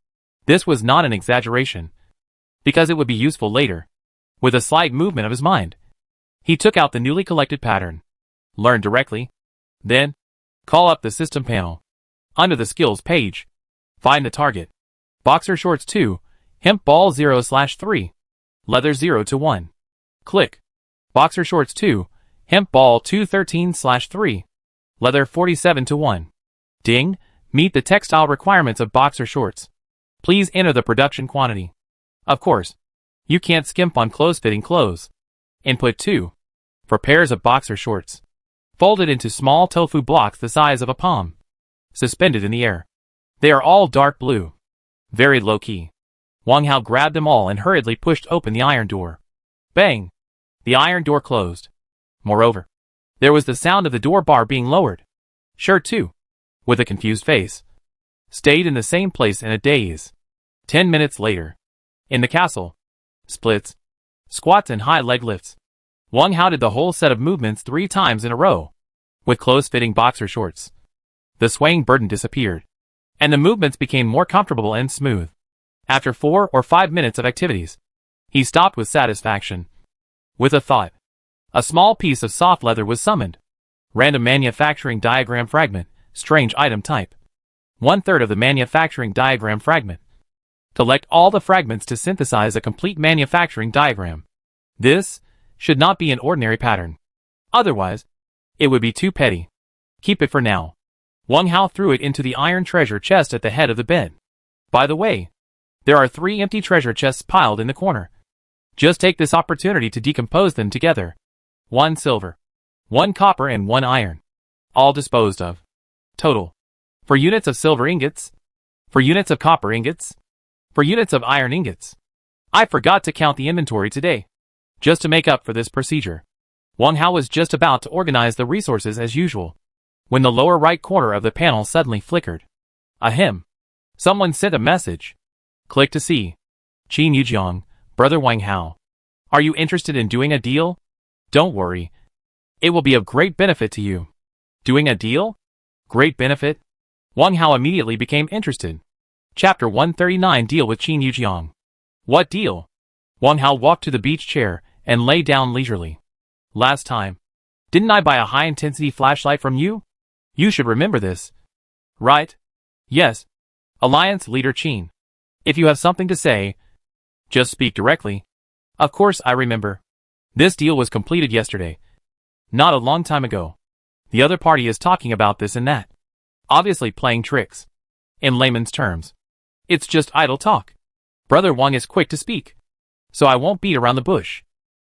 This was not an exaggeration, because it would be useful later. With a slight movement of his mind, he took out the newly collected pattern. Learn directly. Then, call up the system panel. Under the skills page, find the target. Boxer shorts 2, hemp ball 0/3, leather 0 to 1. Click. Boxer shorts 2, hemp ball 213/3, leather 47 to 1. Ding, meet the textile requirements of boxer shorts. Please enter the production quantity. Of course, you can't skimp on close-fitting clothes. Input 2. For pairs of boxer shorts, folded into small tofu blocks the size of a palm, suspended in the air. They are all dark blue. Very low-key. Wang Hao grabbed them all and hurriedly pushed open the iron door. Bang! The iron door closed. Moreover, there was the sound of the door bar being lowered. Sure too, with a confused face, stayed in the same place in a daze. 10 minutes later, in the castle, splits, squats and high leg lifts. Wang Hao did the whole set of movements 3 times in a row, with close-fitting boxer shorts. The swaying burden disappeared, and the movements became more comfortable and smooth. After 4 or 5 minutes of activities, he stopped with satisfaction. With a thought, a small piece of soft leather was summoned. Random manufacturing diagram fragment, strange item type. 1/3 of the manufacturing diagram fragment. Collect all the fragments to synthesize a complete manufacturing diagram. This should not be an ordinary pattern. Otherwise, it would be too petty. Keep it for now. Wang Hao threw it into the iron treasure chest at the head of the bed. By the way, there are 3 empty treasure chests piled in the corner. Just take this opportunity to decompose them together. 1 silver, 1 copper and 1 iron. All disposed of. Total For units of silver ingots? For units of copper ingots? For units of iron ingots? I forgot to count the inventory today. Just to make up for this procedure, Wang Hao was just about to organize the resources as usual, when the lower right corner of the panel suddenly flickered. Ahem. Someone sent a message. Click to see. Qin Yujiang, Brother Wang Hao. Are you interested in doing a deal? Don't worry. It will be of great benefit to you. Doing a deal? Great benefit? Wang Hao immediately became interested. Chapter 139 Deal with Qin Yujiang. What deal? Wang Hao walked to the beach chair and lay down leisurely. Last time, didn't I buy a high-intensity flashlight from you? You should remember this. Right? Yes. Alliance Leader Qin. If you have something to say, just speak directly. Of course I remember. This deal was completed yesterday. Not a long time ago. The other party is talking about this and that. Obviously playing tricks. In layman's terms, it's just idle talk. Brother Wang is quick to speak, so I won't beat around the bush.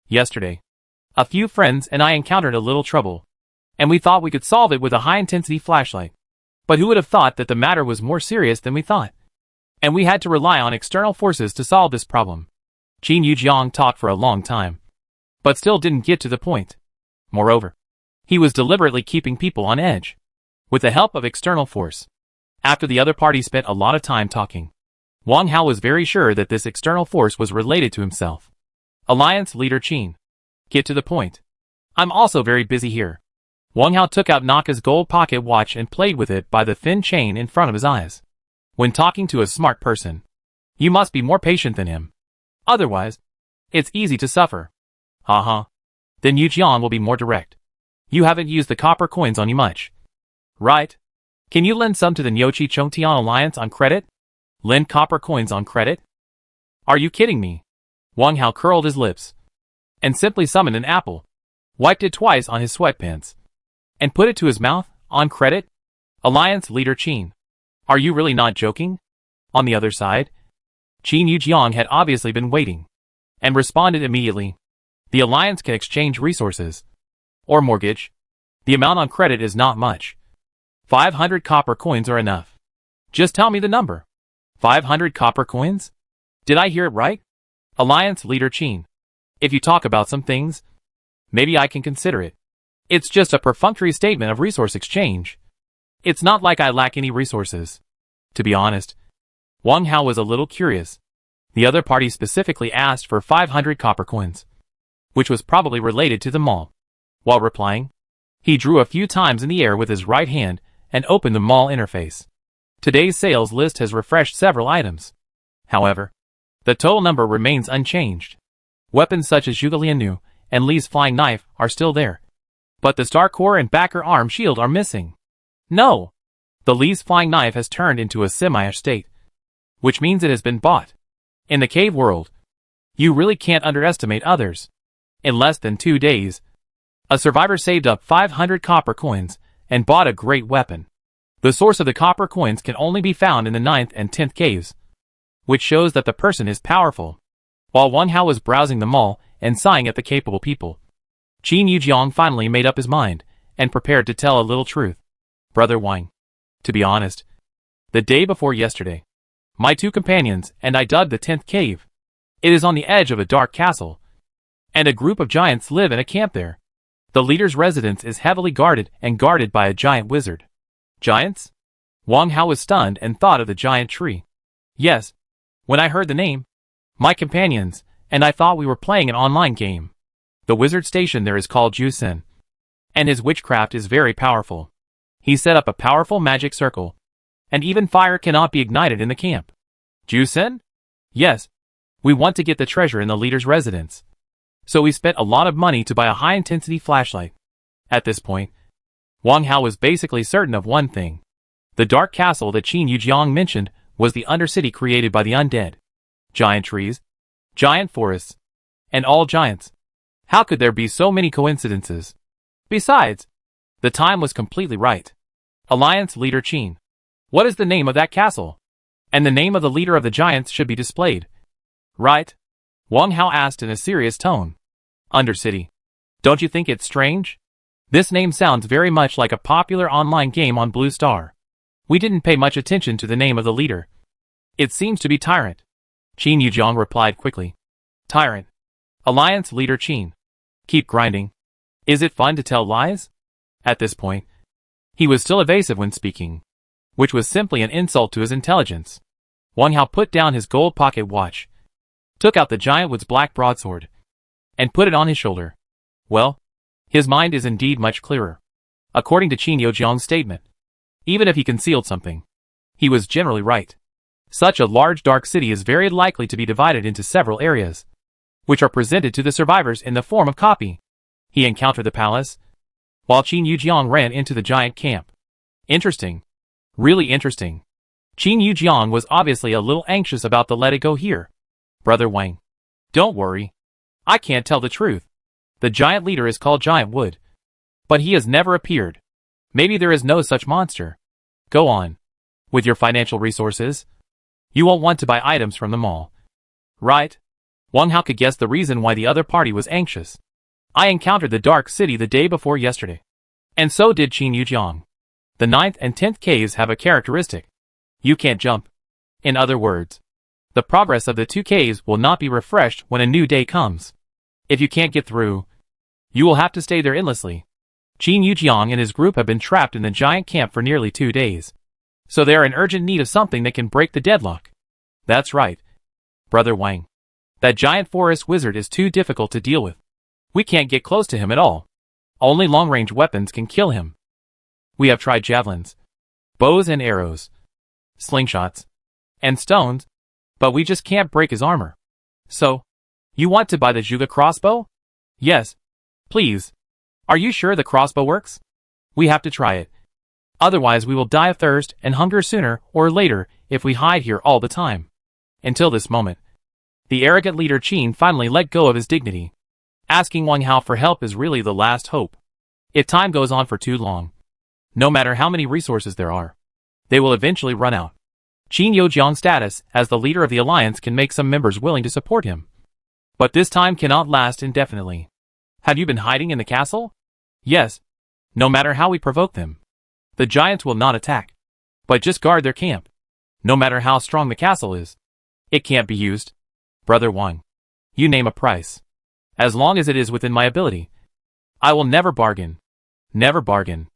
Yesterday, a few friends and I encountered a little trouble, and we thought we could solve it with a high-intensity flashlight. But who would have thought that the matter was more serious than we thought? And we had to rely on external forces to solve this problem. Qin Yujiang talked for a long time, but still didn't get to the point. Moreover, he was deliberately keeping people on edge, with the help of external force. After the other party spent a lot of time talking, Wang Hao was very sure that this external force was related to himself. Alliance Leader Qin. Get to the point. I'm also very busy here. Wang Hao took out Naka's gold pocket watch and played with it by the thin chain in front of his eyes. When talking to a smart person, you must be more patient than him. Otherwise, it's easy to suffer. Then Yujiang will be more direct. You haven't used the copper coins on you much. Right? Can you lend some to the Nyochi Chongtian Alliance on credit? Lend copper coins on credit? Are you kidding me? Wang Hao curled his lips, and simply summoned an apple, wiped it twice on his sweatpants, and put it to his mouth. On credit? Alliance Leader Qin. Are you really not joking? On the other side, Qin Yujiang had obviously been waiting, and responded immediately. The alliance can exchange resources, or mortgage. The amount on credit is not much. 500 copper coins are enough. Just tell me the number. 500 copper coins? Did I hear it right? Alliance Leader Qin. If you talk about some things, maybe I can consider it. It's just a perfunctory statement of resource exchange. It's not like I lack any resources. To be honest, Wang Hao was a little curious. The other party specifically asked for 500 copper coins, which was probably related to the mall. While replying, he drew a few times in the air with his right hand and opened the mall interface. Today's sales list has refreshed several items. However, the total number remains unchanged. Weapons such as Zhuge Liannu and Li's flying knife are still there, but the Star Core and Backer arm shield are missing. No! The Li's flying knife has turned into a semi-ish state, which means it has been bought. In the cave world, you really can't underestimate others. In less than 2 days, a survivor saved up 500 copper coins and bought a great weapon. The source of the copper coins can only be found in the 9th and 10th caves, which shows that the person is powerful. While Wang Hao was browsing the mall and sighing at the capable people, Qin Yujiang finally made up his mind and prepared to tell a little truth. Brother Wang, to be honest, the day before yesterday, my 2 companions and I dug the 10th cave. It is on the edge of a dark castle, and a group of giants live in a camp there. The leader's residence is heavily guarded and guarded by a giant wizard. Giants? Wang Hao was stunned and thought of the giant tree. Yes. When I heard the name, my companions and I thought we were playing an online game. The wizard station there is called Jusen, and his witchcraft is very powerful. He set up a powerful magic circle, and even fire cannot be ignited in the camp. Jusen? Yes. We want to get the treasure in the leader's residence, so we spent a lot of money to buy a high-intensity flashlight. At this point, Wang Hao was basically certain of one thing. The dark castle that Qin Yujiang mentioned was the undercity created by the undead. Giant trees, giant forests, and all giants. How could there be so many coincidences? Besides, the time was completely right. Alliance Leader Qin. What is the name of that castle? And the name of the leader of the giants should be displayed. Right? Wang Hao asked in a serious tone. Undercity. Don't you think it's strange? This name sounds very much like a popular online game on Blue Star. We didn't pay much attention to the name of the leader. It seems to be Tyrant. Qin Yujiang replied quickly. Tyrant. Alliance leader Qin. Keep grinding. Is it fun to tell lies? At this point, he was still evasive when speaking, which was simply an insult to his intelligence. Wang Hao put down his gold pocket watch, took out the giant wood's black broadsword, and put it on his shoulder. Well, his mind is indeed much clearer. According to Qin Yujiang's statement, even if he concealed something, he was generally right. Such a large dark city is very likely to be divided into several areas, which are presented to the survivors in the form of copy. He encountered the palace, while Qin Yujiang ran into the giant camp. Interesting. Really interesting. Qin Yujiang was obviously a little anxious about the let it go here. Brother Wang. Don't worry. I can't tell the truth. The giant leader is called Giant Wood, but he has never appeared. Maybe there is no such monster. Go on. With your financial resources, you won't want to buy items from the mall. Right? Wang Hao could guess the reason why the other party was anxious. I encountered the dark city the day before yesterday. And so did Qin Yujiang. The 9th and 10th caves have a characteristic. You can't jump. In other words, the progress of the 2 caves will not be refreshed when a new day comes. If you can't get through, you will have to stay there endlessly. Qin Yujiang and his group have been trapped in the giant camp for nearly 2 days. So they are in urgent need of something that can break the deadlock. That's right. Brother Wang. That giant forest wizard is too difficult to deal with. We can't get close to him at all. Only long-range weapons can kill him. We have tried javelins, bows and arrows, slingshots, and stones, but we just can't break his armor. So, you want to buy the Zhuge crossbow? Yes. Please. Are you sure the crossbow works? We have to try it. Otherwise we will die of thirst and hunger sooner or later if we hide here all the time. Until this moment, the arrogant leader Qin finally let go of his dignity. Asking Wang Hao for help is really the last hope. If time goes on for too long, no matter how many resources there are, they will eventually run out. Qin Yujiang's status as the leader of the alliance can make some members willing to support him. But this time cannot last indefinitely. Have you been hiding in the castle? Yes. No matter how we provoke them, the giants will not attack, but just guard their camp. No matter how strong the castle is, it can't be used. Brother Wang, you name a price. As long as it is within my ability, I will never bargain. Never bargain.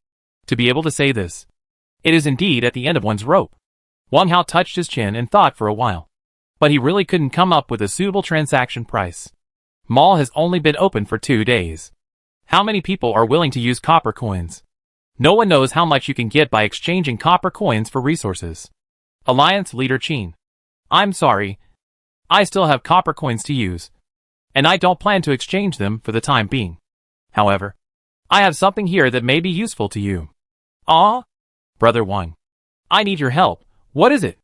To be able to say this, it is indeed at the end of one's rope. Wang Hao touched his chin and thought for a while, but he really couldn't come up with a suitable transaction price. Mall has only been open for 2 days. How many people are willing to use copper coins? No one knows how much you can get by exchanging copper coins for resources. Alliance leader Qin. I'm sorry. I still have copper coins to use, and I don't plan to exchange them for the time being. However, I have something here that may be useful to you. Ah? Brother Wang. I need your help. What is it?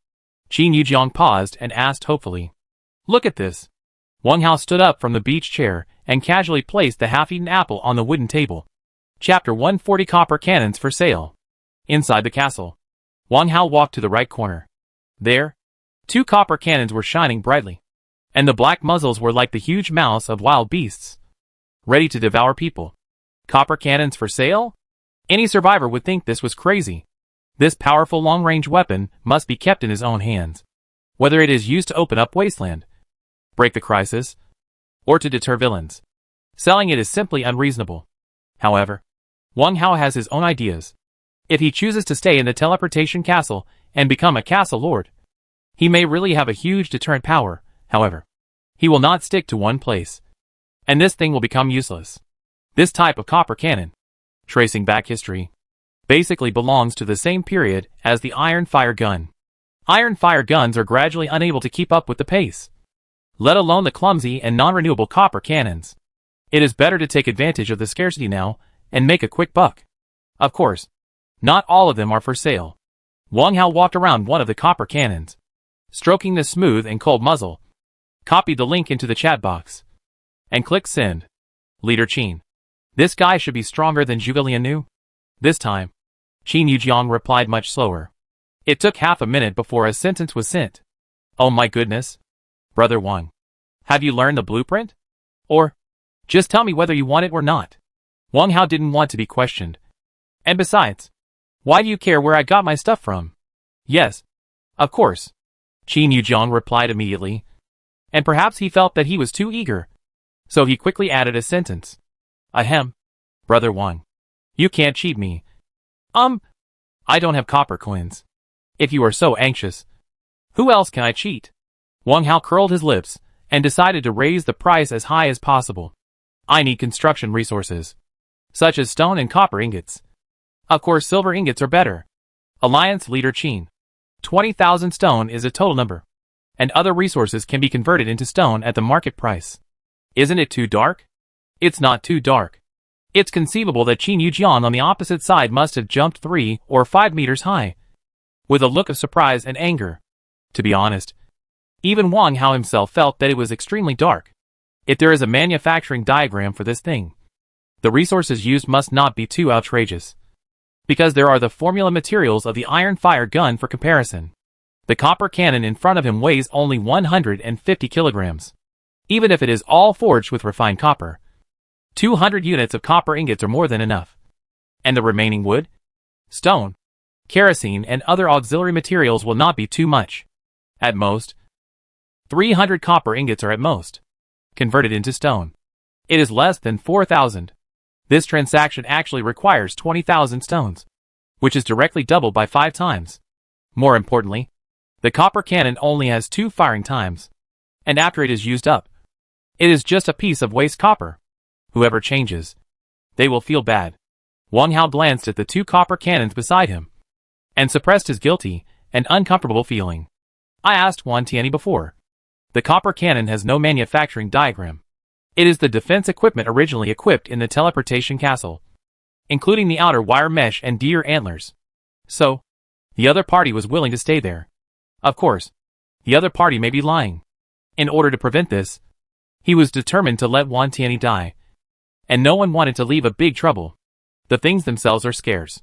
Qin Yujiang paused and asked hopefully. Look at this. Wang Hao stood up from the beach chair and casually placed the half-eaten apple on the wooden table. Chapter 140 Copper Cannons for Sale. Inside the castle, Wang Hao walked to the right corner. There, 2 copper cannons were shining brightly, and the black muzzles were like the huge mouths of wild beasts, ready to devour people. Copper cannons for sale? Any survivor would think this was crazy. This powerful long-range weapon must be kept in his own hands. Whether it is used to open up wasteland, break the crisis, or to deter villains, selling it is simply unreasonable. However, Wang Hao has his own ideas. If he chooses to stay in the teleportation castle and become a castle lord, he may really have a huge deterrent power. However, he will not stick to one place, and this thing will become useless. This type of copper cannon, tracing back history, basically belongs to the same period as the iron fire gun. Iron fire guns are gradually unable to keep up with the pace, let alone the clumsy and non-renewable copper cannons. It is better to take advantage of the scarcity now and make a quick buck. Of course, not all of them are for sale. Wang Hao walked around one of the copper cannons, stroking the smooth and cold muzzle, copied the link into the chat box, and clicked send. Leader Qin. This guy should be stronger than Zhuge Liang. This time, Qin Yujiang replied much slower. It took half a minute before a sentence was sent. Oh my goodness. Brother Wang. Have you learned the blueprint? Or, just tell me whether you want it or not. Wang Hao didn't want to be questioned. And besides, why do you care where I got my stuff from? Yes. Of course. Qin Yujiang replied immediately. And perhaps he felt that he was too eager. So he quickly added a sentence. Ahem. Brother Wang. You can't cheat me. I don't have copper coins. If you are so anxious, who else can I cheat? Wang Hao curled his lips and decided to raise the price as high as possible. I need construction resources, such as stone and copper ingots. Of course, silver ingots are better. Alliance leader Qin. 20,000 stone is a total number, and other resources can be converted into stone at the market price. Isn't it too dark? It's not too dark. It's conceivable that Qin Yujiang on the opposite side must have jumped 3 or 5 meters high, with a look of surprise and anger. To be honest, even Wang Hao himself felt that it was extremely dark. If there is a manufacturing diagram for this thing, the resources used must not be too outrageous, because there are the formula materials of the iron fire gun for comparison. The copper cannon in front of him weighs only 150 kilograms. Even if it is all forged with refined copper, 200 units of copper ingots are more than enough. And the remaining wood, stone, kerosene and other auxiliary materials will not be too much. At most, 300 copper ingots are at most converted into stone. It is less than 4,000. This transaction actually requires 20,000 stones, which is directly doubled by 5 times. More importantly, the copper cannon only has 2 firing times, and after it is used up, it is just a piece of waste copper. Whoever changes, they will feel bad. Wang Hao glanced at the 2 copper cannons beside him, and suppressed his guilty and uncomfortable feeling. I asked Wan Tianyi before. The copper cannon has no manufacturing diagram. It is the defense equipment originally equipped in the teleportation castle, including the outer wire mesh and deer antlers. So, the other party was willing to stay there. Of course, the other party may be lying. In order to prevent this, he was determined to let Wan Tianyi die. And no one wanted to leave a big trouble. The things themselves are scarce.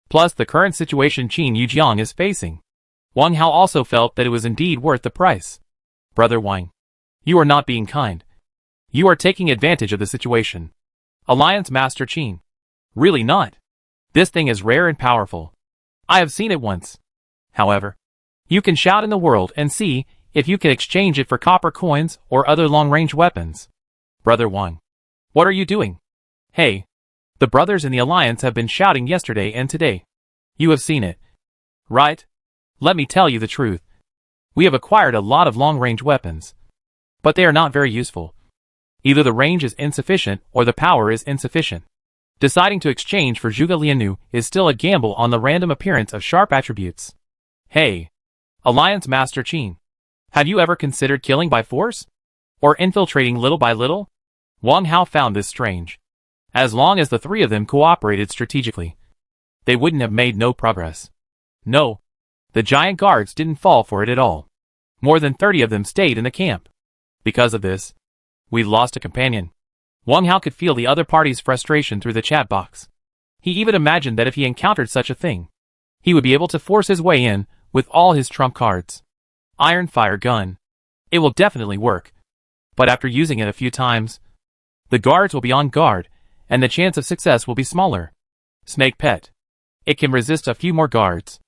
Plus the current situation Qin Yujiang is facing. Wang Hao also felt that it was indeed worth the price. Brother Wang, you are not being kind. You are taking advantage of the situation. Alliance Master Qin. Really not. This thing is rare and powerful. I have seen it once. However, you can shout in the world and see if you can exchange it for copper coins or other long-range weapons. Brother Wang, what are you doing? Hey, the brothers in the Alliance have been shouting yesterday and today. You have seen it, right? Let me tell you the truth. We have acquired a lot of long-range weapons, but they are not very useful. Either the range is insufficient or the power is insufficient. Deciding to exchange for Zhuge Liannu is still a gamble on the random appearance of sharp attributes. Hey, Alliance Master Qin, have you ever considered killing by force? Or infiltrating little by little? Wang Hao found this strange. As long as the 3 of them cooperated strategically, they wouldn't have made no progress. No, the giant guards didn't fall for it at all. More than 30 of them stayed in the camp. Because of this, we lost a companion. Wang Hao could feel the other party's frustration through the chat box. He even imagined that if he encountered such a thing, he would be able to force his way in with all his trump cards. Iron fire gun. It will definitely work. But after using it a few times, the guards will be on guard, and the chance of success will be smaller. Snake pet. It can resist a few more guards.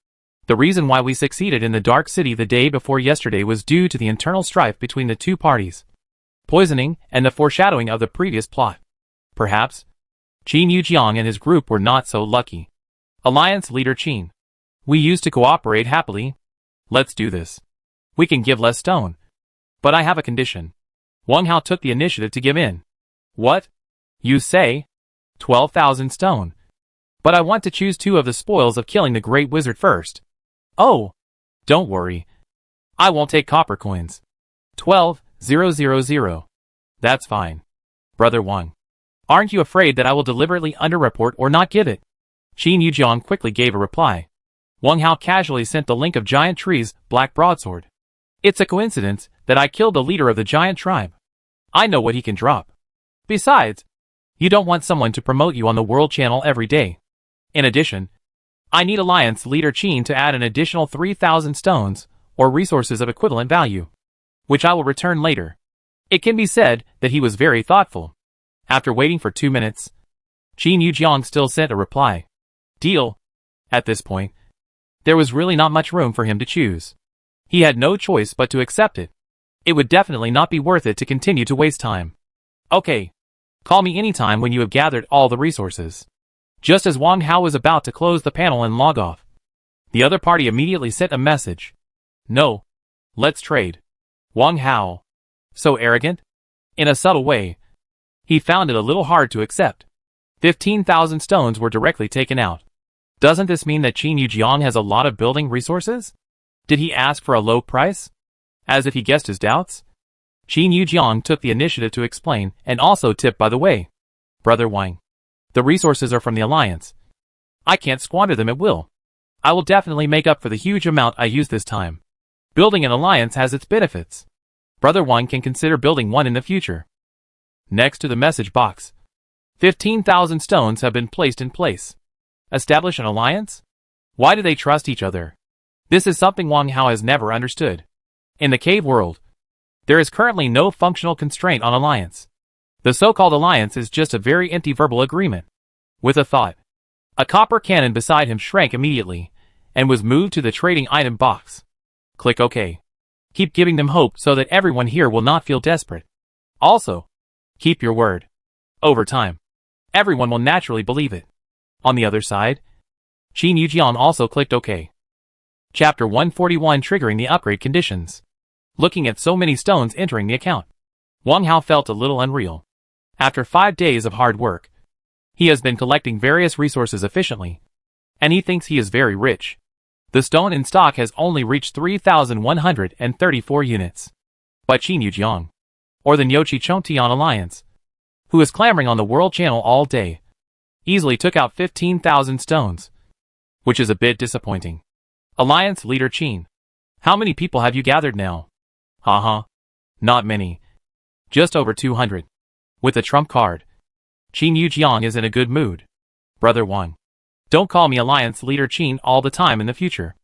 The reason why we succeeded in the Dark City the day before yesterday was due to the internal strife between the 2 parties, poisoning and the foreshadowing of the previous plot. Perhaps Qin Yujiang and his group were not so lucky. Alliance leader Qin. We used to cooperate happily. Let's do this. We can give less stone. But I have a condition. Wang Hao took the initiative to give in. What? You say? 12,000 stone. But I want to choose 2 of the spoils of killing the great wizard first. Oh! Don't worry. I won't take copper coins. 12,000. That's fine. Brother Wang. Aren't you afraid that I will deliberately underreport or not give it? Qin Yujiang quickly gave a reply. Wang Hao casually sent the link of Giant Tree's Black Broadsword. It's a coincidence that I killed the leader of the giant tribe. I know what he can drop. Besides, you don't want someone to promote you on the World Channel every day. In addition, I need Alliance leader Qin to add an additional 3,000 stones or resources of equivalent value, which I will return later. It can be said that he was very thoughtful. After waiting for 2 minutes, Qin Yujiang still sent a reply. Deal. At this point, There was really not much room for him to choose. He had no choice but to accept it. It would definitely not be worth it to continue to waste time. Okay. Call me anytime when you have gathered all the resources. Just as Wang Hao was about to close the panel and log off, the other party immediately sent a message. No. Let's trade. Wang Hao. So arrogant? In a subtle way, he found it a little hard to accept. 15,000 stones were directly taken out. Doesn't this mean that Qin Yujiang has a lot of building resources? Did he ask for a low price? As if he guessed his doubts? Qin Yujiang took the initiative to explain and also tipped by the way. Brother Wang. The resources are from the Alliance. I can't squander them at will. I will definitely make up for the huge amount I used this time. Building an alliance has its benefits. Brother Wang can consider building one in the future. Next to the message box, 15,000 stones have been placed in place. Establish an alliance? Why do they trust each other? This is something Wang Hao has never understood. In the cave world, there is currently no functional constraint on alliance. The so-called alliance is just a very empty verbal agreement. With a thought, a copper cannon beside him shrank immediately, and was moved to the trading item box. Click OK. Keep giving them hope so that everyone here will not feel desperate. Also, keep your word. Over time, everyone will naturally believe it. On the other side, Qin Yujiang also clicked OK. Chapter 141 Triggering the upgrade conditions. Looking at so many stones entering the account, Wang Hao felt a little unreal. After 5 days of hard work, he has been collecting various resources efficiently, and he thinks he is very rich. The stone in stock has only reached 3,134 units. But Qin Yujiang, or the Nyochi Chongtian Alliance, who is clamoring on the world channel all day, easily took out 15,000 stones, which is a bit disappointing. Alliance leader Qin, how many people have you gathered now? Haha. Not many. Just over 200. With the trump card, Qin Yujiang is in a good mood. Brother Wang, don't call me Alliance leader Qin all the time in the future.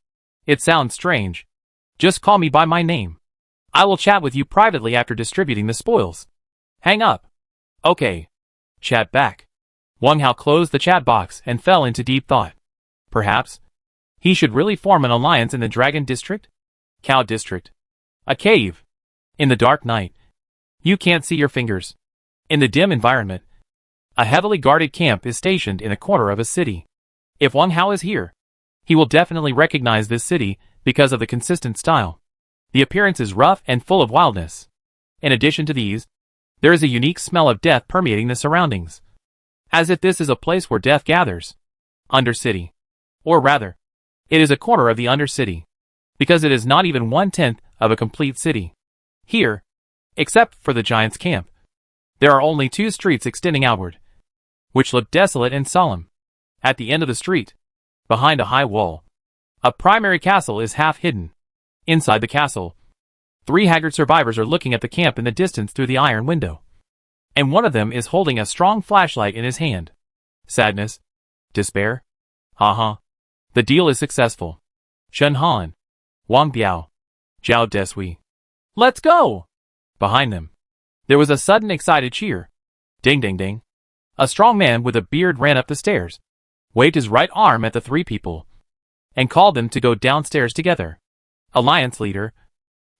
It sounds strange. Just call me by my name. I will chat with you privately after distributing the spoils. Hang up. Okay. Chat back. Wang Hao closed the chat box and fell into deep thought. Perhaps he should really form an alliance in the Dragon District? Cow District. A cave. In the dark night, you can't see your fingers. In the dim environment, a heavily guarded camp is stationed in a corner of a city. If Wang Hao is here, he will definitely recognize this city because of the consistent style. The appearance is rough and full of wildness. In addition to these, there is a unique smell of death permeating the surroundings. As if this is a place where death gathers. Undercity. Or rather, it is a corner of the Undercity. Because it is not even 1/10 of a complete city. Here, except for the giant's camp, there are only 2 streets extending outward, which look desolate and solemn. At the end of the street, behind a high wall, a primary castle is half hidden. Inside the castle, 3 haggard survivors are looking at the camp in the distance through the iron window. And one of them is holding a strong flashlight in his hand. Sadness? Despair? Haha. The deal is successful. Shen Han. Wang Biao. Zhao Desui. Let's go! Behind them, there was a sudden excited cheer. Ding ding ding. A strong man with a beard ran up the stairs, waved his right arm at the 3 people, and called them to go downstairs together. Alliance leader.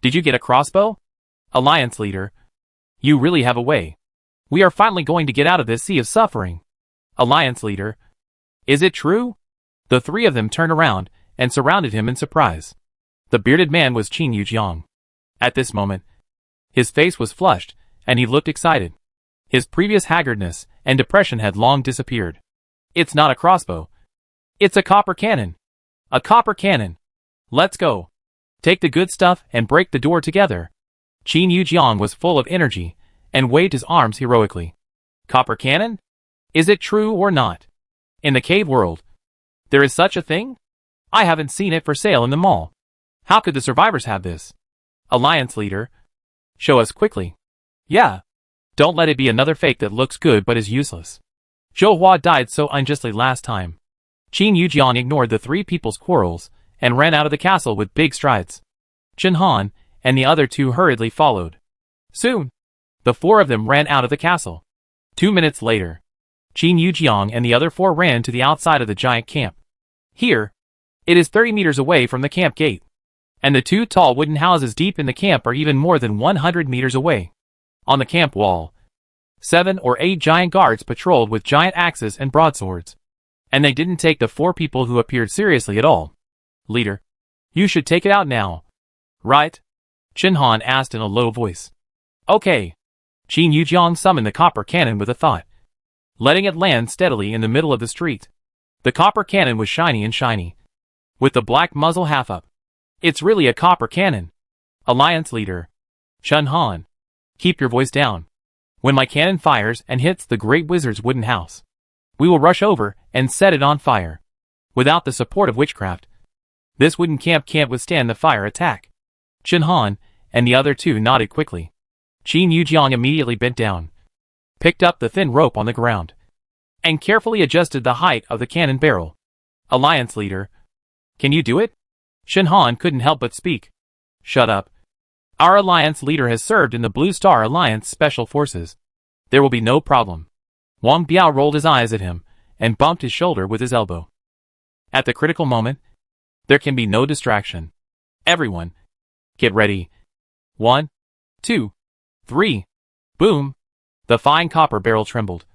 Did you get a crossbow? Alliance leader. You really have a way. We are finally going to get out of this sea of suffering. Alliance leader. Is it true? The 3 of them turned around and surrounded him in surprise. The bearded man was Qin Yujiang. At this moment, his face was flushed, and he looked excited. His previous haggardness and depression had long disappeared. It's not a crossbow. It's a copper cannon. A copper cannon. Let's go. Take the good stuff and break the door together. Qin Yujiang was full of energy and waved his arms heroically. Copper cannon? Is it true or not? In the cave world, there is such a thing? I haven't seen it for sale in the mall. How could the survivors have this? Alliance leader. Show us quickly. Yeah. Don't let it be another fake that looks good but is useless. Zhou Hua died so unjustly last time. Qin Yujiang ignored the 3 people's quarrels and ran out of the castle with big strides. Shen Han and the other 2 hurriedly followed. Soon, the 4 of them ran out of the castle. 2 minutes later, Qin Yujiang and the other 4 ran to the outside of the giant camp. Here, It is 30 meters away from the camp gate. And the 2 tall wooden houses deep in the camp are even more than 100 meters away. On the camp wall, 7 or 8 giant guards patrolled with giant axes and broadswords. And they didn't take the 4 people who appeared seriously at all. Leader, you should take it out now. Right? Chen Han asked in a low voice. Okay. Qin Yujiang summoned the copper cannon with a thought, letting it land steadily in the middle of the street. The copper cannon was shiny, with the black muzzle half up. It's really a copper cannon. Alliance leader, Chen Han, keep your voice down. When my cannon fires and hits the Great Wizard's wooden house, we will rush over and set it on fire. Without the support of witchcraft, this wooden camp can't withstand the fire attack. Chen Han and the other 2 nodded quickly. Qin Yujiang immediately bent down, picked up the thin rope on the ground, and carefully adjusted the height of the cannon barrel. Alliance leader, can you do it? Chen Han couldn't help but speak. Shut up. Our alliance leader has served in the Blue Star Alliance Special Forces. There will be no problem. Wang Biao rolled his eyes at him and bumped his shoulder with his elbow. At the critical moment, there can be no distraction. Everyone, get ready. 1, 2, 3. Boom. The fine copper barrel trembled,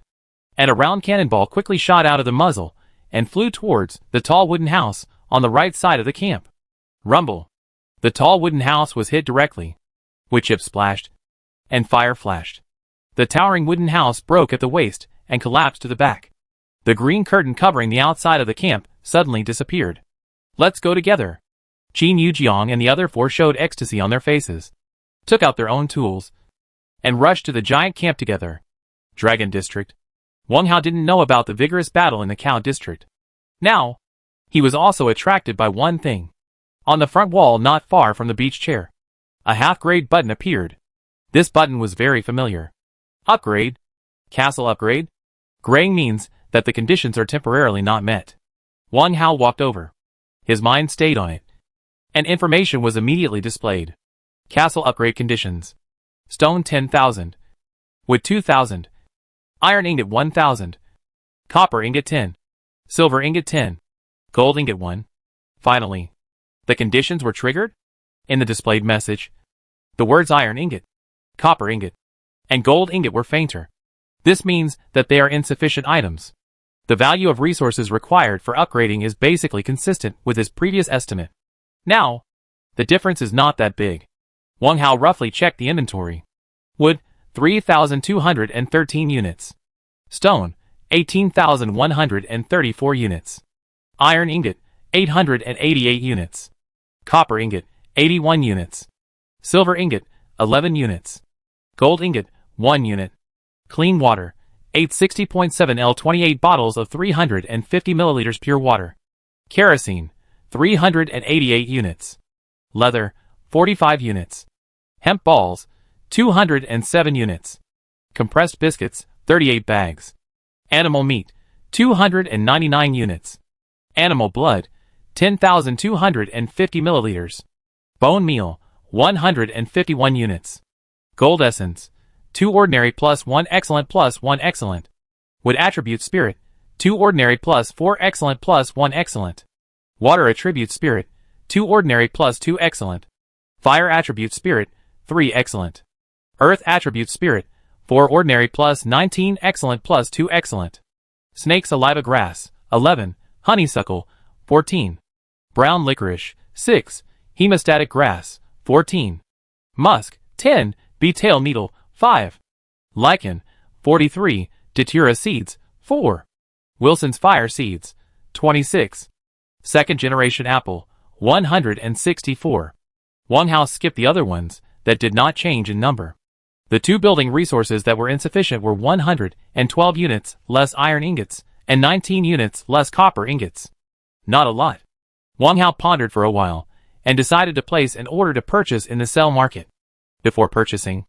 and a round cannonball quickly shot out of the muzzle and flew towards the tall wooden house on the right side of the camp. Rumble. The tall wooden house was hit directly. Wood chips splashed, and fire flashed. The towering wooden house broke at the waist and collapsed to the back. The green curtain covering the outside of the camp suddenly disappeared. Let's go together. Qin Yujiang and the other 4 showed ecstasy on their faces, took out their own tools, and rushed to the giant camp together. Dragon District. Wang Hao didn't know about the vigorous battle in the Cow District. Now, he was also attracted by one thing. On the front wall not far from the beach chair, a half-grade button appeared. This button was very familiar. Upgrade. Castle upgrade. Graying means that the conditions are temporarily not met. Wang Hao walked over. His mind stayed on it, and information was immediately displayed. Castle upgrade conditions. Stone 10,000. Wood 2,000. Iron ingot 1,000. Copper ingot 10. Silver ingot 10. Gold ingot 1. Finally, the conditions were triggered? In the displayed message, the words iron ingot, copper ingot, and gold ingot were fainter. This means that they are insufficient items. The value of resources required for upgrading is basically consistent with his previous estimate. Now, the difference is not that big. Wang Hao roughly checked the inventory. Wood, 3,213 units. Stone, 18,134 units. Iron ingot, 888 units. Copper ingot, 81 units. Silver ingot, 11 units. Gold ingot, 1 unit. Clean water, 860.7 L 28 bottles of 350 milliliters pure water. Kerosene, 388 units. Leather, 45 units. Hemp balls, 207 units. Compressed biscuits, 38 bags. Animal meat, 299 units. Animal blood, 10,250 milliliters. Bone meal, 151 units. Gold essence, 2 ordinary plus 1 excellent plus 1 excellent. Wood attribute spirit, 2 ordinary plus 4 excellent plus 1 excellent. Water attribute spirit, 2 ordinary plus 2 excellent. Fire attribute spirit, 3 excellent. Earth attribute spirit, 4 ordinary plus 19 excellent plus 2 excellent. Snake saliva grass, 11. Honeysuckle, 14. Brown licorice, 6. Hemostatic grass, 14. Musk, 10. Beetail needle, 5. Lichen, 43. Datura seeds, 4. Wilson's fire seeds, 26. Second generation apple, 164. Wang Hao skipped the other ones that did not change in number. The 2 building resources that were insufficient were 112 units less iron ingots and 19 units less copper ingots. Not a lot. Wang Hao pondered for a while and decided to place an order to purchase in the sell market. Before purchasing,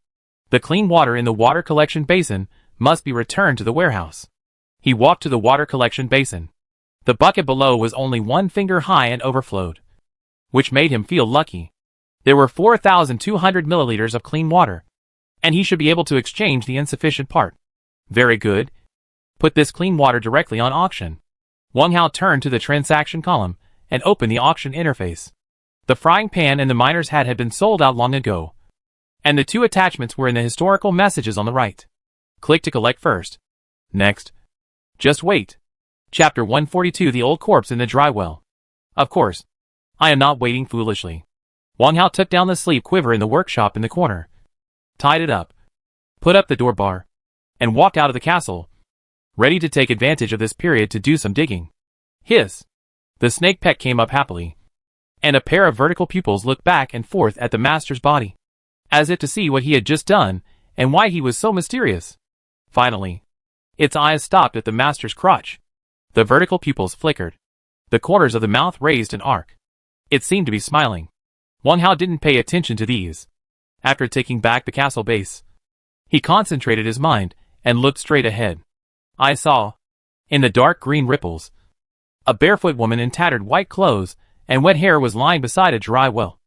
the clean water in the water collection basin must be returned to the warehouse. He walked to the water collection basin. The bucket below was only 1 finger high and overflowed, which made him feel lucky. There were 4,200 milliliters of clean water, and he should be able to exchange the insufficient part. Very good. Put this clean water directly on auction. Wang Hao turned to the transaction column and opened the auction interface. The frying pan and the miner's hat had been sold out long ago, and the two attachments were in the historical messages on the right. Click to collect first. Next. Just wait. Chapter 142, The Old Corpse in the Dry Well. Of course, I am not waiting foolishly. Wang Hao took down the sleeve quiver in the workshop in the corner, tied it up, put up the door bar, and walked out of the castle, ready to take advantage of this period to do some digging. Hiss! The snake pet came up happily, and a pair of vertical pupils looked back and forth at the master's body, as if to see what he had just done and why he was so mysterious. Finally, its eyes stopped at the master's crotch. The vertical pupils flickered. The corners of the mouth raised an arc. It seemed to be smiling. Wang Hao didn't pay attention to these. After taking back the castle base, he concentrated his mind and looked straight ahead. I saw, in the dark green ripples, a barefoot woman in tattered white clothes and wet hair was lying beside a dry well,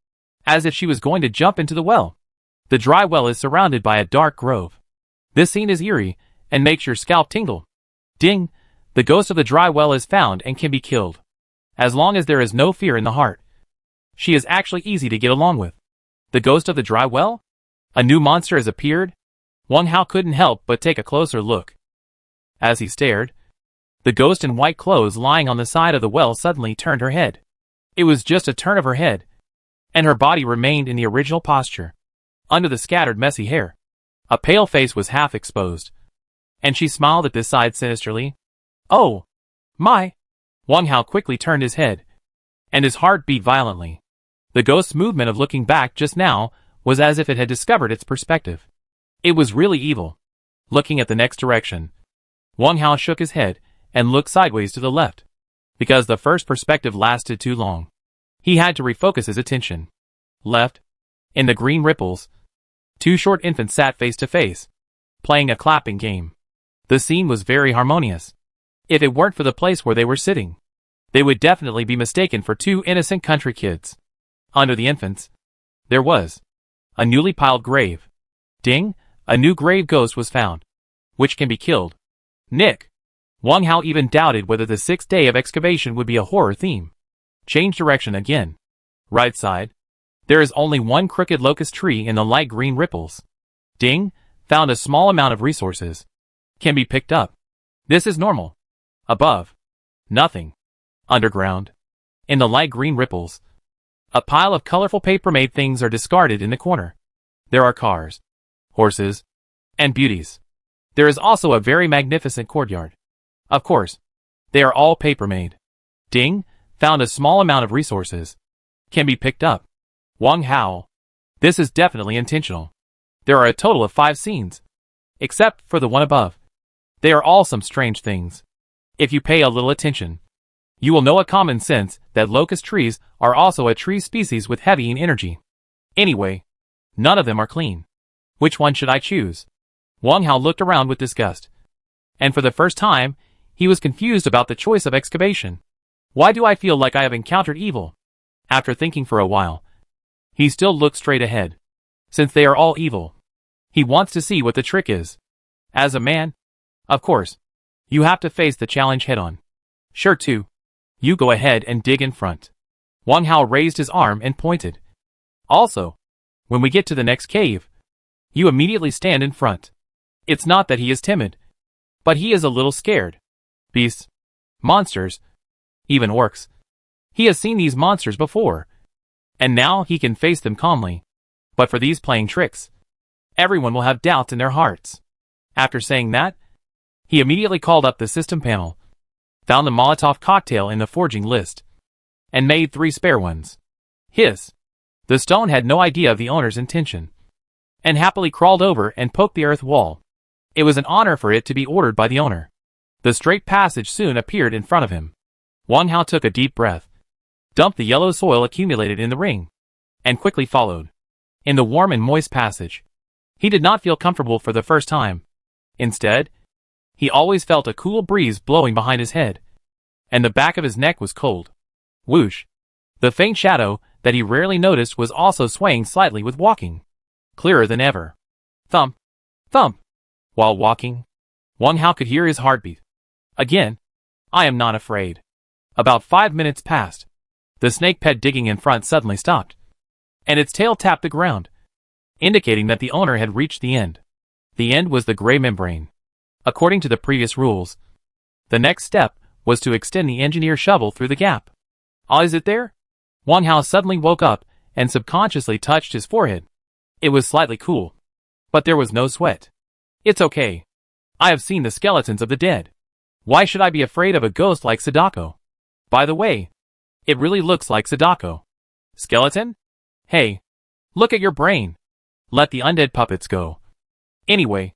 as if she was going to jump into the well. The dry well is surrounded by a dark grove. This scene is eerie and makes your scalp tingle. Ding! The ghost of the dry well is found and can be killed. As long as there is no fear in the heart, she is actually easy to get along with. The ghost of the dry well? A new monster has appeared? Wang Hao couldn't help but take a closer look. As he stared, the ghost in white clothes lying on the side of the well suddenly turned her head. It was just a turn of her head, and her body remained in the original posture. Under the scattered messy hair, a pale face was half exposed, and she smiled at this side sinisterly. Oh! My! Wang Hao quickly turned his head, and his heart beat violently. The ghost's movement of looking back just now was as if it had discovered its perspective. It was really evil. Looking at the next direction, Wang Hao shook his head and looked sideways to the left. Because the first perspective lasted too long, he had to refocus his attention. Left, in the green ripples, two short infants sat face to face, playing a clapping game. The scene was very harmonious. If it weren't for the place where they were sitting, they would definitely be mistaken for two innocent country kids. Under the infants, there was a newly piled grave. Ding! A new grave ghost was found, which can be killed. Nick! Wang Hao even doubted whether the sixth day of excavation would be a horror theme. Change direction again. Right side. There is only one crooked locust tree in the light green ripples. Ding! Found a small amount of resources. Can be picked up. This is normal. Above. Nothing. Underground. In the light green ripples, a pile of colorful paper-made things are discarded in the corner. There are cars, horses, and beauties. There is also a very magnificent courtyard. Of course, they are all paper-made. Ding! Found a small amount of resources. Can be picked up. Wang Hao. This is definitely intentional. There are a total of 5 scenes, except for the one above. They are all some strange things. If you pay a little attention, you will know a common sense that locust trees are also a tree species with heavy energy. Anyway, none of them are clean. Which one should I choose? Wang Hao looked around with disgust, and for the first time, he was confused about the choice of excavation. Why do I feel like I have encountered evil? After thinking for a while, he still looked straight ahead. Since they are all evil, he wants to see what the trick is. As a man, of course, you have to face the challenge head-on. Sure too. You go ahead and dig in front. Wang Hao raised his arm and pointed. Also, when we get to the next cave, you immediately stand in front. It's not that he is timid, but he is a little scared. Beasts, monsters, even orcs. He has seen these monsters before, and now he can face them calmly. But for these playing tricks, everyone will have doubts in their hearts. After saying that, he immediately called up the system panel, found the Molotov cocktail in the forging list, and made 3 spare ones. Hiss! The stone had no idea of the owner's intention, and happily crawled over and poked the earth wall. It was an honor for it to be ordered by the owner. The straight passage soon appeared in front of him. Wang Hao took a deep breath, dumped the yellow soil accumulated in the ring, and quickly followed. In the warm and moist passage, he did not feel comfortable for the first time. Instead, he always felt a cool breeze blowing behind his head, and the back of his neck was cold. Whoosh! The faint shadow that he rarely noticed was also swaying slightly with walking. Clearer than ever. Thump! Thump! While walking, Wang Hao could hear his heartbeat. Again, I am not afraid. About 5 minutes passed. The snake pet digging in front suddenly stopped, and its tail tapped the ground, indicating that the owner had reached the end. The end was the gray membrane. According to the previous rules, the next step was to extend the engineer shovel through the gap. Ah, is it there? Wang Hao suddenly woke up and subconsciously touched his forehead. It was slightly cool, but there was no sweat. It's okay. I have seen the skeletons of the dead. Why should I be afraid of a ghost like Sadako? By the way, it really looks like Sadako. Skeleton? Hey, look at your brain. Let the undead puppets go. Anyway,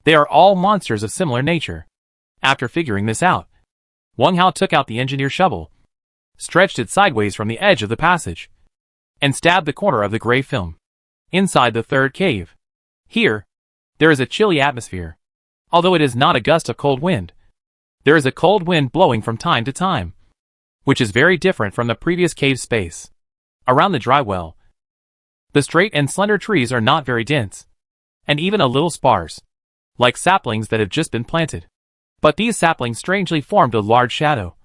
they are all monsters of similar nature. After figuring this out, Wang Hao took out the engineer shovel, stretched it sideways from the edge of the passage, and stabbed the corner of the gray film inside the third cave. Here, there is a chilly atmosphere. Although it is not a gust of cold wind, there is a cold wind blowing from time to time, which is very different from the previous cave space. Around the dry well, the straight and slender trees are not very dense, and even a little sparse, like saplings that have just been planted. But these saplings strangely formed a large shadow,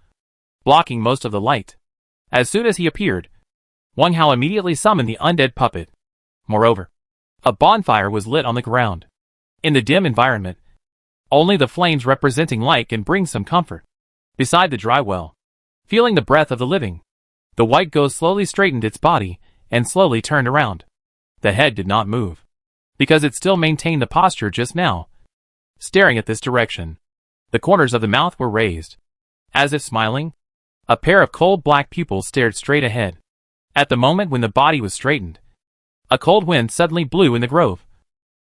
blocking most of the light. As soon as he appeared, Wang Hao immediately summoned the undead puppet. Moreover, a bonfire was lit on the ground. In the dim environment, only the flames representing light can bring some comfort. Beside the dry well, feeling the breath of the living, the white ghost slowly straightened its body and slowly turned around. The head did not move, because it still maintained the posture just now, staring at this direction. The corners of the mouth were raised, as if smiling. A pair of cold black pupils stared straight ahead. At the moment when the body was straightened, a cold wind suddenly blew in the grove,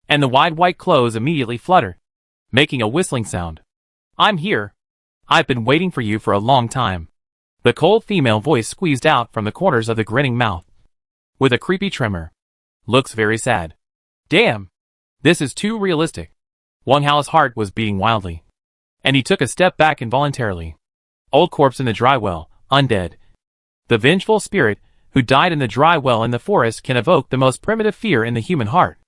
and the wide white clothes immediately fluttered, making a whistling sound. I'm here. I've been waiting for you for a long time. The cold female voice squeezed out from the corners of the grinning mouth, with a creepy tremor. Looks very sad. Damn. This is too realistic. Wang Hao's heart was beating wildly, and he took a step back involuntarily. Old corpse in the dry well, undead. The vengeful spirit who died in the dry well in the forest can evoke the most primitive fear in the human heart,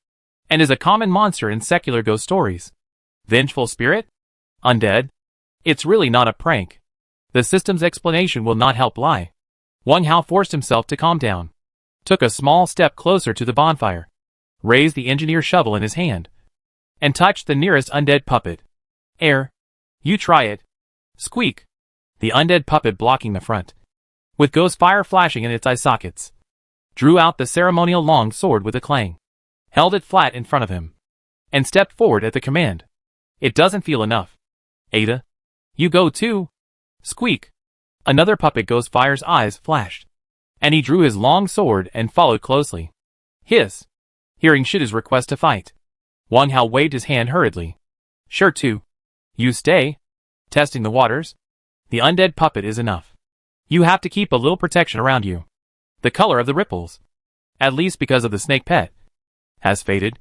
and is a common monster in secular ghost stories. Vengeful spirit? Undead? It's really not a prank. The system's explanation will not help lie. Wang Hao forced himself to calm down, took a small step closer to the bonfire, raised the engineer shovel in his hand, and touched the nearest undead puppet. Air. You try it. Squeak. The undead puppet blocking the front, with ghost fire flashing in its eye sockets, drew out the ceremonial long sword with a clang, held it flat in front of him, and stepped forward at the command. It doesn't feel enough. Ada? You go too? Squeak. Another puppet ghost fire's eyes flashed, and he drew his long sword and followed closely. Hiss. Hearing Shida's request to fight, Wang Hao waved his hand hurriedly. Sure too. You stay? Testing the waters? The undead puppet is enough. You have to keep a little protection around you. The color of the ripples, at least because of the snake pet, has faded,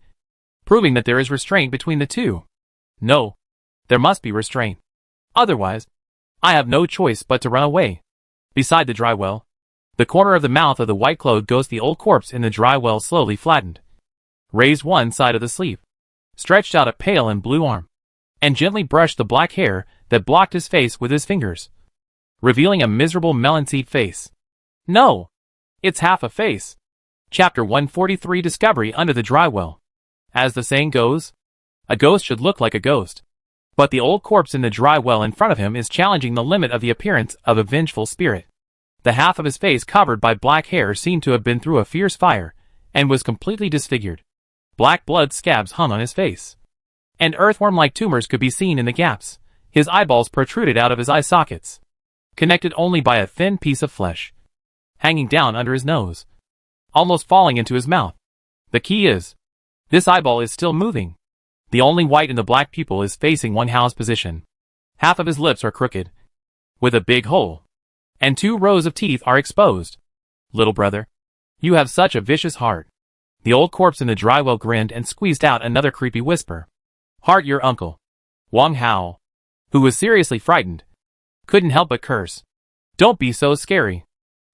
proving that there is restraint between the two. No, there must be restraint. Otherwise, I have no choice but to run away. Beside the dry well, the corner of the mouth of the white-clothed ghost, the old corpse in the dry well slowly flattened, raised one side of the sleeve, stretched out a pale and blue arm, and gently brushed the black hair that blocked his face with his fingers, revealing a miserable melon-seed face. No! It's half a face. Chapter 143 Discovery Under the Dry Well. As the saying goes, a ghost should look like a ghost. But the old corpse in the dry well in front of him is challenging the limit of the appearance of a vengeful spirit. The half of his face covered by black hair seemed to have been through a fierce fire, and was completely disfigured. Black blood scabs hung on his face, and earthworm-like tumors could be seen in the gaps. His eyeballs protruded out of his eye sockets, connected only by a thin piece of flesh, hanging down under his nose, almost falling into his mouth. The key is, this eyeball is still moving. The only white in the black pupil is facing Wang Hao's position. Half of his lips are crooked, with a big hole, and 2 rows of teeth are exposed. Little brother, you have such a vicious heart. The old corpse in the dry well grinned and squeezed out another creepy whisper. Heart your uncle. Wang Hao, who was seriously frightened, couldn't help but curse. Don't be so scary.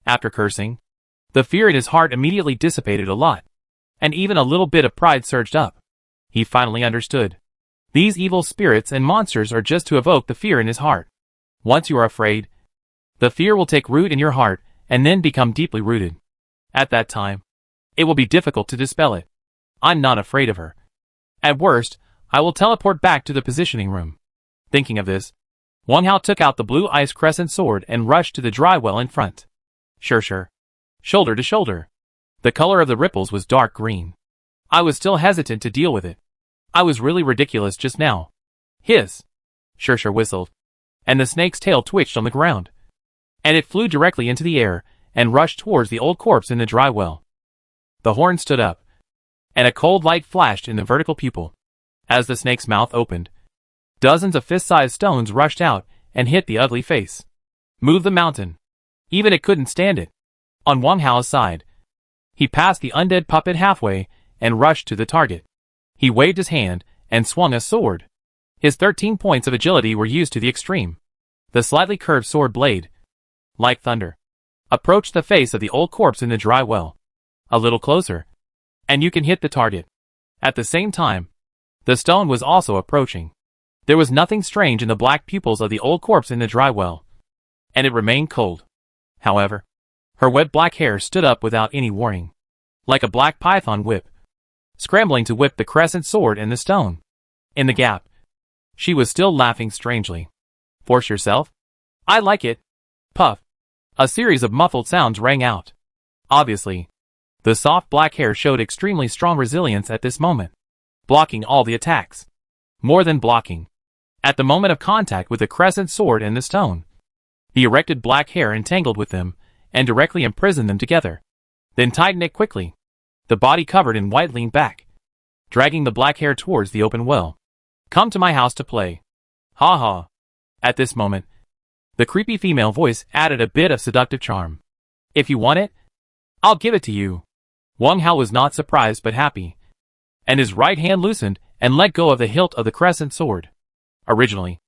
After cursing, the fear in his heart immediately dissipated a lot, and even a little bit of pride surged up. He finally understood. These evil spirits and monsters are just to evoke the fear in his heart. Once you are afraid, the fear will take root in your heart and then become deeply rooted. At that time, it will be difficult to dispel it. I'm not afraid of her. At worst, I will teleport back to the positioning room. Thinking of this, Wang Hao took out the blue ice crescent sword and rushed to the dry well in front. Sure. Shoulder to shoulder. The color of the ripples was dark green. I was still hesitant to deal with it. I was really ridiculous just now. Hiss. Sure whistled. And the snake's tail twitched on the ground. And it flew directly into the air and rushed towards the old corpse in the dry well. The horn stood up, and a cold light flashed in the vertical pupil. As the snake's mouth opened, dozens of fist-sized stones rushed out and hit the ugly face. Move the mountain. Even it couldn't stand it. On Wang Hao's side, he passed the undead puppet halfway and rushed to the target. He waved his hand and swung a sword. His 13 points of agility were used to the extreme. The slightly curved sword blade, like thunder, approached the face of the old corpse in the dry well. A little closer, and you can hit the target. At the same time, the stone was also approaching. There was nothing strange in the black pupils of the old corpse in the dry well, and it remained cold. However, her wet black hair stood up without any warning, like a black python whip, scrambling to whip the crescent sword and the stone. In the gap, she was still laughing strangely. Force yourself? I like it. Puff. A series of muffled sounds rang out. Obviously, the soft black hair showed extremely strong resilience at this moment, blocking all the attacks. More than blocking. At the moment of contact with the crescent sword and the stone, the erected black hair entangled with them and directly imprisoned them together. Then tightened it quickly. The body covered in white leaned back, dragging the black hair towards the open well. Come to my house to play. Ha ha. At this moment, the creepy female voice added a bit of seductive charm. If you want it, I'll give it to you. Wang Hao was not surprised but happy, and his right hand loosened and let go of the hilt of the crescent sword. Originally,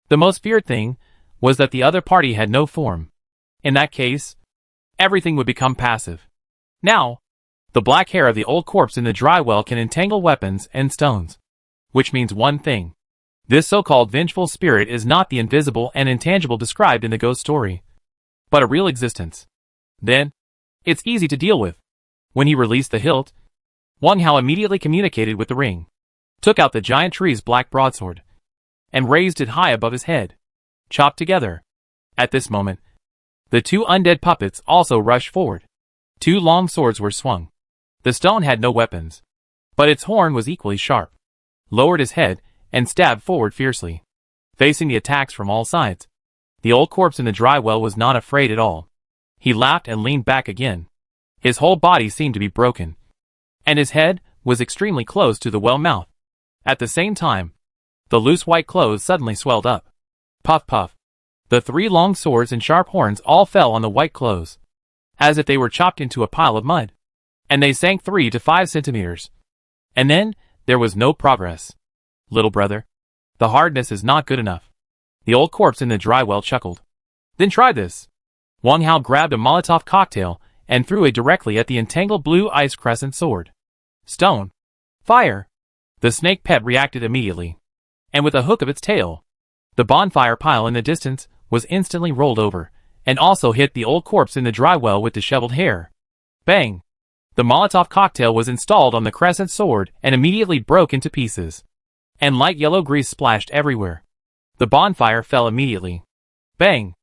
the most feared thing was that the other party had no form. In that case, everything would become passive. Now, the black hair of the old corpse in the dry well can entangle weapons and stones. Which means one thing. This so-called vengeful spirit is not the invisible and intangible described in the ghost story, but a real existence. Then, it's easy to deal with. When he released the hilt, Wang Hao immediately communicated with the ring, took out the giant tree's black broadsword, and raised it high above his head. Chopped together. At this moment, the two undead puppets also rushed forward. Two long swords were swung. The stone had no weapons, but its horn was equally sharp. Lowered his head and stabbed forward fiercely, facing the attacks from all sides. The old corpse in the dry well was not afraid at all. He laughed and leaned back again. His whole body seemed to be broken, and his head was extremely close to the well mouth. At the same time, the loose white clothes suddenly swelled up. Puff puff. The three long swords and sharp horns all fell on the white clothes, as if they were chopped into a pile of mud, and they sank 3 to 5 centimeters. And then, there was no progress. Little brother, the hardness is not good enough. The old corpse in the dry well chuckled. Then try this. Wang Hao grabbed a Molotov cocktail and threw it directly at the entangled blue ice crescent sword. Stone. Fire. The snake pet reacted immediately, and with a hook of its tail, the bonfire pile in the distance was instantly rolled over, and also hit the old corpse in the dry well with disheveled hair. Bang! The Molotov cocktail was installed on the crescent sword and immediately broke into pieces, and light yellow grease splashed everywhere. The bonfire fell immediately. Bang!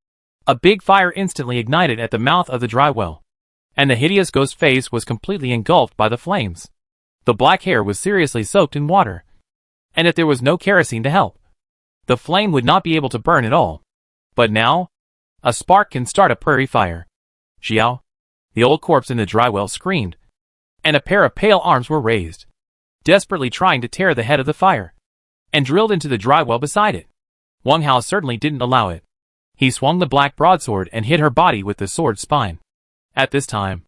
A big fire instantly ignited at the mouth of the dry well, and the hideous ghost face was completely engulfed by the flames. The black hair was seriously soaked in water, and if there was no kerosene to help, the flame would not be able to burn at all. But now, a spark can start a prairie fire. Xiao! The old corpse in the dry well screamed, and a pair of pale arms were raised, desperately trying to tear the head of the fire, and drilled into the dry well beside it. Wang Hao certainly didn't allow it. He swung the black broadsword and hit her body with the sword's spine. At this time,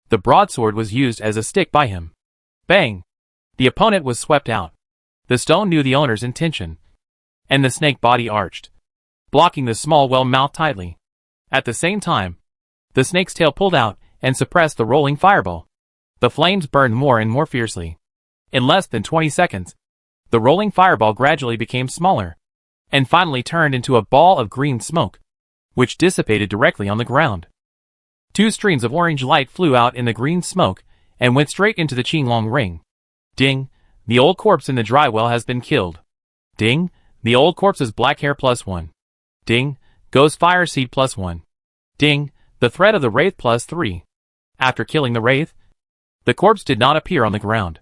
the broadsword was used as a stick by him. Bang! The opponent was swept out. The stone knew the owner's intention, and the snake body arched, blocking the small well mouth tightly. At the same time, the snake's tail pulled out and suppressed the rolling fireball. The flames burned more and more fiercely. In less than 20 seconds, the rolling fireball gradually became smaller, and finally turned into a ball of green smoke, which dissipated directly on the ground. Two streams of orange light flew out in the green smoke and went straight into the Qinglong ring. Ding! The old corpse in the dry well has been killed. Ding! The old corpse's black hair +1. Ding! Ghost fire seed +1. Ding! The threat of the wraith +3. After killing the wraith, the corpse did not appear on the ground,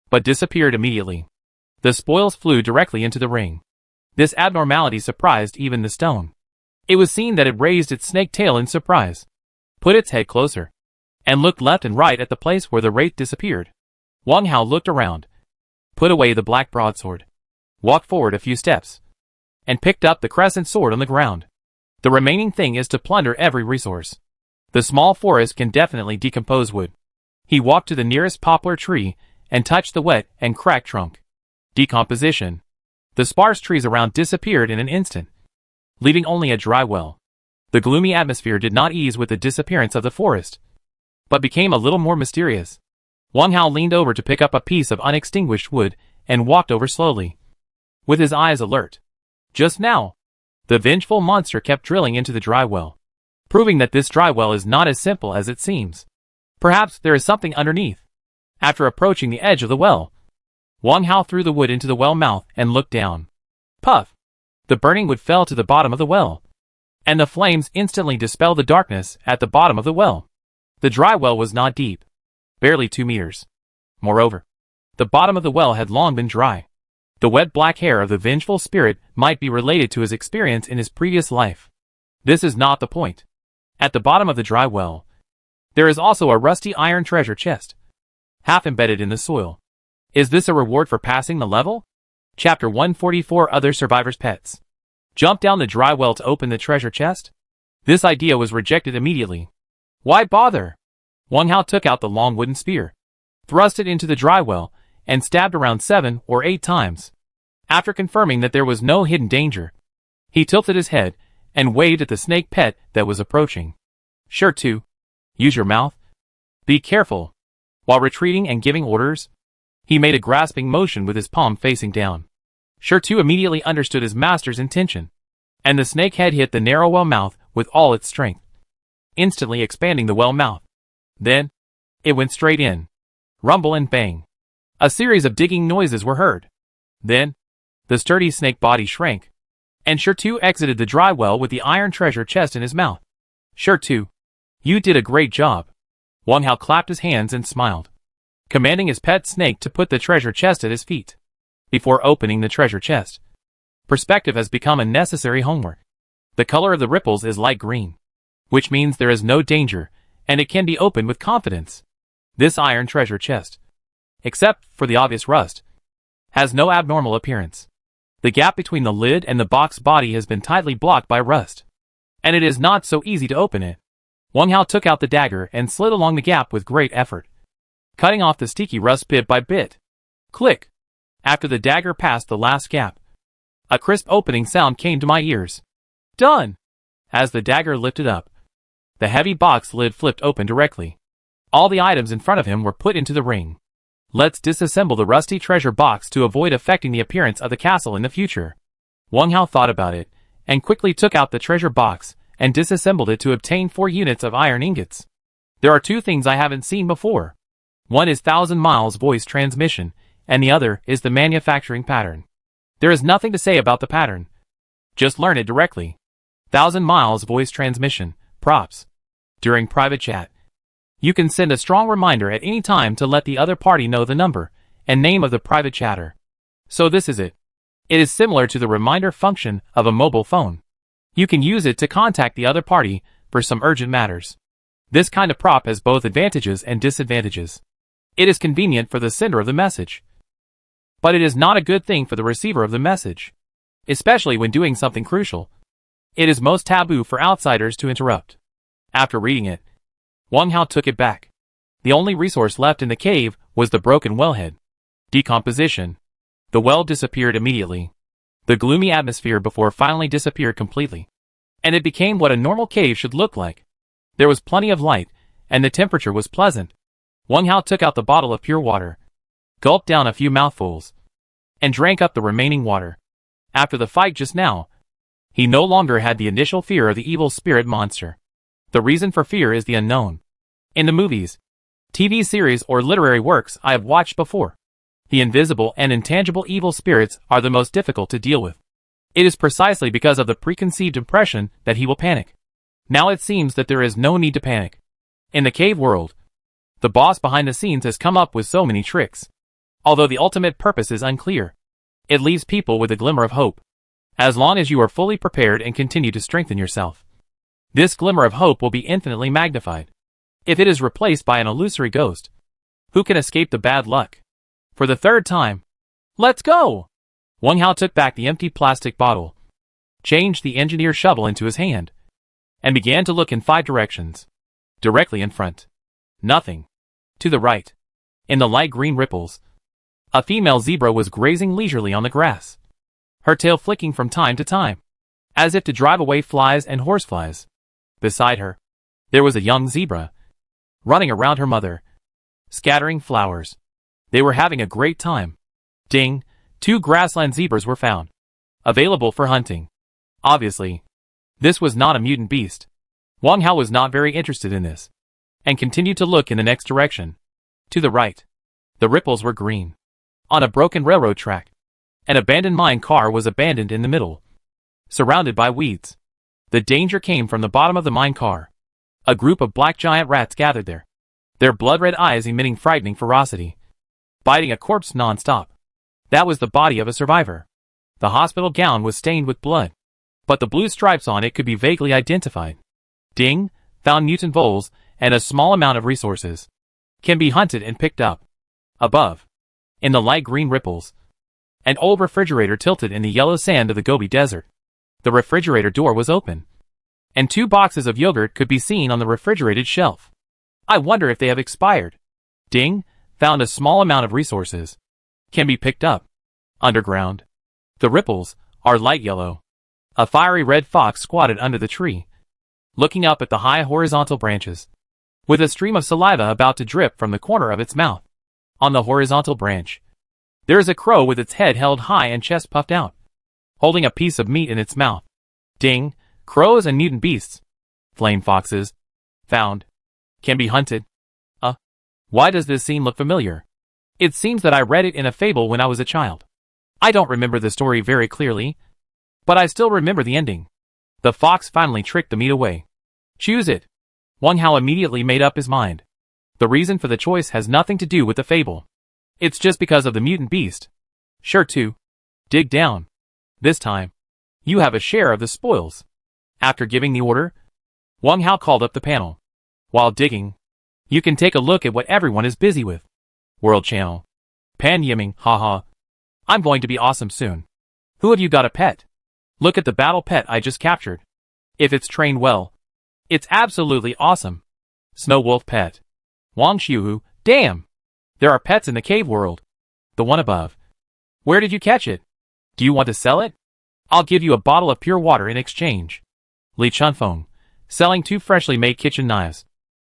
but disappeared immediately. The spoils flew directly into the ring. This abnormality surprised even the stone. It was seen that it raised its snake tail in surprise, put its head closer, and looked left and right at the place where the wraith disappeared. Wang Hao looked around, put away the black broadsword, walked forward a few steps, and picked up the crescent sword on the ground. The remaining thing is to plunder every resource. The small forest can definitely decompose wood. He walked to the nearest poplar tree and touched the wet and cracked trunk. Decomposition. The sparse trees around disappeared in an instant, leaving only a dry well. The gloomy atmosphere did not ease with the disappearance of the forest, but became a little more mysterious. Wang Hao leaned over to pick up a piece of unextinguished wood and walked over slowly, with his eyes alert. Just now, the vengeful monster kept drilling into the dry well, proving that this dry well is not as simple as it seems. Perhaps there is something underneath. After approaching the edge of the well, Wang Hao threw the wood into the well mouth and looked down. Puff! The burning wood fell to the bottom of the well, and the flames instantly dispelled the darkness at the bottom of the well. The dry well was not deep, barely 2 meters. Moreover, the bottom of the well had long been dry. The wet black hair of the vengeful spirit might be related to his experience in his previous life. This is not the point. At the bottom of the dry well, there is also a rusty iron treasure chest, half embedded in the soil. Is this a reward for passing the level? Chapter 144 Other Survivors' Pets. Jump down the dry well to open the treasure chest? This idea was rejected immediately. Why bother? Wang Hao took out the long wooden spear, thrust it into the dry well, and stabbed around 7 or 8 times. After confirming that there was no hidden danger, he tilted his head and waved at the snake pet that was approaching. Sure to. Use your mouth. Be careful. While retreating and giving orders, he made a grasping motion with his palm facing down. Sure to immediately understood his master's intention, and the snake head hit the narrow well mouth with all its strength, instantly expanding the well mouth. Then, it went straight in. Rumble and bang. A series of digging noises were heard. Then, the sturdy snake body shrank, and Sure to exited the dry well with the iron treasure chest in his mouth. Sure to. You did a great job. Wang Hao clapped his hands and smiled, commanding his pet snake to put the treasure chest at his feet. Before opening the treasure chest, perspective has become a necessary homework. The color of the ripples is light green, which means there is no danger, and it can be opened with confidence. This iron treasure chest, except for the obvious rust, has no abnormal appearance. The gap between the lid and the box body has been tightly blocked by rust, and it is not so easy to open it. Wang Hao took out the dagger and slid along the gap with great effort, cutting off the sticky rust bit by bit. Click! After the dagger passed the last gap, a crisp opening sound came to my ears. Done! As the dagger lifted up, the heavy box lid flipped open directly. All the items in front of him were put into the ring. Let's disassemble the rusty treasure box to avoid affecting the appearance of the castle in the future. Wang Hao thought about it, and quickly took out the treasure box and disassembled it to obtain 4 units of iron ingots. There are 2 things I haven't seen before. One is 1,000 miles voice transmission, and the other is the manufacturing pattern. There is nothing to say about the pattern. Just learn it directly. 1,000 miles voice transmission, props. During private chat, you can send a strong reminder at any time to let the other party know the number and name of the private chatter. So this is it. It is similar to the reminder function of a mobile phone. You can use it to contact the other party for some urgent matters. This kind of prop has both advantages and disadvantages. It is convenient for the sender of the message, but it is not a good thing for the receiver of the message, especially when doing something crucial. It is most taboo for outsiders to interrupt. After reading it, Wang Hao took it back. The only resource left in the cave was the broken wellhead. Decomposition. The well disappeared immediately. The gloomy atmosphere before finally disappeared completely, and it became what a normal cave should look like. There was plenty of light, and the temperature was pleasant. Wang Hao took out the bottle of pure water, gulped down a few mouthfuls, and drank up the remaining water. After the fight just now, he no longer had the initial fear of the evil spirit monster. The reason for fear is the unknown. In the movies, TV series or literary works I have watched before, the invisible and intangible evil spirits are the most difficult to deal with. It is precisely because of the preconceived impression that he will panic. Now it seems that there is no need to panic. In the cave world, the boss behind the scenes has come up with so many tricks. Although the ultimate purpose is unclear, it leaves people with a glimmer of hope. As long as you are fully prepared and continue to strengthen yourself, this glimmer of hope will be infinitely magnified. If it is replaced by an illusory ghost, who can escape the bad luck? For the third time, let's go! Wang Hao took back the empty plastic bottle, changed the engineer's shovel into his hand, and began to look in 5 directions. Directly in front, nothing. To the right, in the light green ripples, a female zebra was grazing leisurely on the grass, her tail flicking from time to time, as if to drive away flies and horseflies. Beside her, there was a young zebra, running around her mother, scattering flowers. They were having a great time. Ding! 2 grassland zebras were found, available for hunting. Obviously, this was not a mutant beast. Wang Hao was not very interested in this, and continued to look in the next direction. To the right, the ripples were green. On a broken railroad track, an abandoned mine car was abandoned in the middle, surrounded by weeds. The danger came from the bottom of the mine car. A group of black giant rats gathered there, their blood-red eyes emitting frightening ferocity, biting a corpse non-stop. That was the body of a survivor. The hospital gown was stained with blood, but the blue stripes on it could be vaguely identified. Ding! Found mutant voles, and a small amount of resources. Can be hunted and picked up. Above, in the light green ripples, an old refrigerator tilted in the yellow sand of the Gobi Desert. The refrigerator door was open, and 2 boxes of yogurt could be seen on the refrigerated shelf. I wonder if they have expired. Ding! Found a small amount of resources. Can be picked up. Underground, the ripples are light yellow. A fiery red fox squatted under the tree, looking up at the high horizontal branches, with a stream of saliva about to drip from the corner of its mouth. On the horizontal branch, there is a crow with its head held high and chest puffed out, holding a piece of meat in its mouth. Ding! Crows and mutant beasts. Flame foxes. Found. Can be hunted. Why does this scene look familiar? It seems that I read it in a fable when I was a child. I don't remember the story very clearly, but I still remember the ending. The fox finally tricked the meat away. Choose it. Wang Hao immediately made up his mind. The reason for the choice has nothing to do with the fable. It's just because of the mutant beast. Sure to. Dig down. This time, you have a share of the spoils. After giving the order, Wang Hao called up the panel. While digging, you can take a look at what everyone is busy with. World Channel. Pan Yiming, haha. I'm going to be awesome soon. Who have you got a pet? Look at the battle pet I just captured. If it's trained well, it's absolutely awesome. Snow Wolf pet. Wang Xiuhu, damn! There are pets in the cave world. The one above. Where did you catch it? Do you want to sell it? I'll give you a bottle of pure water in exchange. Li Chunfeng, selling 2 freshly made kitchen knives,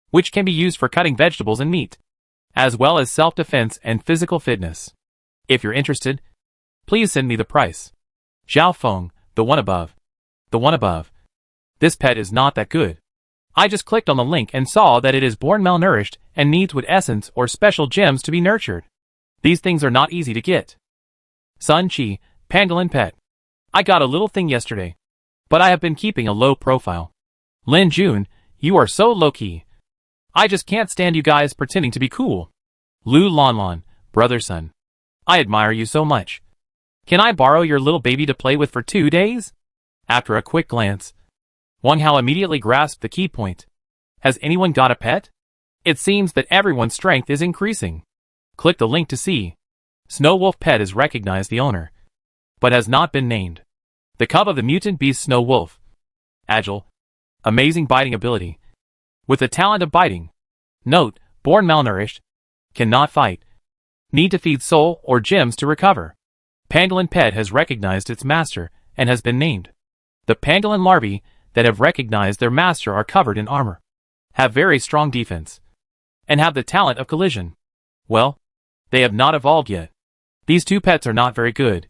which can be used for cutting vegetables and meat, as well as self-defense and physical fitness. If you're interested, please send me the price. Zhao Feng, the one above. The one above. This pet is not that good. I just clicked on the link and saw that it is born malnourished and needs wood essence or special gems to be nurtured. These things are not easy to get. Sun Chi, pangolin pet. I got a little thing yesterday, but I have been keeping a low profile. Lin Jun, you are so low-key. I just can't stand you guys pretending to be cool. Lu Lanlan, brother son. I admire you so much. Can I borrow your little baby to play with for 2 days? After a quick glance, Wang Hao immediately grasped the key point. Has anyone got a pet? It seems that everyone's strength is increasing. Click the link to see. Snow Wolf pet has recognized the owner, but has not been named. The cub of the mutant beast Snow Wolf. Agile. Amazing biting ability. With the talent of biting. Note, born malnourished. Cannot fight. Need to feed soul or gems to recover. Pangolin pet has recognized its master and has been named. The pangolin larvae that have recognized their master are covered in armor, have very strong defense, and have the talent of collision. Well, they have not evolved yet. These 2 pets are not very good,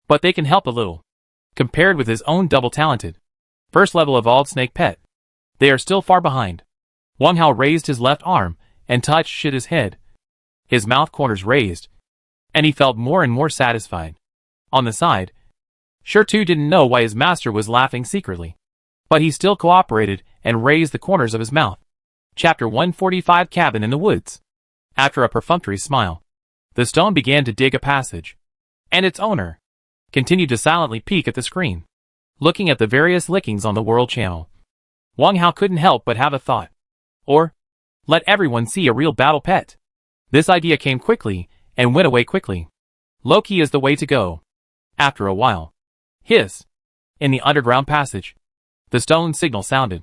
but they can help a little, compared with his own double-talented, first-level evolved snake pet. They are still far behind. Wang Hao raised his left arm and touched his head. His mouth corners raised, and he felt more and more satisfied. On the side, Tu didn't know why his master was laughing secretly, but he still cooperated and raised the corners of his mouth. Chapter 145 Cabin in the Woods. After a perfunctory smile, the stone began to dig a passage, and its owner continued to silently peek at the screen, looking at the various lickings on the world channel. Wang Hao couldn't help but have a thought. Or, let everyone see a real battle pet. This idea came quickly and went away quickly. Low-key is the way to go. After a while, in the underground passage, the stone signal sounded.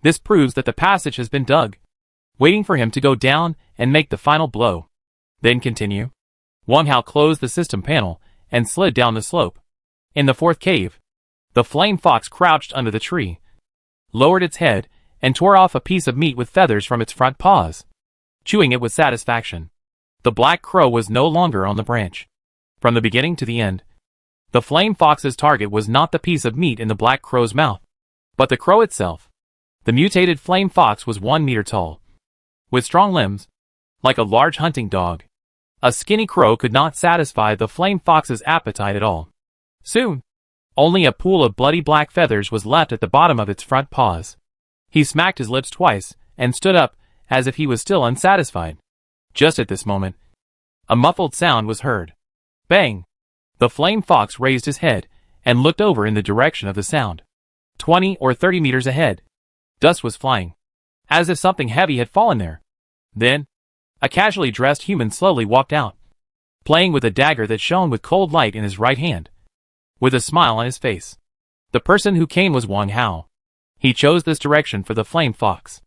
This proves that the passage has been dug, waiting for him to go down and make the final blow. Then continue. Wang Hao closed the system panel and slid down the slope. In the fourth cave, the flame fox crouched under the tree, lowered its head, and tore off a piece of meat with feathers from its front paws, chewing it with satisfaction. The black crow was no longer on the branch. From the beginning to the end, the flame fox's target was not the piece of meat in the black crow's mouth, but the crow itself. The mutated flame fox was 1 meter tall, with strong limbs, like a large hunting dog. A skinny crow could not satisfy the flame fox's appetite at all. Soon, only a pool of bloody black feathers was left at the bottom of its front paws. He smacked his lips twice and stood up as if he was still unsatisfied. Just at this moment, a muffled sound was heard. Bang! The flame fox raised his head and looked over in the direction of the sound. 20 or 30 meters ahead, dust was flying, as if something heavy had fallen there. Then, a casually dressed human slowly walked out, playing with a dagger that shone with cold light in his right hand, with a smile on his face. The person who came was Wang Hao. He chose this direction for the flame fox.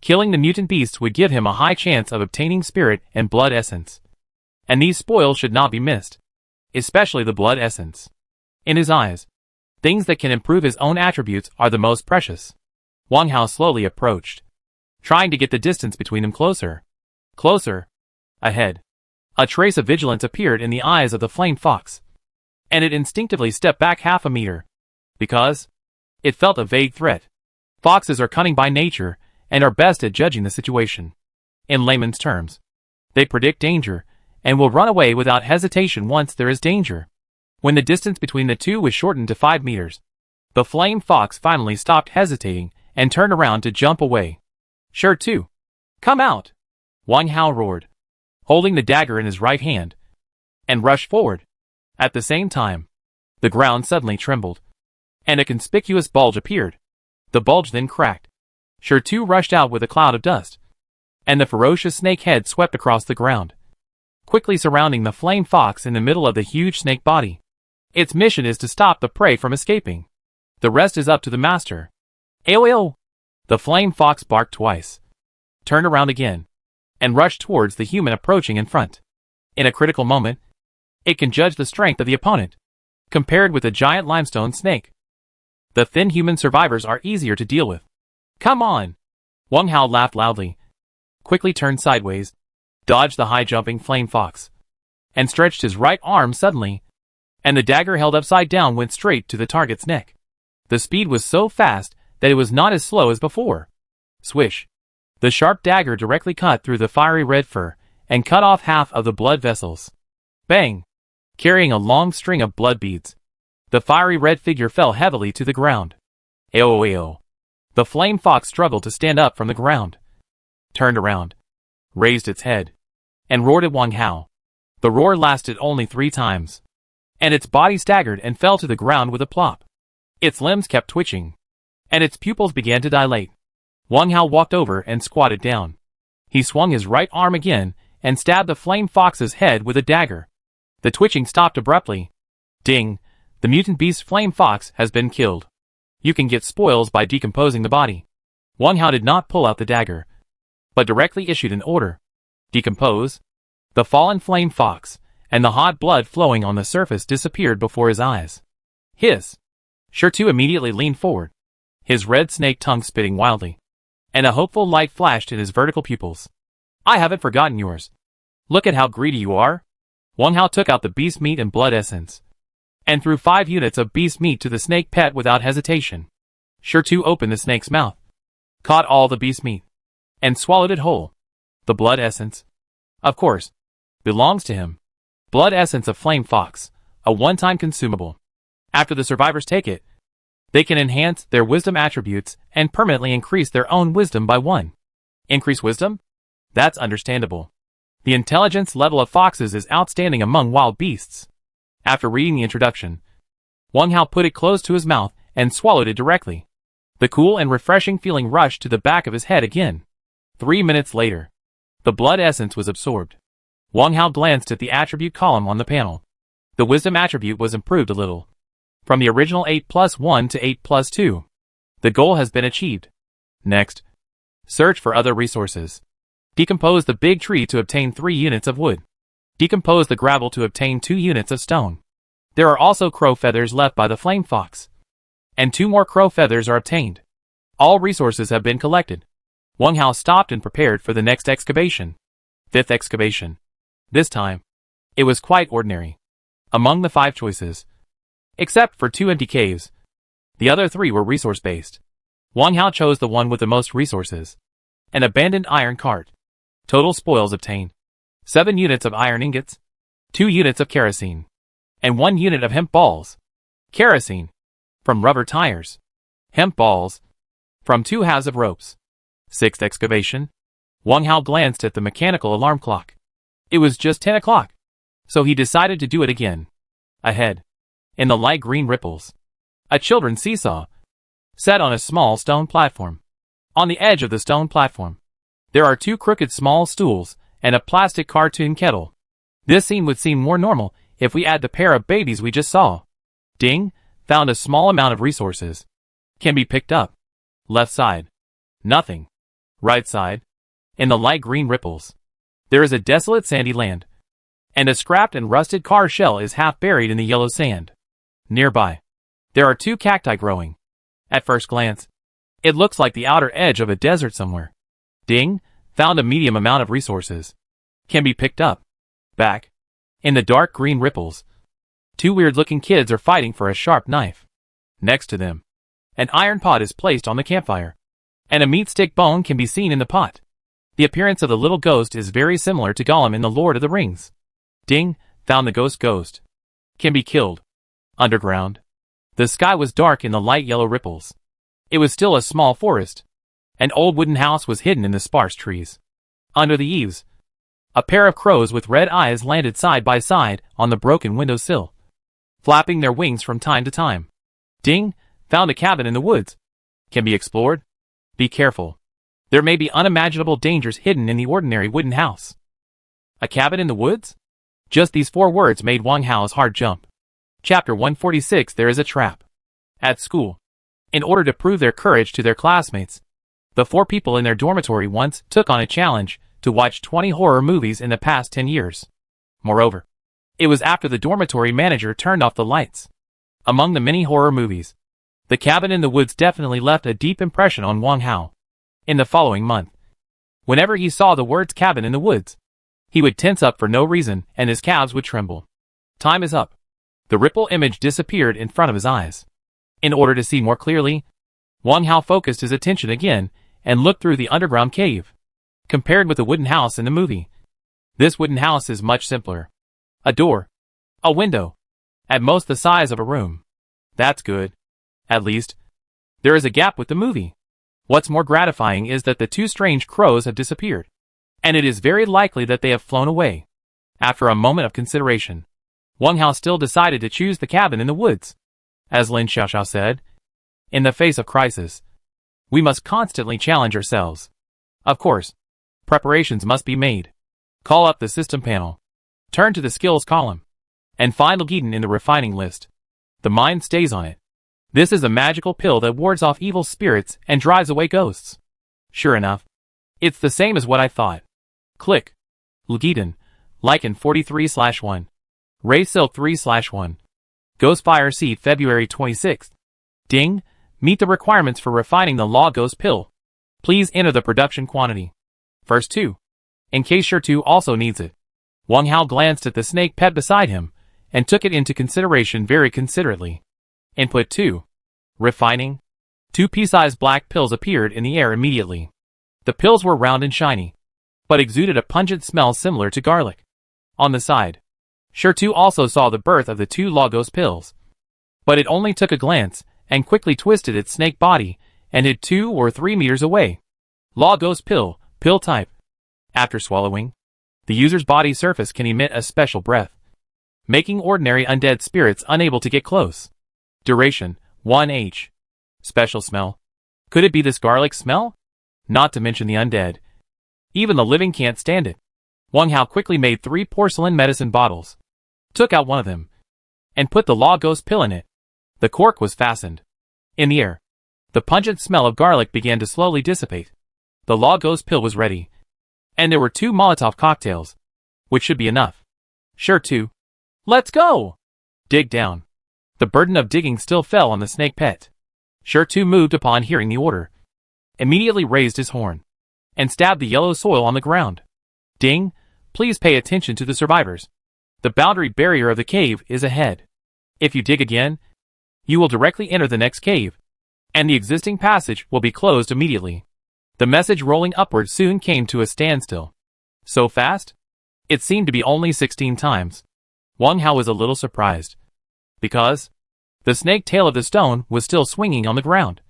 Killing the mutant beasts would give him a high chance of obtaining spirit and blood essence. And these spoils should not be missed, especially the blood essence. In his eyes, things that can improve his own attributes are the most precious. Wang Hao slowly approached, trying to get the distance between them closer. Closer. Ahead. A trace of vigilance appeared in the eyes of the flame fox, and it instinctively stepped back half a meter, because it felt a vague threat. Foxes are cunning by nature and are best at judging the situation. In layman's terms, they predict danger and will run away without hesitation once there is danger. When the distance between the two was shortened to 5 meters, the flame fox finally stopped hesitating and turned around to jump away. Tu, come out! Wang Hao roared, holding the dagger in his right hand, and rushed forward. At the same time, the ground suddenly trembled, and a conspicuous bulge appeared. The bulge then cracked. Tu rushed out with a cloud of dust, and the ferocious snake head swept across the ground, quickly surrounding the flame fox in the middle of the huge snake body. Its mission is to stop the prey from escaping. The rest is up to the master. Ayo! The flame fox barked twice, turned around again, and rushed towards the human approaching in front. In a critical moment, it can judge the strength of the opponent, compared with a giant limestone snake. The thin human survivors are easier to deal with. Come on! Wang Hao laughed loudly, quickly turned sideways, dodged the high-jumping flame fox, and stretched his right arm suddenly, and the dagger held upside down went straight to the target's neck. The speed was so fast that it was not as slow as before. Swish! The sharp dagger directly cut through the fiery red fur and cut off half of the blood vessels. Bang! Carrying a long string of blood beads, the fiery red figure fell heavily to the ground. Ayo! The flame fox struggled to stand up from the ground, turned around, raised its head, and roared at Wang Hao. The roar lasted only 3 times, and its body staggered and fell to the ground with a plop. Its limbs kept twitching, and its pupils began to dilate. Wang Hao walked over and squatted down. He swung his right arm again and stabbed the flame fox's head with a dagger. The twitching stopped abruptly. Ding! The mutant beast flame fox has been killed. You can get spoils by decomposing the body. Wang Hao did not pull out the dagger, but directly issued an order. Decompose. The fallen flame fox, and the hot blood flowing on the surface disappeared before his eyes. Tu immediately leaned forward, his red snake tongue spitting wildly, and a hopeful light flashed in his vertical pupils. I haven't forgotten yours. Look at how greedy you are. Wang Hao took out the beast meat and blood essence, and threw 5 units of beast meat to the snake pet without hesitation. Tu opened the snake's mouth, caught all the beast meat, and swallowed it whole. The blood essence, of course, belongs to him. Blood essence of flame fox, a one-time consumable. After the survivors take it, they can enhance their wisdom attributes and permanently increase their own wisdom by 1. Increase wisdom? That's understandable. The intelligence level of foxes is outstanding among wild beasts. After reading the introduction, Wang Hao put it close to his mouth and swallowed it directly. The cool and refreshing feeling rushed to the back of his head again. 3 minutes later, the blood essence was absorbed. Wang Hao glanced at the attribute column on the panel. The wisdom attribute was improved a little. From the original 8+1 to 8+2. The goal has been achieved. Next, search for other resources. Decompose the big tree to obtain 3 units of wood. Decompose the gravel to obtain 2 units of stone. There are also crow feathers left by the flame fox. And 2 more crow feathers are obtained. All resources have been collected. Wang Hao stopped and prepared for the next excavation. 5th excavation. This time, it was quite ordinary. Among the 5 choices, except for 2 empty caves, the other 3 were resource-based. Wang Hao chose the one with the most resources. An abandoned iron cart. Total spoils obtained: 7 units of iron ingots, 2 units of kerosene, and 1 unit of hemp balls. Kerosene, from rubber tires. Hemp balls, from 2 halves of ropes. 6th excavation. Wang Hao glanced at the mechanical alarm clock. It was just 10 o'clock, so he decided to do it again. Ahead, in the light green ripples, a children's seesaw sat on a small stone platform. On the edge of the stone platform, there are 2 crooked small stools and a plastic cartoon kettle. This scene would seem more normal if we add the pair of babies we just saw. Ding, found a small amount of resources. Can be picked up. Left side, nothing. Right side, in the light green ripples, there is a desolate sandy land, and a scrapped and rusted car shell is half buried in the yellow sand. Nearby, there are 2 cacti growing. At first glance, it looks like the outer edge of a desert somewhere. Ding, found a medium amount of resources. Can be picked up. Back, in the dark green ripples, 2 weird-looking kids are fighting for a sharp knife. Next to them, an iron pot is placed on the campfire, and a meat stick bone can be seen in the pot. The appearance of the little ghost is very similar to Gollum in The Lord of the Rings. Ding, found the ghost. Can be killed. Underground, the sky was dark in the light yellow ripples. It was still a small forest. An old wooden house was hidden in the sparse trees. Under the eaves, a pair of crows with red eyes landed side by side on the broken windowsill, flapping their wings from time to time. Ding, found a cabin in the woods. Can be explored. Be careful. There may be unimaginable dangers hidden in the ordinary wooden house. A cabin in the woods? Just these 4 words made Wang Hao's heart jump. Chapter 146. There is a trap. At school, in order to prove their courage to their classmates, the 4 people in their dormitory once took on a challenge to watch 20 horror movies in the past 10 years. Moreover, it was after the dormitory manager turned off the lights. Among the many horror movies, The Cabin in the Woods definitely left a deep impression on Wang Hao. In the following month, whenever he saw the words cabin in the woods, he would tense up for no reason and his calves would tremble. Time is up. The ripple image disappeared in front of his eyes. In order to see more clearly, Wang Hao focused his attention again and looked through the underground cave. Compared with the wooden house in the movie, this wooden house is much simpler. A door, a window, at most the size of a room. That's good. At least, there is a gap with the movie. What's more gratifying is that the 2 strange crows have disappeared, and it is very likely that they have flown away. After a moment of consideration, Wang Hao still decided to choose the cabin in the woods. As Lin Xiaoxiao said, in the face of crisis, we must constantly challenge ourselves. Of course, preparations must be made. Call up the system panel, turn to the skills column, and find Logiden in the refining list. The mind stays on it. This is a magical pill that wards off evil spirits and drives away ghosts. Sure enough, it's the same as what I thought. Click. Logiden, Lycan 43/1. Ray Silk 3/1. Ghostfire Seed February 26th. Ding, meet the requirements for refining the Law Ghost pill. Please enter the production quantity. First 2. In case your 2 also needs it. Wang Hao glanced at the snake pet beside him and took it into consideration very considerately. Input 2. Refining. Two pea-sized black pills appeared in the air immediately. The pills were round and shiny, but exuded a pungent smell similar to garlic. On the side, Sure-2 also saw the birth of the two Lagos pills. But it only took a glance, and quickly twisted its snake body, and hid 2 or 3 meters away. Lagos pill type. After swallowing, the user's body surface can emit a special breath, making ordinary undead spirits unable to get close. Duration, 1h. Special smell. Could it be this garlic smell? Not to mention the undead. Even the living can't stand it. Wang Hao quickly made 3 porcelain medicine bottles, took out one of them, and put the Lagos pill in it. The cork was fastened. In the air, the pungent smell of garlic began to slowly dissipate. The Lagos pill was ready, and there were 2 Molotov cocktails, which should be enough. Sure-2. Let's go! Dig down. The burden of digging still fell on the snake pet. Sure-2 moved upon hearing the order, immediately raised his horn, and stabbed the yellow soil on the ground. Ding! Please pay attention to the survivors. The boundary barrier of the cave is ahead. If you dig again, you will directly enter the next cave, and the existing passage will be closed immediately. The message rolling upward soon came to a standstill. So fast? It seemed to be only 16 times. Wang Hao was a little surprised, because the snake tail of the stone was still swinging on the ground,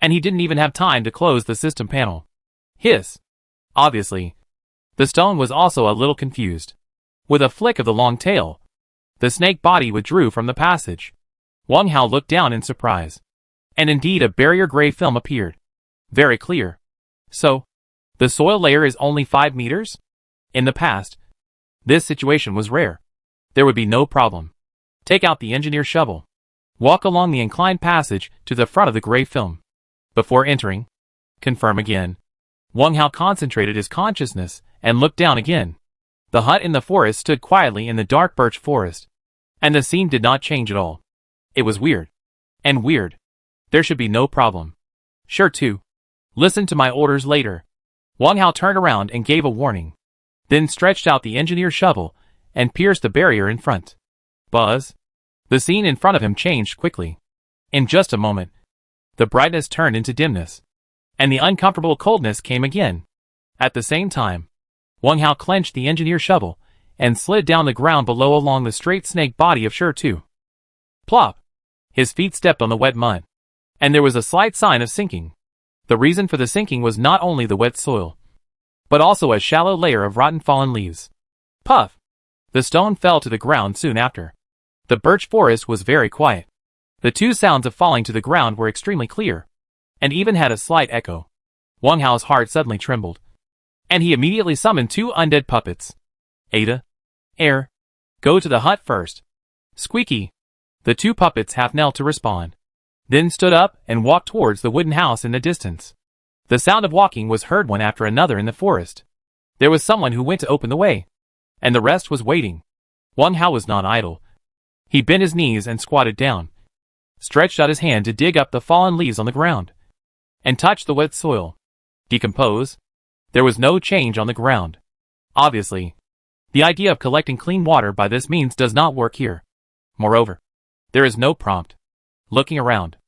and he didn't even have time to close the system panel. Hiss! Obviously, the stone was also a little confused. With a flick of the long tail, the snake body withdrew from the passage. Wang Hao looked down in surprise, and indeed a barrier gray film appeared. Very clear. So, the soil layer is only 5 meters? In the past, this situation was rare. There would be no problem. Take out the engineer shovel. Walk along the inclined passage to the front of the gray film. Before entering, confirm again. Wang Hao concentrated his consciousness and looked down again. The hut in the forest stood quietly in the dark birch forest, and the scene did not change at all. It was weird. And weird. There should be no problem. Sure-2. Listen to my orders later. Wang Hao turned around and gave a warning, then stretched out the engineer's shovel and pierced the barrier in front. Buzz. The scene in front of him changed quickly. In just a moment, the brightness turned into dimness, and the uncomfortable coldness came again. At the same time, Wang Hao clenched the engineer's shovel and slid down the ground below along the straight snake body of Sure-2. Plop! His feet stepped on the wet mud, and there was a slight sign of sinking. The reason for the sinking was not only the wet soil, but also a shallow layer of rotten fallen leaves. Puff! The stone fell to the ground soon after. The birch forest was very quiet. The 2 sounds of falling to the ground were extremely clear, and even had a slight echo. Wang Hao's heart suddenly trembled, and he immediately summoned 2 undead puppets. Ada, Air, go to the hut first. Squeaky. The 2 puppets half knelt to respond, then stood up and walked towards the wooden house in the distance. The sound of walking was heard one after another in the forest. There was someone who went to open the way, and the rest was waiting. Wang Hao was not idle. He bent his knees and squatted down, stretched out his hand to dig up the fallen leaves on the ground, and touched the wet soil. Decompose? There was no change on the ground. Obviously, the idea of collecting clean water by this means does not work here. Moreover, there is no prompt. Looking around,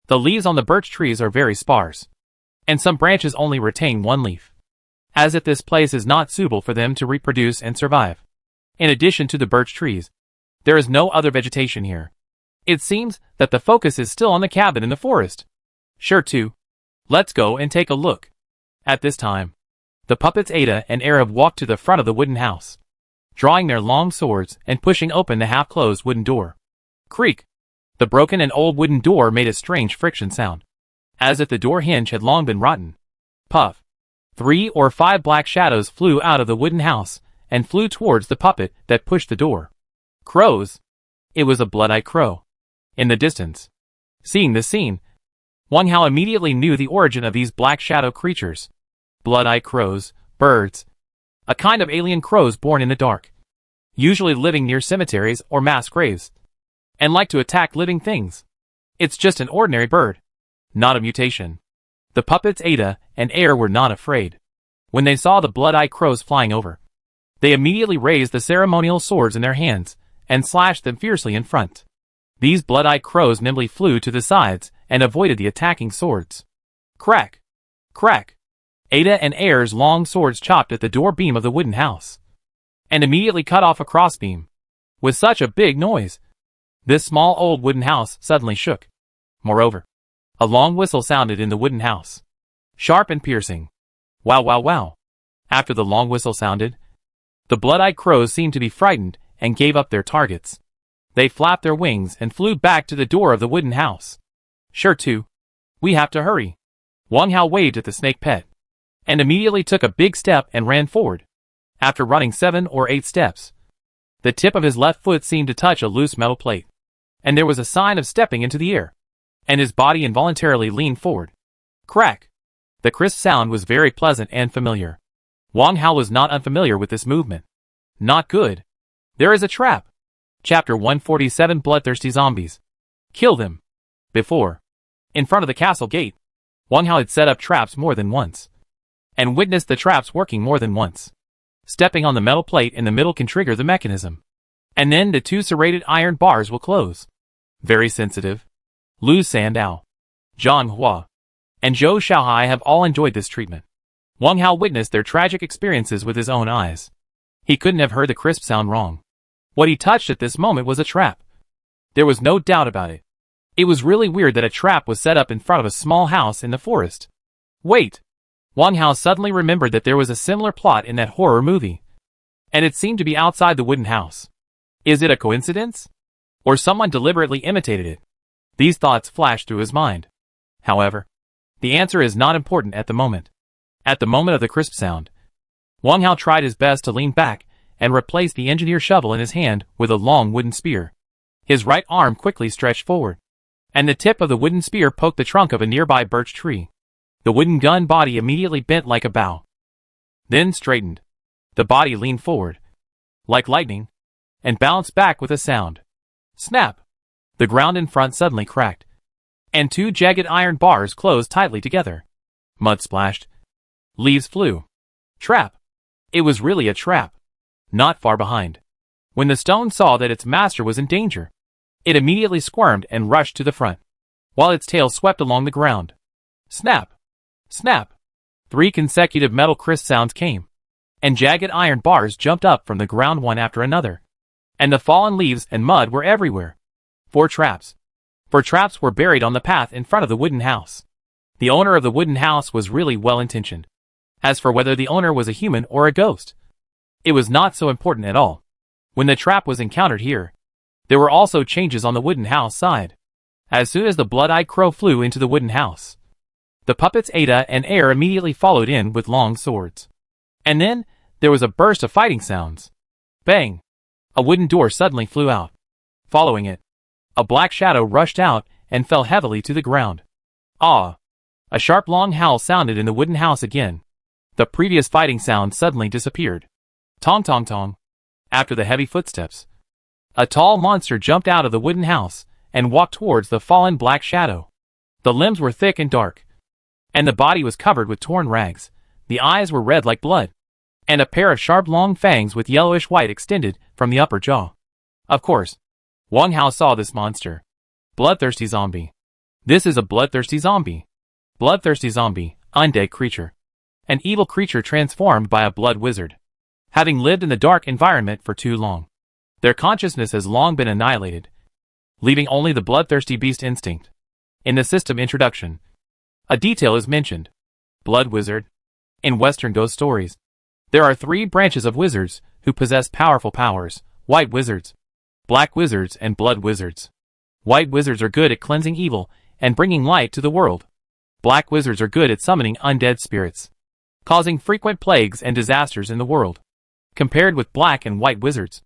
the leaves on the birch trees are very sparse, and some branches only retain 1 leaf, as if this place is not suitable for them to reproduce and survive. In addition to the birch trees, there is no other vegetation here. It seems that the focus is still on the cabin in the forest. Sure-2. Let's go and take a look. At this time, the puppets Ada and Arab walked to the front of the wooden house, drawing their long swords and pushing open the half-closed wooden door. Creak! The broken and old wooden door made a strange friction sound, as if the door hinge had long been rotten. Puff! 3 or 5 black shadows flew out of the wooden house and flew towards the puppet that pushed the door. Crows! It was a blood-eyed crow. In the distance. Seeing this scene, Wang Hao immediately knew the origin of these black shadow creatures. Blood-eyed crows, birds. A kind of alien crows born in the dark, usually living near cemeteries or mass graves, and like to attack living things. It's just an ordinary bird, not a mutation. The puppets Ada and Air were not afraid. When they saw the blood-eyed crows flying over, they immediately raised the ceremonial swords in their hands and slashed them fiercely in front. These blood-eyed crows nimbly flew to the sides and avoided the attacking swords. Crack! Crack! Ada and Air's long swords chopped at the door beam of the wooden house, and immediately cut off a crossbeam. With such a big noise, this small old wooden house suddenly shook. Moreover, a long whistle sounded in the wooden house. Sharp and piercing. Wow, wow, wow. After the long whistle sounded, the blood-eyed crows seemed to be frightened and gave up their targets. They flapped their wings and flew back to the door of the wooden house. Sure to. We have to hurry. Wang Hao waved at the snake pet, and immediately took a big step and ran forward. After running 7 or 8 steps, the tip of his left foot seemed to touch a loose metal plate, and there was a sign of stepping into the air, and his body involuntarily leaned forward. Crack! The crisp sound was very pleasant and familiar. Wang Hao was not unfamiliar with this movement. Not good. There is a trap. Chapter 147 Bloodthirsty Zombies. Kill them. Before, in front of the castle gate, Wang Hao had set up traps more than once, and witnessed the traps working more than once. Stepping on the metal plate in the middle can trigger the mechanism, and then the 2 serrated iron bars will close. Very sensitive. Lu Sandao, Zhang Hua, and Zhou Xiaohai have all enjoyed this treatment. Wang Hao witnessed their tragic experiences with his own eyes. He couldn't have heard the crisp sound wrong. What he touched at this moment was a trap. There was no doubt about it. It was really weird that a trap was set up in front of a small house in the forest. Wait! Wang Hao suddenly remembered that there was a similar plot in that horror movie, and it seemed to be outside the wooden house. Is it a coincidence? Or someone deliberately imitated it? These thoughts flashed through his mind. However, the answer is not important at the moment. At the moment of the crisp sound, Wang Hao tried his best to lean back and replace the engineer shovel in his hand with a long wooden spear. His right arm quickly stretched forward, and the tip of the wooden spear poked the trunk of a nearby birch tree. The wooden gun body immediately bent like a bow, then straightened. The body leaned forward, like lightning, and bounced back with a sound. Snap! The ground in front suddenly cracked, and 2 jagged iron bars closed tightly together. Mud splashed. Leaves flew. Trap! It was really a trap. Not far behind, when the stone saw that its master was in danger, it immediately squirmed and rushed to the front, while its tail swept along the ground. Snap! Snap! 3 consecutive metal crisp sounds came, and jagged iron bars jumped up from the ground one after another, and the fallen leaves and mud were everywhere. 4 traps. 4 traps were buried on the path in front of the wooden house. The owner of the wooden house was really well-intentioned. As for whether the owner was a human or a ghost, it was not so important at all. When the trap was encountered here, there were also changes on the wooden house side. As soon as the blood-eyed crow flew into the wooden house, the puppets Ada and Air immediately followed in with long swords. And then, there was a burst of fighting sounds. Bang! A wooden door suddenly flew out. Following it, a black shadow rushed out and fell heavily to the ground. Ah! A sharp long howl sounded in the wooden house again. The previous fighting sound suddenly disappeared. Tong tong tong. After the heavy footsteps, a tall monster jumped out of the wooden house and walked towards the fallen black shadow. The limbs were thick and dark, and the body was covered with torn rags. The eyes were red like blood, and a pair of sharp long fangs with yellowish white extended from the upper jaw. Of course, Wang Hao saw this monster. Bloodthirsty zombie. This is a bloodthirsty zombie. Bloodthirsty zombie, undead creature. An evil creature transformed by a blood wizard. Having lived in the dark environment for too long, their consciousness has long been annihilated, leaving only the bloodthirsty beast instinct. In the system introduction, a detail is mentioned. Blood wizard. In Western ghost stories, there are 3 branches of wizards who possess powerful powers: white wizards, black wizards, and blood wizards. White wizards are good at cleansing evil and bringing light to the world. Black wizards are good at summoning undead spirits, causing frequent plagues and disasters in the world. Compared with black and white wizards,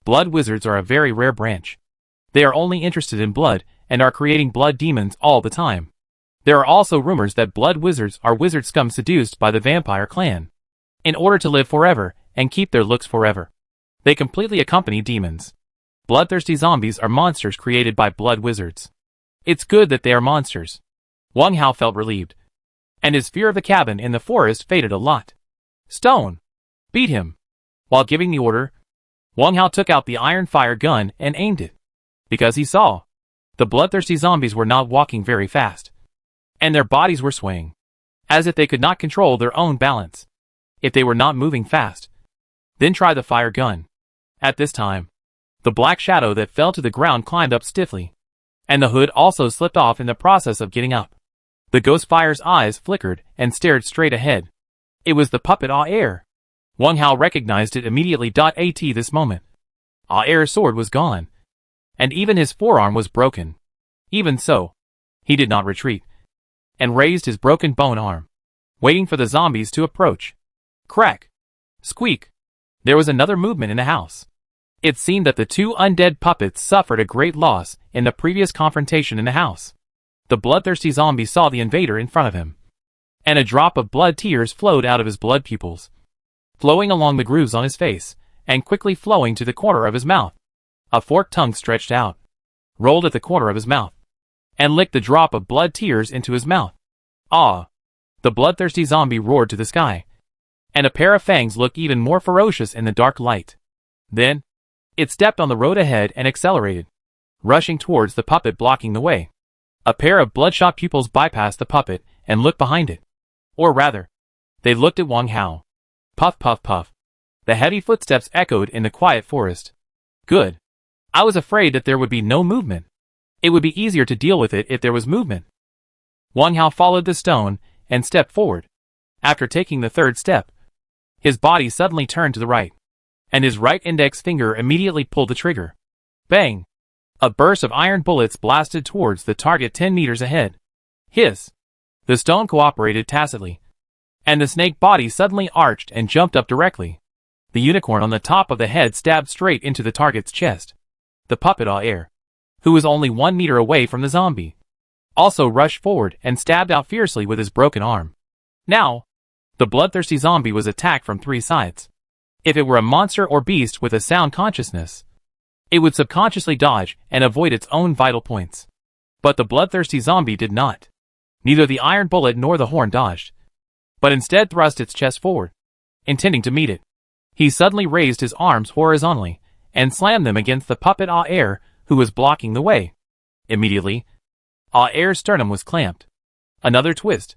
blood wizards are a very rare branch. They are only interested in blood and are creating blood demons all the time. There are also rumors that blood wizards are wizard scum seduced by the vampire clan, in order to live forever and keep their looks forever. They completely accompany demons. Bloodthirsty zombies are monsters created by blood wizards. It's good that they are monsters. Wang Hao felt relieved, and his fear of the cabin in the forest faded a lot. Stone! Beat him! While giving the order, Wang Hao took out the iron fire gun and aimed it, because he saw The bloodthirsty zombies were not walking very fast, and their bodies were swaying, as if they could not control their own balance. If they were not moving fast, then try the fire gun. At this time, the black shadow that fell to the ground climbed up stiffly, and the hood also slipped off in the process of getting up. The ghost fire's eyes flickered and stared straight ahead. It was the puppet Ah-Er. Wang Hao recognized it immediately. At this moment, Ah-Er's sword was gone, and even his forearm was broken. Even so, he did not retreat, and raised his broken bone arm, waiting for the zombies to approach. Crack! Squeak! There was another movement in the house. It seemed that the two undead puppets suffered a great loss in the previous confrontation in the house. The bloodthirsty zombie saw the invader in front of him, and a drop of blood tears flowed out of his blood pupils, flowing along the grooves on his face, and quickly flowing to the corner of his mouth. A forked tongue stretched out, rolled at the corner of his mouth, and licked the drop of blood tears into his mouth. Ah! The bloodthirsty zombie roared to the sky, and a pair of fangs looked even more ferocious in the dark light. Then, it stepped on the road ahead and accelerated, rushing towards the puppet blocking the way. A pair of bloodshot pupils bypassed the puppet and looked behind it. Or rather, they looked at Wang Hao. Puff puff puff. The heavy footsteps echoed in the quiet forest. Good. I was afraid that there would be no movement. It would be easier to deal with it if there was movement. Wang Hao followed the stone and stepped forward. After taking the third step, his body suddenly turned to the right, and his right index finger immediately pulled the trigger. Bang! A burst of iron bullets blasted towards the target 10 meters ahead. Hiss! The stone cooperated tacitly, and the snake body suddenly arched and jumped up directly. The unicorn on the top of the head stabbed straight into the target's chest. The puppet Ah-Er, who was only 1 meter away from the zombie, also rushed forward and stabbed out fiercely with his broken arm. Now, the bloodthirsty zombie was attacked from 3 sides. If it were a monster or beast with a sound consciousness, it would subconsciously dodge and avoid its own vital points. But the bloodthirsty zombie did not. Neither the iron bullet nor the horn dodged, but instead thrust its chest forward, intending to meet it. He suddenly raised his arms horizontally and slammed them against the puppet Ah-Er, who was blocking the way. Immediately, Ah-Er's sternum was clamped. Another twist.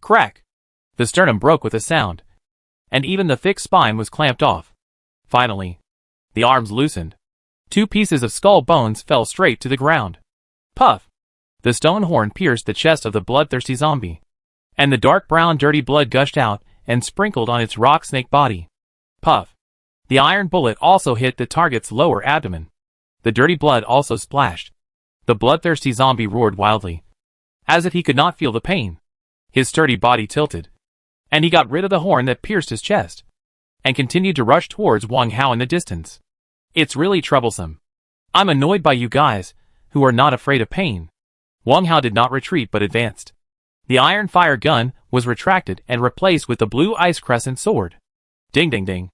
Crack! The sternum broke with a sound, and even the thick spine was clamped off. Finally, the arms loosened. 2 pieces of skull bones fell straight to the ground. Puff! The stone horn pierced the chest of the bloodthirsty zombie, and the dark brown dirty blood gushed out and sprinkled on its rock snake body. Puff! The iron bullet also hit the target's lower abdomen. The dirty blood also splashed. The bloodthirsty zombie roared wildly, as if he could not feel the pain. His sturdy body tilted, and he got rid of the horn that pierced his chest, and continued to rush towards Wang Hao in the distance. It's really troublesome. I'm annoyed by you guys, who are not afraid of pain. Wang Hao did not retreat but advanced. The iron fire gun was retracted and replaced with the blue ice crescent sword. Ding ding ding.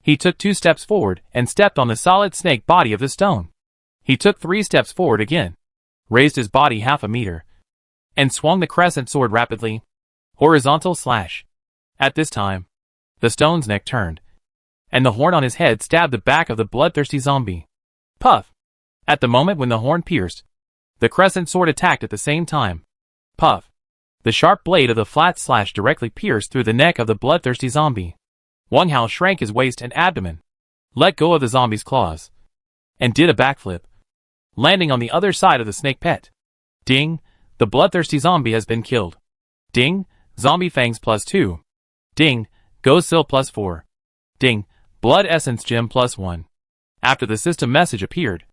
He took 2 steps forward and stepped on the solid snake body of the stone. He took 3 steps forward again, raised his body half a meter, and swung the crescent sword rapidly. Horizontal slash. At this time, the stone's neck turned, and the horn on his head stabbed the back of the bloodthirsty zombie. Puff! At the moment when the horn pierced, the crescent sword attacked at the same time. Puff! The sharp blade of the flat slash directly pierced through the neck of the bloodthirsty zombie. Wang Hao shrank his waist and abdomen, let go of the zombie's claws, and did a backflip, landing on the other side of the snake pet. Ding! The bloodthirsty zombie has been killed. Ding! Zombie fangs +2. Ding! Ghost Sil +4. Ding! Blood essence gem +1. After the system message appeared,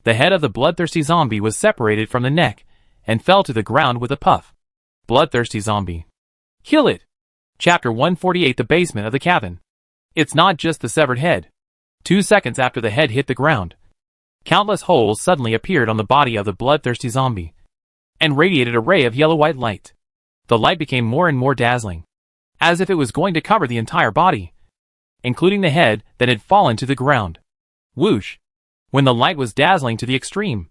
the head of the bloodthirsty zombie was separated from the neck and fell to the ground with a puff. Bloodthirsty zombie. Kill it! Chapter 148. The basement of the cabin. It's not just the severed head. 2 seconds after the head hit the ground, countless holes suddenly appeared on the body of the bloodthirsty zombie, and radiated a ray of yellow-white light. The light became more and more dazzling, as if it was going to cover the entire body, including the head that had fallen to the ground. Whoosh! When the light was dazzling to the extreme,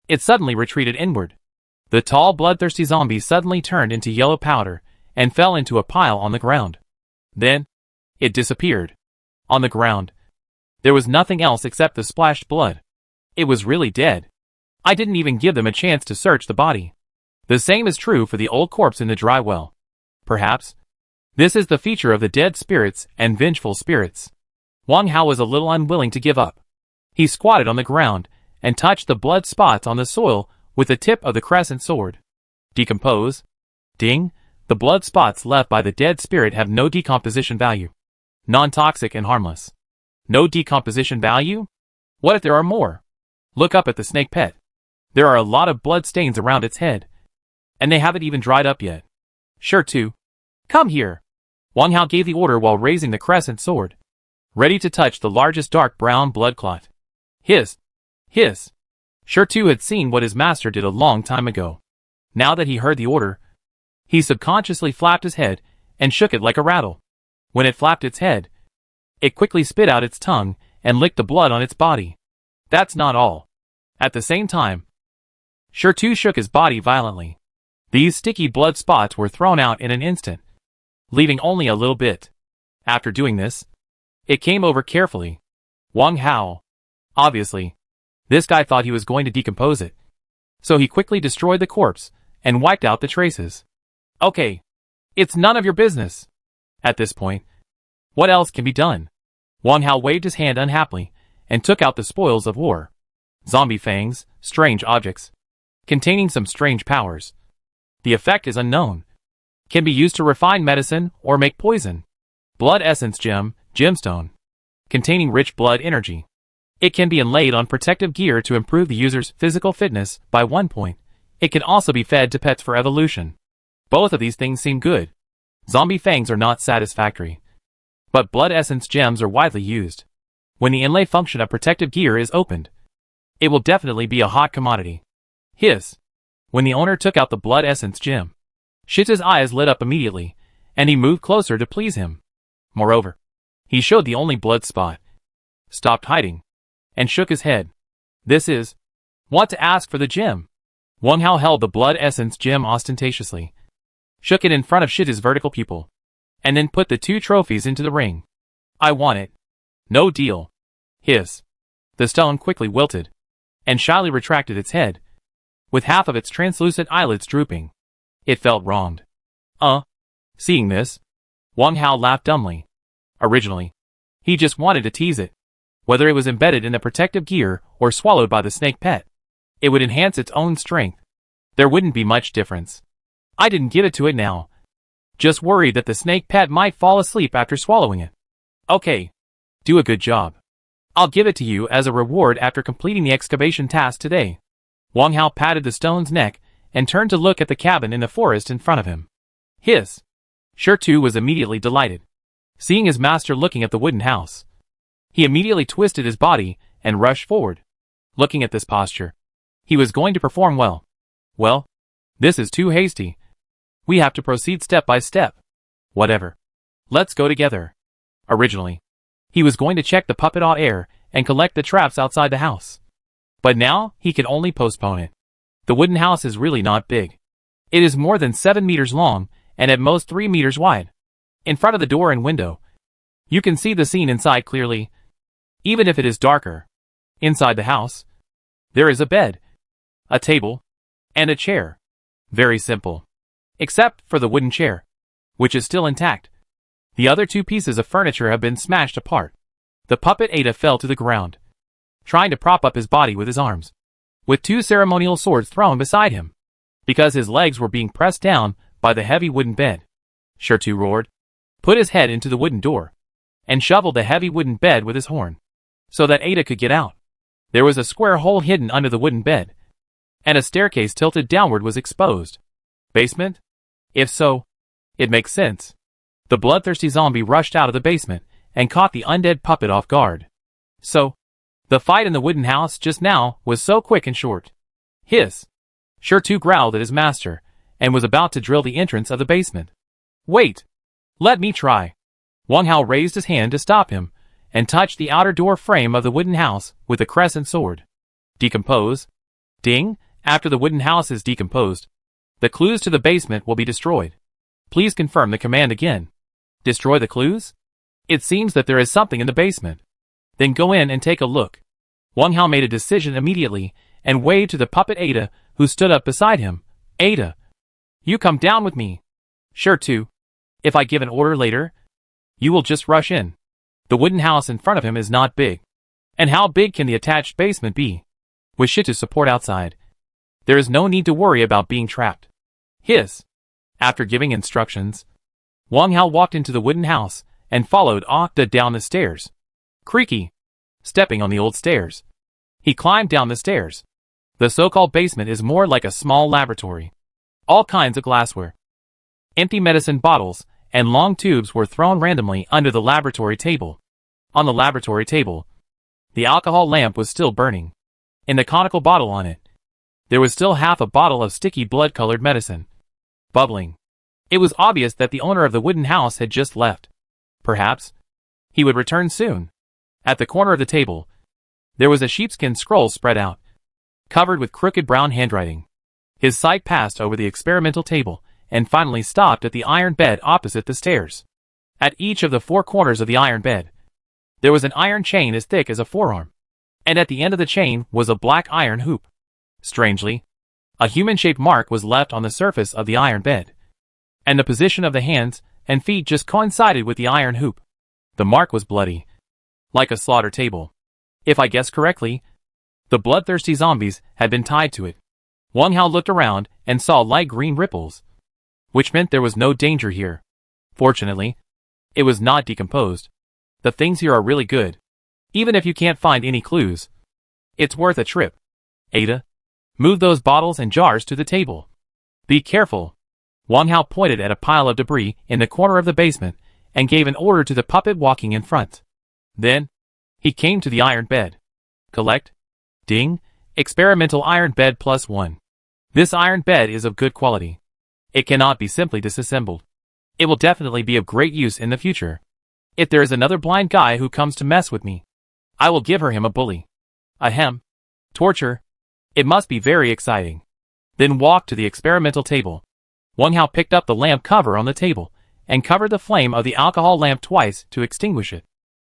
it suddenly retreated inward. The tall bloodthirsty zombie suddenly turned into yellow powder and fell into a pile on the ground. Then, it disappeared. On the ground, there was nothing else except the splashed blood. It was really dead. I didn't even give them a chance to search the body. The same is true for the old corpse in the dry well. Perhaps this is the feature of the dead spirits and vengeful spirits. Wang Hao was a little unwilling to give up. He squatted on the ground and touched the blood spots on the soil with the tip of the crescent sword. Decompose? Ding! The blood spots left by the dead spirit have no decomposition value. Non-toxic and harmless. No decomposition value? What if there are more? Look up at the snake pet. There are a lot of blood stains around its head. And they haven't even dried up yet. Sure to. Come here. Wang Hao gave the order while raising the crescent sword, ready to touch the largest dark brown blood clot. Hiss. Hiss. Sure Tu had seen what his master did a long time ago. Now that he heard the order, he subconsciously flapped his head and shook it like a rattle. When it flapped its head, it quickly spit out its tongue and licked the blood on its body. That's not all. At the same time, Sure Tu shook his body violently. These sticky blood spots were thrown out in an instant, leaving only a little bit. After doing this, it came over carefully. Wang Hao. Obviously, this guy thought he was going to decompose it. So he quickly destroyed the corpse and wiped out the traces. Okay. It's none of your business. At this point, what else can be done? Wang Hao waved his hand unhappily and took out the spoils of war. Zombie fangs, strange objects, containing some strange powers. The effect is unknown. Can be used to refine medicine or make poison. Blood essence gem, gemstone, containing rich blood energy. It can be inlaid on protective gear to improve the user's physical fitness by 1 point. It can also be fed to pets for evolution. Both of these things seem good. Zombie fangs are not satisfactory, but blood essence gems are widely used. When the inlay function of protective gear is opened, it will definitely be a hot commodity. Hiss. When the owner took out the blood essence gem, Shita's eyes lit up immediately, and he moved closer to please him. Moreover, he showed the only blood spot, stopped hiding, and shook his head. This is want to ask for the gem. Wang Hao held the blood essence gem ostentatiously, shook it in front of Shita's vertical pupil, and then put the 2 trophies into the ring. I want it. No deal. Hiss. The stone quickly wilted, and shyly retracted its head, with half of its translucent eyelids drooping. It felt wronged. Seeing this, Wang Hao laughed dumbly. Originally, he just wanted to tease it. Whether it was embedded in the protective gear or swallowed by the snake pet, it would enhance its own strength. There wouldn't be much difference. I didn't give it to it now. Just worried that the snake pet might fall asleep after swallowing it. Okay. Do a good job. I'll give it to you as a reward after completing the excavation task today. Wang Hao patted the stone's neck and turned to look at the cabin in the forest in front of him. Hiss. Sure Tu was immediately delighted, seeing his master looking at the wooden house. He immediately twisted his body and rushed forward. Looking at this posture, he was going to perform well. Well, this is too hasty. We have to proceed step by step. Whatever. Let's go together. Originally, he was going to check the puppet hot air and collect the traps outside the house. But now, he could only postpone it. The wooden house is really not big. It is more than 7 meters long and at most 3 meters wide. In front of the door and window, you can see the scene inside clearly, even if it is darker. Inside the house, there is a bed, a table, and a chair. Very simple. Except for the wooden chair, which is still intact. The other 2 pieces of furniture have been smashed apart. The puppet Ada fell to the ground, trying to prop up his body with his arms, with 2 ceremonial swords thrown beside him, because his legs were being pressed down by the heavy wooden bed. Sure Tu roared, put his head into the wooden door, and shoveled the heavy wooden bed with his horn, so that Ada could get out. There was a square hole hidden under the wooden bed, and a staircase tilted downward was exposed. Basement? If so, it makes sense. The bloodthirsty zombie rushed out of the basement and caught the undead puppet off guard. So, the fight in the wooden house just now was so quick and short. Hiss. Sure Tu growled at his master and was about to drill the entrance of the basement. Wait. Let me try. Wang Hao raised his hand to stop him and touched the outer door frame of the wooden house with the crescent sword. Decompose. Ding. After the wooden house is decomposed, the clues to the basement will be destroyed. Please confirm the command again. Destroy the clues? It seems that there is something in the basement. Then go in and take a look. Wang Hao made a decision immediately and waved to the puppet Ada, who stood up beside him. Ada, you come down with me. Sure to. If I give an order later, you will just rush in. The wooden house in front of him is not big. And how big can the attached basement be? With shit to support outside. There is no need to worry about being trapped. Hiss. After giving instructions, Wang Hao walked into the wooden house and followed Ada down the stairs. Creaky. Stepping on the old stairs. He climbed down the stairs. The so-called basement is more like a small laboratory. All kinds of glassware, empty medicine bottles, and long tubes were thrown randomly under the laboratory table. On the laboratory table, the alcohol lamp was still burning. In the conical bottle on it, there was still half a bottle of sticky blood-colored medicine, bubbling. It was obvious that the owner of the wooden house had just left. Perhaps he would return soon. At the corner of the table, there was a sheepskin scroll spread out, covered with crooked brown handwriting. His sight passed over the experimental table and finally stopped at the iron bed opposite the stairs. At each of the four corners of the iron bed, there was an iron chain as thick as a forearm, and at the end of the chain was a black iron hoop. Strangely, a human-shaped mark was left on the surface of the iron bed, and the position of the hands and feet just coincided with the iron hoop. The mark was bloody, like a slaughter table. If I guessed correctly, the bloodthirsty zombies had been tied to it. Wang Hao looked around and saw light green ripples, which meant there was no danger here. Fortunately, it was not decomposed. The things here are really good. Even if you can't find any clues, it's worth a trip. Ada, move those bottles and jars to the table. Be careful. Wang Hao pointed at a pile of debris in the corner of the basement and gave an order to the puppet walking in front. Then, he came to the iron bed. Collect. Ding. Experimental iron bed +1. This iron bed is of good quality. It cannot be simply disassembled. It will definitely be of great use in the future. If there is another blind guy who comes to mess with me, I will give him a bully. Ahem. Torture. It must be very exciting. Then walk to the experimental table. Wang Hao picked up the lamp cover on the table and covered the flame of the alcohol lamp twice to extinguish it.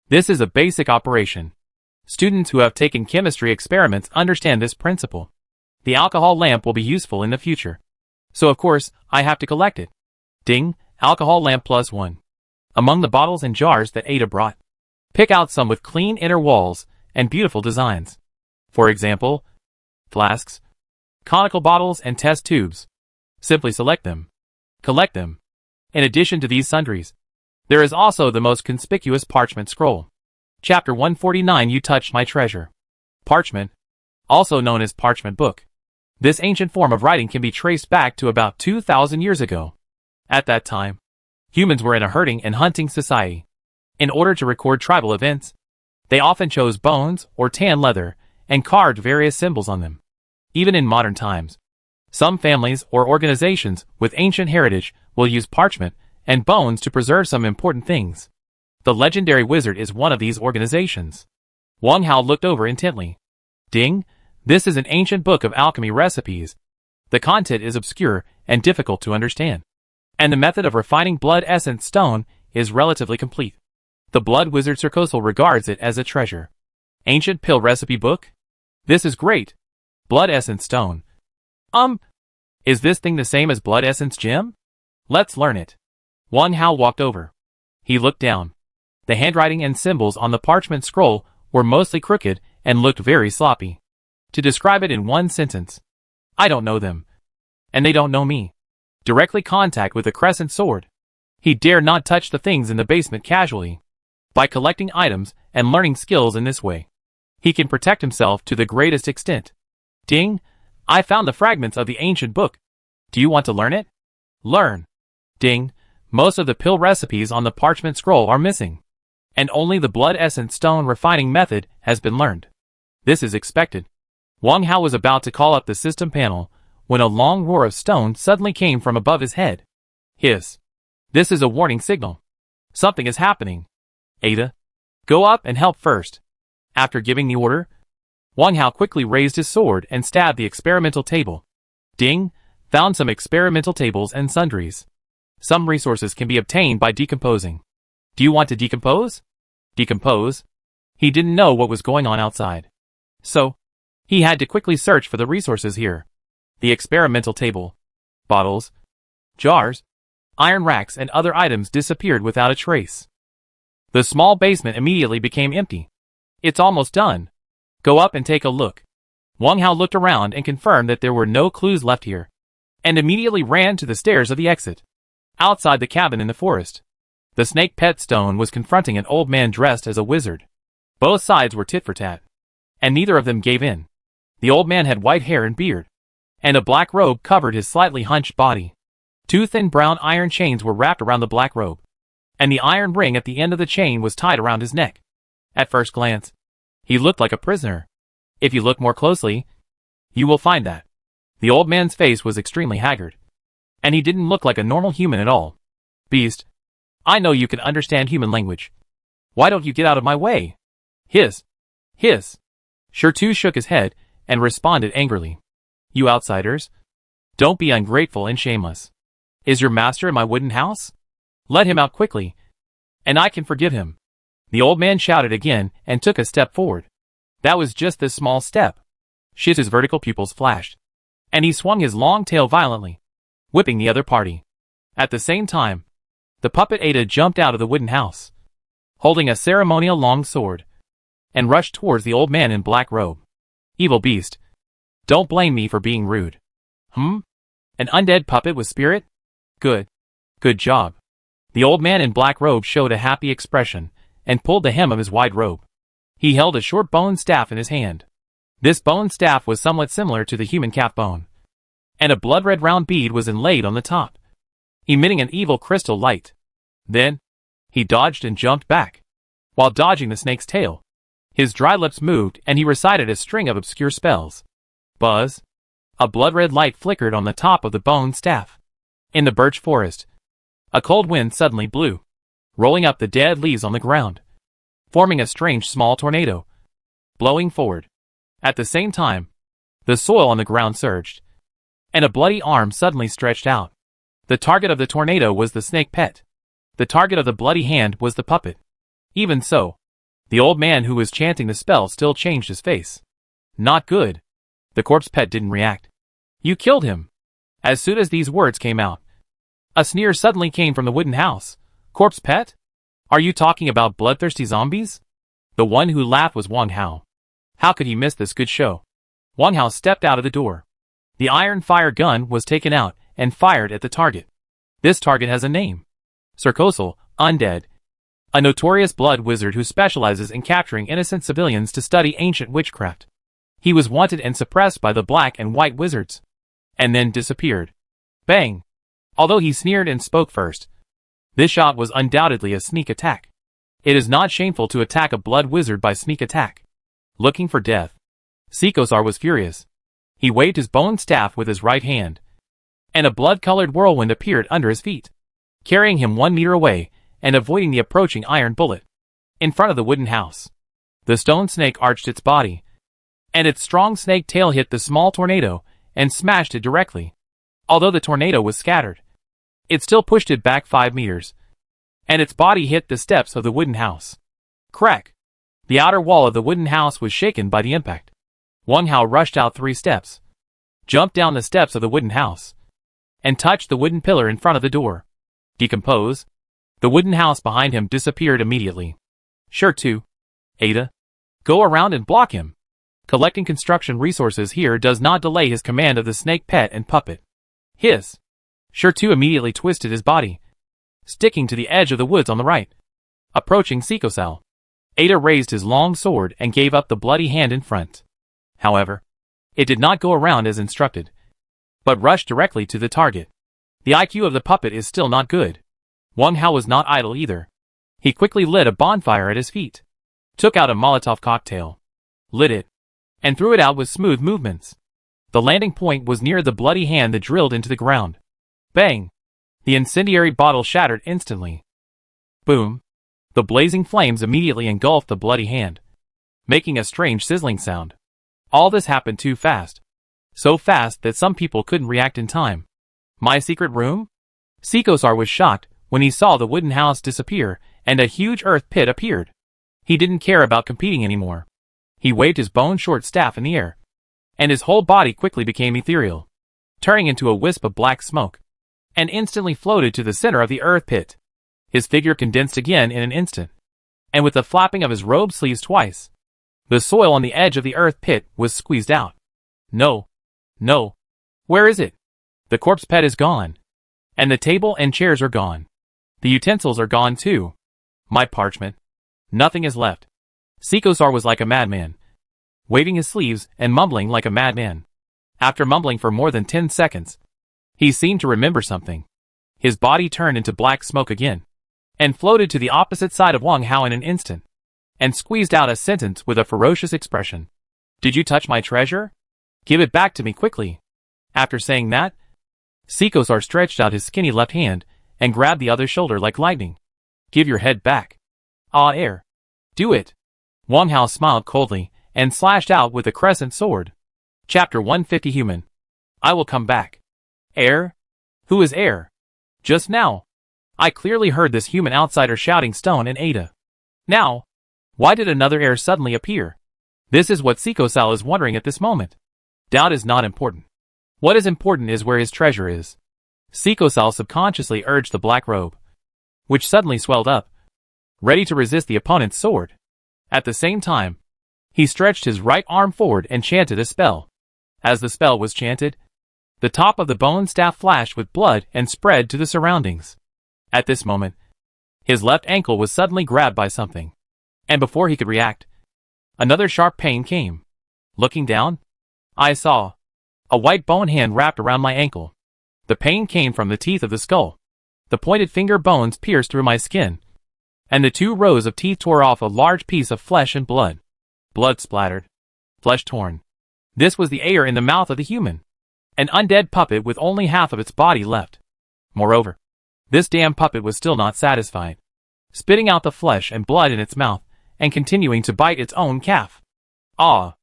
This is a basic operation. Students who have taken chemistry experiments understand this principle. The alcohol lamp will be useful in the future. So of course, I have to collect it. Ding, alcohol lamp +1. Among the bottles and jars that Ada brought, pick out some with clean inner walls and beautiful designs. For example, flasks, conical bottles and test tubes. Simply select them. Collect them. In addition to these sundries, there is also the most conspicuous parchment scroll. Chapter 149. You touched my treasure. Parchment, also known as parchment book. This ancient form of writing can be traced back to about 2,000 years ago. At that time, humans were in a herding and hunting society. In order to record tribal events, they often chose bones or tan leather and carved various symbols on them. Even in modern times, some families or organizations with ancient heritage will use parchment and bones to preserve some important things. The legendary wizard is one of these organizations. Wang Hao looked over intently. Ding, this is an ancient book of alchemy recipes. The content is obscure and difficult to understand, and the method of refining blood essence stone is relatively complete. The blood wizard Circosal regards it as a treasure. Ancient pill recipe book? This is great. Blood essence stone. Is this thing the same as blood essence gem? Let's learn it. Wang Hao walked over. He looked down. The handwriting and symbols on the parchment scroll were mostly crooked and looked very sloppy. To describe it in one sentence, I don't know them, and they don't know me. Directly contact with the crescent sword. He dare not touch the things in the basement casually. By collecting items and learning skills in this way, he can protect himself to the greatest extent. Ding, I found the fragments of the ancient book. Do you want to learn it? Learn. Ding, most of the pill recipes on the parchment scroll are missing, and only the blood essence stone refining method has been learned. This is expected. Wang Hao was about to call up the system panel when a long roar of stone suddenly came from above his head. Hiss. This is a warning signal. Something is happening. Ada, go up and help first. After giving the order, Wang Hao quickly raised his sword and stabbed the experimental table. Ding, found some experimental tables and sundries. Some resources can be obtained by decomposing. Do you want to decompose? Decompose? He didn't know what was going on outside. So, He had to quickly search for the resources here. The experimental table, bottles, jars, iron racks and other items disappeared without a trace. The small basement immediately became empty. It's almost done. Go up and take a look. Wang Hao looked around and confirmed that there were no clues left here, and immediately ran to the stairs of the exit. Outside the cabin in the forest, the snake pet Stone was confronting an old man dressed as a wizard. Both sides were tit for tat, and neither of them gave in. The old man had white hair and beard, and a black robe covered his slightly hunched body. Two thin brown iron chains were wrapped around the black robe, and the iron ring at the end of the chain was tied around his neck. At first glance, he looked like a prisoner. If you look more closely, you will find that the old man's face was extremely haggard, and he didn't look like a normal human at all. Beast, I know you can understand human language. Why don't you get out of my way? Hiss. Hiss. Shirtu shook his head and responded angrily. You outsiders, don't be ungrateful and shameless. Is your master in my wooden house? Let him out quickly, and I can forgive him. The old man shouted again and took a step forward. That was just this small step. Shitu's vertical pupils flashed, and he swung his long tail violently, whipping the other party. At the same time, the puppet Ada jumped out of the wooden house, holding a ceremonial long sword, and rushed towards the old man in black robe. Evil beast, don't blame me for being rude. An undead puppet with spirit? Good. Good job. The old man in black robe showed a happy expression and pulled the hem of his wide robe. He held a short bone staff in his hand. This bone staff was somewhat similar to the human calf bone, and a blood-red round bead was inlaid on the top, emitting an evil crystal light. Then, he dodged and jumped back. While dodging the snake's tail, his dry lips moved and he recited a string of obscure spells. Buzz. A blood-red light flickered on the top of the bone staff. In the birch forest, a cold wind suddenly blew, rolling up the dead leaves on the ground, forming a strange small tornado, blowing forward. At the same time, the soil on the ground surged, and a bloody arm suddenly stretched out. The target of the tornado was the snake pet. The target of the bloody hand was the puppet. Even so, the old man who was chanting the spell still changed his face. Not good. The corpse pet didn't react. You killed him. As soon as these words came out, a sneer suddenly came from the wooden house. Corpse pet? Are you talking about bloodthirsty zombies? The one who laughed was Wang Hao. How could he miss this good show? Wang Hao stepped out of the door. The iron fire gun was taken out and fired at the target. This target has a name. Circosal, Undead. A notorious blood wizard who specializes in capturing innocent civilians to study ancient witchcraft. He was wanted and suppressed by the black and white wizards, and then disappeared. Bang! Although he sneered and spoke first, this shot was undoubtedly a sneak attack. It is not shameful to attack a blood wizard by sneak attack. Looking for death. Sikosar was furious. He waved his bone staff with his right hand, and a blood-colored whirlwind appeared under his feet, carrying him 1 meter away and avoiding the approaching iron bullet. In front of the wooden house, the stone snake arched its body, and its strong snake tail hit the small tornado and smashed it directly. Although the tornado was scattered, it still pushed it back 5 meters, and its body hit the steps of the wooden house. Crack! The outer wall of the wooden house was shaken by the impact. Wang Hao rushed out 3 steps, jumped down the steps of the wooden house, and touched the wooden pillar in front of the door. Decompose. The wooden house behind him disappeared immediately. Shirtu, Ada, go around and block him. Collecting construction resources here does not delay his command of the snake pet and puppet. Hiss. Shirtu immediately twisted his body, sticking to the edge of the woods on the right. Approaching Sikosal, Ada raised his long sword and gave up the bloody hand in front. However, it did not go around as instructed, but rushed directly to the target. The IQ of the puppet is still not good. Wang Hao was not idle either. He quickly lit a bonfire at his feet, took out a Molotov cocktail, lit it, and threw it out with smooth movements. The landing point was near the bloody hand that drilled into the ground. Bang! The incendiary bottle shattered instantly. Boom! The blazing flames immediately engulfed the bloody hand, making a strange sizzling sound. All this happened too fast. So fast that some people couldn't react in time. My secret room? Sikosar was shocked when he saw the wooden house disappear and a huge earth pit appeared. He didn't care about competing anymore. He waved his bone-short staff in the air, and his whole body quickly became ethereal, turning into a wisp of black smoke, and instantly floated to the center of the earth pit. His figure condensed again in an instant, and with the flapping of his robe sleeves twice, the soil on the edge of the earth pit was squeezed out. No. No. Where is it? The corpse pet is gone. And the table and chairs are gone. The utensils are gone too. My parchment. Nothing is left. Sikosar was like a madman, waving his sleeves and mumbling like a madman. After mumbling for more than 10 seconds, he seemed to remember something. His body turned into black smoke again, and floated to the opposite side of Wang Hao in an instant, and squeezed out a sentence with a ferocious expression. Did you touch my treasure? Give it back to me quickly. After saying that, Sikosar stretched out his skinny left hand and grabbed the other's shoulder like lightning. Give your head back. Ah, air. Do it. Wang Hao smiled coldly and slashed out with a crescent sword. Chapter 150 Human. I will come back. Air? Who is Air? Just now, I clearly heard this human outsider shouting Stone and Ada. Now, why did another Air suddenly appear? This is what Sikosal is wondering at this moment. Doubt is not important. What is important is where his treasure is. Sikosal subconsciously urged the black robe, which suddenly swelled up, ready to resist the opponent's sword. At the same time, he stretched his right arm forward and chanted a spell. As the spell was chanted, the top of the bone staff flashed with blood and spread to the surroundings. At this moment, his left ankle was suddenly grabbed by something, and before he could react, another sharp pain came. Looking down, I saw a white bone hand wrapped around my ankle. The pain came from the teeth of the skull. The pointed finger bones pierced through my skin, and the 2 rows of teeth tore off a large piece of flesh and blood. Blood splattered, flesh torn. This was the air in the mouth of the human, an undead puppet with only half of its body left. Moreover, this damn puppet was still not satisfied, spitting out the flesh and blood in its mouth and continuing to bite its own calf. Ah!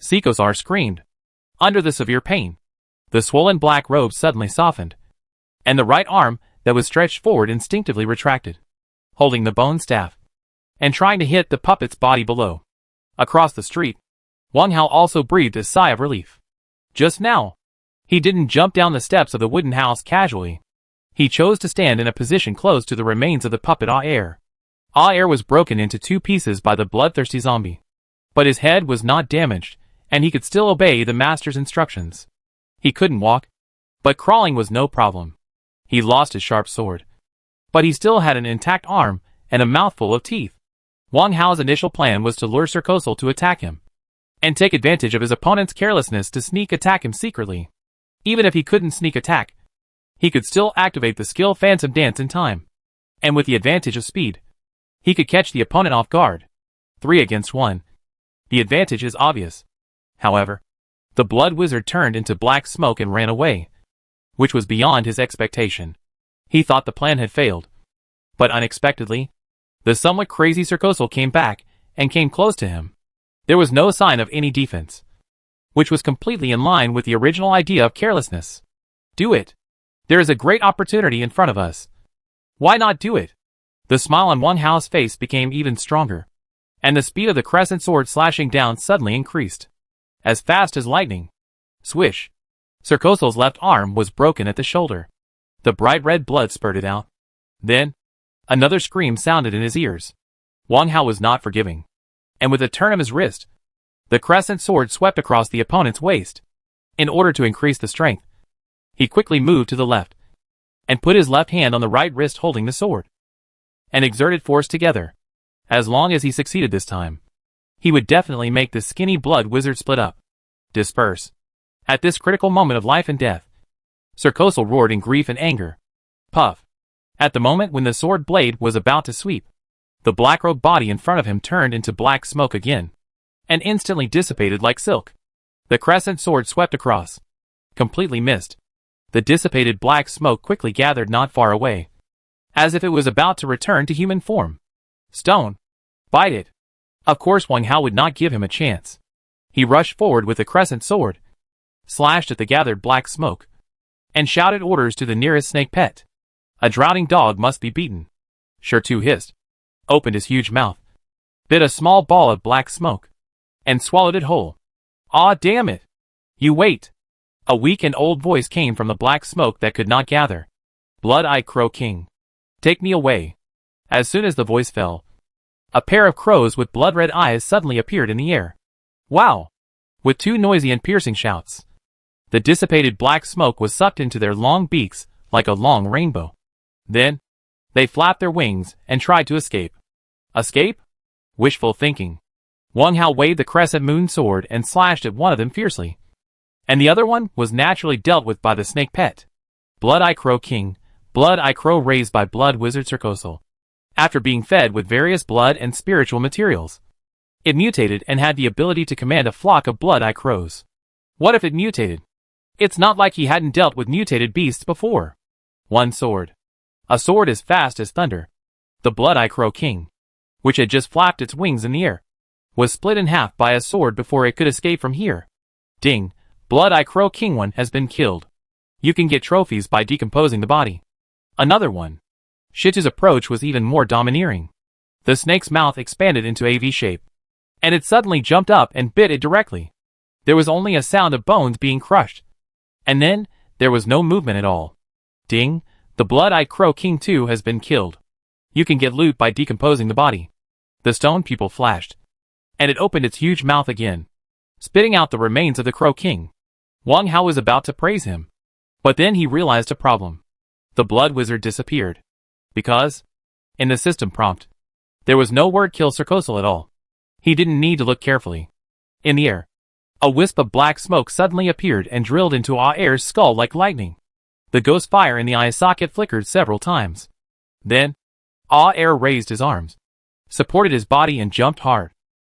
Sikosar screamed. Under the severe pain, the swollen black robe suddenly softened, and the right arm that was stretched forward instinctively retracted, holding the bone staff, and trying to hit the puppet's body below. Across the street, Wang Hao also breathed a sigh of relief. Just now, he didn't jump down the steps of the wooden house casually. He chose to stand in a position close to the remains of the puppet Ah-Air. Ah-Air was broken into 2 pieces by the bloodthirsty zombie, but his head was not damaged, and he could still obey the master's instructions. He couldn't walk, but crawling was no problem. He lost his sharp sword, but he still had an intact arm and a mouthful of teeth. Wang Hao's initial plan was to lure Sirkosal to attack him, and take advantage of his opponent's carelessness to sneak attack him secretly. Even if he couldn't sneak attack, he could still activate the skill Phantom Dance in time, and with the advantage of speed, he could catch the opponent off guard. 3 against 1. The advantage is obvious. However, the blood wizard turned into black smoke and ran away, which was beyond his expectation. He thought the plan had failed, but unexpectedly, the somewhat crazy Sirkosal came back and came close to him. There was no sign of any defense, which was completely in line with the original idea of carelessness. Do it. There is a great opportunity in front of us. Why not do it? The smile on Wang Hao's face became even stronger, and the speed of the crescent sword slashing down suddenly increased. As fast as lightning. Swish. Sirkosal's left arm was broken at the shoulder. The bright red blood spurted out. Then, another scream sounded in his ears. Wang Hao was not forgiving, and with a turn of his wrist, the crescent sword swept across the opponent's waist. In order to increase the strength, he quickly moved to the left, and put his left hand on the right wrist holding the sword, and exerted force together. As long as he succeeded this time, he would definitely make the skinny blood wizard split up. Disperse. At this critical moment of life and death, Sirkosal roared in grief and anger. Puff. At the moment when the sword blade was about to sweep, the black-robed body in front of him turned into black smoke again, and instantly dissipated like silk. The crescent sword swept across, completely missed. The dissipated black smoke quickly gathered not far away, as if it was about to return to human form. Stone. Bite it. Of course Wang Hao would not give him a chance. He rushed forward with the crescent sword, slashed at the gathered black smoke, and shouted orders to the nearest snake pet. A drowning dog must be beaten. Shirtu hissed, opened his huge mouth, bit a small ball of black smoke, and swallowed it whole. Ah, damn it! You wait. A weak and old voice came from the black smoke that could not gather. Blood-eyed Crow King. Take me away. As soon as the voice fell, a pair of crows with blood-red eyes suddenly appeared in the air. Wow! With two noisy and piercing shouts, the dissipated black smoke was sucked into their long beaks like a long rainbow. Then, they flapped their wings and tried to escape. Escape? Wishful thinking. Wang Hao waved the crescent moon sword and slashed at one of them fiercely. And the other one was naturally dealt with by the snake pet. Blood-Eye Crow King, Blood-Eye Crow raised by Blood Wizard Circosul. After being fed with various blood and spiritual materials, it mutated and had the ability to command a flock of Blood-Eye Crows. What if it mutated? It's not like he hadn't dealt with mutated beasts before. One sword. A sword as fast as thunder. The Blood-Eye Crow King, which had just flapped its wings in the air, was split in half by a sword before it could escape from here. Ding! Blood-Eye Crow King 1 has been killed. You can get trophies by decomposing the body. Another one. Shitu's approach was even more domineering. The snake's mouth expanded into a V shape, and it suddenly jumped up and bit it directly. There was only a sound of bones being crushed. And then, there was no movement at all. Ding! The Blood-Eyed Crow King 2 has been killed. You can get loot by decomposing the body. The stone pupil flashed, and it opened its huge mouth again, spitting out the remains of the Crow King. Wang Hao was about to praise him, but then he realized a problem. The Blood Wizard disappeared. Because, in the system prompt, there was no word kill Circosul at all. He didn't need to look carefully. In the air, a wisp of black smoke suddenly appeared and drilled into Ah Air's skull like lightning. The ghost fire in the eye socket flickered several times. Then, Ah Air raised his arms, supported his body and jumped hard,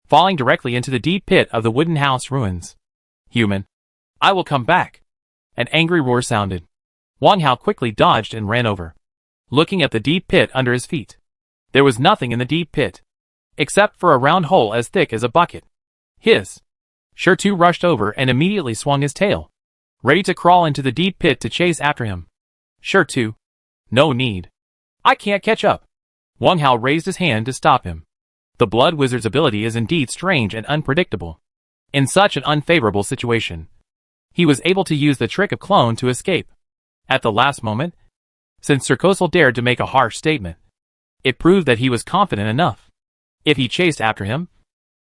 falling directly into the deep pit of the wooden house ruins. Human. I will come back. An angry roar sounded. Wang Hao quickly dodged and ran over, looking at the deep pit under his feet. There was nothing in the deep pit, except for a round hole as thick as a bucket. Hiss! Shirtu rushed over and immediately swung his tail, ready to crawl into the deep pit to chase after him. Shirtu. No need. I can't catch up. Wang Hao raised his hand to stop him. The Blood Wizard's ability is indeed strange and unpredictable. In such an unfavorable situation, he was able to use the trick of clone to escape. At the last moment, since Circosul dared to make a harsh statement, it proved that he was confident enough. If he chased after him,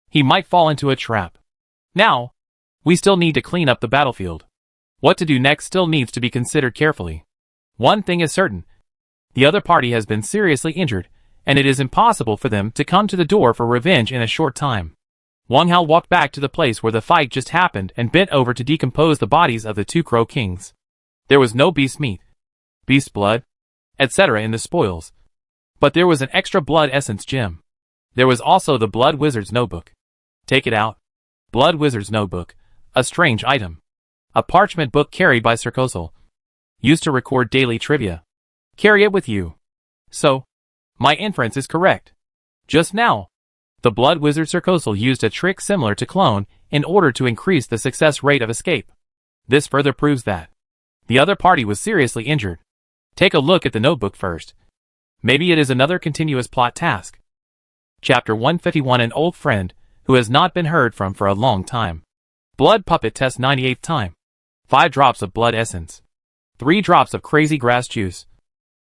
he might fall into a trap. Now, we still need to clean up the battlefield. What to do next still needs to be considered carefully. One thing is certain. The other party has been seriously injured, and it is impossible for them to come to the door for revenge in a short time. Wang Hao walked back to the place where the fight just happened and bent over to decompose the bodies of the two Crow Kings. There was no beast meat, beast blood, etc. in the spoils, but there was an extra blood essence gem. There was also the Blood Wizard's notebook. Take it out. Blood Wizard's notebook, a strange item. A parchment book carried by Circosul, used to record daily trivia. Carry it with you. So, my inference is correct. Just now, the Blood Wizard Circosul used a trick similar to clone in order to increase the success rate of escape. This further proves that the other party was seriously injured. Take a look at the notebook first. Maybe it is another continuous plot task. Chapter 151. An old friend who has not been heard from for a long time. Blood Puppet Test 98th time. 5 drops of blood essence. 3 drops of crazy grass juice.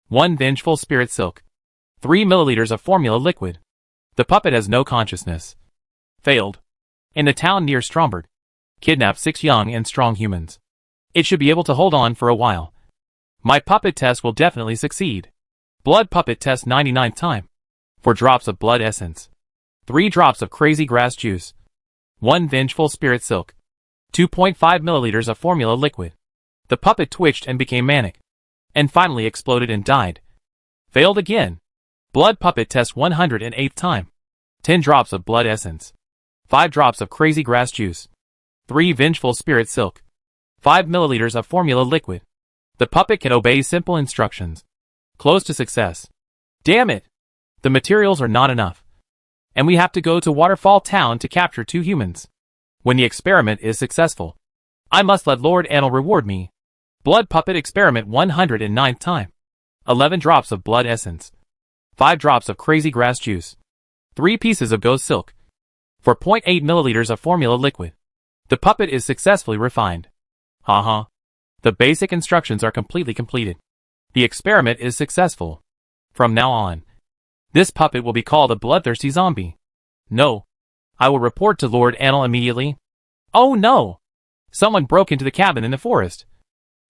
1 vengeful spirit silk. 3 milliliters of formula liquid. The puppet has no consciousness. Failed. In the town near Stromberg. Kidnapped 6 young and strong humans. It should be able to hold on for a while. My puppet test will definitely succeed. Blood Puppet Test 99th time. 4 drops of blood essence. 3 drops of crazy grass juice. 1 vengeful spirit silk. 2.5 milliliters of formula liquid. The puppet twitched and became manic, and finally exploded and died. Failed again. Blood Puppet Test 108th time. 10 drops of blood essence. 5 drops of crazy grass juice. 3 vengeful spirit silk. 5 milliliters of formula liquid. The puppet can obey simple instructions. Close to success. Damn it! The materials are not enough, and we have to go to Waterfall Town to capture 2 humans. When the experiment is successful, I must let Lord Anil reward me. Blood Puppet Experiment 109th time. 11 drops of blood essence. 5 drops of crazy grass juice. 3 pieces of ghost silk. 4.8 milliliters of formula liquid. The puppet is successfully refined. Haha. The basic instructions are completely completed. The experiment is successful. From now on, this puppet will be called a bloodthirsty zombie. No. I will report to Lord Anil immediately. Oh no! Someone broke into the cabin in the forest.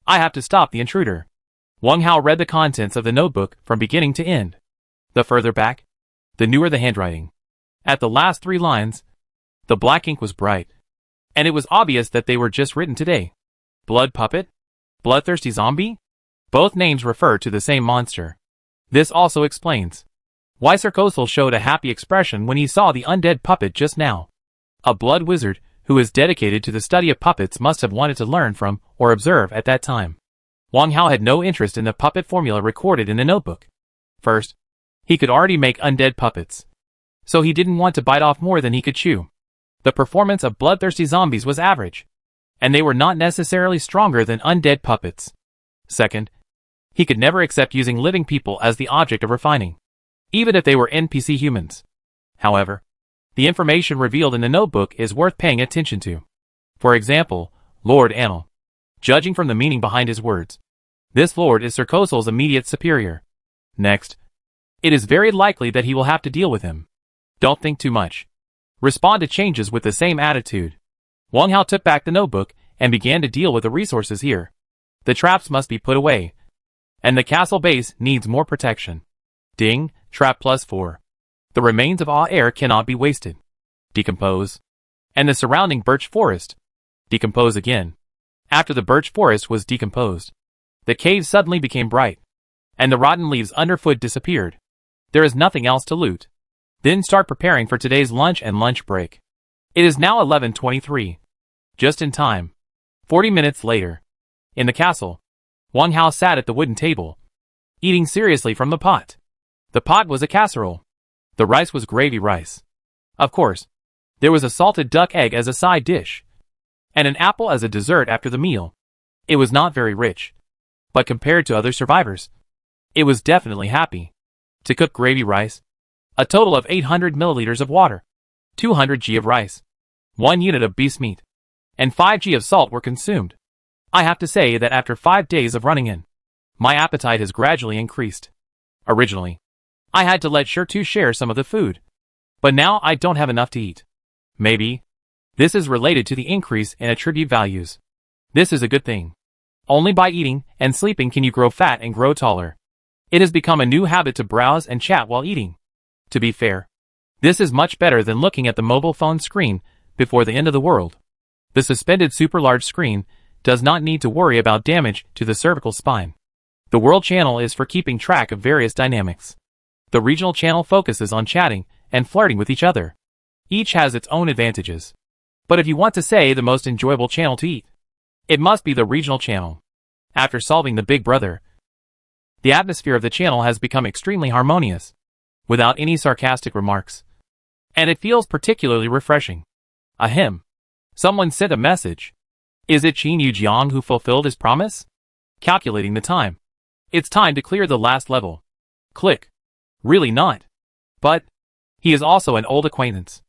I have to stop the intruder. Wang Hao read the contents of the notebook from beginning to end. The further back, the newer the handwriting. At the last 3 lines, the black ink was bright, and it was obvious that they were just written today. Blood puppet? Bloodthirsty zombie? Both names refer to the same monster. This also explains why Sir Kosal showed a happy expression when he saw the undead puppet just now. A blood wizard who is dedicated to the study of puppets must have wanted to learn from or observe at that time. Wang Hao had no interest in the puppet formula recorded in the notebook. First, he could already make undead puppets, so he didn't want to bite off more than he could chew. The performance of bloodthirsty zombies was average, and they were not necessarily stronger than undead puppets. Second, he could never accept using living people as the object of refining, even if they were NPC humans. However, the information revealed in the notebook is worth paying attention to. For example, Lord Anil. Judging from the meaning behind his words, this lord is Sir Kosal's immediate superior. Next, it is very likely that he will have to deal with him. Don't think too much. Respond to changes with the same attitude. Wang Hao took back the notebook and began to deal with the resources here. The traps must be put away, and the castle base needs more protection. Ding, trap +4. The remains of all air cannot be wasted. Decompose. And the surrounding birch forest. Decompose again. After the birch forest was decomposed, the cave suddenly became bright, and the rotten leaves underfoot disappeared. There is nothing else to loot. Then start preparing for today's lunch and lunch break. It is now 11:23. Just in time. 40 minutes later. In the castle, Wang Hao sat at the wooden table, eating seriously from the pot. The pot was a casserole. The rice was gravy rice. Of course, there was a salted duck egg as a side dish, and an apple as a dessert after the meal. It was not very rich, but compared to other survivors, it was definitely happy. To cook gravy rice, a total of 800 milliliters of water, 200 g of rice, 1 unit of beef meat, and 5 g of salt were consumed. I have to say that after 5 days of running in, my appetite has gradually increased. Originally, I had to let Shirtu share some of the food, but now I don't have enough to eat. Maybe this is related to the increase in attribute values. This is a good thing. Only by eating and sleeping can you grow fat and grow taller. It has become a new habit to browse and chat while eating. To be fair, this is much better than looking at the mobile phone screen before the end of the world. The suspended super large screen does not need to worry about damage to the cervical spine. The world channel is for keeping track of various dynamics. The regional channel focuses on chatting and flirting with each other. Each has its own advantages. But if you want to say the most enjoyable channel to eat, it must be the regional channel. After solving the Big Brother, the atmosphere of the channel has become extremely harmonious, without any sarcastic remarks. And it feels particularly refreshing. Ahem. Someone sent a message. Is it Qin Yujiang who fulfilled his promise? Calculating the time. It's time to clear the last level. Click. Really not. But he is also an old acquaintance.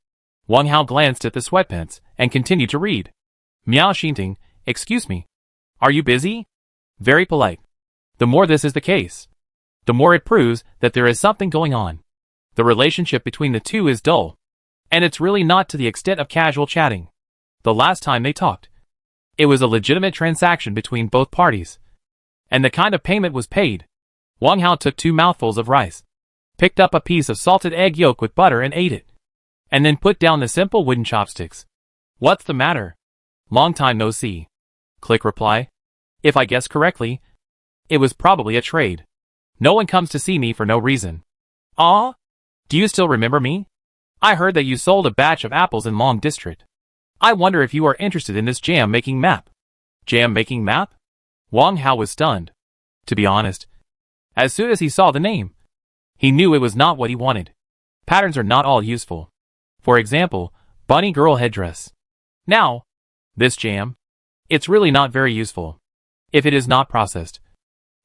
Wang Hao glanced at the sweatpants and continued to read. Miao Xinting, excuse me. Are you busy? Very polite. The more this is the case, the more it proves that there is something going on. The relationship between the two is dull, and it's really not to the extent of casual chatting. The last time they talked, it was a legitimate transaction between both parties, and the kind of payment was paid. Wang Hao took 2 mouthfuls of rice, picked up a piece of salted egg yolk with butter and ate it, and then put down the simple wooden chopsticks. What's the matter? Long time no see. Click reply. If I guess correctly, it was probably a trade. No one comes to see me for no reason. Ah? Do you still remember me? I heard that you sold a batch of apples in Long District. I wonder if you are interested in this jam-making map. Jam-making map? Wang Hao was stunned. To be honest, as soon as he saw the name, he knew it was not what he wanted. Patterns are not all useful. For example, bunny girl headdress. Now, this jam, it's really not very useful. If it is not processed,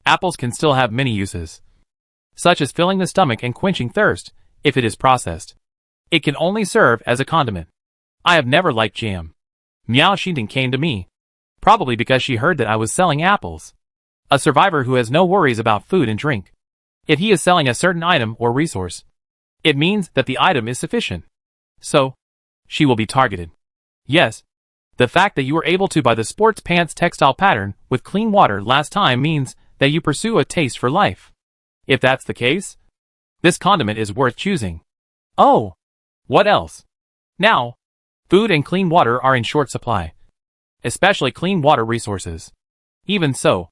apples can still have many uses, such as filling the stomach and quenching thirst. If it is processed, it can only serve as a condiment. I have never liked jam. Miao Xinting came to me. Probably because she heard that I was selling apples. A survivor who has no worries about food and drink. If he is selling a certain item or resource, it means that the item is sufficient. So, she will be targeted. Yes. The fact that you were able to buy the sports pants textile pattern with clean water last time means that you pursue a taste for life. If that's the case, this condiment is worth choosing. Oh! What else? Now, food and clean water are in short supply. Especially clean water resources. Even so,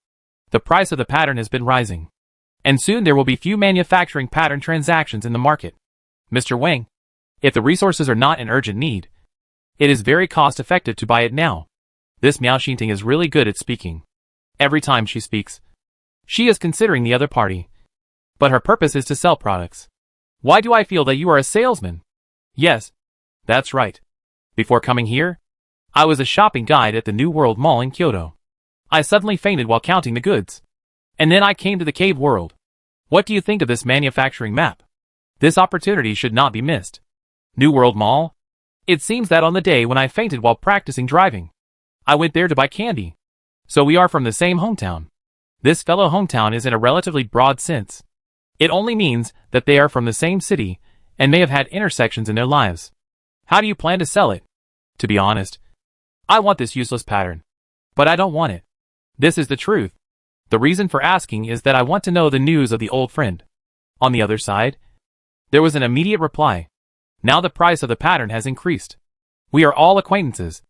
the price of the pattern has been rising. And soon there will be few manufacturing pattern transactions in the market. Mr. Wang, if the resources are not in urgent need, it is very cost-effective to buy it now. This Miao Xinting is really good at speaking. Every time she speaks, she is considering the other party. But her purpose is to sell products. Why do I feel that you are a salesman? Yes, that's right. Before coming here, I was a shopping guide at the New World Mall in Kyoto. I suddenly fainted while counting the goods. And then I came to the cave world. What do you think of this manufacturing map? This opportunity should not be missed. New World Mall? It seems that on the day when I fainted while practicing driving, I went there to buy candy. So we are from the same hometown. This fellow hometown is in a relatively broad sense. It only means that they are from the same city and may have had intersections in their lives. How do you plan to sell it? To be honest, I want this useless pattern. But I don't want it. This is the truth. The reason for asking is that I want to know the news of the old friend. On the other side, there was an immediate reply. Now the price of the pattern has increased. We are all acquaintances.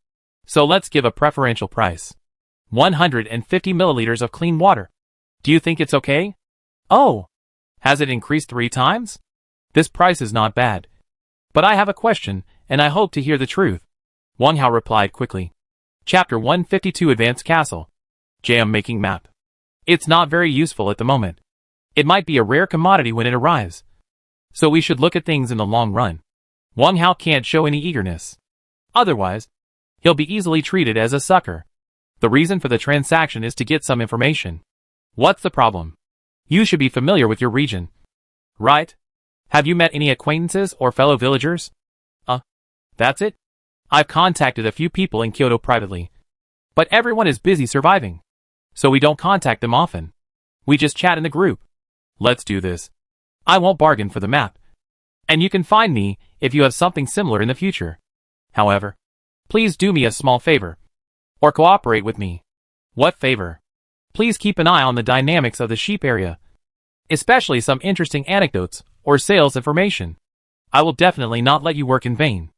So let's give a preferential price. 150 milliliters of clean water. Do you think it's okay? Oh, has it increased 3 times? This price is not bad. But I have a question, and I hope to hear the truth. Wang Hao replied quickly. Chapter 152 Advanced Castle. JM making map. It's not very useful at the moment. It might be a rare commodity when it arrives. So we should look at things in the long run. Wang Hao can't show any eagerness. Otherwise, he'll be easily treated as a sucker. The reason for the transaction is to get some information. What's the problem? You should be familiar with your region. Right? Have you met any acquaintances or fellow villagers? That's it? I've contacted a few people in Kyoto privately. But everyone is busy surviving. So we don't contact them often. We just chat in the group. Let's do this. I won't bargain for the map. And you can find me if you have something similar in the future. However, please do me a small favor. Or cooperate with me. What favor? Please keep an eye on the dynamics of the sheep area. Especially some interesting anecdotes or sales information. I will definitely not let you work in vain.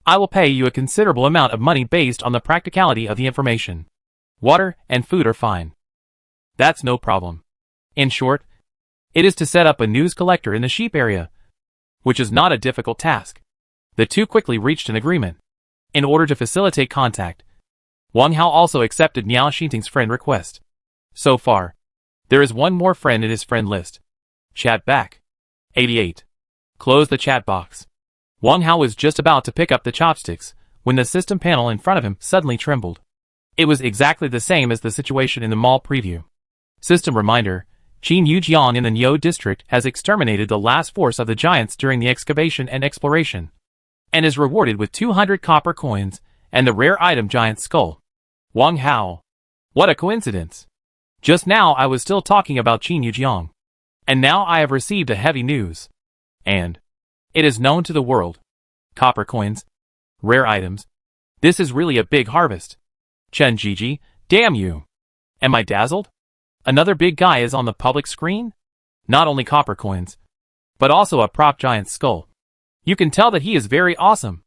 I will pay you a considerable amount of money based on the practicality of the information. Water and food are fine. That's no problem. In short, it is to set up a news collector in the sheep area, which is not a difficult task. The two quickly reached an agreement. In order to facilitate contact, Wang Hao also accepted Miao Xinting's friend request. So far, there is one more friend in his friend list. Chat back. 88. Close the chat box. Wang Hao was just about to pick up the chopsticks when the system panel in front of him suddenly trembled. It was exactly the same as the situation in the mall preview. System reminder, Qin Yujiang in the Niu district has exterminated the last force of the giants during the excavation and exploration, and is rewarded with 200 copper coins and the rare item giant skull. Wang Hao. What a coincidence. Just now I was still talking about Qin Yujiang. And now I have received a heavy news. And it is known to the world. Copper coins. Rare items. This is really a big harvest. Chen Jiji, damn you. Am I dazzled? Another big guy is on the public screen? Not only copper coins, but also a prop giant skull. You can tell that he is very awesome.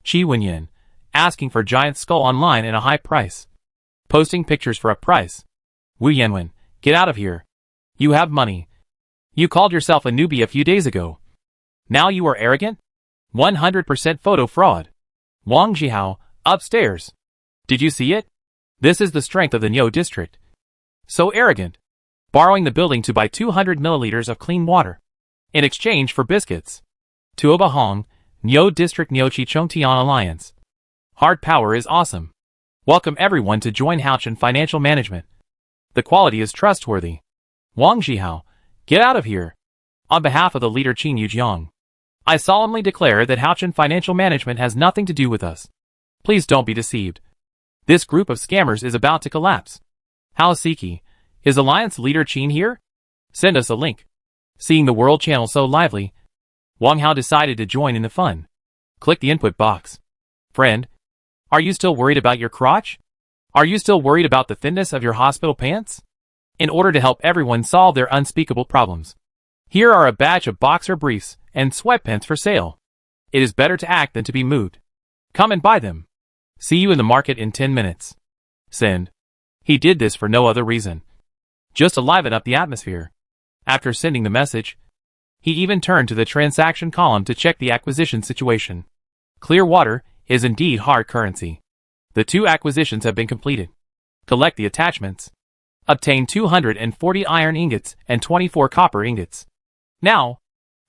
Qi Wenyan, asking for giant skull online at a high price. Posting pictures for a price. Wu Yanwen, get out of here. You have money. You called yourself a newbie a few days ago. Now you are arrogant? 100% photo fraud. Wang Jihao, upstairs. Did you see it? This is the strength of the Niu district. So arrogant. Borrowing the building to buy 200 milliliters of clean water. In exchange for biscuits. Tuoba Hong, Niu district Niuchi Chongtian Alliance. Hard power is awesome. Welcome everyone to join Haochen Financial Management. The quality is trustworthy. Wang Jihao, get out of here. On behalf of the leader Qin Yujiang, I solemnly declare that Haochen Financial Management has nothing to do with us. Please don't be deceived. This group of scammers is about to collapse. How Siki, is Alliance leader Qin here? Send us a link. Seeing the world channel so lively, Wang Hao decided to join in the fun. Click the input box. Friend, are you still worried about your crotch? Are you still worried about the thinness of your hospital pants? In order to help everyone solve their unspeakable problems, here are a batch of boxer briefs and sweatpants for sale. It is better to act than to be moved. Come and buy them. See you in the market in 10 minutes. Send. He did this for no other reason. Just to liven up the atmosphere. After sending the message, he even turned to the transaction column to check the acquisition situation. Clear water is indeed hard currency. The 2 acquisitions have been completed. Collect the attachments. Obtain 240 iron ingots and 24 copper ingots. Now,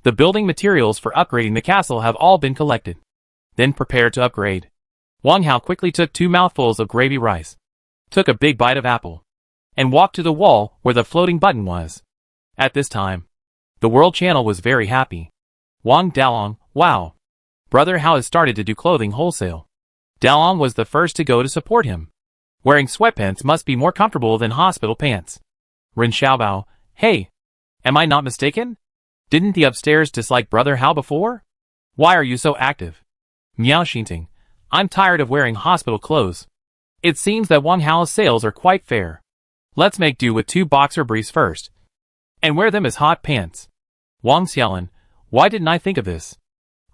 the building materials for upgrading the castle have all been collected. Then prepare to upgrade. Wang Hao quickly took 2 mouthfuls of gravy rice, took a big bite of apple, and walked to the wall where the floating button was. At this time, the world channel was very happy. Wang Dalong, wow. Brother Hao has started to do clothing wholesale. Dalong was the first to go to support him. Wearing sweatpants must be more comfortable than hospital pants. Ren Xiaobao, hey, am I not mistaken? Didn't the upstairs dislike Brother Hao before? Why are you so active? Miao Xinting, I'm tired of wearing hospital clothes. It seems that Wang Hao's sales are quite fair. Let's make do with 2 boxer briefs first, and wear them as hot pants. Wang Xiaolin, why didn't I think of this?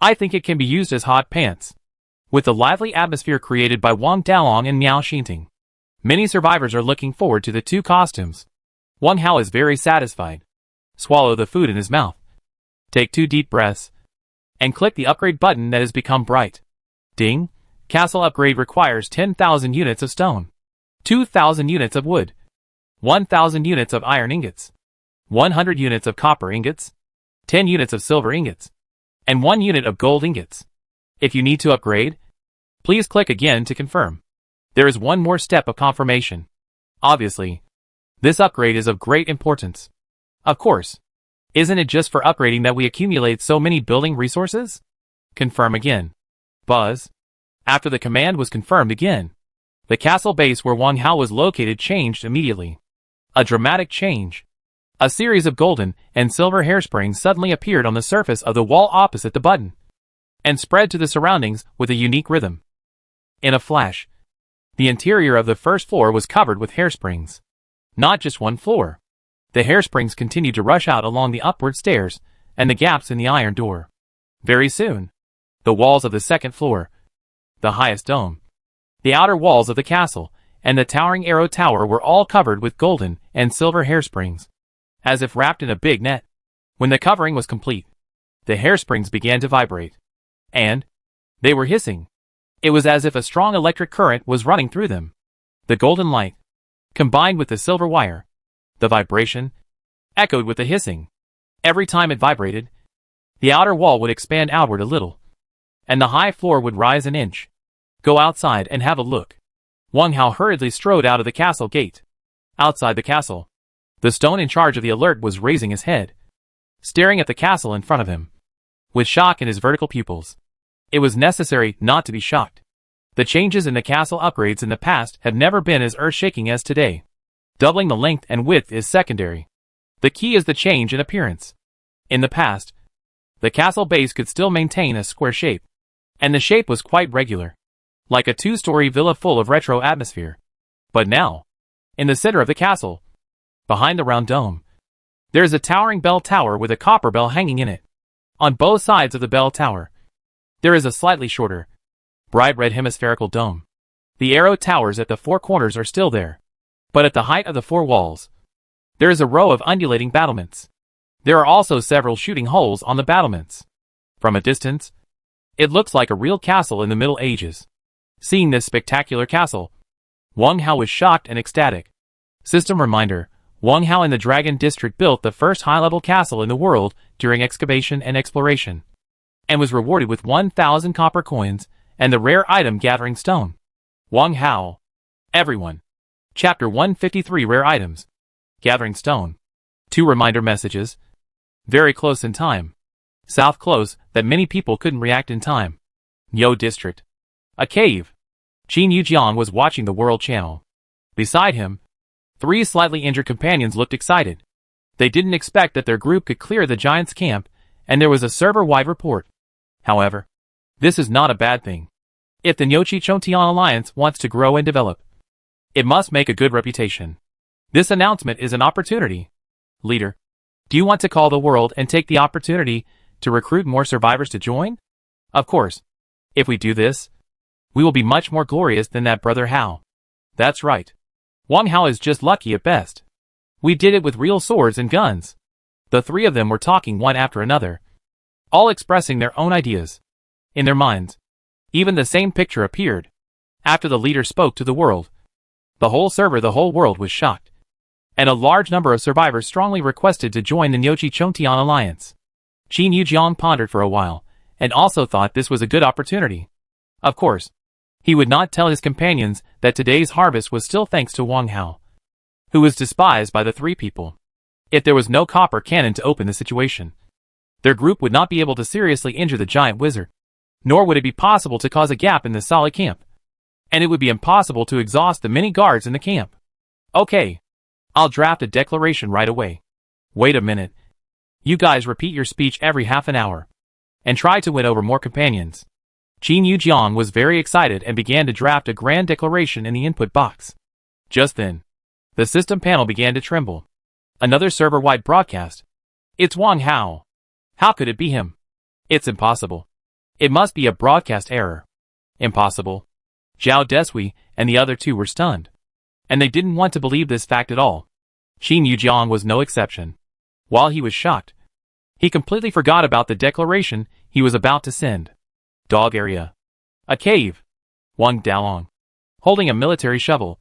I think it can be used as hot pants. With the lively atmosphere created by Wang Dalong and Miao Xinting, many survivors are looking forward to the 2 costumes. Wang Hao is very satisfied. Swallow the food in his mouth. Take 2 deep breaths, and click the upgrade button that has become bright. Ding! Castle upgrade requires 10,000 units of stone, 2,000 units of wood, 1,000 units of iron ingots, 100 units of copper ingots, 10 units of silver ingots, and 1 unit of gold ingots. If you need to upgrade, please click again to confirm. There is one more step of confirmation. Obviously, this upgrade is of great importance. Of course, isn't it just for upgrading that we accumulate so many building resources? Confirm again. Buzz. After the command was confirmed again, the castle base where Wang Hao was located changed immediately. A dramatic change. A series of golden and silver hairsprings suddenly appeared on the surface of the wall opposite the button, and spread to the surroundings with a unique rhythm. In a flash, the interior of the first floor was covered with hairsprings. Not just one floor. The hairsprings continued to rush out along the upward stairs and the gaps in the iron door. Very soon, the walls of the second floor, the highest dome, the outer walls of the castle, and the towering arrow tower were all covered with golden and silver hairsprings, as if wrapped in a big net. When the covering was complete, the hairsprings began to vibrate, and they were hissing. It was as if a strong electric current was running through them. The golden light, combined with the silver wire, the vibration, echoed with the hissing. Every time it vibrated, the outer wall would expand outward a little, and the high floor would rise an inch. Go outside and have a look. Wang Hao hurriedly strode out of the castle gate. Outside the castle, the stone in charge of the alert was raising his head, staring at the castle in front of him, with shock in his vertical pupils. It was necessary not to be shocked. The changes in the castle upgrades in the past have never been as earth-shaking as today. Doubling the length and width is secondary. The key is the change in appearance. In the past, the castle base could still maintain a square shape, and the shape was quite regular, like a 2-story villa full of retro atmosphere. But now, in the center of the castle, behind the round dome, there is a towering bell tower with a copper bell hanging in it. On both sides of the bell tower, there is a slightly shorter, bright red hemispherical dome. The arrow towers at the 4 corners are still there, but at the height of the 4 walls, there is a row of undulating battlements. There are also several shooting holes on the battlements. From a distance, it looks like a real castle in the Middle Ages. Seeing this spectacular castle, Wang Hao was shocked and ecstatic. System reminder: Wang Hao in the Dragon District built the first high-level castle in the world during excavation and exploration, and was rewarded with 1,000 copper coins and the rare item Gathering Stone. Wang Hao. Everyone. Chapter 153 Rare Items. Gathering Stone. 2 reminder messages. Very close in time. South close that many people couldn't react in time. Yo District. A cave. Qin Yujiang was watching the World Channel. Beside him, 3 slightly injured companions looked excited. They didn't expect that their group could clear the giant's camp, and there was a server-wide report. However, this is not a bad thing. If the Nyochi Chontian Alliance wants to grow and develop, it must make a good reputation. This announcement is an opportunity. Leader, do you want to call the world and take the opportunity to recruit more survivors to join? Of course. If we do this, we will be much more glorious than that brother Hao. That's right. Wang Hao is just lucky at best. We did it with real swords and guns. The 3 of them were talking one after another, all expressing their own ideas. In their minds, even the same picture appeared. After the leader spoke to the world, the whole world was shocked. And a large number of survivors strongly requested to join the Nyochi Chontian Alliance. Qin Yujiang pondered for a while, and also thought this was a good opportunity. Of course, he would not tell his companions that today's harvest was still thanks to Wang Hao, who was despised by the 3 people. If there was no copper cannon to open the situation, their group would not be able to seriously injure the giant wizard, nor would it be possible to cause a gap in the solid camp. And it would be impossible to exhaust the many guards in the camp. Okay, I'll draft a declaration right away. Wait a minute. You guys repeat your speech every half an hour, and try to win over more companions. Qin Yujiang was very excited and began to draft a grand declaration in the input box. Just then, the system panel began to tremble. Another server-wide broadcast. It's Wang Hao. How could it be him? It's impossible. It must be a broadcast error. Impossible. Zhao Desui and the other 2 were stunned. And they didn't want to believe this fact at all. Qin Yujiang was no exception. While he was shocked, he completely forgot about the declaration he was about to send. Dog area. A cave. Wang Daolong, holding a military shovel,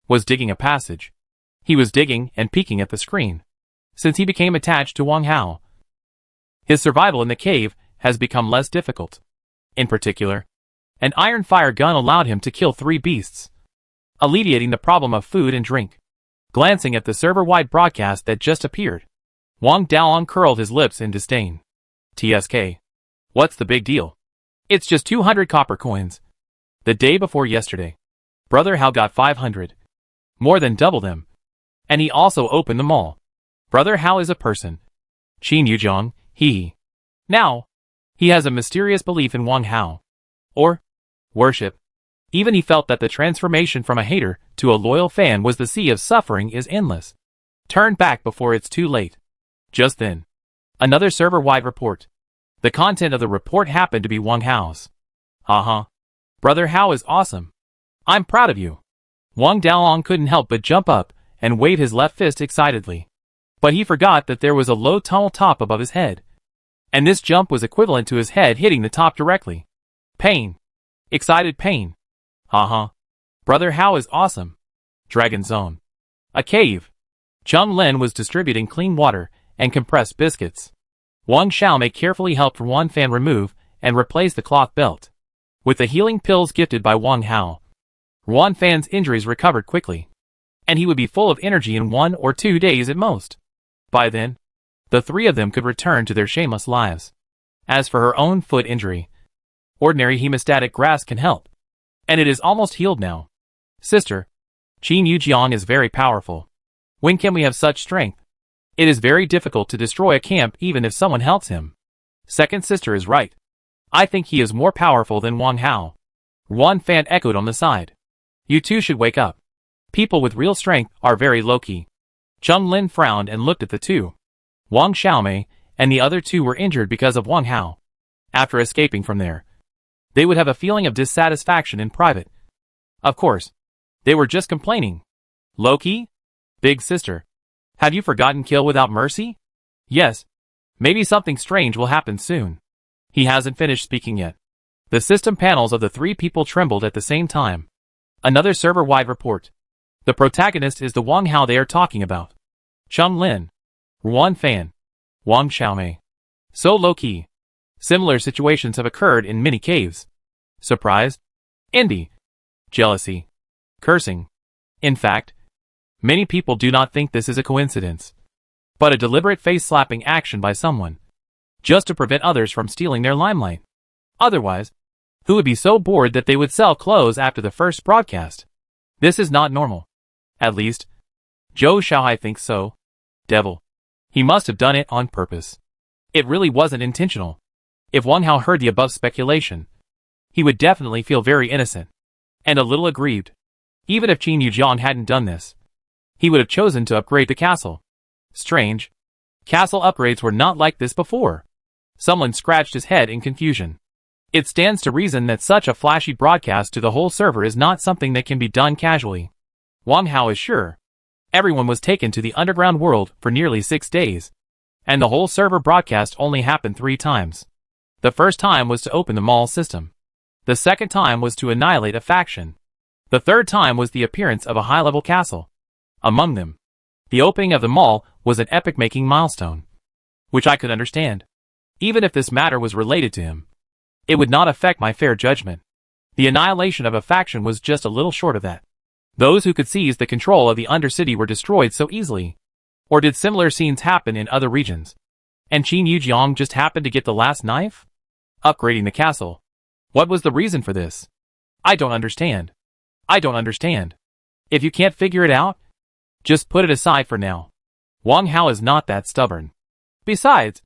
was digging a passage. He was digging and peeking at the screen. Since he became attached to Wang Hao, his survival in the cave has become less difficult. In particular, an iron fire gun allowed him to kill 3 beasts, alleviating the problem of food and drink. Glancing at the server-wide broadcast that just appeared, Wang Daolong curled his lips in disdain. TSK. What's the big deal? It's just 200 copper coins. The day before yesterday, Brother Hao got 500. More than double them. And he also opened them all. Brother Hao is a person. Qin Yujiang, Now, he has a mysterious belief in Wang Hao. Or, worship. Even he felt that the transformation from a hater to a loyal fan was the sea of suffering is endless. Turn back before it's too late. Just then, another server-wide report. The content of the report happened to be Wang Hao's. Brother Hao is awesome. I'm proud of you. Wang Daolong couldn't help but jump up and wave his left fist excitedly. But he forgot that there was a low tunnel top above his head. And this jump was equivalent to his head hitting the top directly. Pain. Excited pain. Brother Hao is awesome. Dragon Zone. A cave. Chung Lin was distributing clean water and compressed biscuits. Wang Xiaomei carefully helped Ruan Fan remove and replace the cloth belt. With the healing pills gifted by Wang Hao, Ruan Fan's injuries recovered quickly, and he would be full of energy in 1 or 2 days at most. By then, the 3 of them could return to their shameless lives. As for her own foot injury, ordinary hemostatic grass can help, and it is almost healed now. Sister, Qin Yujiang is very powerful. When can we have such strength? It is very difficult to destroy a camp even if someone helps him. Second sister is right. I think he is more powerful than Wang Hao. Ruan Fan echoed on the side. You 2 should wake up. People with real strength are very low-key. Chung Lin frowned and looked at the 2. Wang Xiaomei and the other 2 were injured because of Wang Hao. After escaping from there, they would have a feeling of dissatisfaction in private. Of course, they were just complaining. Low-key? Big sister. Have you forgotten kill without mercy? Yes. Maybe something strange will happen soon. He hasn't finished speaking yet. The system panels of the 3 people trembled at the same time. Another server-wide report. The protagonist is the Wang Hao they are talking about. Chung Lin. Ruan Fan. Wang Xiaomei. So low-key. Similar situations have occurred in many caves. Surprise? Envy. Jealousy. Cursing. In fact, many people do not think this is a coincidence, but a deliberate face-slapping action by someone, just to prevent others from stealing their limelight. Otherwise, who would be so bored that they would sell clothes after the first broadcast. This is not normal. At least, Zhou Xiaohai thinks so. Devil. He must have done it on purpose. It really wasn't intentional. If Wang Hao heard the above speculation, he would definitely feel very innocent and a little aggrieved. Even if Qin Yujiang hadn't done this, he would have chosen to upgrade the castle. Strange. Castle upgrades were not like this before. Someone scratched his head in confusion. It stands to reason that such a flashy broadcast to the whole server is not something that can be done casually. Wang Hao is sure. Everyone was taken to the underground world for nearly 6 days, and the whole server broadcast only happened 3 times. The first time was to open the mall system. The second time was to annihilate a faction. The third time was the appearance of a high-level castle. Among them, the opening of the mall was an epic-making milestone, which I could understand. Even if this matter was related to him, it would not affect my fair judgment. The annihilation of a faction was just a little short of that. Those who could seize the control of the Undercity were destroyed so easily. Or did similar scenes happen in other regions? And Qin Yujiang just happened to get the last knife? Upgrading the castle. What was the reason for this? I don't understand. I don't understand. If you can't figure it out, just put it aside for now. Wang Hao is not that stubborn. Besides,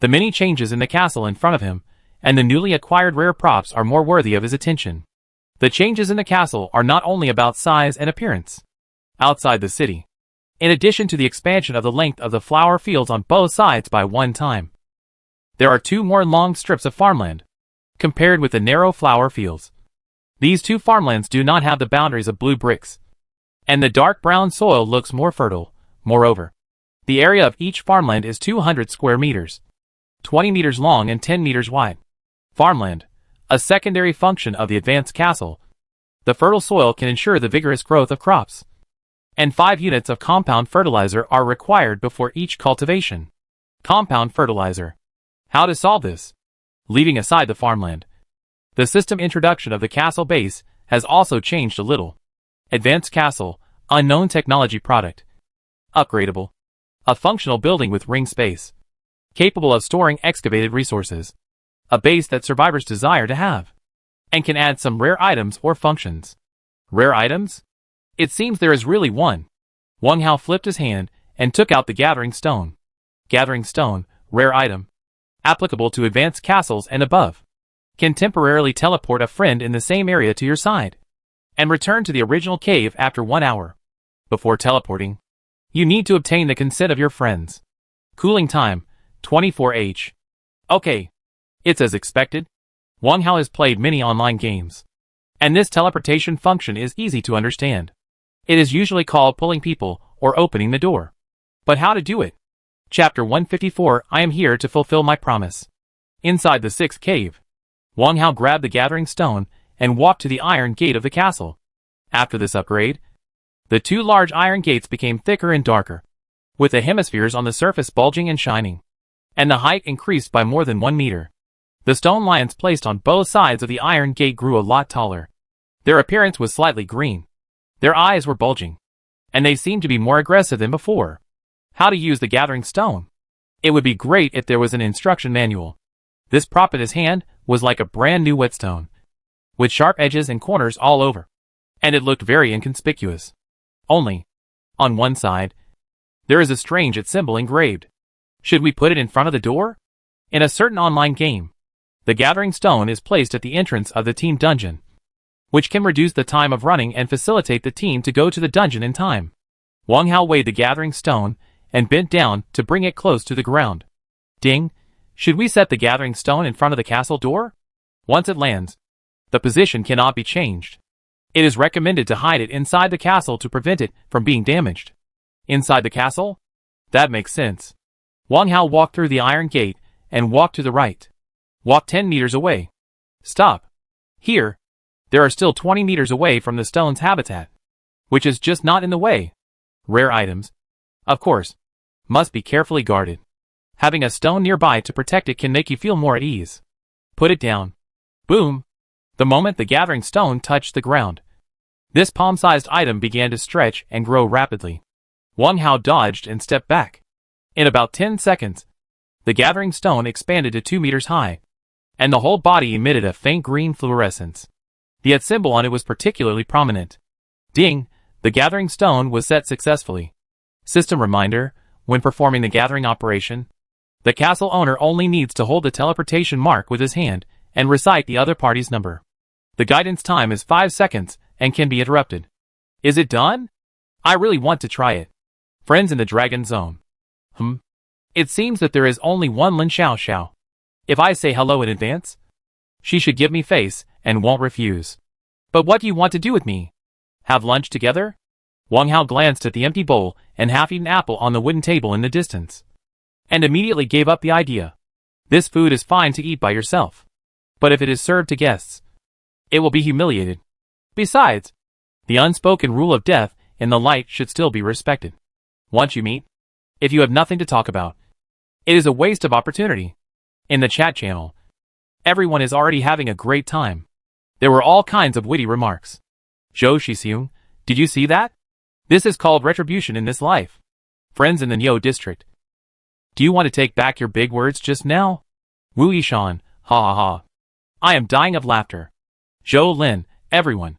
the many changes in the castle in front of him and the newly acquired rare props are more worthy of his attention. The changes in the castle are not only about size and appearance. Outside the city, in addition to the expansion of the length of the flower fields on both sides by 1 time, there are 2 more long strips of farmland, compared with the narrow flower fields. These 2 farmlands do not have the boundaries of blue bricks, and the dark brown soil looks more fertile. Moreover, the area of each farmland is 200 square meters, 20 meters long and 10 meters wide. Farmland, a secondary function of the advanced castle. The fertile soil can ensure the vigorous growth of crops, and 5 units of compound fertilizer are required before each cultivation. Compound fertilizer. How to solve this? Leaving aside the farmland, the system introduction of the castle base has also changed a little. Advanced castle, unknown technology product. Upgradable. A functional building with ring space, capable of storing excavated resources. A base that survivors desire to have, and can add some rare items or functions. Rare items? It seems there is really one. Wang Hao flipped his hand and took out the gathering stone. Gathering stone, rare item. Applicable to advanced castles and above. Can temporarily teleport a friend in the same area to your side, and return to the original cave after 1 hour. Before teleporting, you need to obtain the consent of your friends. Cooling time, 24h. Okay. It's as expected. Wang Hao has played many online games, and this teleportation function is easy to understand. It is usually called pulling people or opening the door. But how to do it? Chapter 154. I am here to fulfill my promise. Inside the 6th cave, Wang Hao grabbed the gathering stone and walked to the iron gate of the castle. After this upgrade, the 2 large iron gates became thicker and darker, with the hemispheres on the surface bulging and shining, and the height increased by more than 1 meter. The stone lions placed on both sides of the iron gate grew a lot taller. Their appearance was slightly green. Their eyes were bulging, and they seemed to be more aggressive than before. How to use the gathering stone? It would be great if there was an instruction manual. This prop in his hand was like a brand new whetstone, with sharp edges and corners all over, and it looked very inconspicuous. Only, on one side, there is a strange symbol engraved. Should we put it in front of the door? In a certain online game, the gathering stone is placed at the entrance of the team dungeon, which can reduce the time of running and facilitate the team to go to the dungeon in time. Wang Hao weighed the gathering stone and bent down to bring it close to the ground. Ding! Should we set the gathering stone in front of the castle door? Once it lands, the position cannot be changed. It is recommended to hide it inside the castle to prevent it from being damaged. Inside the castle? That makes sense. Wang Hao walked through the iron gate and walked to the right. Walk 10 meters away. Stop. Here. There are still 20 meters away from the stone's habitat, which is just not in the way. Rare items, of course, must be carefully guarded. Having a stone nearby to protect it can make you feel more at ease. Put it down. Boom. The moment the gathering stone touched the ground, this palm-sized item began to stretch and grow rapidly. Wang Hao dodged and stepped back. In about 10 seconds, the gathering stone expanded to 2 meters high, and the whole body emitted a faint green fluorescence. The @ symbol on it was particularly prominent. Ding! The gathering stone was set successfully. System reminder: when performing the gathering operation, the castle owner only needs to hold the teleportation mark with his hand and recite the other party's number. The guidance time is 5 seconds and can be interrupted. Is it done? I really want to try it. Friends in the Dragon Zone. It seems that there is only one Lin Xiao Xiao. If I say hello in advance, she should give me face and won't refuse. But what do you want to do with me? Have lunch together? Wang Hao glanced at the empty bowl and half-eaten apple on the wooden table in the distance, and immediately gave up the idea. This food is fine to eat by yourself, but if it is served to guests, it will be humiliated. Besides, the unspoken rule of death in the light should still be respected. Once you meet, if you have nothing to talk about, it is a waste of opportunity. In the chat channel, everyone is already having a great time. There were all kinds of witty remarks. Zhou Shixiong, did you see that? This is called retribution in this life. Friends in the Niu district. Do you want to take back your big words just now? Wu Yishan, ha ha ha. I am dying of laughter. Zhou Lin, everyone.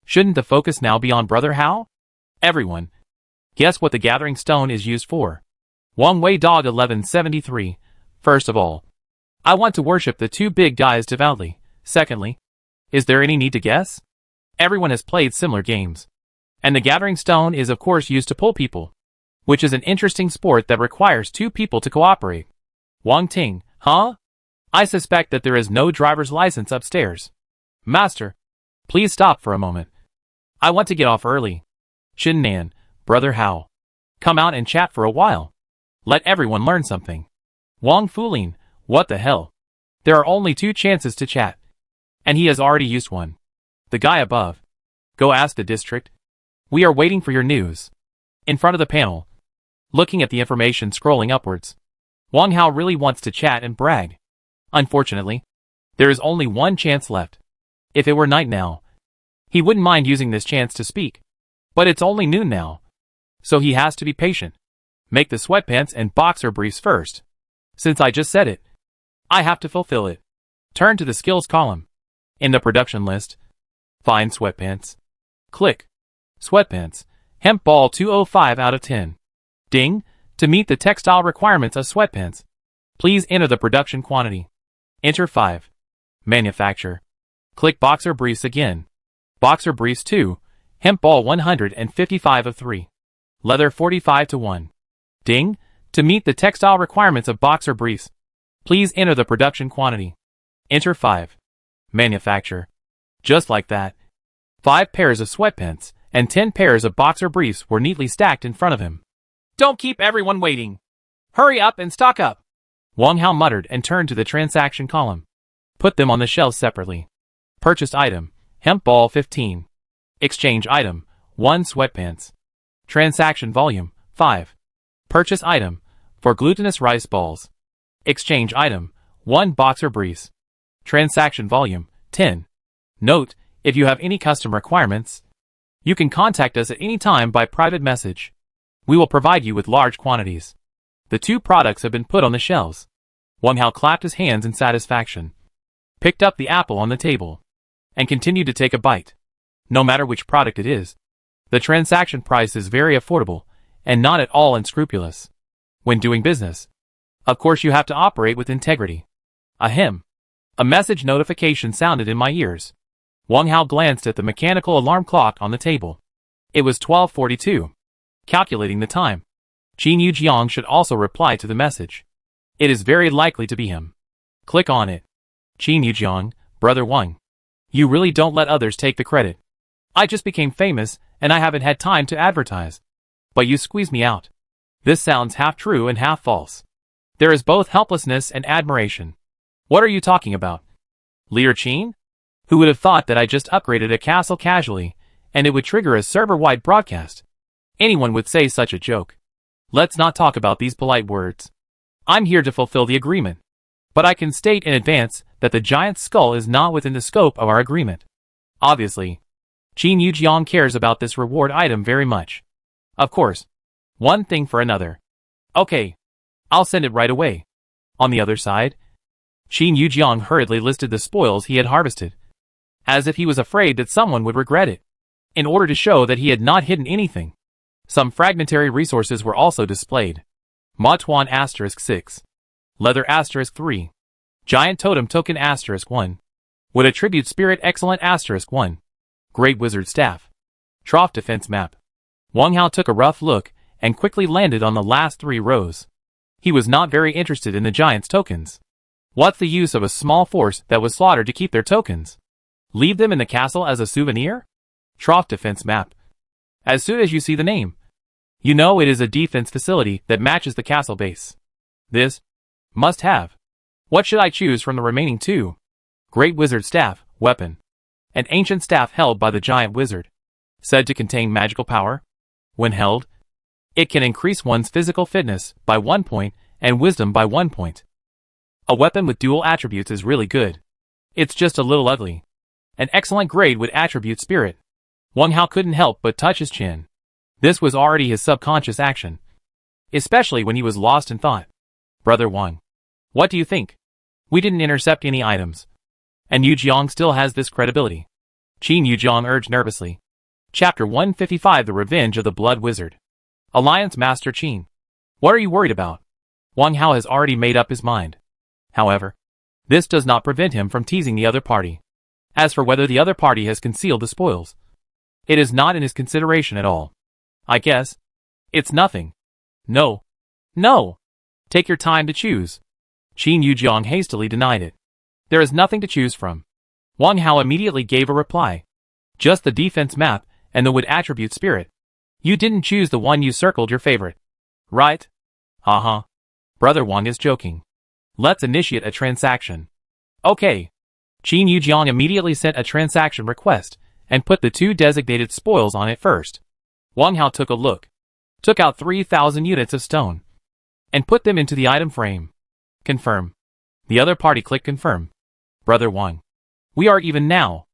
Shouldn't the focus now be on Brother Hao? Everyone. Guess what the gathering stone is used for? Wang Wei Dog 1173. First of all, I want to worship the two big guys devoutly. Secondly, is there any need to guess? Everyone has played similar games. And the gathering stone is of course used to pull people, which is an interesting sport that requires two people to cooperate. Wang Ting, huh? I suspect that there is no driver's license upstairs. Master, please stop for a moment. I want to get off early. Xin Nan, Brother Hao, come out and chat for a while. Let everyone learn something. Wang Fulin, what the hell? There are only 2 chances to chat, and he has already used one. The guy above. Go ask the district. We are waiting for your news. In front of the panel, looking at the information scrolling upwards, Wang Hao really wants to chat and brag. Unfortunately, there is only one chance left. If it were night now, he wouldn't mind using this chance to speak. But it's only noon now, so he has to be patient. Make the sweatpants and boxer briefs first. Since I just said it, I have to fulfill it. Turn to the skills column. In the production list, find sweatpants. Click. Sweatpants. Hemp ball 205 out of 10. Ding. To meet the textile requirements of sweatpants, please enter the production quantity. Enter 5. Manufacture. Click boxer briefs again. Boxer briefs 2. Hemp ball 155 of 3. Leather 45 to 1. Ding. To meet the textile requirements of boxer briefs, please enter the production quantity. Enter 5. Manufacture. Just like that, 5 pairs of sweatpants and 10 pairs of boxer briefs were neatly stacked in front of him. Don't keep everyone waiting. Hurry up and stock up. Wang Hao muttered and turned to the transaction column. Put them on the shelves separately. Purchased item, hemp ball 15. Exchange item, 1 sweatpants. Transaction volume, 5. Purchase item, for glutinous rice balls. Exchange item, 1 boxer briefs. Transaction volume, 10. Note, if you have any custom requirements, you can contact us at any time by private message. We will provide you with large quantities. The 2 products have been put on the shelves. Wang Hao clapped his hands in satisfaction, picked up the apple on the table, and continued to take a bite. No matter which product it is, the transaction price is very affordable and not at all unscrupulous. When doing business, of course you have to operate with integrity. Ahem. A message notification sounded in my ears. Wang Hao glanced at the mechanical alarm clock on the table. It was 12:42. Calculating the time, Qin Yujiang should also reply to the message. It is very likely to be him. Click on it. Qin Yujiang, Brother Wang. You really don't let others take the credit. I just became famous and I haven't had time to advertise. But you squeezed me out. This sounds half true and half false. There is both helplessness and admiration. What are you talking about? Leader Qin? Who would have thought that I just upgraded a castle casually, and it would trigger a server-wide broadcast? Anyone would say such a joke. Let's not talk about these polite words. I'm here to fulfill the agreement. But I can state in advance that the giant skull is not within the scope of our agreement. Obviously, Qin Yujiang cares about this reward item very much. Of course, one thing for another. Okay, I'll send it right away. On the other side, Qin Yujiang hurriedly listed the spoils he had harvested, as if he was afraid that someone would regret it. In order to show that he had not hidden anything, some fragmentary resources were also displayed. Matuan *6. Leather *3. Giant Totem Token *1. Would Attribute Spirit Excellent *1. Great Wizard Staff. Trough Defense Map. Wang Hao took a rough look and quickly landed on the last 3 rows. He was not very interested in the giant's tokens. What's the use of a small force that was slaughtered to keep their tokens? Leave them in the castle as a souvenir? Trough Defense Map. As soon as you see the name, you know it is a defense facility that matches the castle base. This must have. What should I choose from the remaining 2? Great Wizard Staff, Weapon. An ancient staff held by the giant wizard, said to contain magical power. When held, it can increase one's physical fitness by 1 point and wisdom by 1 point. A weapon with dual attributes is really good. It's just a little ugly. An excellent grade with attribute spirit. Wang Hao couldn't help but touch his chin. This was already his subconscious action, especially when he was lost in thought. Brother Wang, what do you think? We didn't intercept any items, and Yujiang still has this credibility. Qin Yujiang urged nervously. Chapter 155 The Revenge of the Blood Wizard. Alliance Master Qin. What are you worried about? Wang Hao has already made up his mind. However, this does not prevent him from teasing the other party. As for whether the other party has concealed the spoils, it is not in his consideration at all. I guess it's nothing. No. No. Take your time to choose. Qin Yujiang hastily denied it. There is nothing to choose from. Wang Hao immediately gave a reply. Just the defense map and the wood attribute spirit. You didn't choose the one you circled your favorite, right? Uh-huh. Brother Wang is joking. Let's initiate a transaction. Okay. Qin Yujiang immediately sent a transaction request and put the 2 designated spoils on it first. Wang Hao took a look, took out 3,000 units of stone, and put them into the item frame. Confirm. The other party clicked confirm. Brother Wang, we are even now.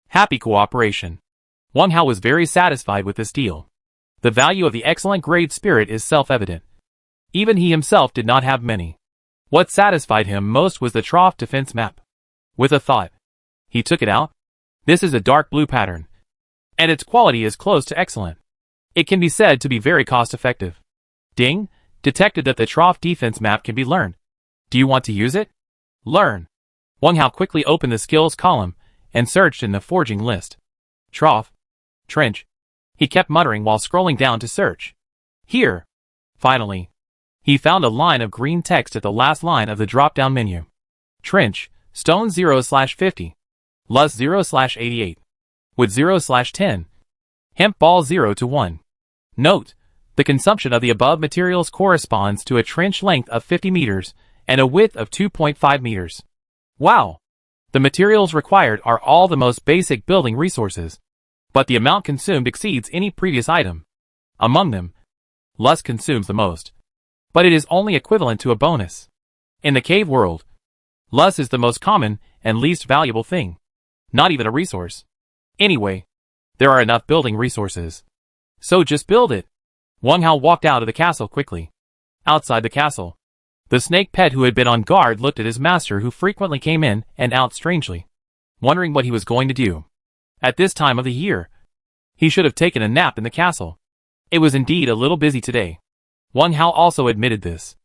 Happy cooperation. Wang Hao was very satisfied with this deal. The value of the excellent grade spirit is self-evident. Even he himself did not have many. What satisfied him most was the trough defense map. With a thought, he took it out. This is a dark blue pattern, and its quality is close to excellent. It can be said to be very cost-effective. Ding! Detected that the trough defense map can be learned. Do you want to use it? Learn. Wang Hao quickly opened the skills column and searched in the forging list. Trough. Trench. He kept muttering while scrolling down to search. Here. Finally, he found a line of green text at the last line of the drop-down menu. Trench. Stone 0/50. Lust 0/88. Wood 0/10. Hemp ball 0 to 1. Note, the consumption of the above materials corresponds to a trench length of 50 meters and a width of 2.5 meters. Wow! The materials required are all the most basic building resources, but the amount consumed exceeds any previous item. Among them, lust consumes the most, but it is only equivalent to a bonus. In the cave world, lust is the most common and least valuable thing. Not even a resource. Anyway, there are enough building resources, so just build it. Wang Hao walked out of the castle quickly. Outside the castle, the snake pet who had been on guard looked at his master, who frequently came in and out strangely, wondering what he was going to do. At this time of the year, he should have taken a nap in the castle. It was indeed a little busy today. Wang Hao also admitted this.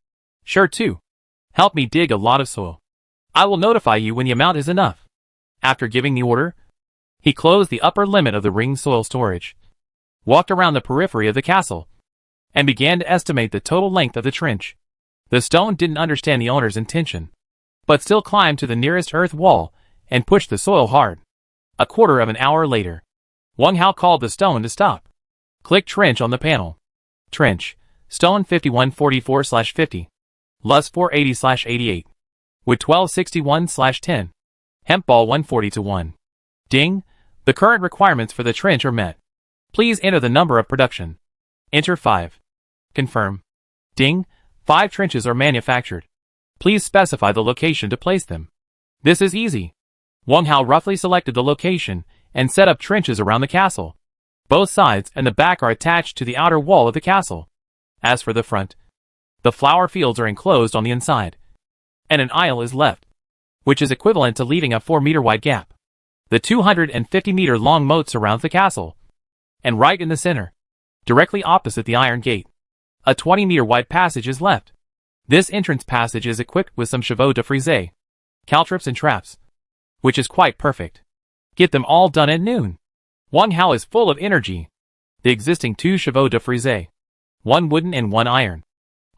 Sure too. Help me dig a lot of soil. I will notify you when the amount is enough. After giving the order, he closed the upper limit of the ring soil storage, walked around the periphery of the castle, and began to estimate the total length of the trench. The stone didn't understand the owner's intention, but still climbed to the nearest earth wall and pushed the soil hard. A quarter of an hour later, Wang Hao called the stone to stop. Click trench on the panel. Trench. Stone 5144/50. Lust 480/88. Wood 1261/10. Hemp ball 140 to 1. Ding! The current requirements for the trench are met. Please enter the number of production. Enter 5. Confirm. Ding! 5 trenches are manufactured. Please specify the location to place them. This is easy. Wang Hao roughly selected the location and set up trenches around the castle. Both sides and the back are attached to the outer wall of the castle. As for the front, the flower fields are enclosed on the inside, and an aisle is left. which is equivalent to leaving a 4-meter wide gap. The 250-meter long moat surrounds the castle, and right in the center, directly opposite the iron gate, a 20-meter wide passage is left. This entrance passage is equipped with some chevaux de frise, caltrops and traps, which is quite perfect. Get them all done at noon. Wang Hao is full of energy. The existing 2 chevaux de frise, 1 wooden and 1 iron,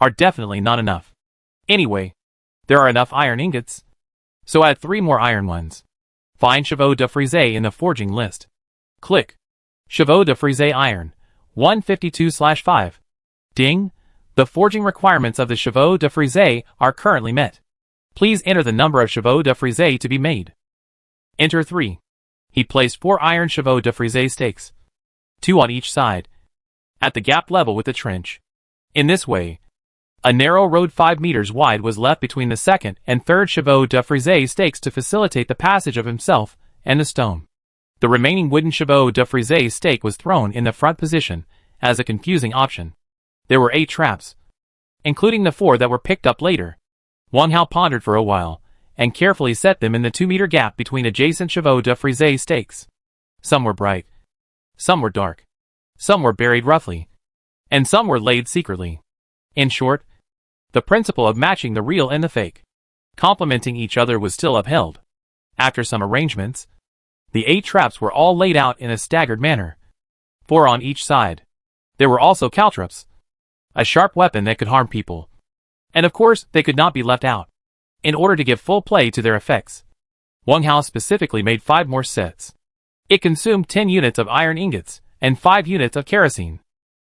are definitely not enough. Anyway, there are enough iron ingots, so add 3 more iron ones. Find chevaux de frise in the forging list. Click chevaux de frise iron 152/5. Ding! The forging requirements of the chevaux de frise are currently met. Please enter the number of chevaux de frise to be made. Enter 3. He placed 4 iron chevaux de frise stakes, 2 on each side, at the gap level with the trench. In this way, a narrow road 5 meters wide was left between the second and third chevaux de frise stakes to facilitate the passage of himself and the stone. The remaining wooden chevaux de frise stake was thrown in the front position as a confusing option. There were 8 traps, including the 4 that were picked up later. Wang Hao pondered for a while, and carefully set them in the 2-meter gap between adjacent chevaux de frise stakes. Some were bright, some were dark, some were buried roughly, and some were laid secretly. In short, the principle of matching the real and the fake, complementing each other, was still upheld. After some arrangements, the 8 traps were all laid out in a staggered manner, 4 on each side. There were also caltrops, a sharp weapon that could harm people. And of course, they could not be left out. In order to give full play to their effects, Wang Hao specifically made 5 more sets. It consumed 10 units of iron ingots and 5 units of kerosene.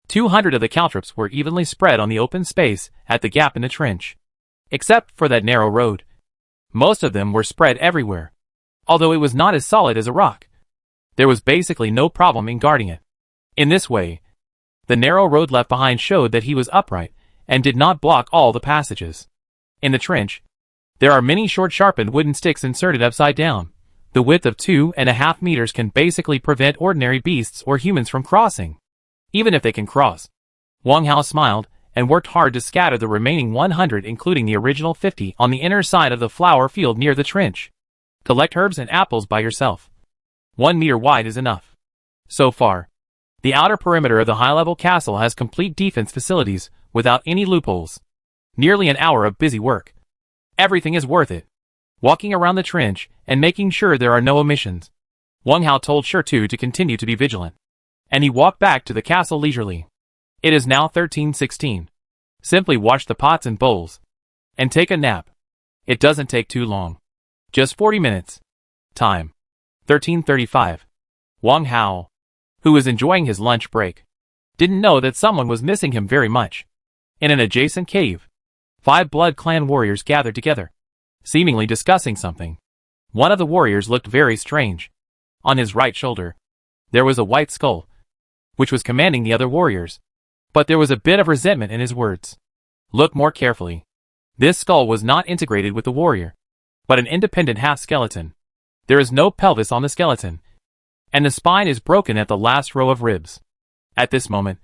200 of the caltrops were evenly spread on the open space at the gap in the trench. Except for that narrow road, most of them were spread everywhere. Although it was not as solid as a rock, there was basically no problem in guarding it. In this way, the narrow road left behind showed that he was upright and did not block all the passages. In the trench, there are many short sharpened wooden sticks inserted upside down. The width of 2.5 meters can basically prevent ordinary beasts or humans from crossing, even if they can cross. Wang Hao smiled and worked hard to scatter the remaining 100, including the original 50, on the inner side of the flower field near the trench. Collect herbs and apples by yourself. 1 meter wide is enough. So far, the outer perimeter of the high-level castle has complete defense facilities without any loopholes. Nearly an hour of busy work. Everything is worth it. Walking around the trench and making sure there are no omissions. Wang Hao told Shirtu to continue to be vigilant, and he walked back to the castle leisurely. It is now 13:16. Simply wash the pots and bowls, and take a nap. It doesn't take too long. Just 40 minutes. Time: 13:35. Wang Hao, who was enjoying his lunch break, didn't know that someone was missing him very much. In an adjacent cave, 5 Blood Clan warriors gathered together, seemingly discussing something. One of the warriors looked very strange. On his right shoulder, there was a white skull, which was commanding the other warriors. But there was a bit of resentment in his words. Look more carefully. This skull was not integrated with the warrior, but an independent half-skeleton. There is no pelvis on the skeleton, and the spine is broken at the last row of ribs. At this moment,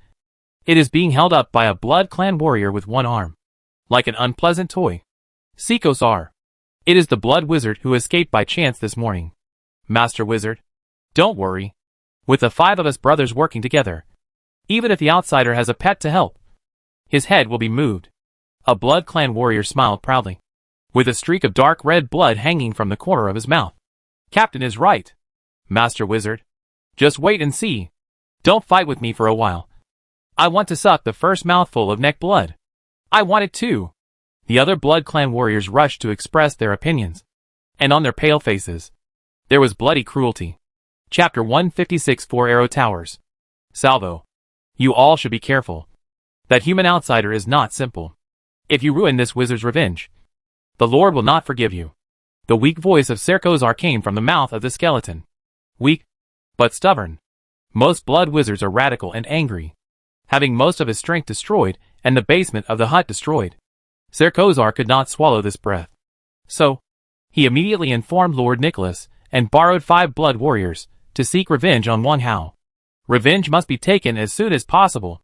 it is being held up by a Blood Clan warrior with one arm, like an unpleasant toy. Seekos are. It is the Blood Wizard who escaped by chance this morning. Master Wizard, don't worry. With the 5 of us brothers working together, even if the outsider has a pet to help, his head will be moved. A Blood Clan warrior smiled proudly, with a streak of dark red blood hanging from the corner of his mouth. Captain is right, Master Wizard. Just wait and see. Don't fight with me for a while. I want to suck the first mouthful of neck blood. I want it too. The other Blood Clan warriors rushed to express their opinions, and on their pale faces, there was bloody cruelty. Chapter 156: 4 Arrow Towers. Salvo. You all should be careful. That human outsider is not simple. If you ruin this wizard's revenge, the Lord will not forgive you. The weak voice of Serkozar came from the mouth of the skeleton. Weak, but stubborn. Most blood wizards are radical and angry, having most of his strength destroyed and the basement of the hut destroyed. Serkozar could not swallow this breath. So, he immediately informed Lord Nicholas and borrowed 5 blood warriors to seek revenge on Wang Hao. Revenge must be taken as soon as possible.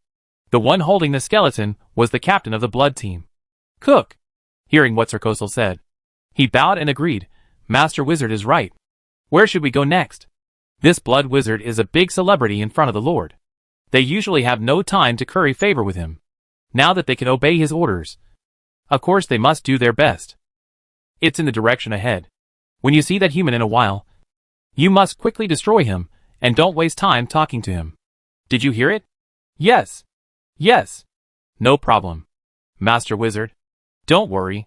The one holding the skeleton was the captain of the blood team. Cook. Hearing what Serkozar said, he bowed and agreed, Master Wizard is right. Where should we go next? This blood wizard is a big celebrity in front of the Lord. They usually have no time to curry favor with him. Now that they can obey his orders, of course they must do their best. It's in the direction ahead. When you see that human in a while, you must quickly destroy him, and don't waste time talking to him. Did you hear it? Yes. Yes. No problem. Master Wizard. Don't worry.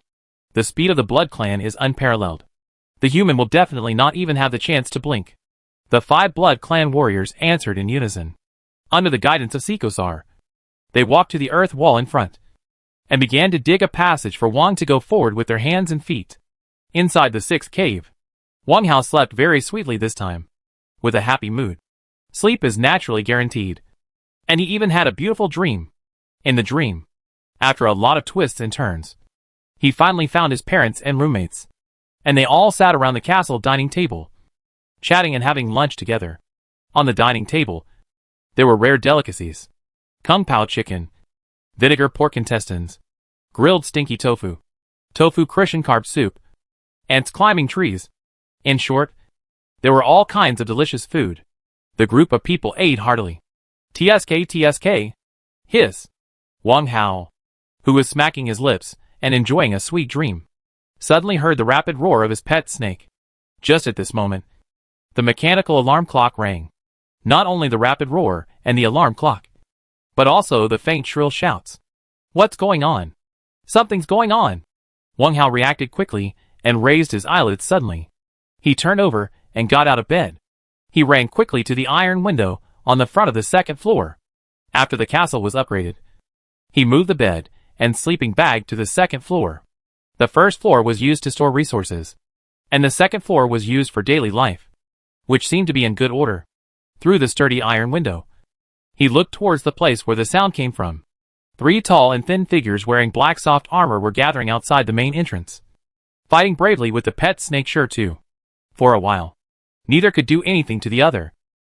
The speed of the Blood Clan is unparalleled. The human will definitely not even have the chance to blink. The 5 Blood Clan warriors answered in unison. Under the guidance of Sikosar, they walked to the earth wall in front, and began to dig a passage for Wang to go forward with their hands and feet. Inside the 6th cave, Wang Hao slept very sweetly this time, with a happy mood. Sleep is naturally guaranteed. And he even had a beautiful dream. In the dream, after a lot of twists and turns, he finally found his parents and roommates, and they all sat around the castle dining table, chatting and having lunch together. On the dining table, there were rare delicacies: kung pao chicken, vinegar pork intestines, grilled stinky tofu, tofu Christian carb soup, ants climbing trees. In short, there were all kinds of delicious food. The group of people ate heartily. TSK TSK. Hiss. Wang Hao, who was smacking his lips and enjoying a sweet dream, suddenly heard the rapid roar of his pet snake. Just at this moment, the mechanical alarm clock rang. Not only the rapid roar and the alarm clock, but also the faint shrill shouts. What's going on? Something's going on. Wang Hao reacted quickly and raised his eyelids suddenly. He turned over and got out of bed. He ran quickly to the iron window on the front of the 2nd floor. After the castle was upgraded, he moved the bed and sleeping bag to the 2nd floor. The 1st floor was used to store resources, and the 2nd floor was used for daily life, which seemed to be in good order. Through the sturdy iron window, he looked towards the place where the sound came from. 3 tall and thin figures wearing black soft armor were gathering outside the main entrance, fighting bravely with the pet snake Shirtu. For a while, neither could do anything to the other.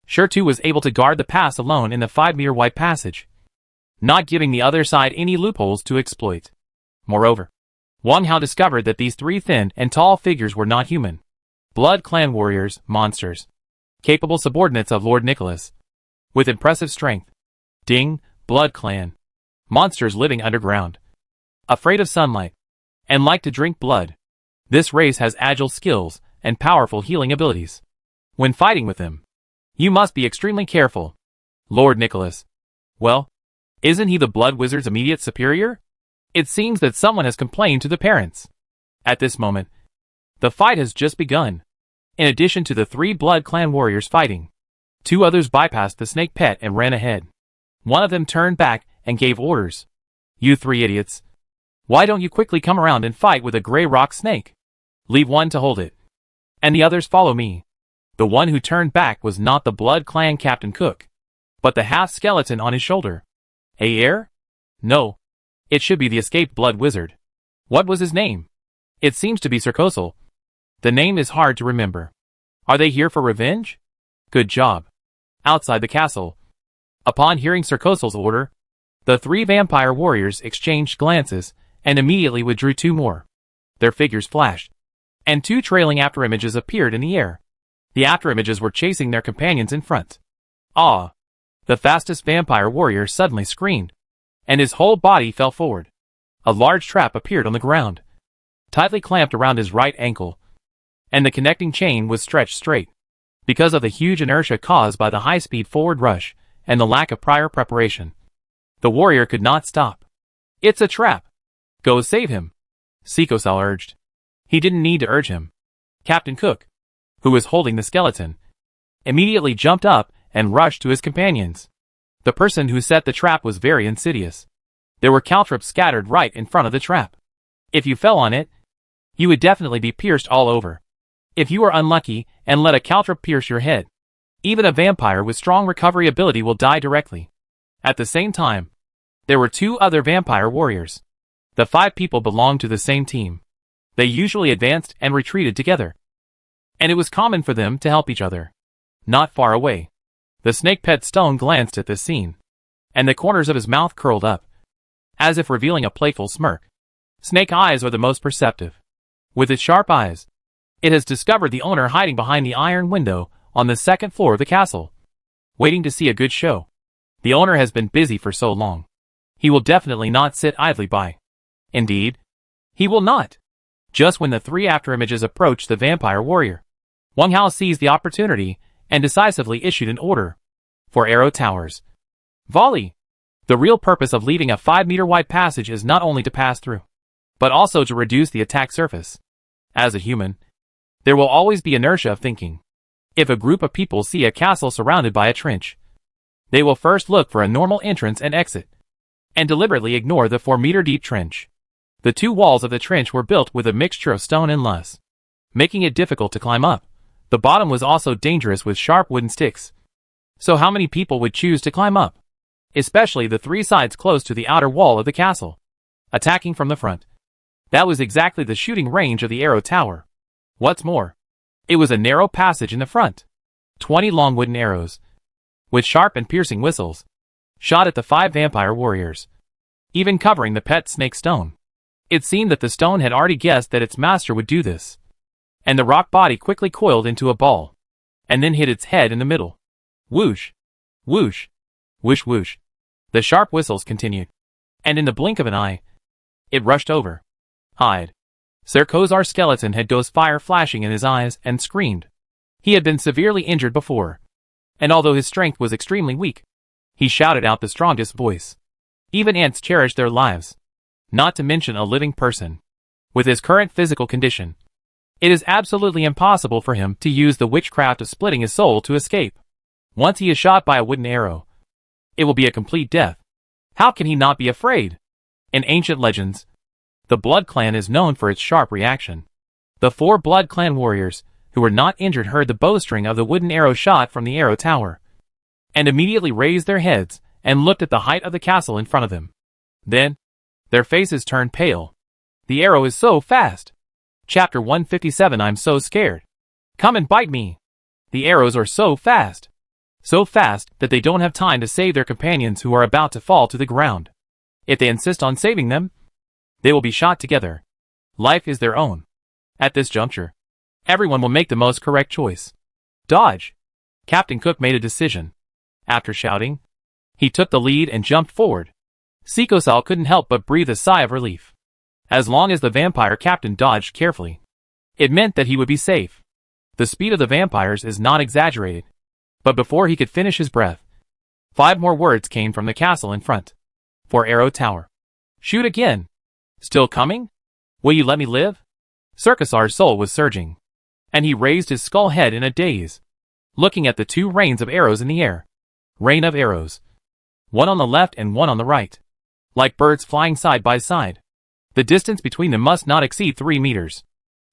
Shirtu was able to guard the pass alone in the 5-meter wide passage, not giving the other side any loopholes to exploit. Moreover, Wang Hao discovered that these 3 thin and tall figures were not human. Blood Clan warriors, monsters, capable subordinates of Lord Nicholas, with impressive strength. Ding, Blood Clan. Monsters living underground, afraid of sunlight, and like to drink blood. This race has agile skills and powerful healing abilities. When fighting with them, you must be extremely careful. Lord Nicholas. Well, isn't he the Blood Wizard's immediate superior? It seems that someone has complained to the parents. At this moment, the fight has just begun. In addition to the 3 Blood Clan warriors fighting, 2 others bypassed the snake pet and ran ahead. One of them turned back and gave orders. You 3 idiots. Why don't you quickly come around and fight with a gray rock snake? Leave one to hold it, and the others follow me. The one who turned back was not the Blood Clan Captain Cook, but the half-skeleton on his shoulder. A heir? No. It should be the escaped Blood Wizard. What was his name? It seems to be Circosal. The name is hard to remember. Are they here for revenge? Good job. Outside the castle, upon hearing Circosal's order, the 3 vampire warriors exchanged glances and immediately withdrew 2 more. Their figures flashed, and 2 trailing afterimages appeared in the air. The afterimages were chasing their companions in front. Ah! The fastest vampire warrior suddenly screamed, and his whole body fell forward. A large trap appeared on the ground, tightly clamped around his right ankle, and the connecting chain was stretched straight. Because of the huge inertia caused by the high-speed forward rush and the lack of prior preparation, the warrior could not stop. It's a trap! Go save him! Sikosal urged. He didn't need to urge him. Captain Cook, who was holding the skeleton, immediately jumped up and rushed to his companions. The person who set the trap was very insidious. There were caltrops scattered right in front of the trap. If you fell on it, you would definitely be pierced all over. If you are unlucky and let a caltrop pierce your head, even a vampire with strong recovery ability will die directly. At the same time, there were 2 other vampire warriors. The 5 people belonged to the same team. They usually advanced and retreated together, and it was common for them to help each other. Not far away, the snake pet Stone glanced at this scene, and the corners of his mouth curled up, as if revealing a playful smirk. Snake eyes are the most perceptive. With its sharp eyes, It has discovered the owner hiding behind the iron window on the second floor of the castle, waiting to see a good show. The owner has been busy for so long. He will definitely not sit idly by. Indeed, he will not. Just when the three afterimages approach the vampire warrior, Wang Hao seized the opportunity and decisively issued an order for arrow towers. Volley! The real purpose of leaving a 5-meter wide passage is not only to pass through, but also to reduce the attack surface. As a human, there will always be inertia of thinking. If a group of people see a castle surrounded by a trench, they will first look for a normal entrance and exit, and deliberately ignore the 4-meter deep trench. The two walls of the trench were built with a mixture of stone and loess, making it difficult to climb up. The bottom was also dangerous with sharp wooden sticks. So how many people would choose to climb up? Especially the three sides close to the outer wall of the castle, attacking from the front. That was exactly the shooting range of the arrow tower. What's more, it was a narrow passage in the front. 20 long wooden arrows, with sharp and piercing whistles, shot at the 5 vampire warriors, even covering the pet snake stone. It seemed that the stone had already guessed that its master would do this, and the rock body quickly coiled into a ball, and then hit its head in the middle. Whoosh! Whoosh! Whoosh whoosh! The sharp whistles continued, and in the blink of an eye, it rushed over. Hide! Sir Kozar's skeleton had dozed, fire flashing in his eyes, and screamed. He had been severely injured before, and although his strength was extremely weak, he shouted out the strongest voice. Even ants cherish their lives, not to mention a living person. With his current physical condition, it is absolutely impossible for him to use the witchcraft of splitting his soul to escape. Once he is shot by a wooden arrow, it will be a complete death. How can he not be afraid? In ancient legends, the Blood Clan is known for its sharp reaction. The 4 Blood Clan warriors, who were not injured, heard the bowstring of the wooden arrow shot from the arrow tower, and immediately raised their heads and looked at the height of the castle in front of them. Then, their faces turned pale. The arrow is so fast. Chapter 157. I'm so scared. Come and bite me. The arrows are so fast. So fast that they don't have time to save their companions who are about to fall to the ground. If they insist on saving them, they will be shot together. Life is their own. At this juncture, everyone will make the most correct choice. Dodge. Captain Cook made a decision. After shouting, he took the lead and jumped forward. Sikosal couldn't help but breathe a sigh of relief. As long as the vampire captain dodged carefully, it meant that he would be safe. The speed of the vampires is not exaggerated. But before he could finish his breath, 5 more words came from the castle in front. For arrow tower. Shoot again. Still coming? Will you let me live? Circusar's soul was surging, and he raised his skull head in a daze, looking at the 2 rains of arrows in the air. Rain of arrows. One on the left and one on the right, like birds flying side by side. The distance between them must not exceed 3 meters.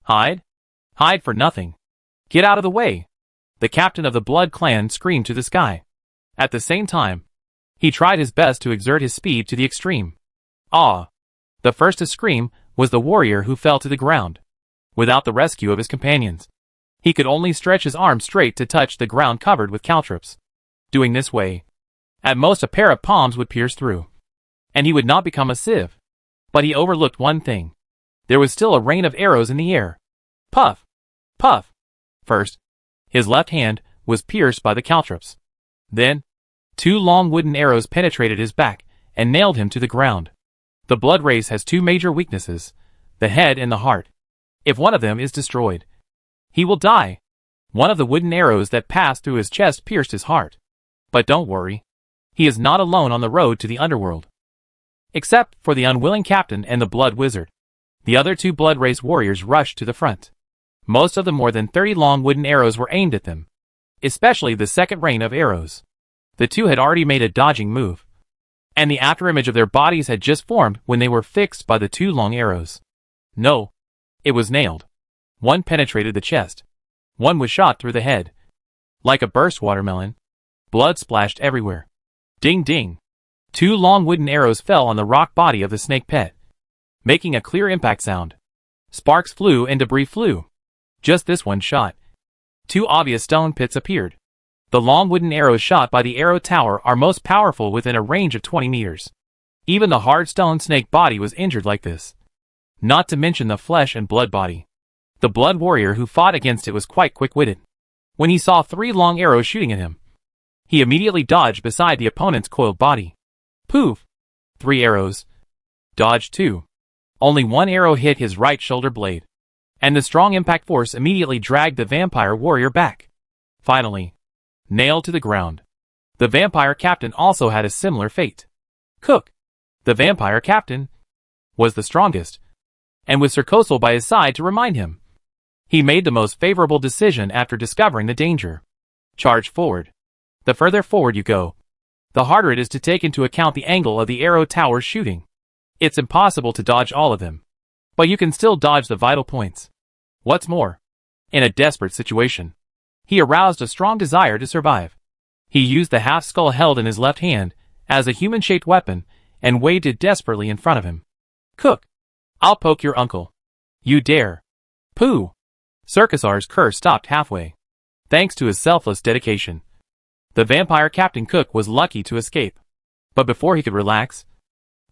Hide? Hide for nothing. Get out of the way. The captain of the Blood Clan screamed to the sky. At the same time, he tried his best to exert his speed to the extreme. Ah! The first to scream was the warrior who fell to the ground. Without the rescue of his companions, he could only stretch his arm straight to touch the ground covered with caltrops. Doing this way, at most a pair of palms would pierce through, and he would not become a sieve. But he overlooked one thing. There was still a rain of arrows in the air. Puff! Puff! First, his left hand was pierced by the caltrops. Then, 2 long wooden arrows penetrated his back and nailed him to the ground. The blood race has 2 major weaknesses, the head and the heart. If one of them is destroyed, he will die. One of the wooden arrows that passed through his chest pierced his heart. But don't worry. He is not alone on the road to the underworld. Except for the unwilling captain and the blood wizard. The other 2 blood race warriors rushed to the front. Most of the more than 30 long wooden arrows were aimed at them, especially the second rain of arrows. The 2 had already made a dodging move, and the afterimage of their bodies had just formed when they were fixed by the 2 long arrows. No, it was nailed. One penetrated the chest. One was shot through the head. Like a burst watermelon, blood splashed everywhere. Ding ding. 2 long wooden arrows fell on the rock body of the snake pet, making a clear impact sound. Sparks flew and debris flew. Just this one shot. 2 obvious stone pits appeared. The long wooden arrows shot by the arrow tower are most powerful within a range of 20 meters. Even the hard stone snake body was injured like this. Not to mention the flesh and blood body. The blood warrior who fought against it was quite quick-witted. When he saw 3 long arrows shooting at him, he immediately dodged beside the opponent's coiled body. Poof! 3 arrows. Dodged 2. Only 1 arrow hit his right shoulder blade, and the strong impact force immediately dragged the vampire warrior back. Finally, nailed to the ground. The vampire captain also had a similar fate. Cook, the vampire captain, was the strongest, and with Sir Kosel by his side to remind him, he made the most favorable decision after discovering the danger. Charge forward. The further forward you go, the harder it is to take into account the angle of the arrow tower's shooting. It's impossible to dodge all of them, but you can still dodge the vital points. What's more, in a desperate situation, he aroused a strong desire to survive. He used the half-skull held in his left hand as a human-shaped weapon and waved it desperately in front of him. Cook, I'll poke your uncle. You dare. Pooh! Circusar's curse stopped halfway, thanks to his selfless dedication. The vampire Captain Cook was lucky to escape. But before he could relax,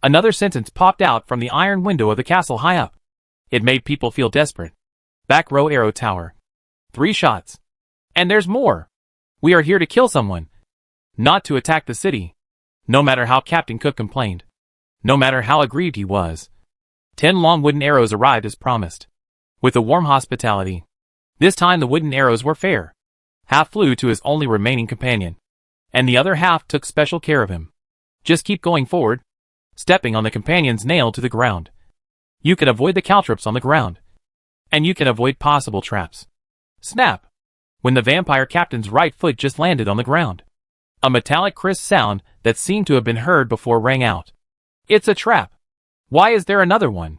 another sentence popped out from the iron window of the castle high up. It made people feel desperate. Back row arrow tower. 3 shots. And there's more. We are here to kill someone, not to attack the city. No matter how Captain Cook complained, no matter how aggrieved he was, 10 long wooden arrows arrived as promised, with a warm hospitality. This time the wooden arrows were fair. Half flew to his only remaining companion, and the other half took special care of him. Just keep going forward, stepping on the companion's nail to the ground. You can avoid the caltrops on the ground, and you can avoid possible traps. Snap! When the vampire captain's right foot just landed on the ground, a metallic crisp sound that seemed to have been heard before rang out. It's a trap. Why is there another one?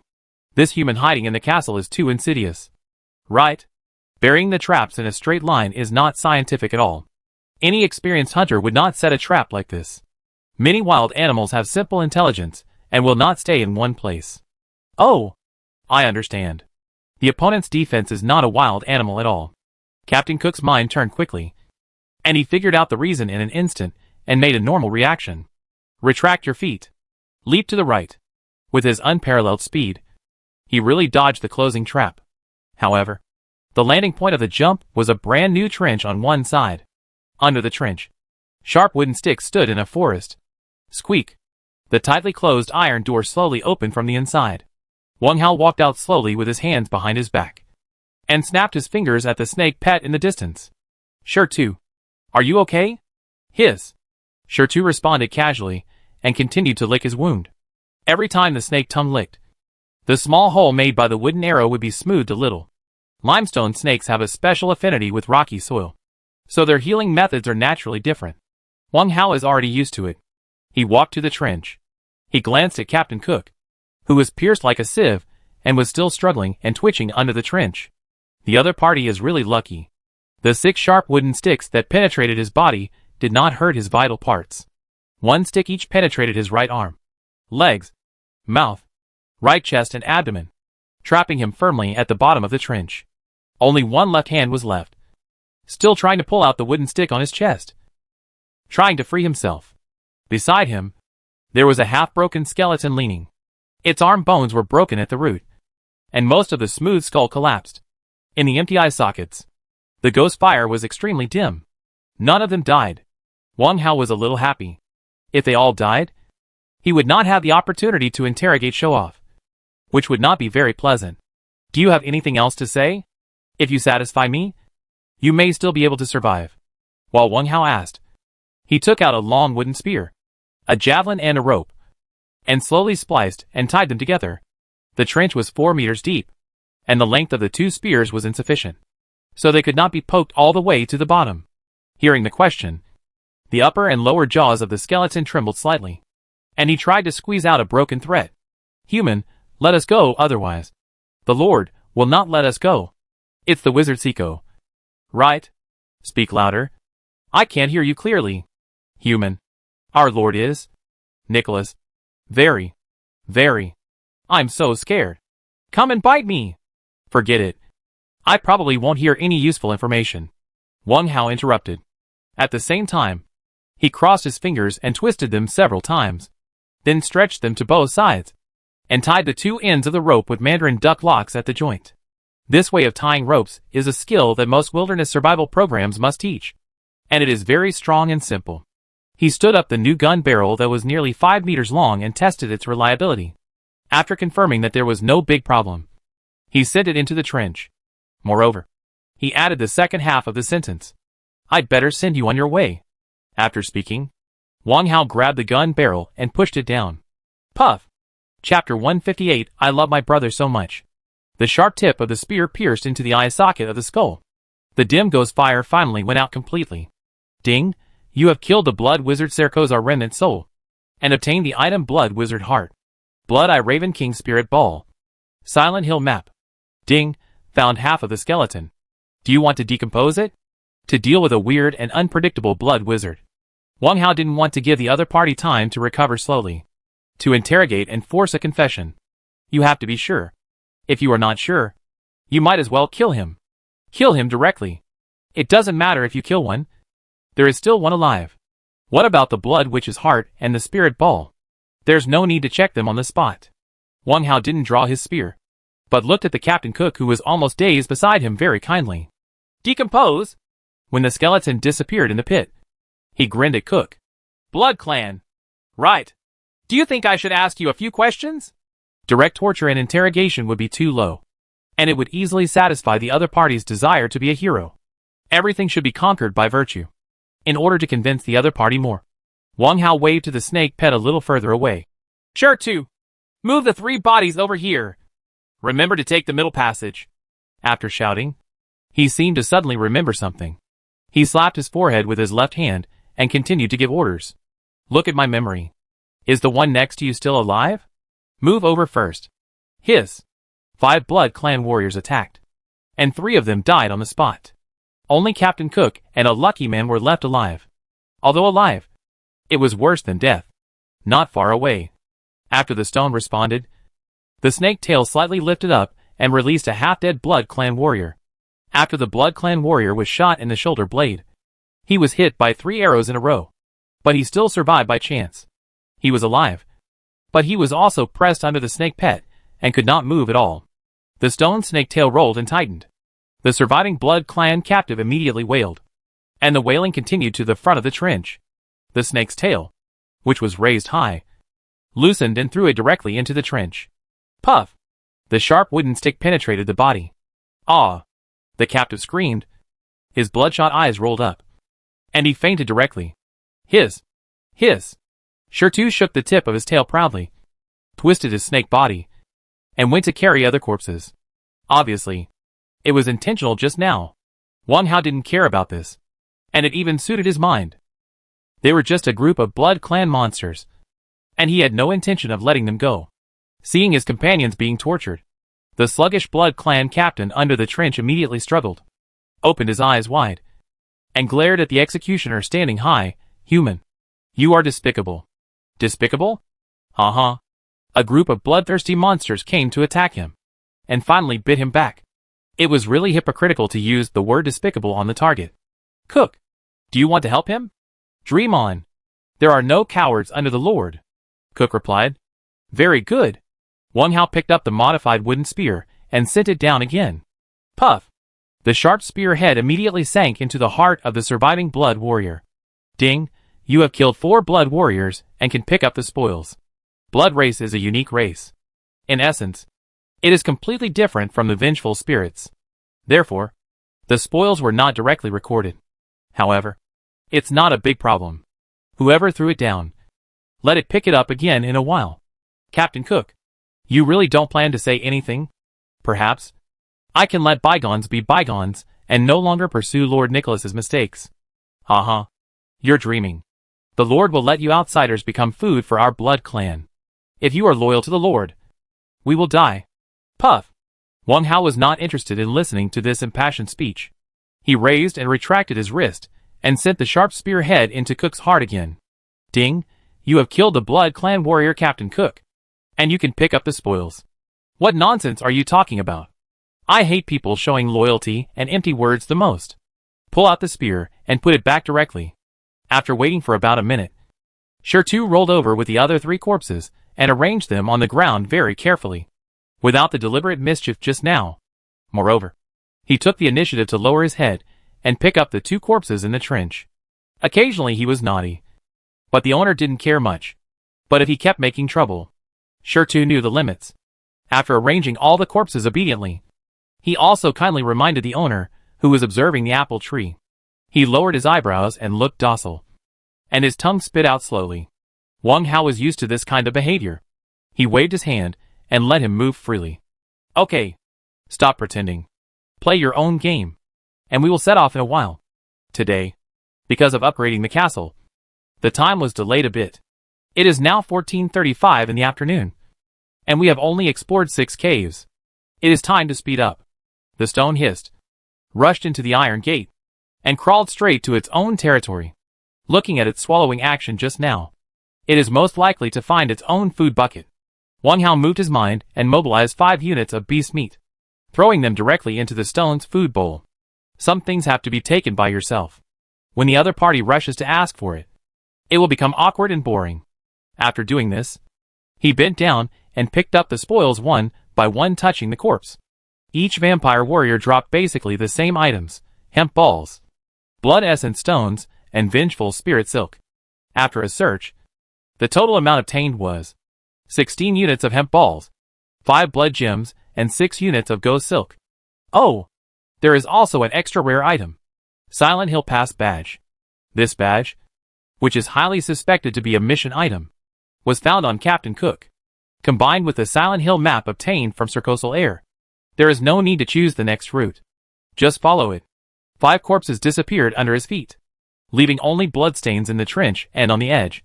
This human hiding in the castle is too insidious. Right? Burying the traps in a straight line is not scientific at all. Any experienced hunter would not set a trap like this. Many wild animals have simple intelligence and will not stay in one place. Oh, I understand. The opponent's defense is not a wild animal at all. Captain Cook's mind turned quickly, and he figured out the reason in an instant and made a normal reaction. Retract your feet. Leap to the right. With his unparalleled speed, he really dodged the closing trap. However, the landing point of the jump was a brand new trench on one side. Under the trench, sharp wooden sticks stood in a forest. Squeak! The tightly closed iron door slowly opened from the inside. Wang Hao walked out slowly with his hands behind his back, and snapped his fingers at the snake pet in the distance. Sure too. Are you okay? Hiss. Sure too responded casually, and continued to lick his wound. Every time the snake tongue licked, the small hole made by the wooden arrow would be smoothed a little. Limestone snakes have a special affinity with rocky soil, so their healing methods are naturally different. Wang Hao is already used to it. He walked to the trench. He glanced at Captain Cook, who was pierced like a sieve and was still struggling and twitching under the trench. The other party is really lucky. The 6 sharp wooden sticks that penetrated his body did not hurt his vital parts. 1 stick each penetrated his right arm, legs, mouth, right chest and abdomen, trapping him firmly at the bottom of the trench. Only 1 left hand was left, still trying to pull out the wooden stick on his chest, trying to free himself. Beside him, there was a half-broken skeleton leaning. Its arm bones were broken at the root, and most of the smooth skull collapsed. In the empty eye sockets, the ghost fire was extremely dim. None of them died. Wang Hao was a little happy. If they all died, he would not have the opportunity to interrogate Show-Off, which would not be very pleasant. Do you have anything else to say? If you satisfy me, you may still be able to survive. While Wang Hao asked, he took out a long wooden spear, a javelin and a rope, and slowly spliced and tied them together. The trench was 4 meters deep, and the length of the 2 spears was insufficient, so they could not be poked all the way to the bottom. Hearing the question, the upper and lower jaws of the skeleton trembled slightly, and he tried to squeeze out a broken threat. Human, let us go, otherwise the Lord will not let us go. It's the wizard Siko. Right? Speak louder. I can't hear you clearly. Human. Our Lord is? Nicholas. Very. I'm so scared. Come and bite me. Forget it. I probably won't hear any useful information. Wang Hao interrupted. At the same time, he crossed his fingers and twisted them several times, then stretched them to both sides, and tied the 2 ends of the rope with mandarin duck locks at the joint. This way of tying ropes is a skill that most wilderness survival programs must teach. And it is very strong and simple. He stood up the new gun barrel that was nearly 5 meters long and tested its reliability. After confirming that there was no big problem, he sent it into the trench. Moreover, he added the second half of the sentence. I'd better send you on your way. After speaking, Wang Hao grabbed the gun barrel and pushed it down. Puff! Chapter 158 I love my brother so much. The sharp tip of the spear pierced into the eye socket of the skull. The dim ghost fire finally went out completely. Ding! You have killed the Blood Wizard Cercozar remnant soul. And obtained the item Blood Wizard Heart. Blood Eye Raven King Spirit Ball. Silent Hill Map. Ding! Found half of the skeleton. Do you want to decompose it? To deal with a weird and unpredictable Blood Wizard. Wang Hao didn't want to give the other party time to recover slowly. To interrogate and force a confession, you have to be sure. If you are not sure, you might as well kill him. Kill him directly. It doesn't matter if you kill one. There is still one alive. What about the Blood Witch's heart and the spirit ball? There's no need to check them on the spot. Wang Hao didn't draw his spear, but looked at the Captain Cook who was almost dazed beside him very kindly. Decompose? When the skeleton disappeared in the pit, he grinned at Cook. Blood Clan. Right. Do you think I should ask you a few questions? Direct torture and interrogation would be too low, and it would easily satisfy the other party's desire to be a hero. Everything should be conquered by virtue. In order to convince the other party more, Wang Hao waved to the snake pet a little further away. Sure too. Move the 3 bodies over here. Remember to take the middle passage. After shouting, he seemed to suddenly remember something. He slapped his forehead with his left hand and continued to give orders. Look at my memory. Is the one next to you still alive? Move over first. Hiss. 5 Blood Clan warriors attacked, and 3 of them died on the spot. Only Captain Cook and a lucky man were left alive. Although alive, it was worse than death. Not far away. After the stone responded, the snake tail slightly lifted up and released a half-dead Blood Clan warrior. After the Blood Clan warrior was shot in the shoulder blade, he was hit by 3 arrows in a row, but he still survived by chance. He was alive, but he was also pressed under the snake pet and could not move at all. The stone snake tail rolled and tightened. The surviving Blood Clan captive immediately wailed, and the wailing continued to the front of the trench. The snake's tail, which was raised high, loosened and threw it directly into the trench. Puff! The sharp wooden stick penetrated the body. Ah! The captive screamed. His bloodshot eyes rolled up, and he fainted directly. Hiss! Hiss! Shirtu shook the tip of his tail proudly, twisted his snake body, and went to carry other corpses. Obviously, it was intentional just now. Wang Hao didn't care about this, and it even suited his mind. They were just a group of Blood Clan monsters, and he had no intention of letting them go. Seeing his companions being tortured, the sluggish Blood Clan captain under the trench immediately struggled, opened his eyes wide, and glared at the executioner standing high. Human, you are despicable. Despicable? Uh-huh. A group of bloodthirsty monsters came to attack him, and finally bit him back. It was really hypocritical to use the word despicable on the target. Cook, do you want to help him? Dream on. There are no cowards under the Lord. Cook replied. Very good. Wang Hao picked up the modified wooden spear and sent it down again. Puff! The sharp spear head immediately sank into the heart of the surviving Blood Warrior. Ding! You have killed 4 Blood Warriors and can pick up the spoils. Blood Race is a unique race. In essence, it is completely different from the vengeful spirits. Therefore, the spoils were not directly recorded. However, it's not a big problem. Whoever threw it down, let it pick it up again in a while. Captain Cook, you really don't plan to say anything? Perhaps I can let bygones be bygones and no longer pursue Lord Nicholas's mistakes. Uh-huh. You're dreaming. The Lord will let you outsiders become food for our Blood Clan. If you are loyal to the Lord, we will die. Puff! Wang Hao was not interested in listening to this impassioned speech. He raised and retracted his wrist, and sent the sharp spear head into Cook's heart again. Ding! You have killed the Blood Clan warrior Captain Cook, and you can pick up the spoils. What nonsense are you talking about? I hate people showing loyalty and empty words the most. Pull out the spear and put it back directly. After waiting for about a minute, Shirtu rolled over with the other 3 corpses and arranged them on the ground very carefully. Without the deliberate mischief just now, Moreover, he took the initiative to lower his head and pick up the 2 corpses in the trench. Occasionally he was naughty, but the owner didn't care much. But if he kept making trouble, Shertu knew the limits. After arranging all the corpses obediently, he also kindly reminded the owner, who was observing the apple tree. He lowered his eyebrows and looked docile, and his tongue spit out slowly. Wang Hao was used to this kind of behavior. He waved his hand and let him move freely. Okay. Stop pretending. Play your own game, and we will set off in a while. Today, because of upgrading the castle, the time was delayed a bit. It is now 14:35 in the afternoon, and we have only explored 6 caves. It is time to speed up. The stone hissed, rushed into the iron gate, and crawled straight to its own territory. Looking at its swallowing action just now, it is most likely to find its own food bucket. Wang Hao moved his mind and mobilized 5 units of beast meat, throwing them directly into the stone's food bowl. Some things have to be taken by yourself. When the other party rushes to ask for it, it will become awkward and boring. After doing this, he bent down and picked up the spoils one by one, touching the corpse. Each vampire warrior dropped basically the same items: hemp balls, blood essence stones, and vengeful spirit silk. After a search, the total amount obtained was 16 units of hemp balls, 5 blood gems, and 6 units of ghost silk. Oh! There is also an extra rare item: Silent Hill Pass badge. This badge, which is highly suspected to be a mission item, was found on Captain Cook. Combined with the Silent Hill map obtained from Circoasal Air, there is no need to choose the next route. Just follow it. 5 corpses disappeared under his feet, leaving only bloodstains in the trench and on the edge,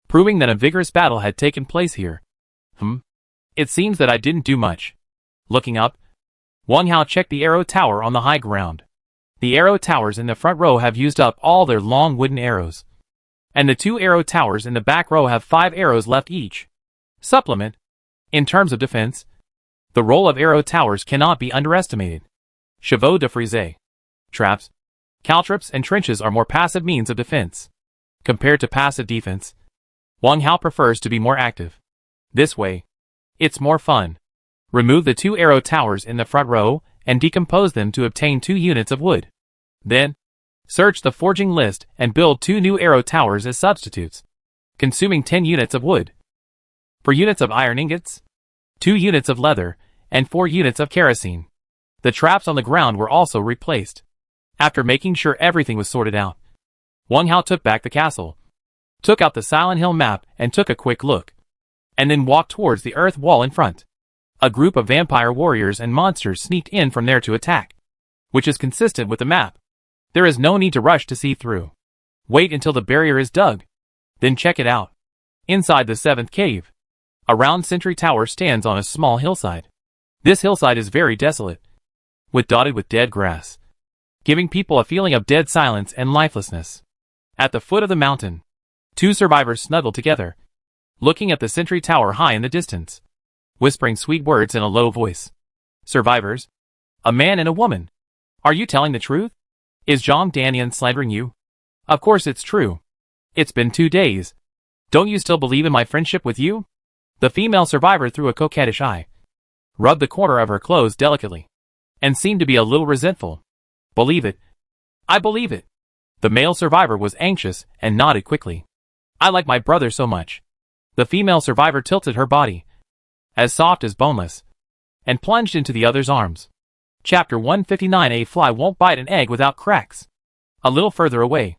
proving that a vigorous battle had taken place here. It seems that I didn't do much. Looking up, Wang Hao checked the arrow tower on the high ground. The arrow towers in the front row have used up all their long wooden arrows, and the 2 arrow towers in the back row have 5 arrows left each. Supplement: in terms of defense, the role of arrow towers cannot be underestimated. Chevaux de frise. Traps, caltrops, and trenches are more passive means of defense. Compared to passive defense, Wang Hao prefers to be more active. This way, it's more fun. Remove the 2 arrow towers in the front row and decompose them to obtain 2 units of wood. Then, search the forging list and build 2 new arrow towers as substitutes, consuming 10 units of wood. For units of iron ingots, 2 units of leather, and 4 units of kerosene. The traps on the ground were also replaced. After making sure everything was sorted out, Wang Hao took back the castle, took out the Silent Hill map and took a quick look, and then walked towards the earth wall in front. A group of vampire warriors and monsters sneaked in from there to attack, which is consistent with the map. There is no need to rush to see through. Wait until the barrier is dug, then check it out. Inside the 7th cave, a round sentry tower stands on a small hillside. This hillside is very desolate, dotted with dead grass, giving people a feeling of dead silence and lifelessness. At the foot of the mountain, 2 survivors snuggled together, looking at the sentry tower high in the distance, whispering sweet words in a low voice. Survivors, a man and a woman. Are you telling the truth? Is Zhang Danian slandering you? Of course it's true. It's been 2 days. Don't you still believe in my friendship with you? The female survivor threw a coquettish eye, rubbed the corner of her clothes delicately, and seemed to be a little resentful. Believe it. I believe it. The male survivor was anxious and nodded quickly. I like my brother so much. The female survivor tilted her body, as soft as boneless, and plunged into the other's arms. Chapter 159. A fly won't bite an egg without cracks. A little further away,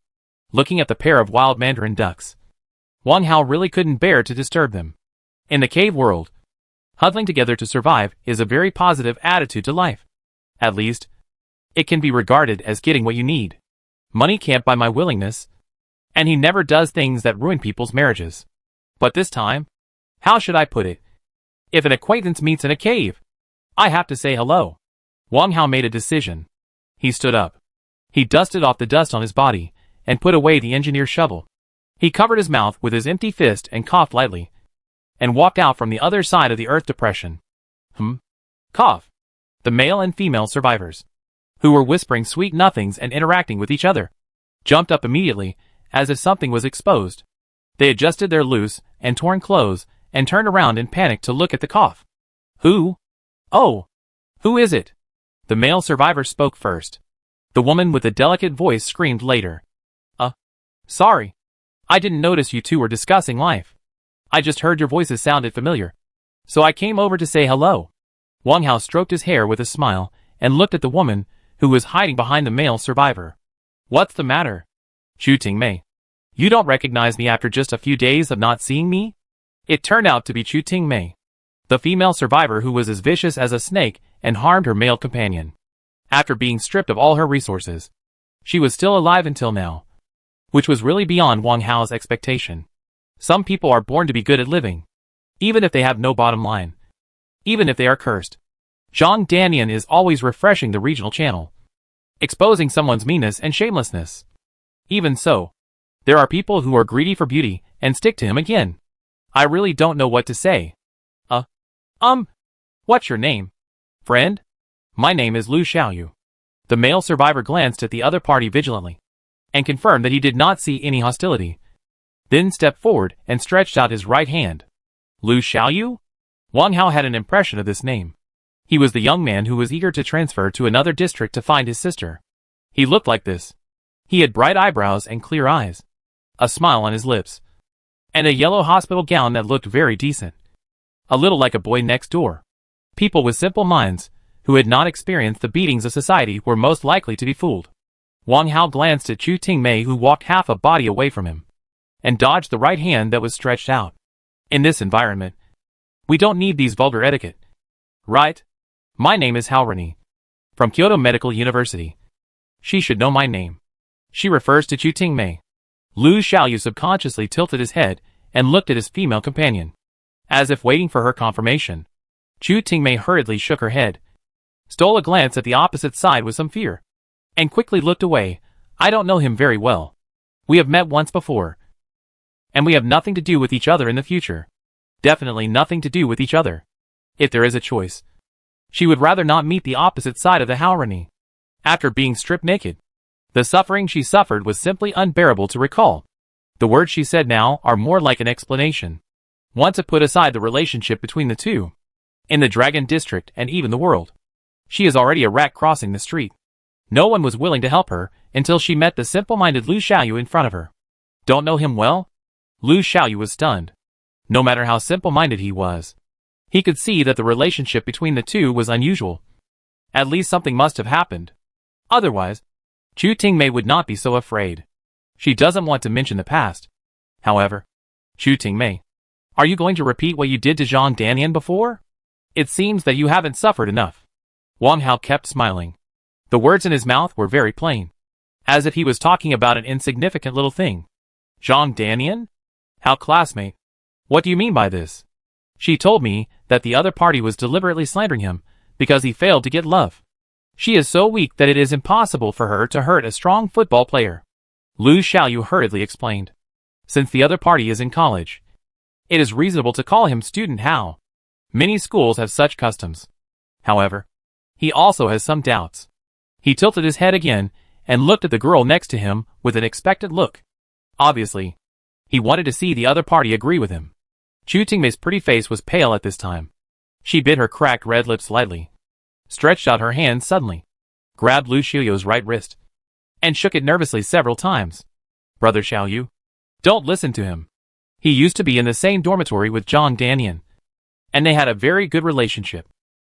looking at the pair of wild mandarin ducks, Wang Hao really couldn't bear to disturb them. In the cave world, huddling together to survive is a very positive attitude to life. At least, it can be regarded as getting what you need. Money can't buy my willingness, and he never does things that ruin people's marriages. But this time, how should I put it? If an acquaintance meets in a cave, I have to say hello. Wang Hao made a decision. He stood up. He dusted off the dust on his body and put away the engineer's shovel. He covered his mouth with his empty fist and coughed lightly, and walked out from the other side of the earth depression. Cough. The male and female survivors, who were whispering sweet nothings and interacting with each other, jumped up immediately, as if something was exposed. They adjusted their loose and torn clothes and turned around in panic to look at the cough. Who? Oh! Who is it? The male survivor spoke first. The woman with the delicate voice screamed later. Sorry. I didn't notice you two were discussing life. I just heard your voices sounded familiar. So I came over to say hello. Wang Hao stroked his hair with a smile and looked at the woman who was hiding behind the male survivor. What's the matter? Chu Tingmei. You don't recognize me after just a few days of not seeing me? It turned out to be Chu Tingmei, the female survivor who was as vicious as a snake and harmed her male companion. After being stripped of all her resources, she was still alive until now, which was really beyond Wang Hao's expectation. Some people are born to be good at living, even if they have no bottom line, even if they are cursed. Zhang Danian is always refreshing the regional channel, exposing someone's meanness and shamelessness. Even so, there are people who are greedy for beauty and stick to him again. I really don't know what to say. What's your name? Friend? My name is Lu Xiaoyu. The male survivor glanced at the other party vigilantly, and confirmed that he did not see any hostility. Then stepped forward and stretched out his right hand. Lu Xiaoyu? Wang Hao had an impression of this name. He was the young man who was eager to transfer to another district to find his sister. He looked like this. He had bright eyebrows and clear eyes, a smile on his lips, and a yellow hospital gown that looked very decent. A little like a boy next door. People with simple minds, who had not experienced the beatings of society, were most likely to be fooled. Wang Hao glanced at Chu Tingmei, who walked half a body away from him, and dodged the right hand that was stretched out. In this environment, we don't need these vulgar etiquette. Right? My name is Hao Rani, from Kyoto Medical University. She should know my name. She refers to Chu Tingmei. Lu Xiaoyu subconsciously tilted his head and looked at his female companion, as if waiting for her confirmation. Chu Tingmei hurriedly shook her head, stole a glance at the opposite side with some fear, and quickly looked away. I don't know him very well. We have met once before, and we have nothing to do with each other in the future. Definitely nothing to do with each other. If there is a choice, she would rather not meet the opposite side of the Haorani. After being stripped naked, the suffering she suffered was simply unbearable to recall. The words she said now are more like an explanation. Want to put aside the relationship between the two. In the Dragon District and even the world, she is already a rat crossing the street. No one was willing to help her until she met the simple-minded Lu Xiaoyu in front of her. Don't know him well? Lu Xiaoyu was stunned. No matter how simple-minded he was, he could see that the relationship between the two was unusual. At least something must have happened. Otherwise, Chu Tingmei would not be so afraid. She doesn't want to mention the past. However, Chu Tingmei, are you going to repeat what you did to Zhang Danian before? It seems that you haven't suffered enough. Wang Hao kept smiling. The words in his mouth were very plain, as if he was talking about an insignificant little thing. Zhang Danian? How classmate? What do you mean by this? She told me that the other party was deliberately slandering him because he failed to get love. She is so weak that it is impossible for her to hurt a strong football player. Lu Xiaoyu hurriedly explained. Since the other party is in college, it is reasonable to call him Student Hao. Many schools have such customs. However, he also has some doubts. He tilted his head again and looked at the girl next to him with an expectant look. Obviously, he wanted to see the other party agree with him. Chu Tingmei's pretty face was pale at this time. She bit her cracked red lips lightly, stretched out her hand suddenly, grabbed Lu Xiaoyu's right wrist, and shook it nervously several times. Brother Xiaoyu, don't listen to him. He used to be in the same dormitory with Zhang Danian, and they had a very good relationship.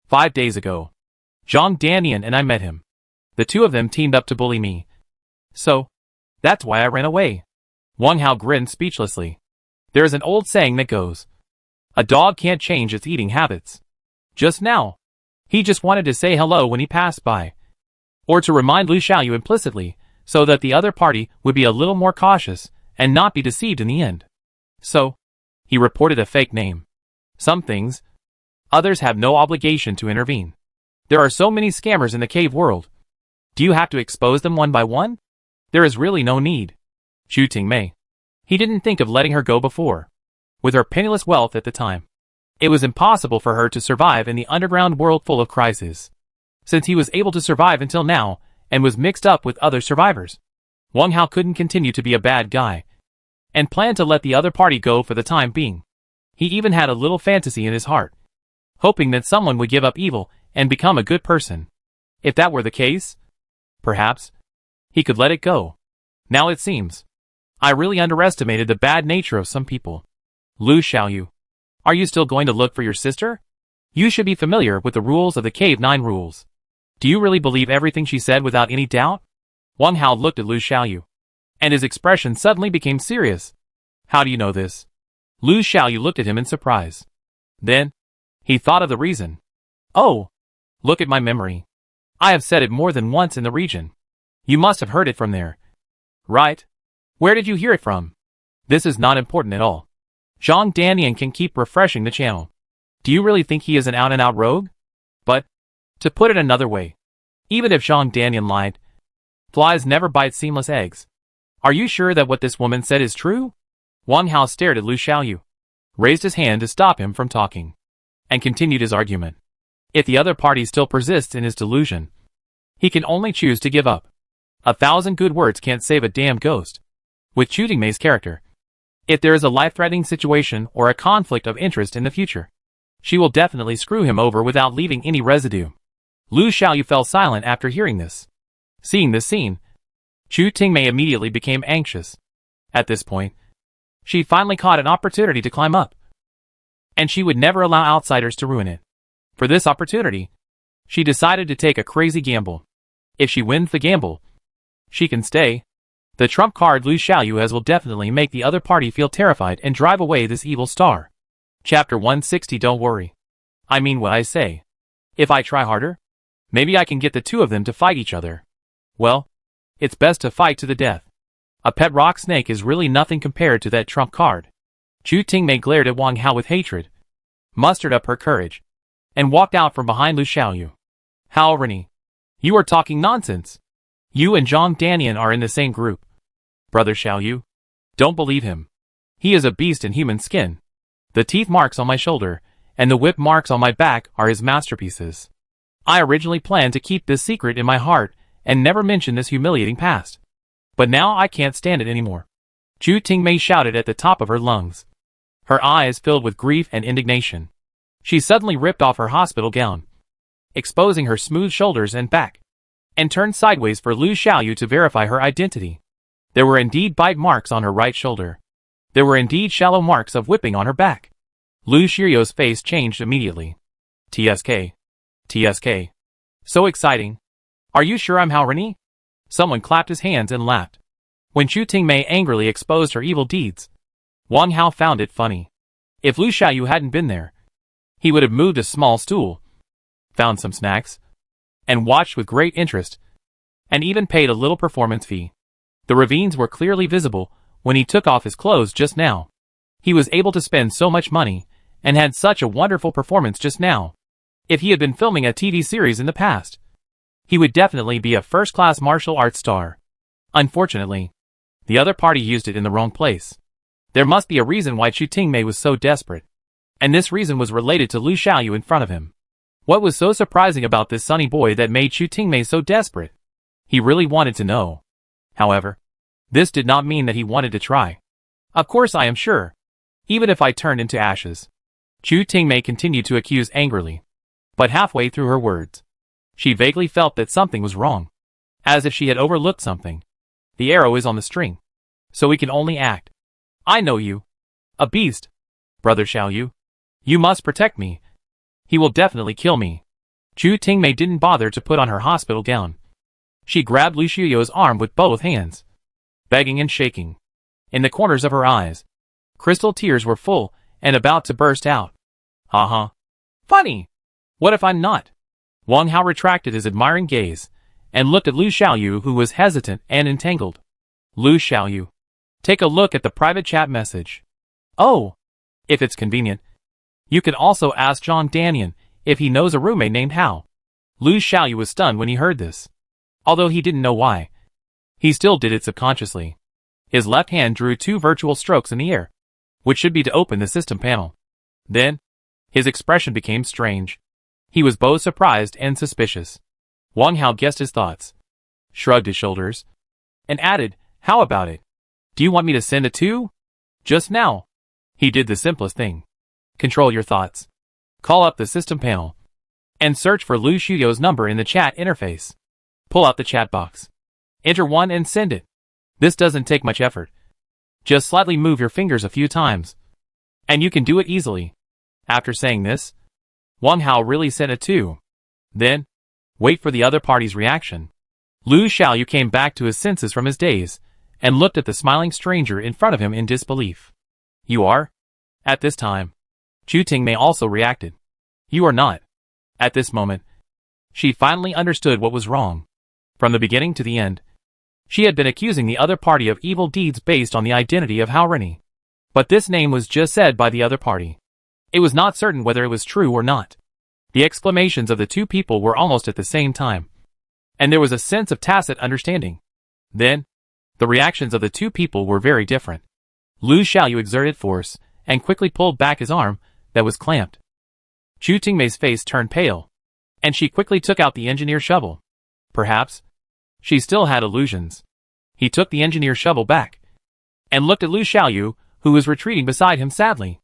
5 days ago, Zhang Danian and I met him. The two of them teamed up to bully me. So, that's why I ran away. Wang Hao grinned speechlessly. There is an old saying that goes, a dog can't change its eating habits. Just now, he just wanted to say hello when he passed by, or to remind Lu Xiaoyu implicitly, so that the other party would be a little more cautious and not be deceived in the end. So, he reported a fake name. Some things, others have no obligation to intervene. There are so many scammers in the cave world. Do you have to expose them one by one? There is really no need. Chu Tingmei. He didn't think of letting her go before. With her penniless wealth at the time, it was impossible for her to survive in the underground world full of crises. Since he was able to survive until now, and was mixed up with other survivors, Wang Hao couldn't continue to be a bad guy, and planned to let the other party go for the time being. He even had a little fantasy in his heart, hoping that someone would give up evil and become a good person. If that were the case, perhaps he could let it go. Now it seems I really underestimated the bad nature of some people. Lu Xiaoyu, are you still going to look for your sister? You should be familiar with the rules of the Cave 9 rules. Do you really believe everything she said without any doubt? Wang Hao looked at Lu Xiaoyu, and his expression suddenly became serious. How do you know this? Lu Xiaoyu looked at him in surprise. Then, he thought of the reason. Oh, look at my memory. I have said it more than once in the region. You must have heard it from there. Right? Where did you hear it from? This is not important at all. Zhang Danian can keep refreshing the channel. Do you really think he is an out-and-out rogue? But, to put it another way, even if Zhang Danian lied, flies never bite seamless eggs. Are you sure that what this woman said is true? Wang Hao stared at Lu Xiaoyu, raised his hand to stop him from talking, and continued his argument. If the other party still persists in his delusion, he can only choose to give up. 1,000 good words can't save a damn ghost. With Chu Tingmei's character, if there is a life-threatening situation or a conflict of interest in the future, she will definitely screw him over without leaving any residue. Lu Xiaoyu fell silent after hearing this. Seeing this scene, Chu Tingmei immediately became anxious. At this point, she finally caught an opportunity to climb up, and she would never allow outsiders to ruin it. For this opportunity, she decided to take a crazy gamble. If she wins the gamble, she can stay. The trump card Lu Xiaoyu has will definitely make the other party feel terrified and drive away this evil star. Chapter 160. Don't worry. I mean what I say. If I try harder, maybe I can get the two of them to fight each other. Well, it's best to fight to the death. A pet rock snake is really nothing compared to that trump card. Chu Tingmei glared at Wang Hao with hatred, mustered up her courage, and walked out from behind Lu Xiaoyu. Hao Rennie, you are talking nonsense. You and Zhang Danian are in the same group. Brother Xiaoyu, don't believe him. He is a beast in human skin. The teeth marks on my shoulder and the whip marks on my back are his masterpieces. I originally planned to keep this secret in my heart and never mention this humiliating past. But now I can't stand it anymore. Chu Tingmei shouted at the top of her lungs. Her eyes filled with grief and indignation. She suddenly ripped off her hospital gown, exposing her smooth shoulders and back, and turned sideways for Lu Xiaoyu to verify her identity. There were indeed bite marks on her right shoulder. There were indeed shallow marks of whipping on her back. Lu Xiaoyu's face changed immediately. TSK. TSK. So exciting. Are you sure I'm Hao Rennie? Someone clapped his hands and laughed. When Chu Tingmei angrily exposed her evil deeds, Wang Hao found it funny. If Lu Xiaoyu hadn't been there, he would have moved a small stool, found some snacks, and watched with great interest, and even paid a little performance fee. The ravines were clearly visible when he took off his clothes just now. He was able to spend so much money, and had such a wonderful performance just now. If he had been filming a TV series in the past, he would definitely be a first-class martial arts star. Unfortunately, the other party used it in the wrong place. There must be a reason why Chu Tingmei was so desperate, and this reason was related to Lu Xiaoyu in front of him. What was so surprising about this sunny boy that made Chu Tingmei so desperate? He really wanted to know. However, this did not mean that he wanted to try. Of course I am sure. Even if I turned into ashes. Chu Tingmei continued to accuse angrily. But halfway through her words, she vaguely felt that something was wrong. As if she had overlooked something. The arrow is on the string, so we can only act. I know you. A beast. Brother Xiaoyu. You must protect me. He will definitely kill me. Chu Tingmei didn't bother to put on her hospital gown. She grabbed Lu Xiaoyu's arm with both hands, begging and shaking. In the corners of her eyes, crystal tears were full and about to burst out. Haha. Funny. What if I'm not? Wang Hao retracted his admiring gaze and looked at Lu Xiaoyu, who was hesitant and entangled. Lu Xiaoyu. Take a look at the private chat message. Oh. If it's convenient, you can also ask Zhang Danian if he knows a roommate named Hao. Lu Xiaoyu was stunned when he heard this. Although he didn't know why, he still did it subconsciously. His left hand drew 2 virtual strokes in the air, which should be to open the system panel. Then, his expression became strange. He was both surprised and suspicious. Wang Hao guessed his thoughts, shrugged his shoulders, and added, how about it? Do you want me to send it too? Just now. He did the simplest thing. Control your thoughts. Call up the system panel. and search for Lu Xiaoyu's number in the chat interface. Pull out the chat box. Enter 1 and send it. This doesn't take much effort. Just slightly move your fingers a few times, and you can do it easily. After saying this, Wang Hao really sent it too. Then, wait for the other party's reaction. Lu Xiaoyu came back to his senses from his daze, and looked at the smiling stranger in front of him in disbelief. You are? At this time, Chu Tingmei also reacted. You are not. At this moment, she finally understood what was wrong. From the beginning to the end, she had been accusing the other party of evil deeds based on the identity of Hao Rennie. But this name was just said by the other party. It was not certain whether it was true or not. The exclamations of the two people were almost at the same time, and there was a sense of tacit understanding. Then, the reactions of the two people were very different. Lu Xiaoyu exerted force, and quickly pulled back his arm that was clamped. Chu Tingmei's face turned pale, and she quickly took out the engineer shovel. Perhaps, she still had illusions. He took the engineer shovel back, and looked at Lu Xiaoyu, who was retreating beside him sadly.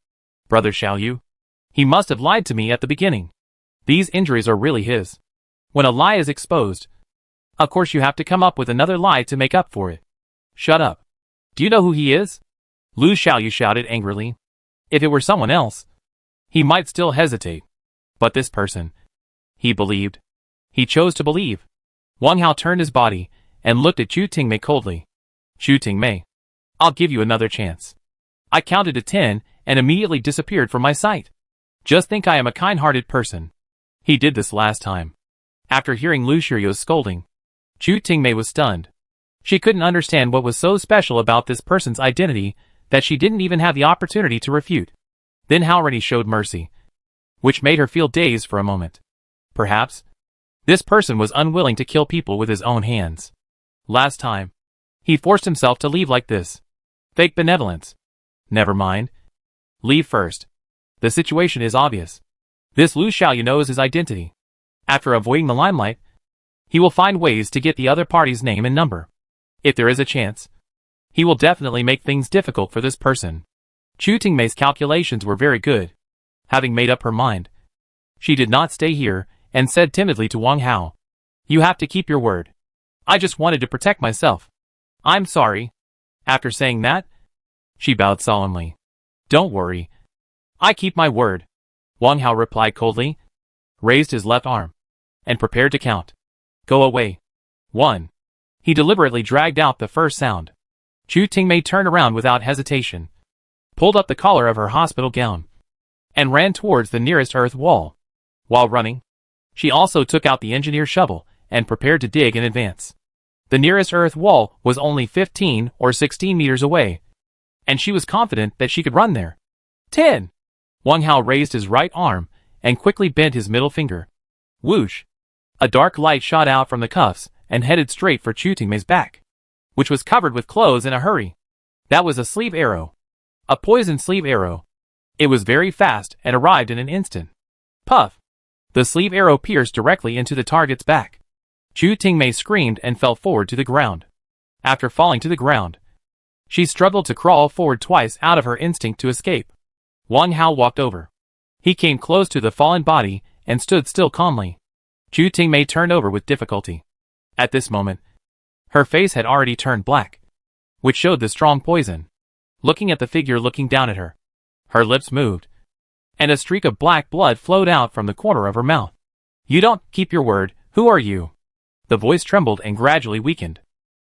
Brother Xiaoyu, he must have lied to me at the beginning. These injuries are really his. When a lie is exposed, of course you have to come up with another lie to make up for it. Shut up. Do you know who he is? Lu Xiaoyu shouted angrily. If it were someone else, he might still hesitate. But this person, he believed. He chose to believe. Wang Hao turned his body and looked at Chu Tingmei coldly. Chu Tingmei, I'll give you another chance. I counted to 10 and immediately disappeared from my sight. Just think I am a kind-hearted person. He did this last time. After hearing Lu Xiaoyu's scolding, Chu Tingmei was stunned. She couldn't understand what was so special about this person's identity that she didn't even have the opportunity to refute. Then Hao Rennie showed mercy, which made her feel dazed for a moment. Perhaps, this person was unwilling to kill people with his own hands. Last time, he forced himself to leave like this. Fake benevolence. Never mind. Leave first. The situation is obvious. This Lu Xiaoyu knows his identity. After avoiding the limelight, he will find ways to get the other party's name and number. If there is a chance, he will definitely make things difficult for this person. Chu Tingmei's calculations were very good. Having made up her mind, she did not stay here and said timidly to Wang Hao, You have to keep your word. I just wanted to protect myself. I'm sorry. After saying that, she bowed solemnly. Don't worry. I keep my word. Wang Hao replied coldly, raised his left arm, and prepared to count. Go away. 1. He deliberately dragged out the first sound. Chu Tingmei turned around without hesitation, pulled up the collar of her hospital gown, and ran towards the nearest earth wall. While running, she also took out the engineer shovel and prepared to dig in advance. The nearest earth wall was only 15 or 16 meters away, and she was confident that she could run there. 10. Wang Hao raised his right arm and quickly bent his middle finger. Whoosh! A dark light shot out from the cuffs and headed straight for Chu Tingmei's back, which was covered with clothes in a hurry. That was a sleeve arrow. A poison sleeve arrow. It was very fast and arrived in an instant. Puff! The sleeve arrow pierced directly into the target's back. Chu Tingmei screamed and fell forward to the ground. After falling to the ground, she struggled to crawl forward twice out of her instinct to escape. Wang Hao walked over. He came close to the fallen body and stood still calmly. Chu Tingmei turned over with difficulty. At this moment, her face had already turned black, which showed the strong poison. Looking at the figure looking down at her, her lips moved, and a streak of black blood flowed out from the corner of her mouth. You don't keep your word. Who are you? The voice trembled and gradually weakened.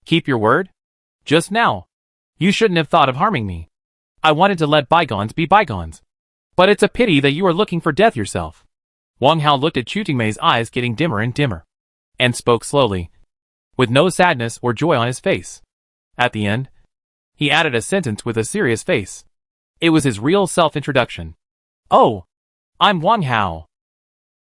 Keep your word? Just now. You shouldn't have thought of harming me. I wanted to let bygones be bygones. But it's a pity that you are looking for death yourself. Wang Hao looked at Chu Tingmei's eyes getting dimmer and dimmer, and spoke slowly, with no sadness or joy on his face. At the end, he added a sentence with a serious face. It was his real self-introduction. Oh, I'm Wang Hao.